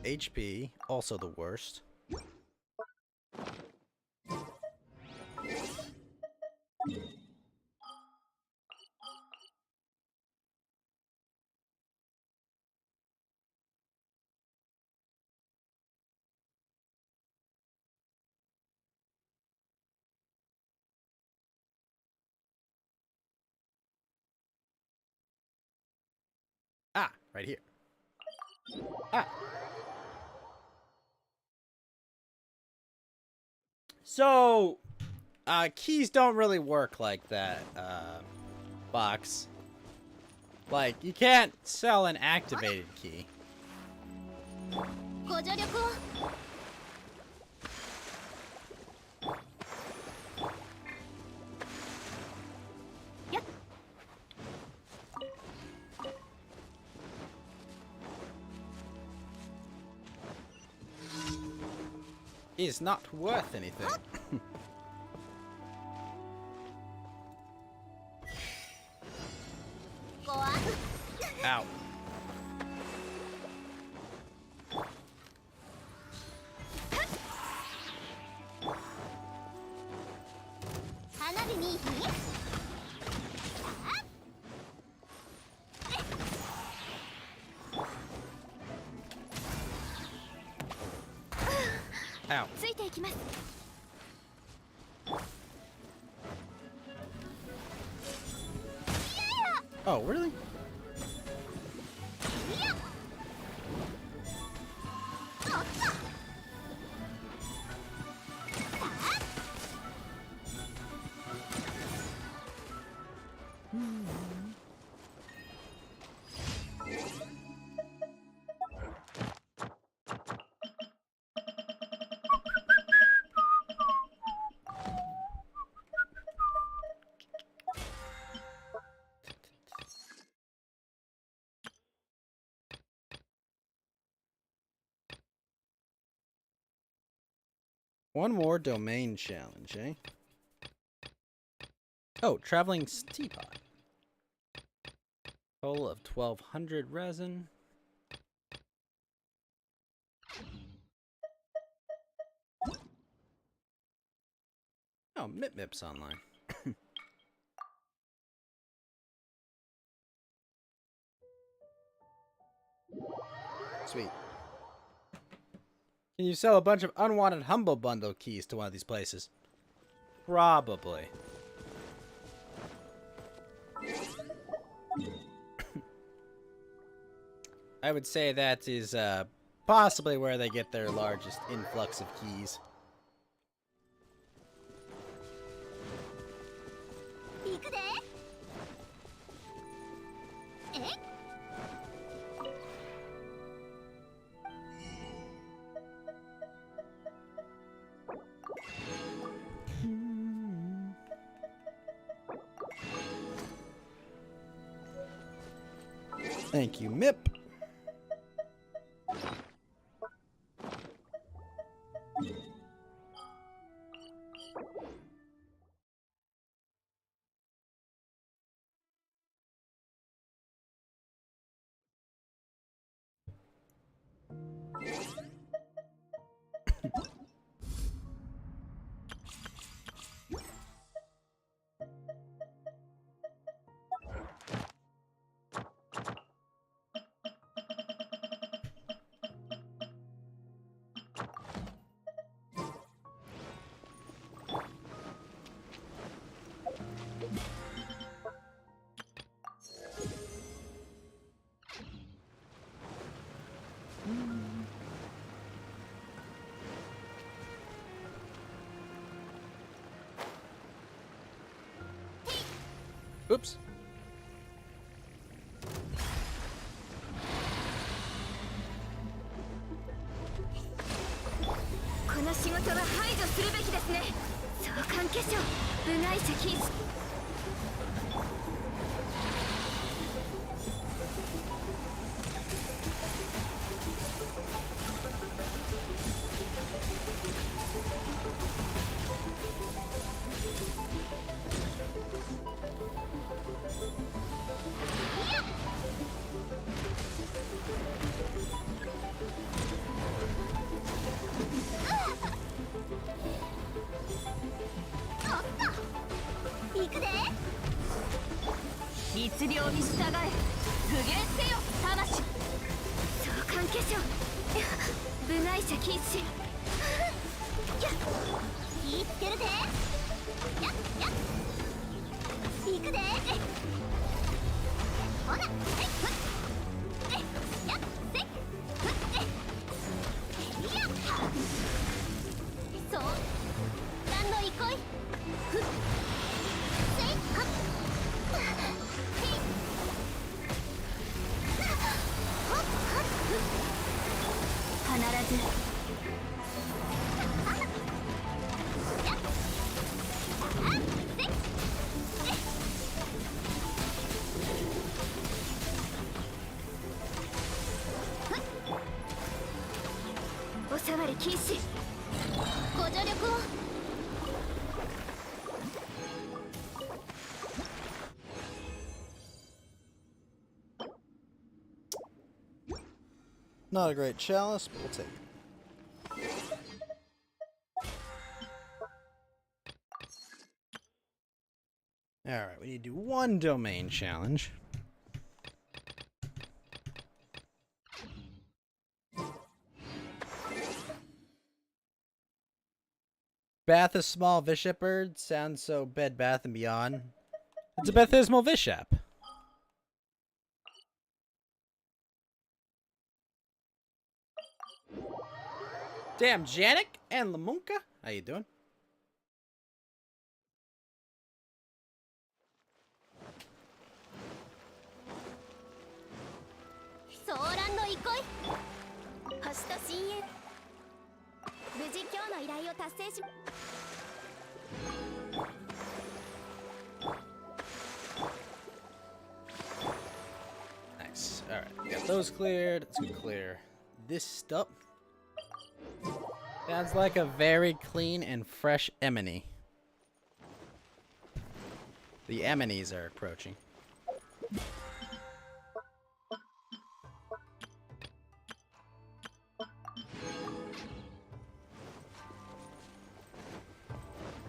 HP, also the worst. Ah, right here. Ah. So, keys don't really work like that, Box. Like, you can't sell an activated key. Is not worth anything. Ow. Ow. Oh, really? One more domain challenge, eh? Oh, traveling teapot. Total of 1,200 resin. Oh, Mip Mip's online. Sweet. Can you sell a bunch of unwanted Humble Bundle keys to one of these places? Probably. I would say that is possibly where they get their largest influx of keys. Thank you, Mip. Oops. 律令に従え具現せよ魂召喚化粧部外者禁止気ぃつけるぜやっやっ行くでほなえいやっせいいやそう何の憩いふっせいはっへいほっはっふ必ずやっあっせいおさわり禁止ご助力をNot a great chalice, but we'll take it. Alright, we need to do one domain challenge. Bath is small Bishop bird sounds so Bed Bath and Beyond. It's a Bethismal Bishop. Damn, Janik and Lamunka, how you doing? Nice. Alright, we got those cleared. Let's go clear this stuff. Sounds like a very clean and fresh Emony. The Emonies are approaching.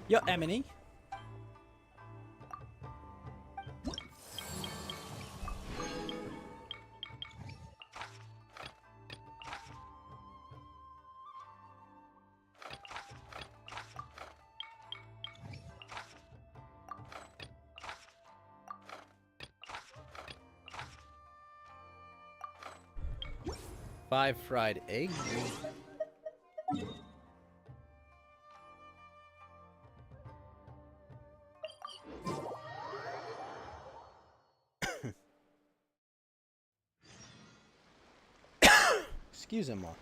Yo, Emony. Five fried eggs. Excuse him all.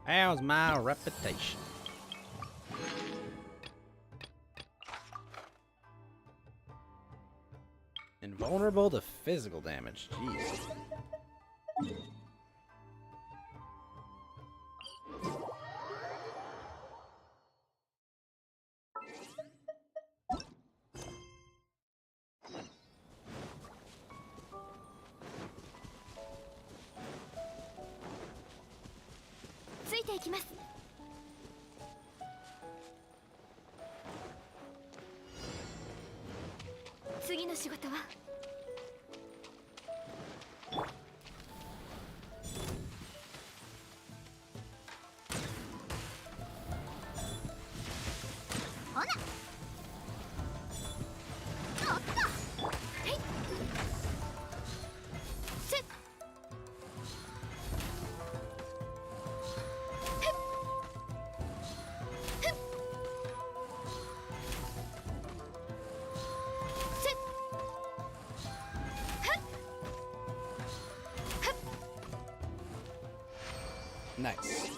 How's my reputation? Invulnerable to physical damage. Jeez. Nice.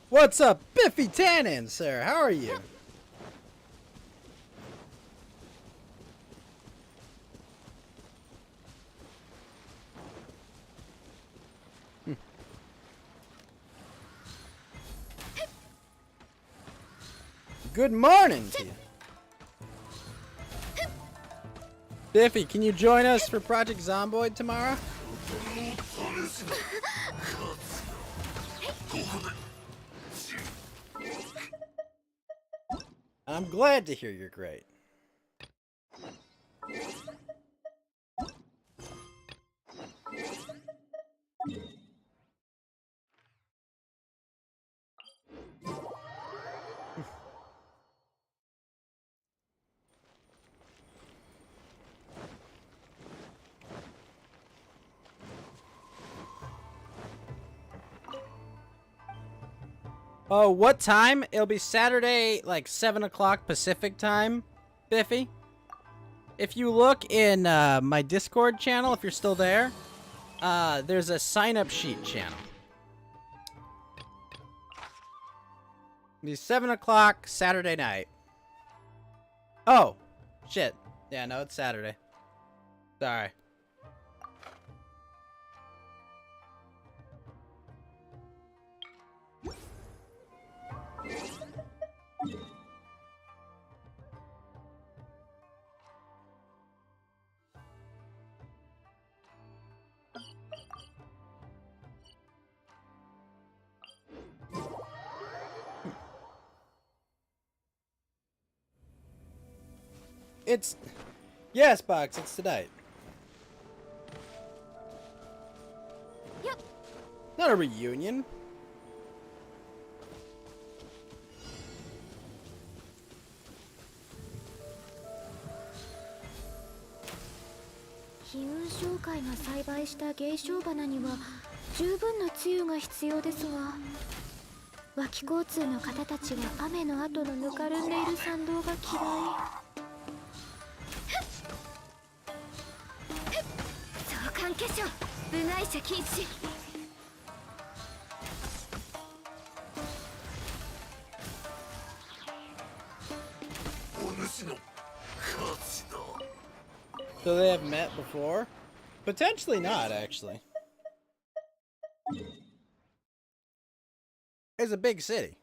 What's up, Biffy Tannen, sir? How are you? Good morning to you. Biffy, can you join us for Project Zomboid tomorrow? I'm glad to hear you're great. Oh, what time? It'll be Saturday, like 7 o'clock Pacific time, Biffy. If you look in my Discord channel, if you're still there, there's a sign-up sheet channel. It'll be 7 o'clock Saturday night. Oh, shit. Yeah, no, it's Saturday. Sorry. It's... Yes, Box, it's tonight. Yep. Not a reunion. So they have met before? Potentially not, actually. It's a big city.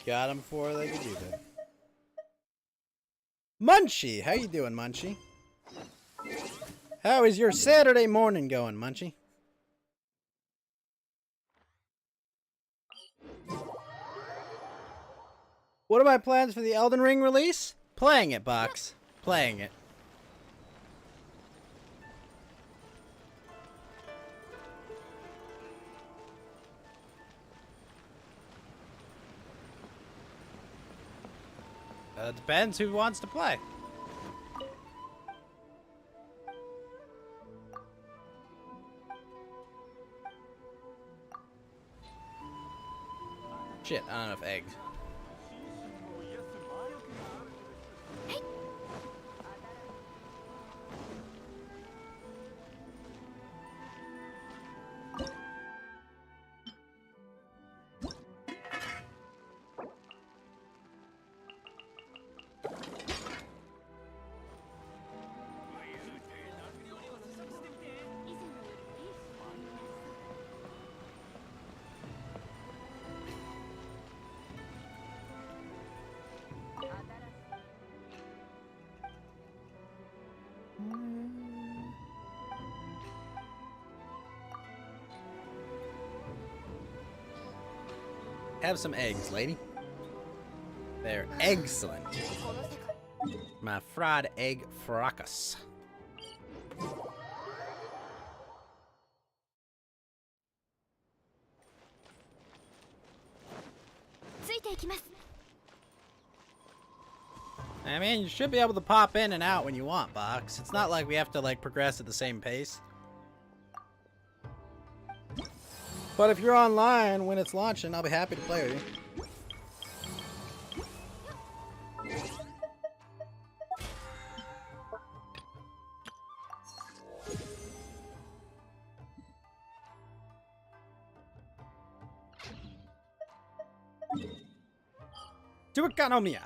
Got him before they could do that. Munchie, how you doing, Munchie? How is your Saturday morning going, Munchie? What are my plans for the Elden Ring release? Playing it, Box. Playing it. Depends who wants to play. Shit, I don't have enough eggs. Have some eggs, lady. They're excellent. My fried egg fracas. ついていきます。 I mean, you should be able to pop in and out when you want, Box. It's not like we have to, like, progress at the same pace. But if you're online when it's launching, I'll be happy to play with you. To economia.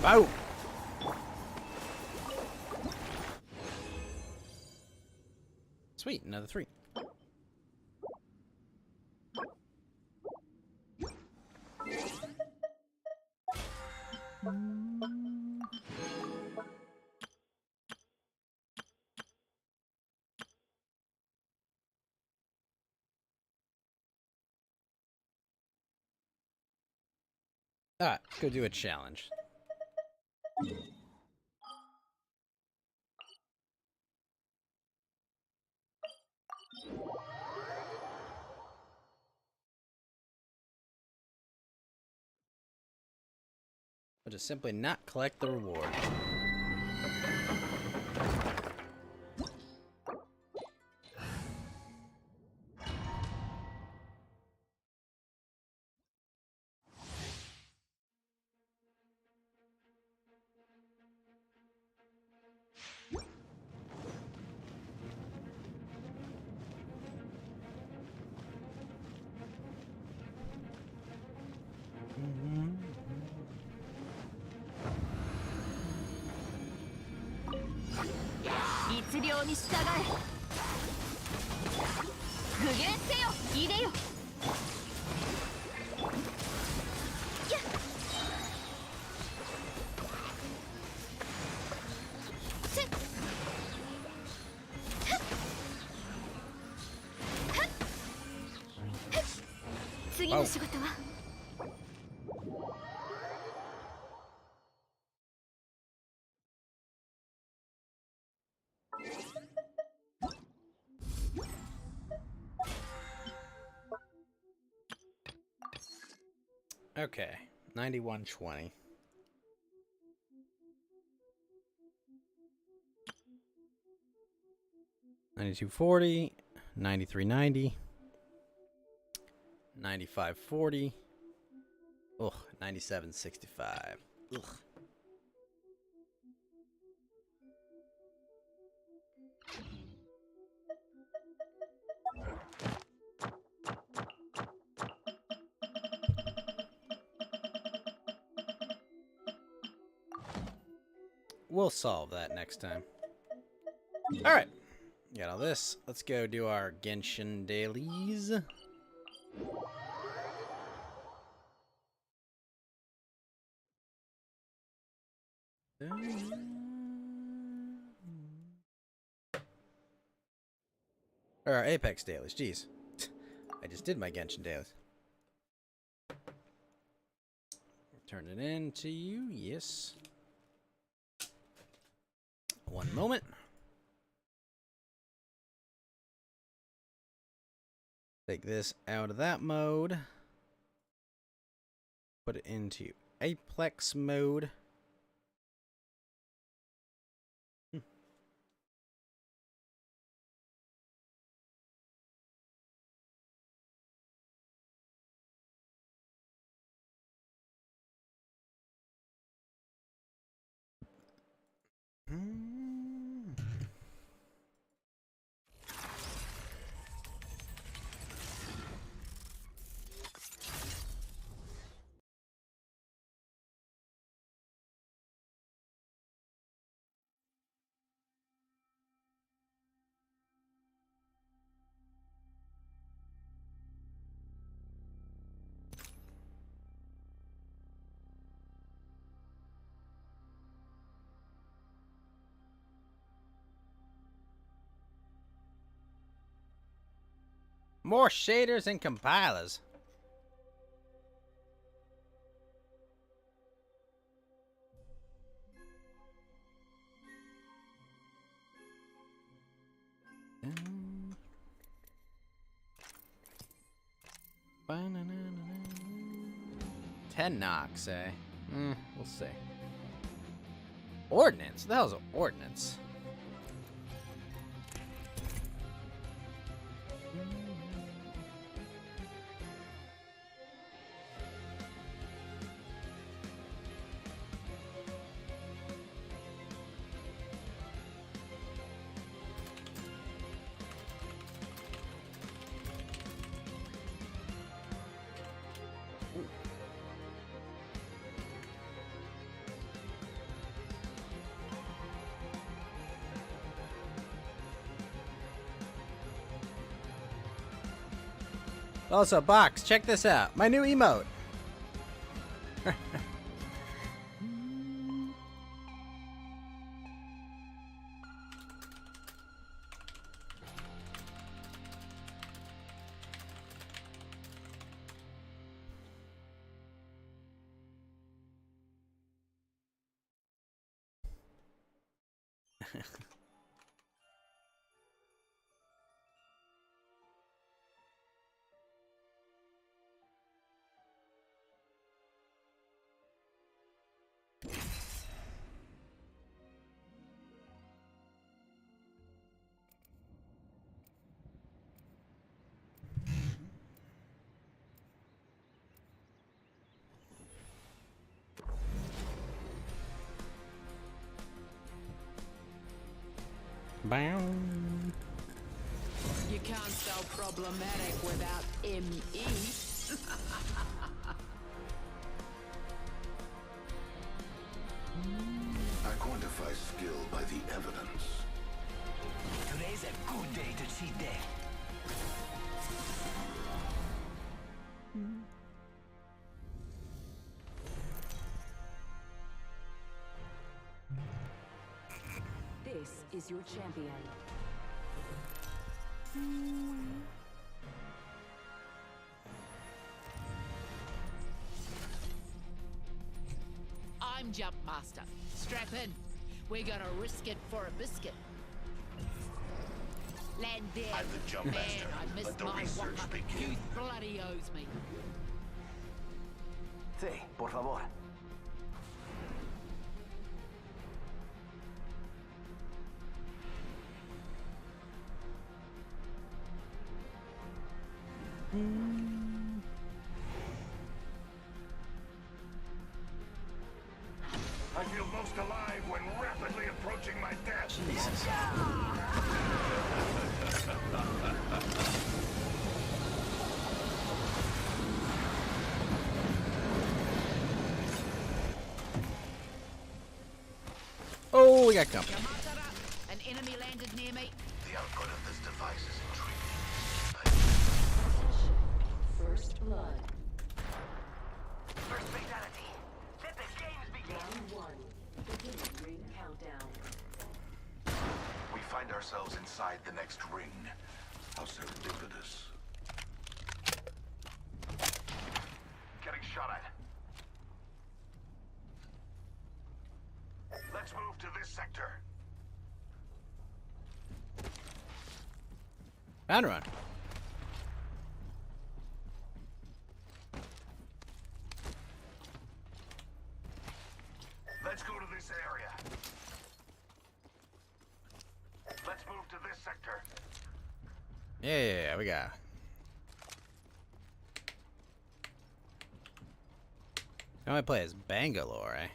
Boom! Sweet, another 3. Alright, let's go do a challenge. Or just simply not collect the reward. Oh. Okay, 9120. $92.40, $93.90, $95.40, ugh, $97.65. Ugh. we'll solve that next time. All right, got all this. Let's go do our Genshin dailies. Or our Apex dailies. Jeez, I just did my Genshin dailies. Turn it in to you. Yes. One moment. Take this out of that mode. Put it into Apex mode. More shaders and compilers. Ten knocks, eh? We'll see. Ordnance? What the hell's an ordnance? Also, Box, check this out. My new emote. Bound. You can't spell problematic without M-E. I quantify skill by the evidence. Today's a good day to cheat day. This is your champion. I'm Jump Master. Strap in. We're gonna risk it for a biscuit. Land there. I'm the Jump Man, Master. I missed Let the my research whopper. begin. You bloody owes me. Sí, por favor. I feel most alive when rapidly approaching my death. Jesus. Oh, we got company. An enemy landed near me. The output of this device is intriguing. First blood. First fatality. Let the games begin. Round 1. Beginning ring countdown. We find ourselves inside the next ring. How serendipitous. Getting shot at. Let's move to this sector. Bound run. Let's go to this area. Let's move to this sector. Yeah, we got. Now I play as Bangalore, eh?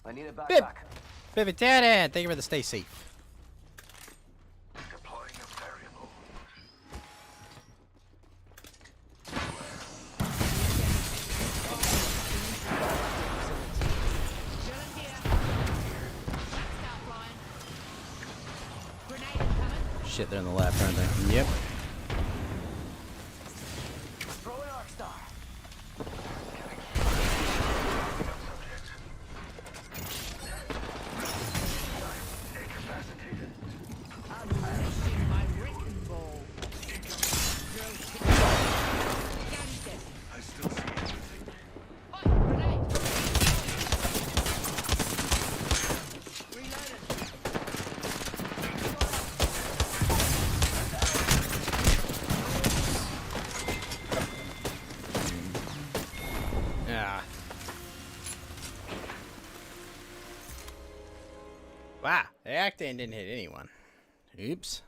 I need a Bib. backpack. Baby Daddy, thank you for the stay safe. Deploying a variable. Chilling here. Black scout flying. Grenade incoming. Shit, they're on the left, aren't they? Yep. Throw an arc star. Unleashing my wrecking ball. I still see everything. Oi, grenade. Reloading. Yeah. Wow, the Actan didn't hit anyone. Oops.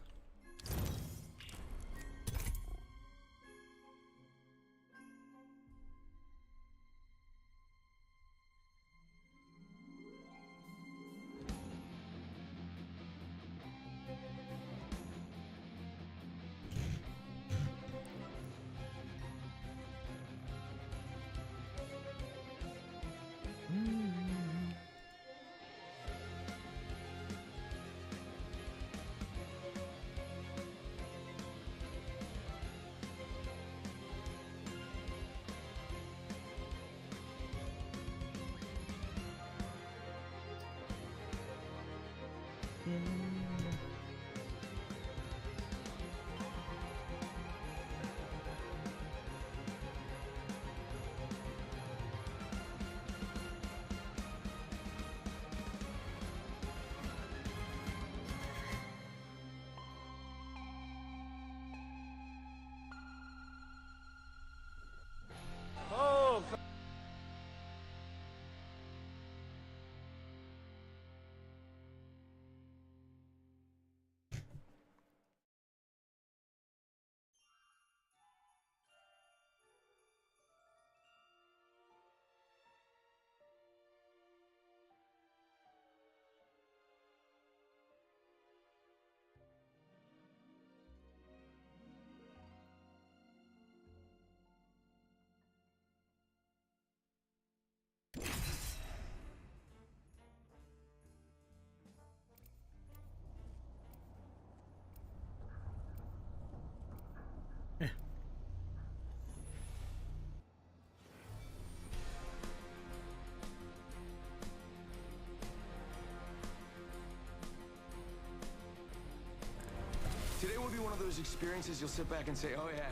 Today will be one of those experiences you'll sit back and say, oh yeah,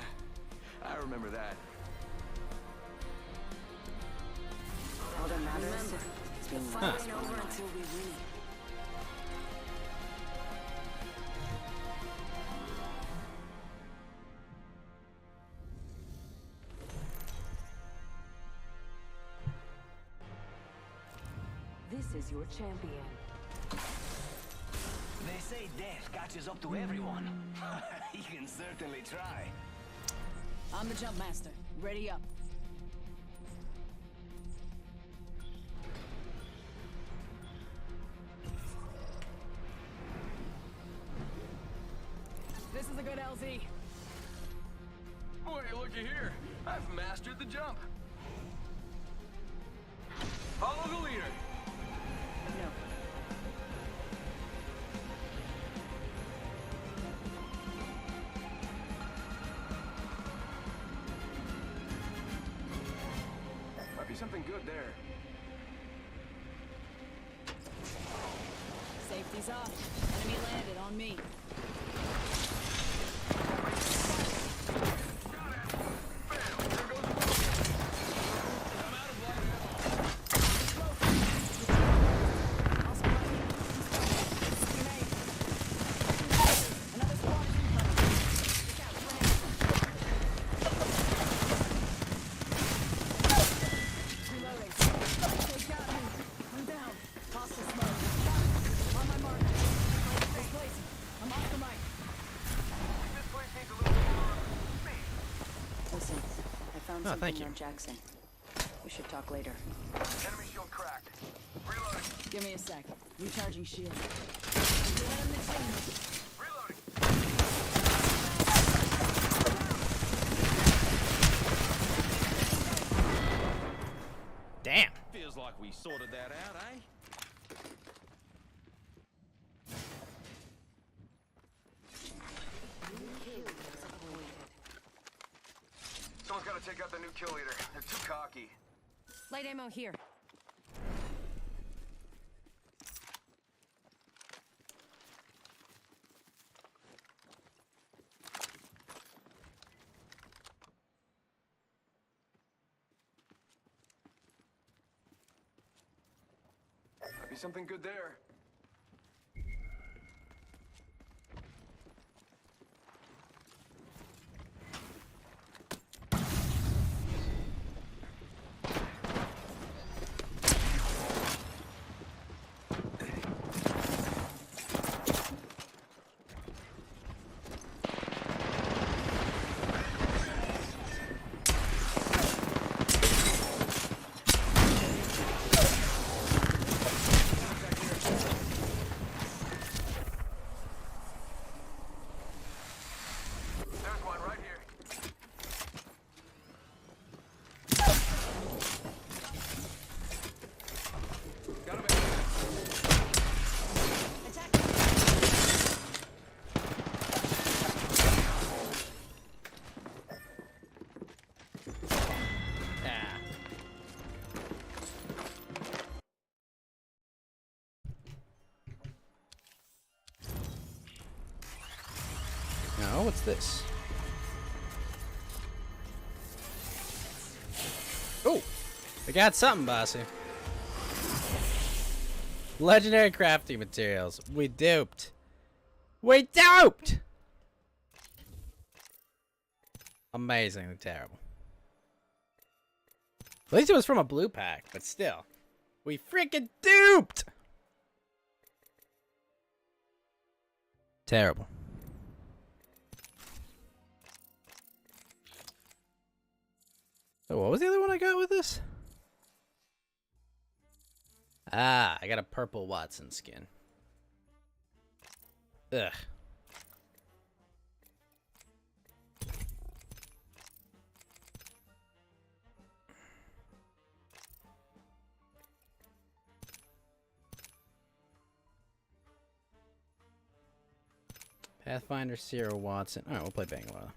I remember that. All that matters is the fight ain't over until we win. This is your champion. They say death catches up to everyone. You can certainly try. I'm the jump master. Ready up. This is a good LZ. Boy, looky here. I've mastered the jump. Follow the leader. No. Might be something good there. Safety's off. Enemy landed on me. Oh, thank you. On Jackson. We should talk later. Enemy shield cracked. Reloading. Give me a sec. Recharging shield. Reloading. Damn. Feels like we sorted that out, eh? Someone's got to take out the new kill leader. They're too cocky. Light ammo here. Might be something good there. There's one right here. Got him. Ah. Now, what's this? Oh, I got something, bossy. Legendary crafting materials. We duped. We duped! Amazingly terrible. At least it was from a blue pack, but still. We freaking duped! Terrible. So what was the other one I got with this? Ah, I got a purple Watson skin. Ugh. Pathfinder, Sierra Watson. Alright, we'll play Bangalore.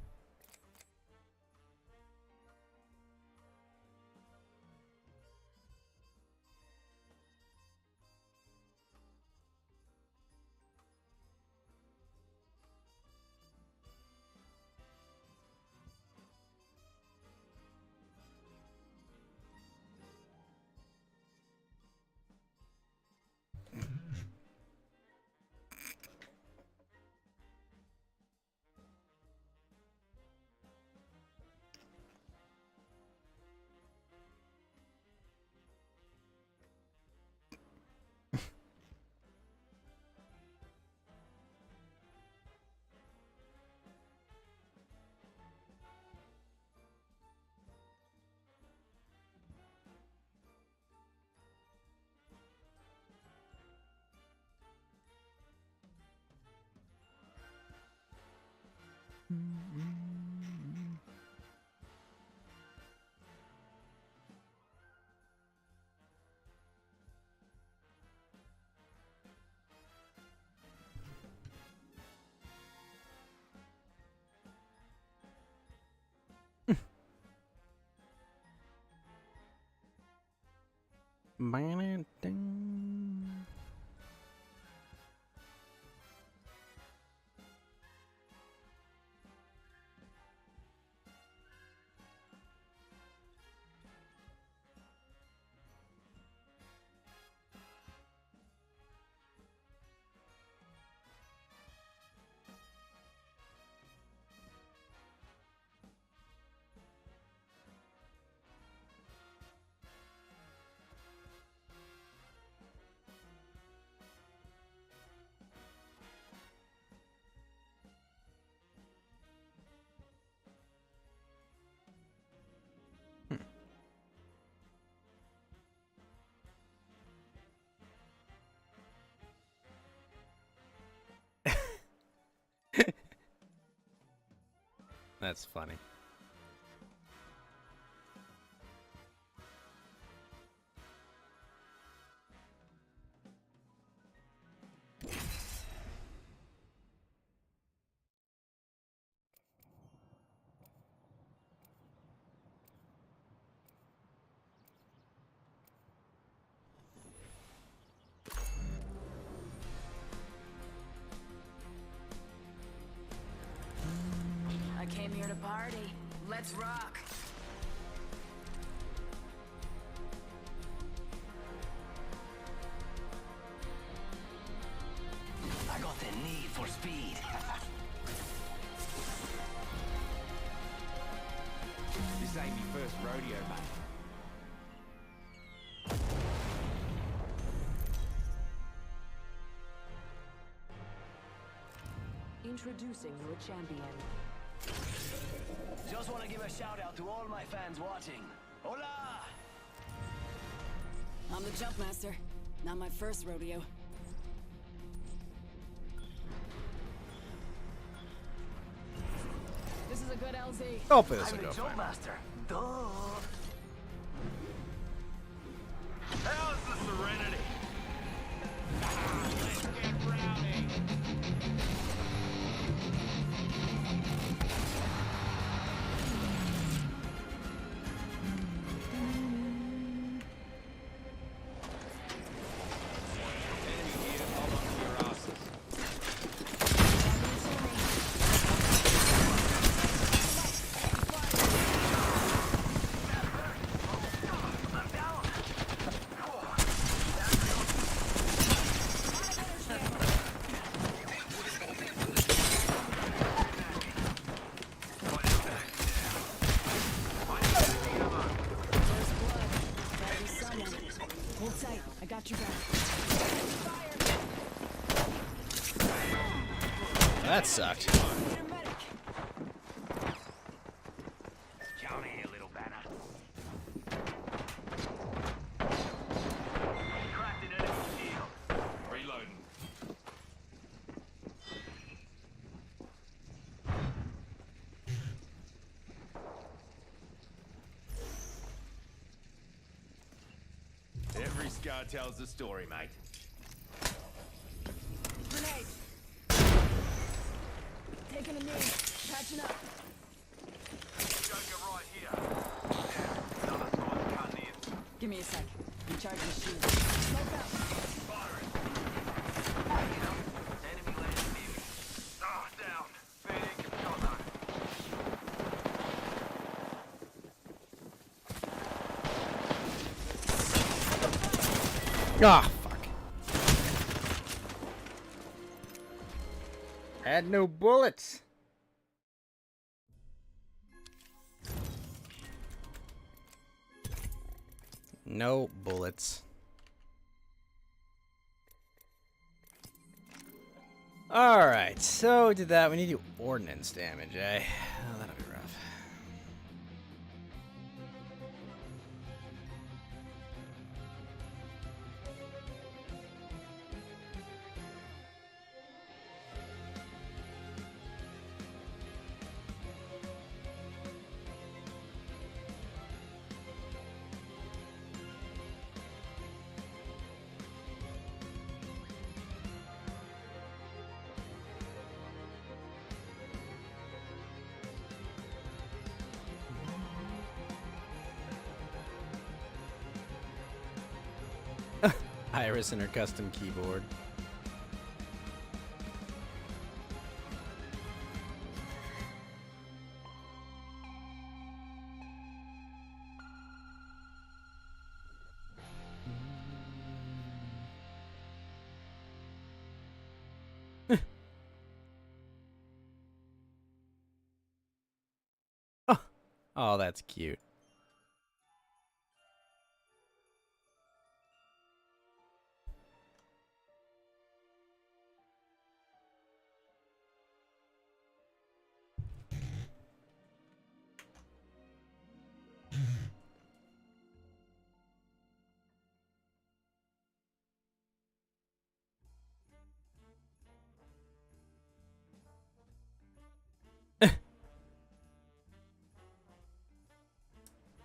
That's funny. I came here to party. Let's rock. I got the need for speed. This ain't my first rodeo, mate. Introducing your champion. Just want to give a shout out to all my fans watching. Hola! I'm the jump master. Not my first rodeo. This is a good LZ. Hopefully this I'm will the go jump fine. master. Duh. How's the Serenity? Let's get rowdy. Hold tight. I got your back. That sucked. Down here, little banner. Cracked an enemy shield. Reloading. Every scar tells a story, mate. Grenade. Taking a knee. Patching up. Joker right here. Yeah, another squad cutting in. Give me a sec. Recharge the shield. Smoke out. Firing. Enemy landing near me. Ah, down. Big shot though. Ah, fuck. Had no bullets. No bullets. Alright, so we did that. We need to do ordnance damage, eh? Oh, that'll be rough. Iris and her custom keyboard. Oh, that's cute.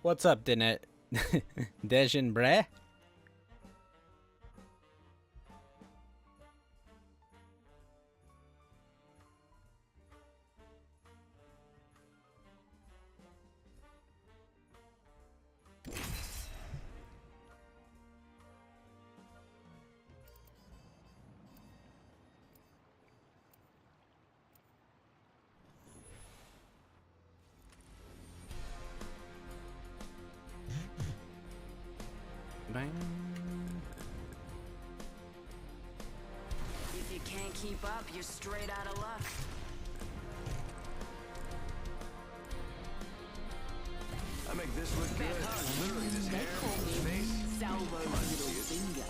What's up, Dinet? Dejan Bre? If you can't keep up, you're straight out of luck. I make this look good. Literally, this hair, this face. Salvo middle finger.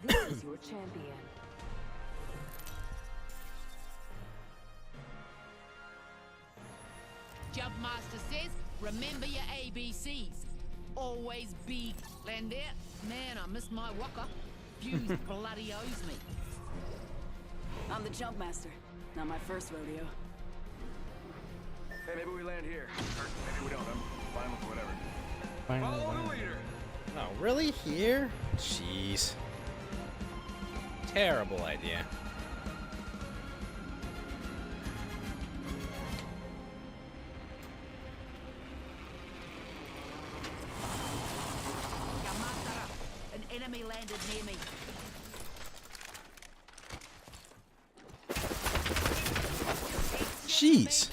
This is your champion. Jumpmaster says, remember your ABCs. Always be Landet. Man, I missed my walker. Fuse bloody owes me. I'm the jump master. Not my first rodeo. Hey, maybe we land here. Or maybe we don't. I'm fine with whatever. Follow the leader. Oh, really? Here? Jeez. Terrible idea. Yamatara, an enemy landed near me. Jeez.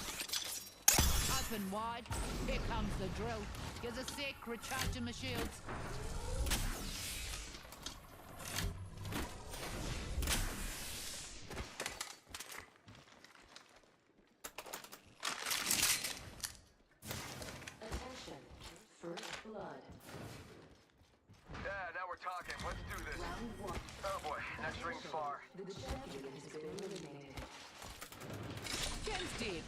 Open wide. Here comes the drill. Give a sec, recharging my shields. Attention. First blood. Yeah, now we're talking. Let's do this. Round one. Oh boy, next ring's far. The champion has been eliminated. Ken's dead.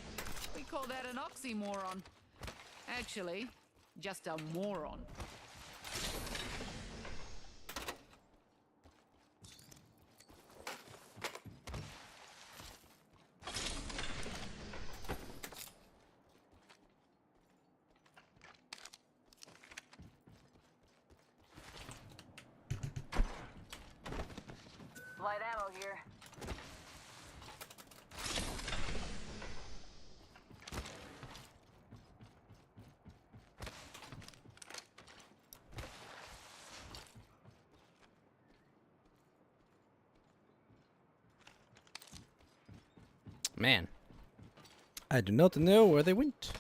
We call that an oxymoron. Actually, just a moron. Light ammo here. Man. I do not know where they went.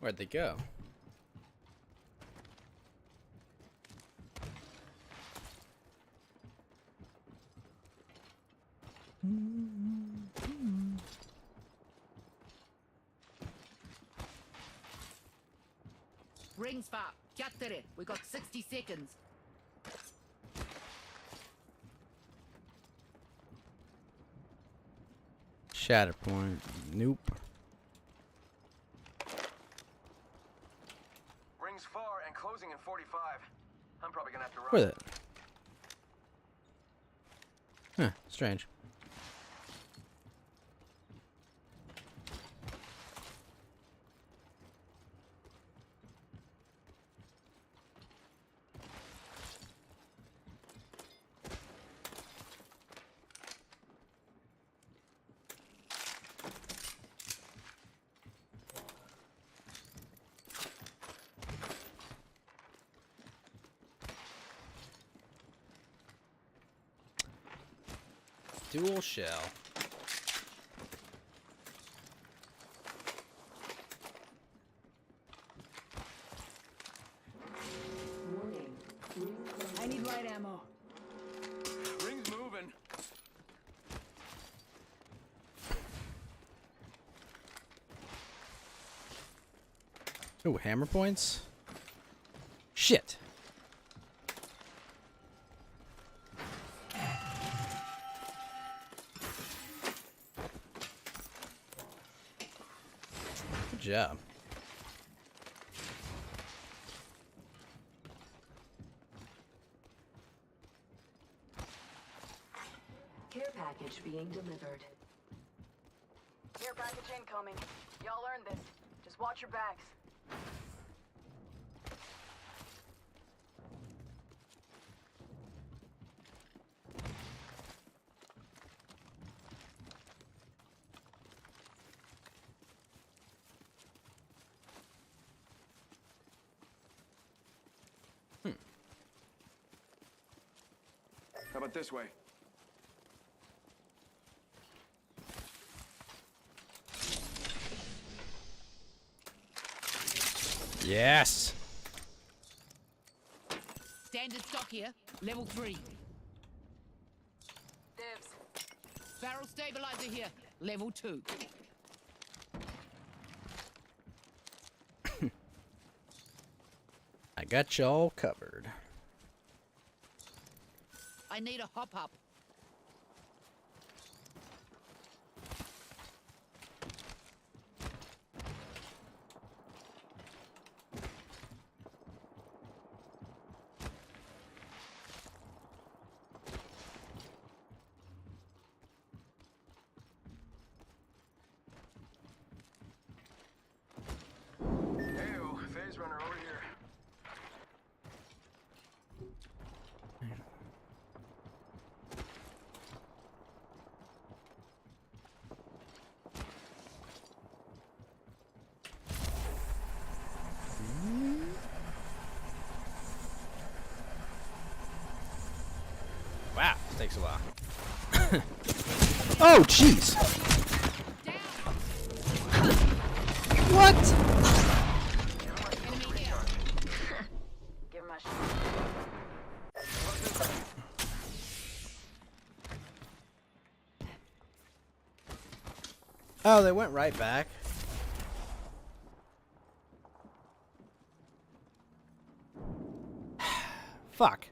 Where'd they go? Rings far. Chiattere. We got 60 seconds. Shatterpoint. Nope. Rings far and closing in 45. I'm probably gonna have to run. Where's it? Huh, strange. Dual shell. I need light ammo. Rings moving. Ooh, hammer points? Shit. Good job. Care package being delivered. Care package incoming. Y'all earned this. Just watch your backs. How about this way? Yes. Standard stock here. Level 3. Dibs. Barrel stabilizer here. Level 2. I got y'all covered. I need a hop-up. Heyo, phase runner over here. Wow, this takes a while. Oh, jeez. What? Give him a shot. Oh, they went right back. Fuck.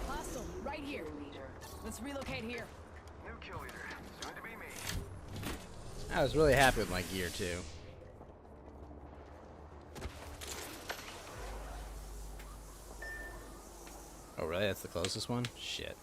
Hostile, right here. Let's relocate here. New kill leader. Soon to be me. I was really happy with my gear, too. Oh, really? That's the closest one? Shit.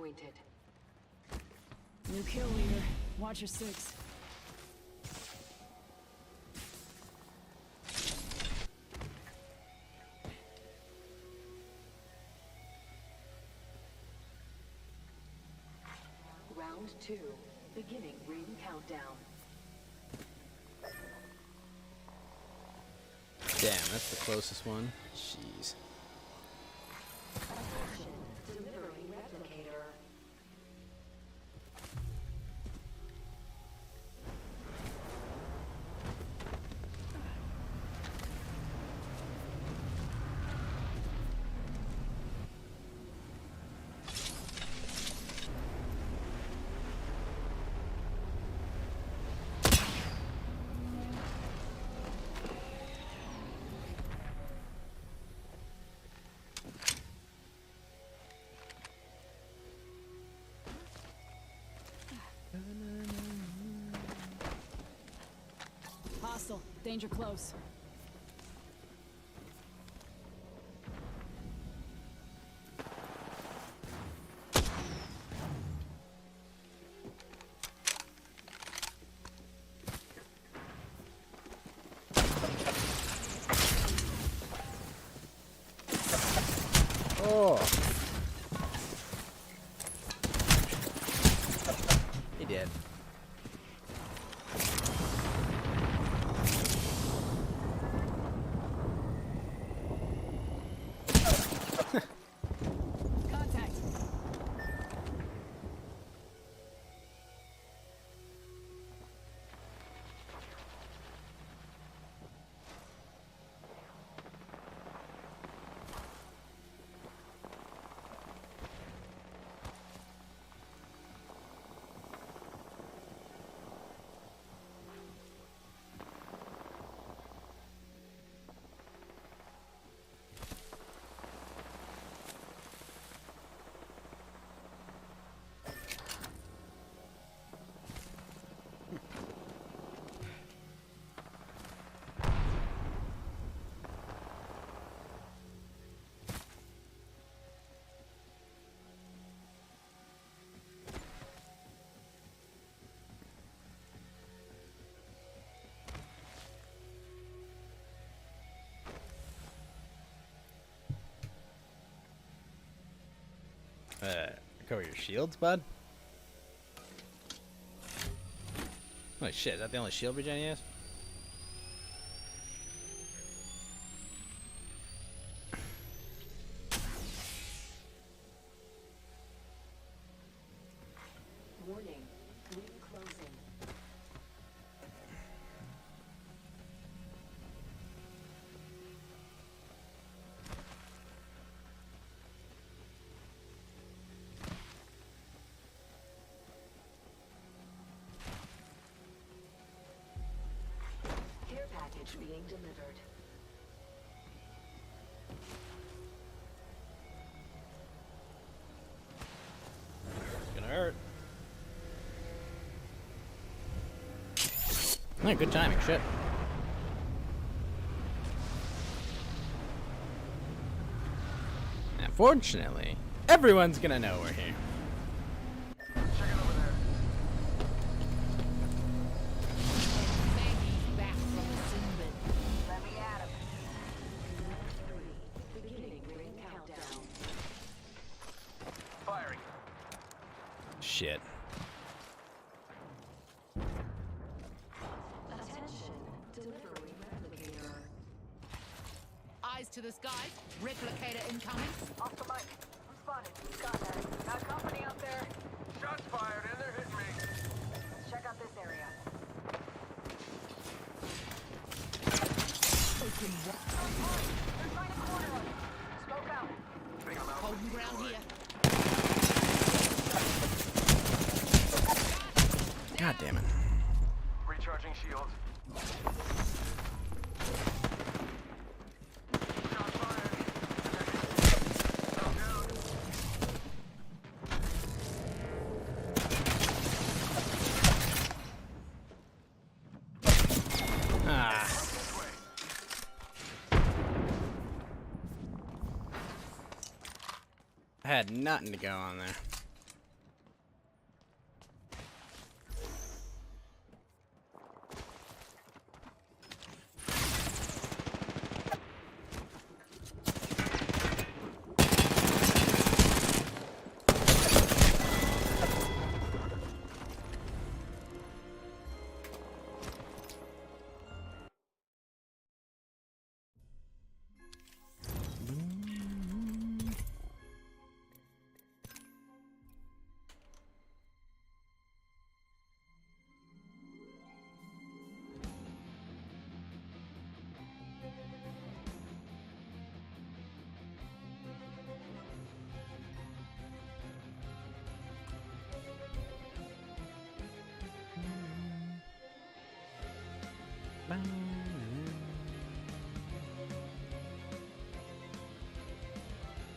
appointed. New kill leader. Watch your six. Round 2. Beginning ring countdown. Damn, that's the closest one. Jeez. Attention, delivering replicator. Hostile. Danger close. Oh. He did. Contact. Cover your shields, bud. Holy shit, is that the only shield regen he has? Warning, ring closing. Care package being delivered. It's gonna hurt. Hey, good timing, shit. Unfortunately, everyone's gonna know we're here. Maggie's back from the sin bin. Let me at him. Beginning ring countdown. Firing. Shit. Attention, delivering replicator. Eyes to the skies. Replicator incoming. Off the mic. I'm spotted. Got that. Got company out there. Shots fired and they're hitting me. Let's check out this area. They're trying to corner us. Smoke out. Holding ground here. God damn it. Recharging shields. Shots fired. Knocked down. Ah. This way. I had nothing to go on there.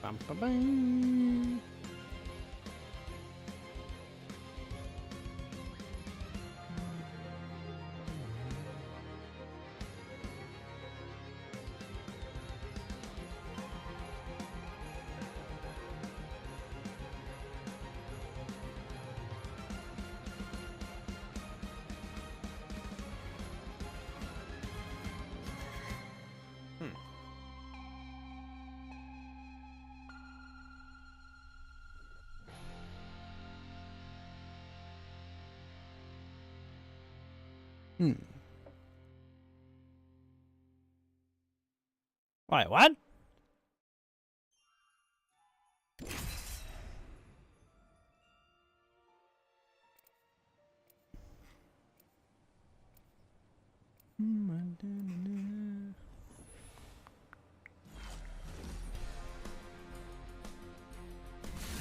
Bum, bum, bum. Wait, what?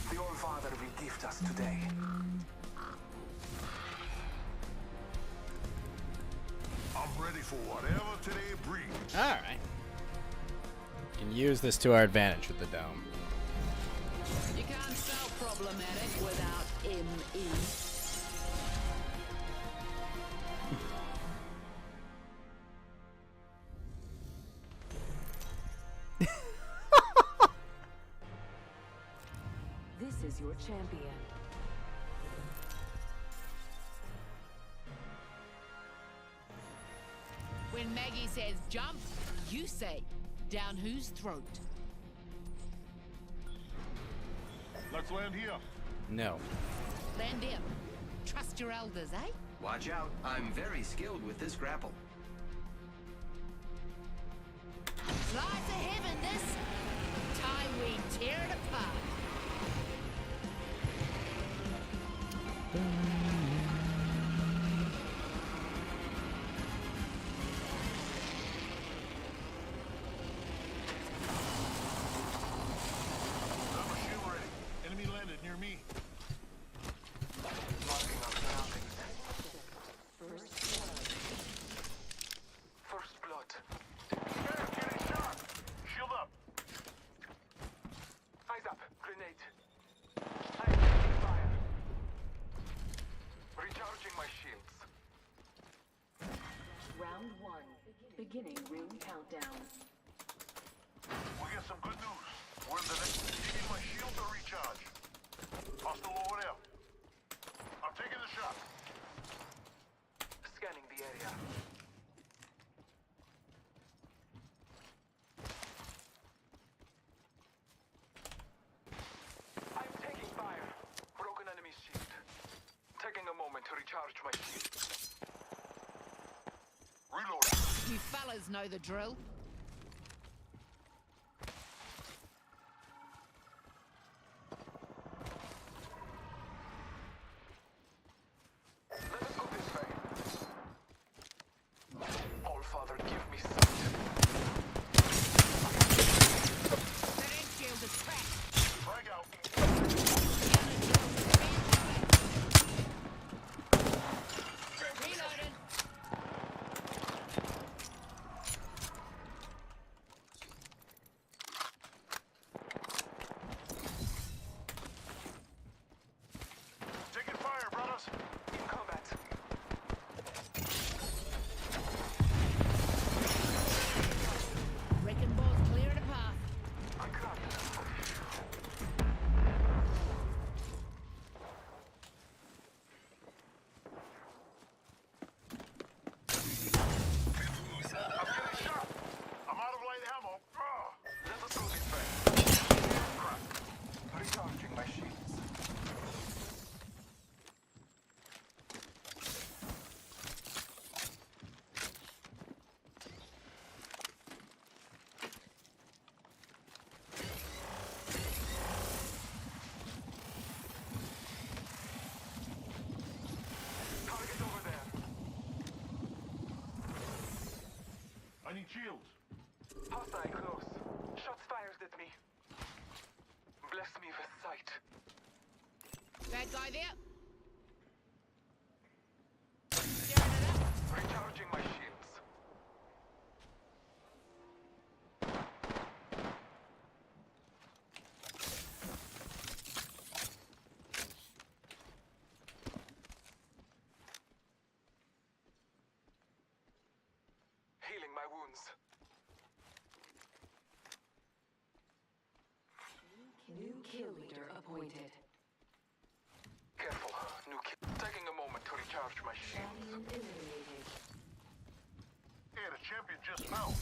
The All-Father will gift us today. I'm ready for whatever today brings. All right. Can use this to our advantage with the dome. You can't spell problematic without M-E. This is your champion. When Maggie says jump, you say down whose throat? Let's land here. No. Land in. Trust your elders, eh? Watch out. I'm very skilled with this grapple. Slice of heaven, this. Time we tear it apart. I'm a shield ready. Enemy landed near me. Marking our surroundings. First blood. Hey, getting shot. Shield up. Eyes up. Grenade. I'm taking fire. Recharging my shields. Round 1. Beginning ring countdown. We get some good news. We're in the next. Giving my shield to recharge. Hostile over there. I'm taking the shot. Scanning the area. I'm taking fire. Broken enemy shield. Taking a moment to recharge my shield. Reload. You fellas know the drill. Let us go this way. All Father, give me sight. That end shield is cracked. Frag out. Reloading. Taking fire, brothers. In combat. Wrecking balls clearing a path. I cracked. I'm getting shot. I'm out of light ammo. Let us go this way. Recharging my shields. Target over there. I need shields. Hostile close. Shots fired at me. Bless me with sight. Bad guy there. Stirring it up. Recharging my shields. my wounds. New kill leader appointed. Careful, new kill. Taking a moment to recharge my shield. Champion eliminated. Hey, the champion just fell.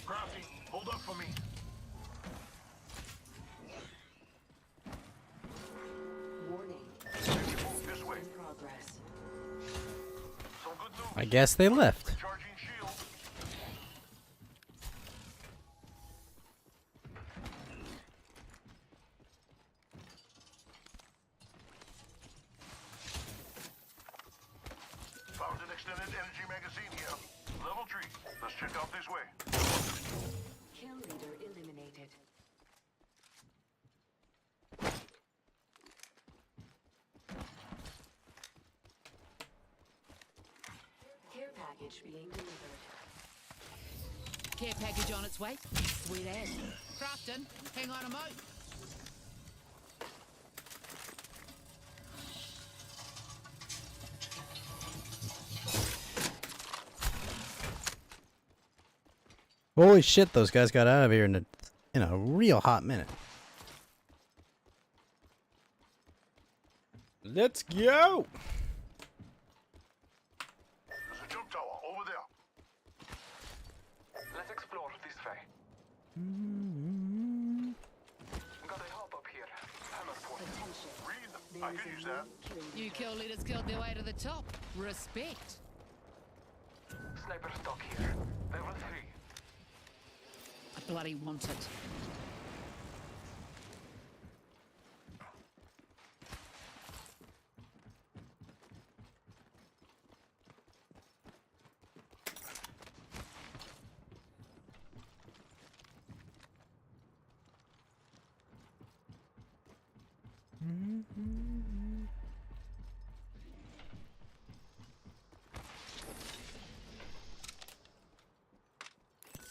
Crafty, hold up for me. Warning. Move this way. In progress. Some good news. I guess they left. Charging shield. Found an extended energy magazine here. Level 3. Let's check out this way. Kill leader eliminated. Care package being delivered. Care package on its way. Sweet ass. Crafton, hang on a mo. Holy shit, those guys got out of here in a real hot minute. Let's go! There's a jump tower over there. Let's explore this way. Got a hop up here. Hammer point. Attention. Reed, I can use that. You kill leaders killed their way to the top. Respect. Sniper stock here. Level 3. I bloody want it.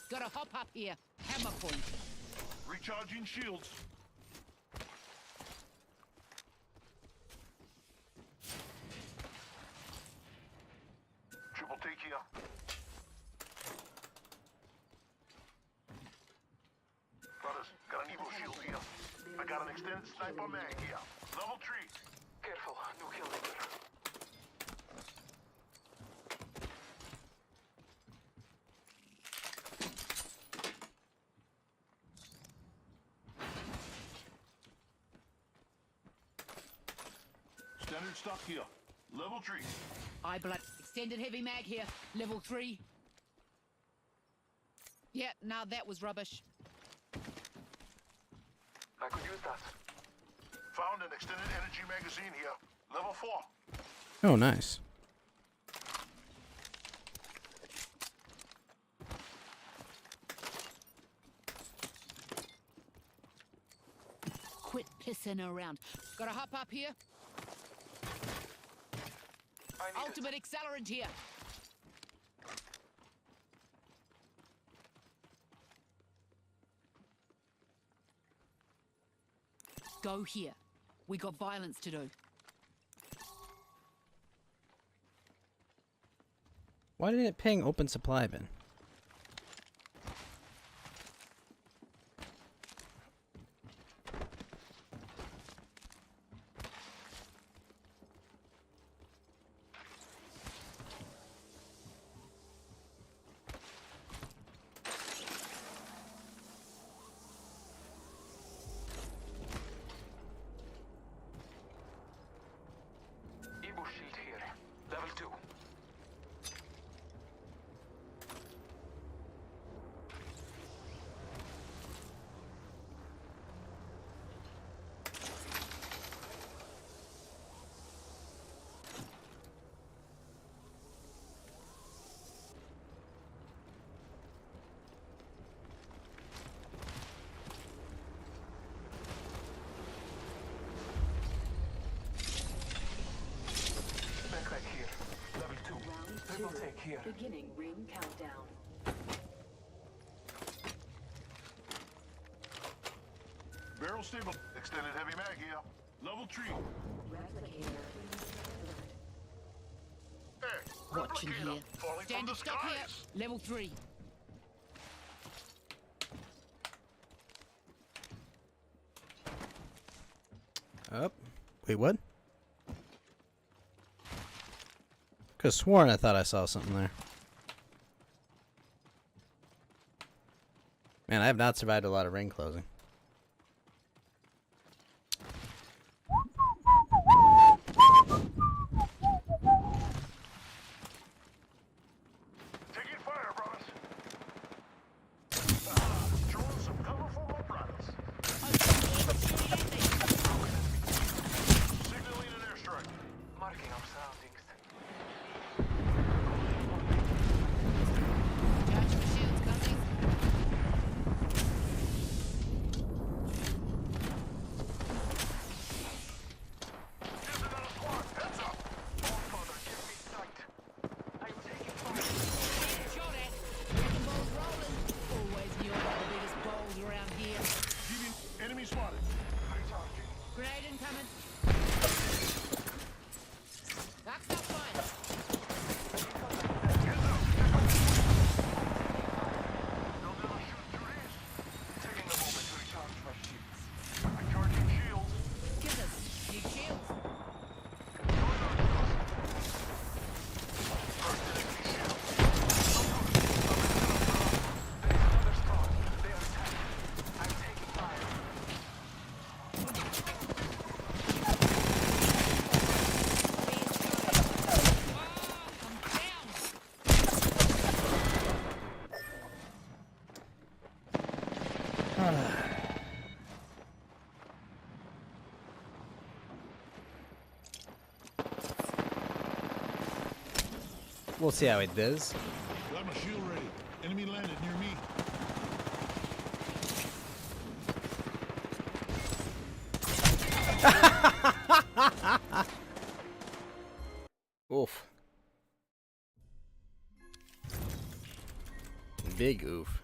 Gotta hop up here. Hammer point. Recharging shields. Triple take here. Brothers, got an Evo shield here. I got an extended sniper mag here. Level 3. Careful, new kill leader. Standard stock here. Level 3. I blood. Extended heavy mag here. Level 3. Yeah, now that was rubbish. I could use that. Found an extended energy magazine here. Level 4. Oh, nice. Quit pissing around. Gotta hop up here. Ultimate accelerant here. Go here. We got violence to do. Why didn't it ping open supply bin? Evo shield here. Level 2. Backpack here. Level 2. Triple take here. Beginning ring countdown. Barrel stable. Extended heavy mag here. Level 3. Watching here. Standard stock here. Level 3. Up. Wait, what? Could've sworn I thought I saw something there. Man, I have not survived a lot of ring closing. Taking fire, brothers. Showing some cover for my brothers. Signaling an airstrike. Marking our surroundings. Charge your shields, coming. Here's another squad. Heads up. Godfather, give me sight. I'm taking fire. Shot at. Wrecking balls rolling. Always knew about the biggest balls around here. Enemy spotted. Recharging. Grenade incoming. That's not fine. They'll never shoot through this. Taking a moment to recharge my shields. Recharging shields. Give us big shields. First enemy shield. Another squad. They are attacking. I'm taking fire. We'll see how it does. Got my shield ready. Enemy landed near me. Oof. Big oof.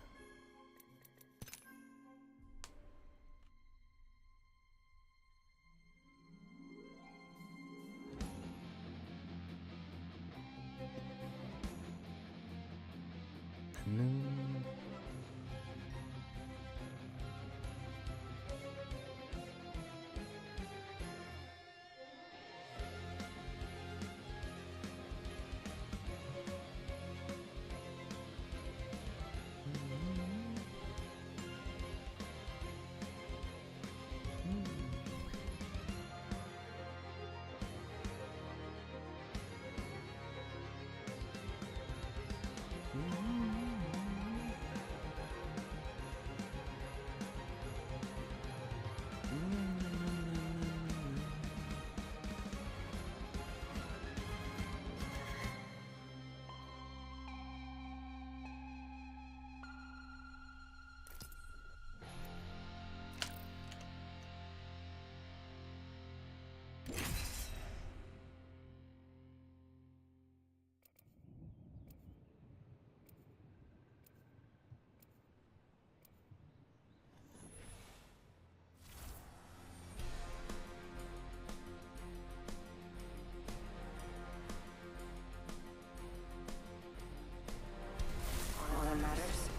All that matters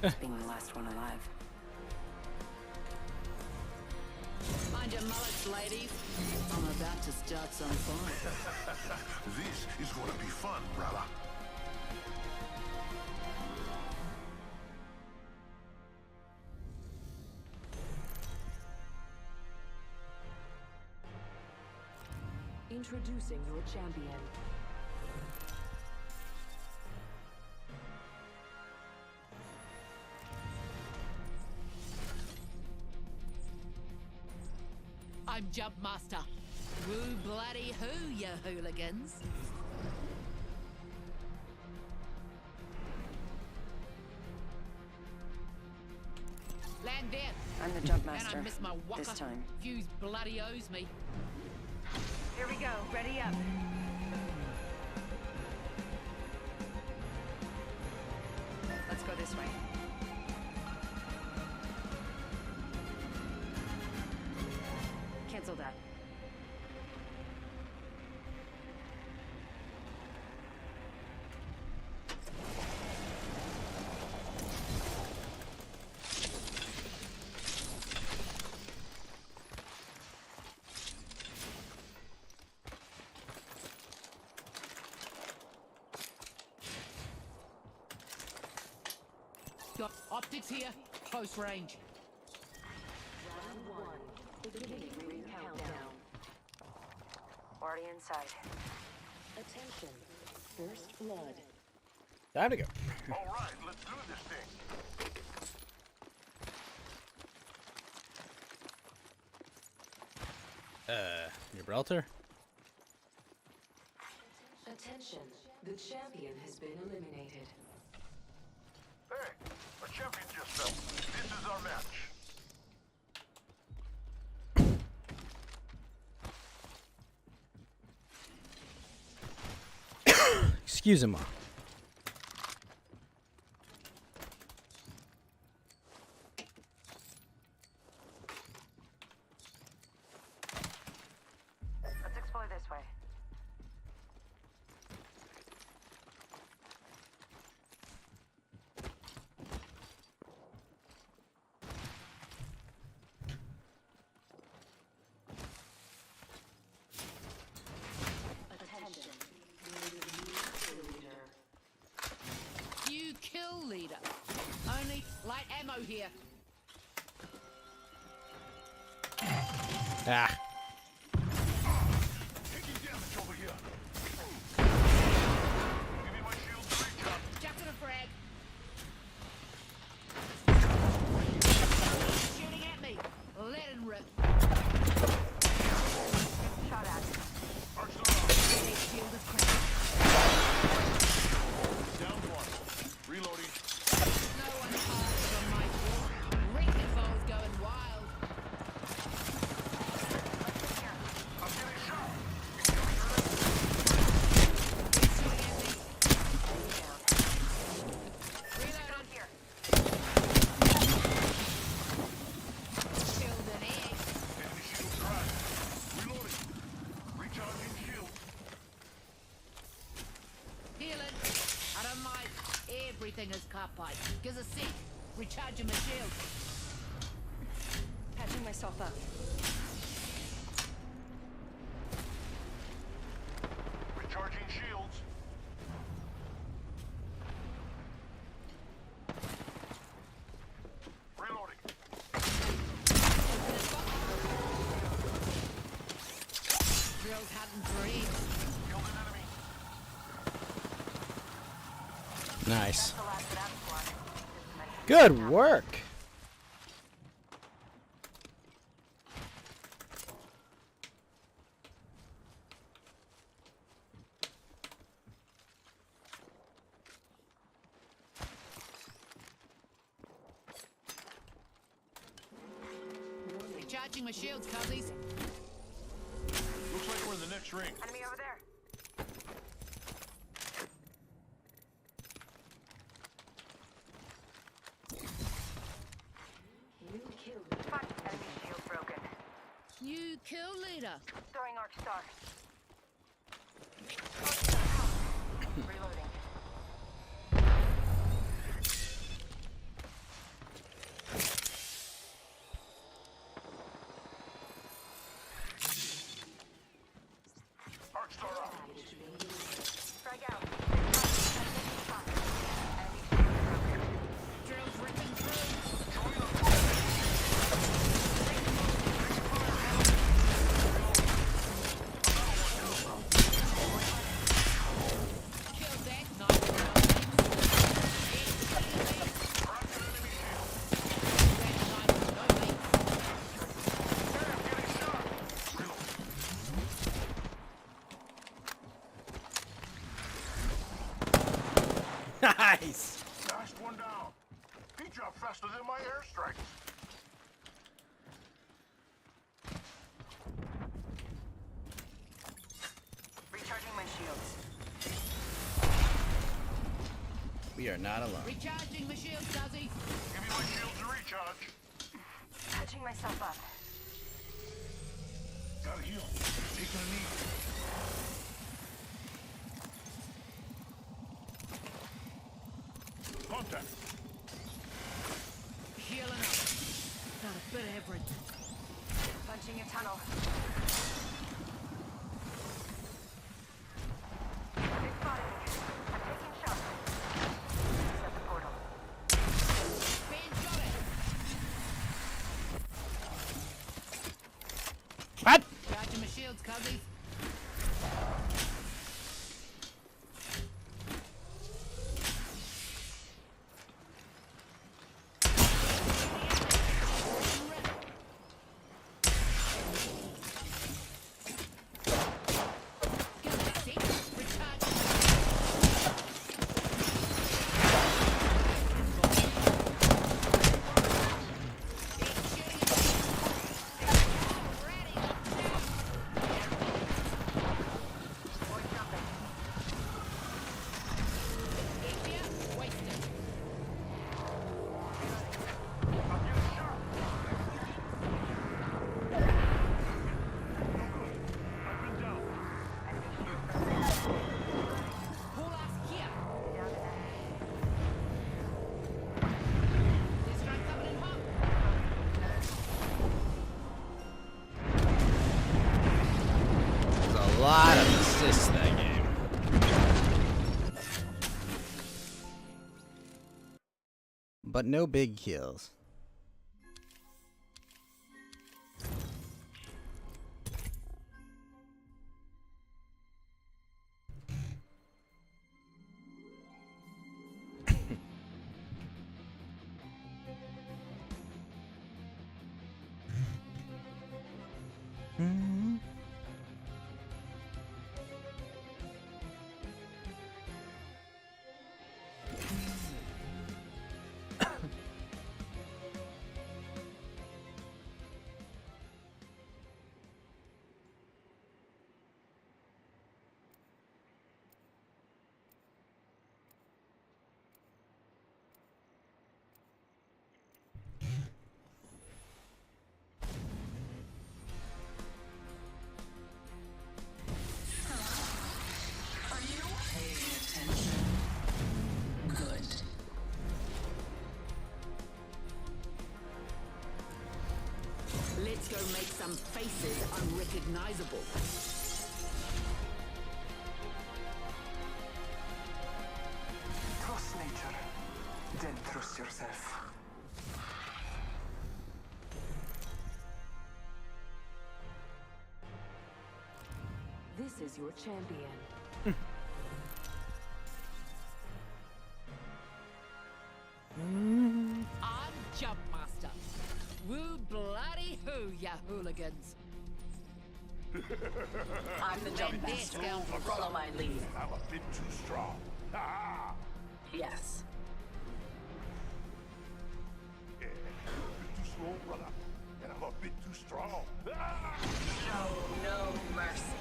is being the last one alive. Mind your mullets, ladies. I'm about to start some fun. This is going to be fun, brother. Introducing your champion. I'm Jump Master. Woo bloody who, you hooligans. Land there. I'm the jump And master. I miss my waka. This time. Fuse bloody owes me. Here we go. Ready up. Let's go this way. Cancel that. Got optics here, close range. Round 1. Beginning ring countdown. Already inside. Attention. First blood. Time to go. All right, let's do this thing. Gibraltar? Attention. The champion has been eliminated. Hey, a champion just fell. This is our match. Excuse-moi. Let's explore this way. Attention. You kill leader. Only light ammo here. Ah. Taking damage over here. Give me my shield to recharge. Jackson and frag. Shooting at me. Let him rip. Shot at. Arch them up. Their shield is cracked. Down one. Reloading. No one hides from my shield. Wrecking balls going wild. I'm getting shot. Shooting at me. Reloading. Here. Killed an egg. Enemy shield cracked. Reloading. Recharging shield. Healing. I don't mind. Everything is copite. Gives a sec. Recharging my shield. Patching myself up. Recharging shields. Reloading. Drills hunting for eggs. Killed an enemy. Nice. The last of that squad. Good work. Recharging my shields, cuzzies. Looks like we're in the next ring. Enemy over there. New kill. Fuck. Enemy shield broken. New kill leader. Throwing arc star. Reloading. Arch star up. Frag out. Drills ripping through. Join up. Killed that. Nice. Cracked an enemy shield. Damn, getting shot. Reloading. Nice. Last one down. He dropped faster than my airstrikes. Recharging my shields. We are not alone. Recharging my shields, cuzzies. Give me my shield to recharge. Patching myself up. Gotta heal. Taking a knee. Contact. Healing up. Got a bit of everything. Punching a tunnel. They spotted me. I'm taking shots. Set the portal. but no big kills. Let's go make some faces unrecognizable. Trust nature, then trust yourself. This is your champion. I'm Jump Master. Woo bloody hoo, ya hooligans. I'm the jump master. Follow my lead. I'm a bit too strong. Yes. Yeah, a bit too slow, brother. And I'm a bit too strong. Show no mercy.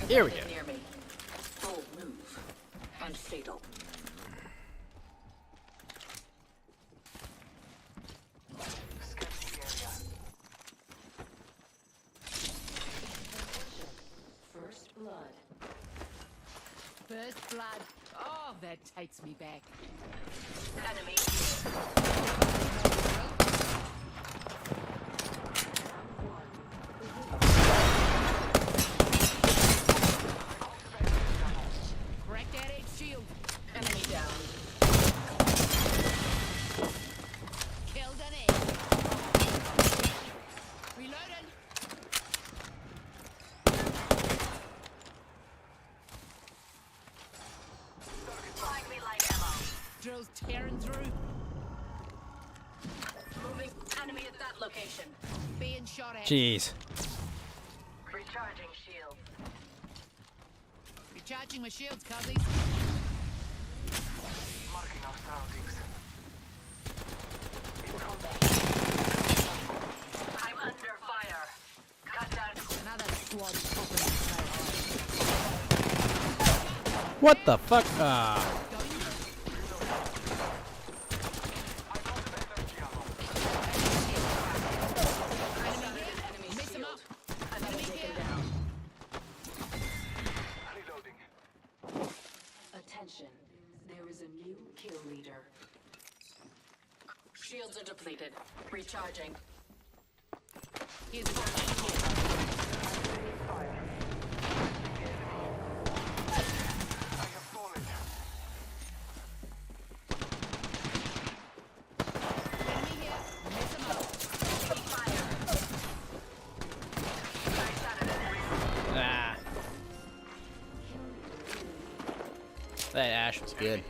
Here we go. Near me. Bold move. And fatal. First blood. First blood. Oh, that takes me back. Enemy. Crack that egg shield. Enemy down. Killed an egg. Reloading. Flag me like ammo. Drills tearing through. Moving. Enemy at that location. Being shot at. Jeez. Recharging shield. Recharging my shields, cuzzies. Marking our surroundings. I'm under fire. Cut down. Another squad popping up so high. What the fuck? Mess him up. Enemy taken down. Reloading. Attention. There is a new kill leader. Shields are depleted. Recharging. Here's a I have fallen. enemy here. Mess him up. Fire. Nice out of it. Ah. That Ash was good.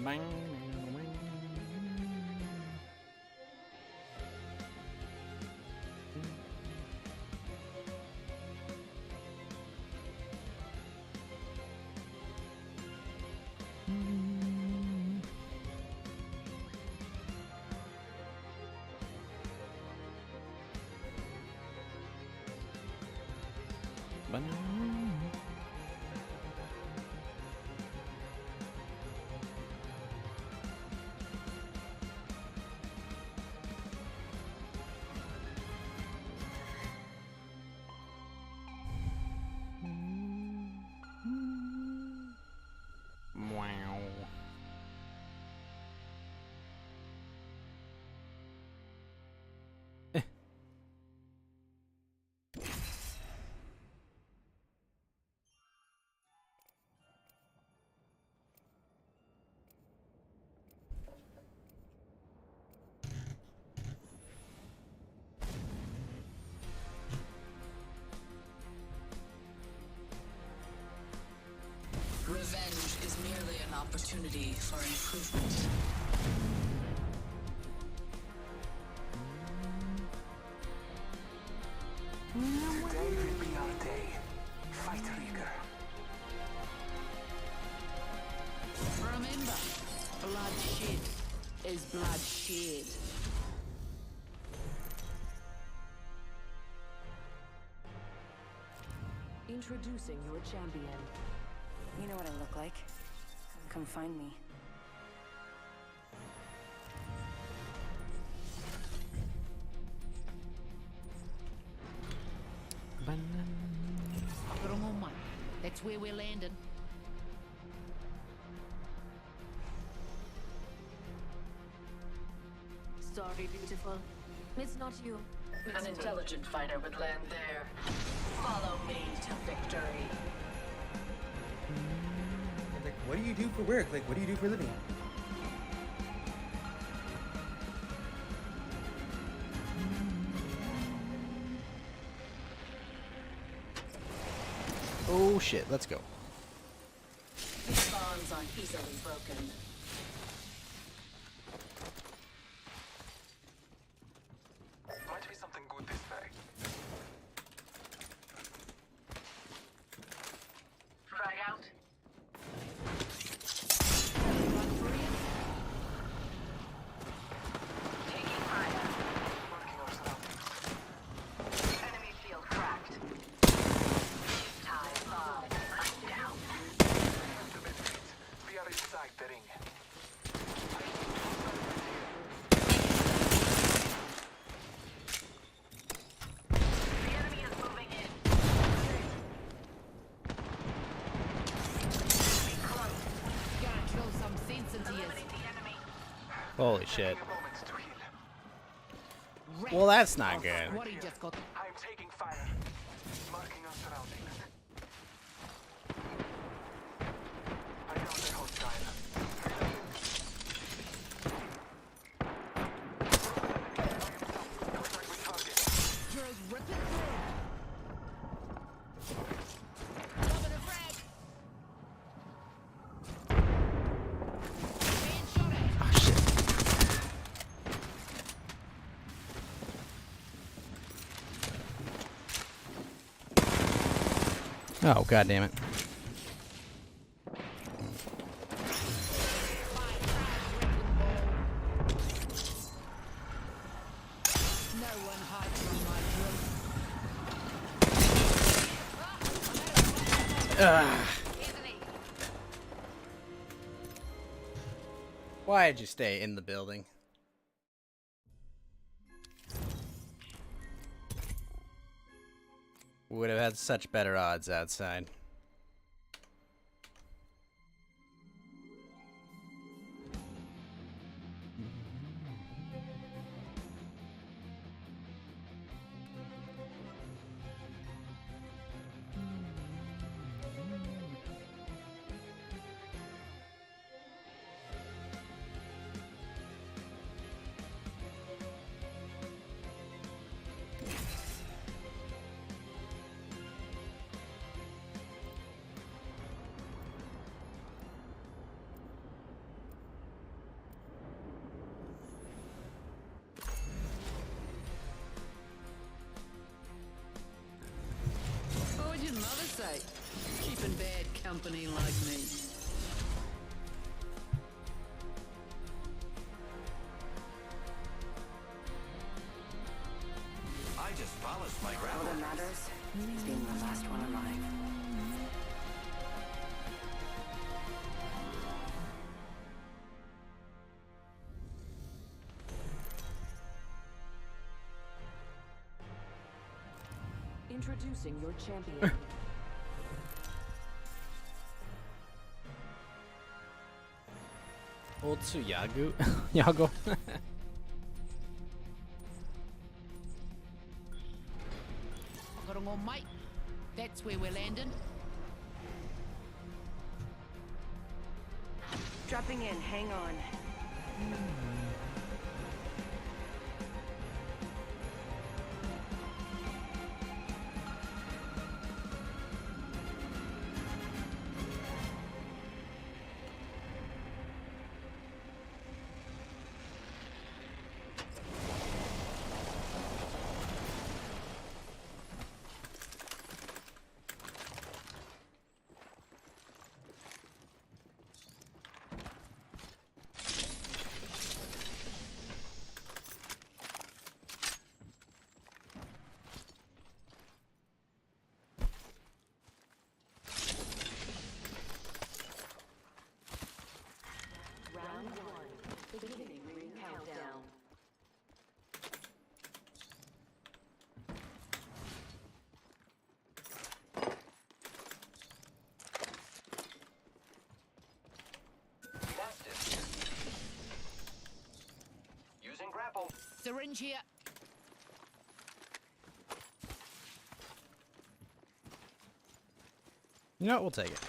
Bang. Wow. Revenge is merely an opportunity for improvement. Today will be our day. Fight, Rieger. Remember, bloodshed is bloodshed. Introducing your champion. You know what I look like. Come find me. Put 'em on, mate. That's where we're landing. Sorry, beautiful. It's not you. An intelligent fighter would land there. Follow me to victory. Like, what do you do for work? Like, what do you do for a living? Oh shit, let's go. These bonds aren't easily broken. Might be something good this way. Frag out. Taking fire. Marking our surroundings. Enemy field cracked. Time bomb. I'm down. To benefit. We are inside the ring. The enemy is moving in. Enemy close. Gotta kill some sense into you. Eliminate the enemy. Holy shit. A moment to heal. Well, that's not good. What he just got. I am taking fire. Marking our surroundings. I know the hostile. Contact with target. Just rip it through. Cover the frag. Man shot at. Ah, shit. Oh, god damn it. No one hides from my drill. Ugh. Why'd you stay in the building? Would have had such better odds outside. What would your mother say? Keeping bad company like me. I just polished my All grapple. that matters is being the last one alive. Introducing your champion. Otsu Yagu? Yago? Got 'em all, mate. That's where we're landing. Dropping in, hang on. Round 1. Beginning ring countdown. Mastiff. Using grapple. Syringe here. You know what? We'll take it.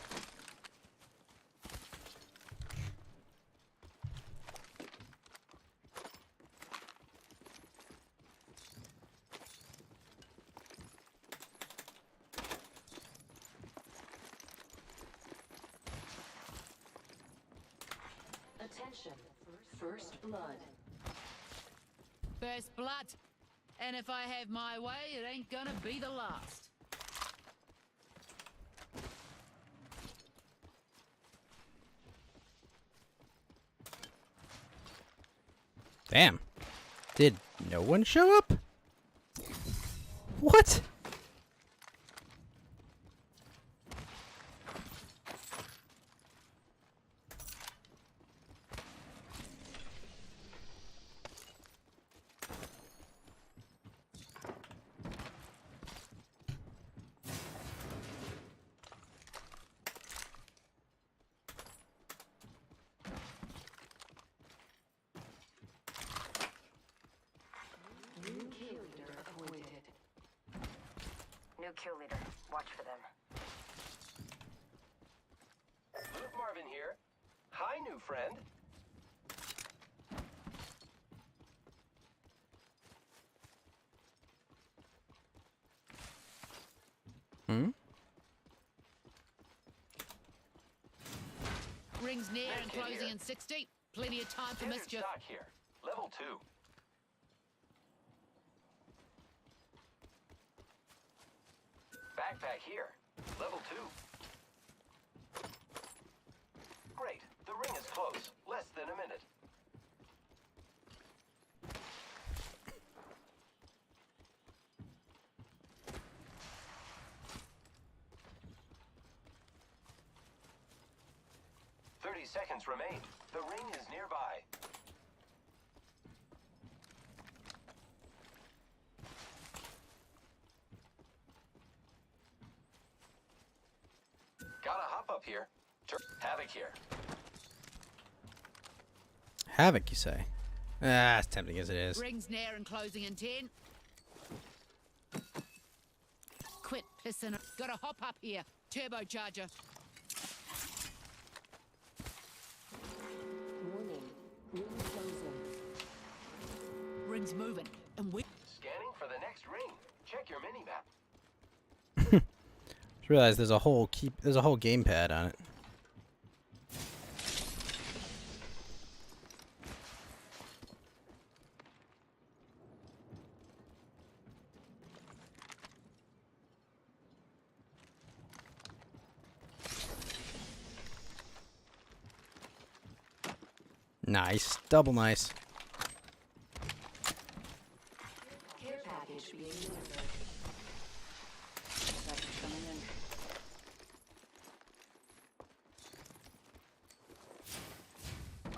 Attention. First blood. First blood. And if I have my way, it ain't gonna be the last. Damn. Did no one show up? What? New kill leader appointed. New kill leader. Watch for them. Luke Marvin here. Hi, new friend. Hmm? Rings near and Med kit closing here. in 60. Plenty of time for Standard mischief. stock here. Level 2. Backpack here. Level 2. Great. The ring is close. Less than a minute. Seconds remain. The ring is nearby. Gotta hop up here. Havoc here. Havoc, you say? Ah, as tempting as it is. Rings near and closing in 10. Quit pissing. Gotta hop up here. Turbocharger. Warning. Ring closing. Rings moving. And we Scanning for the next ring. Check your mini-map. Just realized there's a whole gamepad on it. Nice. Double nice. Care package being delivered. That's coming in.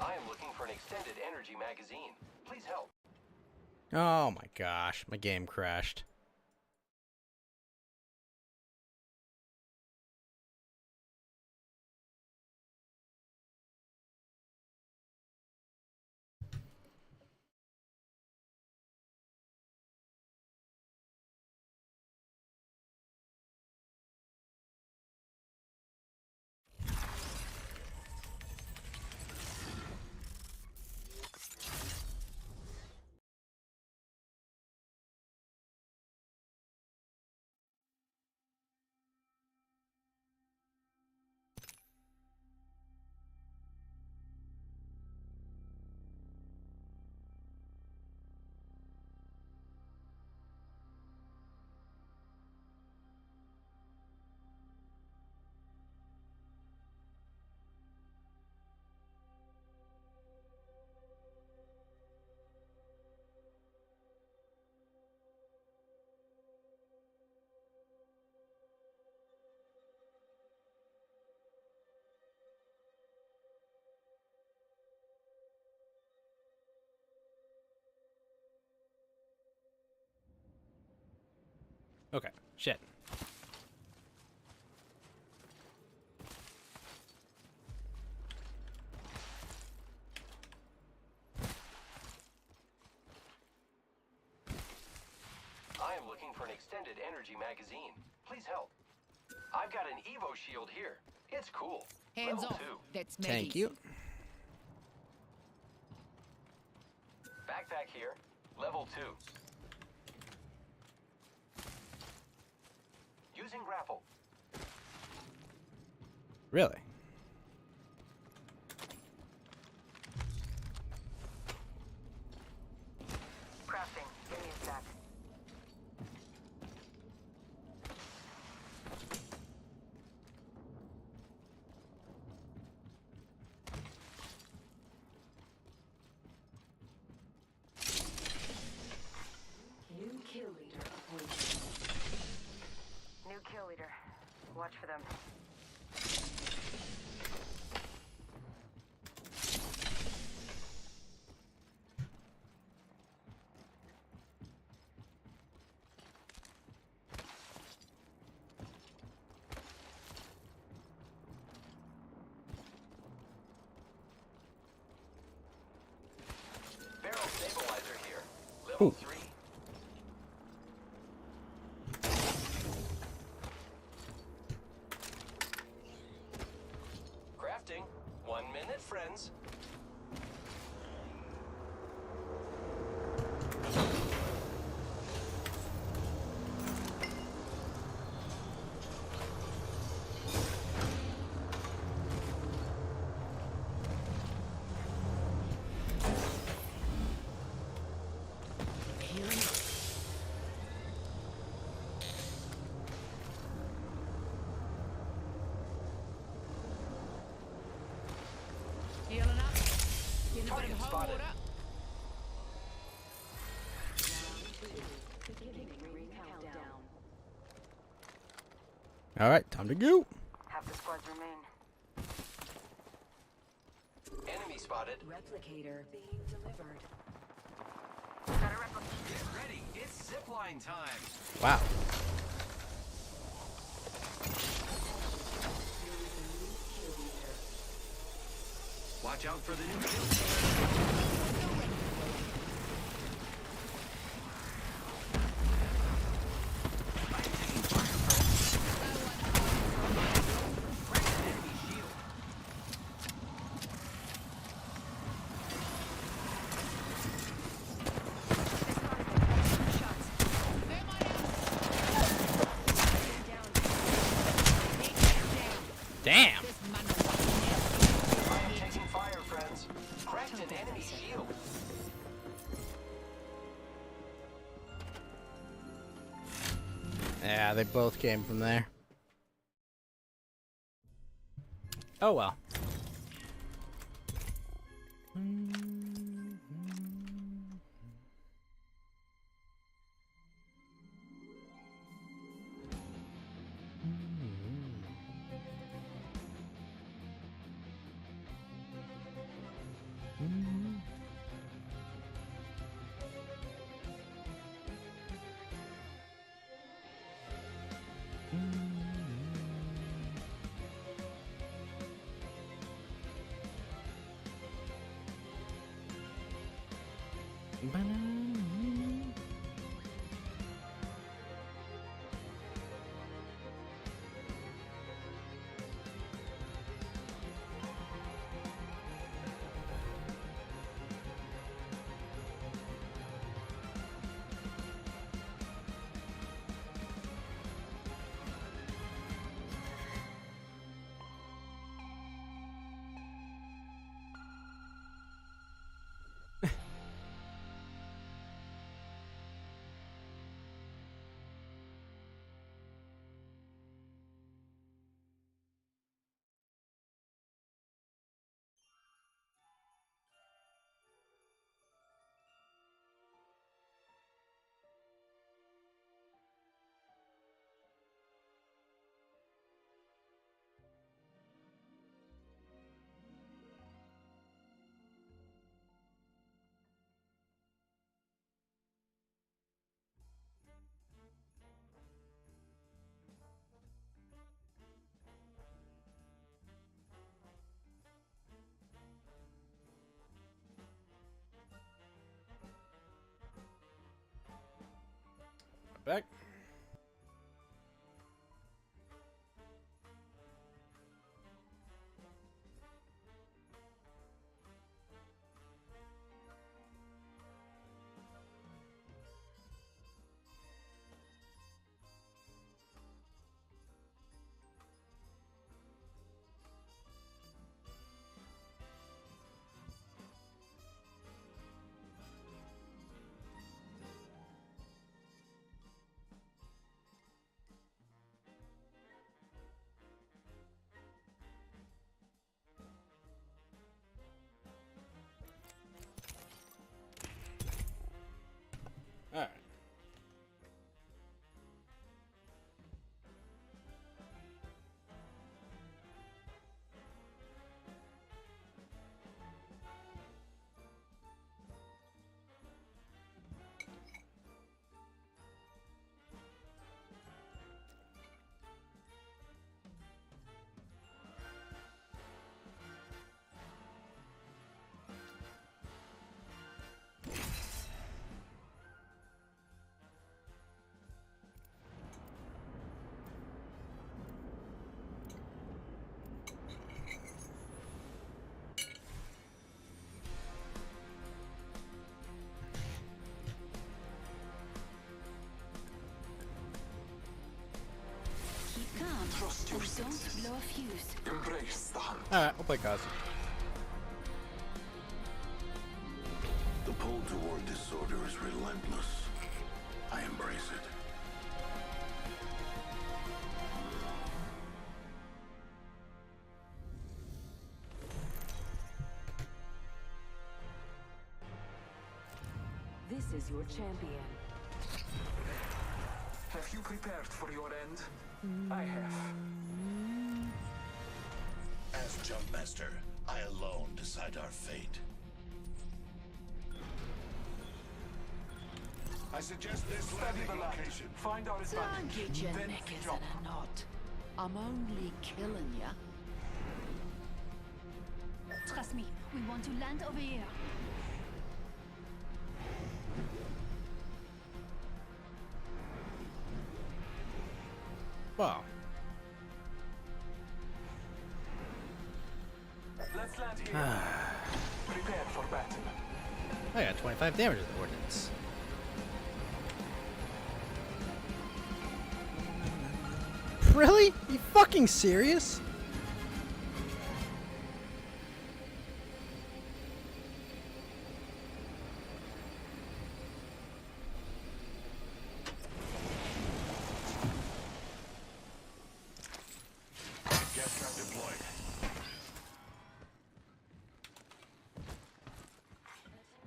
I am looking for an extended energy magazine. Please help. Oh my gosh, my game crashed. Okay, shit. I am looking for an extended energy magazine. Please help. I've got an Evo shield here. It's cool. Hands Level off. 2. That's Thank you. Backpack here. Level 2. Using grapple. Really? Crafting. Give me a sec. New kill leader appointed. New kill leader. Watch for them. Barrel stabilizer here. Level 3. Crafting. 1 minute, friends. Healing up. Getting a bit Target of hot spotted. water. Beginning ring countdown. All right, time to go. Half the squads remain. Enemy spotted. Replicator being delivered. Got a replicator. Get ready. It's zipline time. Wow. Watch out for the new kill. Damn. I am taking fire, friends. Cracked an enemy shield. Yeah, they both came from there. Oh well. Back. All right. Keep calm Trust your and don't senses. blow a fuse. Embrace the hunt. Alright, we'll play Kazu. The pull toward disorder is relentless. I embrace it. This is your champion. Have you prepared for your end? I have. As Jumpmaster, I alone decide our fate. I suggest this Study landing the land. location. Find our advantage. Get your Then knickers jump. in a knot. I'm only killing ya. Trust me, we want to land over here. Wow. Let's land here. Prepare for battle. I got 25 damage with the ordnance. Really? You fucking serious? Gas trap deployed.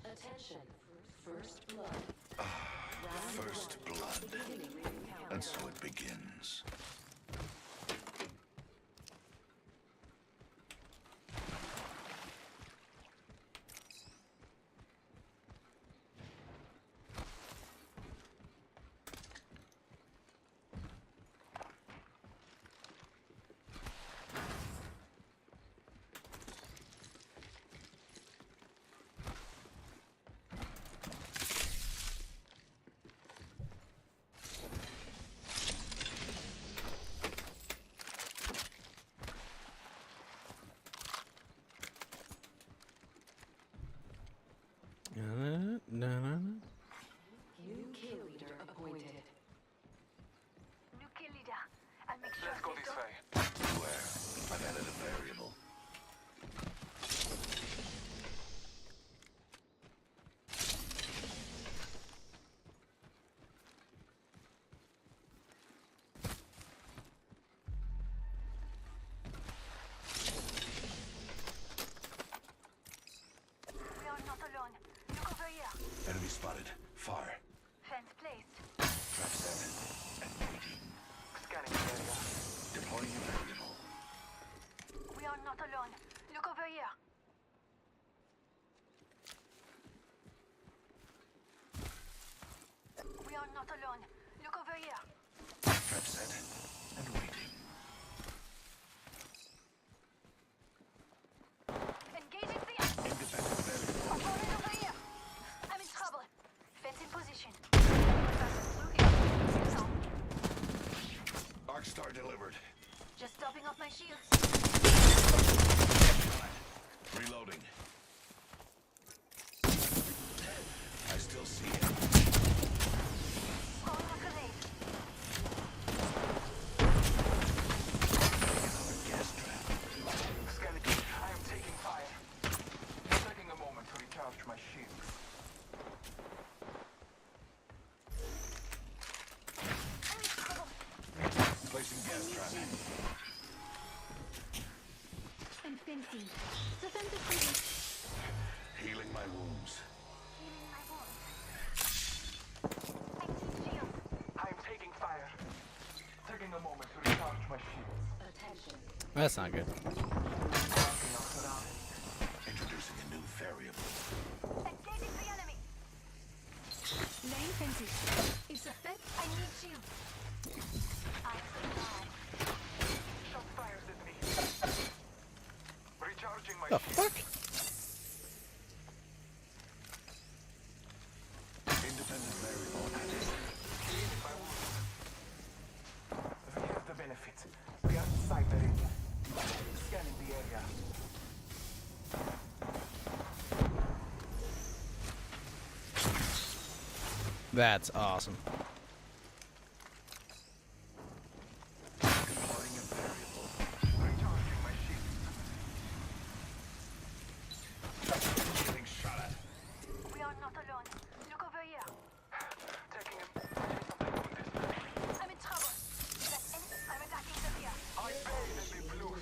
Attention. First blood. First blood. And so it begins. Look over here. Trap set and waiting. Engaging the opponent over here. I'm in trouble. Fence in position. Arc Star delivered. Just topping off my shields. Reloading. I still see him. Throwing a grenade. Gas trap. Skeleton, I am taking fire. Taking a moment to recharge my shields. Placing gas trap. I'm fencing. The fence is complete. Healing my wounds. I am taking fire. Taking a moment to recharge my shields. Attention. That's not good. Introducing a new variable. Engaging the enemy. Laying fences. It's a fence. I need shield. I survive. Shot fires at me. Recharging my The shields. fuck? Independent variable added. Healing my wounds. We have the benefit. We are inside the ring. Scanning the area. That's awesome. Deploying a variable. Recharging my shields. Getting shot at. We are not alone. Look over here. Taking him. I'm in trouble. I'm attacking the rear. I pay that we blew.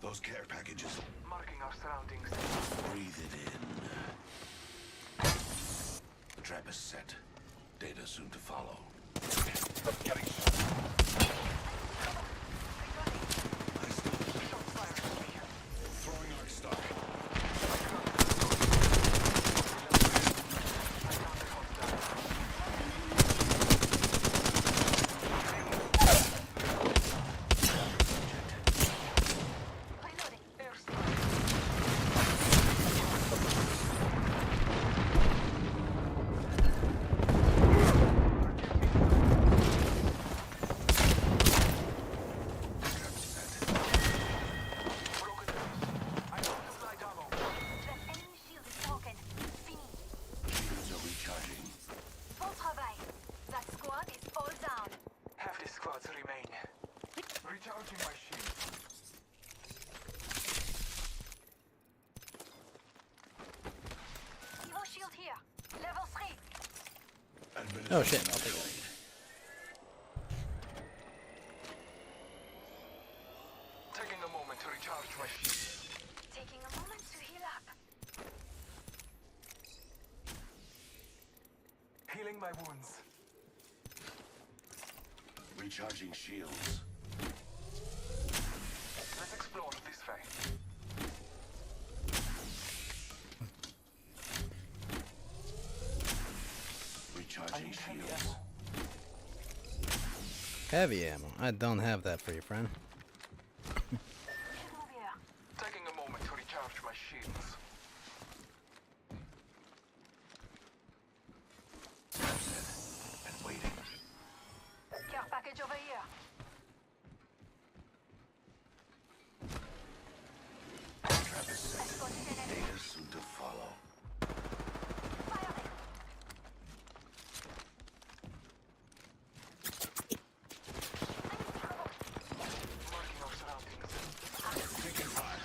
Those care packages. Marking our surroundings. Breathe it in. Trap is set. Data soon to follow. Getting shot. Throwing Arc Star. Shields are recharging. Bon travail. That squad is all down. Half the squads remain. Recharging my shields. Evo shield here. Level 3. Oh shit, I'll take it. Taking a moment to recharge my shields. Taking a moment to heal up. Healing my wounds. Recharging shields. Let's explore this way. Recharging shields. Heavy ammo. I don't have that for you, friend. Taking a moment to recharge my shields. And waiting. Care package over here. Trap is set. Data soon to follow. Marking our surroundings. Taking fire.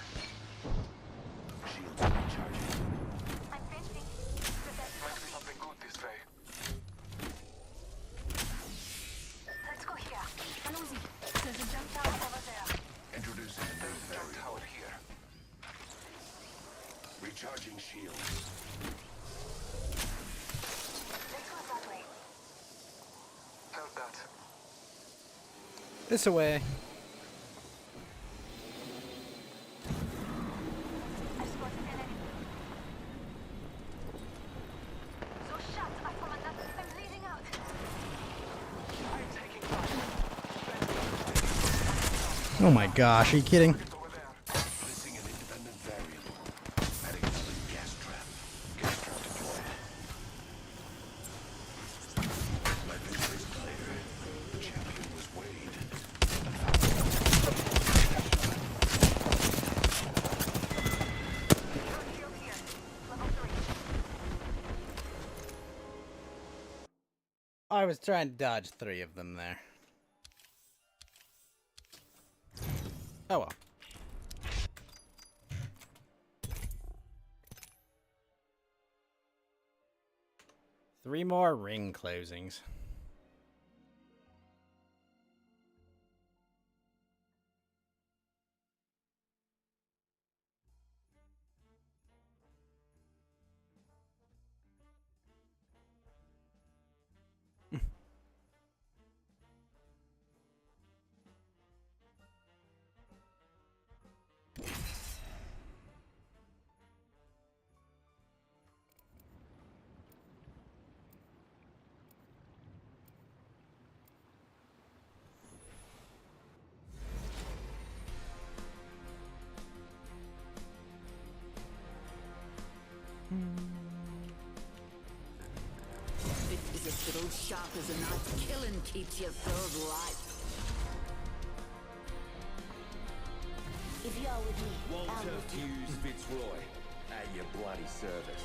Shields are recharging. I'm fencing. Might be something good this way. Let's go here. Allons-y. There's a jump tower over there. Introducing a new Jump variable. tower here. Recharging shields. Let's go that way. Held that. This away. I've spotted enemy. Those shots are from another. I'm bleeding out. Oh my gosh, are you kidding? Placing an independent variable. Adding another gas trap. Gas trap deployed. My vision is clear. The champion was Wade. I was trying to dodge 3 of them there. Oh well. Three more ring closings. It is as little sharp as a knife. Killing keeps your third life. If you're with me, I'm Walter with you. Hughes Fitzroy, at your bloody service.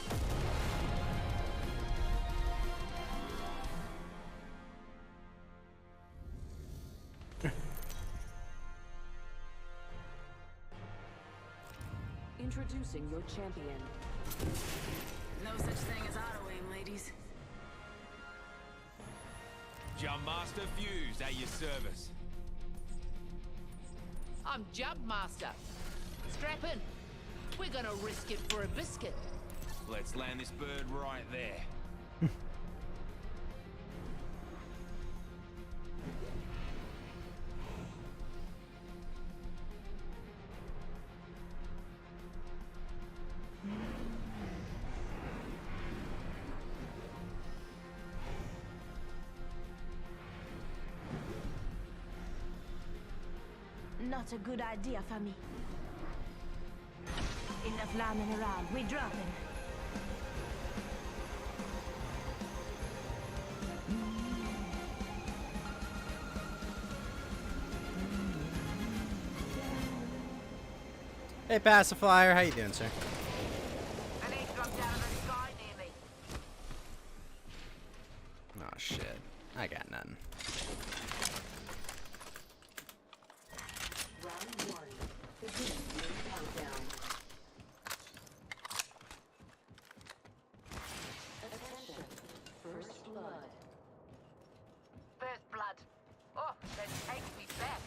Introducing your champion. No such thing as auto aim, ladies. Jumpmaster Fuse, at your service. I'm Jumpmaster. Strap in. We're gonna risk it for a biscuit. Let's land this bird right there. Not a good idea for me. Enough lambing around. We dropping. Hey, pacifier, how you doing, sir? An egg dropped out of the sky near me. Oh shit, I got nothing. Round 1. Beginning your countdown. Attention. First blood. First blood. Oh, that takes me back.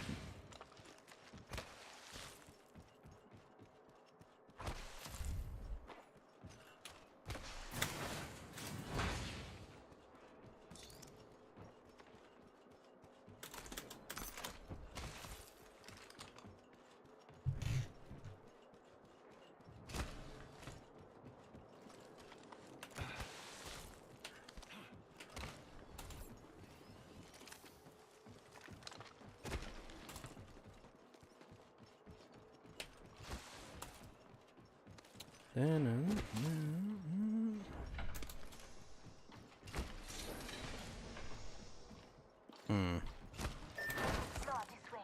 Start this way.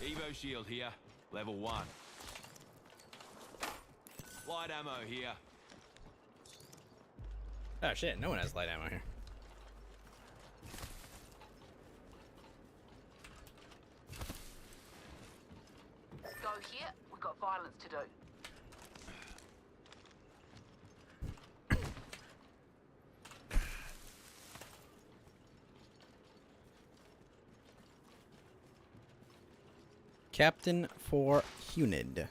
Evo shield here, level 1. Light ammo here. Oh shit, no one has light ammo here. Go here. We've got violence to do. Captain for Hunid.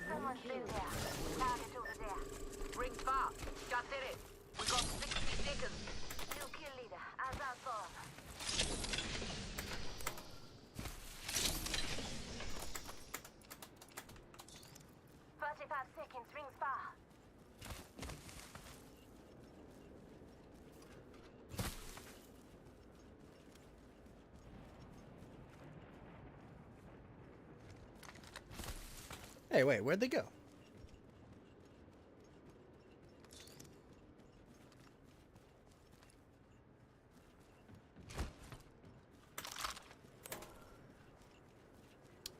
Someone's been there. Target over far. Just did it. We got 60 seconds. New kill leader, as I thought. 45 seconds, rings far. Hey, wait, where'd they go?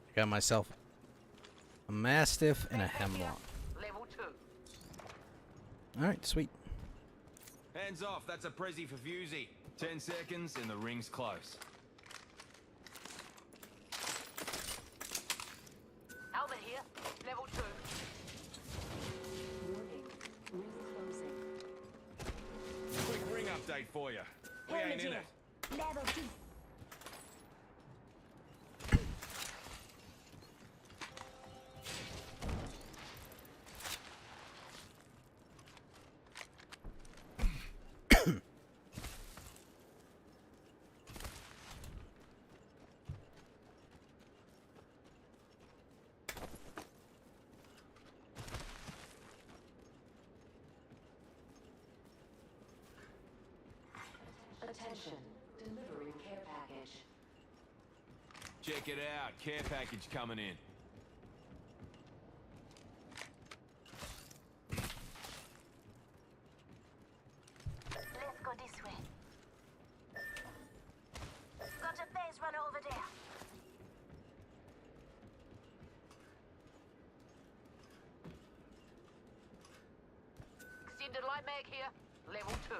I got myself a Mastiff and a Hemlock. Level 2. Alright, sweet. Hands off, that's a prezi for Fusey. 10 seconds and the ring's close. Helmet here. Level 2. Warning. Ring closing. Quick ring update for you. We ain't in it. Level 2. Attention. Delivering care package. Check it out, care package coming in. Let's go this way. Got a phase runner over there. Extended light mag here. Level 2.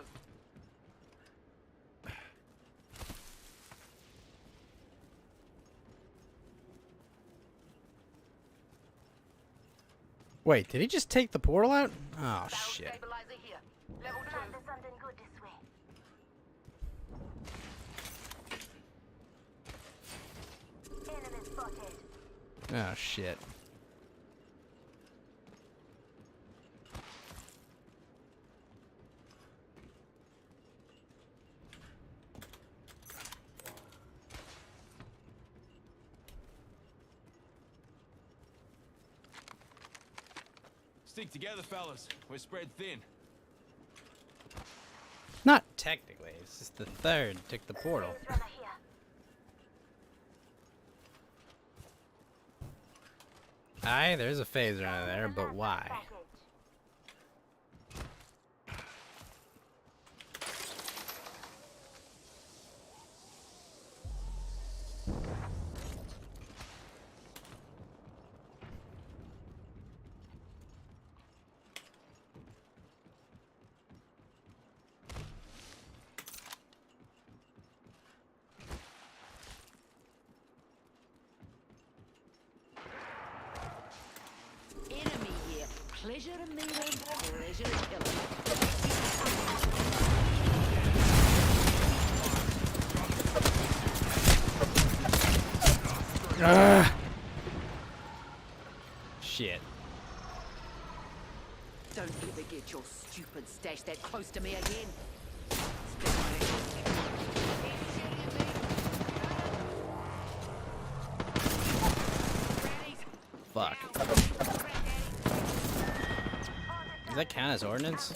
Wait, did he just take the portal out? Oh, shit. Stabilizer here. Level 2. Plan for something good this way. Enemy spotted. Oh, shit. Stick together, fellas. We're spread thin. Not technically, it's just the third took the portal. Phase runner here. Aye, there's a phaser out there, but why? Package. Enemy here. Pleasure to meet him. Pleasure to kill him. Ah! Shit. Don't ever get your stupid stash that close to me again. Fuck. Does that count as ordnance?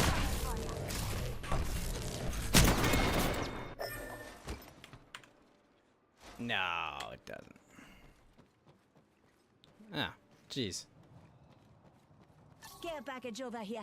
No, it doesn't. Ah, jeez. Care package over here.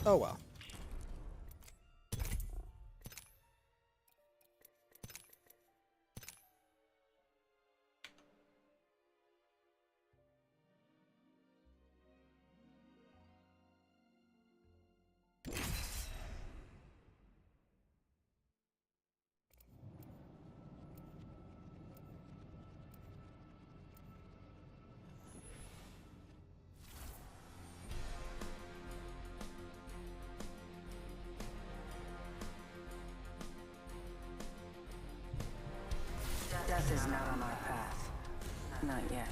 Oh well. Death is not on our path. Not yet.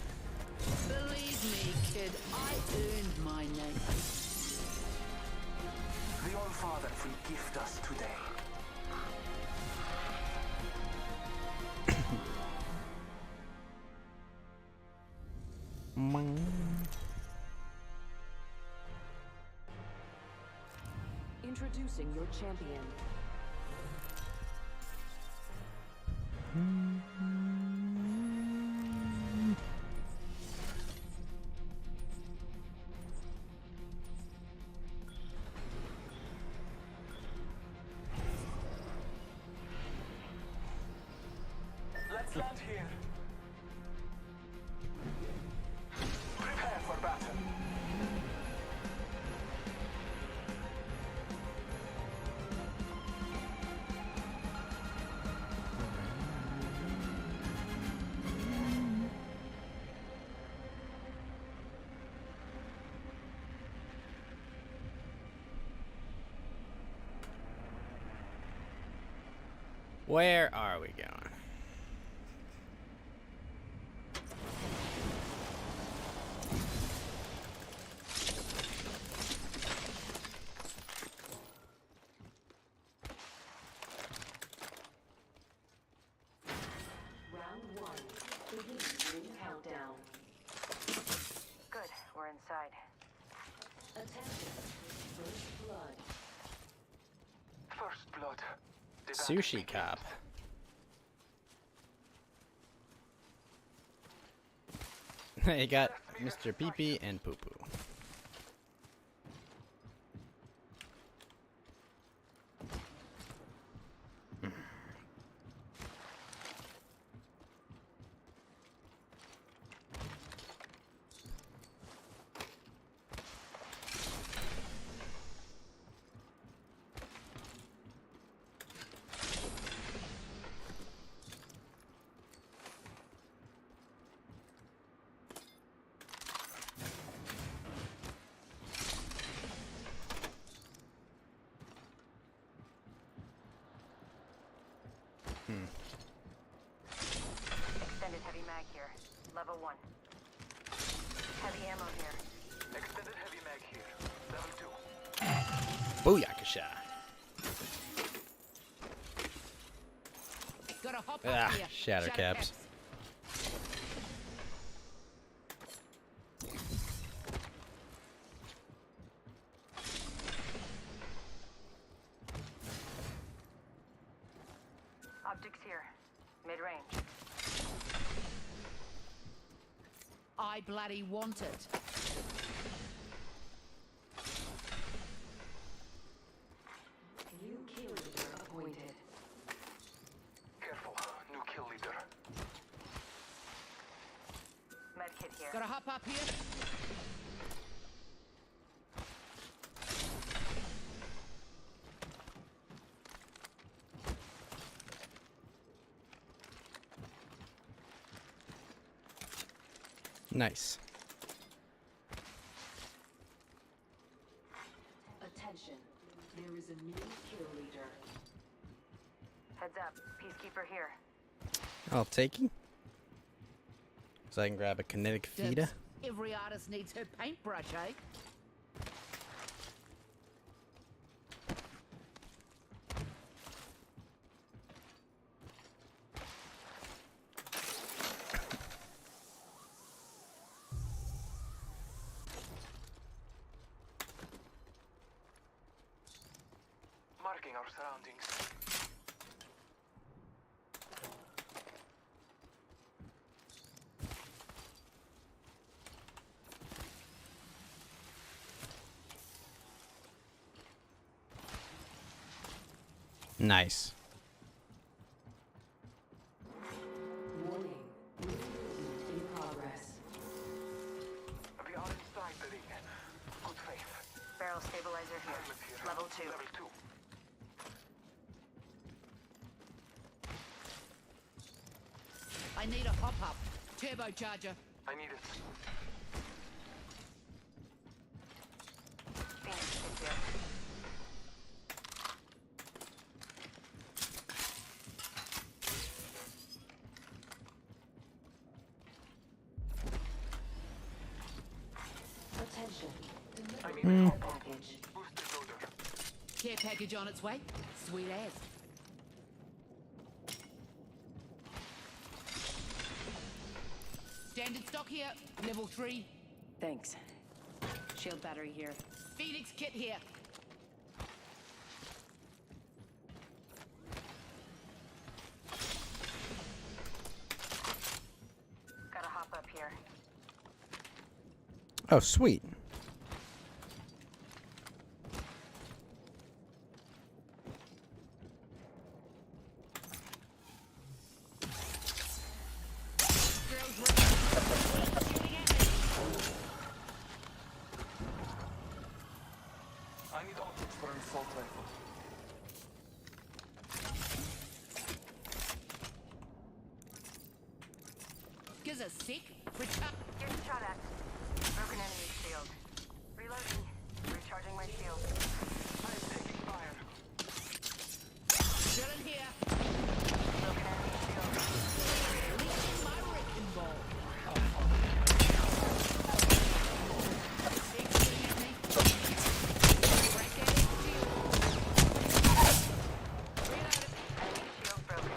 Believe me, kid, I earned my name. The All-Father will gift us today. Introducing your champion. Let's land here. Prepare for battle. Where are we going? Round 1. Begin ring countdown. Good, we're inside. Attention. First blood. First blood. Sushi cop. You got Mr. Pee Pee and Poo Poo. Extended heavy mag here. Level 1. Heavy ammo here. Extended heavy mag here. Level 2. Booyakasha. Gotta hop Ah, up here. shatter caps. Optics here. Mid-range. I bloody want it. New kill leader appointed. Careful. New kill leader. Medkit here. Gotta hop up here. Nice. Attention. There is a new kill leader. Heads up. Peacekeeper here. I'll take you. So I can grab a kinetic feeder. Dibs. Every artist needs her paintbrush, eh? Marking our surroundings. Nice. Warning. In progress. We are inside the ring. Good faith. Barrel stabilizer here. Level 2. Level 2. I need a hop-up. Turbocharger. I need it. Phoenix is here. Attention. I need Delivery a package. boosted loader. Care package on its way. Sweet as. Standard stock here. Level 3. Thanks. Shield battery here. Phoenix kit here. Gotta hop up here. Oh, sweet. I need optics for an assault rifle. Gives a sec. Recharge. Getting shot at. Broken enemy shield. Reloading. Recharging my shield. I am taking fire. Drilling here. Broken enemy shield. Releasing my wrecking ball. Sec shooting at me. Break that shield. Reloaded. Enemy shield broken.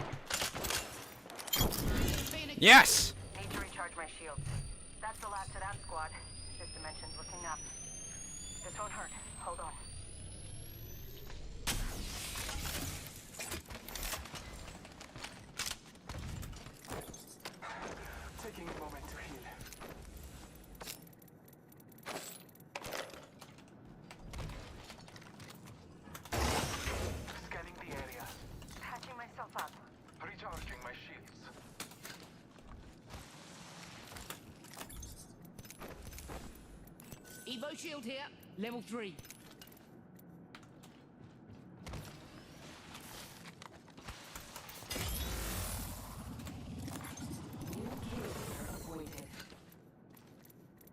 Phoenix. Yes! Need to recharge my shield. That's the last of that squad. This dimension's looking up. This won't hurt. Hold on. Taking a moment to heal. Scanning the area. Patching myself up. Recharging my shields. Evo shield here. Level 3.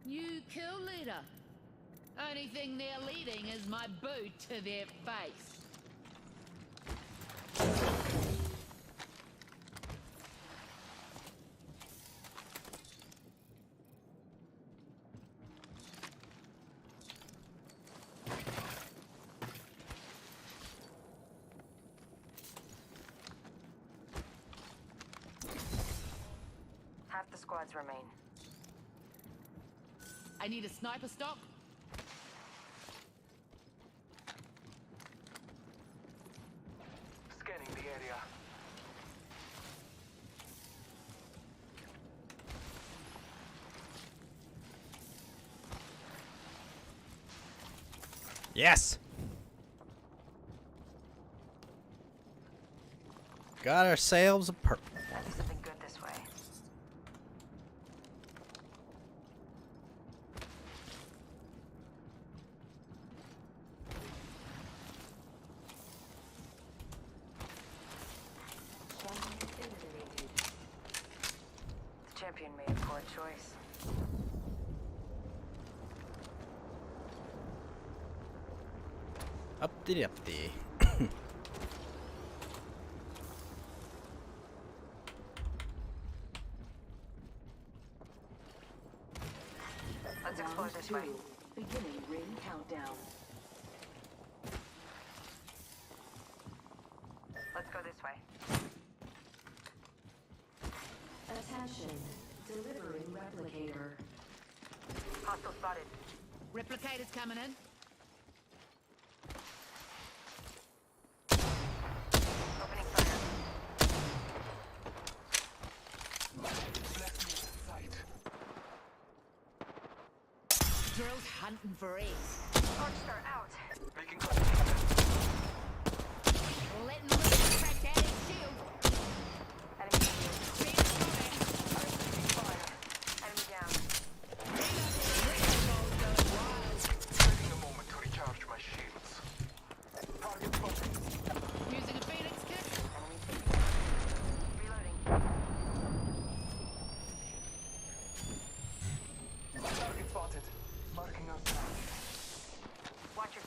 New kill leader. Only thing they're leading is my boot to their face. Half the squads remain. I need a sniper stock. Scanning the area. Yes! Got ourselves a perk. Something good this way. The champion made a poor choice. Uppity. Let's explore this way. Beginning ring countdown. Let's go this way. Attention. Delivering replicator. Hostile spotted. Replicators coming in. Opening fire. Drills hunting for ace. Arch star out. Making Letting loose.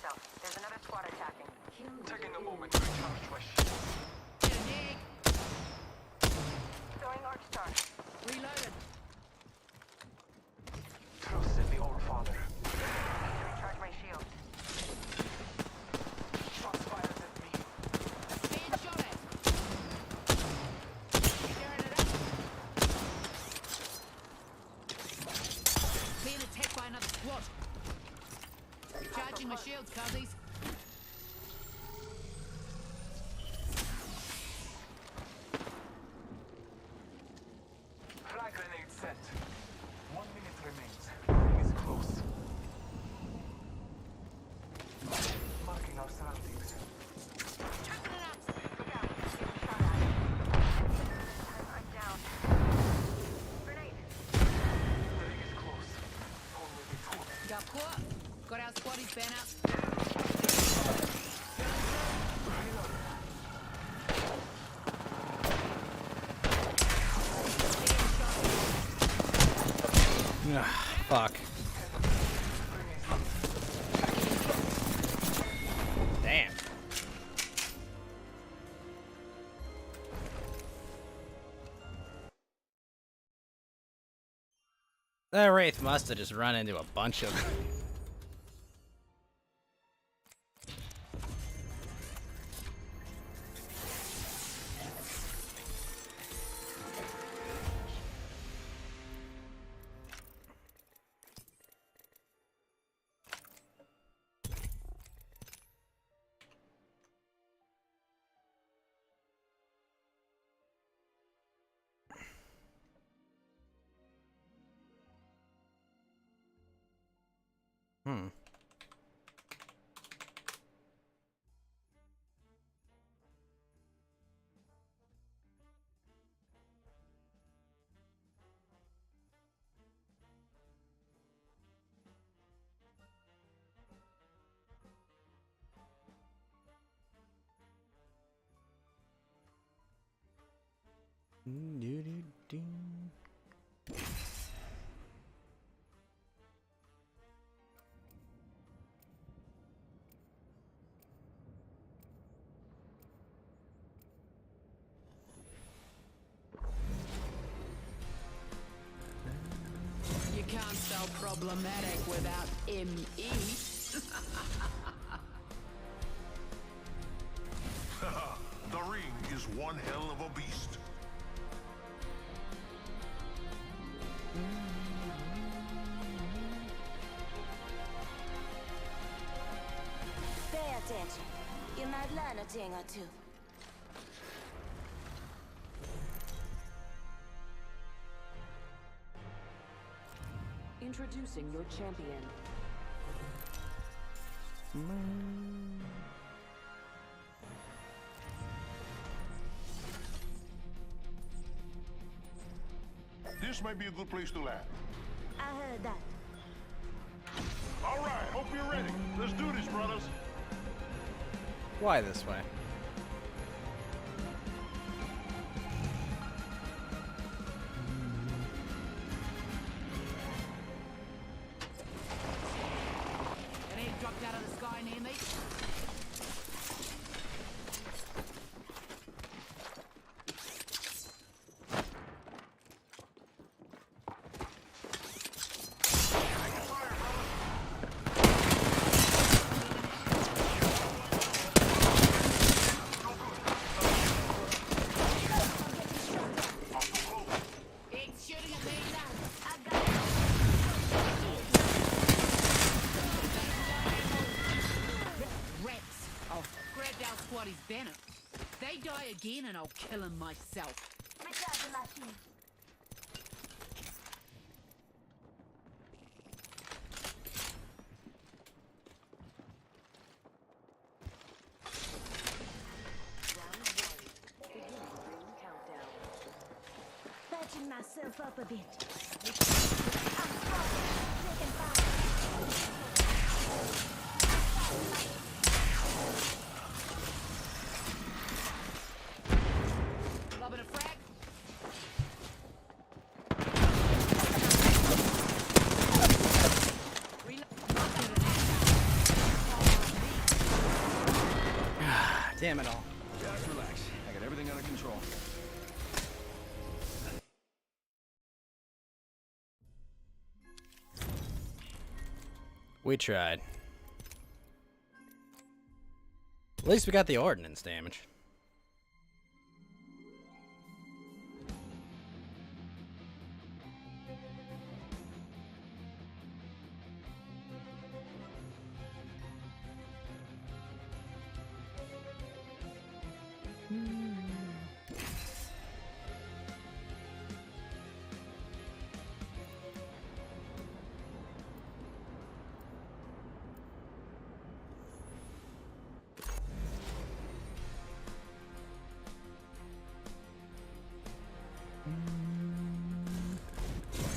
yourself. There's another squad attacking. Taking a moment to recharge my shield. Get an egg. Throwing Arc Star. Reloaded. Trust in the Old Father. Recharge my shield. Shots fired at me. Being shot at. Tearing it up. Being attacked by another squad. Recharging my shields, cuzzies. Frag grenade set. 1 minute remains. Ring is close. Marking our surroundings. Chucking it up. Look out. Getting shot at. I'm down. Grenade. The ring is close. Only Vtuber. Got caught. Got our squaddies banner. Fuck. Damn. That Wraith must have just run into a bunch of them. Hmm. You can't spell problematic without M-E. The ring is one hell of a beast. Pay attention. You might learn a thing or two. Introducing your champion. This might be a good place to land. I heard that. All right, hope you're ready. Let's do this, brothers. Why this way? An egg dropped out of the sky near me. Egg's shooting at me. Rats. I've grabbed our squattie's banner. They die again and I'll kill them myself. Recharging my shield. Patching myself up a bit. I'm taking Lobbing a frag. Reload. Damn it all. Just relax. I got everything under control. We tried. At least we got the ordnance damage.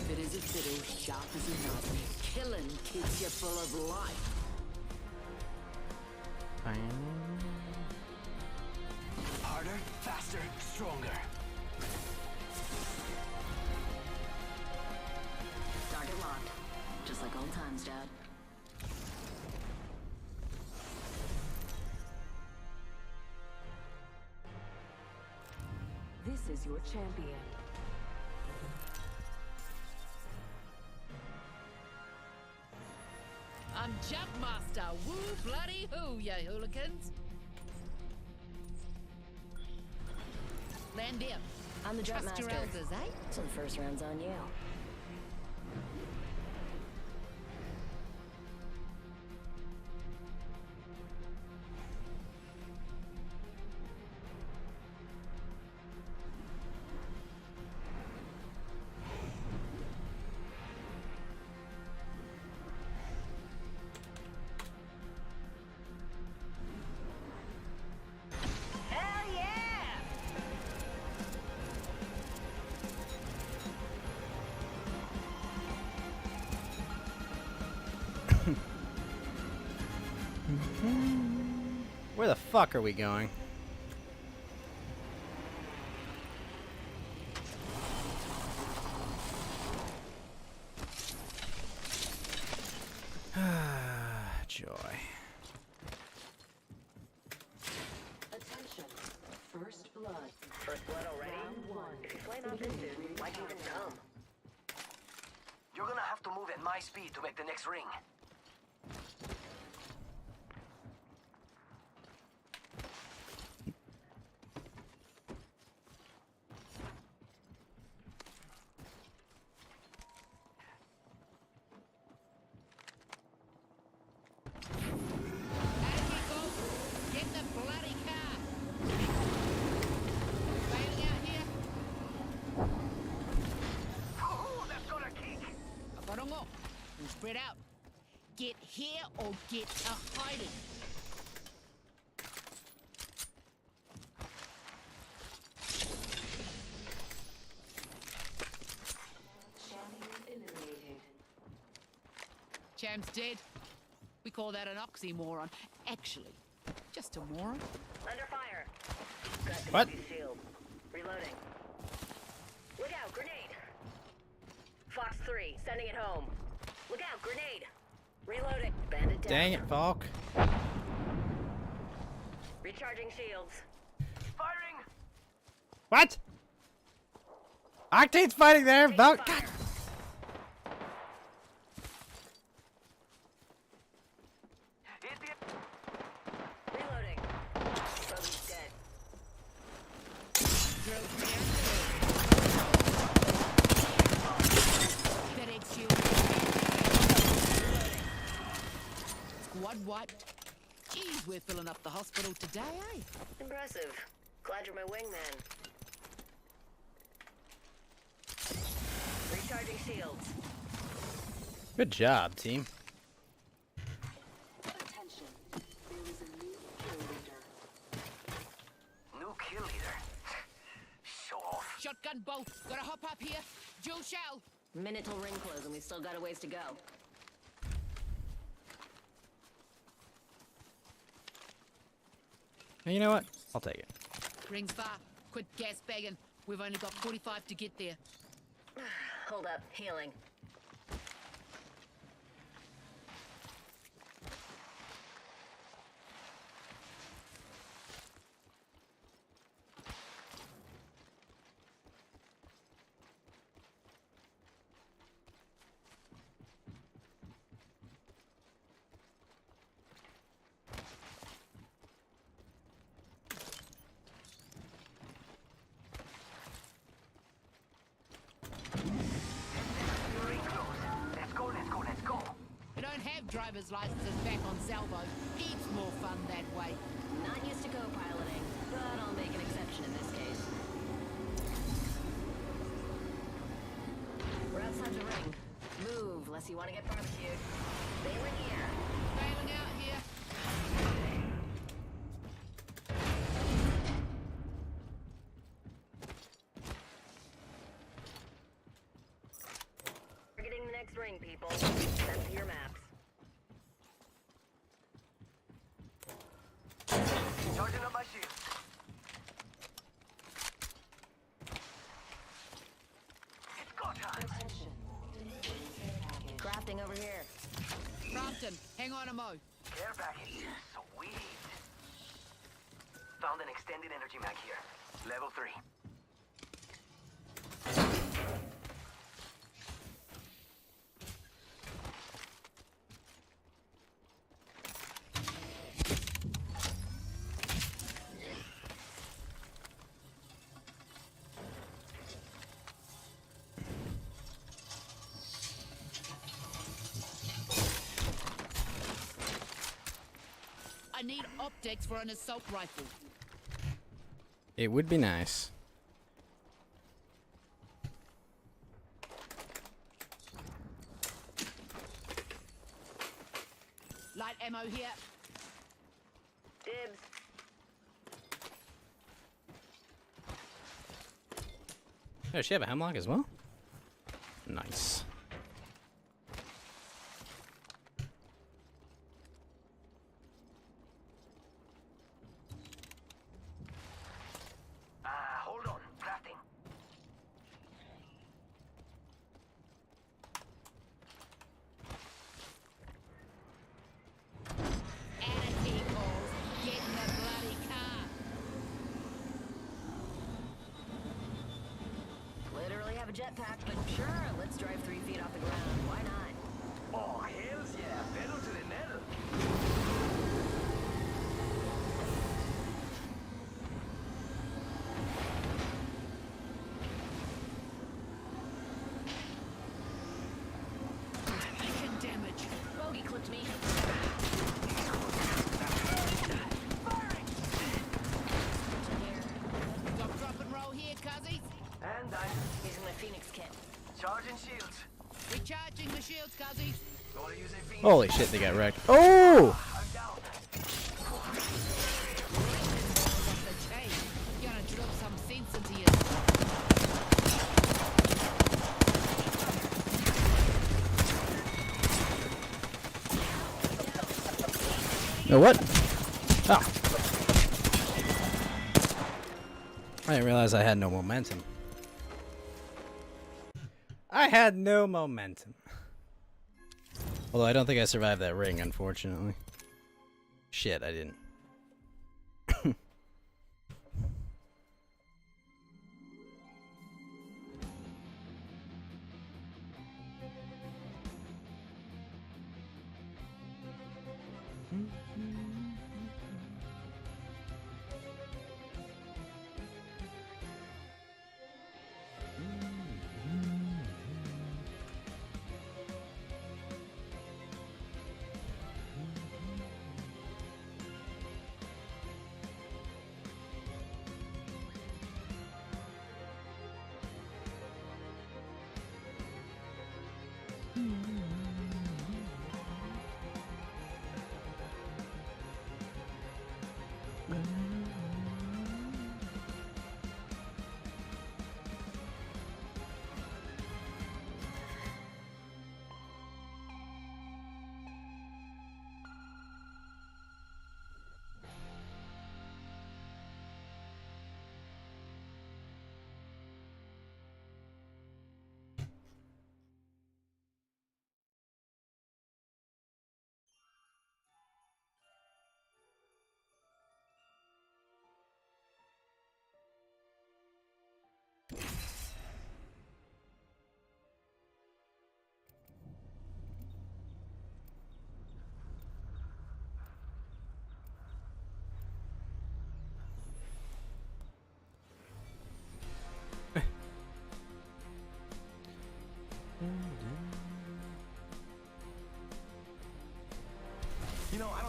Fit as a fiddle, sharp as a knife. Killing keeps you full of life. Harder, faster, stronger. Target locked. Just like old times, Dad. This is your champion. I'm Jumpmaster. Woo bloody hoo, ya hooligans. Land there. I'm the jump Trust your master. elders, eh? So the first round's on you. Hell yeah! Where the fuck are we going? Joy. Attention. First blood. First blood already? Round one. If he's playing on this dude, why even come? You're gonna have to move at my speed to make the next ring. Get the bloody car! Bailing out here? Ooh, that's got a kick. Parongo, and spread out. Get here or get a hiding. Champion eliminated. Champ's dead. We call that an oxymoron. Actually, just a moron. Under fire. What? Shield. Reloading. Look out, grenade. Fox 3, sending it home. Look out, grenade. Reloading. Bandit down. Dang it, Valk. Recharging shields. Firing. What? Octane's fighting there, Valk. God. Reloading. Bogey's dead. That egg shield. Squad wiped. Geez, we're filling up the hospital today, eh? Impressive. Glad you're my wingman. Recharging shields. Good job, team. Attention. There is a new kill leader. New kill leader. Show off. Shotgun bolt. Gotta hop up here. Dual shell. Minute till ring close and we still got a ways to go. You know what? I'll take it. Rings far. Quit gas bagging. We've only got 45 to get there. Hold up. Healing. driver's licenses back on salvo. Heaps more fun that way. Not used to co-piloting, but I'll make an exception in this case. We're outside the ring. Move, unless you want to get barbecued. Bailing here. Bailing out here. Targeting the next ring, people. Send your maps. Charging up my shield. It's go time. Crafting over here. Crompton, hang on a mo. Care package. Sweet. Found an extended energy mag here. Level 3. I need optics for an assault rifle. It would be nice. Light ammo here. Dibs. Oh, she have a hemlock as well? Nice. Hold on. Crafting. Anarchy calls. Get in the bloody car. Literally have a jetpack, but sure, let's drive 3 feet off the ground. Why not? Oh, hells yeah. Pedal to the metal. Taking damage. Bogey clipped me. Stop, drop, and roll here, cuzzies. And I'm Using my Phoenix kit. charging shields. Recharging the shields, cuzzies. Wanna use a Phoenix? Holy shit, they got wrecked. Oh! I'm down. Off the chain. Gonna drop some sense into you. No, what? Oh. I didn't realize I had no momentum. I had no momentum. Although I don't think I survived that ring, unfortunately. Shit, I didn't.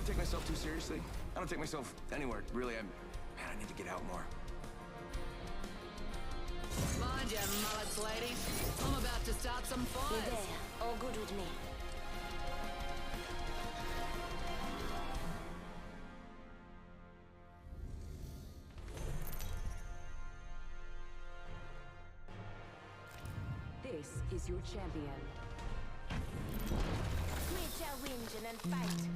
don't take myself too seriously. I don't take myself anywhere, really. Man, I need to get out more. Mind your mullets, ladies. I'm about to start some fires. All good with me. This is your champion. Quit your whinging and fight.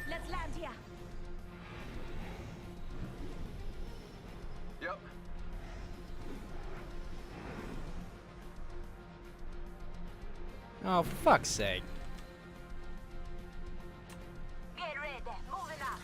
Let's land here. Yep. Oh, for fuck's sake. Get ready. Moving up.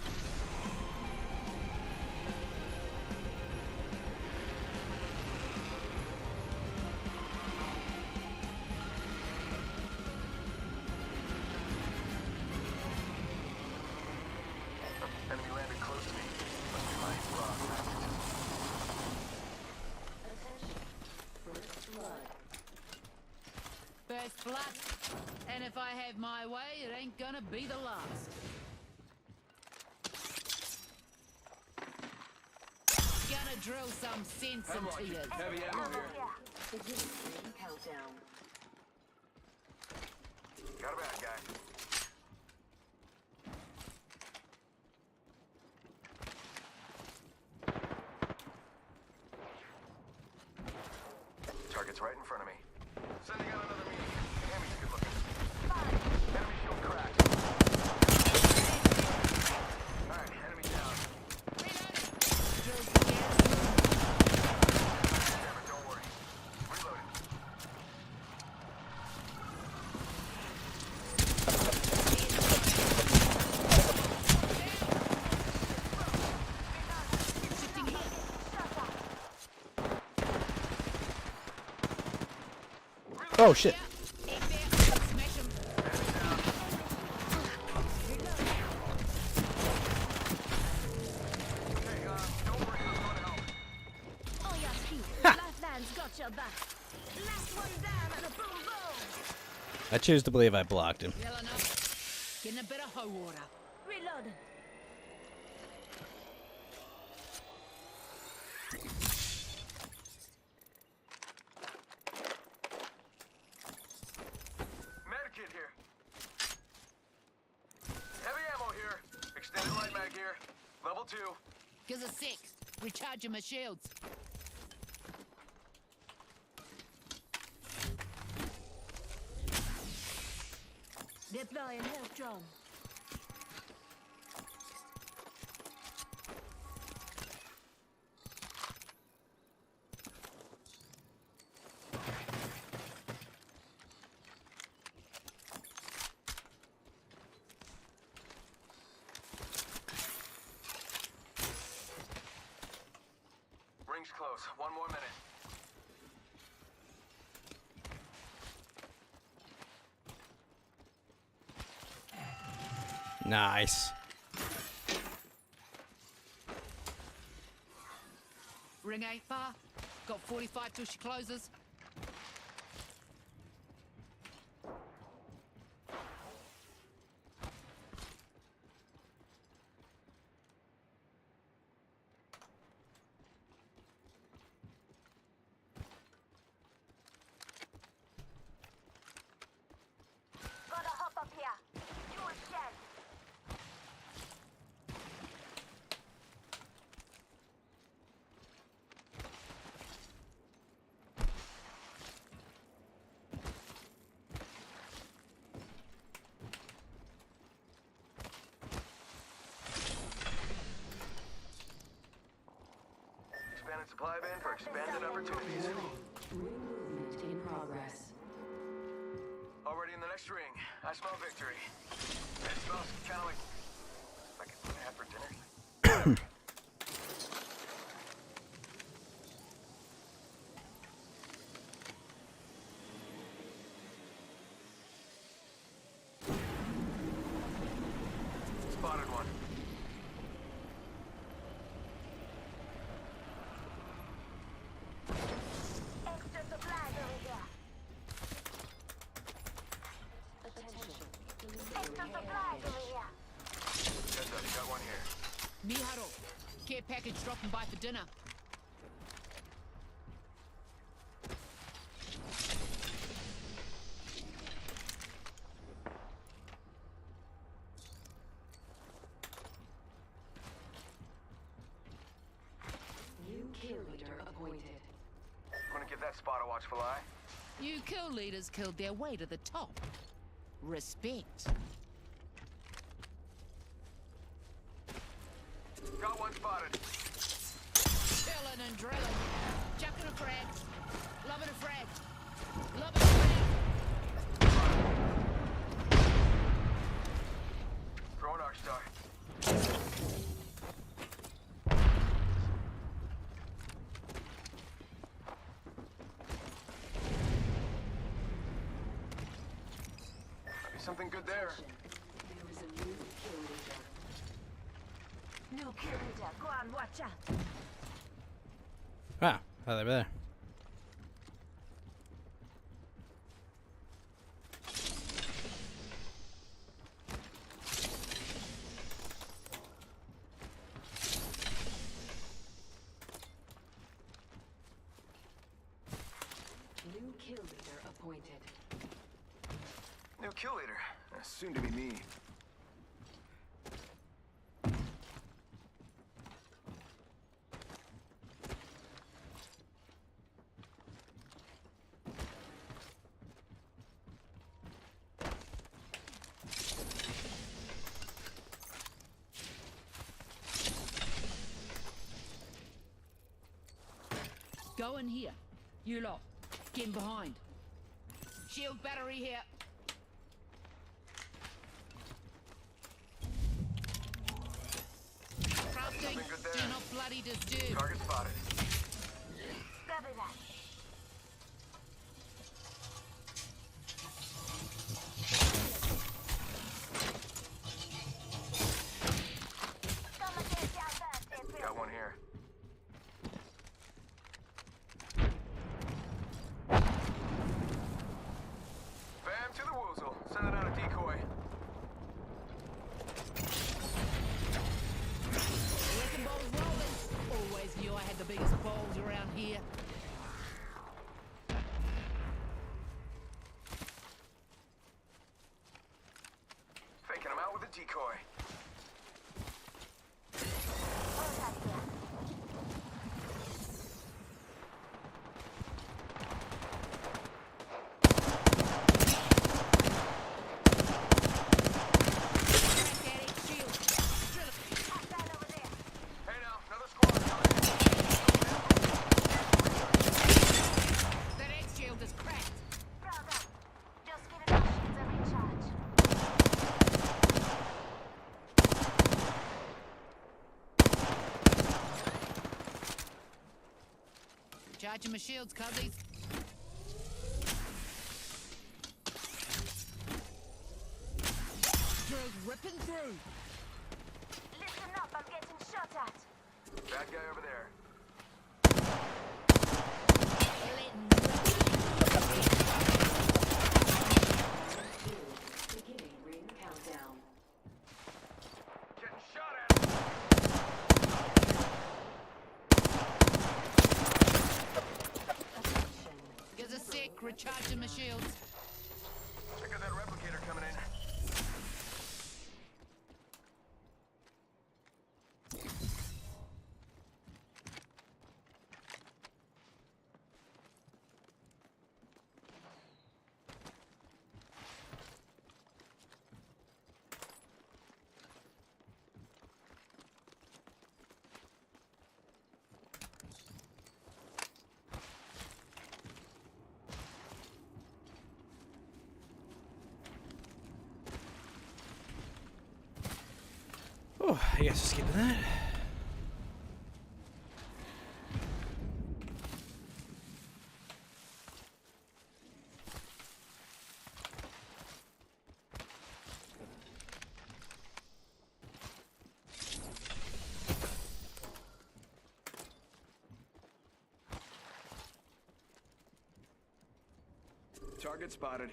Enemy landed close to me. Must be my raw. First blood. First blood. And if I have my way, it ain't gonna be the last. Gonna drill some sense into you. Heavy ammo here. Beginning ring countdown. Got a bad guy. Target's right in front of me. Sending out another meeting. Hammy's good looking. Enemy shield cracked. Alright, enemy down. Damn it, don't worry. Reloading. Oh shit. Oh, yeah, Steve. Lifelines got your back. Last one down and a boom boom. I choose to believe I blocked him. Well enough. Getting a bit of hoe water. Reload. Medikit here. Heavy ammo here. Extended light mag here. Level 2. Give us a sec. Recharging my shields. Deploying health drone. Ring's close. One more minute. Nice. Ring ain't far. Got 45 till she closes. Gotta hop up here. You a shell. Expanded supply bin for expanded opportunities. Ring movement in progress. Already in the next ring. I smell victory. It smells kind of like I had for dinner. supplies over here. Heads up, got one here. Miharo, care package dropping by for dinner. New kill leader appointed. Wanna give that spot a watchful eye? You kill leaders killed their way to the top. Respect. Got one spotted. Chillin' and drillin'. Chucking a frag. Loving a frag. Loving a frag. Throwing arc star. Might be something good there. There is a new kill leader. New kill leader. Go on, watch out. Wow, oh, they were there. New kill leader appointed. New kill leader. Soon to be me. Go in here. You lot. Get in behind. Shield battery here. Crafting. Something good there. Do not bloody disturb. Target spotted. Copy that. Got one here. Bam to the woozle. Sending out a decoy. Wrecking balls rolling. Always knew I had the biggest balls around here. Faking him out with a decoy. Hey now, another squad coming. That X shield is cracked. Bravo. Just giving our shields a recharge. Charging my shields, cuzzies. Drills ripping through. Listen up, I'm getting shot at. Bad guy over there. Beginning ring countdown. Getting shot at. Gives a sec, recharging my shields. Check out that replicator coming in. Oh, I guess just skip that. Target spotted.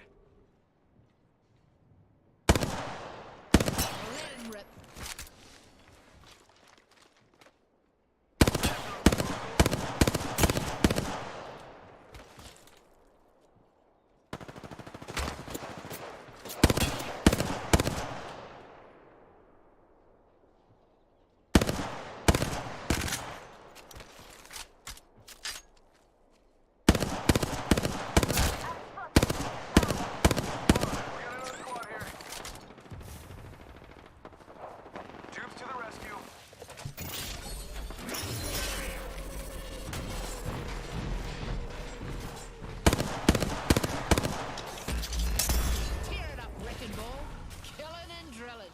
drilling.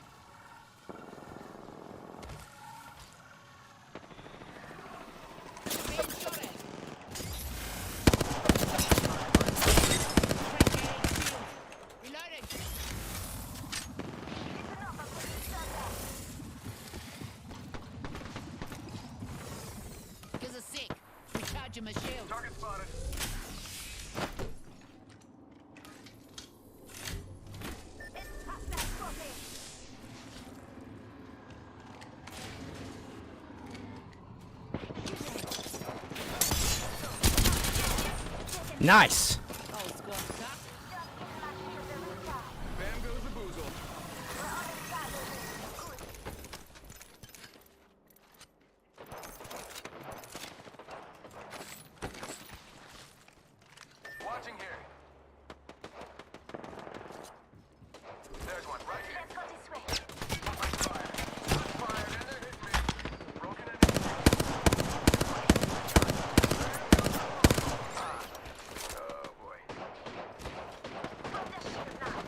Being shot at. Reloading. Gives a sec. Recharging my shield. Target spotted. Nice. Bam goes the boozle. Watching here. There's one right here. Let's go this way. Fire. Fire, and they're hitting me. Broken enemy. Oh boy. Put the shield now.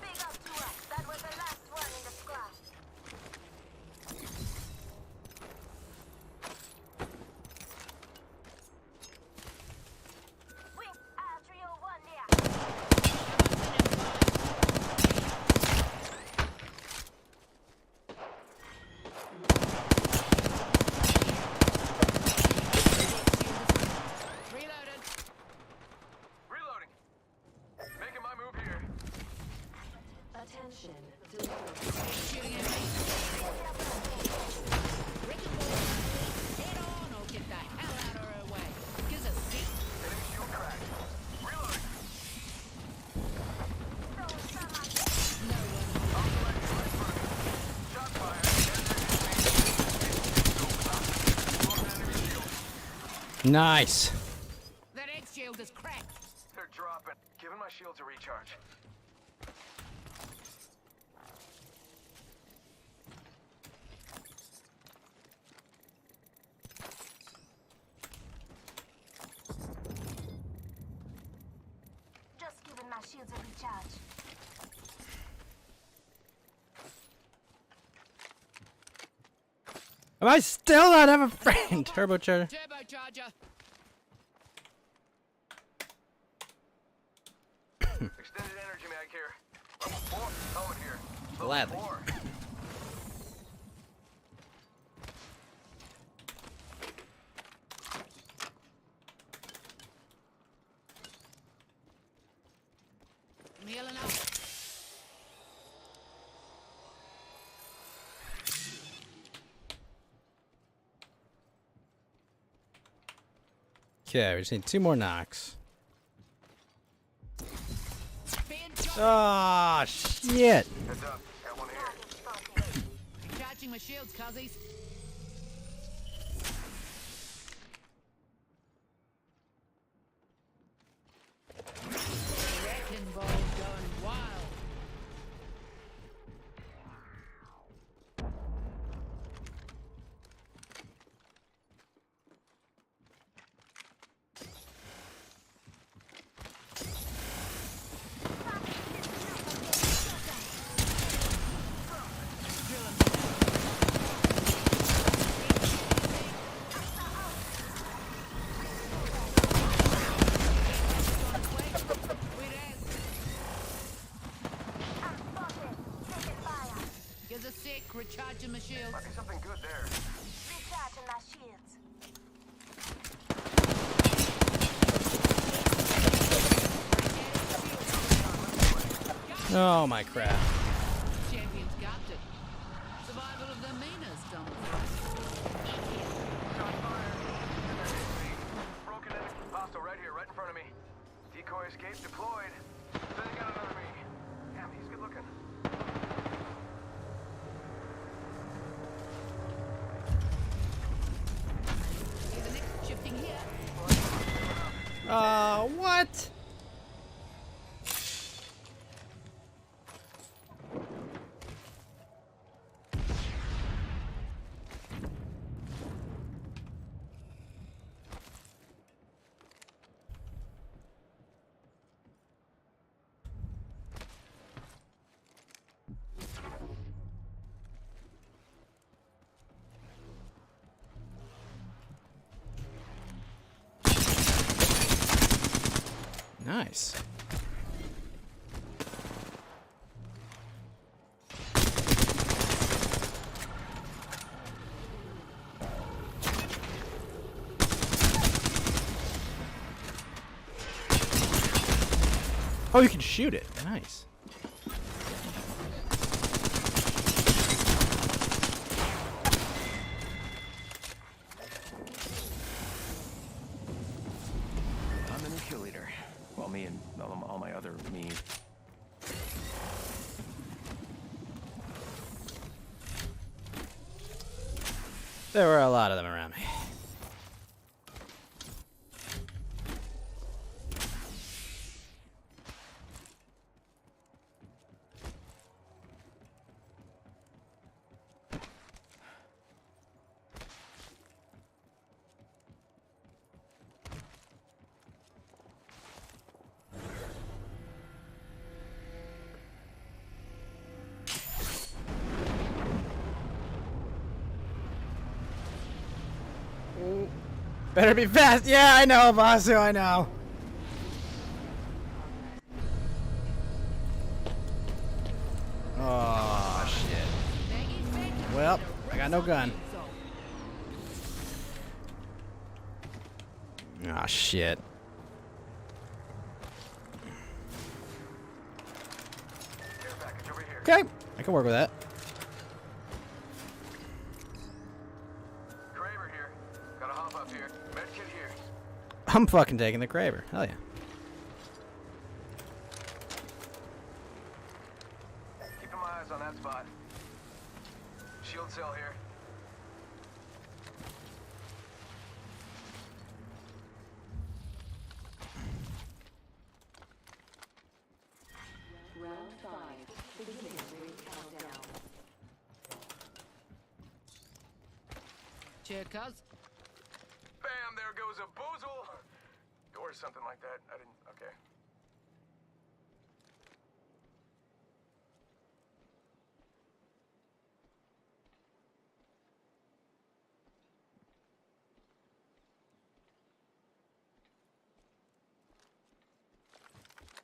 Big up to us. That was the last one in the squad. Wing R301 there. Reloaded. Reloading. Making my move here. Attention. Shooting at me. Wrecking ball. Head on or get the hell out of her way. Gives a sec. Enemy shield cracked. Reloading. No one. Shot fire. And they're hitting me. Enemy shield. Nice. That X shield is cracked. They're dropping. Giving my shield to recharge. Just giving my shields a recharge. Am I still not have a friend? Turbocharger. Turbocharger. Extended energy mag here. Level 4. Oh, in here. Level Gladly. 4. I'm healing up. Okay, we just need 2 more knocks. Being shot. Ah, shit. Heads up. Got one here. Recharging my shields, cuzzies. Wrecking ball going wild. Gives a sec, recharging my shields. Might be something good there. Recharging my shields. Oh my crap. Champions got it. Survival of the meanest, dumb. Shot fire. And they're hitting me. Broken enemy. Hostile right here, right in front of me. Decoy escape deployed. Sending out another me. Damn, he's good looking. See the next shifting here. What? Nice. Oh, you can shoot it. Nice. I'm the new kill leader. Well, me and all my other me. There were a lot of them around me. Better be fast. Yeah, I know, Vasu, I know. Oh, shit. Well, I got no gun. Oh, shit. Okay, I can work with that. Kraber here. Gotta hop up here. Medkit here. I'm fucking taking the Kraber. Hell yeah. Keeping my eyes on that spot. Shield cell here. Round 5. Beginning ring countdown. Cheer, cuz. Bam! There goes a boozle, or something like that. I didn't. Okay.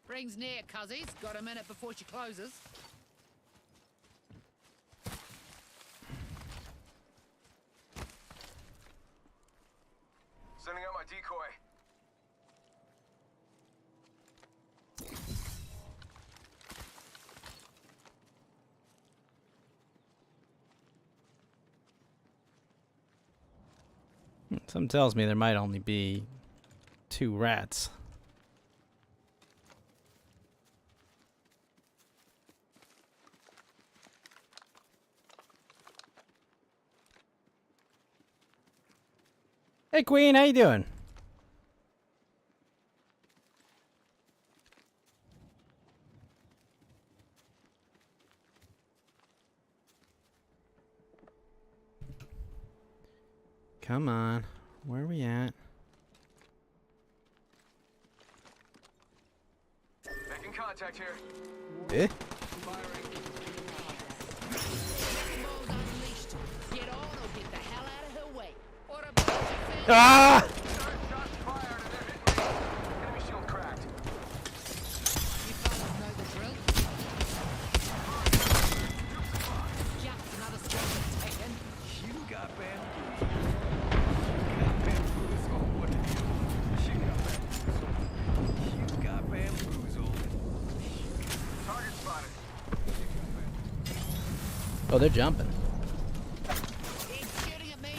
Ring's near, cuzzies. Got a minute before she closes. Sending out my decoy. Something tells me there might only be 2 rats. Hey Queen, how you doing? Come on, where are we at? Making contact here. Eh? Get on or get the hell out of her way. Ah! Enemy shield cracked. You fellas know the drill. Just another step taken. You got bamboozled. You got bamboozled. What did you do? She got bamboozled. You got bamboozled. Target spotted. Oh, they're jumping. He's shooting at me.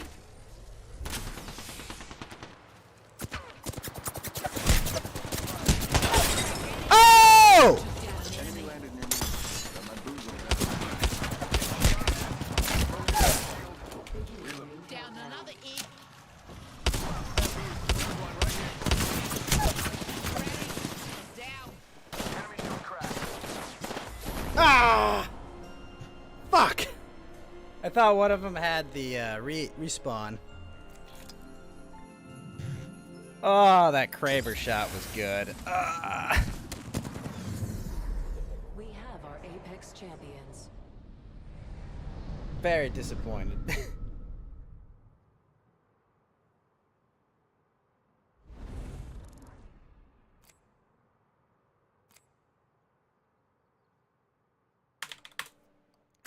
Oh! Enemy landed near me. Got my boozled. Down another egg. Down. Enemy shield cracked. Ah! Fuck! I thought one of them had the respawn. Oh, that Kraber shot was good. Ah. We have our Apex champions. Very disappointed.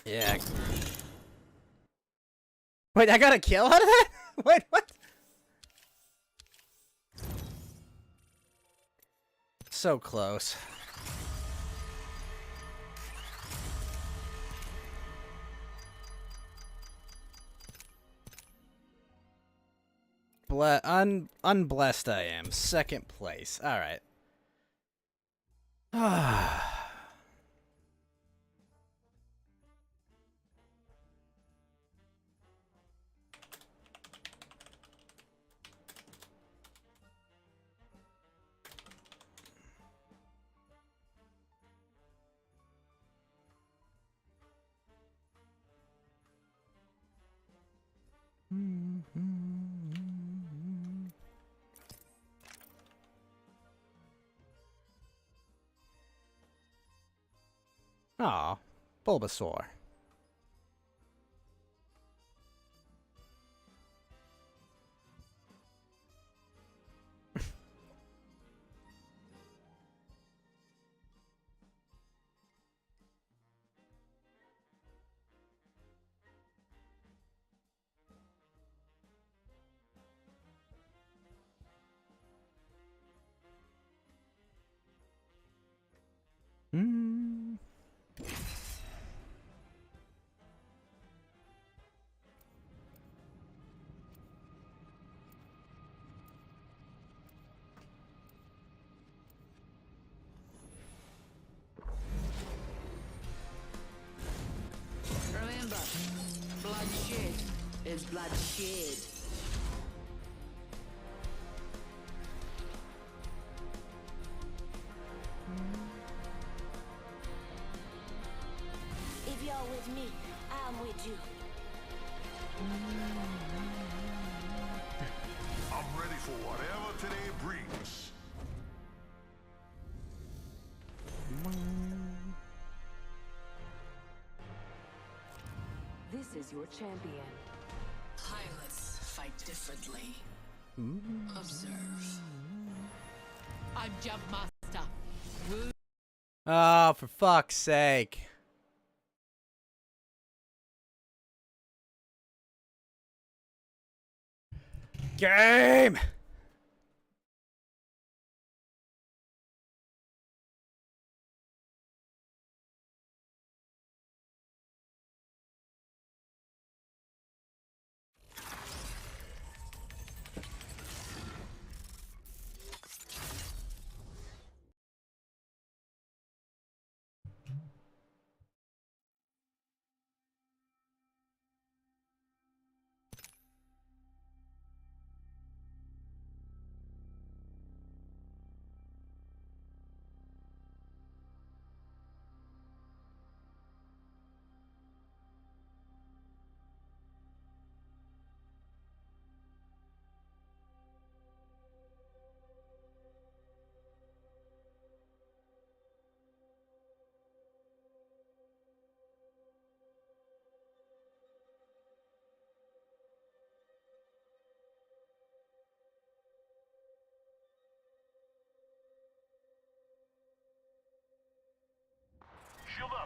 Yeah. Wait, I got a kill out of that? Wait, what? So close. Unblessed I am. Second place. Alright. Aw, Bulbasaur. Remember, bloodshed is bloodshed. If you're with me, I'm with you. I'm ready for whatever today brings. This is your champion. Pilots fight differently. Observe. I'm Jump Master. Woo. Oh, for fuck's sake. Game!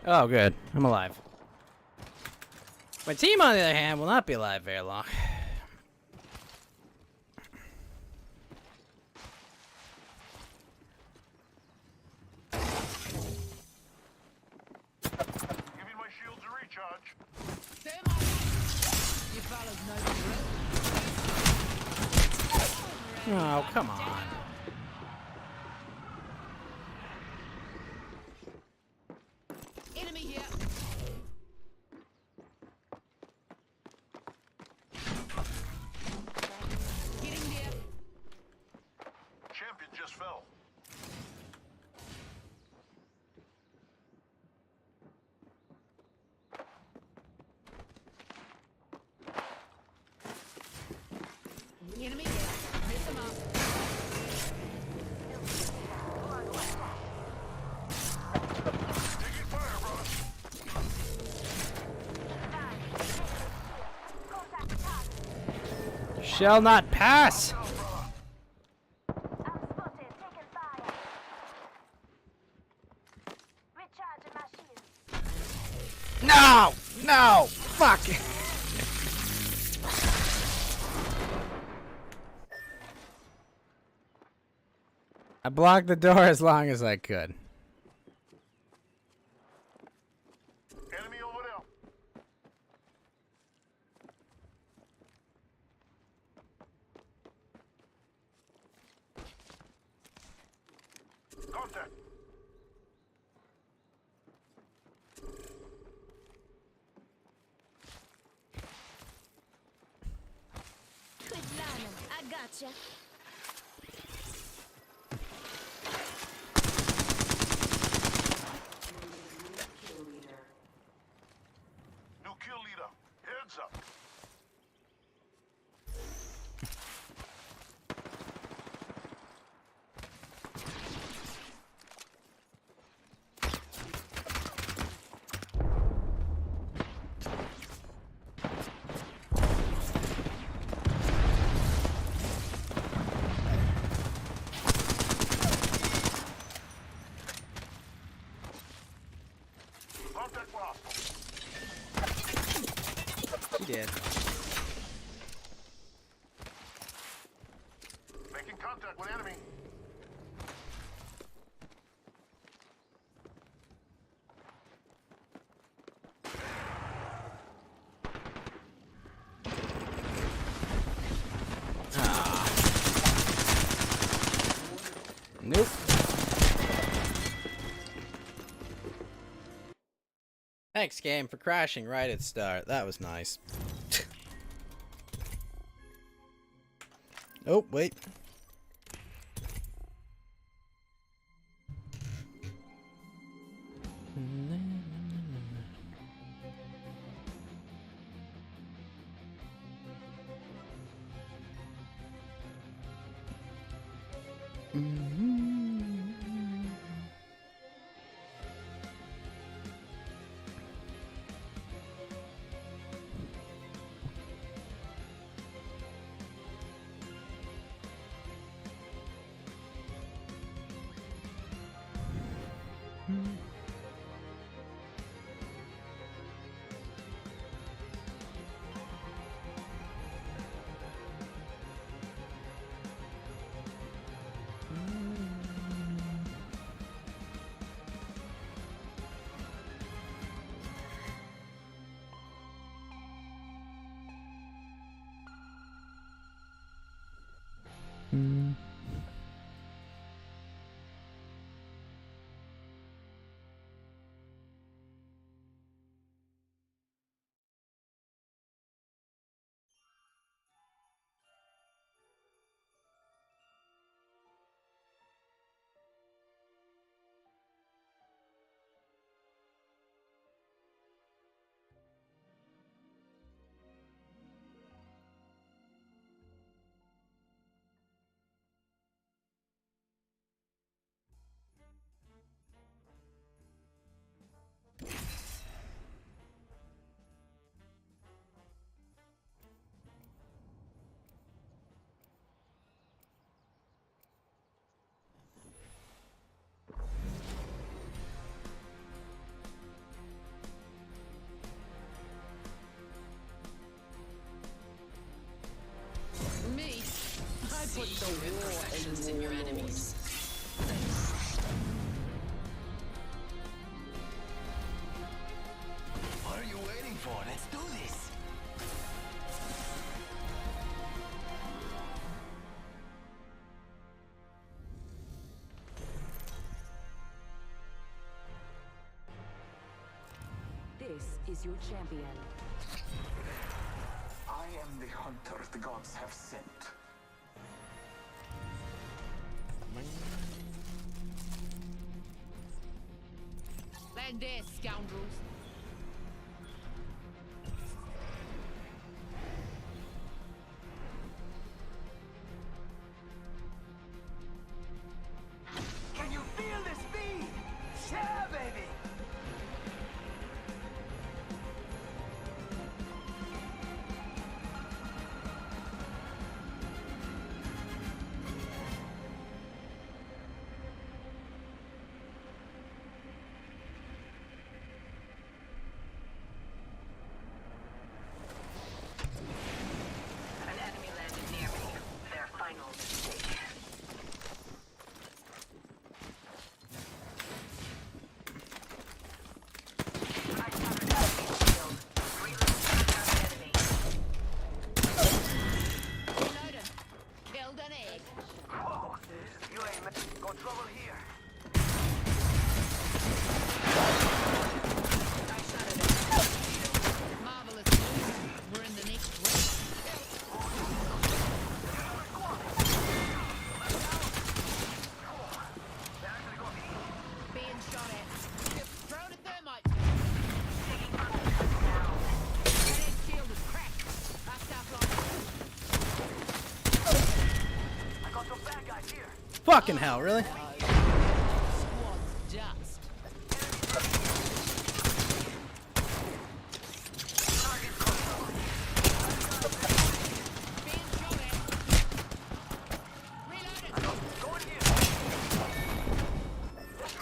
Oh, good. I'm alive. My team, on the other hand, will not be alive very long. Giving my shields a recharge. You fellas know the drill. Oh, come on. Enemy here. Getting there. Champion just fell. Enemy here. Mess them up. Taking fire, brother. Shall not pass! No! No! Fuck! I blocked the door as long as I could. Enemy over there. Contact. Svetlana, I gotcha. New kill leader. Heads up. Contact for hostile. He did. Making contact with enemy. Nope. Thanks, game, for crashing right at start. That was nice. Oh, wait. Me, I put the war in your enemies. What are you waiting for? Let's do this. This is your champion. I am the hunter the gods have sent. Land there, scoundrels. Can you feel the speed? Yeah, baby! Fucking hell, really? Squad's dust.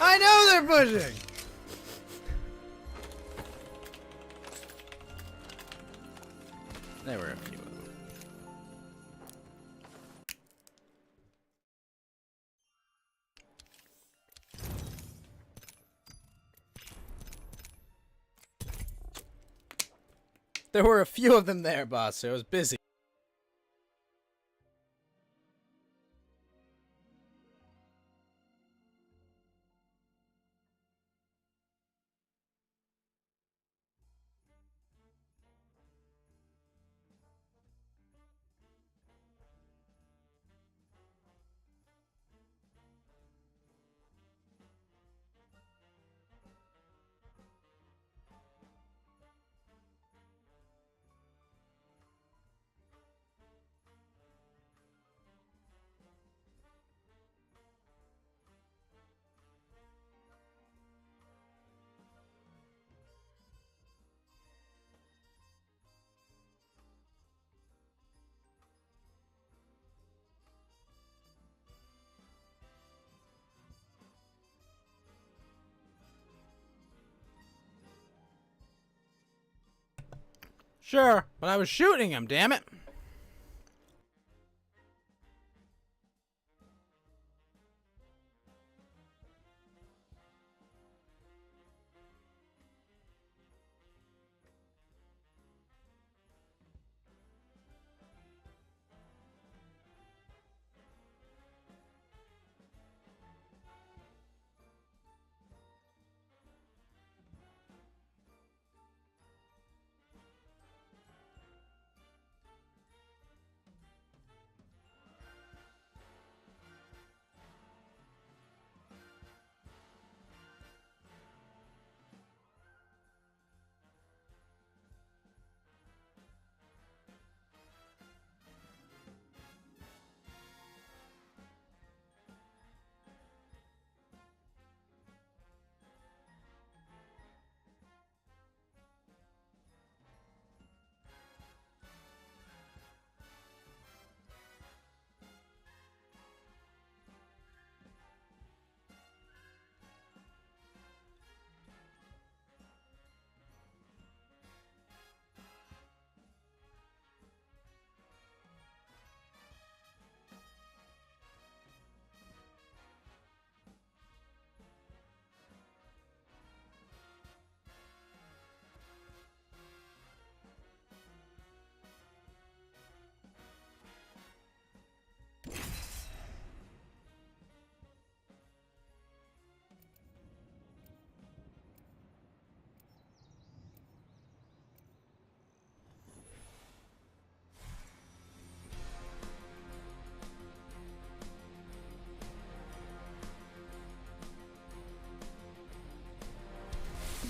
I know they're pushing! There were a few of them. There were a few of them there, boss, so I was busy. Sure, but I was shooting him, damn it.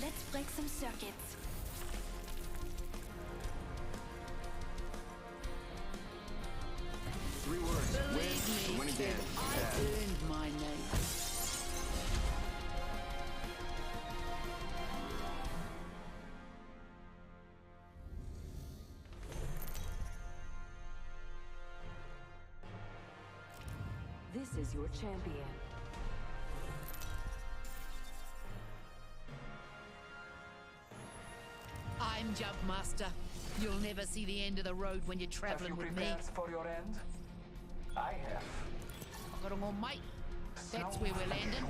Let's break some circuits. Three words. Believe me, Win kid, again. I earned my name. This is your champion. I'm Jumpmaster. You'll never see the end of the road when you're traveling with me. For your end? I have. Got 'em all, mate. That's where we're landing.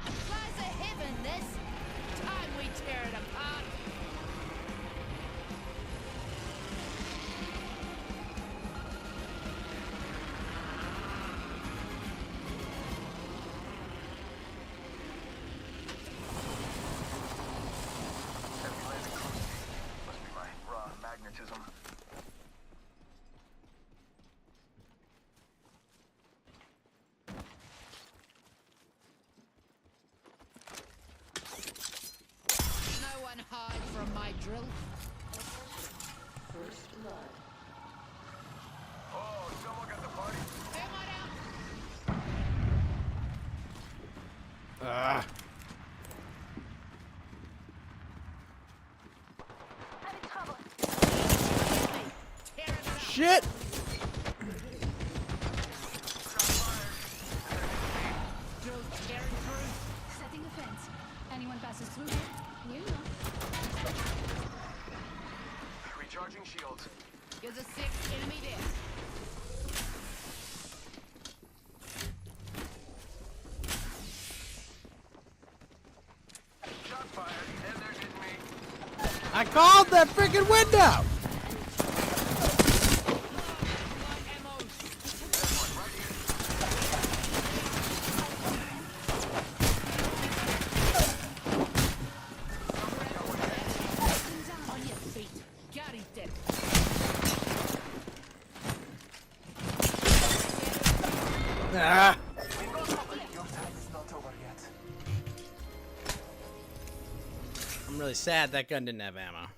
Flies of heaven, this. Time we tear it apart. Must be my raw magnetism. No one hide from my drill. First blood. Oh, someone got the party Ah. I'm in trouble. Shit! Setting a fence. Anyone passes through here, you know. Recharging shields. There's a sixth enemy there. Shot fired, and they're hitting me. I called that freaking window! On your feet. Gary's dead. Ah. Your time is not over yet. I'm really sad that gun didn't have ammo.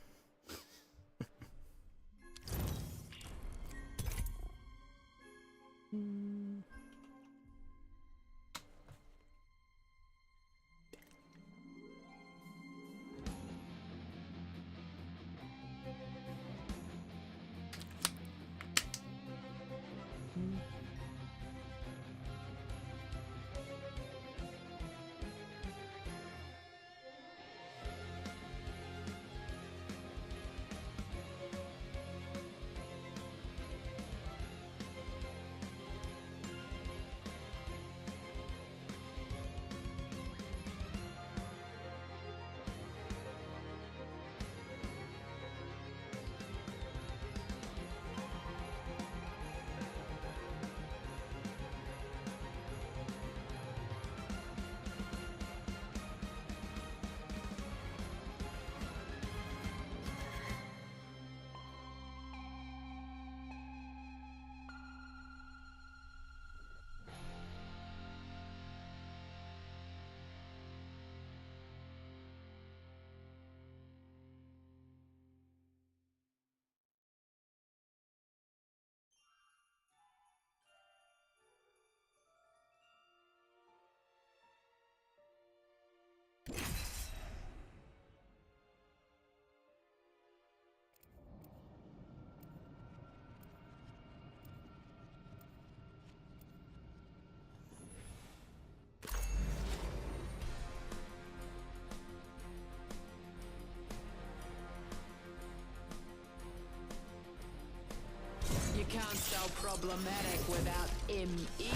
You can't spell problematic without M-E.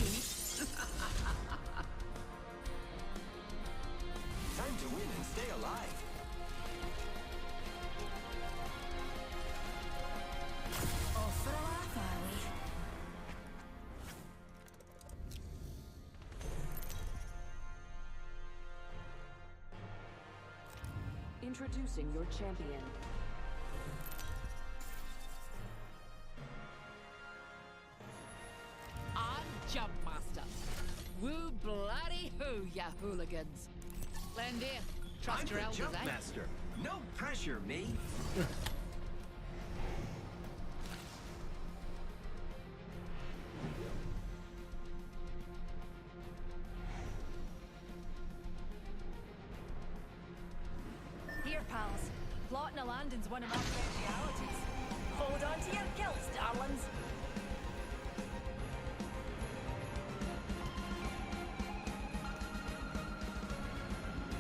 Time to win and stay alive. Off for a laugh, are we? Introducing your champion. I'm Jump Master. Woo bloody hoo, ya hooligans. Land here. Trust your elders, eh? Master. No pressure, me. Here, pals. Plotting a landing's one of my specialities. Hold on to your kilts, darlings.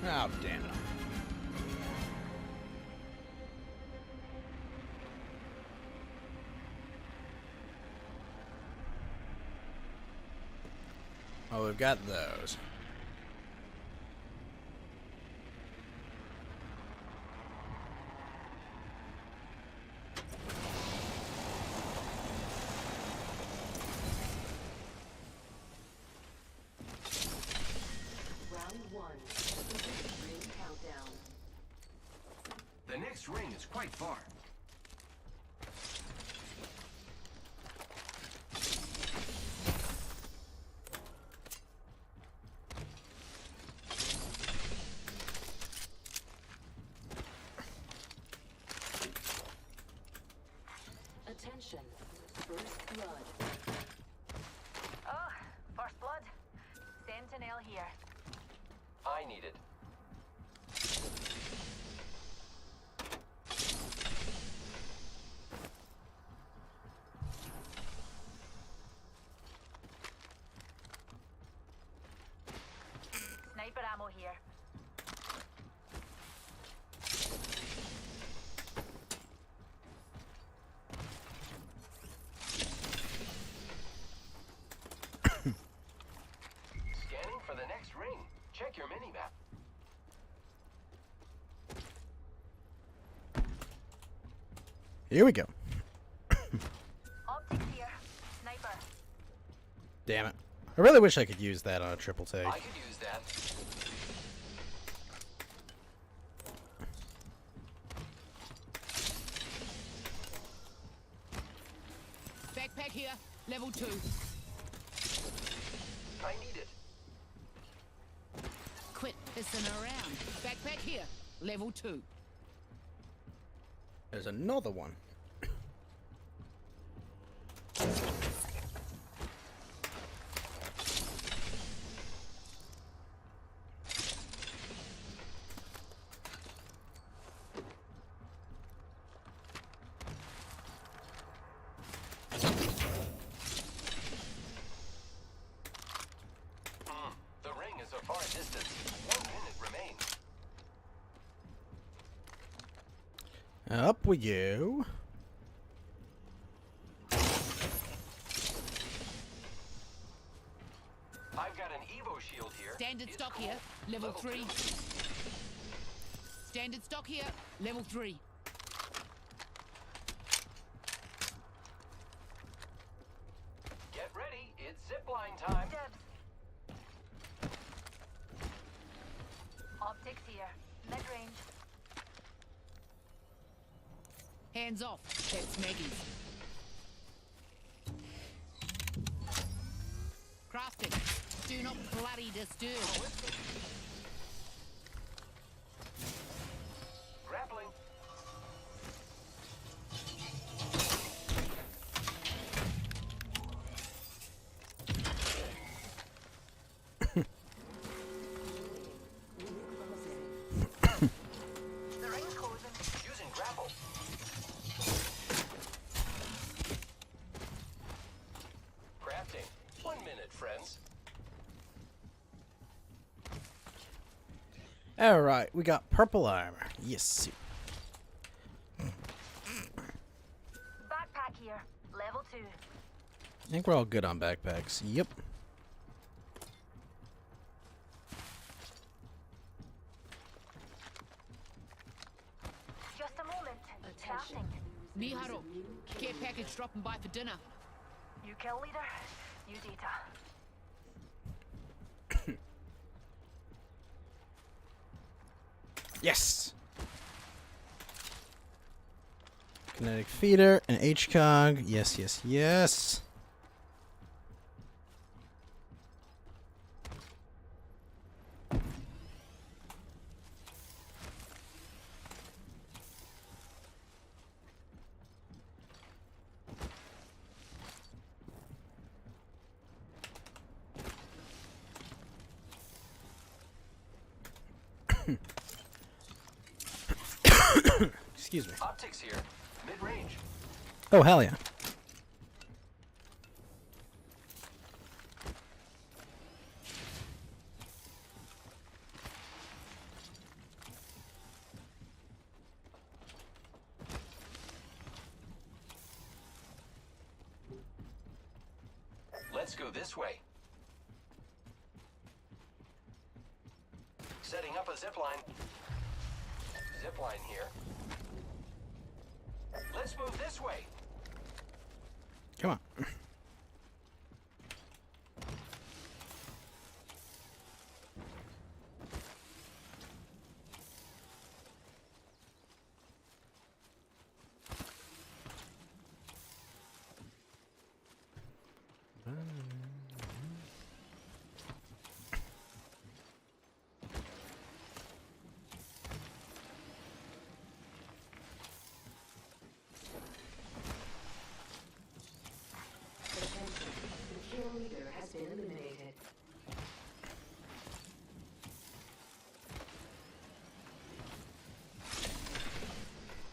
Oh, damn it. Oh, we've got those. Round one. Ring countdown. The next ring is quite far. Attention. First blood. Oh, first blood. Sentinel here. I need it. Sniper ammo here. Scanning for the next ring. Check your mini-map. Here we go. Optics here. Sniper. Damn it. I really wish I could use that on a triple take. I could use that. Backpack here, level 2. I need it. Quit pissing around. Backpack here, level 2. There's another one. The ring is a far distance. 1 minute remains. Up we go. I've got an Evo shield here. Standard It's stock cool. here, level 3. 2. Standard stock here, level 3. Get ready. It's zipline time. Optics here. Mid-range. Hands off, that's Maggie's. Crafting, do not bloody disturb. Grappling. The ring's closing. Using grapple. Crafting. 1 minute, friends. Alright, we got purple armor. Yes. Backpack here. Level 2. I think we're all good on backpacks. Yep. Just a moment. Crafting. Miharu, care package dropping by for dinner. You kill leader. You data. Yes! Kinetic feeder, an HCOG. Yes, yes, yes. Excuse me. Optics here. Mid-range. Oh, hell yeah. Let's go this way. Setting up a zipline. Zipline here. Let's move this way. Come on.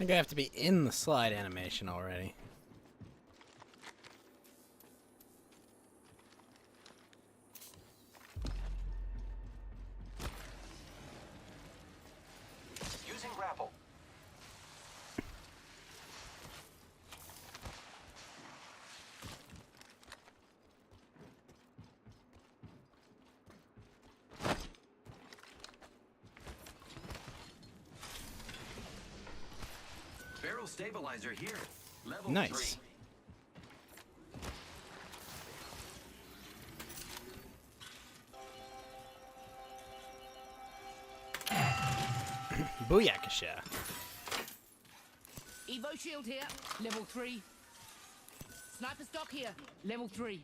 think I have to be in the slide animation already. Using grapple. Barrel stabilizer here. Level Nice. 3. Booyakasha. Evo shield here, level 3. Sniper stock here, level 3.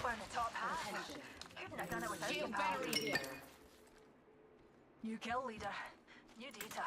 We're in the top half. Couldn't have done it without you, Shield pal. battery here. New kill leader. New data.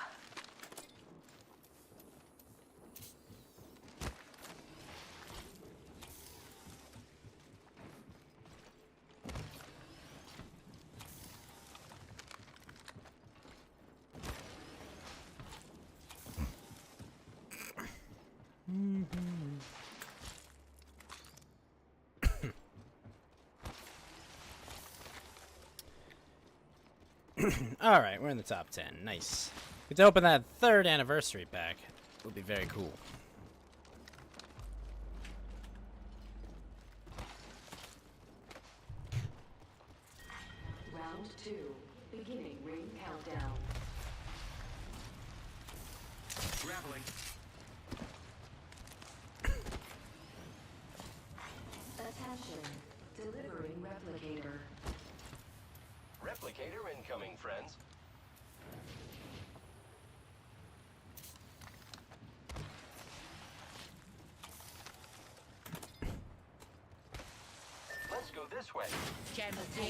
Alright, we're in the top 10. Nice. Get to open that 3rd anniversary pack. It'll be very cool. Round 2. Beginning ring countdown. Grappling. Attention. Delivering replicator. Replicator incoming, friends. Let's go this way. Channel dead.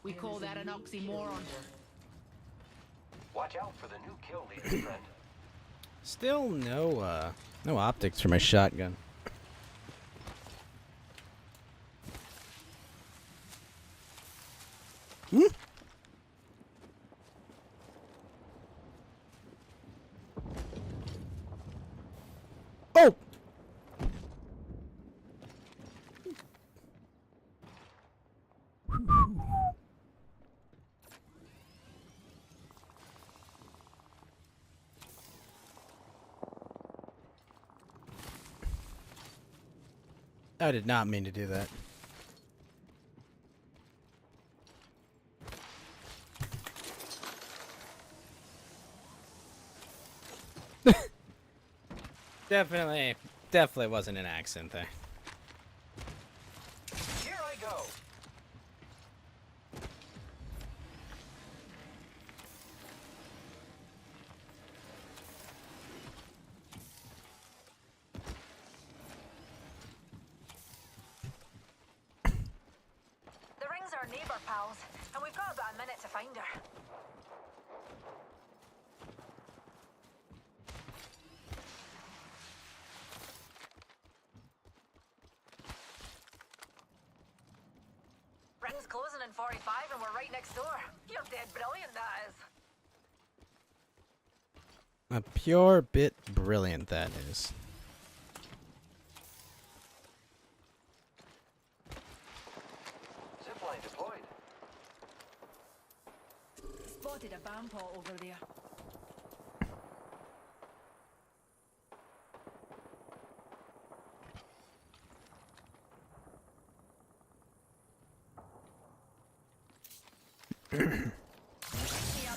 We call that an oxymoron. Watch out for the new kill leader, friend. Still no optics for my shotgun. Hmm? Oh! I did not mean to do that. Definitely wasn't an accident there. Here I go. The ring's our neighbour, pals, and we've got about a minute to find her. Ring's closing in 45 and we're right next door. You're dead brilliant, that is. A pure bit brilliant, that is. Zipline deployed. Spotted a vampire over there.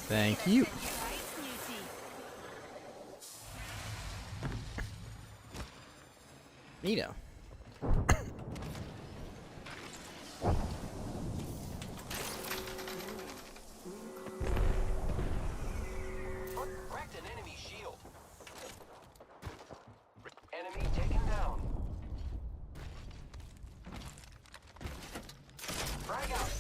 Thank you. Neato. Wrecked an enemy shield. Enemy taken down. Frag out.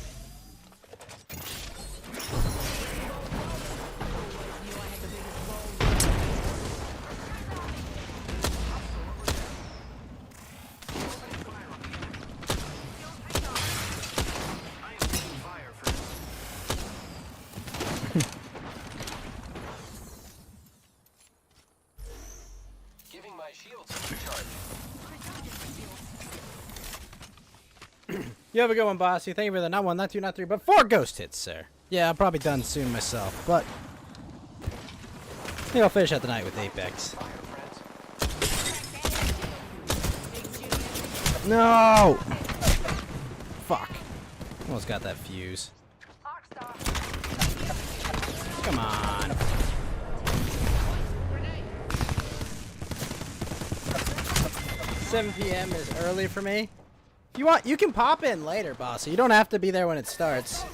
You have a good one, boss. You thank you for the not 1, not 2, not 3, but 4 ghost hits, sir. Yeah, I'm probably done soon myself, but I think I'll finish out the night with Apex. No! Fuck. Almost got that fuse. Come on. $7 p.m. is early for me. If you want, you can pop in later, boss. You don't have to be there when it starts.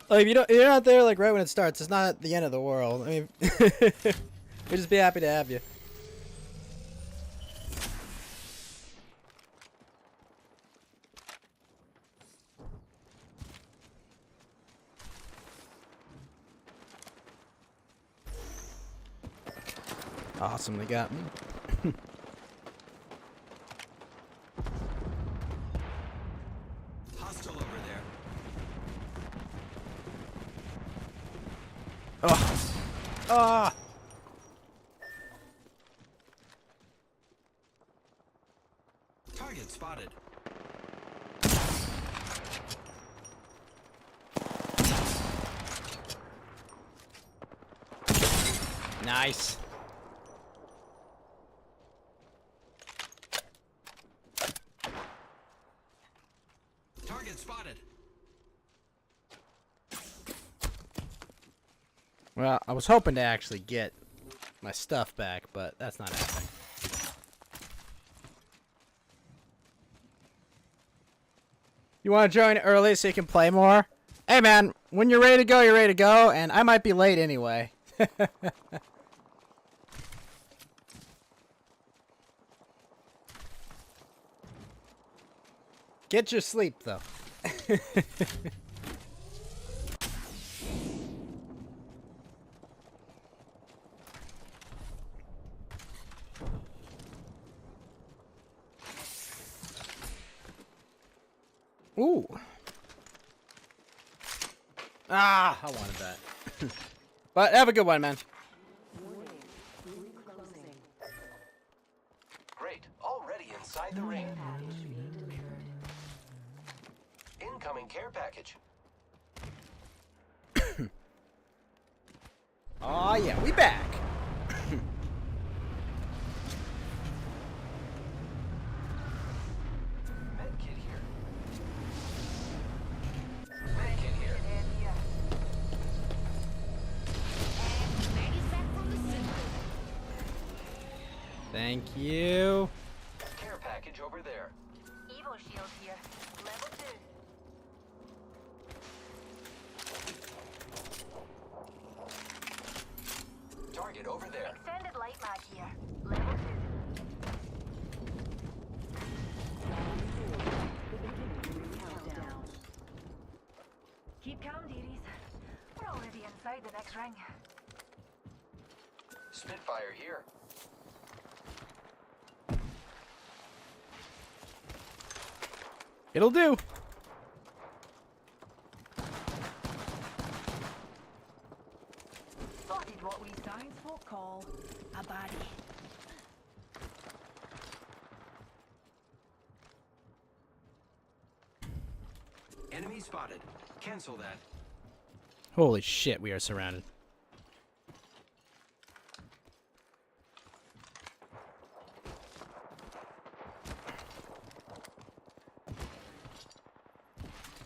Like, if you're not there like right when it starts, it's not the end of the world. I mean, we'd just be happy to have you. Awesome, they got me. Hostile over there. Oh. Ah. Target spotted. Nice. Target spotted. Well, I was hoping to actually get my stuff back, but that's not happening. You want to join early so you can play more? Hey man, when you're ready to go, you're ready to go, and I might be late anyway. Get your sleep, though. Ooh. Ah, I wanted that. But have a good one, man. Great. Already inside the ring. Incoming care package. Oh yeah, we back. Medkit here. Medkit here. Thank you. Care package over there. Evo shield here. Level 2. Target over there. Extended light mag here. Level 2. Keep calm, dearies. We're already inside the next ring. Spitfire here. It'll do. Spotted what we science folk call a baddie. Enemy spotted. Cancel that. Holy shit, we are surrounded.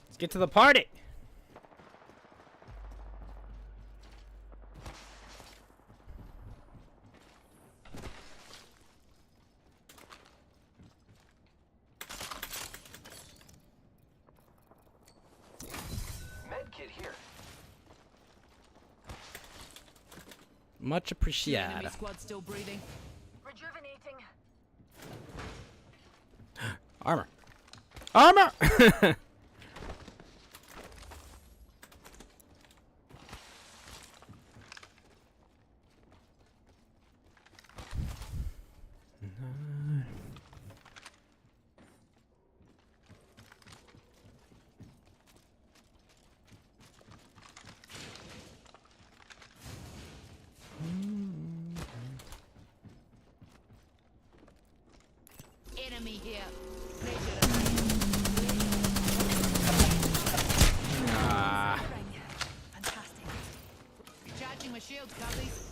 Let's get to the party. Medkit here. Much Enemy appreciated. squad still breathing. Rejuvenating. Armor. Armor! enemy here. Pleasure to meet you. Ah. Fantastic. Recharging my shields, cubbies.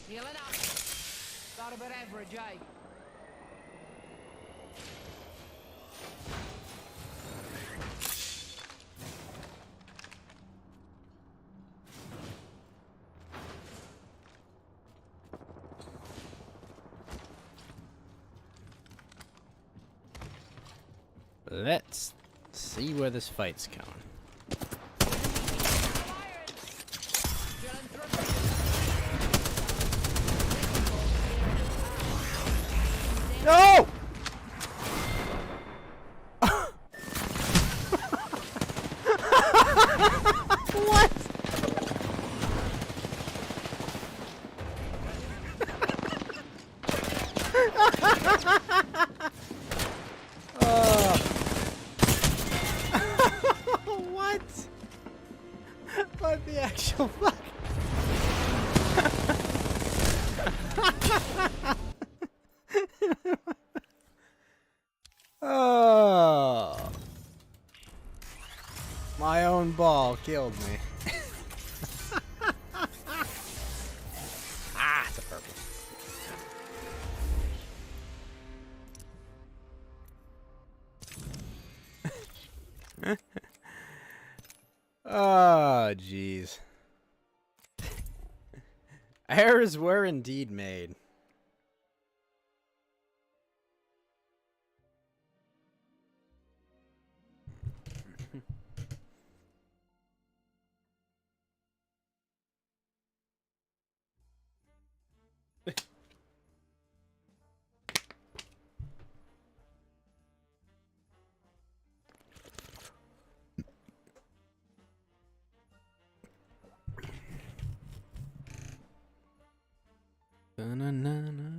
Healing up. Got a bit average, eh? Let's see where this fight's going. No! What? What? What the actual fuck? Oh. My own ball killed me. Ah, it's a purple. Oh, jeez. Errors were indeed made. Da-na-na-na-na.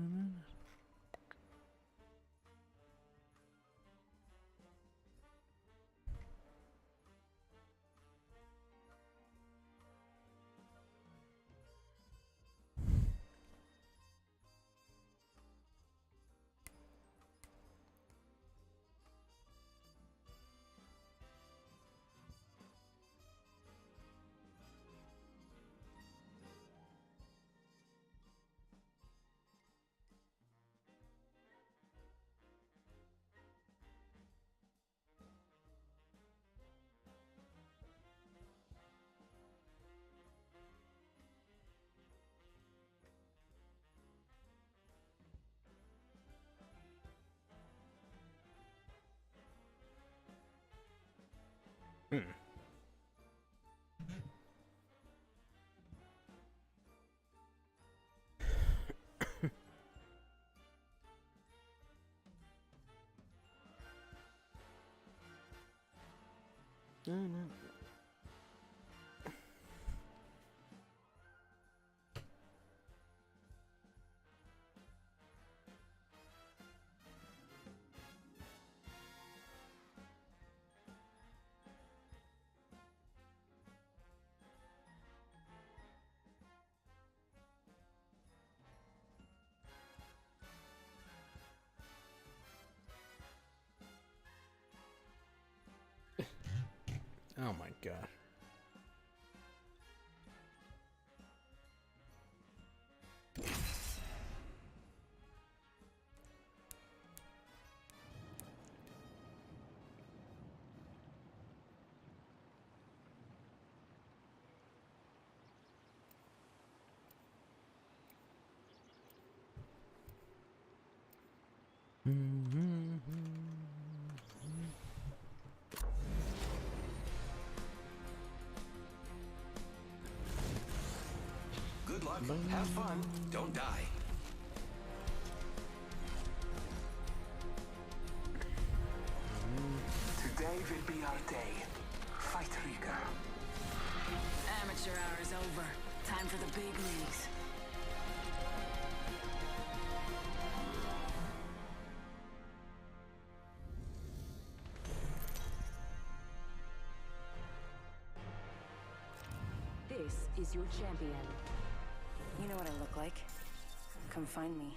Oh my god. Good luck. Have fun. Don't die. Today will be our day. Fight Rika. Amateur hour is over. Time for the big leagues. This is your champion. You know what I look like. Come find me.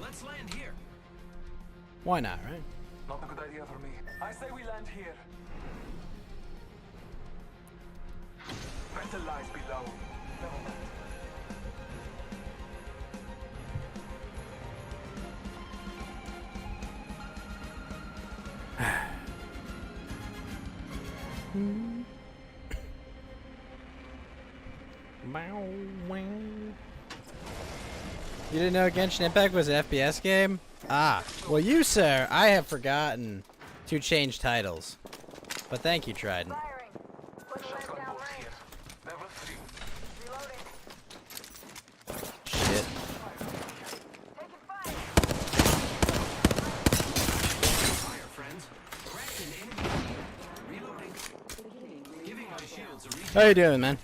Let's land here. Why not, right? Not a good idea for me. I say we land here. Better lies below. Never mind. You didn't know Genshin Impact was an FPS game? Ah, well you, sir, I have forgotten to change titles. But thank you, Trident. Shit. Fire, friends. Cracked an enemy. Reloading. Giving my shields a recharge. How you doing, man?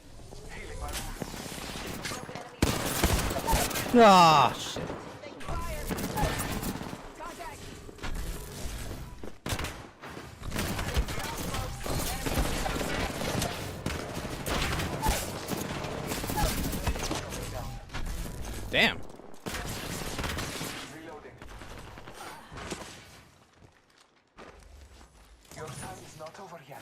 Ah, shit. Damn. Reloading. Your time is not over yet.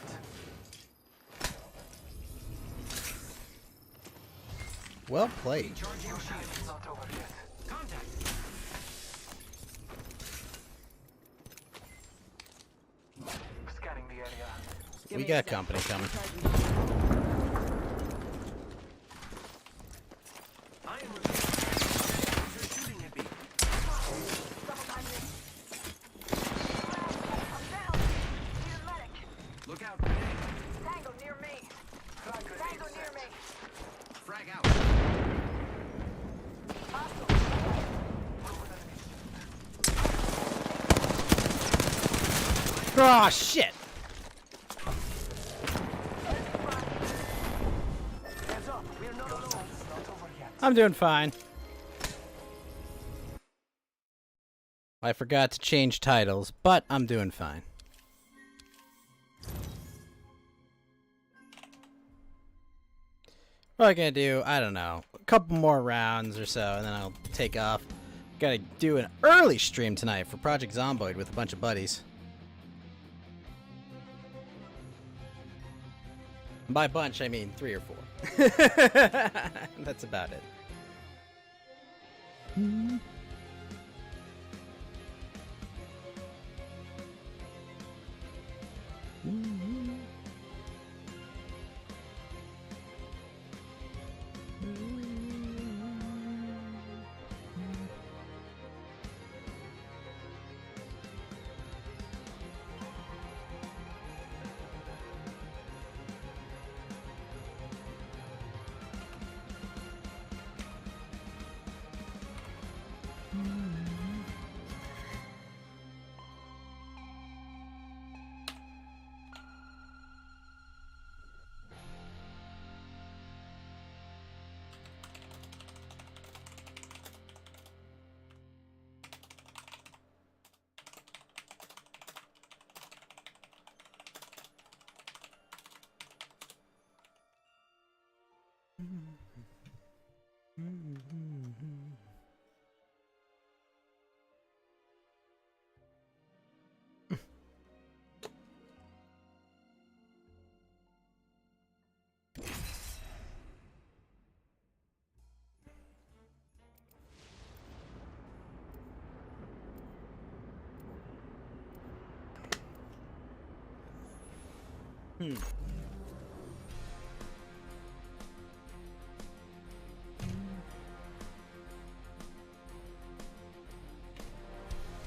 Well played. Your time is not over yet. Contact. Scanning the area. We got company coming. I am You're shooting at me. Look out, grenade. Tango near me. Tango near me. Frag out. Oh, shit. Heads up. We're not alone. It's not over yet. I'm doing fine. I forgot to change titles, but I'm doing fine. What am I gonna do? I don't know. A couple more rounds or so, and then I'll take off. Gotta do an early stream tonight for Project Zomboid with a bunch of buddies. And by bunch, I mean 3 or 4. That's about it.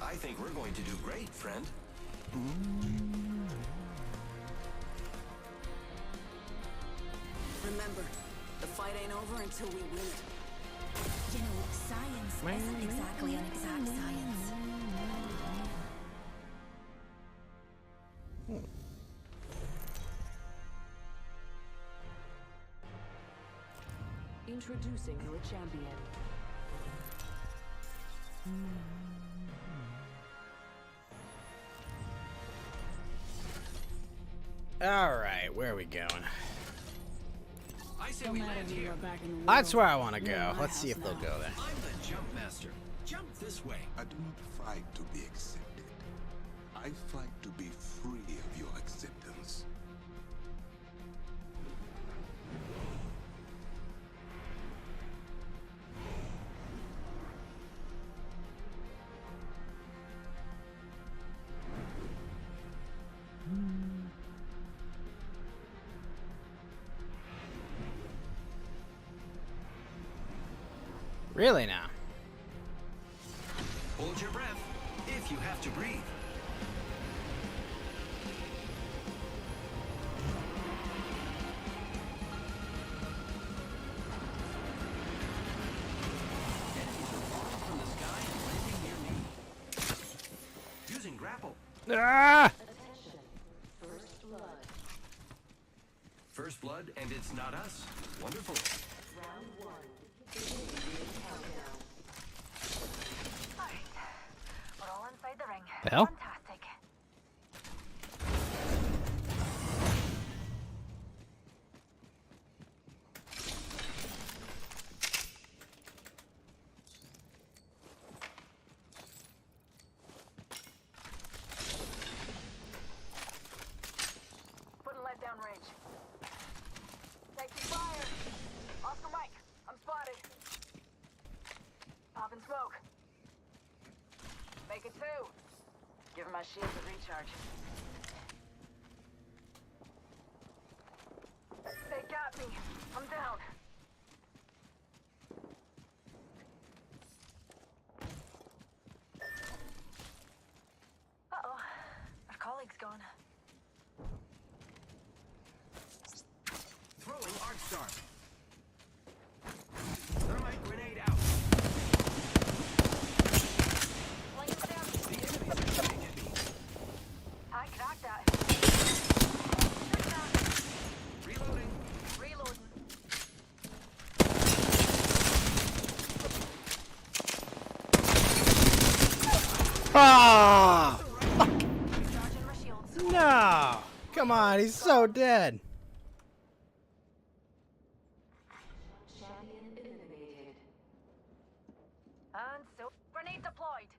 I think we're going to do great, friend. Remember, the fight ain't over until we win it. You know, science isn't exactly an exact science. Introducing your champion. All right, where are we going? I say we land here. That's where I want to go. Let's see if they'll go there. I'm the jump master. Jump this way. I do not fight to be accepted. I fight to be free of your acceptance. Really now? Hold your breath if you have to breathe. Enemies are falling from the sky and landing near me. Using grapple. Ah! First blood. First blood, and it's not us. Wonderful. Round 1. Beginning the countdown. Alright. We're all inside the ring. The hell? Fantastic. Putting lead down range. Taking fire. Oscar Mike, I'm spotted. Popping smoke. Make it 2. Give my shield a recharge. They got me. I'm down. Uh-oh. Our colleague's gone. Throwing arc star. Thermite grenade out. Flames down. The enemies are shooting at me. I cracked that. Reloading. Reloading. Ah! Recharging my shields. No! Come on, he's so dead. Champion eliminated. And so, grenade deployed.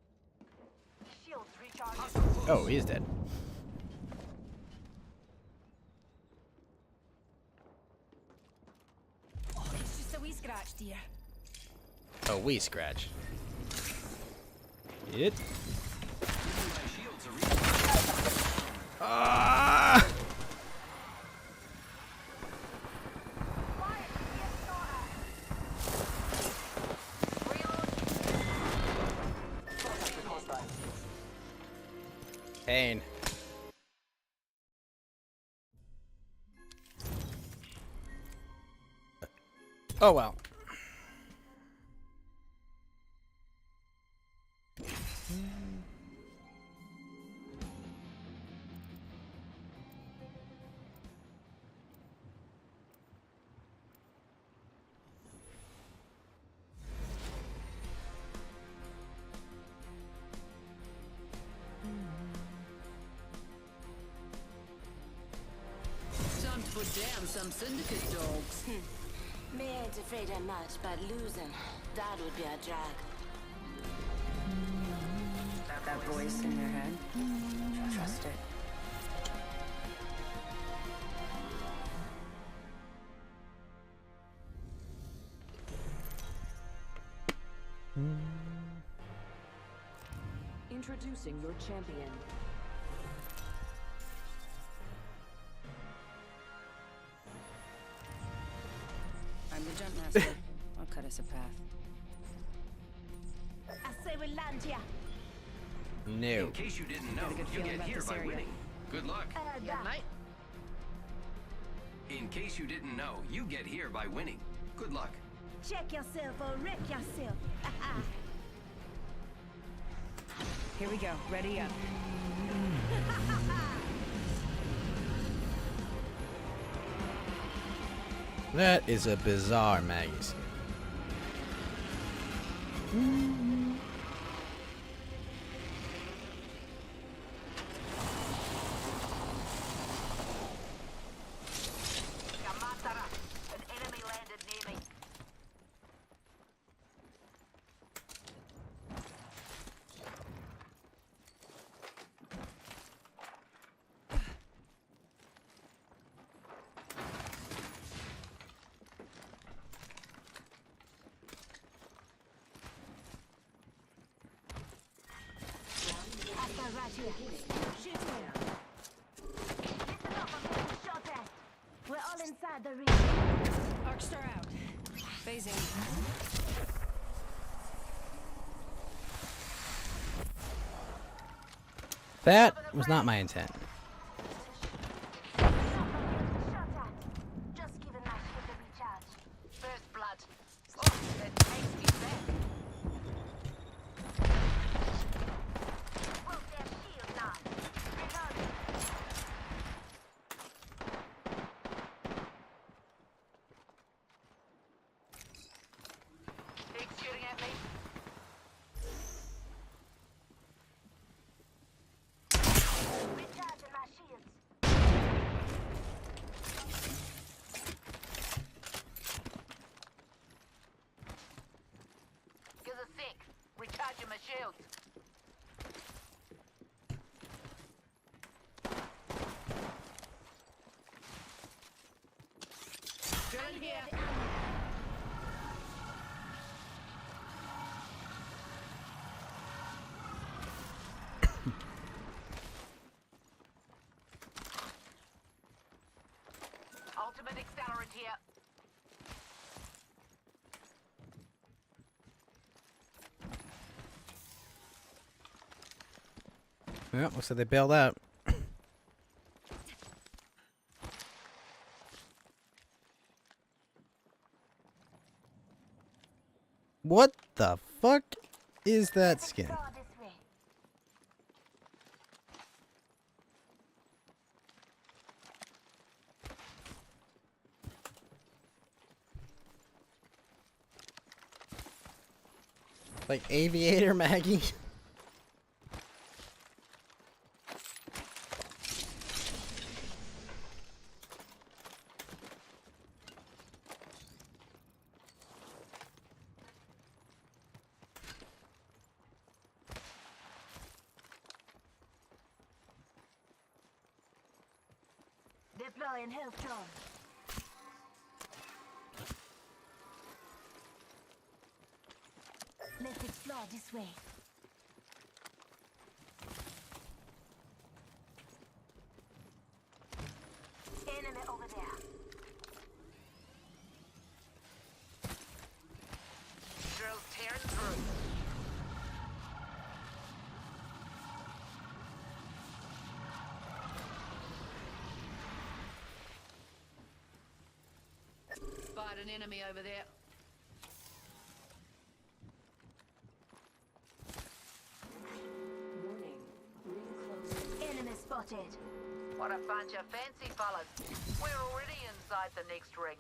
Shields recharging. Oh, he's dead. Oh, it's just a wee scratch, dear. Oh, we scratch. It. My shields are recharged. Ah! Pain. Oh well. Time to put down some syndicate dogs. Me ain't afraid of much, but losing, that would be a drag. That voice in your head. Trust it. Introducing your champion. I'm the jump master. I'll cut us a path. I say we land here. No. In case you didn't know, Got a good you feeling get about here this by area. winning. Good luck. Yeah, mate. In case you didn't know, you get here by winning. Good luck. Check yourself or wreck yourself. Here we go. Ready up. That is a bizarre magazine. Yamatara, an enemy landed near me. Hostile right here. Shoot him. Listen up, I'm getting shot at. We're all inside the ring. Arcstar out. Phasing. That was not my intent. Shot at. Just giving my shield a recharge. First blood. Oh, that takes me back. Broke their shield now. Reloading. Big shooting at me. Recharging my shields. Give us a sec. Recharging my shields. Drilling here. Ultimate accelerant here. Yeah, looks like they bailed out. What the fuck is that skin? Draw this way. Like Aviator Maggie? Deploying health drone. Let's explore this way. Enemy over there. Drills tearing through. Spied an enemy over there. Enemy spotted. What a bunch of fancy fellas. We're already inside the next ring.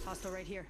Hostile right here.